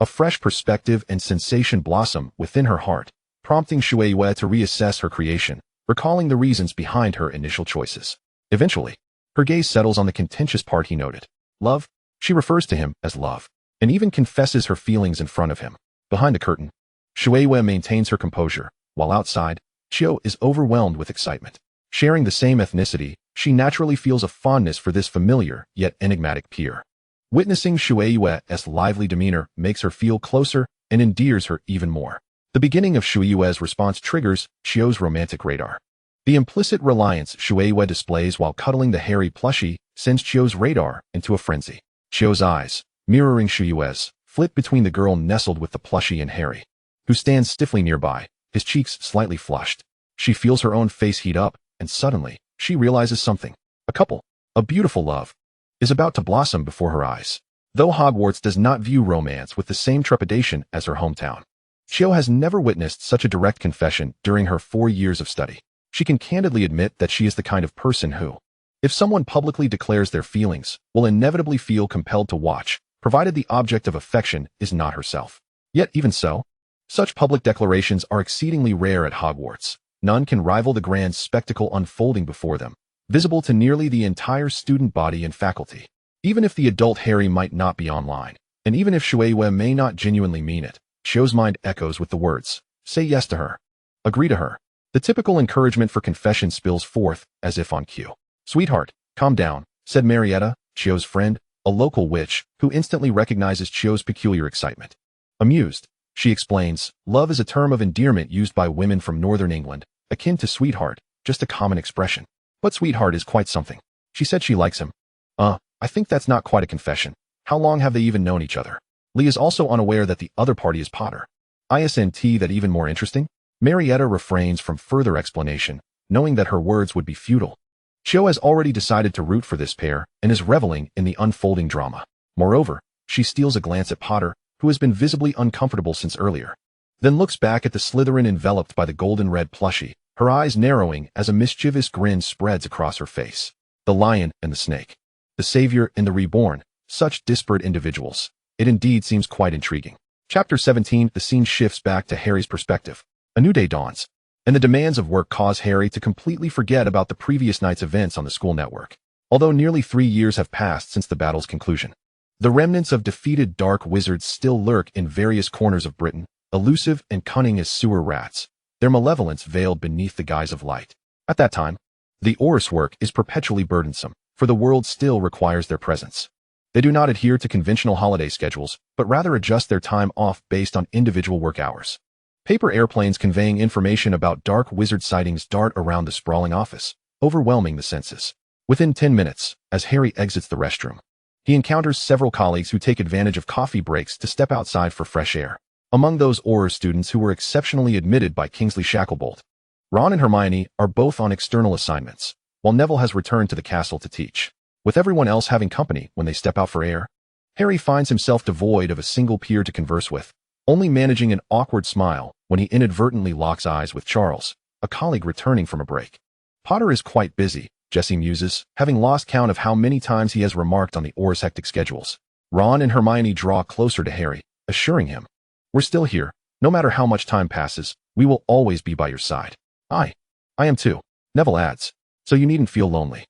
A fresh perspective and sensation blossom within her heart, prompting Shui Yu to reassess her creation, recalling the reasons behind her initial choices. Eventually, her gaze settles on the contentious part he noted. Love? She refers to him as love, and even confesses her feelings in front of him. Behind the curtain, Shui Yu maintains her composure, while outside, Chio is overwhelmed with excitement. Sharing the same ethnicity, she naturally feels a fondness for this familiar yet enigmatic peer. Witnessing Shui Yu's lively demeanor makes her feel closer and endears her even more. The beginning of Shui Yu's response triggers Chio's romantic radar. The implicit reliance Shui Yu displays while cuddling the hairy plushie sends Chio's radar into a frenzy. Chio's eyes, mirroring Shui Yu's, flit between the girl nestled with the plushie and Harry, who stands stiffly nearby, his cheeks slightly flushed. She feels her own face heat up, and suddenly, she realizes something. A couple, a beautiful love, is about to blossom before her eyes. Though Hogwarts does not view romance with the same trepidation as her hometown, Chio has never witnessed such a direct confession during her 4 years of study. She can candidly admit that she is the kind of person who, if someone publicly declares their feelings, will inevitably feel compelled to watch, provided the object of affection is not herself. Yet even so, such public declarations are exceedingly rare at Hogwarts. None can rival the grand spectacle unfolding before them, visible to nearly the entire student body and faculty. Even if the adult Harry might not be online, and even if Shui may not genuinely mean it, Chio's mind echoes with the words, say yes to her. Agree to her. The typical encouragement for confession spills forth, as if on cue. Sweetheart, calm down, said Marietta, Chio's friend, a local witch, who instantly recognizes Chio's peculiar excitement. Amused, she explains, love is a term of endearment used by women from northern England, akin to sweetheart, just a common expression. But sweetheart is quite something. She said she likes him. I think that's not quite a confession. How long have they even known each other? Lee is also unaware that the other party is Potter. Isn't that even more interesting? Marietta refrains from further explanation, knowing that her words would be futile. Chio has already decided to root for this pair and is reveling in the unfolding drama. Moreover, she steals a glance at Potter, who has been visibly uncomfortable since earlier, then looks back at the Slytherin enveloped by the golden-red plushie, her eyes narrowing as a mischievous grin spreads across her face. The lion and the snake. The savior and the reborn, such disparate individuals. It indeed seems quite intriguing. Chapter 17, the scene shifts back to Harry's perspective. A new day dawns, and the demands of work cause Harry to completely forget about the previous night's events on the school network. Although nearly 3 years have passed since the battle's conclusion, the remnants of defeated dark wizards still lurk in various corners of Britain, elusive and cunning as sewer rats, their malevolence veiled beneath the guise of light. At that time, the Aurus work is perpetually burdensome, for the world still requires their presence. They do not adhere to conventional holiday schedules, but rather adjust their time off based on individual work hours. Paper airplanes conveying information about dark wizard sightings dart around the sprawling office, overwhelming the senses. Within 10 minutes, as Harry exits the restroom, he encounters several colleagues who take advantage of coffee breaks to step outside for fresh air. Among those Auror students who were exceptionally admitted by Kingsley Shacklebolt, Ron and Hermione are both on external assignments, while Neville has returned to the castle to teach. With everyone else having company when they step out for air, Harry finds himself devoid of a single peer to converse with, only managing an awkward smile when he inadvertently locks eyes with Charles, a colleague returning from a break. Potter is quite busy, Jessie muses, having lost count of how many times he has remarked on the Auror's hectic schedules. Ron and Hermione draw closer to Harry, assuring him, "We're still here. No matter how much time passes, we will always be by your side." I am too," Neville adds, "so you needn't feel lonely."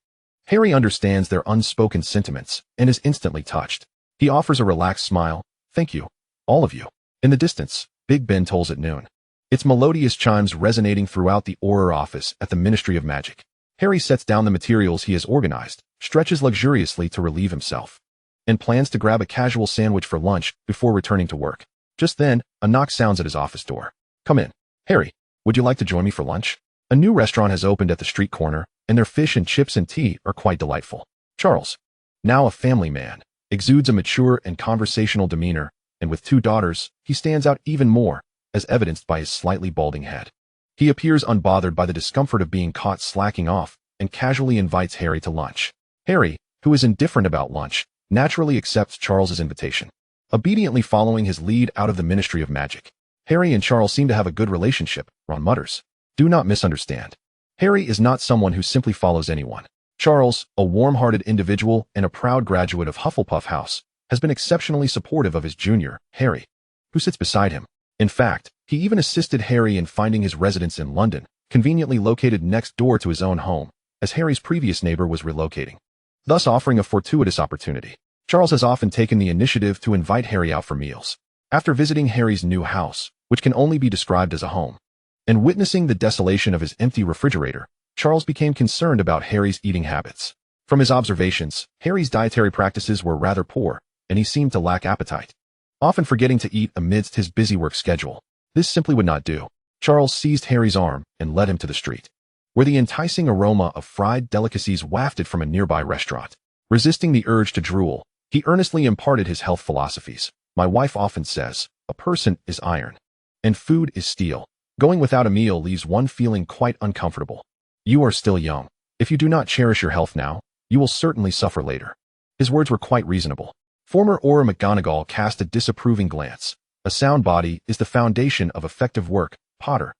Harry understands their unspoken sentiments and is instantly touched. He offers a relaxed smile. "Thank you, all of you." In the distance, Big Ben tolls at noon, its melodious chimes resonating throughout the Auror office at the Ministry of Magic. Harry sets down the materials he has organized, stretches luxuriously to relieve himself, and plans to grab a casual sandwich for lunch before returning to work. Just then, a knock sounds at his office door. "Come in. Harry, would you like to join me for lunch?" A new restaurant has opened at the street corner, and their fish and chips and tea are quite delightful. Charles, now a family man, exudes a mature and conversational demeanor, and with 2 daughters, he stands out even more, as evidenced by his slightly balding head. He appears unbothered by the discomfort of being caught slacking off, and casually invites Harry to lunch. Harry, who is indifferent about lunch, naturally accepts Charles's invitation, obediently following his lead out of the Ministry of Magic. Harry and Charles seem to have a good relationship, Ron mutters. Do not misunderstand. Harry is not someone who simply follows anyone. Charles, a warm-hearted individual and a proud graduate of Hufflepuff House, has been exceptionally supportive of his junior, Harry, who sits beside him. In fact, he even assisted Harry in finding his residence in London, conveniently located next door to his own home, as Harry's previous neighbor was relocating, thus offering a fortuitous opportunity. Charles has often taken the initiative to invite Harry out for meals. After visiting Harry's new house, which can only be described as a home, and witnessing the desolation of his empty refrigerator, Charles became concerned about Harry's eating habits. From his observations, Harry's dietary practices were rather poor, and he seemed to lack appetite, often forgetting to eat amidst his busy work schedule. This simply would not do. Charles seized Harry's arm and led him to the street, where the enticing aroma of fried delicacies wafted from a nearby restaurant. Resisting the urge to drool, he earnestly imparted his health philosophies. "My wife often says, a person is iron, and food is steel. Going without a meal leaves one feeling quite uncomfortable. You are still young. If you do not cherish your health now, you will certainly suffer later." His words were quite reasonable. Former Auror McGonagall cast a disapproving glance. "A sound body is the foundation of effective work, Potter.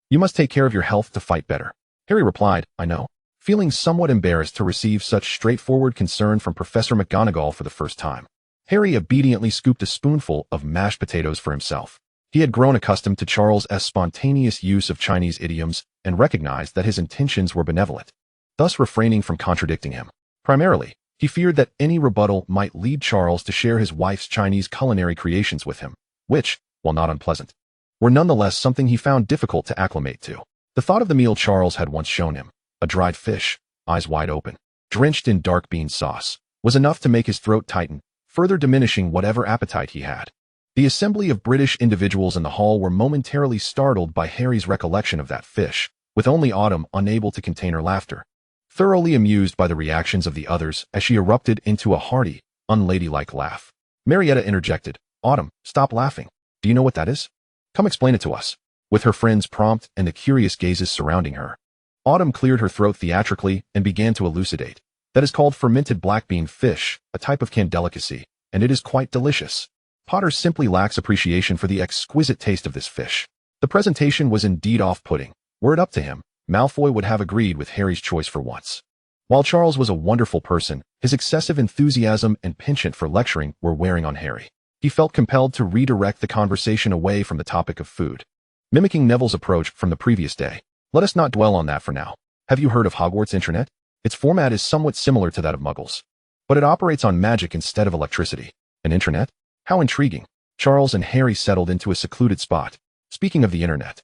You must take care of your health to fight better." Harry replied, "I know," feeling somewhat embarrassed to receive such straightforward concern from Professor McGonagall for the first time. Harry obediently scooped a spoonful of mashed potatoes for himself. He had grown accustomed to Charles's spontaneous use of Chinese idioms and recognized that his intentions were benevolent, thus refraining from contradicting him. Primarily, he feared that any rebuttal might lead Charles to share his wife's Chinese culinary creations with him, which, while not unpleasant, were nonetheless something he found difficult to acclimate to. The thought of the meal Charles had once shown him, a dried fish, eyes wide open, drenched in dark bean sauce, was enough to make his throat tighten, further diminishing whatever appetite he had. The assembly of British individuals in the hall were momentarily startled by Harry's recollection of that fish, with only Autumn unable to contain her laughter, thoroughly amused by the reactions of the others as she erupted into a hearty, unladylike laugh. Marietta interjected, "Autumn, stop laughing. Do you know what that is? Come explain it to us." With her friend's prompt and the curious gazes surrounding her, Autumn cleared her throat theatrically and began to elucidate. "That is called fermented black bean fish, a type of canned delicacy, and it is quite delicious. Potter simply lacks appreciation for the exquisite taste of this fish." The presentation was indeed off-putting. Were it up to him, Malfoy would have agreed with Harry's choice for once. While Charles was a wonderful person, his excessive enthusiasm and penchant for lecturing were wearing on Harry. He felt compelled to redirect the conversation away from the topic of food. Mimicking Neville's approach from the previous day, "Let us not dwell on that for now. Have you heard of Hogwarts Internet? Its format is somewhat similar to that of Muggles, but it operates on magic instead of electricity. An internet? How intriguing." Charles and Harry settled into a secluded spot. "Speaking of the internet,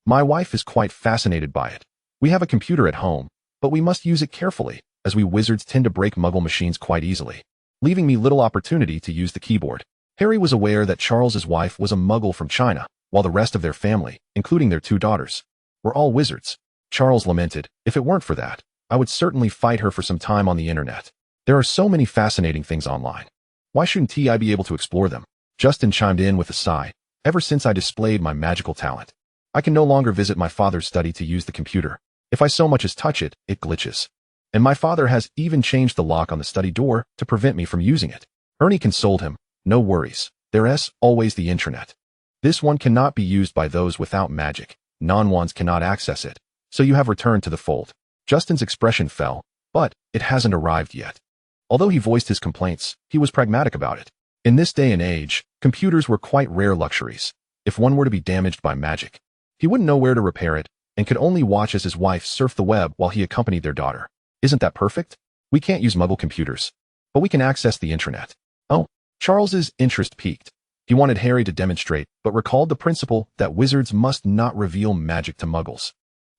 my wife is quite fascinated by it. We have a computer at home, but we must use it carefully, as we wizards tend to break Muggle machines quite easily, leaving me little opportunity to use the keyboard." Harry was aware that Charles's wife was a Muggle from China, while the rest of their family, including their 2 daughters, were all wizards. Charles lamented, "If it weren't for that, I would certainly fight her for some time on the internet. There are so many fascinating things online. Why shouldn't I be able to explore them?" Justin chimed in with a sigh. "Ever since I displayed my magical talent, I can no longer visit my father's study to use the computer. If I so much as touch it, it glitches. And my father has even changed the lock on the study door to prevent me from using it." Ernie consoled him, "No worries. There's always the internet. This one cannot be used by those without magic. Non-wands cannot access it, so you have returned to the fold." Justin's expression fell, but it hasn't arrived yet. Although he voiced his complaints, he was pragmatic about it. In this day and age, computers were quite rare luxuries. If one were to be damaged by magic, he wouldn't know where to repair it, and could only watch as his wife surfed the web while he accompanied their daughter. "Isn't that perfect? We can't use Muggle computers, but we can access the internet." Oh, Charles's interest piqued. He wanted Harry to demonstrate, but recalled the principle that wizards must not reveal magic to Muggles.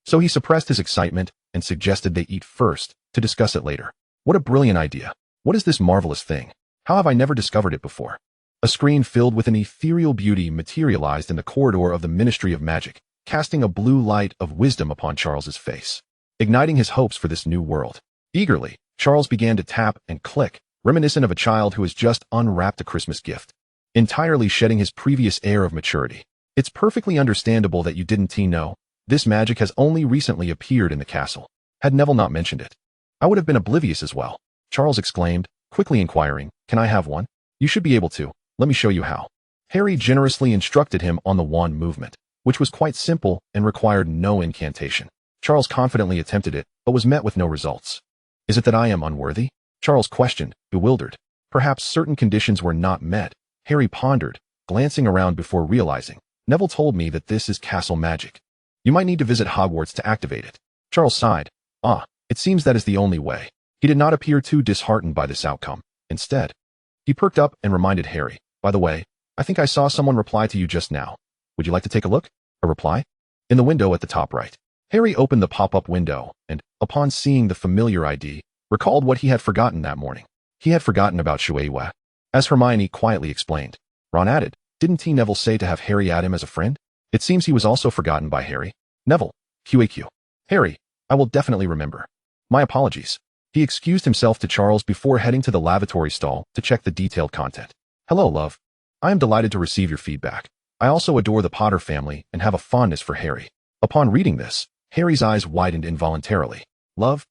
So he suppressed his excitement and suggested they eat first, to discuss it later. "What a brilliant idea. What is this marvelous thing? How have I never discovered it before?" A screen filled with an ethereal beauty materialized in the corridor of the Ministry of Magic, casting a blue light of wisdom upon Charles's face, igniting his hopes for this new world. Eagerly, Charles began to tap and click, reminiscent of a child who has just unwrapped a Christmas gift, entirely shedding his previous air of maturity. "It's perfectly understandable that you didn't know. This magic has only recently appeared in the castle. Had Neville not mentioned it, I would have been oblivious as well," Charles exclaimed, quickly inquiring, "Can I have one?" "You should be able to. Let me show you how." Harry generously instructed him on the wand movement, which was quite simple and required no incantation. Charles confidently attempted it, but was met with no results. "Is it that I am unworthy?" Charles questioned, bewildered. Perhaps certain conditions were not met. Harry pondered, glancing around before realizing. "Neville told me that this is castle magic. You might need to visit Hogwarts to activate it." Charles sighed. It seems that is the only way." He did not appear too disheartened by this outcome. Instead, he perked up and reminded Harry, "By the way, I think I saw someone reply to you just now. Would you like to take a look?" "A reply?" "In the window at the top right." Harry opened the pop-up window and, upon seeing the familiar ID, recalled what he had forgotten that morning. He had forgotten about Shueihua. As Hermione quietly explained, Ron added, "Didn't Neville say to have Harry add him as a friend?" It seems he was also forgotten by Harry. "Neville, QAQ. Harry, I will definitely remember. My apologies." He excused himself to Charles before heading to the lavatory stall to check the detailed content. "Hello, love. I am delighted to receive your feedback. I also adore the Potter family and have a fondness for Harry." Upon reading this, Harry's eyes widened involuntarily. "Love?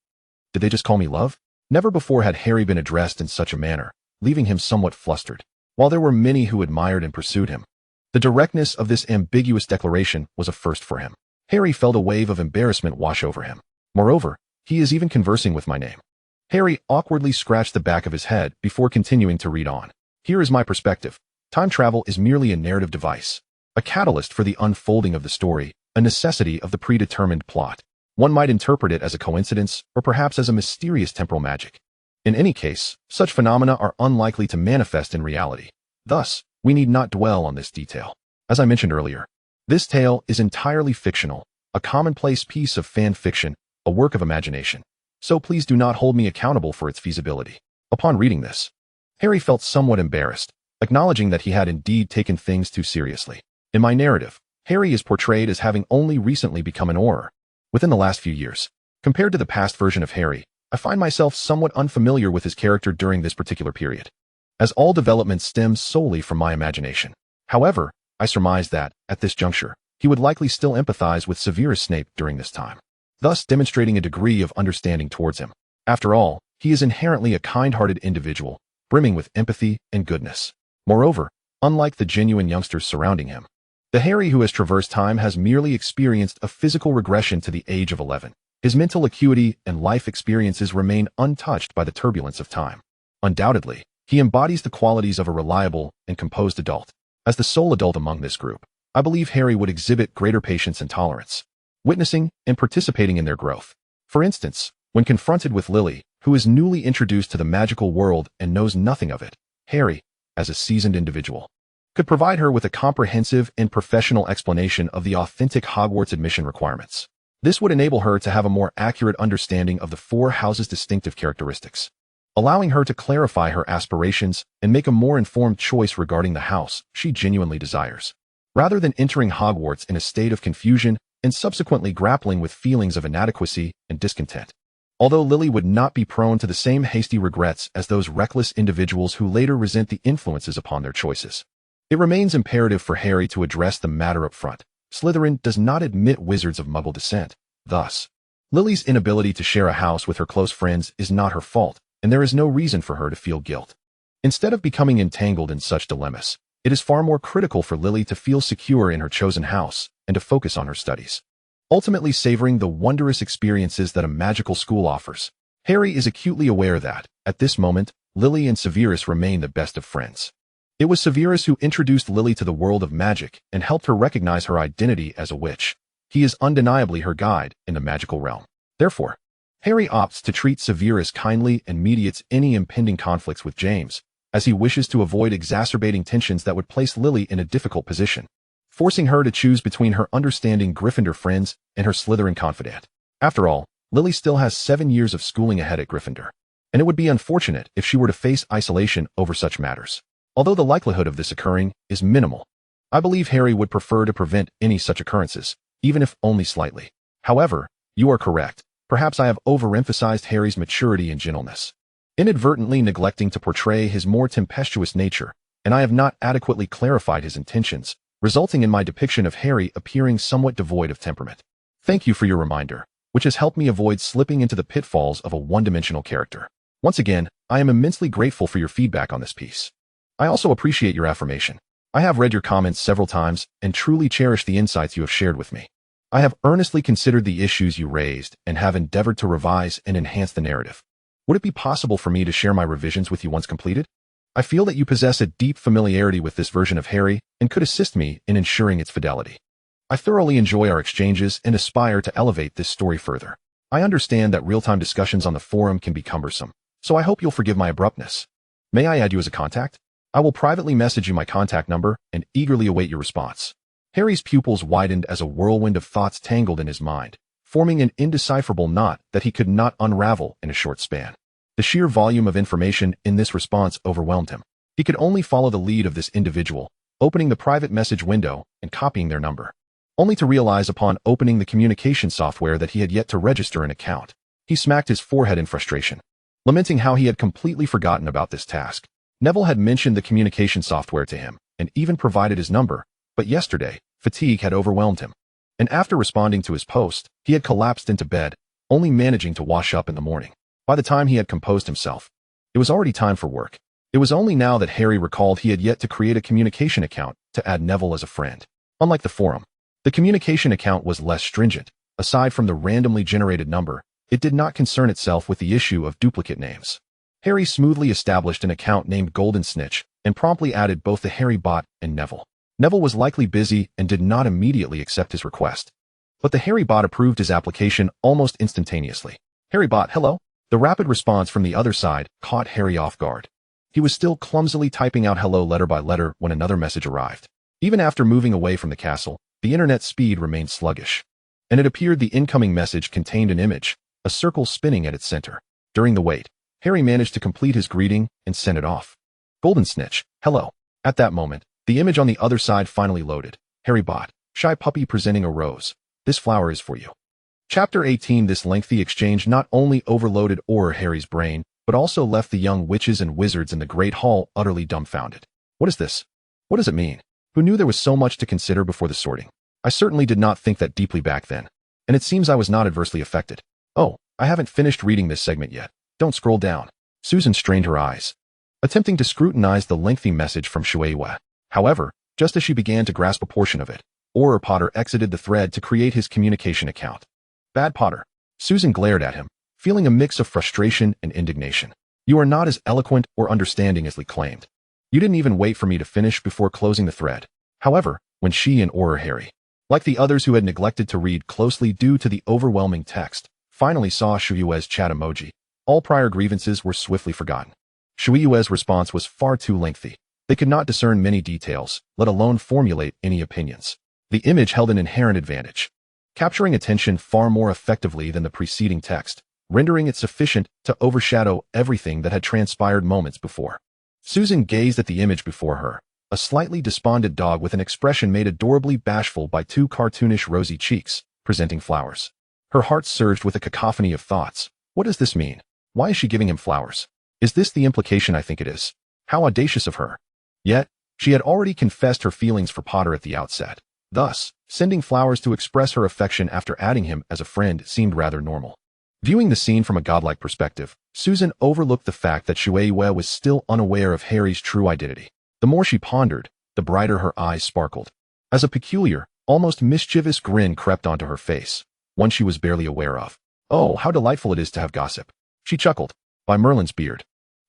Did they just call me love?" Never before had Harry been addressed in such a manner, leaving him somewhat flustered. While there were many who admired and pursued him, the directness of this ambiguous declaration was a first for him. Harry felt a wave of embarrassment wash over him. "Moreover, he is even conversing with my name." Harry awkwardly scratched the back of his head before continuing to read on. Here is my perspective. Time travel is merely a narrative device, a catalyst for the unfolding of the story, a necessity of the predetermined plot. One might interpret it as a coincidence or perhaps as a mysterious temporal magic. In any case, such phenomena are unlikely to manifest in reality. Thus, we need not dwell on this detail. As I mentioned earlier, this tale is entirely fictional, a commonplace piece of fan fiction, a work of imagination. So please do not hold me accountable for its feasibility. Upon reading this, Harry felt somewhat embarrassed, acknowledging that he had indeed taken things too seriously. In my narrative, Harry is portrayed as having only recently become an Auror within the last few years. Compared to the past version of Harry, I find myself somewhat unfamiliar with his character during this particular period, as all development stems solely from my imagination. However, I surmise that, at this juncture, he would likely still empathize with Severus Snape during this time, thus demonstrating a degree of understanding towards him. After all, he is inherently a kind-hearted individual, brimming with empathy and goodness. Moreover, unlike the genuine youngsters surrounding him, the Harry who has traversed time has merely experienced a physical regression to the age of 11. His mental acuity and life experiences remain untouched by the turbulence of time. Undoubtedly, he embodies the qualities of a reliable and composed adult. As the sole adult among this group, I believe Harry would exhibit greater patience and tolerance, witnessing and participating in their growth. For instance, when confronted with Lily, who is newly introduced to the magical world and knows nothing of it, Harry, as a seasoned individual, could provide her with a comprehensive and professional explanation of the authentic Hogwarts admission requirements. This would enable her to have a more accurate understanding of the four houses' distinctive characteristics, allowing her to clarify her aspirations and make a more informed choice regarding the house she genuinely desires, rather than entering Hogwarts in a state of confusion and subsequently grappling with feelings of inadequacy and discontent. Although Lily would not be prone to the same hasty regrets as those reckless individuals who later resent the influences upon their choices, it remains imperative for Harry to address the matter up front. Slytherin does not admit wizards of Muggle descent. Thus, Lily's inability to share a house with her close friends is not her fault, and there is no reason for her to feel guilt. Instead of becoming entangled in such dilemmas, it is far more critical for Lily to feel secure in her chosen house and to focus on her studies, ultimately savoring the wondrous experiences that a magical school offers. Harry is acutely aware that, at this moment, Lily and Severus remain the best of friends. It was Severus who introduced Lily to the world of magic and helped her recognize her identity as a witch. He is undeniably her guide in the magical realm. Therefore, Harry opts to treat Severus kindly and mediates any impending conflicts with James, as he wishes to avoid exacerbating tensions that would place Lily in a difficult position, forcing her to choose between her understanding Gryffindor friends and her Slytherin confidant. After all, Lily still has 7 years of schooling ahead at Gryffindor, and it would be unfortunate if she were to face isolation over such matters. Although the likelihood of this occurring is minimal, I believe Harry would prefer to prevent any such occurrences, even if only slightly. However, you are correct. Perhaps I have overemphasized Harry's maturity and gentleness, inadvertently neglecting to portray his more tempestuous nature, and I have not adequately clarified his intentions, resulting in my depiction of Harry appearing somewhat devoid of temperament. Thank you for your reminder, which has helped me avoid slipping into the pitfalls of a one-dimensional character. Once again, I am immensely grateful for your feedback on this piece. I also appreciate your affirmation. I have read your comments several times and truly cherish the insights you have shared with me. I have earnestly considered the issues you raised and have endeavored to revise and enhance the narrative. Would it be possible for me to share my revisions with you once completed? I feel that you possess a deep familiarity with this version of Harry and could assist me in ensuring its fidelity. I thoroughly enjoy our exchanges and aspire to elevate this story further. I understand that real-time discussions on the forum can be cumbersome, so I hope you'll forgive my abruptness. May I add you as a contact? I will privately message you my contact number and eagerly await your response. Harry's pupils widened as a whirlwind of thoughts tangled in his mind, forming an indecipherable knot that he could not unravel in a short span. The sheer volume of information in this response overwhelmed him. He could only follow the lead of this individual, opening the private message window and copying their number, only to realize upon opening the communication software that he had yet to register an account. He smacked his forehead in frustration, lamenting how he had completely forgotten about this task. Neville had mentioned the communication software to him and even provided his number, but yesterday, fatigue had overwhelmed him, and after responding to his post, he had collapsed into bed, only managing to wash up in the morning. By the time he had composed himself, it was already time for work. It was only now that Harry recalled he had yet to create a communication account to add Neville as a friend. Unlike the forum, the communication account was less stringent. Aside from the randomly generated number, it did not concern itself with the issue of duplicate names. Harry smoothly established an account named Golden Snitch, and promptly added both the Harry bot and Neville. Neville was likely busy and did not immediately accept his request. But the Harry bot approved his application almost instantaneously. Harry bot, hello? The rapid response from the other side caught Harry off guard. He was still clumsily typing out hello letter by letter when another message arrived. Even after moving away from the castle, the internet speed remained sluggish. And it appeared the incoming message contained an image, a circle spinning at its center. During the wait, Harry managed to complete his greeting and send it off. Golden Snitch, hello. At that moment, the image on the other side finally loaded. Harry bot, shy puppy presenting a rose. This flower is for you. Chapter 18. This lengthy exchange not only overloaded Harry's brain, but also left the young witches and wizards in the Great Hall utterly dumbfounded. What is this? What does it mean? Who knew there was so much to consider before the sorting? I certainly did not think that deeply back then. And it seems I was not adversely affected. Oh, I haven't finished reading this segment yet. Don't scroll down. Susan strained her eyes, attempting to scrutinize the lengthy message from Shueihua. However, just as she began to grasp a portion of it, Potter exited the thread to create his communication account. Bad Potter. Susan glared at him, feeling a mix of frustration and indignation. You are not as eloquent or understanding as Lee claimed. You didn't even wait for me to finish before closing the thread. However, when she and Harry, like the others who had neglected to read closely due to the overwhelming text, finally saw Shuehua's chat emoji, all prior grievances were swiftly forgotten. Shuehua's response was far too lengthy. They could not discern many details, let alone formulate any opinions. The image held an inherent advantage, capturing attention far more effectively than the preceding text, rendering it sufficient to overshadow everything that had transpired moments before. Susan gazed at the image before her, a slightly despondent dog with an expression made adorably bashful by two cartoonish rosy cheeks, presenting flowers. Her heart surged with a cacophony of thoughts. What does this mean? Why is she giving him flowers? Is this the implication I think it is? How audacious of her. Yet, she had already confessed her feelings for Potter at the outset. Thus, sending flowers to express her affection after adding him as a friend seemed rather normal. Viewing the scene from a godlike perspective, Susan overlooked the fact that Shueihua was still unaware of Harry's true identity. The more she pondered, the brighter her eyes sparkled. As a peculiar, almost mischievous grin crept onto her face, one she was barely aware of. Oh, how delightful it is to have gossip. She chuckled. By Merlin's beard.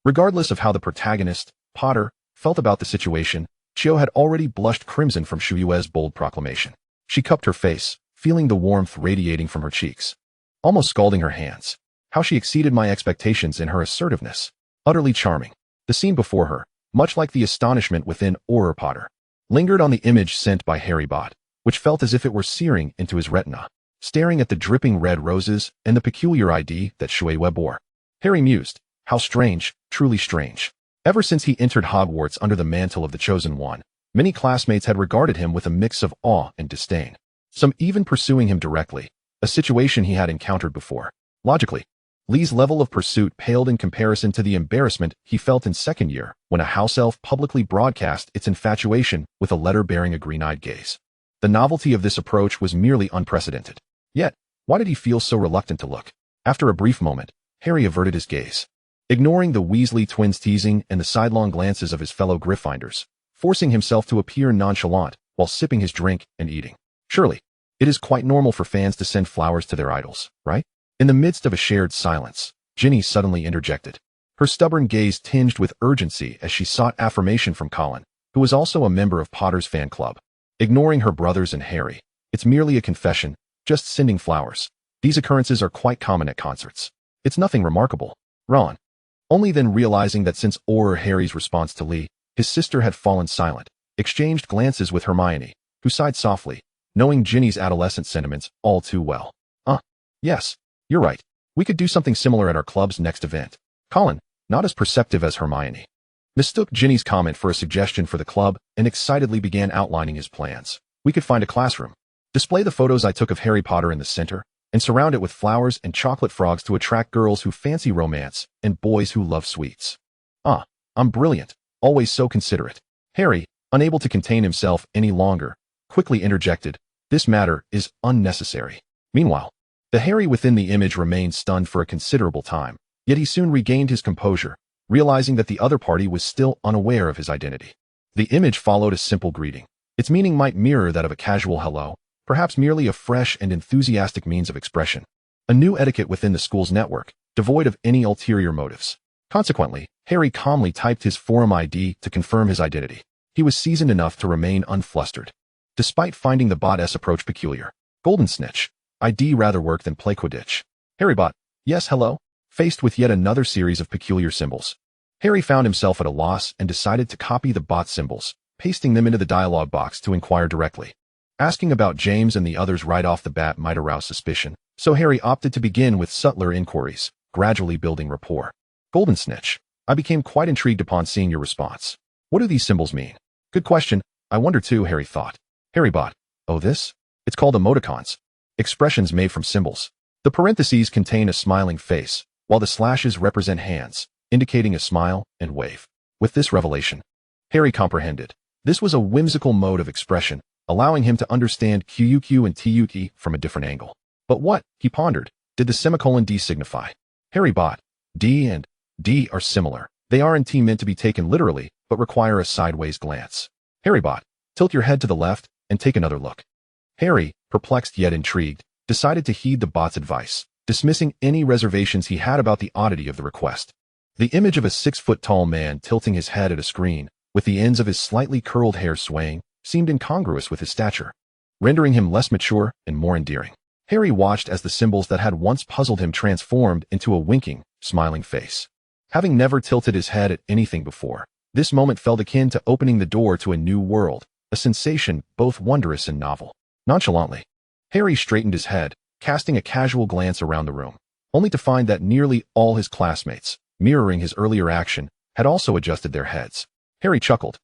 Regardless of how the protagonist, Potter, felt about the situation, Chio had already blushed crimson from Shuehua's bold proclamation. She cupped her face, feeling the warmth radiating from her cheeks, almost scalding her hands. How she exceeded my expectations in her assertiveness. Utterly charming. The scene before her, much like the astonishment within Potter, lingered on the image sent by Harry bot, which felt as if it were searing into his retina, staring at the dripping red roses and the peculiar ID that Shueihua bore. Harry mused, how strange, truly strange. Ever since he entered Hogwarts under the mantle of the Chosen One, many classmates had regarded him with a mix of awe and disdain, some even pursuing him directly, a situation he had encountered before. Logically, Lee's level of pursuit paled in comparison to the embarrassment he felt in second year when a house elf publicly broadcast its infatuation with a letter bearing a green-eyed gaze. The novelty of this approach was merely unprecedented. Yet, why did he feel so reluctant to look? After a brief moment, Harry averted his gaze, ignoring the Weasley twins' teasing and the sidelong glances of his fellow Gryffindors, forcing himself to appear nonchalant while sipping his drink and eating. Surely, it is quite normal for fans to send flowers to their idols, right? In the midst of a shared silence, Ginny suddenly interjected, her stubborn gaze tinged with urgency as she sought affirmation from Colin, who was also a member of Potter's fan club. Ignoring her brothers and Harry, it's merely a confession, just sending flowers. These occurrences are quite common at concerts. It's nothing remarkable. Ron. Only then realizing that since Harry's response to Lee, his sister had fallen silent, exchanged glances with Hermione, who sighed softly, knowing Ginny's adolescent sentiments all too well. Yes, you're right. We could do something similar at our club's next event. Colin, not as perceptive as Hermione, mistook Ginny's comment for a suggestion for the club and excitedly began outlining his plans. We could find a classroom, display the photos I took of Harry Potter in the center, and surround it with flowers and chocolate frogs to attract girls who fancy romance and boys who love sweets. I'm brilliant, always so considerate. Harry, unable to contain himself any longer, quickly interjected, this matter is unnecessary. Meanwhile, the Harry within the image remained stunned for a considerable time, yet he soon regained his composure, realizing that the other party was still unaware of his identity. The image followed a simple greeting. Its meaning might mirror that of a casual hello, perhaps merely a fresh and enthusiastic means of expression. A new etiquette within the school's network, devoid of any ulterior motives. Consequently, Harry calmly typed his forum ID to confirm his identity. He was seasoned enough to remain unflustered, despite finding the bot's approach peculiar. Golden Snitch. ID rather work than play Quidditch. Harry bot. Yes, hello? Faced with yet another series of peculiar symbols, Harry found himself at a loss and decided to copy the bot's symbols, pasting them into the dialog box to inquire directly. Asking about James and the others right off the bat might arouse suspicion, so Harry opted to begin with subtler inquiries, gradually building rapport. Golden Snitch. I became quite intrigued upon seeing your response. What do these symbols mean? Good question. I wonder too, Harry thought. Harry bot. Oh, this? It's called emoticons. Expressions made from symbols. The parentheses contain a smiling face, while the slashes represent hands, indicating a smile and wave. With this revelation, Harry comprehended. This was a whimsical mode of expression, allowing him to understand QUQ and TUT from a different angle. But what, he pondered, did the semicolon D signify? Harry bot. D and D are similar. They aren't meant to be taken literally, but require a sideways glance. Harry bot. Tilt your head to the left and take another look. Harry, perplexed yet intrigued, decided to heed the bot's advice, dismissing any reservations he had about the oddity of the request. The image of a 6-foot-tall man tilting his head at a screen, with the ends of his slightly curled hair swaying, seemed incongruous with his stature, rendering him less mature and more endearing. Harry watched as the symbols that had once puzzled him transformed into a winking, smiling face. Having never tilted his head at anything before, this moment felt akin to opening the door to a new world, a sensation both wondrous and novel. Nonchalantly, Harry straightened his head, casting a casual glance around the room, only to find that nearly all his classmates, mirroring his earlier action, had also adjusted their heads. Harry chuckled.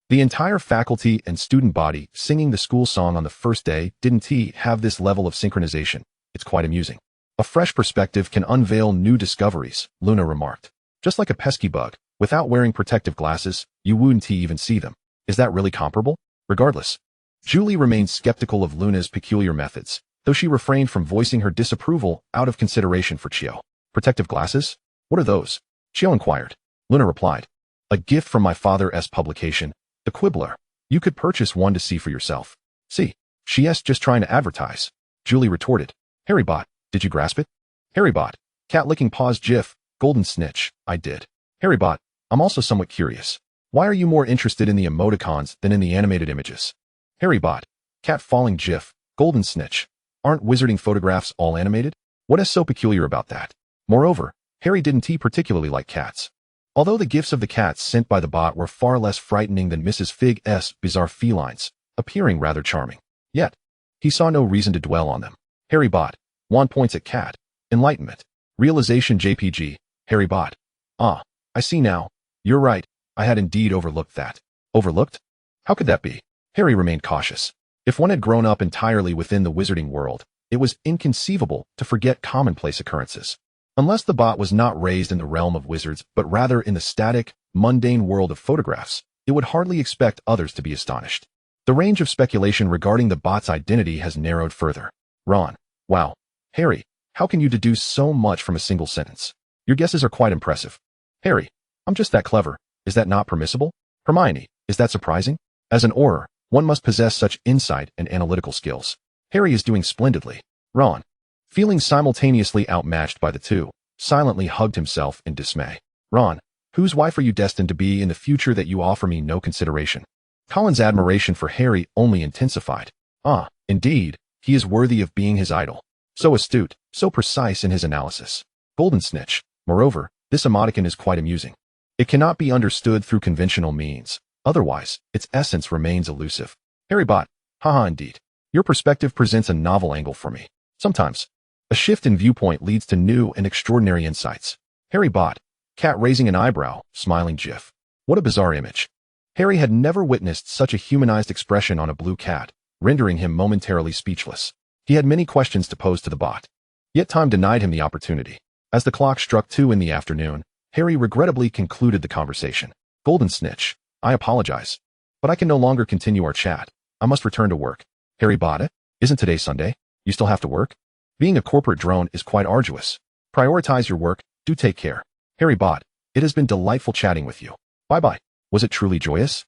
The entire faculty and student body singing the school song on the first day didn't have this level of synchronization. It's quite amusing. A fresh perspective can unveil new discoveries, Luna remarked. Just like a pesky bug, without wearing protective glasses, you wouldn't even see them. Is that really comparable? Regardless, Julie remained skeptical of Luna's peculiar methods, though she refrained from voicing her disapproval out of consideration for Chio. Protective glasses? What are those? Chio inquired. Luna replied. A gift from my father's publication, The Quibbler. You could purchase one to see for yourself. See, she's just trying to advertise. Julie retorted. Harry bot. Did you grasp it? Harry bot. Cat licking paws gif. Golden Snitch. I did. Harry bot. I'm also somewhat curious. Why are you more interested in the emoticons than in the animated images? Harry bot. Cat falling gif. Golden Snitch. Aren't wizarding photographs all animated? What is so peculiar about that? Moreover, Harry didn't particularly like cats. Although the gifs of the cats sent by the bot were far less frightening than Mrs. Fig's bizarre felines, appearing rather charming. Yet, he saw no reason to dwell on them. Harry bot. Wand points at cat. Enlightenment. Realization JPG. Harry bot. Ah, I see now. You're right. I had indeed overlooked that. Overlooked? How could that be? Harry remained cautious. If one had grown up entirely within the wizarding world, it was inconceivable to forget commonplace occurrences. Unless the bot was not raised in the realm of wizards, but rather in the static, mundane world of photographs, it would hardly expect others to be astonished. The range of speculation regarding the bot's identity has narrowed further. Ron. Wow. Harry, how can you deduce so much from a single sentence? Your guesses are quite impressive. Harry, I'm just that clever. Is that not permissible? Hermione, is that surprising? As an Auror, one must possess such insight and analytical skills. Harry is doing splendidly. Ron, feeling simultaneously outmatched by the two, silently hugged himself in dismay. Ron, whose wife are you destined to be in the future that you offer me no consideration? Colin's admiration for Harry only intensified. Ah, indeed, he is worthy of being his idol. So astute, so precise in his analysis. Golden Snitch. Moreover, this emoticon is quite amusing. It cannot be understood through conventional means. Otherwise, its essence remains elusive. Harry bot. Haha, indeed. Your perspective presents a novel angle for me. Sometimes, a shift in viewpoint leads to new and extraordinary insights. Harry bot. Cat raising an eyebrow, smiling gif. What a bizarre image. Harry had never witnessed such a humanized expression on a blue cat, rendering him momentarily speechless. He had many questions to pose to the bot. Yet time denied him the opportunity. As the clock struck 2 in the afternoon, Harry regrettably concluded the conversation. Golden Snitch. I apologize, but I can no longer continue our chat. I must return to work. Harry bot. Isn't today Sunday? You still have to work? Being a corporate drone is quite arduous. Prioritize your work. Do take care. Harry bot. It has been delightful chatting with you. Bye-bye. Was it truly joyous?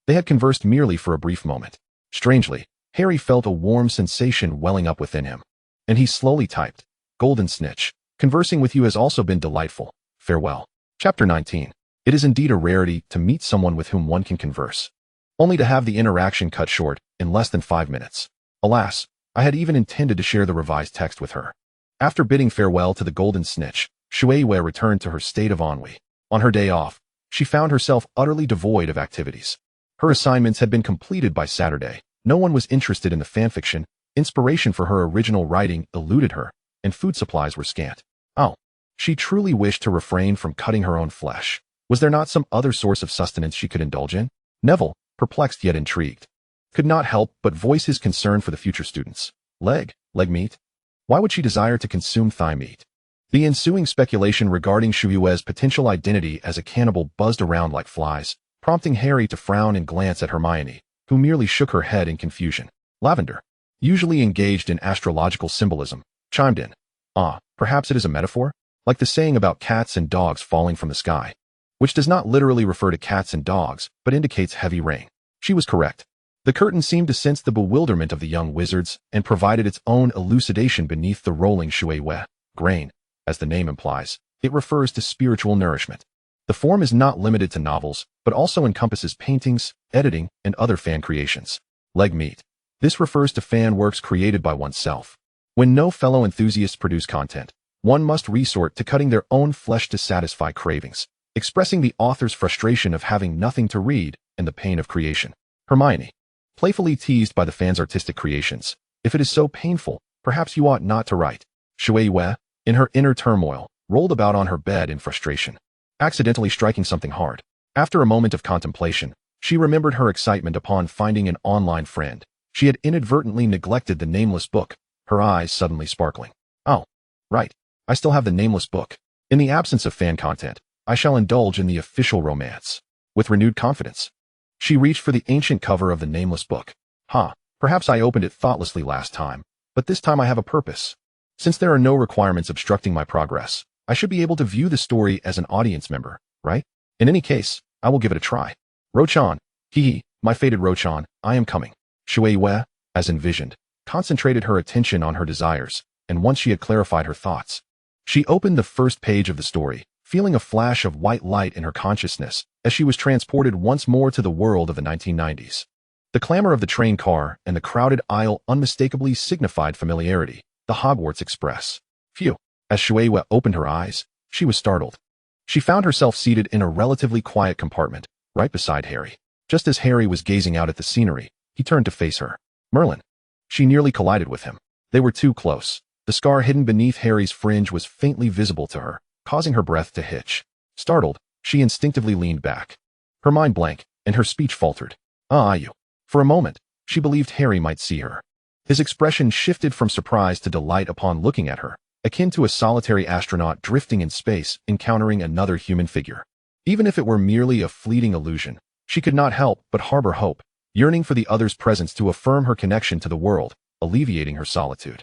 They had conversed merely for a brief moment. Strangely, Harry felt a warm sensation welling up within him. And he slowly typed, Golden Snitch. Conversing with you has also been delightful. Farewell. Chapter 19. It is indeed a rarity to meet someone with whom one can converse, only to have the interaction cut short in less than 5 minutes. Alas, I had even intended to share the revised text with her. After bidding farewell to the Golden Snitch, Shuei returned to her state of ennui. On her day off, she found herself utterly devoid of activities. Her assignments had been completed by Saturday. No one was interested in the fanfiction. Inspiration for her original writing eluded her, and food supplies were scant. Oh, she truly wished to refrain from cutting her own flesh. Was there not some other source of sustenance she could indulge in? Neville, perplexed yet intrigued, could not help but voice his concern for the future students. Leg meat? Why would she desire to consume thigh meat? The ensuing speculation regarding Shuei's potential identity as a cannibal buzzed around like flies, prompting Harry to frown and glance at Hermione, who merely shook her head in confusion. Lavender, usually engaged in astrological symbolism, chimed in. Perhaps it is a metaphor? Like the saying about cats and dogs falling from the sky, which does not literally refer to cats and dogs, but indicates heavy rain. She was correct. The curtain seemed to sense the bewilderment of the young wizards and provided its own elucidation beneath the rolling Shuei. Grain, as the name implies, it refers to spiritual nourishment. The form is not limited to novels, but also encompasses paintings, editing, and other fan creations. Leg meat. This refers to fan works created by oneself. When no fellow enthusiasts produce content, one must resort to cutting their own flesh to satisfy cravings, expressing the author's frustration of having nothing to read and the pain of creation. Hermione, playfully teased by the fans' artistic creations. If it is so painful, perhaps you ought not to write. Shuei, in her inner turmoil, rolled about on her bed in frustration, accidentally striking something hard. After a moment of contemplation, she remembered her excitement upon finding an online friend. She had inadvertently neglected the nameless book, her eyes suddenly sparkling. Oh, right. I still have the nameless book. In the absence of fan content, I shall indulge in the official romance. With renewed confidence, she reached for the ancient cover of the nameless book. Perhaps I opened it thoughtlessly last time, but this time I have a purpose. Since there are no requirements obstructing my progress, I should be able to view the story as an audience member, right? In any case, I will give it a try. Rochan, my fated Rochan, I am coming. Shuei, as envisioned, concentrated her attention on her desires, and once she had clarified her thoughts, she opened the first page of the story, feeling a flash of white light in her consciousness as she was transported once more to the world of the 1990s. The clamor of the train car and the crowded aisle unmistakably signified familiarity, the Hogwarts Express. Phew. As Shuei opened her eyes, she was startled. She found herself seated in a relatively quiet compartment, right beside Harry. Just as Harry was gazing out at the scenery, he turned to face her. Merlin. She nearly collided with him. They were too close. The scar hidden beneath Harry's fringe was faintly visible to her, causing her breath to hitch. Startled, she instinctively leaned back. Her mind blank, and her speech faltered. You. For a moment, she believed Harry might see her. His expression shifted from surprise to delight upon looking at her, akin to a solitary astronaut drifting in space, encountering another human figure. Even if it were merely a fleeting illusion, she could not help but harbor hope, yearning for the other's presence to affirm her connection to the world, alleviating her solitude.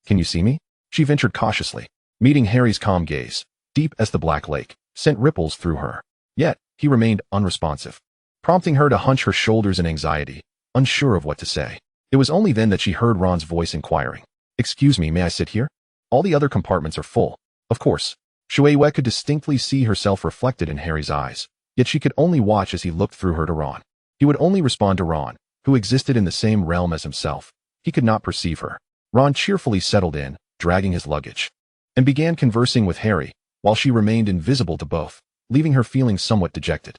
Can you see me? She ventured cautiously. Meeting Harry's calm gaze, deep as the Black Lake, sent ripples through her. Yet, he remained unresponsive, prompting her to hunch her shoulders in anxiety, unsure of what to say. It was only then that she heard Ron's voice inquiring. Excuse me, may I sit here? All the other compartments are full. Of course. Shuei could distinctly see herself reflected in Harry's eyes, yet she could only watch as he looked through her to Ron. He would only respond to Ron, who existed in the same realm as himself. He could not perceive her. Ron cheerfully settled in, dragging his luggage, and began conversing with Harry, while she remained invisible to both, leaving her feeling somewhat dejected.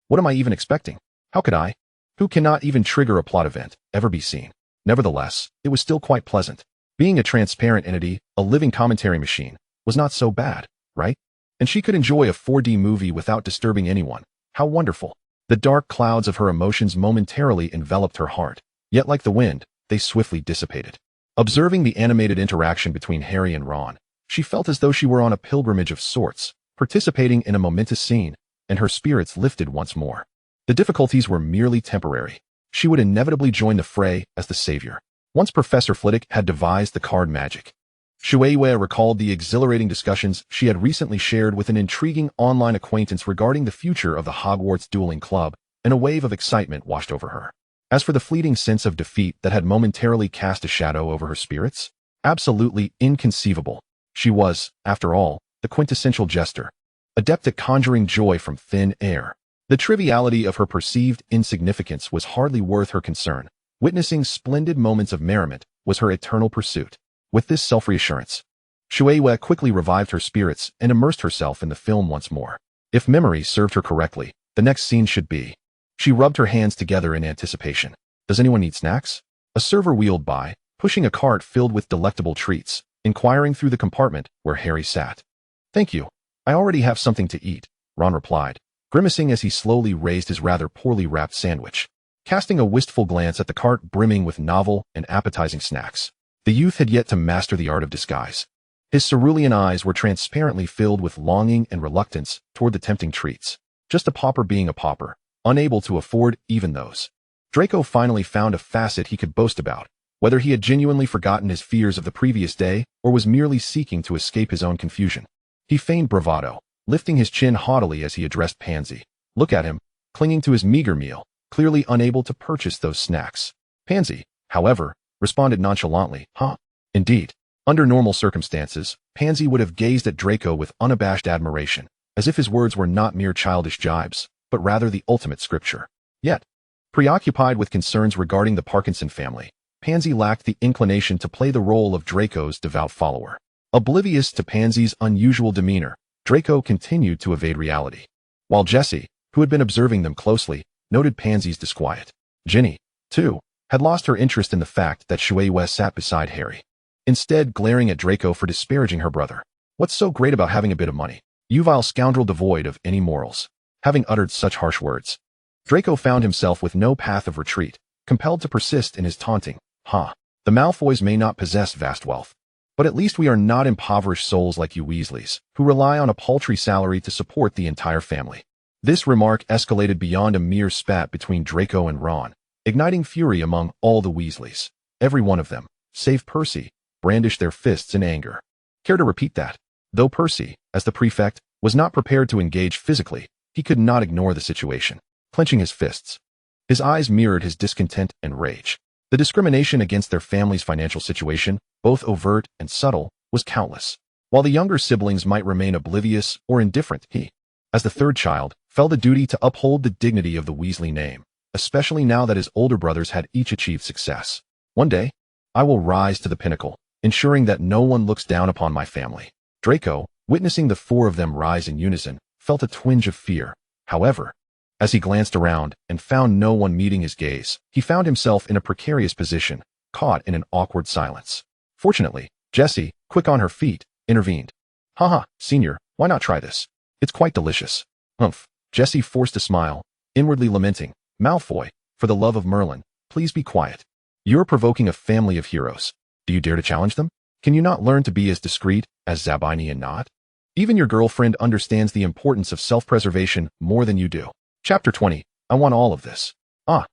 What am I even expecting? How could I, who cannot even trigger a plot event, ever be seen? Nevertheless, it was still quite pleasant. Being a transparent entity, a living commentary machine, was not so bad, right? And she could enjoy a 4D movie without disturbing anyone. How wonderful. The dark clouds of her emotions momentarily enveloped her heart, yet like the wind, they swiftly dissipated. Observing the animated interaction between Harry and Ron, she felt as though she were on a pilgrimage of sorts, participating in a momentous scene, and her spirits lifted once more. The difficulties were merely temporary. She would inevitably join the fray as the savior. Once Professor Flitwick had devised the card magic. Shuei recalled the exhilarating discussions she had recently shared with an intriguing online acquaintance regarding the future of the Hogwarts Dueling Club, and a wave of excitement washed over her. As for the fleeting sense of defeat that had momentarily cast a shadow over her spirits, absolutely inconceivable. She was, after all, the quintessential jester, adept at conjuring joy from thin air. The triviality of her perceived insignificance was hardly worth her concern. Witnessing splendid moments of merriment was her eternal pursuit. With this self-reassurance, Shueihua quickly revived her spirits and immersed herself in the film once more. If memory served her correctly, the next scene should be. She rubbed her hands together in anticipation. Does anyone need snacks? A server wheeled by, pushing a cart filled with delectable treats, inquiring through the compartment where Harry sat. Thank you. I already have something to eat, Ron replied, grimacing as he slowly raised his rather poorly wrapped sandwich, casting a wistful glance at the cart brimming with novel and appetizing snacks. The youth had yet to master the art of disguise. His cerulean eyes were transparently filled with longing and reluctance toward the tempting treats. Just a pauper being a pauper, unable to afford even those. Draco finally found a facet he could boast about, whether he had genuinely forgotten his fears of the previous day or was merely seeking to escape his own confusion. He feigned bravado, lifting his chin haughtily as he addressed Pansy. Look at him, clinging to his meager meal, clearly unable to purchase those snacks. Pansy, however, responded nonchalantly, huh? Indeed. Under normal circumstances, Pansy would have gazed at Draco with unabashed admiration, as if his words were not mere childish jibes, but rather the ultimate scripture. Yet, preoccupied with concerns regarding the Parkinson family, Pansy lacked the inclination to play the role of Draco's devout follower. Oblivious to Pansy's unusual demeanor, Draco continued to evade reality, while Jessie, who had been observing them closely, noted Pansy's disquiet. Ginny, too, had lost her interest in the fact that Shueihua sat beside Harry, instead glaring at Draco for disparaging her brother. What's so great about having a bit of money? You vile scoundrel devoid of any morals. Having uttered such harsh words, Draco found himself with no path of retreat, compelled to persist in his taunting. The Malfoys may not possess vast wealth, but at least we are not impoverished souls like you Weasleys, who rely on a paltry salary to support the entire family. This remark escalated beyond a mere spat between Draco and Ron, igniting fury among all the Weasleys. Every one of them, save Percy, brandished their fists in anger. Care to repeat that? Though Percy, as the prefect, was not prepared to engage physically, he could not ignore the situation. Clenching his fists, his eyes mirrored his discontent and rage. The discrimination against their family's financial situation, both overt and subtle, was countless. While the younger siblings might remain oblivious or indifferent, he, as the third child, felt a duty to uphold the dignity of the Weasley name, especially now that his older brothers had each achieved success. One day, I will rise to the pinnacle, ensuring that no one looks down upon my family. Draco, witnessing the four of them rise in unison, felt a twinge of fear. However, as he glanced around and found no one meeting his gaze, he found himself in a precarious position, caught in an awkward silence. Fortunately, Jessie, quick on her feet, intervened. Senior, why not try this? It's quite delicious. Humph. Jessie forced a smile, inwardly lamenting. Malfoy, for the love of Merlin, please be quiet. You're provoking a family of heroes. Do you dare to challenge them? Can you not learn to be as discreet as Zabini and Nod? Even your girlfriend understands the importance of self-preservation more than you do. Chapter 20. I want all of this.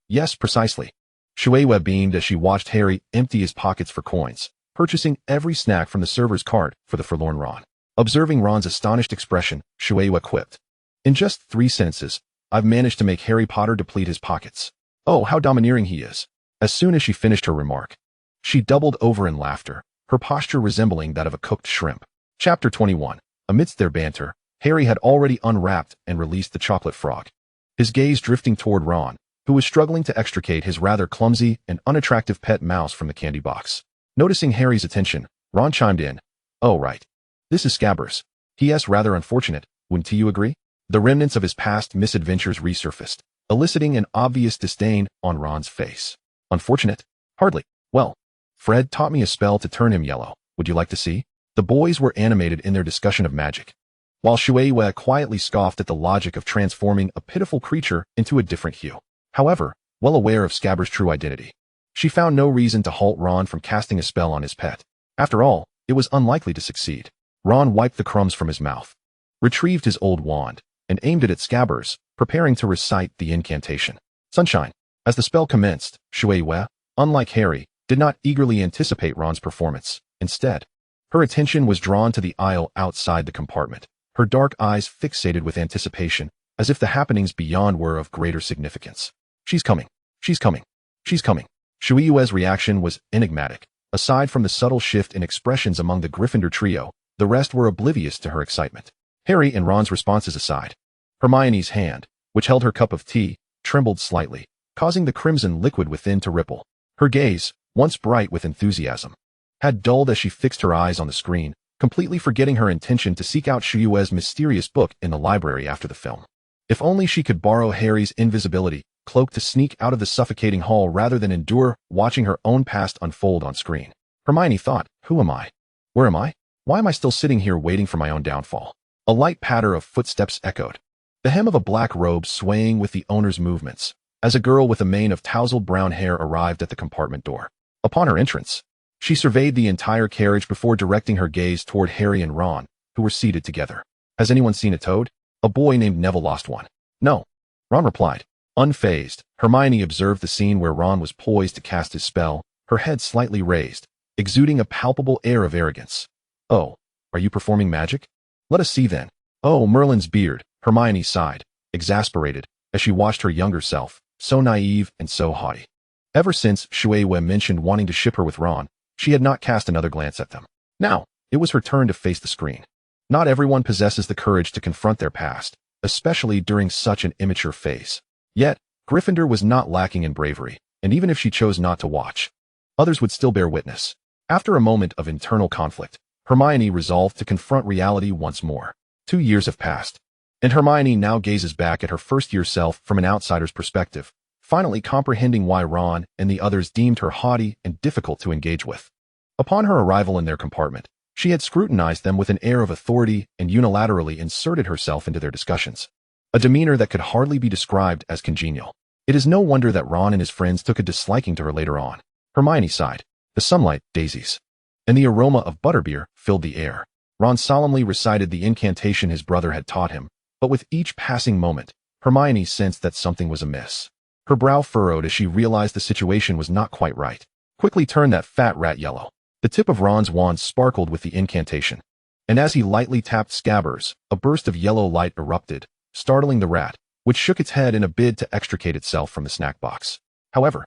Yes, precisely. Shueihua beamed as she watched Harry empty his pockets for coins, purchasing every snack from the server's cart for the forlorn Ron. Observing Ron's astonished expression, Shueihua quipped. In just 3 sentences, I've managed to make Harry Potter deplete his pockets. Oh, how domineering he is. As soon as she finished her remark, she doubled over in laughter, her posture resembling that of a cooked shrimp. Chapter 21. Amidst their banter, Harry had already unwrapped and released the chocolate frog, his gaze drifting toward Ron, who was struggling to extricate his rather clumsy and unattractive pet mouse from the candy box. Noticing Harry's attention, Ron chimed in. Oh, right. This is Scabbers. P.S. Rather unfortunate, wouldn't you agree? The remnants of his past misadventures resurfaced, eliciting an obvious disdain on Ron's face. Unfortunate? Hardly. Well, Fred taught me a spell to turn him yellow. Would you like to see? The boys were animated in their discussion of magic, while Shueihua quietly scoffed at the logic of transforming a pitiful creature into a different hue. However, well aware of Scabbers' true identity, she found no reason to halt Ron from casting a spell on his pet. After all, it was unlikely to succeed. Ron wiped the crumbs from his mouth, retrieved his old wand, and aimed it at Scabbers, preparing to recite the incantation. Sunshine. As the spell commenced, Shueihua, unlike Harry, did not eagerly anticipate Ron's performance. Instead, her attention was drawn to the aisle outside the compartment, her dark eyes fixated with anticipation, as if the happenings beyond were of greater significance. She's coming. She's coming. She's coming. Shueihua's reaction was enigmatic. Aside from the subtle shift in expressions among the Gryffindor trio, the rest were oblivious to her excitement. Harry and Ron's responses aside, Hermione's hand, which held her cup of tea, trembled slightly, causing the crimson liquid within to ripple. Her gaze, once bright with enthusiasm, had dulled as she fixed her eyes on the screen, completely forgetting her intention to seek out Shui's mysterious book in the library after the film. If only she could borrow Harry's invisibility cloak to sneak out of the suffocating hall rather than endure watching her own past unfold on screen. Hermione thought, who am I? Where am I? Why am I still sitting here waiting for my own downfall? A light patter of footsteps echoed, the hem of a black robe swaying with the owner's movements, as a girl with a mane of tousled brown hair arrived at the compartment door. Upon her entrance, she surveyed the entire carriage before directing her gaze toward Harry and Ron, who were seated together. Has anyone seen a toad? A boy named Neville lost one. No, Ron replied. Unfazed, Hermione observed the scene where Ron was poised to cast his spell, her head slightly raised, exuding a palpable air of arrogance. Oh, are you performing magic? Let us see then. Oh, Merlin's beard, Hermione sighed, exasperated, as she watched her younger self, so naive and so haughty. Ever since Shui mentioned wanting to ship her with Ron, she had not cast another glance at them. Now, it was her turn to face the screen. Not everyone possesses the courage to confront their past, especially during such an immature phase. Yet, Gryffindor was not lacking in bravery, and even if she chose not to watch, others would still bear witness. After a moment of internal conflict, Hermione resolved to confront reality once more. 2 years have passed, and Hermione now gazes back at her first-year self from an outsider's perspective, finally comprehending why Ron and the others deemed her haughty and difficult to engage with. Upon her arrival in their compartment, she had scrutinized them with an air of authority and unilaterally inserted herself into their discussions, a demeanor that could hardly be described as congenial. It is no wonder that Ron and his friends took a disliking to her later on. Hermione sighed. The sunlight, daisies, and the aroma of butterbeer filled the air. Ron solemnly recited the incantation his brother had taught him, but with each passing moment, Hermione sensed that something was amiss. Her brow furrowed as she realized the situation was not quite right. Quickly turn that fat rat yellow. The tip of Ron's wand sparkled with the incantation, and as he lightly tapped Scabbers, a burst of yellow light erupted, startling the rat, which shook its head in a bid to extricate itself from the snack box. However,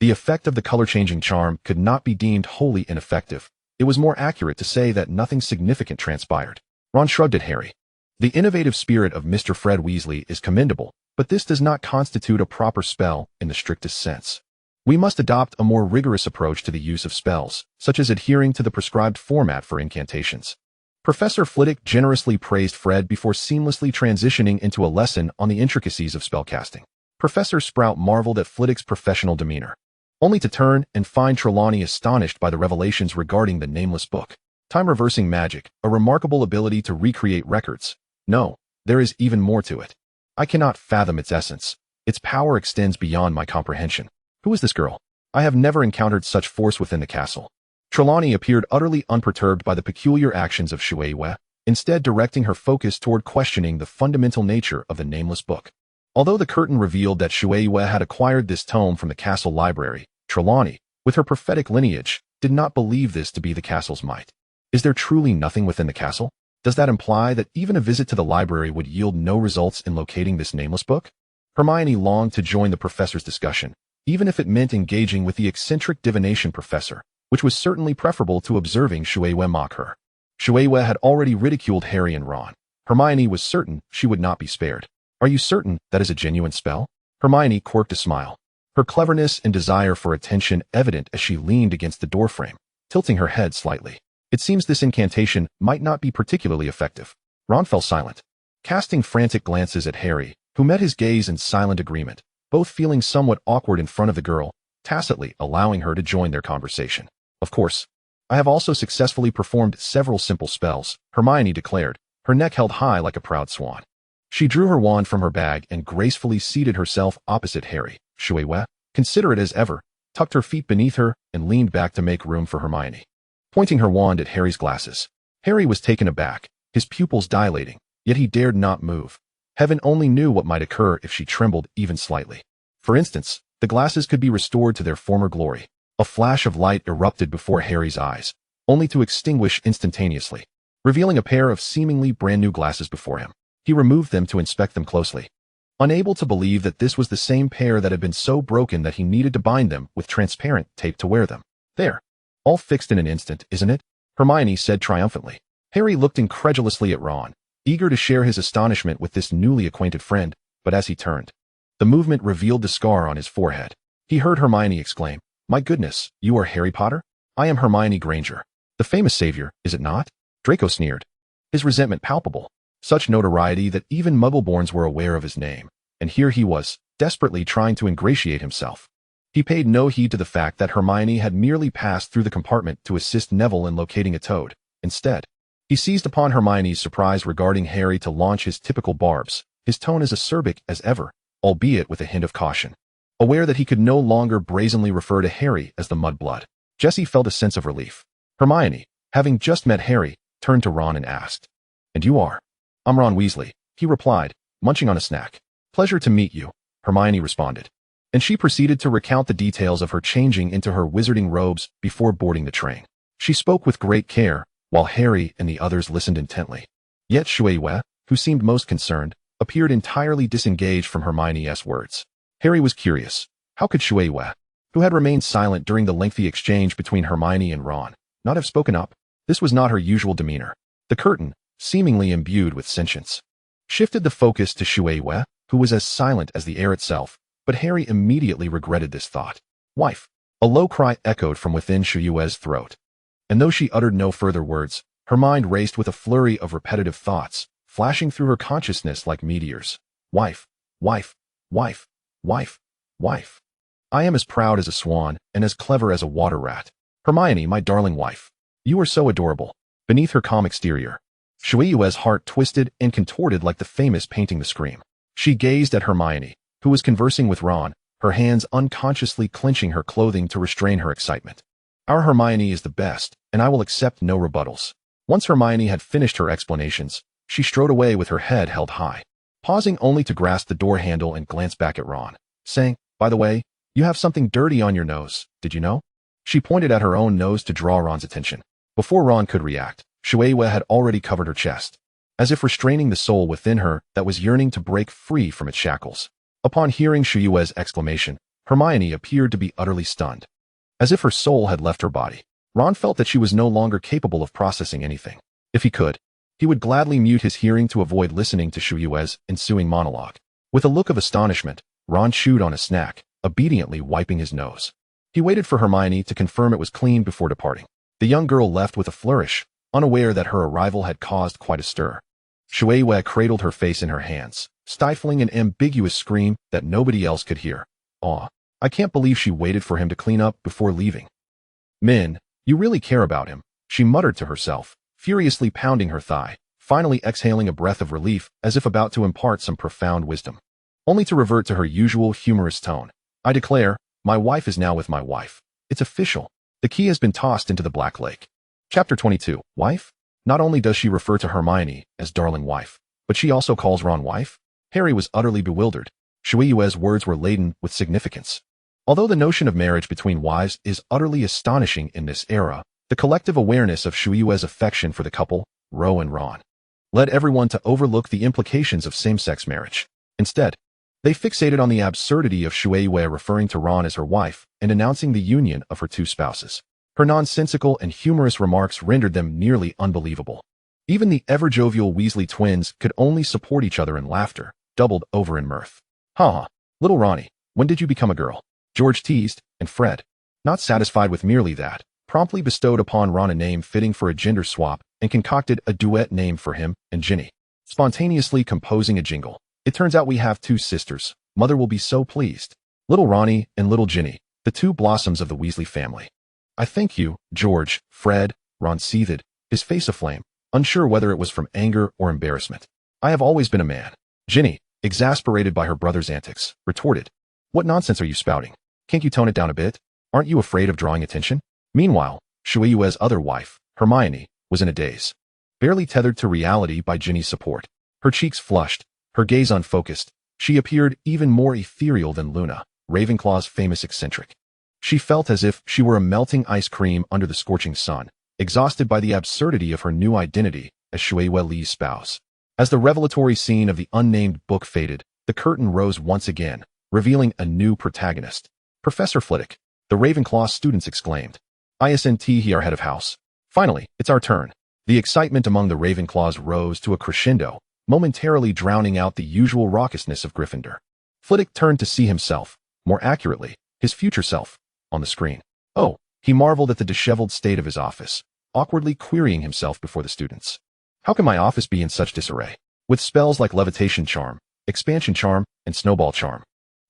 the effect of the color-changing charm could not be deemed wholly ineffective. It was more accurate to say that nothing significant transpired. Ron shrugged at Harry. The innovative spirit of Mr. Fred Weasley is commendable, but this does not constitute a proper spell in the strictest sense. We must adopt a more rigorous approach to the use of spells, such as adhering to the prescribed format for incantations. Professor Flitwick generously praised Fred before seamlessly transitioning into a lesson on the intricacies of spellcasting. Professor Sprout marveled at Flitwick's professional demeanor, only to turn and find Trelawney astonished by the revelations regarding the nameless book. Time-reversing magic, a remarkable ability to recreate records. No, there is even more to it. I cannot fathom its essence. Its power extends beyond my comprehension. Who is this girl? I have never encountered such force within the castle. Trelawney appeared utterly unperturbed by the peculiar actions of Shui, instead directing her focus toward questioning the fundamental nature of the nameless book. Although the curtain revealed that Shui had acquired this tome from the castle library, Trelawney, with her prophetic lineage, did not believe this to be the castle's might. Is there truly nothing within the castle? Does that imply that even a visit to the library would yield no results in locating this nameless book? Hermione longed to join the professor's discussion, even if it meant engaging with the eccentric divination professor, which was certainly preferable to observing Shui mock her. Shui had already ridiculed Harry and Ron. Hermione was certain she would not be spared. Are you certain that is a genuine spell? Hermione quirked a smile, her cleverness and desire for attention evident as she leaned against the doorframe, tilting her head slightly. It seems this incantation might not be particularly effective. Ron fell silent, casting frantic glances at Harry, who met his gaze in silent agreement, both feeling somewhat awkward in front of the girl, tacitly allowing her to join their conversation. Of course, I have also successfully performed several simple spells, Hermione declared, her neck held high like a proud swan. She drew her wand from her bag and gracefully seated herself opposite Harry. Shui, considerate as ever, tucked her feet beneath her and leaned back to make room for Hermione, pointing her wand at Harry's glasses. Harry was taken aback, his pupils dilating, yet he dared not move. Heaven only knew what might occur if she trembled even slightly. For instance, the glasses could be restored to their former glory. A flash of light erupted before Harry's eyes, only to extinguish instantaneously, revealing a pair of seemingly brand new glasses before him. He removed them to inspect them closely, unable to believe that this was the same pair that had been so broken that he needed to bind them with transparent tape to wear them. There, all fixed in an instant, isn't it? Hermione said triumphantly. Harry looked incredulously at Ron, eager to share his astonishment with this newly acquainted friend, but as he turned, the movement revealed the scar on his forehead. He heard Hermione exclaim, "My goodness, you are Harry Potter? I am Hermione Granger. The famous savior, is it not?" Draco sneered, his resentment palpable. Such notoriety that even Muggleborns were aware of his name, and here he was, desperately trying to ingratiate himself. He paid no heed to the fact that Hermione had merely passed through the compartment to assist Neville in locating a toad. Instead, he seized upon Hermione's surprise regarding Harry to launch his typical barbs, his tone as acerbic as ever, albeit with a hint of caution. Aware that he could no longer brazenly refer to Harry as the mudblood, Jessie felt a sense of relief. Hermione, having just met Harry, turned to Ron and asked, "And you are?" "I'm Ron Weasley," he replied, munching on a snack. "Pleasure to meet you," Hermione responded. And she proceeded to recount the details of her changing into her wizarding robes before boarding the train. She spoke with great care, while Harry and the others listened intently. Yet Shui, who seemed most concerned, appeared entirely disengaged from Hermione's words. Harry was curious. How could Shui, who had remained silent during the lengthy exchange between Hermione and Ron, not have spoken up? This was not her usual demeanor. The curtain, seemingly imbued with sentience, shifted the focus to Shui, who was as silent as the air itself, but Harry immediately regretted this thought. "Wife!" A low cry echoed from within Shui's throat. And though she uttered no further words, her mind raced with a flurry of repetitive thoughts, flashing through her consciousness like meteors. "Wife, wife, wife, wife, wife. I am as proud as a swan and as clever as a water rat. Hermione, my darling wife. You are so adorable." Beneath her calm exterior, Shui's heart twisted and contorted like the famous painting The Scream. She gazed at Hermione, who was conversing with Ron, her hands unconsciously clenching her clothing to restrain her excitement. "Our Hermione is the best, and I will accept no rebuttals." Once Hermione had finished her explanations, she strode away with her head held high, pausing only to grasp the door handle and glance back at Ron, saying, "By the way, you have something dirty on your nose, did you know?" She pointed at her own nose to draw Ron's attention. Before Ron could react, Shui had already covered her chest, as if restraining the soul within her that was yearning to break free from its shackles. Upon hearing Shui's exclamation, Hermione appeared to be utterly stunned. As if her soul had left her body, Ron felt that she was no longer capable of processing anything. If he could, he would gladly mute his hearing to avoid listening to Shui's ensuing monologue. With a look of astonishment, Ron chewed on a snack, obediently wiping his nose. He waited for Hermione to confirm it was clean before departing. The young girl left with a flourish, unaware that her arrival had caused quite a stir. Shui cradled her face in her hands, stifling an ambiguous scream that nobody else could hear. "Aw, I can't believe she waited for him to clean up before leaving. Min, you really care about him," she muttered to herself, furiously pounding her thigh, finally exhaling a breath of relief as if about to impart some profound wisdom, only to revert to her usual humorous tone. "I declare, my wife is now with my wife. It's official. The key has been tossed into the Black Lake." Chapter 22. Wife? Not only does she refer to Hermione as darling wife, but she also calls Ron wife? Harry was utterly bewildered. Shui's words were laden with significance. Although the notion of marriage between wives is utterly astonishing in this era, the collective awareness of Shui's affection for the couple, Ro and Ron, led everyone to overlook the implications of same-sex marriage. Instead, they fixated on the absurdity of Shui referring to Ron as her wife and announcing the union of her two spouses. Her nonsensical and humorous remarks rendered them nearly unbelievable. Even the ever-jovial Weasley twins could only support each other in laughter, doubled over in mirth. "Ha! Little Ronnie, when did you become a girl?" George teased, and Fred, not satisfied with merely that, promptly bestowed upon Ron a name fitting for a gender swap and concocted a duet name for him and Ginny, spontaneously composing a jingle. "It turns out we have two sisters. Mother will be so pleased. Little Ronnie and little Ginny, the two blossoms of the Weasley family." "I thank you, George, Fred," Ron seethed, his face aflame, unsure whether it was from anger or embarrassment. "I have always been a man." Ginny, exasperated by her brother's antics, retorted, "What nonsense are you spouting? Can't you tone it down a bit? Aren't you afraid of drawing attention?" Meanwhile, Shui's other wife, Hermione, was in a daze, barely tethered to reality by Ginny's support. Her cheeks flushed, her gaze unfocused. She appeared even more ethereal than Luna, Ravenclaw's famous eccentric. She felt as if she were a melting ice cream under the scorching sun, exhausted by the absurdity of her new identity as Shui Li's spouse. As the revelatory scene of the unnamed book faded, the curtain rose once again, revealing a new protagonist. "Professor Flitwick," the Ravenclaw students exclaimed. "ISNT he our head of house. Finally, it's our turn." The excitement among the Ravenclaws rose to a crescendo, momentarily drowning out the usual raucousness of Gryffindor. Flitwick turned to see himself, more accurately, his future self, on the screen. Oh, he marveled at the disheveled state of his office, awkwardly querying himself before the students. How can my office be in such disarray? With spells like Levitation Charm, Expansion Charm, and Snowball Charm.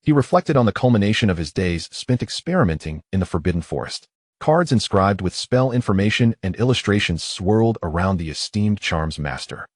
He reflected on the culmination of his days spent experimenting in the Forbidden Forest. Cards inscribed with spell information and illustrations swirled around the esteemed charm's master.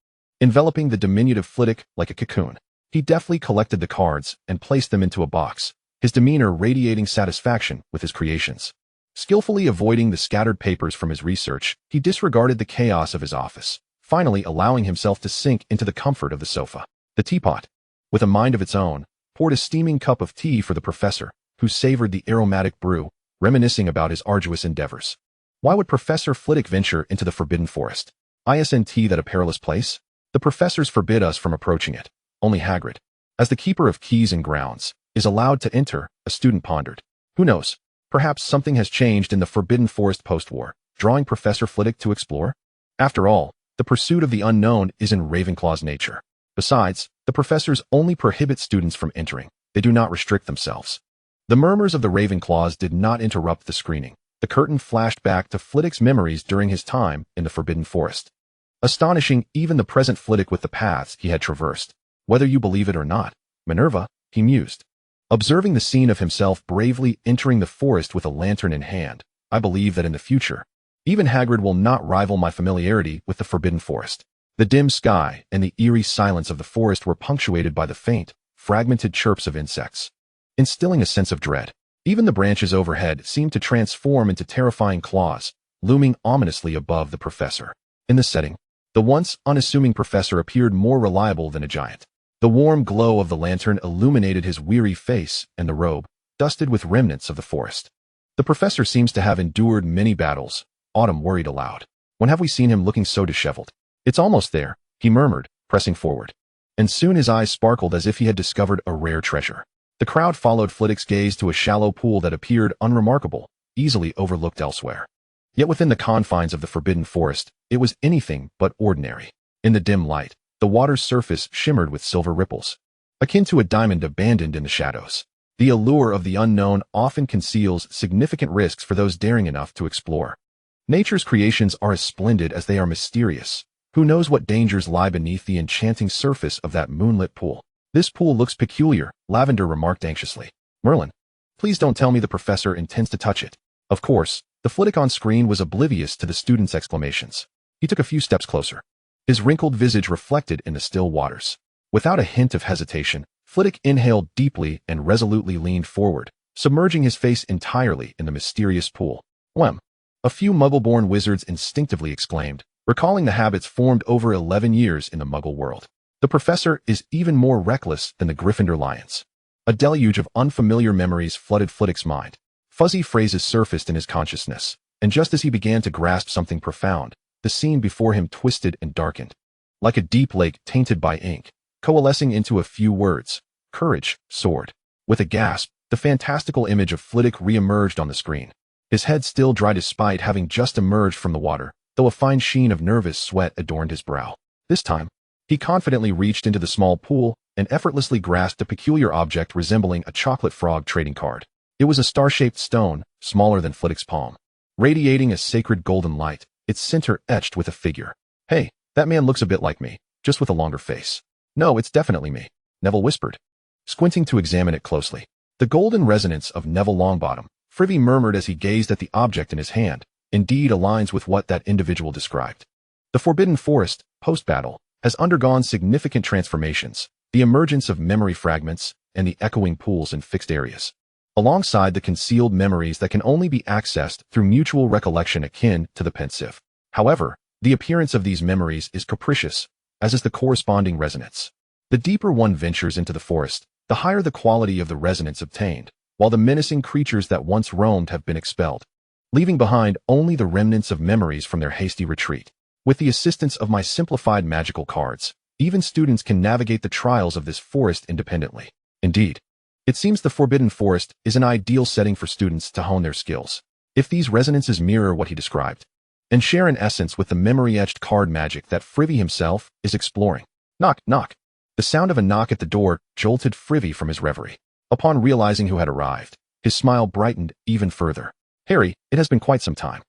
Enveloping the diminutive Flitwick like a cocoon, he deftly collected the cards and placed them into a box, his demeanor radiating satisfaction with his creations. Skillfully avoiding the scattered papers from his research, he disregarded the chaos of his office, finally allowing himself to sink into the comfort of the sofa. The teapot, with a mind of its own, poured a steaming cup of tea for the professor, who savored the aromatic brew, reminiscing about his arduous endeavors. Why would Professor Flitwick venture into the Forbidden Forest? Isn't that a perilous place? The professors forbid us from approaching it. Only Hagrid, as the keeper of keys and grounds, is allowed to enter, a student pondered. Who knows? Perhaps something has changed in the Forbidden Forest post-war, drawing Professor Flitwick to explore? After all, the pursuit of the unknown is in Ravenclaw's nature. Besides, the professors only prohibit students from entering. They do not restrict themselves. The murmurs of the Ravenclaws did not interrupt the screening. The curtain flashed back to Flitwick's memories during his time in the Forbidden Forest. Astonishing even the present Flitwick with the paths he had traversed. Whether you believe it or not, Minerva, he mused. Observing the scene of himself bravely entering the forest with a lantern in hand, I believe that in the future, even Hagrid will not rival my familiarity with the Forbidden Forest. The dim sky and the eerie silence of the forest were punctuated by the faint, fragmented chirps of insects, instilling a sense of dread. Even the branches overhead seemed to transform into terrifying claws, looming ominously above the professor. In the setting, the once unassuming professor appeared more reliable than a giant. The warm glow of the lantern illuminated his weary face and the robe, dusted with remnants of the forest. The professor seems to have endured many battles, Autumn worried aloud. When have we seen him looking so disheveled? It's almost there, he murmured, pressing forward. And soon his eyes sparkled as if he had discovered a rare treasure. The crowd followed Flitwick's gaze to a shallow pool that appeared unremarkable, easily overlooked elsewhere. Yet within the confines of the Forbidden Forest, it was anything but ordinary. In the dim light, the water's surface shimmered with silver ripples, akin to a diamond abandoned in the shadows. The allure of the unknown often conceals significant risks for those daring enough to explore. Nature's creations are as splendid as they are mysterious. Who knows what dangers lie beneath the enchanting surface of that moonlit pool? This pool looks peculiar, Lavender remarked anxiously. Merlin, please don't tell me the professor intends to touch it. Of course, the Flitwick on screen was oblivious to the students' exclamations. He took a few steps closer. His wrinkled visage reflected in the still waters. Without a hint of hesitation, Flitwick inhaled deeply and resolutely leaned forward, submerging his face entirely in the mysterious pool. Whem! A few Muggle-born wizards instinctively exclaimed, recalling the habits formed over 11 years in the Muggle world. The professor is even more reckless than the Gryffindor lions. A deluge of unfamiliar memories flooded Flitwick's mind. Fuzzy phrases surfaced in his consciousness, and just as he began to grasp something profound, the scene before him twisted and darkened. Like a deep lake tainted by ink, coalescing into a few words, courage, sword. With a gasp, the fantastical image of Flitwick re-emerged on the screen. His head still dry despite having just emerged from the water, though a fine sheen of nervous sweat adorned his brow. This time, he confidently reached into the small pool and effortlessly grasped a peculiar object resembling a chocolate frog trading card. It was a star-shaped stone, smaller than Flitwick's palm. Radiating a sacred golden light, its center etched with a figure. Hey, that man looks a bit like me, just with a longer face. No, it's definitely me, Neville whispered, squinting to examine it closely. The golden resonance of Neville Longbottom, Frivy murmured as he gazed at the object in his hand, indeed aligns with what that individual described. The Forbidden Forest, post-battle, has undergone significant transformations, the emergence of memory fragments, and the echoing pools in fixed areas, alongside the concealed memories that can only be accessed through mutual recollection akin to the pensive. However, the appearance of these memories is capricious, as is the corresponding resonance. The deeper one ventures into the forest, the higher the quality of the resonance obtained, while the menacing creatures that once roamed have been expelled, leaving behind only the remnants of memories from their hasty retreat. With the assistance of my simplified magical cards, even students can navigate the trials of this forest independently. Indeed, it seems the Forbidden Forest is an ideal setting for students to hone their skills. If these resonances mirror what he described, and share an essence with the memory-etched card magic that Frivy himself is exploring. Knock, knock. The sound of a knock at the door jolted Frivy from his reverie. Upon realizing who had arrived, his smile brightened even further. Harry, it has been quite some time.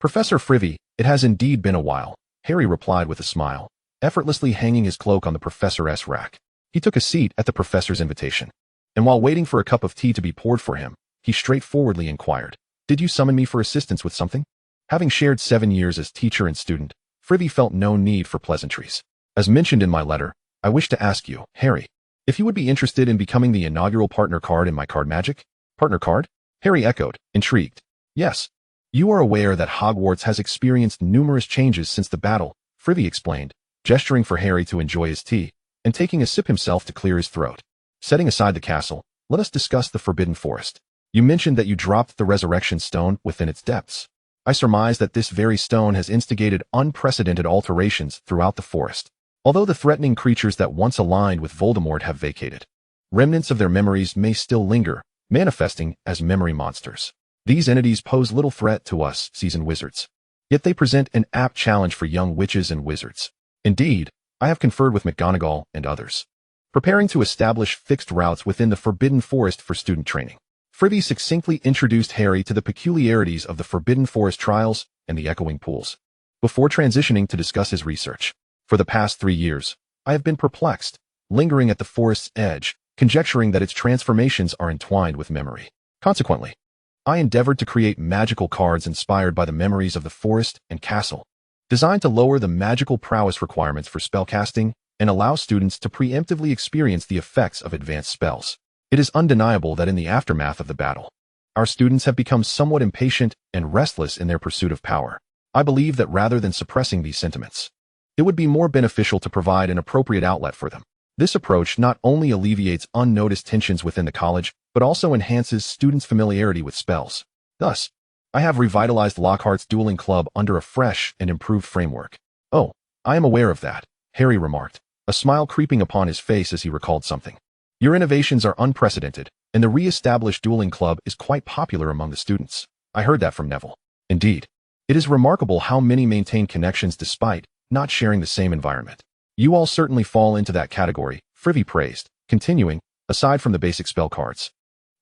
Professor Frivy, it has indeed been a while, Harry replied with a smile, effortlessly hanging his cloak on the professor's rack. He took a seat at the professor's invitation, and while waiting for a cup of tea to be poured for him, he straightforwardly inquired, "Did you summon me for assistance with something?" Having shared 7 years as teacher and student, Frivy felt no need for pleasantries. As mentioned in my letter, I wish to ask you, Harry, if you would be interested in becoming the inaugural partner card in my card magic? Partner card? Harry echoed, intrigued. Yes. You are aware that Hogwarts has experienced numerous changes since the battle, Frivy explained, gesturing for Harry to enjoy his tea, and taking a sip himself to clear his throat. Setting aside the castle, let us discuss the Forbidden Forest. You mentioned that you dropped the resurrection stone within its depths. I surmise that this very stone has instigated unprecedented alterations throughout the forest. Although the threatening creatures that once aligned with Voldemort have vacated, remnants of their memories may still linger, manifesting as memory monsters. These entities pose little threat to us, seasoned wizards. Yet they present an apt challenge for young witches and wizards. Indeed, I have conferred with McGonagall and others, preparing to establish fixed routes within the Forbidden Forest for student training. Frivy succinctly introduced Harry to the peculiarities of the Forbidden Forest trials and the echoing pools, before transitioning to discuss his research. For the past 3 years, I have been perplexed, lingering at the forest's edge, conjecturing that its transformations are entwined with memory. Consequently, I endeavored to create magical cards inspired by the memories of the forest and castle, designed to lower the magical prowess requirements for spellcasting and allow students to preemptively experience the effects of advanced spells. It is undeniable that in the aftermath of the battle, our students have become somewhat impatient and restless in their pursuit of power. I believe that rather than suppressing these sentiments, it would be more beneficial to provide an appropriate outlet for them. This approach not only alleviates unnoticed tensions within the college, but also enhances students' familiarity with spells. Thus, I have revitalized Lockhart's dueling club under a fresh and improved framework. Oh, I am aware of that, Harry remarked, a smile creeping upon his face as he recalled something. Your innovations are unprecedented, and the re-established dueling club is quite popular among the students. I heard that from Neville. Indeed, it is remarkable how many maintain connections despite not sharing the same environment. You all certainly fall into that category, Frivy praised, continuing, aside from the basic spell cards.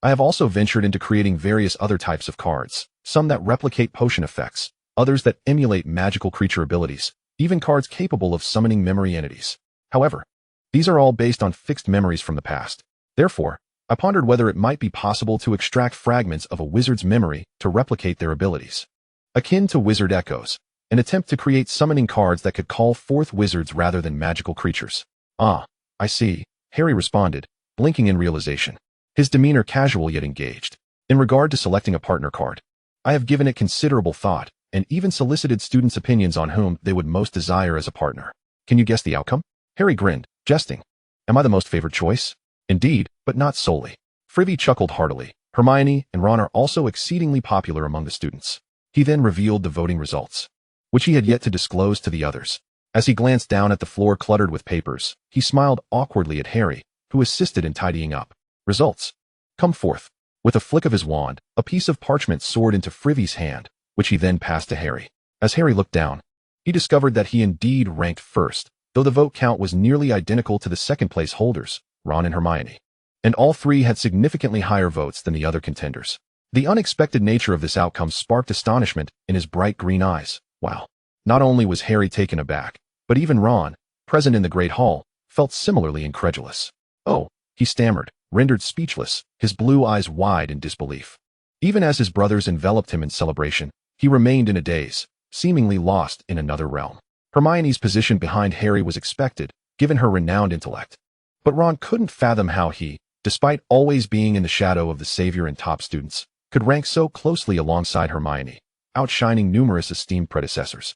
I have also ventured into creating various other types of cards, some that replicate potion effects, others that emulate magical creature abilities, even cards capable of summoning memory entities. However, these are all based on fixed memories from the past. Therefore, I pondered whether it might be possible to extract fragments of a wizard's memory to replicate their abilities. Akin to wizard echoes, an attempt to create summoning cards that could call forth wizards rather than magical creatures. Ah, I see, Harry responded, blinking in realization, his demeanor casual yet engaged. In regard to selecting a partner card, I have given it considerable thought, and even solicited students' opinions on whom they would most desire as a partner. Can you guess the outcome? Harry grinned, jesting. Am I the most favored choice? Indeed, but not solely. Frivy chuckled heartily. Hermione and Ron are also exceedingly popular among the students. He then revealed the voting results, which he had yet to disclose to the others. As he glanced down at the floor cluttered with papers, he smiled awkwardly at Harry, who assisted in tidying up. Results. Come forth. With a flick of his wand, a piece of parchment soared into Frivy's hand, which he then passed to Harry. As Harry looked down, he discovered that he indeed ranked first, though the vote count was nearly identical to the second-place holders, Ron and Hermione. And all three had significantly higher votes than the other contenders. The unexpected nature of this outcome sparked astonishment in his bright green eyes. Wow. Not only was Harry taken aback, but even Ron, present in the Great Hall, felt similarly incredulous. Oh, he stammered, rendered speechless, his blue eyes wide in disbelief. Even as his brothers enveloped him in celebration, he remained in a daze, seemingly lost in another realm. Hermione's position behind Harry was expected, given her renowned intellect. But Ron couldn't fathom how he, despite always being in the shadow of the savior and top students, could rank so closely alongside Hermione, outshining numerous esteemed predecessors,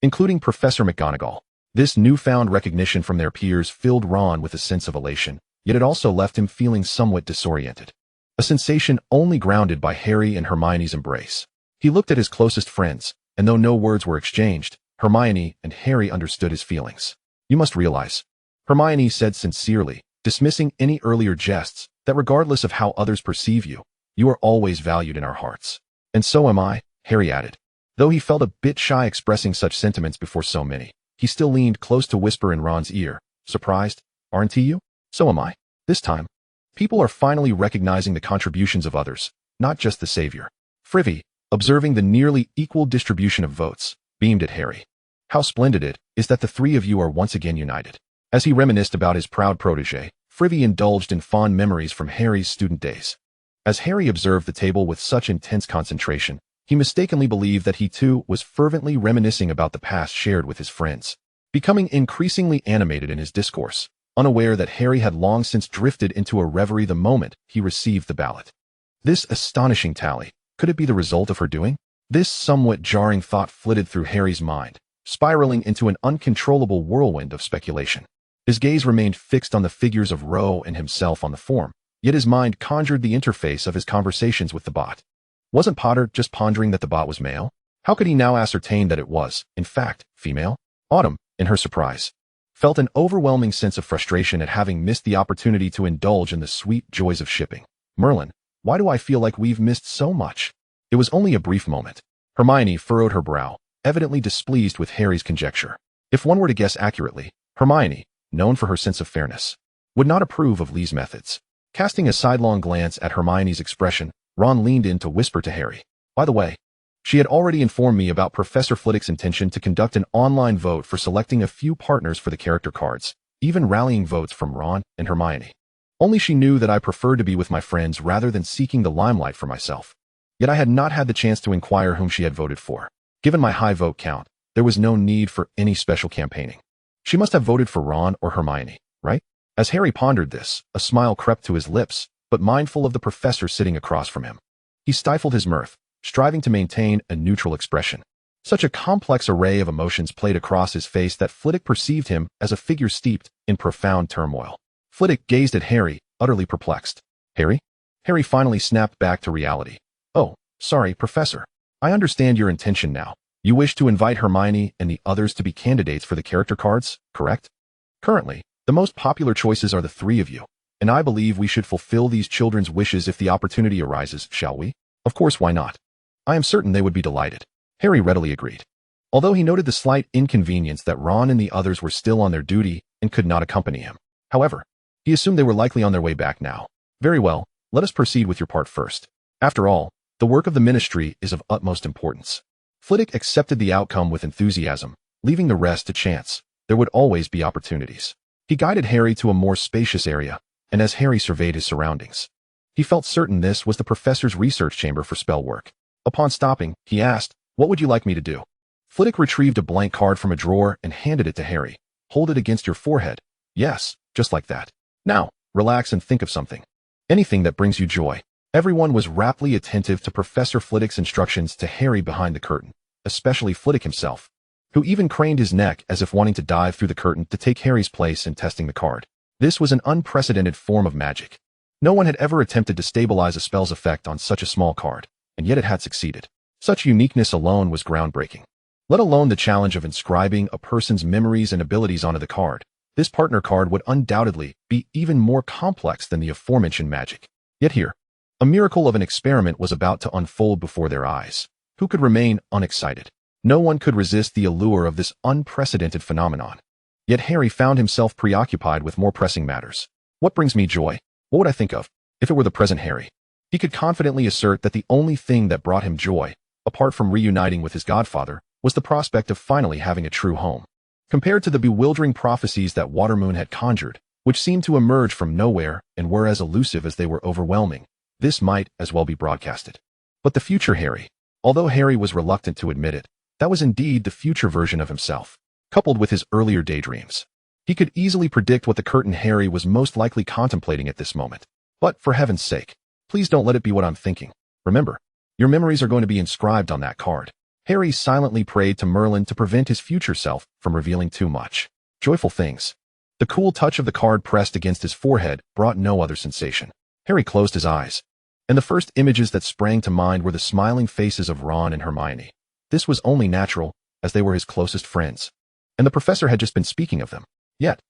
including Professor McGonagall. This newfound recognition from their peers filled Ron with a sense of elation, yet it also left him feeling somewhat disoriented. A sensation only grounded by Harry and Hermione's embrace. He looked at his closest friends, and though no words were exchanged, Hermione and Harry understood his feelings. You must realize, Hermione said sincerely, dismissing any earlier jests, that regardless of how others perceive you, you are always valued in our hearts. And so am I, Harry added. Though he felt a bit shy expressing such sentiments before so many, he still leaned close to whisper in Ron's ear, surprised, aren't you? So am I. This time, people are finally recognizing the contributions of others, not just the savior. Frivy, observing the nearly equal distribution of votes, beamed at Harry. How splendid it is that the three of you are once again united. As he reminisced about his proud protege, Frivy indulged in fond memories from Harry's student days. As Harry observed the table with such intense concentration, he mistakenly believed that he too was fervently reminiscing about the past shared with his friends, becoming increasingly animated in his discourse, unaware that Harry had long since drifted into a reverie the moment he received the ballot. This astonishing tally, could it be the result of her doing? This somewhat jarring thought flitted through Harry's mind, spiraling into an uncontrollable whirlwind of speculation. His gaze remained fixed on the figures of Ro and himself on the form, yet his mind conjured the interface of his conversations with the bot. Wasn't Potter just pondering that the bot was male? How could he now ascertain that it was, in fact, female? Autumn, in her surprise, felt an overwhelming sense of frustration at having missed the opportunity to indulge in the sweet joys of shipping. Merlin, why do I feel like we've missed so much? It was only a brief moment. Hermione furrowed her brow, evidently displeased with Harry's conjecture. If one were to guess accurately, Hermione, known for her sense of fairness, would not approve of Lee's methods. Casting a sidelong glance at Hermione's expression, Ron leaned in to whisper to Harry. By the way, she had already informed me about Professor Flitwick's intention to conduct an online vote for selecting a few partners for the character cards, even rallying votes from Ron and Hermione. Only she knew that I preferred to be with my friends rather than seeking the limelight for myself. Yet I had not had the chance to inquire whom she had voted for. Given my high vote count, there was no need for any special campaigning. She must have voted for Ron or Hermione, right? As Harry pondered this, a smile crept to his lips, but mindful of the professor sitting across from him, he stifled his mirth, striving to maintain a neutral expression. Such a complex array of emotions played across his face that Flitwick perceived him as a figure steeped in profound turmoil. Flitwick gazed at Harry, utterly perplexed. Harry? Harry finally snapped back to reality. Oh, sorry, Professor. I understand your intention now. You wish to invite Hermione and the others to be candidates for the character cards, correct? Currently, the most popular choices are the three of you, and I believe we should fulfill these children's wishes if the opportunity arises, shall we? Of course, why not? I am certain they would be delighted. Harry readily agreed. Although he noted the slight inconvenience that Ron and the others were still on their duty and could not accompany him. However, he assumed they were likely on their way back now. Very well, let us proceed with your part first. After all, the work of the ministry is of utmost importance. Flitwick accepted the outcome with enthusiasm, leaving the rest to chance. There would always be opportunities. He guided Harry to a more spacious area, and as Harry surveyed his surroundings, he felt certain this was the professor's research chamber for spell work. Upon stopping, he asked, "What would you like me to do?" Flitwick retrieved a blank card from a drawer and handed it to Harry. "Hold it against your forehead." "Yes, just like that. Now, relax and think of something. Anything that brings you joy." Everyone was raptly attentive to Professor Flitwick's instructions to Harry behind the curtain, especially Flitwick himself, who even craned his neck as if wanting to dive through the curtain to take Harry's place in testing the card. This was an unprecedented form of magic. No one had ever attempted to stabilize a spell's effect on such a small card, and yet it had succeeded. Such uniqueness alone was groundbreaking. Let alone the challenge of inscribing a person's memories and abilities onto the card. This partner card would undoubtedly be even more complex than the aforementioned magic. Yet here, a miracle of an experiment was about to unfold before their eyes. Who could remain unexcited? No one could resist the allure of this unprecedented phenomenon. Yet Harry found himself preoccupied with more pressing matters. What brings me joy? What would I think of if it were the present Harry? He could confidently assert that the only thing that brought him joy, apart from reuniting with his godfather, was the prospect of finally having a true home. Compared to the bewildering prophecies that Watermoon had conjured, which seemed to emerge from nowhere and were as elusive as they were overwhelming, this might as well be broadcasted. But the future Harry, although Harry was reluctant to admit it, that was indeed the future version of himself, coupled with his earlier daydreams. He could easily predict what the curtain Harry was most likely contemplating at this moment. But for heaven's sake, please don't let it be what I'm thinking. Remember, your memories are going to be inscribed on that card. Harry silently prayed to Merlin to prevent his future self from revealing too much. Joyful things. The cool touch of the card pressed against his forehead brought no other sensation. Harry closed his eyes, and the first images that sprang to mind were the smiling faces of Ron and Hermione. This was only natural, as they were his closest friends, and the professor had just been speaking of them. Yet,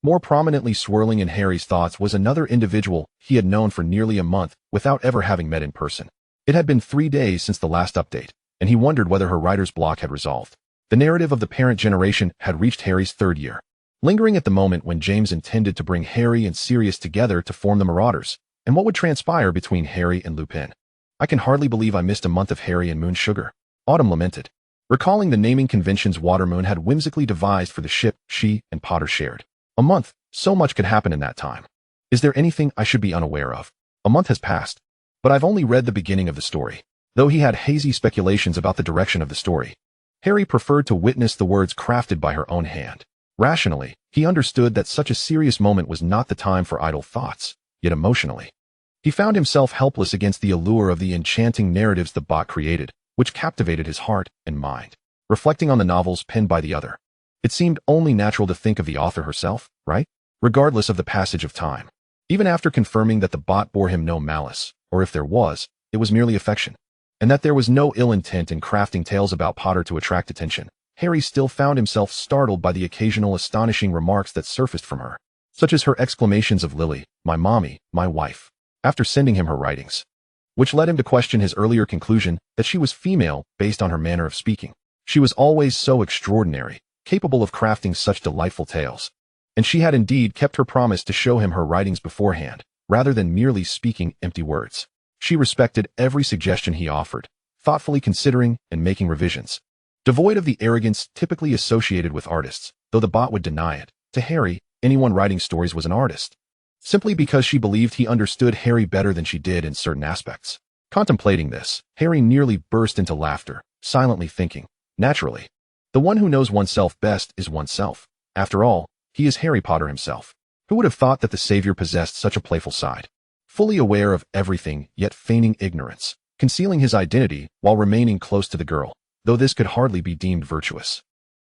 more prominently swirling in Harry's thoughts was another individual he had known for nearly a month without ever having met in person. It had been 3 days since the last update, and he wondered whether her writer's block had resolved. The narrative of the parent generation had reached Harry's third year, lingering at the moment when James intended to bring Harry and Sirius together to form the Marauders, and what would transpire between Harry and Lupin. I can hardly believe I missed a month of Harry and Moon Sugar, Autumn lamented, recalling the naming conventions Watermoon had whimsically devised for the ship she and Potter shared. A month, so much could happen in that time. Is there anything I should be unaware of? A month has passed, but I've only read the beginning of the story. Though he had hazy speculations about the direction of the story, Harry preferred to witness the words crafted by her own hand. Rationally, he understood that such a serious moment was not the time for idle thoughts, yet emotionally, he found himself helpless against the allure of the enchanting narratives the bot created, which captivated his heart and mind. Reflecting on the novels penned by the other, it seemed only natural to think of the author herself, right? Regardless of the passage of time. Even after confirming that the bot bore him no malice, or if there was, it was merely affection, and that there was no ill intent in crafting tales about Potter to attract attention, Harry still found himself startled by the occasional astonishing remarks that surfaced from her, such as her exclamations of Lily, my mommy, my wife, after sending him her writings, which led him to question his earlier conclusion that she was female based on her manner of speaking. She was always so extraordinary, capable of crafting such delightful tales, and she had indeed kept her promise to show him her writings beforehand, rather than merely speaking empty words. She respected every suggestion he offered, thoughtfully considering and making revisions. Devoid of the arrogance typically associated with artists, though the bot would deny it, to Harry, anyone writing stories was an artist, simply because she believed he understood Harry better than she did in certain aspects. Contemplating this, Harry nearly burst into laughter, silently thinking, naturally, the one who knows oneself best is oneself. After all, he is Harry Potter himself. Who would have thought that the savior possessed such a playful side? Fully aware of everything, yet feigning ignorance, concealing his identity while remaining close to the girl, though this could hardly be deemed virtuous.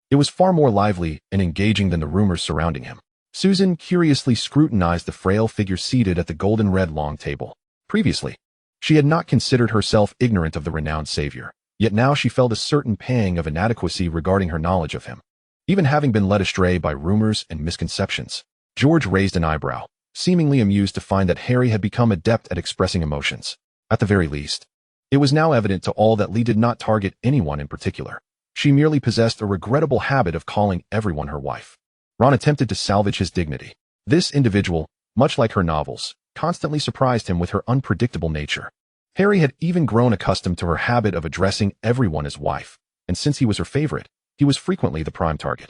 It was far more lively and engaging than the rumors surrounding him. Susan curiously scrutinized the frail figure seated at the golden-red long table. Previously, she had not considered herself ignorant of the renowned savior, yet now she felt a certain pang of inadequacy regarding her knowledge of him. Even having been led astray by rumors and misconceptions, George raised an eyebrow, seemingly amused to find that Harry had become adept at expressing emotions. At the very least, it was now evident to all that Lee did not target anyone in particular. She merely possessed a regrettable habit of calling everyone her wife. Ron attempted to salvage his dignity. This individual, much like her novels, constantly surprised him with her unpredictable nature. Harry had even grown accustomed to her habit of addressing everyone as wife, and since he was her favorite, he was frequently the prime target.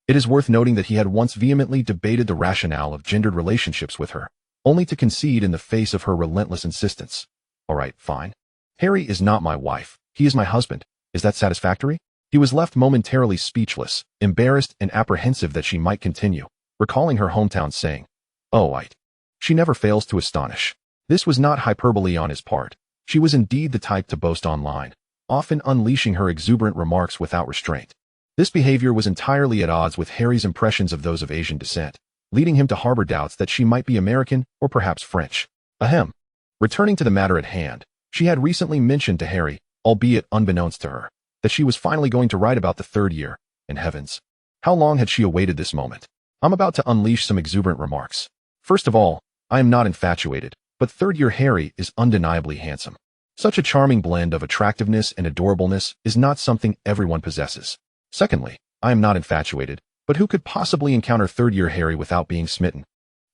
It is worth noting that he had once vehemently debated the rationale of gendered relationships with her, only to concede in the face of her relentless insistence. All right, fine. Harry is not my wife. He is my husband. Is that satisfactory? He was left momentarily speechless, embarrassed and apprehensive that she might continue, recalling her hometown saying, "Oh, right." She never fails to astonish. This was not hyperbole on his part. She was indeed the type to boast online, often unleashing her exuberant remarks without restraint. This behavior was entirely at odds with Harry's impressions of those of Asian descent, leading him to harbor doubts that she might be American or perhaps French. Ahem. Returning to the matter at hand, she had recently mentioned to Harry, albeit unbeknownst to her, that she was finally going to write about the third year, and heavens, how long had she awaited this moment? I'm about to unleash some exuberant remarks. First of all, I am not infatuated, but third-year Harry is undeniably handsome. Such a charming blend of attractiveness and adorableness is not something everyone possesses. Secondly, I am not infatuated, but who could possibly encounter third-year Harry without being smitten?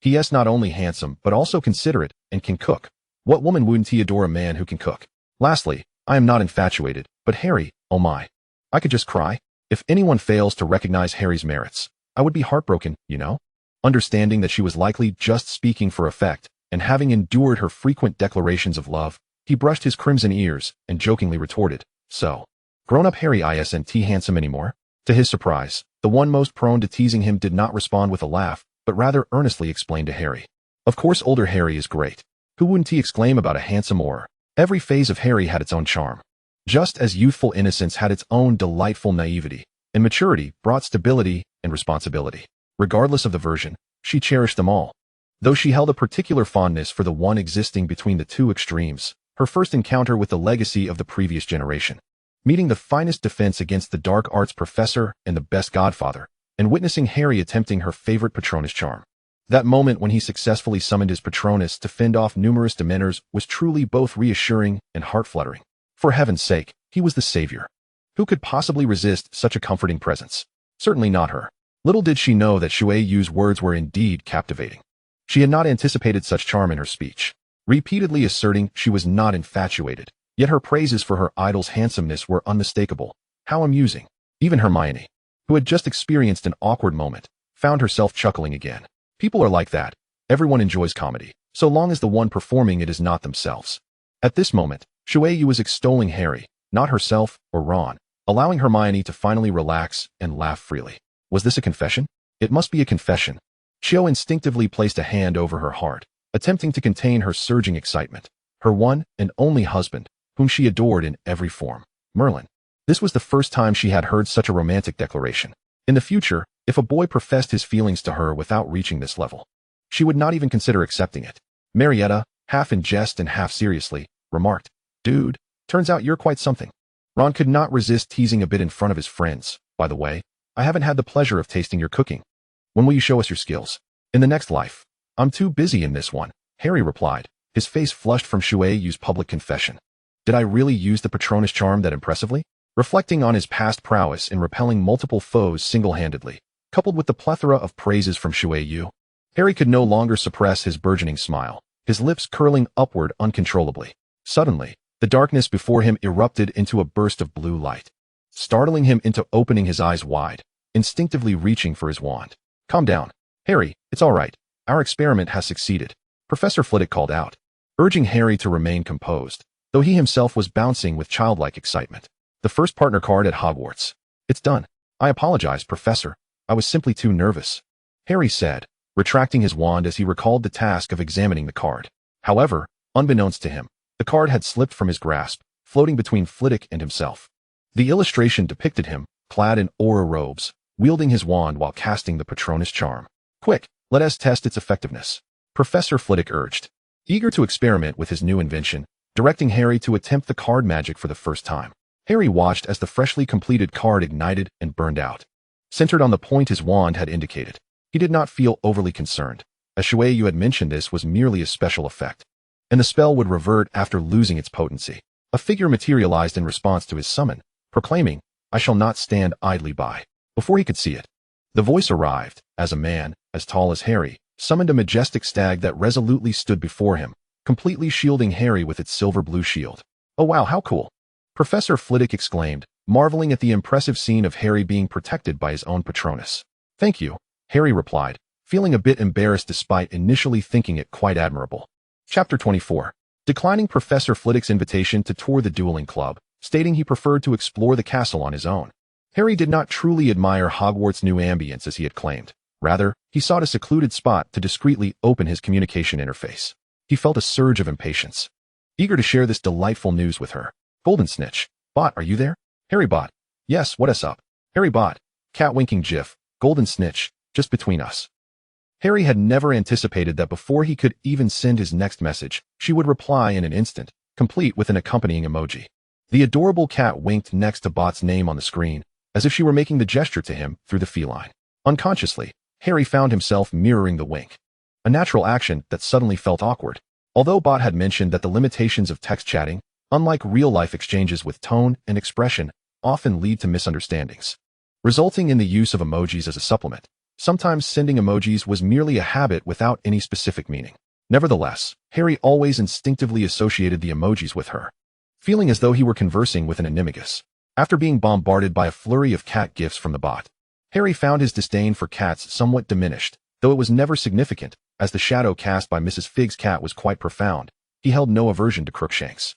He is not only handsome, but also considerate, and can cook. What woman wouldn't he adore a man who can cook? Lastly, I am not infatuated, but Harry, oh my. I could just cry. If anyone fails to recognize Harry's merits, I would be heartbroken, you know? Understanding that she was likely just speaking for effect, and having endured her frequent declarations of love, he brushed his crimson ears and jokingly retorted, "So, grown-up Harry isn't handsome anymore?" To his surprise, the one most prone to teasing him did not respond with a laugh, but rather earnestly explained to Harry, "Of course older Harry is great. Who wouldn't he exclaim about a handsome aura?" Every phase of Harry had its own charm. Just as youthful innocence had its own delightful naivety, and maturity brought stability and responsibility. Regardless of the version, she cherished them all. Though she held a particular fondness for the one existing between the two extremes, her first encounter with the legacy of the previous generation, meeting the finest defense against the dark arts professor and the best godfather, and witnessing Harry attempting her favorite Patronus charm. That moment when he successfully summoned his Patronus to fend off numerous dementors was truly both reassuring and heart-fluttering. For heaven's sake, He was the savior. Who could possibly resist such a comforting presence? Certainly not her. Little did she know that Shui Yu's words were indeed captivating. She had not anticipated such charm in her speech, repeatedly asserting she was not infatuated, yet her praises for her idol's handsomeness were unmistakable. How amusing. Even Hermione, who had just experienced an awkward moment, found herself chuckling again. People are like that. Everyone enjoys comedy, so long as the one performing it is not themselves. At this moment, Shui Yu was extolling Harry, not herself or Ron, allowing Hermione to finally relax and laugh freely. Was this a confession? It must be a confession. Chio instinctively placed a hand over her heart, attempting to contain her surging excitement. Her one and only husband, whom she adored in every form, Merlin. This was the first time she had heard such a romantic declaration. In the future, if a boy professed his feelings to her without reaching this level, she would not even consider accepting it. Marietta, half in jest and half seriously, remarked, "Dude, turns out you're quite something." Ron could not resist teasing a bit in front of his friends. "By the way, I haven't had the pleasure of tasting your cooking. When will you show us your skills?" "In the next life. I'm too busy in this one," Harry replied, his face flushed from Shui Yu's public confession. Did I really use the Patronus charm that impressively? Reflecting on his past prowess in repelling multiple foes single-handedly, coupled with the plethora of praises from Shui Yu, Harry could no longer suppress his burgeoning smile, his lips curling upward uncontrollably. Suddenly, the darkness before him erupted into a burst of blue light, startling him into opening his eyes wide, instinctively reaching for his wand. "Calm down. Harry, it's all right. Our experiment has succeeded," Professor Flitwick called out, urging Harry to remain composed, though he himself was bouncing with childlike excitement. "The first partner card at Hogwarts. It's done. I apologize, Professor. I was simply too nervous," Harry said, retracting his wand as he recalled the task of examining the card. However, unbeknownst to him, the card had slipped from his grasp, floating between Flitwick and himself. The illustration depicted him, clad in aura robes, wielding his wand while casting the Patronus charm. "Quick, let us test its effectiveness," Professor Flitwick urged, eager to experiment with his new invention, directing Harry to attempt the card magic for the first time. Harry watched as the freshly completed card ignited and burned out, centered on the point his wand had indicated. He did not feel overly concerned, as Shui Yu had mentioned this was merely a special effect, and the spell would revert after losing its potency. A figure materialized in response to his summon, proclaiming, "I shall not stand idly by." Before he could see it, the voice arrived, as a man, as tall as Harry, summoned a majestic stag that resolutely stood before him, completely shielding Harry with its silver blue shield. "Oh wow, how cool!" Professor Flitwick exclaimed, marveling at the impressive scene of Harry being protected by his own Patronus. "Thank you," Harry replied, feeling a bit embarrassed despite initially thinking it quite admirable. Chapter 24. Declining Professor Flitwick's invitation to tour the dueling club, stating he preferred to explore the castle on his own, Harry did not truly admire Hogwarts' new ambience as he had claimed. Rather, he sought a secluded spot to discreetly open his communication interface. He felt a surge of impatience, eager to share this delightful news with her. "Golden Snitch. Bot, are you there?" Harry bot. "Yes, what is up?" Harry bot. Cat winking gif. "Golden Snitch, just between us." Harry had never anticipated that before he could even send his next message, she would reply in an instant, complete with an accompanying emoji. The adorable cat winked next to Bot's name on the screen, as if she were making the gesture to him through the feline. Unconsciously, Harry found himself mirroring the wink, a natural action that suddenly felt awkward. Although Bot had mentioned that the limitations of text chatting, unlike real-life exchanges with tone and expression, often lead to misunderstandings, resulting in the use of emojis as a supplement. Sometimes sending emojis was merely a habit without any specific meaning. Nevertheless, Harry always instinctively associated the emojis with her, feeling as though he were conversing with an animagus. After being bombarded by a flurry of cat gifs from the bot, Harry found his disdain for cats somewhat diminished, though it was never significant, as the shadow cast by Mrs. Fig's cat was quite profound. He held no aversion to Crookshanks.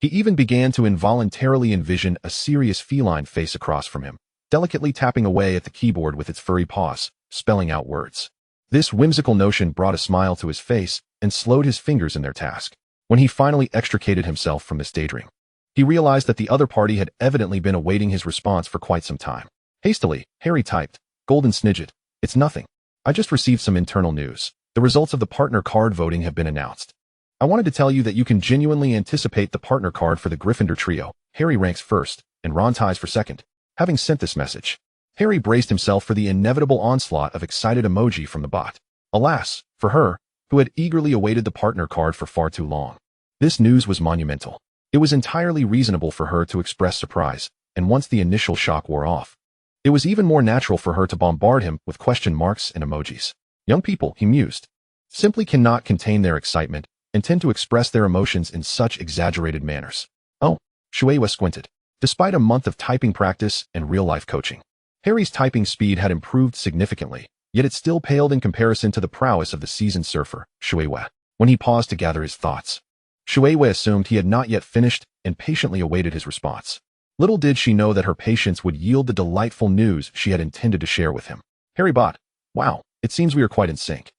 He even began to involuntarily envision a serious feline face across from him, delicately tapping away at the keyboard with its furry paws, spelling out words. This whimsical notion brought a smile to his face and slowed his fingers in their task. When he finally extricated himself from this daydream, he realized that the other party had evidently been awaiting his response for quite some time. Hastily, Harry typed, "Golden Snidget, it's nothing. I just received some internal news. The results of the partner card voting have been announced. I wanted to tell you that you can genuinely anticipate the partner card for the Gryffindor trio. Harry ranks first, and Ron ties for second." Having sent this message, Harry braced himself for the inevitable onslaught of excited emoji from the bot. Alas, for her, who had eagerly awaited the partner card for far too long, this news was monumental. It was entirely reasonable for her to express surprise, and once the initial shock wore off, it was even more natural for her to bombard him with question marks and emojis. Young people, he mused, simply cannot contain their excitement and tend to express their emotions in such exaggerated manners. Oh, Shui squinted. Despite a month of typing practice and real-life coaching, Harry's typing speed had improved significantly, yet it still paled in comparison to the prowess of the seasoned surfer, Shui. When he paused to gather his thoughts, Shui assumed he had not yet finished and patiently awaited his response. Little did she know that her patience would yield the delightful news she had intended to share with him. Harry bot. Wow, it seems we are quite in sync.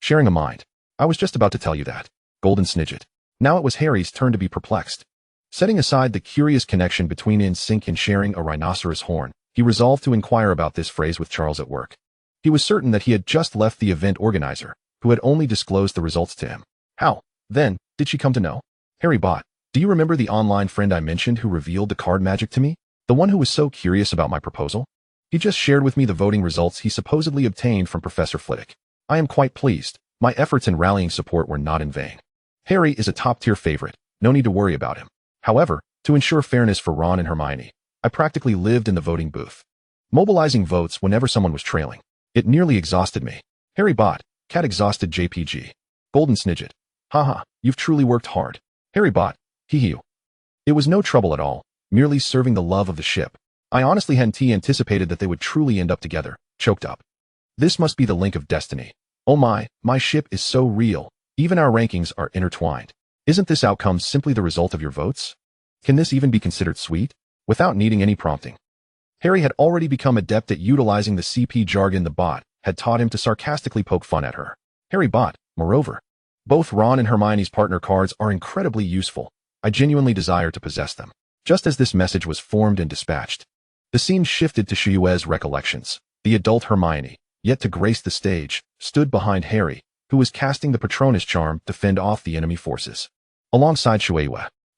Sharing a mind. I was just about to tell you that. Golden snidget. Now it was Harry's turn to be perplexed. Setting aside the curious connection between in sync and sharing a rhinoceros horn, he resolved to inquire about this phrase with Charles at work. He was certain that he had just left the event organizer, who had only disclosed the results to him. How, then, did she come to know? Harry bot. Do you remember the online friend I mentioned who revealed the card magic to me? The one who was so curious about my proposal? He just shared with me the voting results he supposedly obtained from Professor Flitwick. I am quite pleased. My efforts in rallying support were not in vain. Harry is a top-tier favorite. No need to worry about him. However, to ensure fairness for Ron and Hermione, I practically lived in the voting booth, mobilizing votes whenever someone was trailing. It nearly exhausted me. Harry bot. Cat exhausted JPG. Golden snidget. Haha, you've truly worked hard. Harry bot. Hee. It was no trouble at all, merely serving the love of the ship. I honestly hadn't anticipated that they would truly end up together, choked up. This must be the link of destiny. Oh my ship is so real. Even our rankings are intertwined. Isn't this outcome simply the result of your votes? Can this even be considered sweet? Without needing any prompting, Harry had already become adept at utilizing the CP jargon the bot had taught him to sarcastically poke fun at her. Harry bot. Moreover, both Ron and Hermione's partner cards are incredibly useful. I genuinely desire to possess them. Just as this message was formed and dispatched, the scene shifted to Shui's recollections. The adult Hermione, yet to grace the stage, stood behind Harry, who was casting the Patronus charm to fend off the enemy forces. Alongside Shui,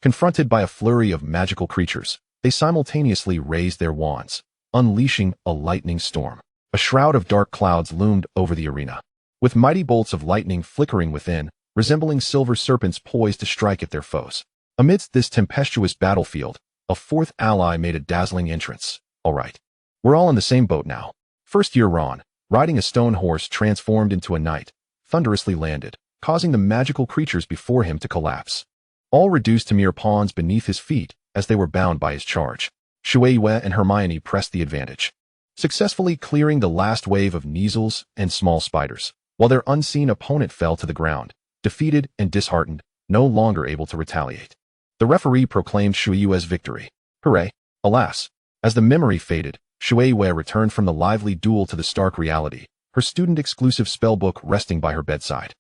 confronted by a flurry of magical creatures, they simultaneously raised their wands, unleashing a lightning storm. A shroud of dark clouds loomed over the arena, with mighty bolts of lightning flickering within, resembling silver serpents poised to strike at their foes. Amidst this tempestuous battlefield, a fourth ally made a dazzling entrance. All right, we're all in the same boat now. First-year Ron, riding a stone horse transformed into a knight, thunderously landed, causing the magical creatures before him to collapse, all reduced to mere pawns beneath his feet as they were bound by his charge. Shui and Hermione pressed the advantage, successfully clearing the last wave of neasels and small spiders, while their unseen opponent fell to the ground, defeated and disheartened, no longer able to retaliate. The referee proclaimed Shui's victory. Hooray! Alas, as the memory faded, Shui returned from the lively duel to the stark reality, her student-exclusive spellbook resting by her bedside,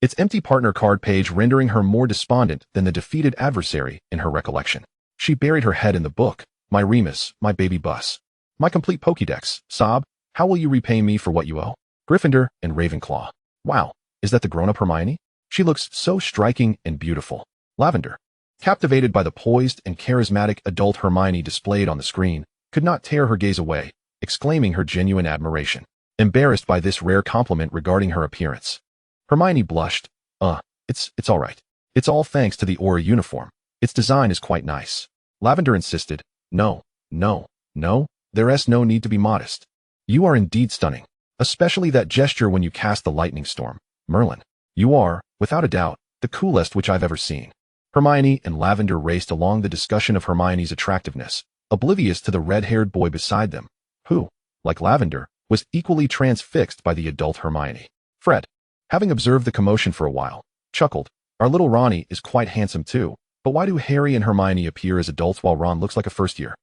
its empty partner card page rendering her more despondent than the defeated adversary in her recollection. She buried her head in the book. My Remus, my baby bus, my complete Pokédex. Sob, how will you repay me for what you owe? Gryffindor and Ravenclaw. Wow, is that the grown-up Hermione? She looks so striking and beautiful. Lavender, captivated by the poised and charismatic adult Hermione displayed on the screen, could not tear her gaze away, exclaiming her genuine admiration. Embarrassed by this rare compliment regarding her appearance, Hermione blushed. It's all right. It's all thanks to the Aura uniform. Its design is quite nice. Lavender insisted. No, there's no need to be modest. You are indeed stunning. Especially that gesture when you cast the lightning storm. Merlin, you are, without a doubt, the coolest which I've ever seen. Hermione and Lavender raced along the discussion of Hermione's attractiveness, oblivious to the red-haired boy beside them, who, like Lavender, was equally transfixed by the adult Hermione. Fred, having observed the commotion for a while, chuckled. Our little Ronnie is quite handsome too, but why do Harry and Hermione appear as adults while Ron looks like a first year?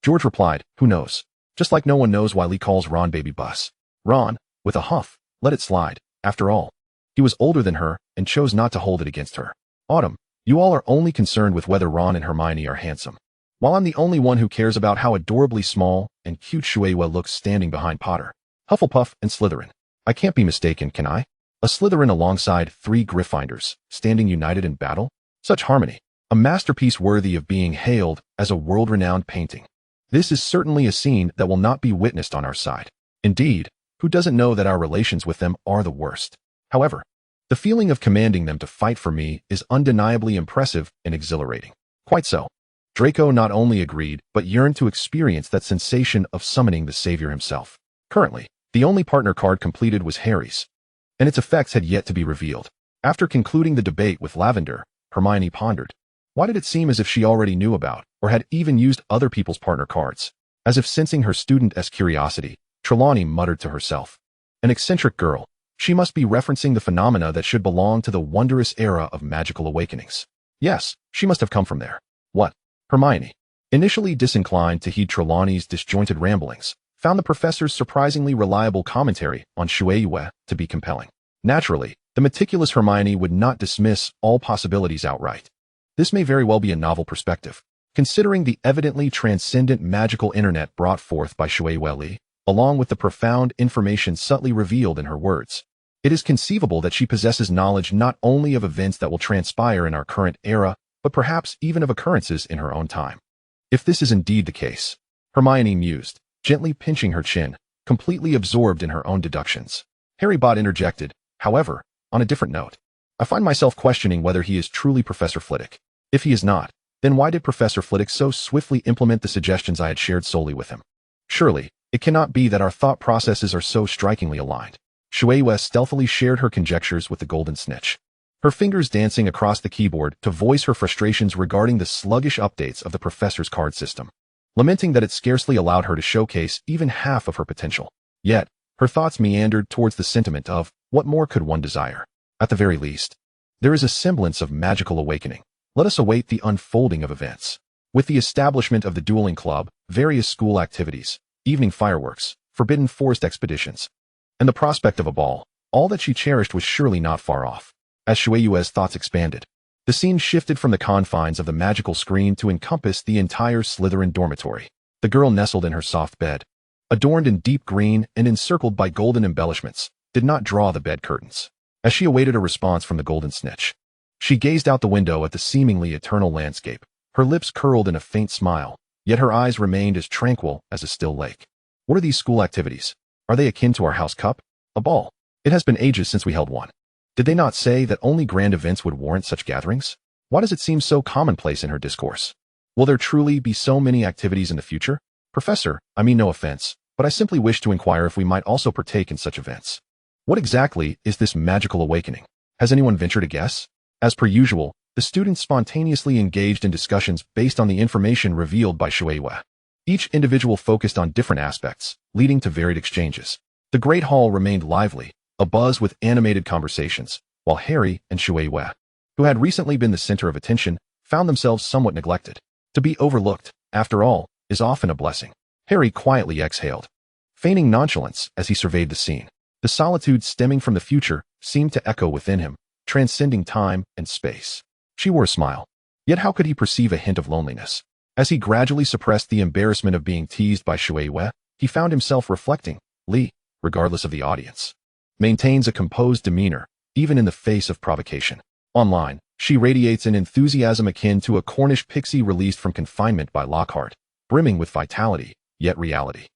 George replied, who knows? Just like no one knows why Lee calls Ron baby bus. Ron, with a huff, let it slide. After all, he was older than her and chose not to hold it against her. Autumn, you all are only concerned with whether Ron and Hermione are handsome, while I'm the only one who cares about how adorably small and cute Shui looks standing behind Potter, Hufflepuff, and Slytherin. I can't be mistaken, can I? A Slytherin alongside 3 Gryffindors, standing united in battle? Such harmony. A masterpiece worthy of being hailed as a world-renowned painting. This is certainly a scene that will not be witnessed on our side. Indeed, who doesn't know that our relations with them are the worst? However, the feeling of commanding them to fight for me is undeniably impressive and exhilarating. Quite so. Draco not only agreed, but yearned to experience that sensation of summoning the savior himself. Currently, the only partner card completed was Harry's, and its effects had yet to be revealed. After concluding the debate with Lavender, Hermione pondered. Why did it seem as if she already knew about, or had even used other people's partner cards? As if sensing her student's curiosity, Trelawney muttered to herself. An eccentric girl. She must be referencing the phenomena that should belong to the wondrous era of magical awakenings. Yes, she must have come from there. What? Hermione, initially disinclined to heed Trelawney's disjointed ramblings, found the professor's surprisingly reliable commentary on Shueiyue to be compelling. Naturally, the meticulous Hermione would not dismiss all possibilities outright. This may very well be a novel perspective, considering the evidently transcendent magical internet brought forth by Shueiyue, along with the profound information subtly revealed in her words. It is conceivable that she possesses knowledge not only of events that will transpire in our current era, but perhaps even of occurrences in her own time. If this is indeed the case, Hermione mused, gently pinching her chin, completely absorbed in her own deductions. Harry Bott interjected, however, on a different note. I find myself questioning whether he is truly Professor Flitwick. If he is not, then why did Professor Flitwick so swiftly implement the suggestions I had shared solely with him? Surely, it cannot be that our thought processes are so strikingly aligned. Shueiyue stealthily shared her conjectures with the golden snitch, her fingers dancing across the keyboard to voice her frustrations regarding the sluggish updates of the professor's card system, lamenting that it scarcely allowed her to showcase even half of her potential. Yet, her thoughts meandered towards the sentiment of, what more could one desire? At the very least, there is a semblance of magical awakening. Let us await the unfolding of events. With the establishment of the dueling club, various school activities, evening fireworks, forbidden forest expeditions, and the prospect of a ball, all that she cherished was surely not far off. As Shueiyue's thoughts expanded, the scene shifted from the confines of the magical screen to encompass the entire Slytherin dormitory. The girl nestled in her soft bed, adorned in deep green and encircled by golden embellishments, did not draw the bed curtains. As she awaited a response from the golden snitch, she gazed out the window at the seemingly eternal landscape, her lips curled in a faint smile, yet her eyes remained as tranquil as a still lake. What are these school activities? Are they akin to our house cup? A ball? It has been ages since we held one. Did they not say that only grand events would warrant such gatherings? Why does it seem so commonplace in her discourse? Will there truly be so many activities in the future? Professor, I mean no offense, but I simply wish to inquire if we might also partake in such events. What exactly is this magical awakening? Has anyone ventured a guess? As per usual, the students spontaneously engaged in discussions based on the information revealed by Shueiyue. Each individual focused on different aspects, leading to varied exchanges. The Great Hall remained lively, abuzz with animated conversations, while Harry and Shueiyue, who had recently been the center of attention, found themselves somewhat neglected. To be overlooked, after all, is often a blessing. Harry quietly exhaled, feigning nonchalance as he surveyed the scene. The solitude stemming from the future seemed to echo within him, transcending time and space. She wore a smile. Yet how could he perceive a hint of loneliness? As he gradually suppressed the embarrassment of being teased by Shueiyue, he found himself reflecting, Li, regardless of the audience, maintains a composed demeanor, even in the face of provocation. Online, she radiates an enthusiasm akin to a Cornish pixie released from confinement by Lockhart, brimming with vitality, yet reality.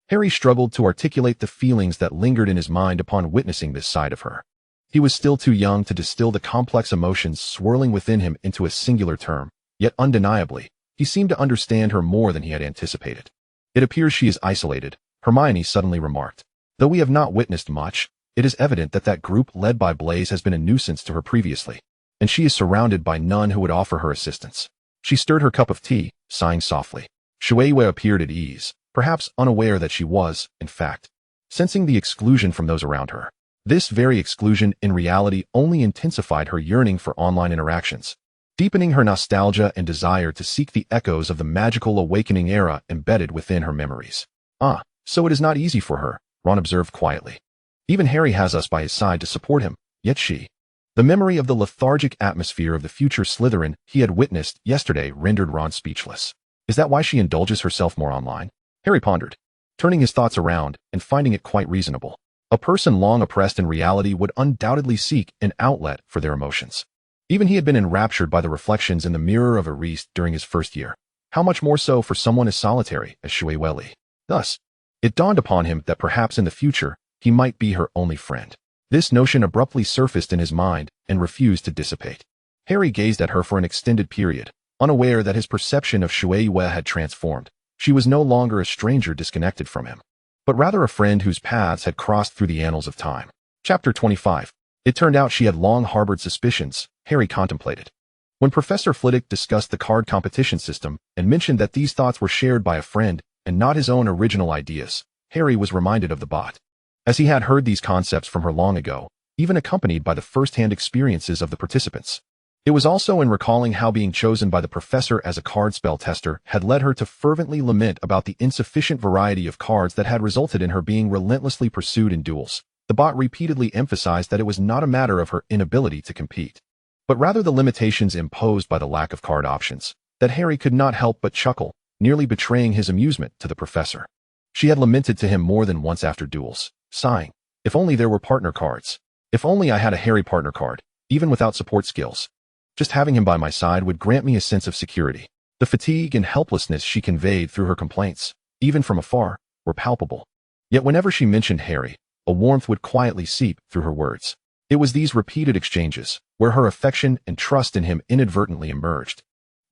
Harry struggled to articulate the feelings that lingered in his mind upon witnessing this side of her. He was still too young to distill the complex emotions swirling within him into a singular term, yet undeniably, he seemed to understand her more than he had anticipated. It appears she is isolated, Hermione suddenly remarked. Though we have not witnessed much, it is evident that that group led by Blaze has been a nuisance to her previously, and she is surrounded by none who would offer her assistance. She stirred her cup of tea, sighing softly. Shueiyue appeared at ease, perhaps unaware that she was, in fact, sensing the exclusion from those around her. This very exclusion in reality only intensified her yearning for online interactions, deepening her nostalgia and desire to seek the echoes of the magical awakening era embedded within her memories. Ah, so it is not easy for her, Ron observed quietly. Even Harry has us by his side to support him, yet she. The memory of the lethargic atmosphere of the future Slytherin he had witnessed yesterday rendered Ron speechless. Is that why she indulges herself more online? Harry pondered, turning his thoughts around and finding it quite reasonable. A person long oppressed in reality would undoubtedly seek an outlet for their emotions. Even he had been enraptured by the reflections in the mirror of Ariste during his first year. How much more so for someone as solitary as Shueiyue. Thus, it dawned upon him that perhaps in the future, he might be her only friend. This notion abruptly surfaced in his mind and refused to dissipate. Harry gazed at her for an extended period, Unaware that his perception of Shui had transformed, she was no longer a stranger disconnected from him, but rather a friend whose paths had crossed through the annals of time. Chapter 25. It turned out she had long harbored suspicions, Harry contemplated. When Professor Flitwick discussed the card competition system and mentioned that these thoughts were shared by a friend and not his own original ideas, Harry was reminded of the bot. As he had heard these concepts from her long ago, even accompanied by the first-hand experiences of the participants. It was also in recalling how being chosen by the professor as a card spell tester had led her to fervently lament about the insufficient variety of cards that had resulted in her being relentlessly pursued in duels. The bot repeatedly emphasized that it was not a matter of her inability to compete, but rather the limitations imposed by the lack of card options, that Harry could not help but chuckle, nearly betraying his amusement to the professor. She had lamented to him more than once after duels, sighing, "If only there were partner cards. If only I had a Harry partner card, even without support skills. Just having him by my side would grant me a sense of security." The fatigue and helplessness she conveyed through her complaints, even from afar, were palpable. Yet whenever she mentioned Harry, a warmth would quietly seep through her words. It was these repeated exchanges, where her affection and trust in him inadvertently emerged,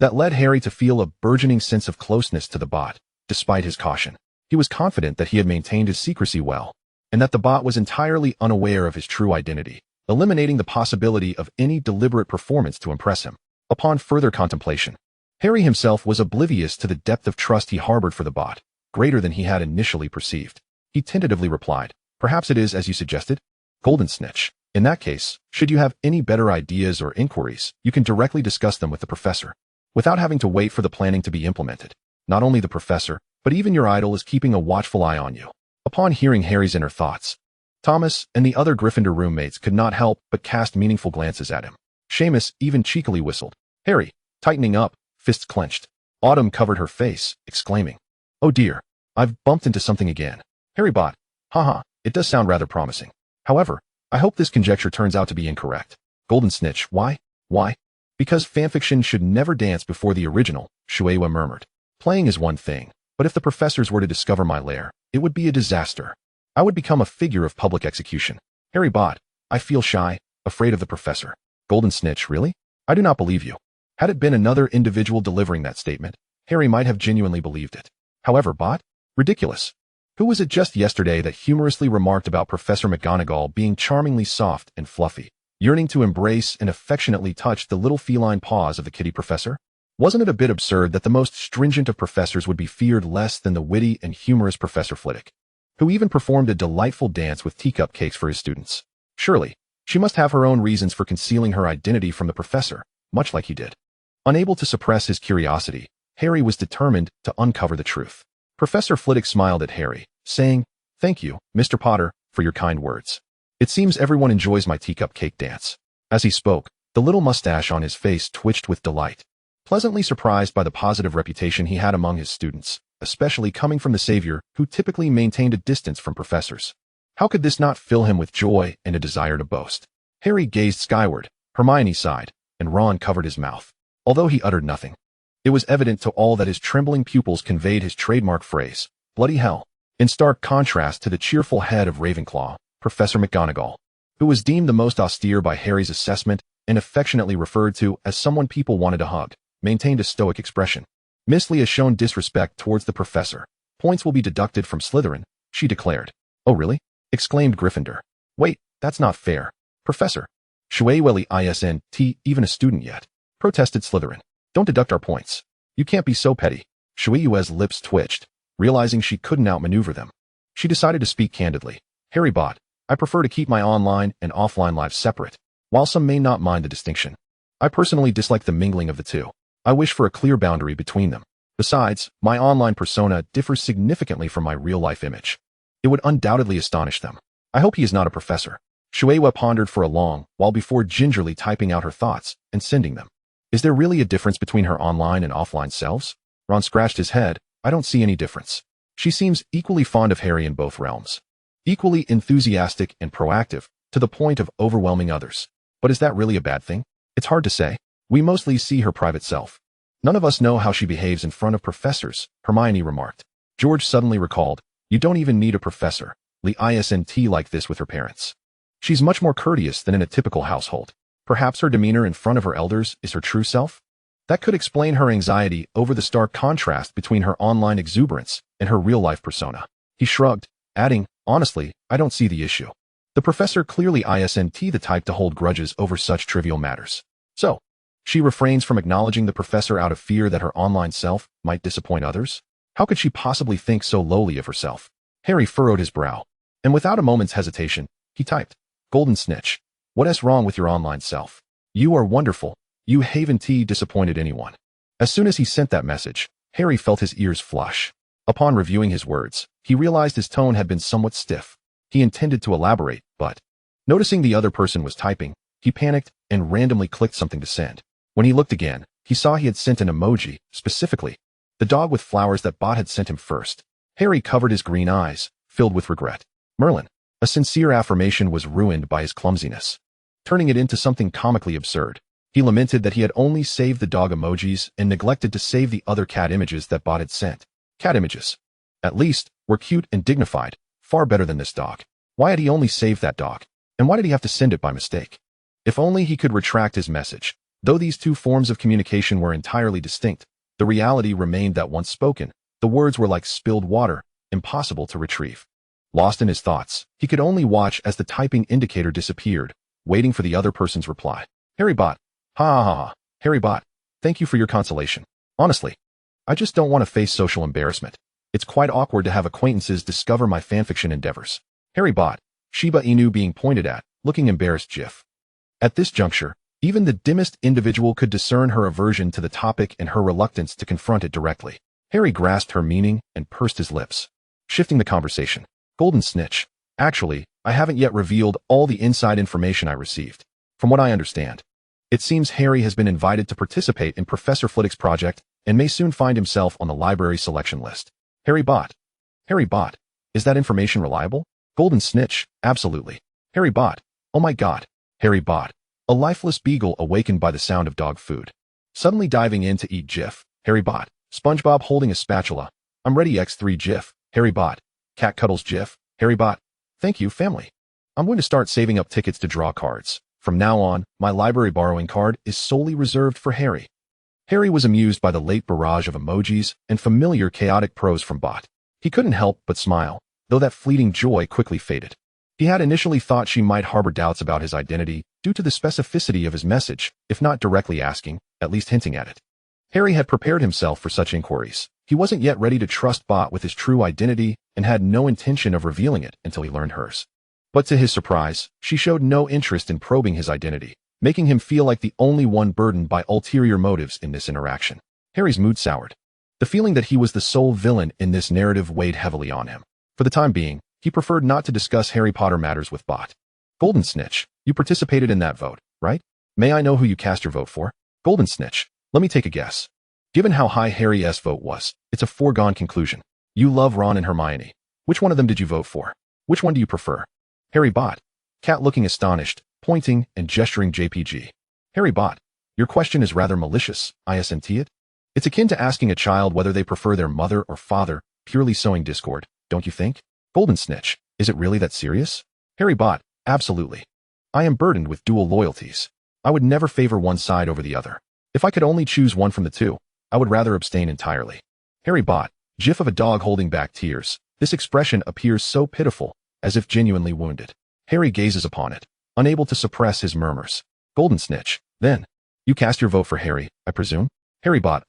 that led Harry to feel a burgeoning sense of closeness to the bot, despite his caution. He was confident that he had maintained his secrecy well, and that the bot was entirely unaware of his true identity, eliminating the possibility of any deliberate performance to impress him. Upon further contemplation, Harry himself was oblivious to the depth of trust he harbored for the bot, greater than he had initially perceived. He tentatively replied, "Perhaps it is as you suggested? Golden Snitch. In that case, should you have any better ideas or inquiries, you can directly discuss them with the professor, without having to wait for the planning to be implemented. Not only the professor, but even your idol is keeping a watchful eye on you." Upon hearing Harry's inner thoughts, Thomas and the other Gryffindor roommates could not help but cast meaningful glances at him. Seamus even cheekily whistled. Harry, tightening up, fists clenched. Autumn covered her face, exclaiming, "Oh dear, I've bumped into something again." Harry bot, "Haha, it does sound rather promising. However, I hope this conjecture turns out to be incorrect." Golden Snitch, why? Why? Because fanfiction should never dance before the original, Shuewa murmured. Playing is one thing, but if the professors were to discover my lair, it would be a disaster. I would become a figure of public execution. Harry bot, I feel shy, afraid of the professor. Golden Snitch, really? I do not believe you. Had it been another individual delivering that statement, Harry might have genuinely believed it. However, bot? Ridiculous. Who was it just yesterday that humorously remarked about Professor McGonagall being charmingly soft and fluffy, yearning to embrace and affectionately touch the little feline paws of the kitty professor? Wasn't it a bit absurd that the most stringent of professors would be feared less than the witty and humorous Professor Flitwick, who even performed a delightful dance with teacup cakes for his students? Surely, she must have her own reasons for concealing her identity from the professor, much like he did. Unable to suppress his curiosity, Harry was determined to uncover the truth. Professor Flitwick smiled at Harry, saying, "Thank you, Mr. Potter, for your kind words. It seems everyone enjoys my teacup cake dance." As he spoke, the little mustache on his face twitched with delight, pleasantly surprised by the positive reputation he had among his students, especially coming from the savior who typically maintained a distance from professors. How could this not fill him with joy and a desire to boast? Harry gazed skyward, Hermione sighed, and Ron covered his mouth, although he uttered nothing. It was evident to all that his trembling pupils conveyed his trademark phrase, "Bloody hell," in stark contrast to the cheerful head of Ravenclaw, Professor McGonagall, who was deemed the most austere by Harry's assessment and affectionately referred to as someone people wanted to hug, maintained a stoic expression. "Miss Lee has shown disrespect towards the professor. Points will be deducted from Slytherin," she declared. "Oh really?" exclaimed Gryffindor. "Wait, that's not fair. Professor. Shueweli isn't even a student yet," protested Slytherin. "Don't deduct our points. You can't be so petty." Shueyue's lips twitched, realizing she couldn't outmaneuver them. She decided to speak candidly. "Harry bot, I prefer to keep my online and offline lives separate, while some may not mind the distinction. I personally dislike the mingling of the two. I wish for a clear boundary between them. Besides, my online persona differs significantly from my real-life image. It would undoubtedly astonish them. I hope he is not a professor." Shuewa pondered for a long while before gingerly typing out her thoughts and sending them. "Is there really a difference between her online and offline selves?" Ron scratched his head. "I don't see any difference. She seems equally fond of Harry in both realms. Equally enthusiastic and proactive, to the point of overwhelming others. But is that really a bad thing? It's hard to say. We mostly see her private self. None of us know how she behaves in front of professors," Hermione remarked. George suddenly recalled, "You don't even need a professor, Lee isn't like this with her parents. She's much more courteous than in a typical household. Perhaps her demeanor in front of her elders is her true self?" That could explain her anxiety over the stark contrast between her online exuberance and her real-life persona. He shrugged, adding, honestly, I don't see the issue. The professor clearly isn't the type to hold grudges over such trivial matters. So, she refrains from acknowledging the professor out of fear that her online self might disappoint others? How could she possibly think so lowly of herself? Harry furrowed his brow, and without a moment's hesitation, he typed, Golden Snitch, what's wrong with your online self? You are wonderful. You haven't disappointed anyone. As soon as he sent that message, Harry felt his ears flush. Upon reviewing his words, he realized his tone had been somewhat stiff. He intended to elaborate, but, noticing the other person was typing, he panicked and randomly clicked something to send. When he looked again, he saw he had sent an emoji, specifically, the dog with flowers that Bot had sent him first. Harry covered his green eyes, filled with regret. Merlin, a sincere affirmation was ruined by his clumsiness, turning it into something comically absurd. He lamented that he had only saved the dog emojis and neglected to save the other cat images that Bot had sent. Cat images, at least, were cute and dignified, far better than this dog. Why had he only saved that dog? And why did he have to send it by mistake? If only he could retract his message. Though these two forms of communication were entirely distinct, the reality remained that once spoken, the words were like spilled water, impossible to retrieve. Lost in his thoughts, he could only watch as the typing indicator disappeared, waiting for the other person's reply. Harry Bot. Ha ha ha ha. Harry Bot. Thank you for your consolation. Honestly, I just don't want to face social embarrassment. It's quite awkward to have acquaintances discover my fanfiction endeavors. Harry Bot. Shiba Inu being pointed at, looking embarrassed gif. At this juncture, even the dimmest individual could discern her aversion to the topic and her reluctance to confront it directly. Harry grasped her meaning and pursed his lips, shifting the conversation. Golden Snitch. Actually, I haven't yet revealed all the inside information I received. From what I understand, it seems Harry has been invited to participate in Professor Flitwick's project and may soon find himself on the library selection list. Harry Bot. Harry Bot. Is that information reliable? Golden Snitch. Absolutely. Harry Bot. Oh my god. Harry Bot. A lifeless beagle awakened by the sound of dog food. Suddenly diving in to eat gif. Harry Bot. SpongeBob holding a spatula. I'm ready x3 gif. Harry Bot. Cat cuddles gif. Harry Bot. Thank you, family. I'm going to start saving up tickets to draw cards. From now on, my library borrowing card is solely reserved for Harry. Harry was amused by the late barrage of emojis and familiar chaotic prose from Bot. He couldn't help but smile, though that fleeting joy quickly faded. He had initially thought she might harbor doubts about his identity due to the specificity of his message, if not directly asking, at least hinting at it. Harry had prepared himself for such inquiries. He wasn't yet ready to trust Bot with his true identity and had no intention of revealing it until he learned hers. But to his surprise, she showed no interest in probing his identity, making him feel like the only one burdened by ulterior motives in this interaction. Harry's mood soured. The feeling that he was the sole villain in this narrative weighed heavily on him. For the time being, he preferred not to discuss Harry Potter matters with Bot. Golden Snitch, you participated in that vote, right? May I know who you cast your vote for? Golden Snitch, let me take a guess. Given how high Harry's vote was, it's a foregone conclusion. You love Ron and Hermione. Which one of them did you vote for? Which one do you prefer? Harry Bot. Cat looking astonished, pointing and gesturing JPG. Harry Bot. Your question is rather malicious, isn't it? It's akin to asking a child whether they prefer their mother or father, purely sowing discord, don't you think? Golden Snitch. Is it really that serious? Harry Bot. Absolutely. I am burdened with dual loyalties. I would never favor one side over the other. If I could only choose one from the two, I would rather abstain entirely. Harry Bot. GIF of a dog holding back tears. This expression appears so pitiful, as if genuinely wounded. Harry gazes upon it, unable to suppress his murmurs. Golden Snitch. Then, you cast your vote for Harry, I presume? Harry Bot.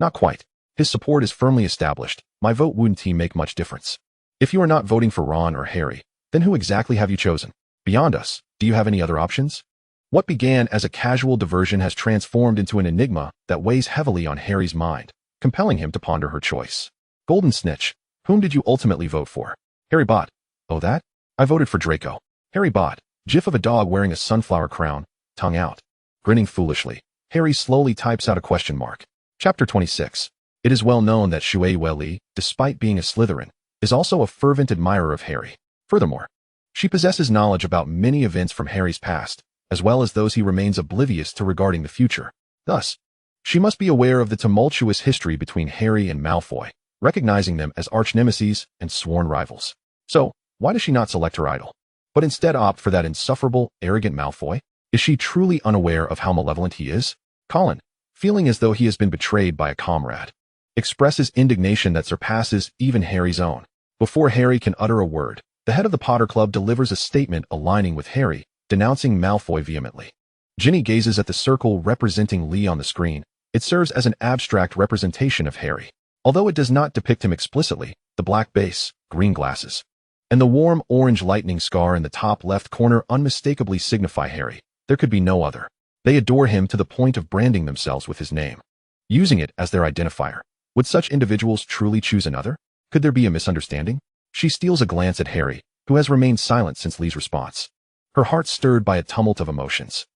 Not quite. His support is firmly established. My vote wouldn't make much difference. If you are not voting for Ron or Harry, then who exactly have you chosen? Beyond us, do you have any other options? What began as a casual diversion has transformed into an enigma that weighs heavily on Harry's mind, compelling him to ponder her choice. Golden Snitch. Whom did you ultimately vote for? Harry Bot. Oh that? I voted for Draco. Harry Bot. GIF of a dog wearing a sunflower crown, tongue out. Grinning foolishly, Harry slowly types out a question mark. Chapter 26. It is well known that Shui Wei, despite being a Slytherin, is also a fervent admirer of Harry. Furthermore, she possesses knowledge about many events from Harry's past, as well as those he remains oblivious to regarding the future. Thus, she must be aware of the tumultuous history between Harry and Malfoy, recognizing them as arch-nemeses and sworn rivals. So, why does she not select her idol, but instead opt for that insufferable, arrogant Malfoy? Is she truly unaware of how malevolent he is? Colin, feeling as though he has been betrayed by a comrade. Expresses indignation that surpasses even Harry's own. Before Harry can utter a word, the head of the Potter Club delivers a statement aligning with Harry, denouncing Malfoy vehemently. Ginny gazes at the circle representing Lee on the screen. It serves as an abstract representation of Harry. Although it does not depict him explicitly, the black base, green glasses, and the warm orange lightning scar in the top left corner unmistakably signify Harry. There could be no other. They adore him to the point of branding themselves with his name, using it as their identifier. Would such individuals truly choose another? Could there be a misunderstanding? She steals a glance at Harry, who has remained silent since Lee's response. Her heart stirred by a tumult of emotions.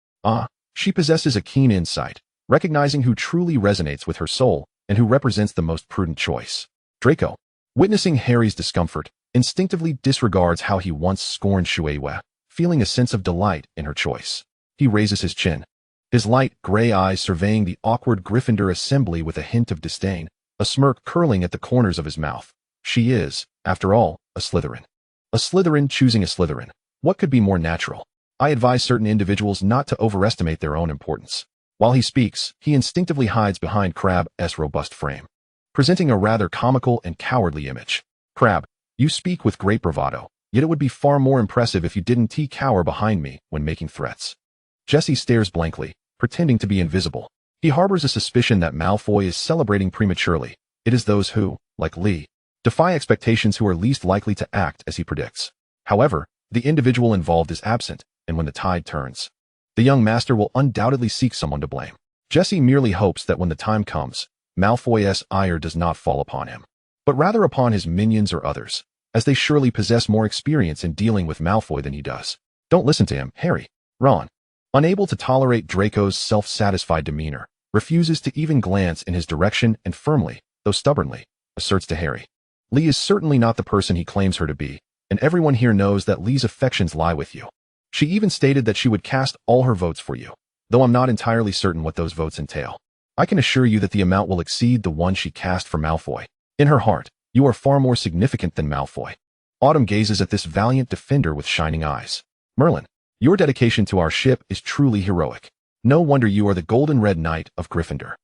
She possesses a keen insight, recognizing who truly resonates with her soul and who represents the most prudent choice. Draco, witnessing Harry's discomfort, instinctively disregards how he once scorned Shueisha, feeling a sense of delight in her choice. He raises his chin, his light gray eyes surveying the awkward Gryffindor assembly with a hint of disdain, a smirk curling at the corners of his mouth. She is, after all, a Slytherin. A Slytherin choosing a Slytherin. What could be more natural? I advise certain individuals not to overestimate their own importance. While he speaks, he instinctively hides behind Crabbe's robust frame, presenting a rather comical and cowardly image. Crabbe, you speak with great bravado, yet it would be far more impressive if you didn't cower behind me when making threats. Jesse stares blankly, pretending to be invisible. He harbors a suspicion that Malfoy is celebrating prematurely. It is those who, like Lee, defy expectations who are least likely to act as he predicts. However, the individual involved is absent, and when the tide turns, the young master will undoubtedly seek someone to blame. Jesse merely hopes that when the time comes, Malfoy's ire does not fall upon him, but rather upon his minions or others, as they surely possess more experience in dealing with Malfoy than he does. Don't listen to him, Harry. Ron, unable to tolerate Draco's self-satisfied demeanor, refuses to even glance in his direction and firmly, though stubbornly, asserts to Harry. Lee is certainly not the person he claims her to be, and everyone here knows that Lee's affections lie with you. She even stated that she would cast all her votes for you, though I'm not entirely certain what those votes entail. I can assure you that the amount will exceed the one she cast for Malfoy. In her heart, you are far more significant than Malfoy. Autumn gazes at this valiant defender with shining eyes. Merlin, your dedication to our ship is truly heroic. No wonder you are the Golden Red Knight of Gryffindor.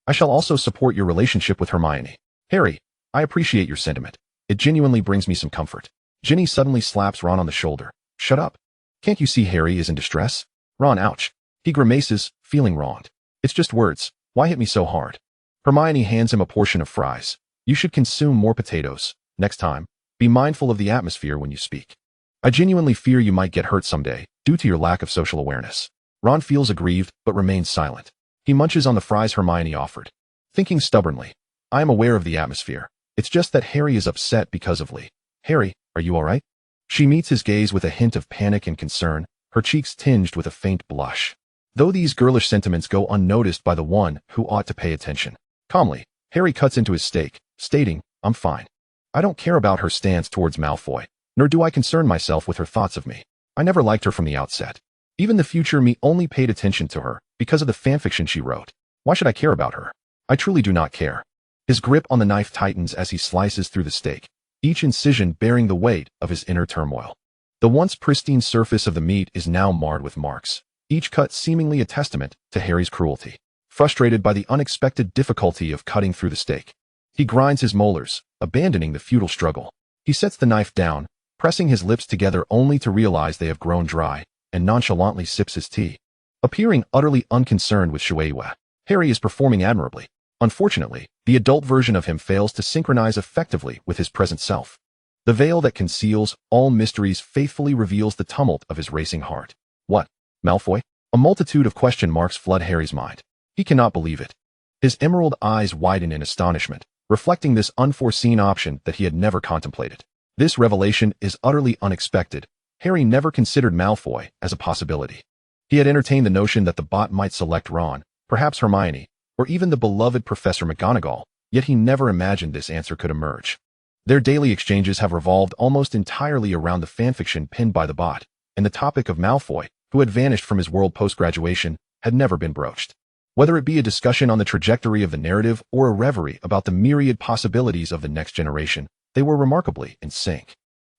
I shall also support your relationship with Hermione. Harry, I appreciate your sentiment. It genuinely brings me some comfort. Ginny suddenly slaps Ron on the shoulder. Shut up. Can't you see Harry is in distress? Ron, ouch. He grimaces, feeling wronged. It's just words. Why hit me so hard? Hermione hands him a portion of fries. You should consume more potatoes. Next time, be mindful of the atmosphere when you speak. I genuinely fear you might get hurt someday, due to your lack of social awareness. Ron feels aggrieved, but remains silent. He munches on the fries Hermione offered, thinking stubbornly. I am aware of the atmosphere. It's just that Harry is upset because of Lee. Harry, are you all right? She meets his gaze with a hint of panic and concern, her cheeks tinged with a faint blush. Though these girlish sentiments go unnoticed by the one who ought to pay attention. Calmly, Harry cuts into his steak, stating, I'm fine. I don't care about her stance towards Malfoy, nor do I concern myself with her thoughts of me. I never liked her from the outset. Even the future me only paid attention to her because of the fanfiction she wrote. Why should I care about her? I truly do not care. His grip on the knife tightens as he slices through the steak, each incision bearing the weight of his inner turmoil. The once pristine surface of the meat is now marred with marks, each cut seemingly a testament to Harry's cruelty. Frustrated by the unexpected difficulty of cutting through the steak, he grinds his molars, abandoning the futile struggle. He sets the knife down, pressing his lips together only to realize they have grown dry, and nonchalantly sips his tea. Appearing utterly unconcerned with Shueisha, Harry is performing admirably. Unfortunately, the adult version of him fails to synchronize effectively with his present self. The veil that conceals all mysteries faithfully reveals the tumult of his racing heart. What? Malfoy? A multitude of question marks flood Harry's mind. He cannot believe it. His emerald eyes widen in astonishment, reflecting this unforeseen option that he had never contemplated. This revelation is utterly unexpected. Harry never considered Malfoy as a possibility. He had entertained the notion that the bot might select Ron, perhaps Hermione, or even the beloved Professor McGonagall, yet he never imagined this answer could emerge. Their daily exchanges have revolved almost entirely around the fanfiction pinned by the bot, and the topic of Malfoy, who had vanished from his world post-graduation, had never been broached. Whether it be a discussion on the trajectory of the narrative or a reverie about the myriad possibilities of the next generation, they were remarkably in sync.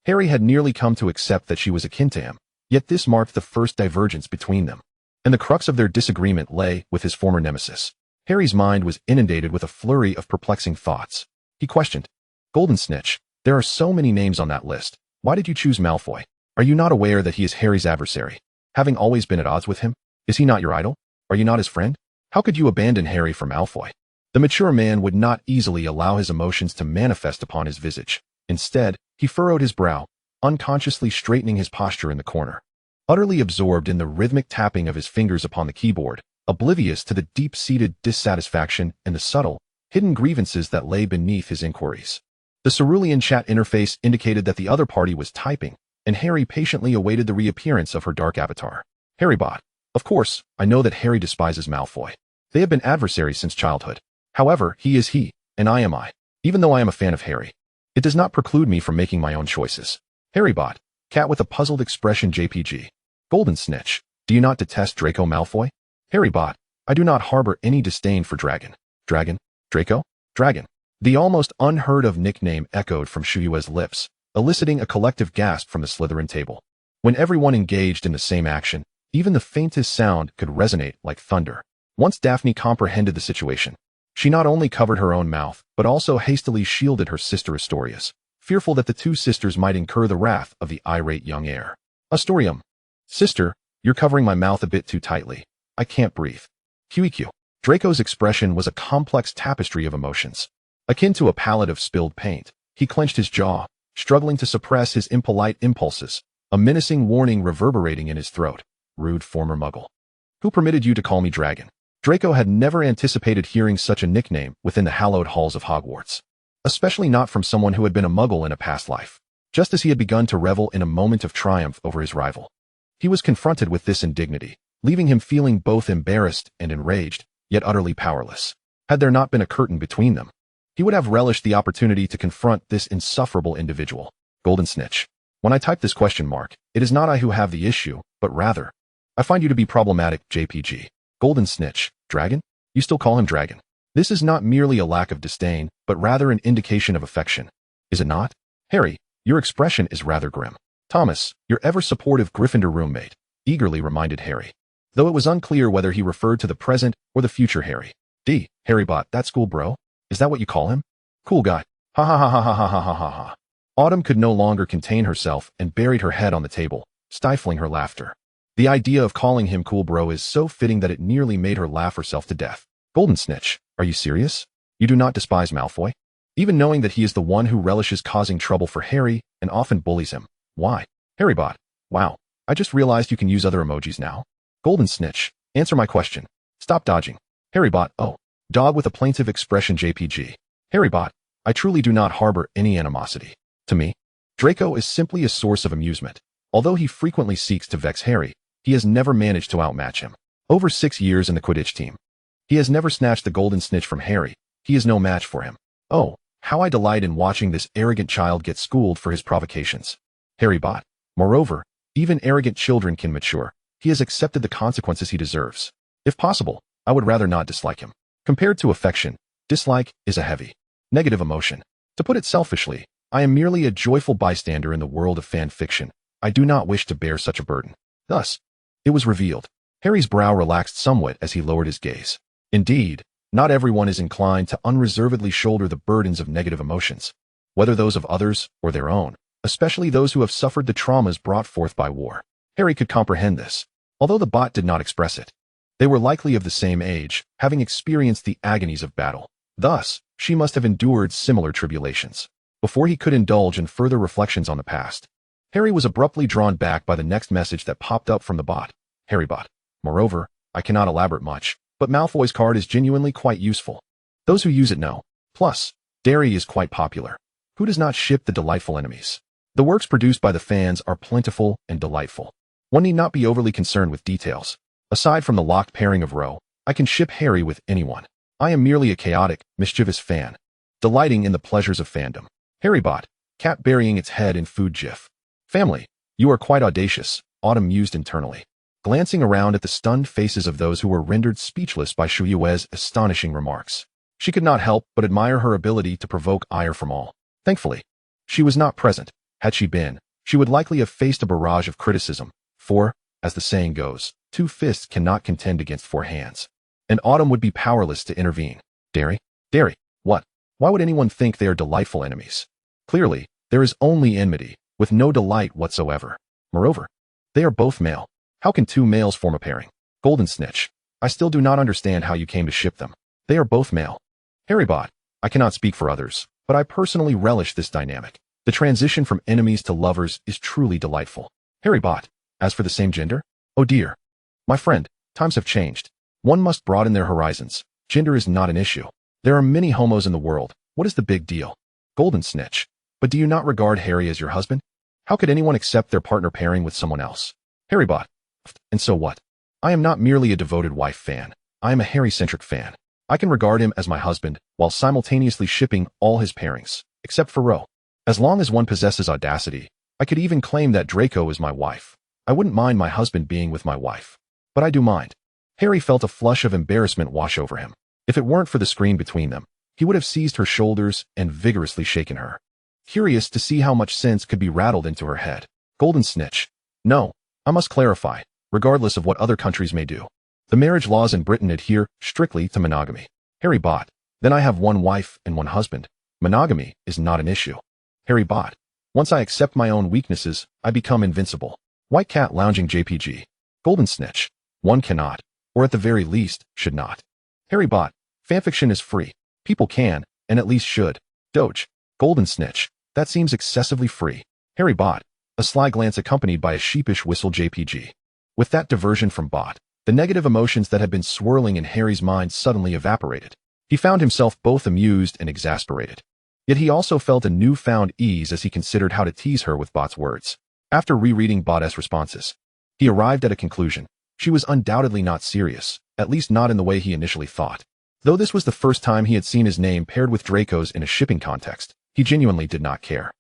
Harry had nearly come to accept that she was akin to him, yet this marked the first divergence between them, and the crux of their disagreement lay with his former nemesis. Harry's mind was inundated with a flurry of perplexing thoughts. He questioned, Golden Snitch, there are so many names on that list. Why did you choose Malfoy? Are you not aware that he is Harry's adversary? Having always been at odds with him? Is he not your idol? Are you not his friend? How could you abandon Harry for Malfoy? The mature man would not easily allow his emotions to manifest upon his visage. Instead, he furrowed his brow, unconsciously straightening his posture in the corner. Utterly absorbed in the rhythmic tapping of his fingers upon the keyboard, oblivious to the deep-seated dissatisfaction and the subtle, hidden grievances that lay beneath his inquiries. The cerulean chat interface indicated that the other party was typing, and Harry patiently awaited the reappearance of her dark avatar. Harry bot. Of course, I know that Harry despises Malfoy. They have been adversaries since childhood. However, he is he, and I am I. Even though I am a fan of Harry, it does not preclude me from making my own choices. Harry bot. Cat with a puzzled expression JPG. Golden Snitch. Do you not detest Draco Malfoy? Harry bot. I do not harbor any disdain for Dragon. Dragon? Draco? Dragon. The almost unheard-of nickname echoed from Shuyue's lips, eliciting a collective gasp from the Slytherin table. When everyone engaged in the same action, even the faintest sound could resonate like thunder. Once Daphne comprehended the situation, she not only covered her own mouth, but also hastily shielded her sister Astoria's, fearful that the two sisters might incur the wrath of the irate young heir. Astorium. Sister, you're covering my mouth a bit too tightly. I can't breathe. QEQ. Draco's expression was a complex tapestry of emotions. Akin to a palette of spilled paint, he clenched his jaw, struggling to suppress his impolite impulses, a menacing warning reverberating in his throat. Rude former muggle. Who permitted you to call me Dragon? Draco had never anticipated hearing such a nickname within the hallowed halls of Hogwarts, especially not from someone who had been a muggle in a past life. Just as he had begun to revel in a moment of triumph over his rival, he was confronted with this indignity, leaving him feeling both embarrassed and enraged, yet utterly powerless. Had there not been a curtain between them, he would have relished the opportunity to confront this insufferable individual. Golden Snitch. When I type this question mark, it is not I who have the issue, but rather, I find you to be problematic, JPG. Golden Snitch. Dragon? You still call him Dragon. This is not merely a lack of disdain, but rather an indication of affection. Is it not? Harry, your expression is rather grim. Thomas, your ever-supportive Gryffindor roommate, eagerly reminded Harry, though it was unclear whether he referred to the present or the future Harry. D. Harry bot, that school bro? Is that what you call him? Cool guy. Ha ha ha ha ha ha ha ha ha ha. Autumn could no longer contain herself and buried her head on the table, stifling her laughter. The idea of calling him cool bro is so fitting that it nearly made her laugh herself to death. Golden Snitch, are you serious? You do not despise Malfoy? Even knowing that he is the one who relishes causing trouble for Harry and often bullies him. Why? Harry bot. Wow, I just realized you can use other emojis now. Golden Snitch, answer my question. Stop dodging. Harry bot. Oh. Dog with a plaintive expression JPG. Harry bot. I truly do not harbor any animosity. To me, Draco is simply a source of amusement. Although he frequently seeks to vex Harry, he has never managed to outmatch him. Over 6 years in the Quidditch team, he has never snatched the Golden Snitch from Harry. He is no match for him. Oh, how I delight in watching this arrogant child get schooled for his provocations. Harry bot. Moreover, even arrogant children can mature. He has accepted the consequences he deserves. If possible, I would rather not dislike him. Compared to affection, dislike is a heavy, negative emotion. To put it selfishly, I am merely a joyful bystander in the world of fan fiction. I do not wish to bear such a burden. Thus, it was revealed. Harry's brow relaxed somewhat as he lowered his gaze. Indeed, not everyone is inclined to unreservedly shoulder the burdens of negative emotions, whether those of others or their own, especially those who have suffered the traumas brought forth by war. Harry could comprehend this, although the bot did not express it. They were likely of the same age, having experienced the agonies of battle. Thus, she must have endured similar tribulations. Before he could indulge in further reflections on the past, Harry was abruptly drawn back by the next message that popped up from the bot. Harry bot. Moreover, I cannot elaborate much, but Malfoy's card is genuinely quite useful. Those who use it know. Plus, Derry is quite popular. Who does not ship the delightful enemies? The works produced by the fans are plentiful and delightful. One need not be overly concerned with details. Aside from the locked pairing of Row, I can ship Harry with anyone. I am merely a chaotic, mischievous fan, delighting in the pleasures of fandom. Harry bot. Cat burying its head in food gif. Family, you are quite audacious, Autumn mused internally, glancing around at the stunned faces of those who were rendered speechless by Shuyue's astonishing remarks. She could not help but admire her ability to provoke ire from all. Thankfully, she was not present. Had she been, she would likely have faced a barrage of criticism, for, as the saying goes, 2 fists cannot contend against 4 hands. and Autumn would be powerless to intervene. Derry? Derry, what? Why would anyone think they are delightful enemies? Clearly, there is only enmity, with no delight whatsoever. Moreover, they are both male. How can two males form a pairing? Golden Snitch, I still do not understand how you came to ship them. They are both male. Harrybot, I cannot speak for others, but I personally relish this dynamic. The transition from enemies to lovers is truly delightful. Harrybot, as for the same gender? Oh dear. My friend, times have changed. One must broaden their horizons. Gender is not an issue. There are many homos in the world. What is the big deal? Golden Snitch, but do you not regard Harry as your husband? How could anyone accept their partner pairing with someone else? Harrybot, and so what? I am not merely a devoted wife fan. I am a Harry-centric fan. I can regard him as my husband while simultaneously shipping all his pairings, except for Ro. As long as one possesses audacity, I could even claim that Draco is my wife. I wouldn't mind my husband being with my wife. But I do mind. Harry felt a flush of embarrassment wash over him. If it weren't for the screen between them, he would have seized her shoulders and vigorously shaken her. Curious to see how much sense could be rattled into her head. Golden Snitch. No, I must clarify, regardless of what other countries may do. The marriage laws in Britain adhere strictly to monogamy. Harrybot, then I have one wife and one husband. Monogamy is not an issue. Harrybot, once I accept my own weaknesses, I become invincible. White Cat lounging JPG. Golden Snitch. One cannot, or at the very least, should not. Harrybot, fanfiction is free. People can, and at least should. Doge. Golden Snitch. That seems excessively free. Harrybot, a sly glance accompanied by a sheepish whistle JPG. With that diversion from Bot, the negative emotions that had been swirling in Harry's mind suddenly evaporated. He found himself both amused and exasperated. Yet he also felt a newfound ease as he considered how to tease her with Bot's words. After rereading Bot's responses, he arrived at a conclusion. She was undoubtedly not serious, at least not in the way he initially thought. Though this was the first time he had seen his name paired with Draco's in a shipping context, he genuinely did not care.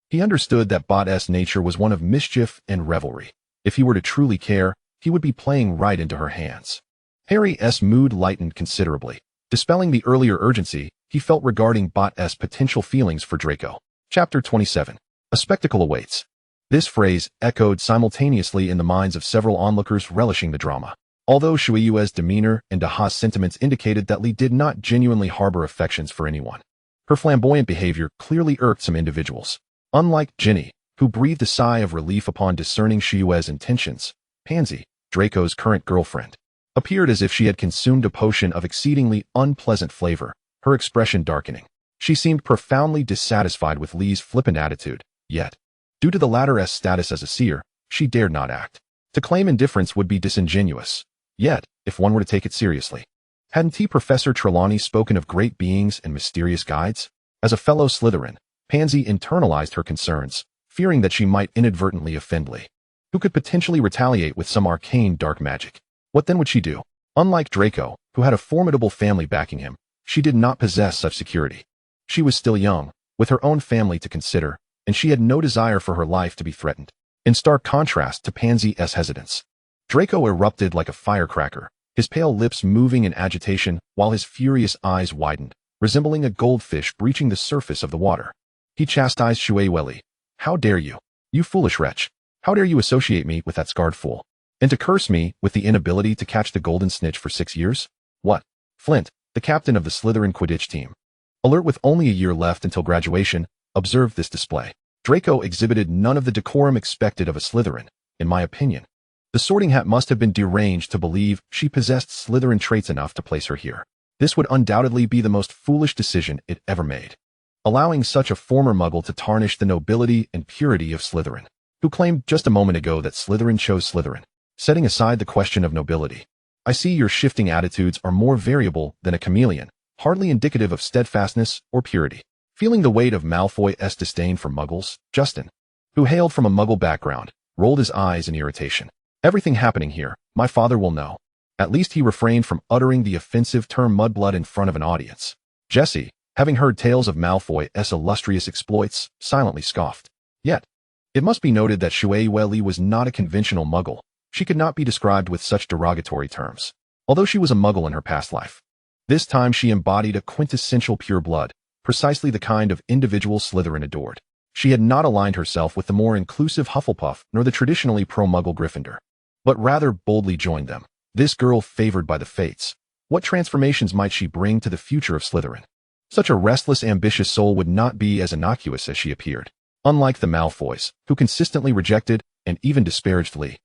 He understood that Bot's nature was one of mischief and revelry. If he were to truly care, he would be playing right into her hands. Harry's mood lightened considerably. Dispelling the earlier urgency he felt regarding Bot's potential feelings for Draco. Chapter 27. A spectacle awaits. This phrase echoed simultaneously in the minds of several onlookers relishing the drama. Although Shueyue's demeanor and Daha's sentiments indicated that Li did not genuinely harbor affections for anyone. Her flamboyant behavior clearly irked some individuals. Unlike Ginny, who breathed a sigh of relief upon discerning Shueyue's intentions, Pansy, Draco's current girlfriend, appeared as if she had consumed a potion of exceedingly unpleasant flavor, her expression darkening. She seemed profoundly dissatisfied with Li's flippant attitude, yet, due to the latter's status as a seer, she dared not act. To claim indifference would be disingenuous. Yet, if one were to take it seriously, hadn't Professor Trelawney spoken of great beings and mysterious guides? As a fellow Slytherin, Pansy internalized her concerns, fearing that she might inadvertently offend Li, who could potentially retaliate with some arcane dark magic. What then would she do? Unlike Draco, who had a formidable family backing him, she did not possess such security. She was still young, with her own family to consider, and she had no desire for her life to be threatened. In stark contrast to Pansy's hesitance, Draco erupted like a firecracker, his pale lips moving in agitation while his furious eyes widened, resembling a goldfish breaching the surface of the water. He chastised Shueyueli. How dare you? You foolish wretch. How dare you associate me with that scarred fool? And to curse me with the inability to catch the Golden Snitch for 6 years? What? Flint, the captain of the Slytherin Quidditch team, alert with only a year left until graduation, observed this display. Draco exhibited none of the decorum expected of a Slytherin, in my opinion. The Sorting Hat must have been deranged to believe she possessed Slytherin traits enough to place her here. This would undoubtedly be the most foolish decision it ever made, allowing such a former Muggle to tarnish the nobility and purity of Slytherin, who claimed just a moment ago that Slytherin chose Slytherin. Setting aside the question of nobility, I see your shifting attitudes are more variable than a chameleon, hardly indicative of steadfastness or purity. Feeling the weight of Malfoy's disdain for Muggles, Justin, who hailed from a Muggle background, rolled his eyes in irritation. Everything happening here, my father will know. At least he refrained from uttering the offensive term mudblood in front of an audience. Jessie, having heard tales of Malfoy's illustrious exploits, silently scoffed. Yet, it must be noted that Shueyueli was not a conventional Muggle. She could not be described with such derogatory terms, although she was a Muggle in her past life. This time she embodied a quintessential pure blood, precisely the kind of individual Slytherin adored. She had not aligned herself with the more inclusive Hufflepuff nor the traditionally pro-Muggle Gryffindor, but rather boldly joined them. This girl favored by the fates. What transformations might she bring to the future of Slytherin? Such a restless, ambitious soul would not be as innocuous as she appeared. Unlike the Malfoys, who consistently rejected and even disparaged Lee,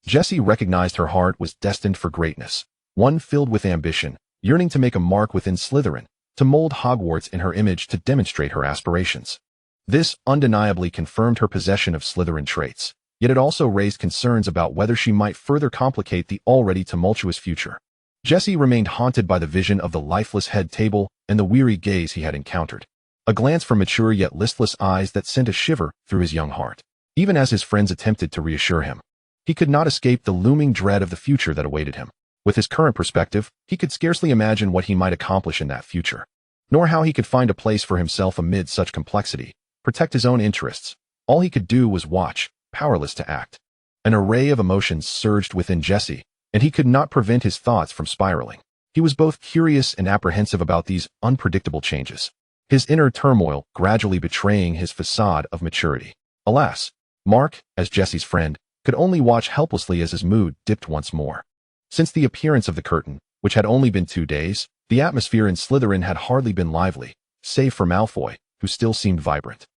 Jessie recognized her heart was destined for greatness, one filled with ambition, yearning to make a mark within Slytherin, to mold Hogwarts in her image to demonstrate her aspirations. This undeniably confirmed her possession of Slytherin traits, yet it also raised concerns about whether she might further complicate the already tumultuous future. Jessie remained haunted by the vision of the lifeless head table and the weary gaze he had encountered, a glance from mature yet listless eyes that sent a shiver through his young heart. Even as his friends attempted to reassure him, he could not escape the looming dread of the future that awaited him. With his current perspective, he could scarcely imagine what he might accomplish in that future, nor how he could find a place for himself amid such complexity, protect his own interests. All he could do was watch, powerless to act. An array of emotions surged within Jessie, and he could not prevent his thoughts from spiraling. He was both curious and apprehensive about these unpredictable changes, his inner turmoil gradually betraying his facade of maturity. Alas, Mark, as Jessie's friend, could only watch helplessly as his mood dipped once more. Since the appearance of the curtain, which had only been 2 days, the atmosphere in Slytherin had hardly been lively, save for Malfoy, who still seemed vibrant.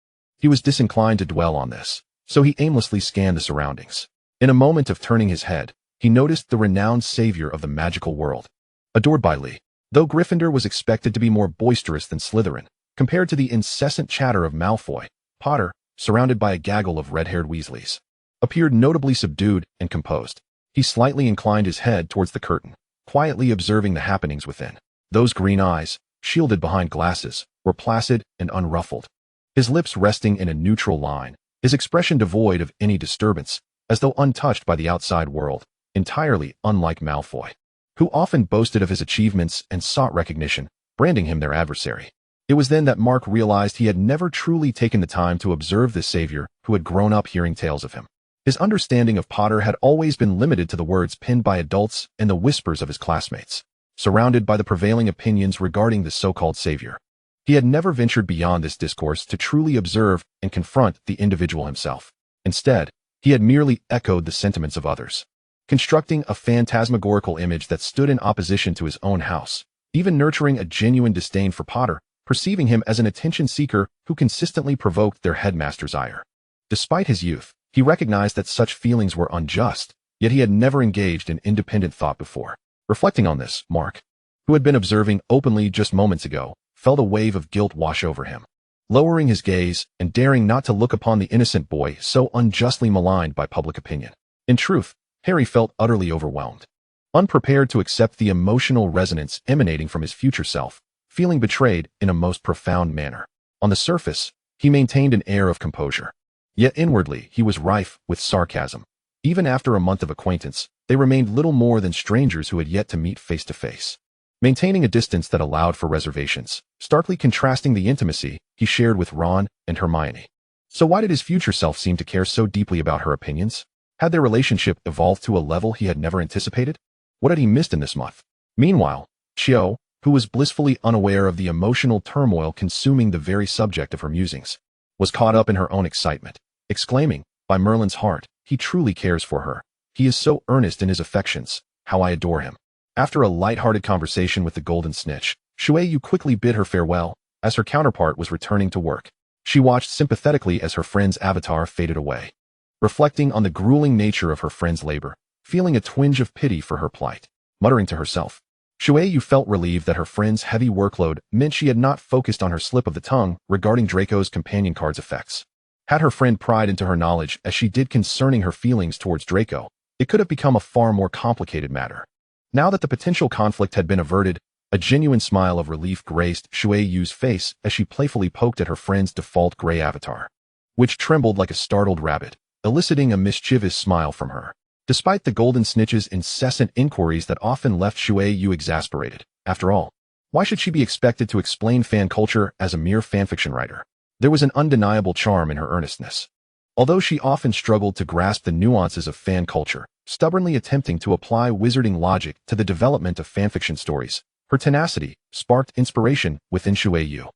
He was disinclined to dwell on this, so he aimlessly scanned the surroundings. In a moment of turning his head, he noticed the renowned savior of the magical world, adored by Lee. Though Gryffindor was expected to be more boisterous than Slytherin, compared to the incessant chatter of Malfoy, Potter, surrounded by a gaggle of red-haired Weasleys, appeared notably subdued and composed. He slightly inclined his head towards the curtain, quietly observing the happenings within. Those green eyes, shielded behind glasses, were placid and unruffled, his lips resting in a neutral line, his expression devoid of any disturbance, as though untouched by the outside world, entirely unlike Malfoy, who often boasted of his achievements and sought recognition, branding him their adversary. It was then that Mark realized he had never truly taken the time to observe this savior who had grown up hearing tales of him. His understanding of Potter had always been limited to the words penned by adults and the whispers of his classmates, surrounded by the prevailing opinions regarding the so-called savior. He had never ventured beyond this discourse to truly observe and confront the individual himself. Instead, he had merely echoed the sentiments of others, constructing a phantasmagorical image that stood in opposition to his own house, even nurturing a genuine disdain for Potter, perceiving him as an attention-seeker who consistently provoked their headmaster's ire. Despite his youth, he recognized that such feelings were unjust, yet he had never engaged in independent thought before. Reflecting on this, Mark, who had been observing openly just moments ago, felt a wave of guilt wash over him. Lowering his gaze and daring not to look upon the innocent boy so unjustly maligned by public opinion. In truth, Harry felt utterly overwhelmed, unprepared to accept the emotional resonance emanating from his future self, feeling betrayed in a most profound manner. On the surface, he maintained an air of composure, yet inwardly he was rife with sarcasm. Even after a month of acquaintance, they remained little more than strangers who had yet to meet face to face, maintaining a distance that allowed for reservations, starkly contrasting the intimacy he shared with Ron and Hermione. So why did his future self seem to care so deeply about her opinions? Had their relationship evolved to a level he had never anticipated? What had he missed in this month? Meanwhile, Chio, who was blissfully unaware of the emotional turmoil consuming the very subject of her musings, was caught up in her own excitement, exclaiming, "By Merlin's heart, he truly cares for her. He is so earnest in his affections. How I adore him." After a light-hearted conversation with the Golden Snitch, Shueyu quickly bid her farewell, as her counterpart was returning to work. She watched sympathetically as her friend's avatar faded away, reflecting on the grueling nature of her friend's labor, feeling a twinge of pity for her plight. Muttering to herself, Shueyu felt relieved that her friend's heavy workload meant she had not focused on her slip of the tongue regarding Draco's companion card's effects. Had her friend pried into her knowledge as she did concerning her feelings towards Draco, it could have become a far more complicated matter. Now that the potential conflict had been averted, a genuine smile of relief graced Shueyu's face as she playfully poked at her friend's default gray avatar, which trembled like a startled rabbit, eliciting a mischievous smile from her. Despite the Golden Snitch's incessant inquiries that often left Shueyu exasperated, after all, why should she be expected to explain fan culture as a mere fanfiction writer? There was an undeniable charm in her earnestness. Although she often struggled to grasp the nuances of fan culture, stubbornly attempting to apply wizarding logic to the development of fanfiction stories, her tenacity sparked inspiration within Shueyu.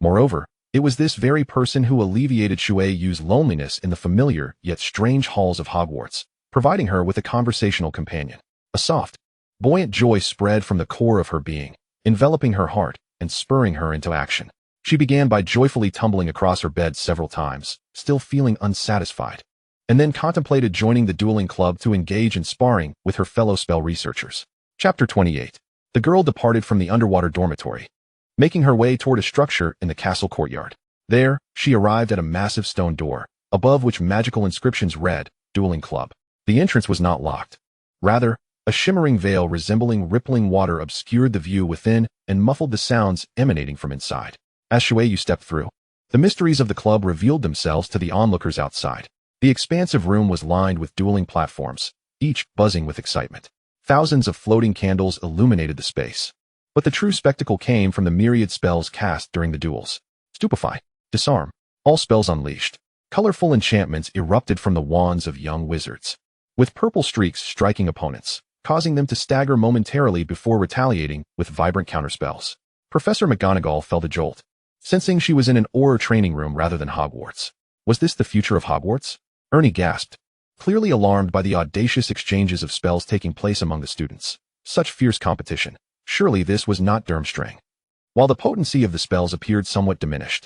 Moreover, it was this very person who alleviated Shueyu's loneliness in the familiar yet strange halls of Hogwarts, providing her with a conversational companion. A soft, Buoyant joy spread from the core of her being, enveloping her heart and spurring her into action. She began by joyfully tumbling across her bed several times, still feeling unsatisfied, and then contemplated joining the dueling club to engage in sparring with her fellow spell researchers. Chapter 28. The girl departed from the underwater dormitory, making her way toward a structure in the castle courtyard. There, she arrived at a massive stone door, above which magical inscriptions read, Dueling Club. The entrance was not locked. Rather, a shimmering veil resembling rippling water obscured the view within and muffled the sounds emanating from inside. As Shueyu stepped through, the mysteries of the club revealed themselves to the onlookers outside. The expansive room was lined with dueling platforms, each buzzing with excitement. Thousands of floating candles illuminated the space. But the true spectacle came from the myriad spells cast during the duels. Stupefy, disarm, all spells unleashed. Colorful enchantments erupted from the wands of young wizards, with purple streaks striking opponents, causing them to stagger momentarily before retaliating with vibrant counterspells. Professor McGonagall felt a jolt, sensing she was in an Auror training room rather than Hogwarts. Was this the future of Hogwarts? Ernie gasped, clearly alarmed by the audacious exchanges of spells taking place among the students. Such fierce competition. Surely this was not Durmstrang. While the potency of the spells appeared somewhat diminished,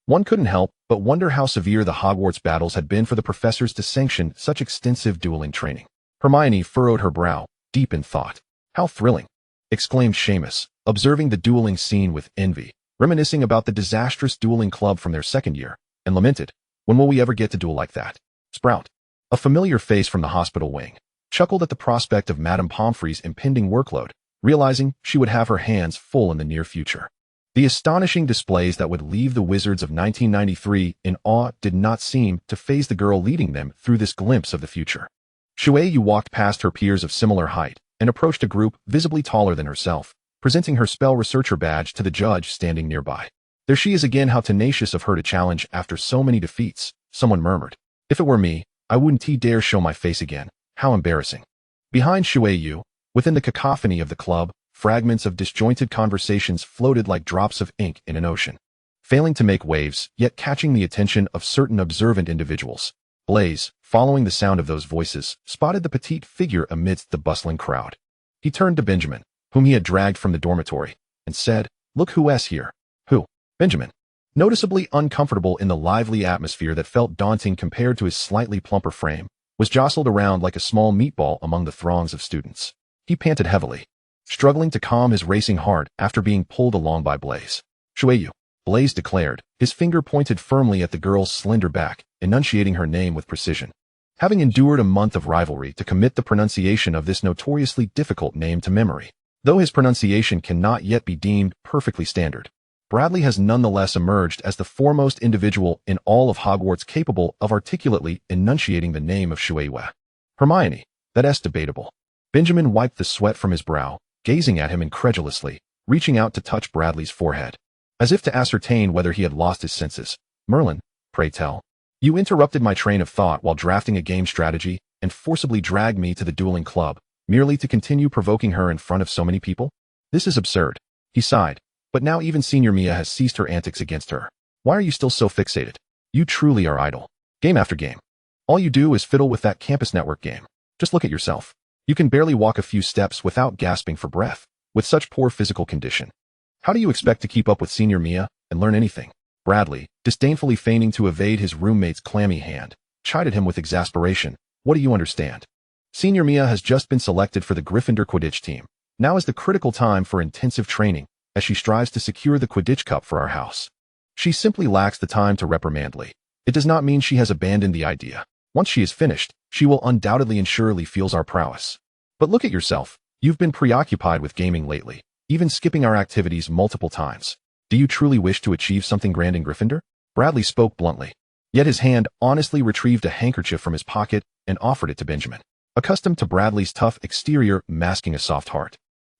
one couldn't help but wonder how severe the Hogwarts battles had been for the professors to sanction such extensive dueling training. Hermione furrowed her brow, deep in thought. How thrilling! Exclaimed Seamus, observing the dueling scene with envy, reminiscing about the disastrous dueling club from their second year, and lamented, when will we ever get to duel like that? Sprout, a familiar face from the hospital wing, chuckled at the prospect of Madame Pomfrey's impending workload, realizing she would have her hands full in the near future. The astonishing displays that would leave the wizards of 1993 in awe did not seem to faze the girl leading them through this glimpse of the future. Shueyu walked past her peers of similar height and approached a group visibly taller than herself, presenting her spell researcher badge to the judge standing nearby. There she is again, how tenacious of her to challenge after so many defeats, someone murmured. If it were me, I wouldn't dare show my face again. How embarrassing. Behind Shueyu, within the cacophony of the club, fragments of disjointed conversations floated like drops of ink in an ocean, failing to make waves, yet catching the attention of certain observant individuals. Blaise, following the sound of those voices, spotted the petite figure amidst the bustling crowd. He turned to Benjamin, whom he had dragged from the dormitory, and said, "Look who's here." Who? Benjamin. Noticeably uncomfortable in the lively atmosphere that felt daunting compared to his slightly plumper frame, was jostled around like a small meatball among the throngs of students. He panted heavily, struggling to calm his racing heart after being pulled along by Blaise. Shueyu, Blaise declared, his finger pointed firmly at the girl's slender back, enunciating her name with precision. Having endured a month of rivalry to commit the pronunciation of this notoriously difficult name to memory, though his pronunciation cannot yet be deemed perfectly standard, Bradley has nonetheless emerged as the foremost individual in all of Hogwarts capable of articulately enunciating the name of Shueyu. Hermione, that's debatable. Benjamin wiped the sweat from his brow, gazing at him incredulously, reaching out to touch Bradley's forehead, as if to ascertain whether he had lost his senses. Merlin, pray tell. You interrupted my train of thought while drafting a game strategy and forcibly dragged me to the dueling club, merely to continue provoking her in front of so many people? This is absurd. He sighed. But now even Senior Mia has ceased her antics against her. Why are you still so fixated? You truly are idle. Game after game. All you do is fiddle with that campus network game. Just look at yourself. You can barely walk a few steps without gasping for breath, with such poor physical condition. How do you expect to keep up with Senior Mia and learn anything? Bradley, disdainfully feigning to evade his roommate's clammy hand, chided him with exasperation. What do you understand? Senior Mia has just been selected for the Gryffindor Quidditch team. Now is the critical time for intensive training, as she strives to secure the Quidditch Cup for our house. She simply lacks the time to reprimand Lee. It does not mean she has abandoned the idea. Once she is finished, she will undoubtedly and surely feels our prowess. But look at yourself. You've been preoccupied with gaming lately, even skipping our activities multiple times. Do you truly wish to achieve something grand in Gryffindor? Bradley spoke bluntly. Yet his hand honestly retrieved a handkerchief from his pocket and offered it to Benjamin, accustomed to Bradley's tough exterior masking a soft heart.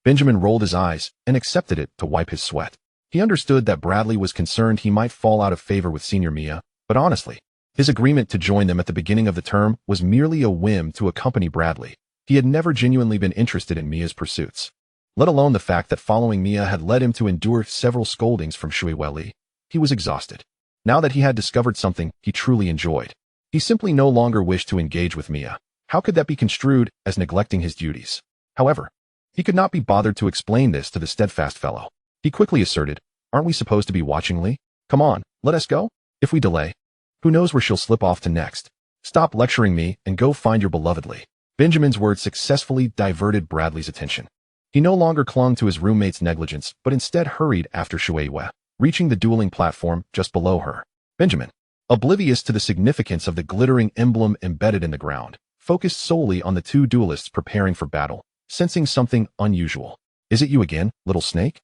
Benjamin rolled his eyes and accepted it to wipe his sweat. He understood that Bradley was concerned he might fall out of favor with Senior Mia, but honestly, his agreement to join them at the beginning of the term was merely a whim to accompany Bradley. He had never genuinely been interested in Mia's pursuits, let alone the fact that following Mia had led him to endure several scoldings from Shueyu. He was exhausted. Now that he had discovered something he truly enjoyed, he simply no longer wished to engage with Mia. How could that be construed as neglecting his duties? However, He could not be bothered to explain this to the steadfast fellow. He quickly asserted, "Aren't we supposed to be watching Lee? Come on, let us go. If we delay, who knows where she'll slip off to next? Stop lecturing me and go find your beloved Lee." Benjamin's words successfully diverted Bradley's attention. He no longer clung to his roommate's negligence, but instead hurried after Shueihua, reaching the dueling platform just below her. Benjamin, oblivious to the significance of the glittering emblem embedded in the ground, focused solely on the two duelists preparing for battle, sensing something unusual. "Is it you again, little snake?"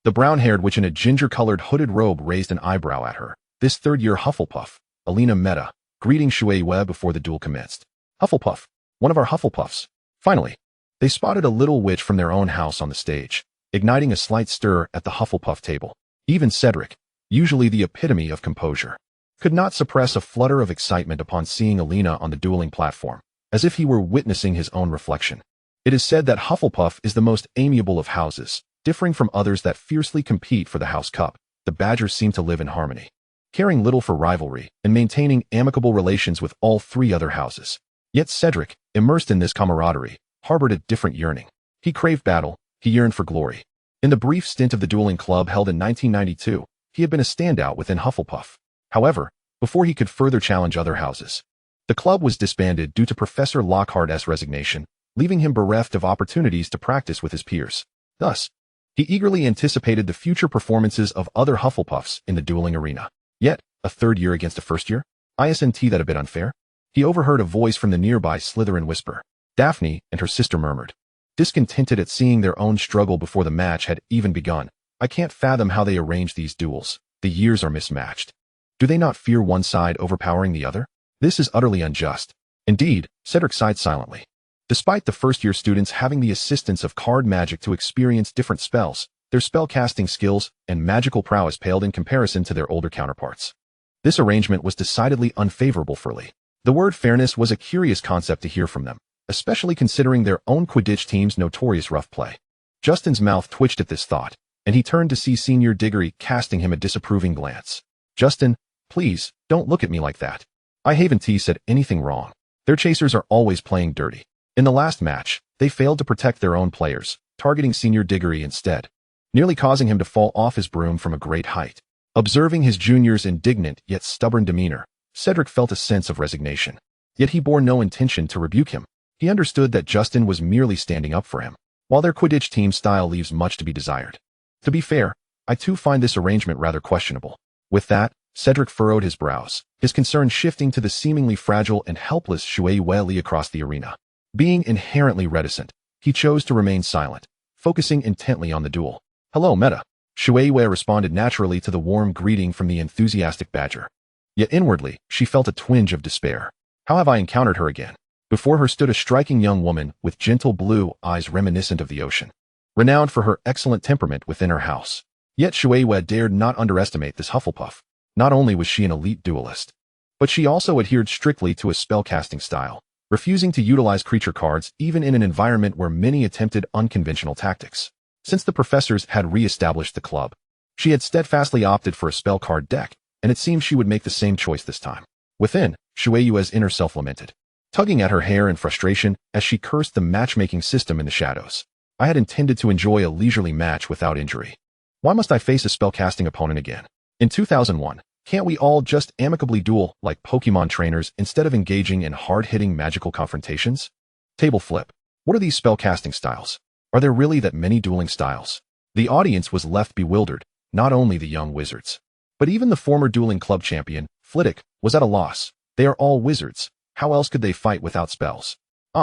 The brown-haired witch in a ginger-colored hooded robe raised an eyebrow at her. This third-year Hufflepuff, Alina Meta, greeting Shueihua before the duel commenced. "Hufflepuff, one of our Hufflepuffs." Finally, they spotted a little witch from their own house on the stage, igniting a slight stir at the Hufflepuff table. Even Cedric, usually the epitome of composure, could not suppress a flutter of excitement upon seeing Alina on the dueling platform, as if he were witnessing his own reflection. It is said that Hufflepuff is the most amiable of houses, differing from others that fiercely compete for the House Cup. The Badgers seem to live in harmony, caring little for rivalry and maintaining amicable relations with all three other houses. Yet Cedric, immersed in this camaraderie, harbored a different yearning. He craved battle, he yearned for glory. In the brief stint of the dueling club held in 1992, he had been a standout within Hufflepuff. However, before he could further challenge other houses, the club was disbanded due to Professor Lockhart's resignation, leaving him bereft of opportunities to practice with his peers. Thus, he eagerly anticipated the future performances of other Hufflepuffs in the dueling arena. Yet, a third year against a first year? Isn't that a bit unfair? He overheard a voice from the nearby Slytherin whisper. Daphne and her sister murmured, discontented at seeing their own struggle before the match had even begun. "I can't fathom how they arrange these duels. The years are mismatched. Do they not fear one side overpowering the other? This is utterly unjust." Indeed, Cedric sighed silently. Despite the first-year students having the assistance of card magic to experience different spells, their spellcasting skills and magical prowess paled in comparison to their older counterparts. This arrangement was decidedly unfavorable for Lee. The word fairness was a curious concept to hear from them, especially considering their own Quidditch team's notorious rough play. Justin's mouth twitched at this thought, and he turned to see Senior Diggory casting him a disapproving glance. "Justin, please, don't look at me like that. I haven't said anything wrong. Their chasers are always playing dirty. In the last match, they failed to protect their own players, targeting Senior Diggory instead, nearly causing him to fall off his broom from a great height." Observing his junior's indignant yet stubborn demeanor, Cedric felt a sense of resignation. Yet he bore no intention to rebuke him. He understood that Justin was merely standing up for him, while their Quidditch team style leaves much to be desired. "To be fair, I too find this arrangement rather questionable." With that, Cedric furrowed his brows, his concern shifting to the seemingly fragile and helpless Shueihua across the arena. Being inherently reticent, he chose to remain silent, focusing intently on the duel. "Hello, Meta." Shueihua responded naturally to the warm greeting from the enthusiastic Badger. Yet inwardly, she felt a twinge of despair. How have I encountered her again? Before her stood a striking young woman with gentle blue eyes reminiscent of the ocean, renowned for her excellent temperament within her house. Yet Shueihua dared not underestimate this Hufflepuff. Not only was she an elite duelist, but she also adhered strictly to a spellcasting style, refusing to utilize creature cards even in an environment where many attempted unconventional tactics. Since the professors had re-established the club, she had steadfastly opted for a spell card deck, and it seemed she would make the same choice this time. Within, Shueihua's inner self lamented, tugging at her hair in frustration as she cursed the matchmaking system in the shadows. "I had intended to enjoy a leisurely match without injury. Why must I face a spellcasting opponent again? In 2001, can't we all just amicably duel like Pokemon trainers instead of engaging in hard-hitting magical confrontations?" Table flip. What are these spellcasting styles? Are there really that many dueling styles? The audience was left bewildered, not only the young wizards, but even the former dueling club champion, Flitwick, was at a loss. They are all wizards. How else could they fight without spells?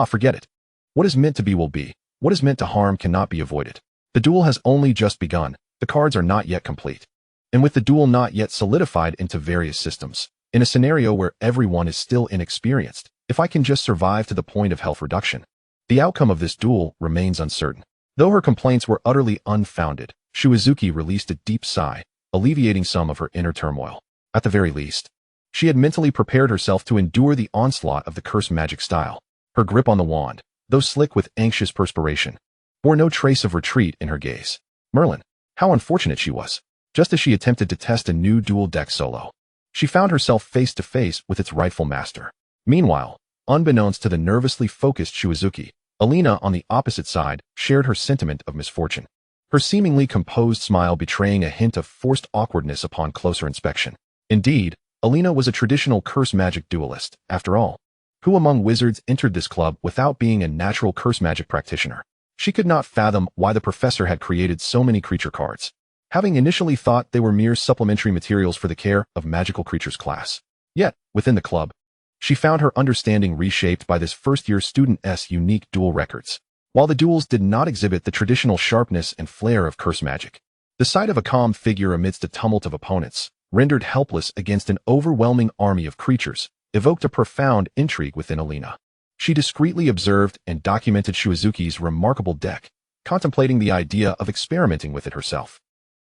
Forget it. What is meant to be will be. What is meant to harm cannot be avoided. The duel has only just begun. The cards are not yet complete. And with the duel not yet solidified into various systems, in a scenario where everyone is still inexperienced, if I can just survive to the point of health reduction, the outcome of this duel remains uncertain. Though her complaints were utterly unfounded, Mizuki released a deep sigh, alleviating some of her inner turmoil. At the very least, she had mentally prepared herself to endure the onslaught of the cursed magic style. Her grip on the wand, though slick with anxious perspiration, bore no trace of retreat in her gaze. Merlin, how unfortunate she was. Just as she attempted to test a new dual deck solo, she found herself face to face with its rightful master. Meanwhile, unbeknownst to the nervously focused Mizuki, Alina, on the opposite side, shared her sentiment of misfortune, her seemingly composed smile betraying a hint of forced awkwardness upon closer inspection. Indeed, Alina was a traditional curse magic duelist, after all. Who among wizards entered this club without being a natural curse magic practitioner? She could not fathom why the professor had created so many creature cards, having initially thought they were mere supplementary materials for the care of magical creatures class. Yet, within the club, she found her understanding reshaped by this first-year student's unique duel records. While the duels did not exhibit the traditional sharpness and flair of curse magic, the sight of a calm figure amidst a tumult of opponents, rendered helpless against an overwhelming army of creatures, evoked a profound intrigue within Alina. She discreetly observed and documented Shizuki's remarkable deck, contemplating the idea of experimenting with it herself.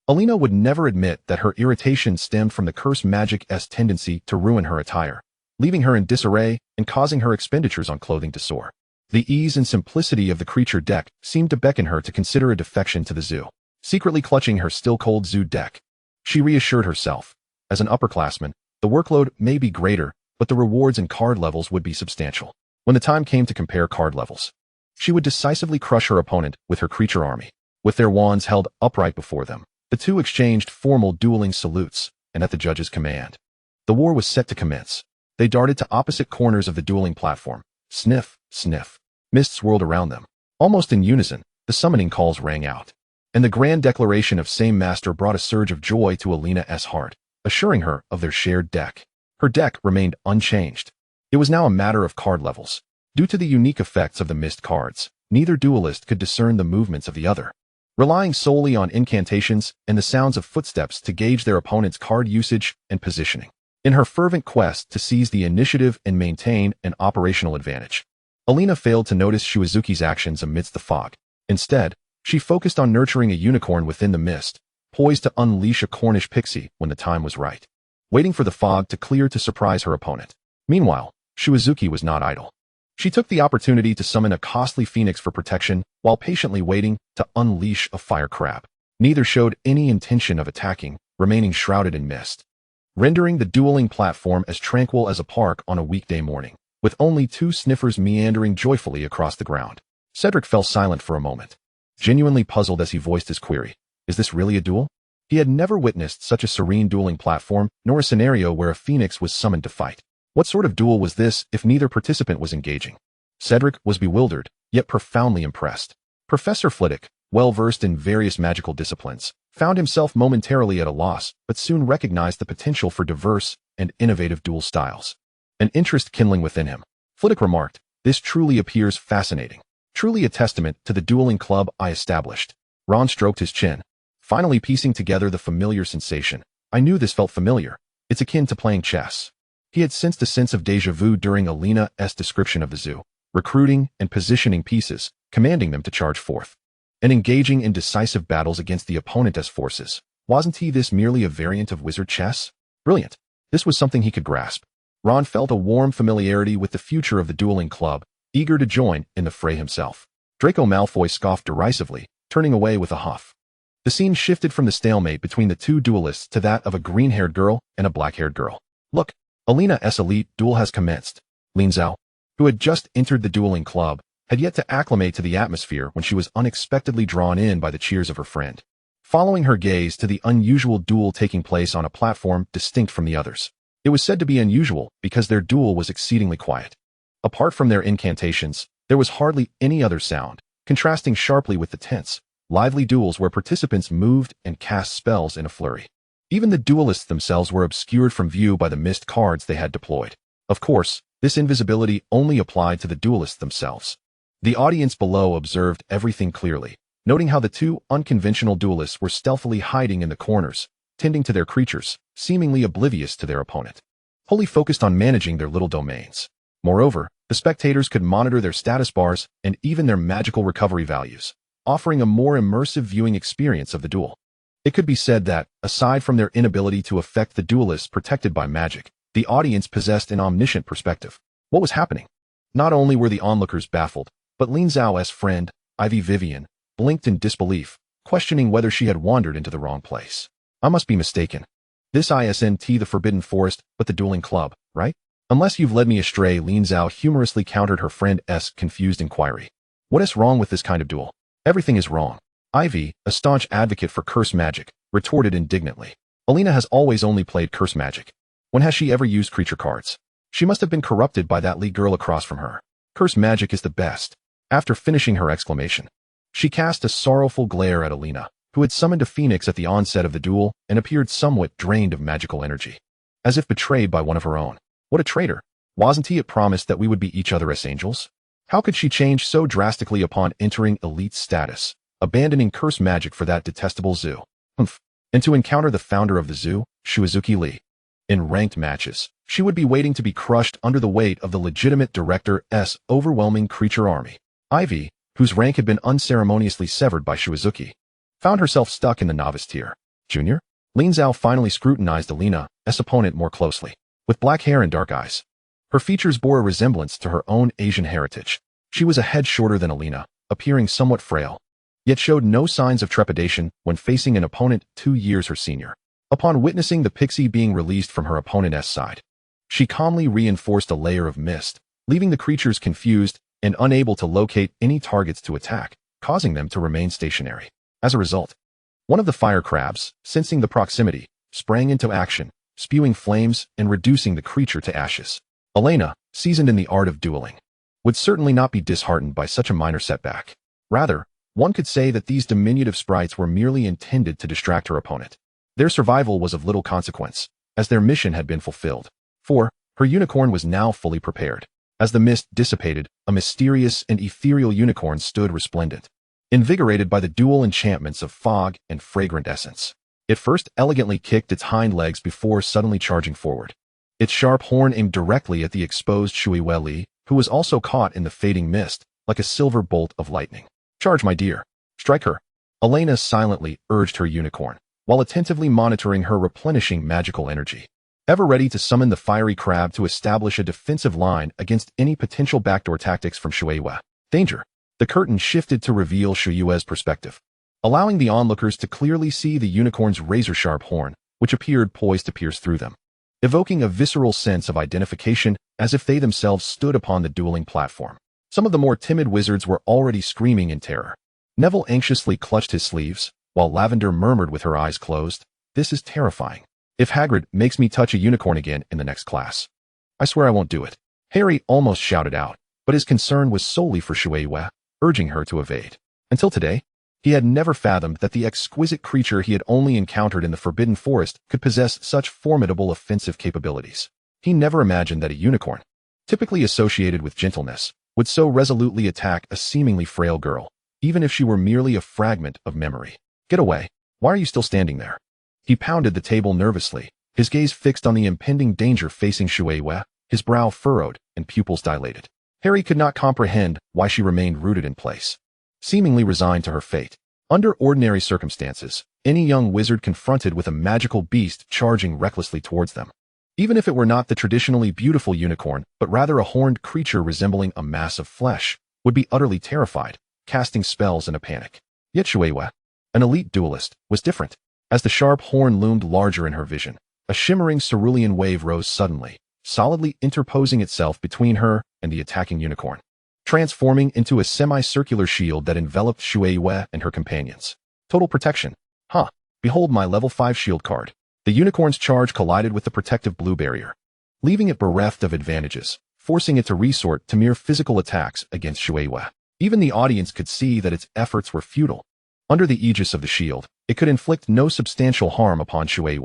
Alina would never admit that her irritation stemmed from the curse magic's tendency to ruin her attire, leaving her in disarray and causing her expenditures on clothing to soar. The ease and simplicity of the creature deck seemed to beckon her to consider a defection to the zoo. Secretly clutching her still-cold zoo deck, she reassured herself, as an upperclassman, the workload may be greater, but the rewards and card levels would be substantial. When the time came to compare card levels, she would decisively crush her opponent with her creature army. With their wands held upright before them, the two exchanged formal dueling salutes, and at the judge's command, the war was set to commence. They darted to opposite corners of the dueling platform. Sniff, sniff. Mist swirled around them. Almost in unison, the summoning calls rang out, and the grand declaration of Same Master brought a surge of joy to Alina's heart, assuring her of their shared deck. Her deck remained unchanged. It was now a matter of card levels. Due to the unique effects of the mist cards, neither duelist could discern the movements of the other, relying solely on incantations and the sounds of footsteps to gauge their opponent's card usage and positioning. In her fervent quest to seize the initiative and maintain an operational advantage, Alina failed to notice Shizuki's actions amidst the fog. Instead, she focused on nurturing a unicorn within the mist, poised to unleash a Cornish pixie when the time was right, waiting for the fog to clear to surprise her opponent. Meanwhile, Shizuki was not idle. She took the opportunity to summon a costly phoenix for protection while patiently waiting to unleash a fire crab. Neither showed any intention of attacking, remaining shrouded in mist, rendering the dueling platform as tranquil as a park on a weekday morning, with only two sniffers meandering joyfully across the ground. Cedric fell silent for a moment, genuinely puzzled as he voiced his query. Is this really a duel? He had never witnessed such a serene dueling platform, nor a scenario where a phoenix was summoned to fight. What sort of duel was this if neither participant was engaging? Cedric was bewildered, yet profoundly impressed. Professor Flitwick, well-versed in various magical disciplines, found himself momentarily at a loss, but soon recognized the potential for diverse and innovative duel styles. An interest kindling within him, Flitwick remarked, "This truly appears fascinating. Truly a testament to the dueling club I established." Ron stroked his chin, finally piecing together the familiar sensation. I knew this felt familiar. It's akin to playing chess. He had sensed a sense of déjà vu during Alina's description of the zoo, recruiting and positioning pieces, commanding them to charge forth, and engaging in decisive battles against the opponent's forces. Wasn't he this merely a variant of wizard chess? Brilliant. This was something he could grasp. Ron felt a warm familiarity with the future of the dueling club, eager to join in the fray himself. Draco Malfoy scoffed derisively, turning away with a huff. The scene shifted from the stalemate between the two duelists to that of a green-haired girl and a black-haired girl. Look, Alina's elite duel has commenced. Lin Zhao, who had just entered the dueling club, had yet to acclimate to the atmosphere when she was unexpectedly drawn in by the cheers of her friend, following her gaze to the unusual duel taking place on a platform distinct from the others. It was said to be unusual because their duel was exceedingly quiet. Apart from their incantations, there was hardly any other sound, contrasting sharply with the tense, lively duels where participants moved and cast spells in a flurry. Even the duelists themselves were obscured from view by the mist cards they had deployed. Of course, this invisibility only applied to the duelists themselves. The audience below observed everything clearly, noting how the two unconventional duelists were stealthily hiding in the corners, tending to their creatures, seemingly oblivious to their opponent, wholly focused on managing their little domains. Moreover, the spectators could monitor their status bars and even their magical recovery values, offering a more immersive viewing experience of the duel. It could be said that, aside from their inability to affect the duelists protected by magic, the audience possessed an omniscient perspective. What was happening? Not only were the onlookers baffled, but Lin Zhao's friend, Ivy Vivian, blinked in disbelief, questioning whether she had wandered into the wrong place. I must be mistaken. This isn't the Forbidden Forest, but the dueling club, right? Unless you've led me astray, Lin Zhao humorously countered her friend's confused inquiry. What is wrong with this kind of duel? Everything is wrong. Ivy, a staunch advocate for curse magic, retorted indignantly. Alina has always only played curse magic. When has she ever used creature cards? She must have been corrupted by that Lee girl across from her. Curse magic is the best. After finishing her exclamation, she cast a sorrowful glare at Alina, who had summoned a phoenix at the onset of the duel and appeared somewhat drained of magical energy. As if betrayed by one of her own. What a traitor. Wasn't he promised that we would be each other as angels? How could she change so drastically upon entering elite status, abandoning curse magic for that detestable zoo? And to encounter the founder of the zoo, Mizuki Lee. In ranked matches, she would be waiting to be crushed under the weight of the legitimate director's overwhelming creature army. Ivy, whose rank had been unceremoniously severed by Mizuki, found herself stuck in the novice tier. Junior? Lin Zhao finally scrutinized Alina's opponent more closely. With black hair and dark eyes, her features bore a resemblance to her own Asian heritage. She was a head shorter than Alina, appearing somewhat frail, yet showed no signs of trepidation when facing an opponent 2 years her senior. Upon witnessing the pixie being released from her opponent's side, she calmly reinforced a layer of mist, leaving the creatures confused and unable to locate any targets to attack, causing them to remain stationary. As a result, one of the fire crabs, sensing the proximity, sprang into action, spewing flames and reducing the creature to ashes. Alina, seasoned in the art of dueling, would certainly not be disheartened by such a minor setback. Rather, one could say that these diminutive sprites were merely intended to distract her opponent. Their survival was of little consequence, as their mission had been fulfilled. For, her unicorn was now fully prepared. As the mist dissipated, a mysterious and ethereal unicorn stood resplendent, invigorated by the dual enchantments of fog and fragrant essence. It first elegantly kicked its hind legs before suddenly charging forward. Its sharp horn aimed directly at the exposed Shui Li, who was also caught in the fading mist, like a silver bolt of lightning. Charge, my dear. Strike her. Alina silently urged her unicorn, while attentively monitoring her replenishing magical energy. Ever ready to summon the fiery crab to establish a defensive line against any potential backdoor tactics from Shui. Danger. The curtain shifted to reveal Shui's perspective, allowing the onlookers to clearly see the unicorn's razor-sharp horn, which appeared poised to pierce through them, evoking a visceral sense of identification as if they themselves stood upon the dueling platform. Some of the more timid wizards were already screaming in terror. Neville anxiously clutched his sleeves, while Lavender murmured with her eyes closed, "This is terrifying. If Hagrid makes me touch a unicorn again in the next class, I swear I won't do it." Harry almost shouted out, but his concern was solely for Shui, urging her to evade. Until today, he had never fathomed that the exquisite creature he had only encountered in the Forbidden Forest could possess such formidable offensive capabilities. He never imagined that a unicorn, typically associated with gentleness, would so resolutely attack a seemingly frail girl, even if she were merely a fragment of memory. "Get away. Why are you still standing there?" He pounded the table nervously, his gaze fixed on the impending danger facing Shui, his brow furrowed and pupils dilated. Harry could not comprehend why she remained rooted in place, seemingly resigned to her fate. Under ordinary circumstances, any young wizard confronted with a magical beast charging recklessly towards them, even if it were not the traditionally beautiful unicorn, but rather a horned creature resembling a mass of flesh, would be utterly terrified, casting spells in a panic. Yet Shui, an elite duelist, was different. As the sharp horn loomed larger in her vision, a shimmering cerulean wave rose suddenly, solidly interposing itself between her and the attacking unicorn, transforming into a semicircular shield that enveloped Shui and her companions. Total protection. Behold my level 5 shield card. The unicorn's charge collided with the protective blue barrier, leaving it bereft of advantages, forcing it to resort to mere physical attacks against Shui. Even the audience could see that its efforts were futile. Under the aegis of the shield, it could inflict no substantial harm upon Shui.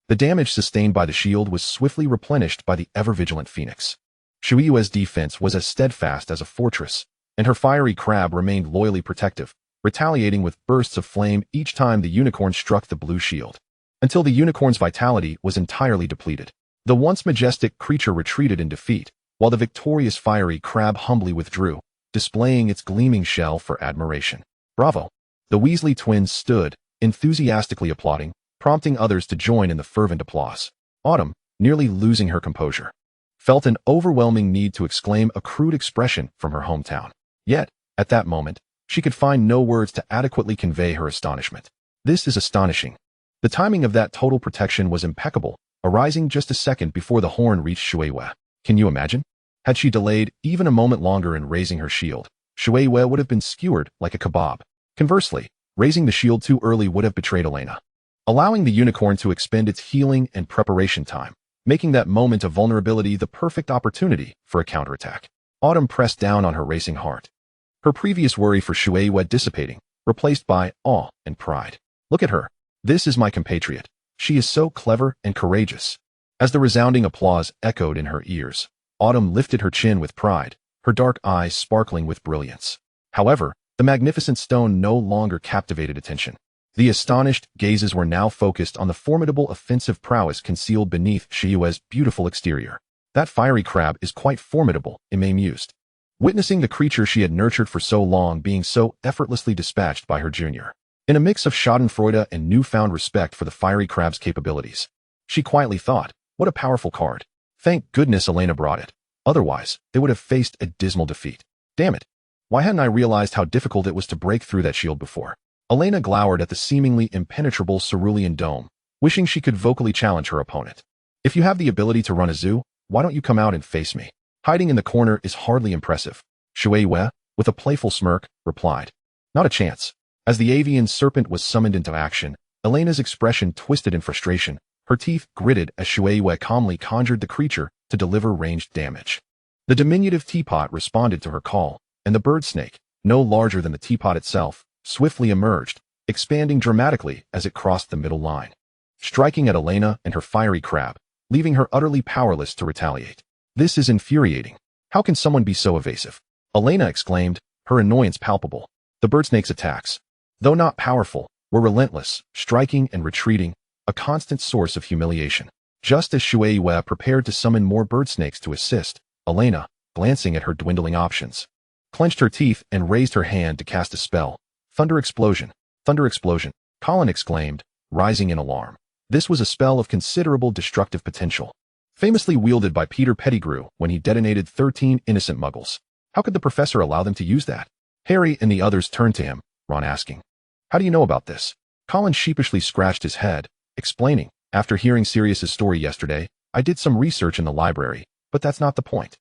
The damage sustained by the shield was swiftly replenished by the ever-vigilant phoenix. Shui's defense was as steadfast as a fortress, and her fiery crab remained loyally protective, retaliating with bursts of flame each time the unicorn struck the blue shield, until the unicorn's vitality was entirely depleted. The once majestic creature retreated in defeat, while the victorious fiery crab humbly withdrew, displaying its gleaming shell for admiration. "Bravo!" The Weasley twins stood, enthusiastically applauding, prompting others to join in the fervent applause. Autumn, nearly losing her composure, felt an overwhelming need to exclaim a crude expression from her hometown. Yet, at that moment, she could find no words to adequately convey her astonishment. "This is astonishing." The timing of that total protection was impeccable, arising just a second before the horn reached Shui. Can you imagine? Had she delayed even a moment longer in raising her shield, Shui would have been skewered like a kebab. Conversely, raising the shield too early would have betrayed Elena, allowing the unicorn to expend its healing and preparation time, making that moment of vulnerability the perfect opportunity for a counterattack. Autumn pressed down on her racing heart. Her previous worry for Shui dissipating, replaced by awe and pride. Look at her. This is my compatriot. She is so clever and courageous. As the resounding applause echoed in her ears, Autumn lifted her chin with pride, her dark eyes sparkling with brilliance. However, the magnificent stone no longer captivated attention. The astonished gazes were now focused on the formidable offensive prowess concealed beneath Shui's beautiful exterior. That fiery crab is quite formidable, Emma mused, witnessing the creature she had nurtured for so long being so effortlessly dispatched by her junior. In a mix of schadenfreude and newfound respect for the fiery crab's capabilities, she quietly thought, what a powerful card. Thank goodness Elena brought it. Otherwise, they would have faced a dismal defeat. Damn it. Why hadn't I realized how difficult it was to break through that shield before? Elena glowered at the seemingly impenetrable cerulean dome, wishing she could vocally challenge her opponent. If you have the ability to run a zoo, why don't you come out and face me? Hiding in the corner is hardly impressive. Shui, with a playful smirk, replied. Not a chance. As the avian serpent was summoned into action, Elena's expression twisted in frustration, her teeth gritted as Shui calmly conjured the creature to deliver ranged damage. The diminutive teapot responded to her call, and the bird snake, no larger than the teapot itself, swiftly emerged, expanding dramatically as it crossed the middle line, striking at Elena and her fiery crab, leaving her utterly powerless to retaliate. This is infuriating. How can someone be so evasive? Elena exclaimed, her annoyance palpable. The bird snake's attacks, though not powerful, were relentless, striking and retreating, a constant source of humiliation. Just as Shui prepared to summon more bird snakes to assist, Elena, glancing at her dwindling options, clenched her teeth and raised her hand to cast a spell. Thunder explosion! Thunder explosion! Colin exclaimed, rising in alarm. This was a spell of considerable destructive potential, famously wielded by Peter Pettigrew when he detonated 13 innocent muggles. How could the professor allow them to use that? Harry and the others turned to him, Ron asking. How do you know about this? Colin sheepishly scratched his head, explaining, after hearing Sirius's story yesterday, I did some research in the library, but that's not the point.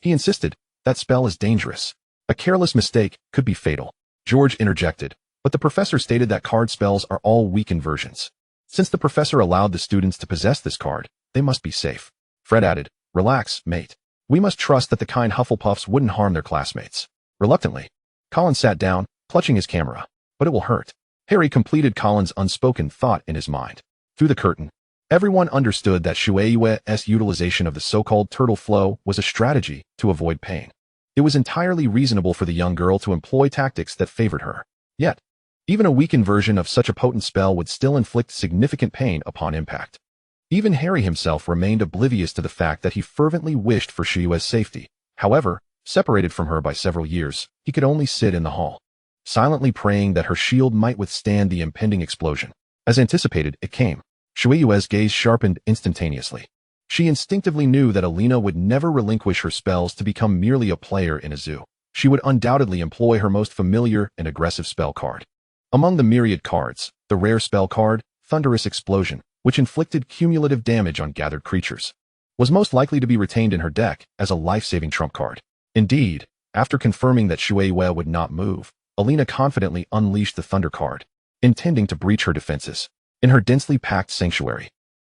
He insisted, that spell is dangerous. A careless mistake could be fatal. George interjected, but the professor stated that card spells are all weakened versions. Since the professor allowed the students to possess this card, they must be safe. Fred added, relax, mate. We must trust that the kind Hufflepuffs wouldn't harm their classmates. Reluctantly, Colin sat down, clutching his camera. But it will hurt. Harry completed Colin's unspoken thought in his mind. Through the curtain, everyone understood that Shui's utilization of the so-called turtle flow was a strategy to avoid pain. It was entirely reasonable for the young girl to employ tactics that favored her. Yet, even a weakened version of such a potent spell would still inflict significant pain upon impact. Even Harry himself remained oblivious to the fact that he fervently wished for Shui's safety. However, separated from her by several years, he could only sit in the hall, silently praying that her shield might withstand the impending explosion. As anticipated, it came. Shui's gaze sharpened instantaneously. She instinctively knew that Elena would never relinquish her spells to become merely a player in a zoo. She would undoubtedly employ her most familiar and aggressive spell card. Among the myriad cards, the rare spell card, Thunderous Explosion, which inflicted cumulative damage on gathered creatures, was most likely to be retained in her deck as a life-saving trump card. Indeed, after confirming that Shui would not move, Elena confidently unleashed the Thunder card, intending to breach her defenses. In her densely packed sanctuary,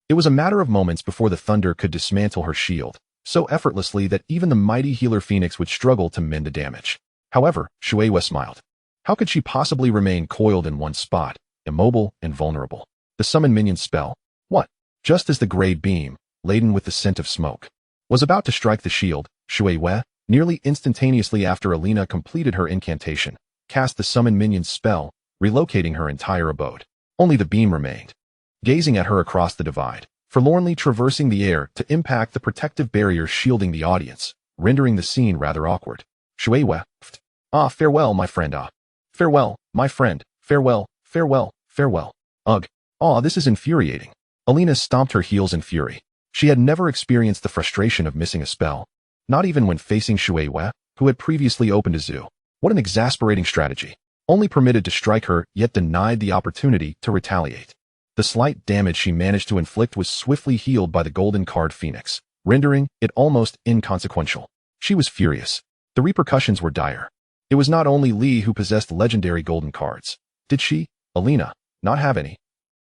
it was a matter of moments before the Thunder could dismantle her shield, so effortlessly that even the mighty healer Phoenix would struggle to mend the damage. However, Shui smiled. How could she possibly remain coiled in one spot, immobile and vulnerable? The summon minion spell. What? Just as the gray beam, laden with the scent of smoke, was about to strike the shield, Shui, nearly instantaneously after Elena completed her incantation, cast the summon minion spell, relocating her entire abode. Only the beam remained, gazing at her across the divide, forlornly traversing the air to impact the protective barrier shielding the audience, rendering the scene rather awkward. Shui wept. Ah, farewell, my friend, ah. Farewell, my friend, farewell, farewell, farewell. Ugh. Ah, this is infuriating. Elena stomped her heels in fury. She had never experienced the frustration of missing a spell, not even when facing Shui, who had previously opened a zoo. What an exasperating strategy. Only permitted to strike her, yet denied the opportunity to retaliate. The slight damage she managed to inflict was swiftly healed by the golden card Phoenix, rendering it almost inconsequential. She was furious. The repercussions were dire. It was not only Lee who possessed legendary golden cards. Did she, Alina, not have any?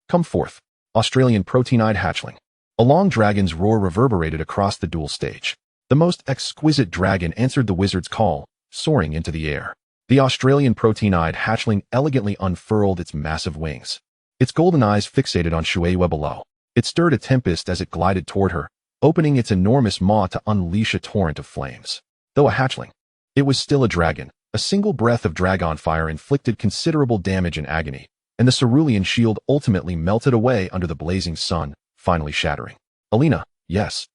Come forth, Australian protein-eyed hatchling. A long dragon's roar reverberated across the duel stage. The most exquisite dragon answered the wizard's call, soaring into the air. The Australian protein-eyed hatchling elegantly unfurled its massive wings. Its golden eyes fixated on Shueisha below. It stirred a tempest as it glided toward her, opening its enormous maw to unleash a torrent of flames. Though a hatchling, it was still a dragon. A single breath of dragon fire inflicted considerable damage and agony, and the cerulean shield ultimately melted away under the blazing sun, finally shattering. Alina, yes.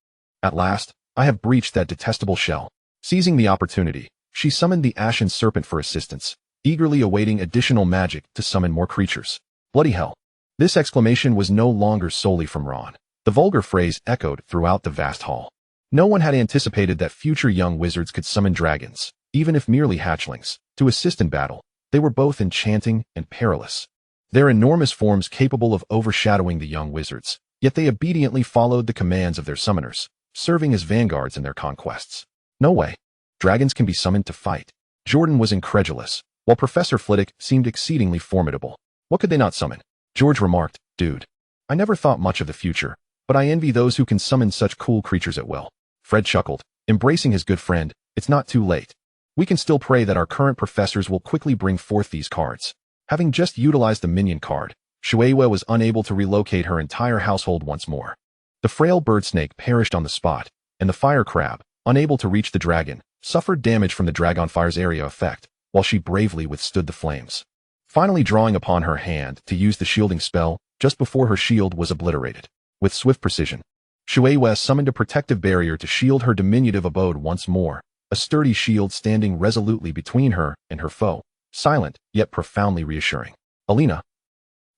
At last, I have breached that detestable shell. Seizing the opportunity, she summoned the Ashen Serpent for assistance, eagerly awaiting additional magic to summon more creatures. Bloody hell. This exclamation was no longer solely from Ron. The vulgar phrase echoed throughout the vast hall. No one had anticipated that future young wizards could summon dragons, even if merely hatchlings, to assist in battle. They were both enchanting and perilous. Their enormous forms capable of overshadowing the young wizards, yet they obediently followed the commands of their summoners, serving as vanguards in their conquests. No way. Dragons can be summoned to fight. Jordan was incredulous, while Professor Flitwick seemed exceedingly formidable. What could they not summon? George remarked, dude. I never thought much of the future, but I envy those who can summon such cool creatures at will. Fred chuckled, embracing his good friend. It's not too late. We can still pray that our current professors will quickly bring forth these cards. Having just utilized the minion card, Shueisha was unable to relocate her entire household once more. The frail bird snake perished on the spot, and the fire crab, unable to reach the dragon, suffered damage from the dragonfire's area effect, while she bravely withstood the flames. Finally drawing upon her hand to use the shielding spell, just before her shield was obliterated. With swift precision, Shueisha summoned a protective barrier to shield her diminutive abode once more, a sturdy shield standing resolutely between her and her foe, silent yet profoundly reassuring. Alina.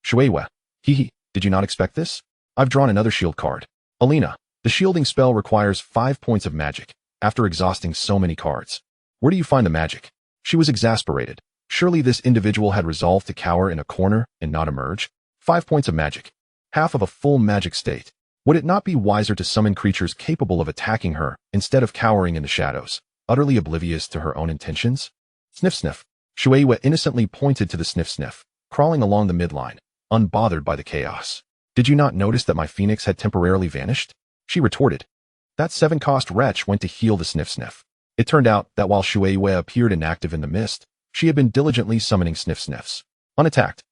Shueisha. Hee, did you not expect this? I've drawn another shield card. Alina. The shielding spell requires 5 points of magic, after exhausting so many cards. Where do you find the magic? She was exasperated. Surely this individual had resolved to cower in a corner and not emerge? 5 points of magic. Half of a full magic state. Would it not be wiser to summon creatures capable of attacking her, instead of cowering in the shadows, utterly oblivious to her own intentions? Sniff sniff. Shueisha innocently pointed to the sniff sniff, crawling along the midline, unbothered by the chaos. Did you not notice that my phoenix had temporarily vanished? She retorted. That 7-cost wretch went to heal the sniff sniff. It turned out that while Shueisha appeared inactive in the mist, she had been diligently summoning sniff sniffs. Unattacked,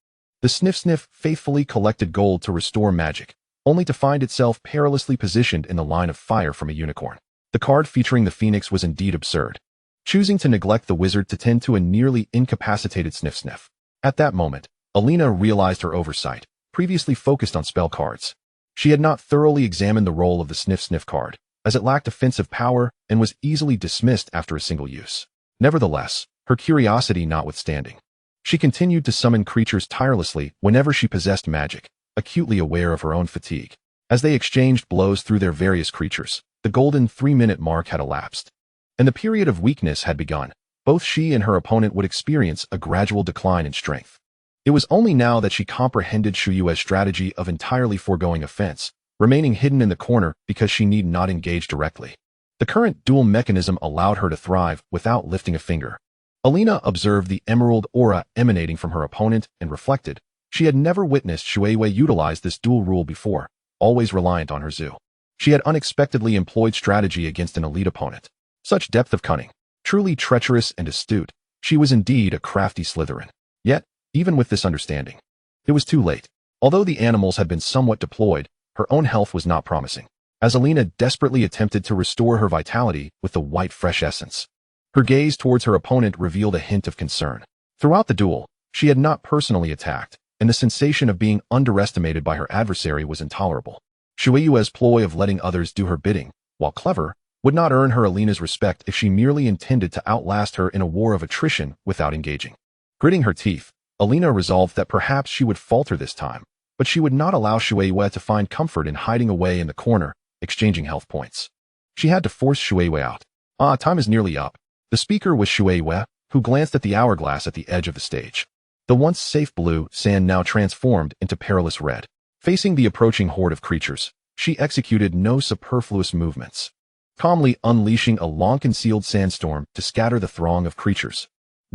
the sniff sniff faithfully collected gold to restore magic, only to find itself perilously positioned in the line of fire from a unicorn. The card featuring the phoenix was indeed absurd, choosing to neglect the wizard to tend to a nearly incapacitated sniff sniff. At that moment, Alina realized her oversight, previously focused on spell cards. She had not thoroughly examined the role of the sniff sniff card, as it lacked offensive power and was easily dismissed after a single use. Nevertheless, her curiosity notwithstanding, she continued to summon creatures tirelessly whenever she possessed magic, acutely aware of her own fatigue. As they exchanged blows through their various creatures, the golden 3-minute mark had elapsed, and the period of weakness had begun. Both she and her opponent would experience a gradual decline in strength. It was only now that she comprehended Shueisha's strategy of entirely foregoing offense, remaining hidden in the corner because she need not engage directly. The current dual mechanism allowed her to thrive without lifting a finger. Alina observed the emerald aura emanating from her opponent and reflected. She had never witnessed Shueisha utilize this dual rule before, always reliant on her zoo. She had unexpectedly employed strategy against an elite opponent. Such depth of cunning. Truly treacherous and astute, she was indeed a crafty Slytherin. Yet, even with this understanding, it was too late. Although the animals had been somewhat deployed, her own health was not promising, as Alina desperately attempted to restore her vitality with the white fresh essence. Her gaze towards her opponent revealed a hint of concern. Throughout the duel, she had not personally attacked, and the sensation of being underestimated by her adversary was intolerable. Shueisha's ploy of letting others do her bidding, while clever, would not earn her Alina's respect if she merely intended to outlast her in a war of attrition without engaging. Gritting her teeth, Alina resolved that perhaps she would falter this time, but she would not allow Shueisha to find comfort in hiding away in the corner, exchanging health points. She had to force Shueisha out. Time is nearly up. The speaker was Shueisha, who glanced at the hourglass at the edge of the stage. The once safe blue sand now transformed into perilous red. Facing the approaching horde of creatures, she executed no superfluous movements, calmly unleashing a long-concealed sandstorm to scatter the throng of creatures.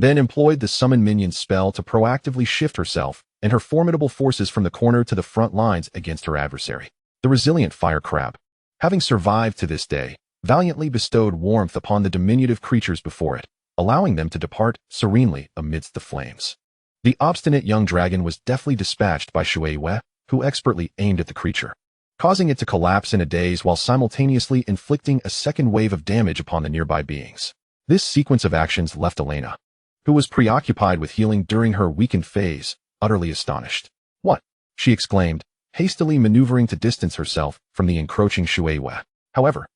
then employed the Summon Minions spell to proactively shift herself and her formidable forces from the corner to the front lines against her adversary. The resilient fire crab, having survived to this day, valiantly bestowed warmth upon the diminutive creatures before it, allowing them to depart serenely amidst the flames. The obstinate young dragon was deftly dispatched by Shui Wei, who expertly aimed at the creature, causing it to collapse in a daze while simultaneously inflicting a second wave of damage upon the nearby beings. This sequence of actions left Elena, who was preoccupied with healing during her weakened phase, utterly astonished. "What?" she exclaimed, hastily maneuvering to distance herself from the encroaching Shui Wei. However,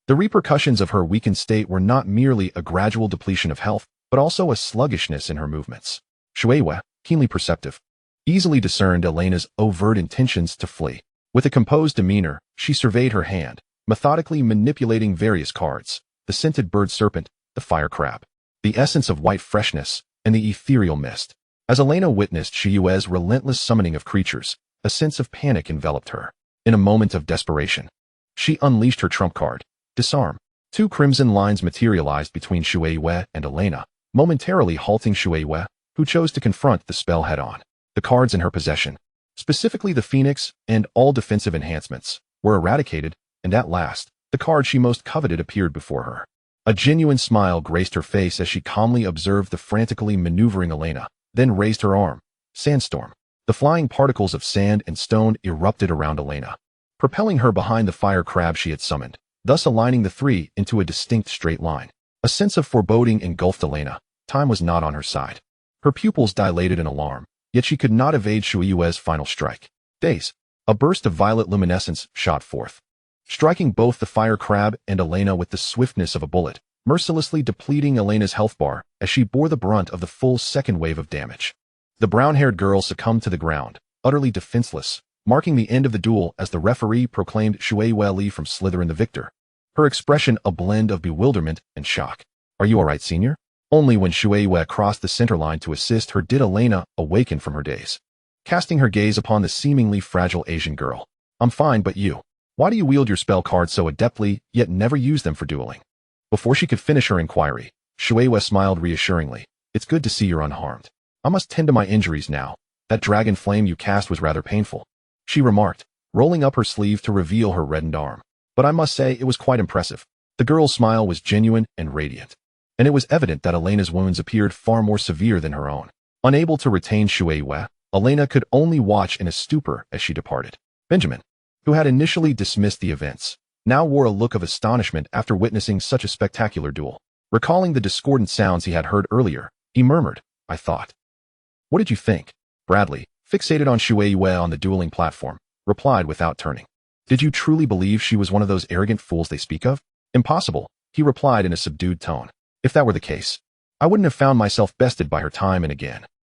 the repercussions of her weakened state were not merely a gradual depletion of health, but also a sluggishness in her movements. Shui Wei, keenly perceptive, easily discerned Elena's overt intentions to flee. With a composed demeanor, she surveyed her hand, methodically manipulating various cards: the scented bird serpent, the fire crab, the essence of white freshness, and the ethereal mist. As Elena witnessed Shiyue's relentless summoning of creatures, a sense of panic enveloped her. In a moment of desperation, she unleashed her trump card, Disarm. Two crimson lines materialized between Shui Wei and Elena, momentarily halting Shui Wei, who chose to confront the spell head-on. The cards in her possession, specifically the Phoenix and all defensive enhancements, were eradicated, and at last, the card she most coveted appeared before her. A genuine smile graced her face as she calmly observed the frantically maneuvering Elena, then raised her arm. Sandstorm. The flying particles of sand and stone erupted around Elena, propelling her behind the fire crab she had summoned, thus aligning the three into a distinct straight line. A sense of foreboding engulfed Elena. Time was not on her side. Her pupils dilated in alarm, yet she could not evade Shuiyue's final strike. Daze. A burst of violet luminescence shot forth, striking both the fire crab and Elena with the swiftness of a bullet, mercilessly depleting Elena's health bar as she bore the brunt of the full second wave of damage. The brown-haired girl succumbed to the ground, utterly defenseless, marking the end of the duel as the referee proclaimed Shui Wei from Slytherin the victor, her expression a blend of bewilderment and shock. "Are you all right, senior?" Only when Shui Wei crossed the center line to assist her did Elena awaken from her daze, casting her gaze upon the seemingly fragile Asian girl. "I'm fine, but you? Why do you wield your spell cards so adeptly, yet never use them for dueling?" Before she could finish her inquiry, Shui Wei smiled reassuringly. "It's good to see you're unharmed. I must tend to my injuries now. That dragon flame you cast was rather painful," she remarked, rolling up her sleeve to reveal her reddened arm. "But I must say it was quite impressive." The girl's smile was genuine and radiant, and it was evident that Elena's wounds appeared far more severe than her own. Unable to retain Shui Wei, Elena could only watch in a stupor as she departed. Benjamin, who had initially dismissed the events, now wore a look of astonishment after witnessing such a spectacular duel. Recalling the discordant sounds he had heard earlier, he murmured, "I thought." "What did you think?" Bradley, fixated on Shui Wei on the dueling platform, replied without turning. "Did you truly believe she was one of those arrogant fools they speak of?" "Impossible," he replied in a subdued tone. "If that were the case, I wouldn't have found myself bested by her time and again."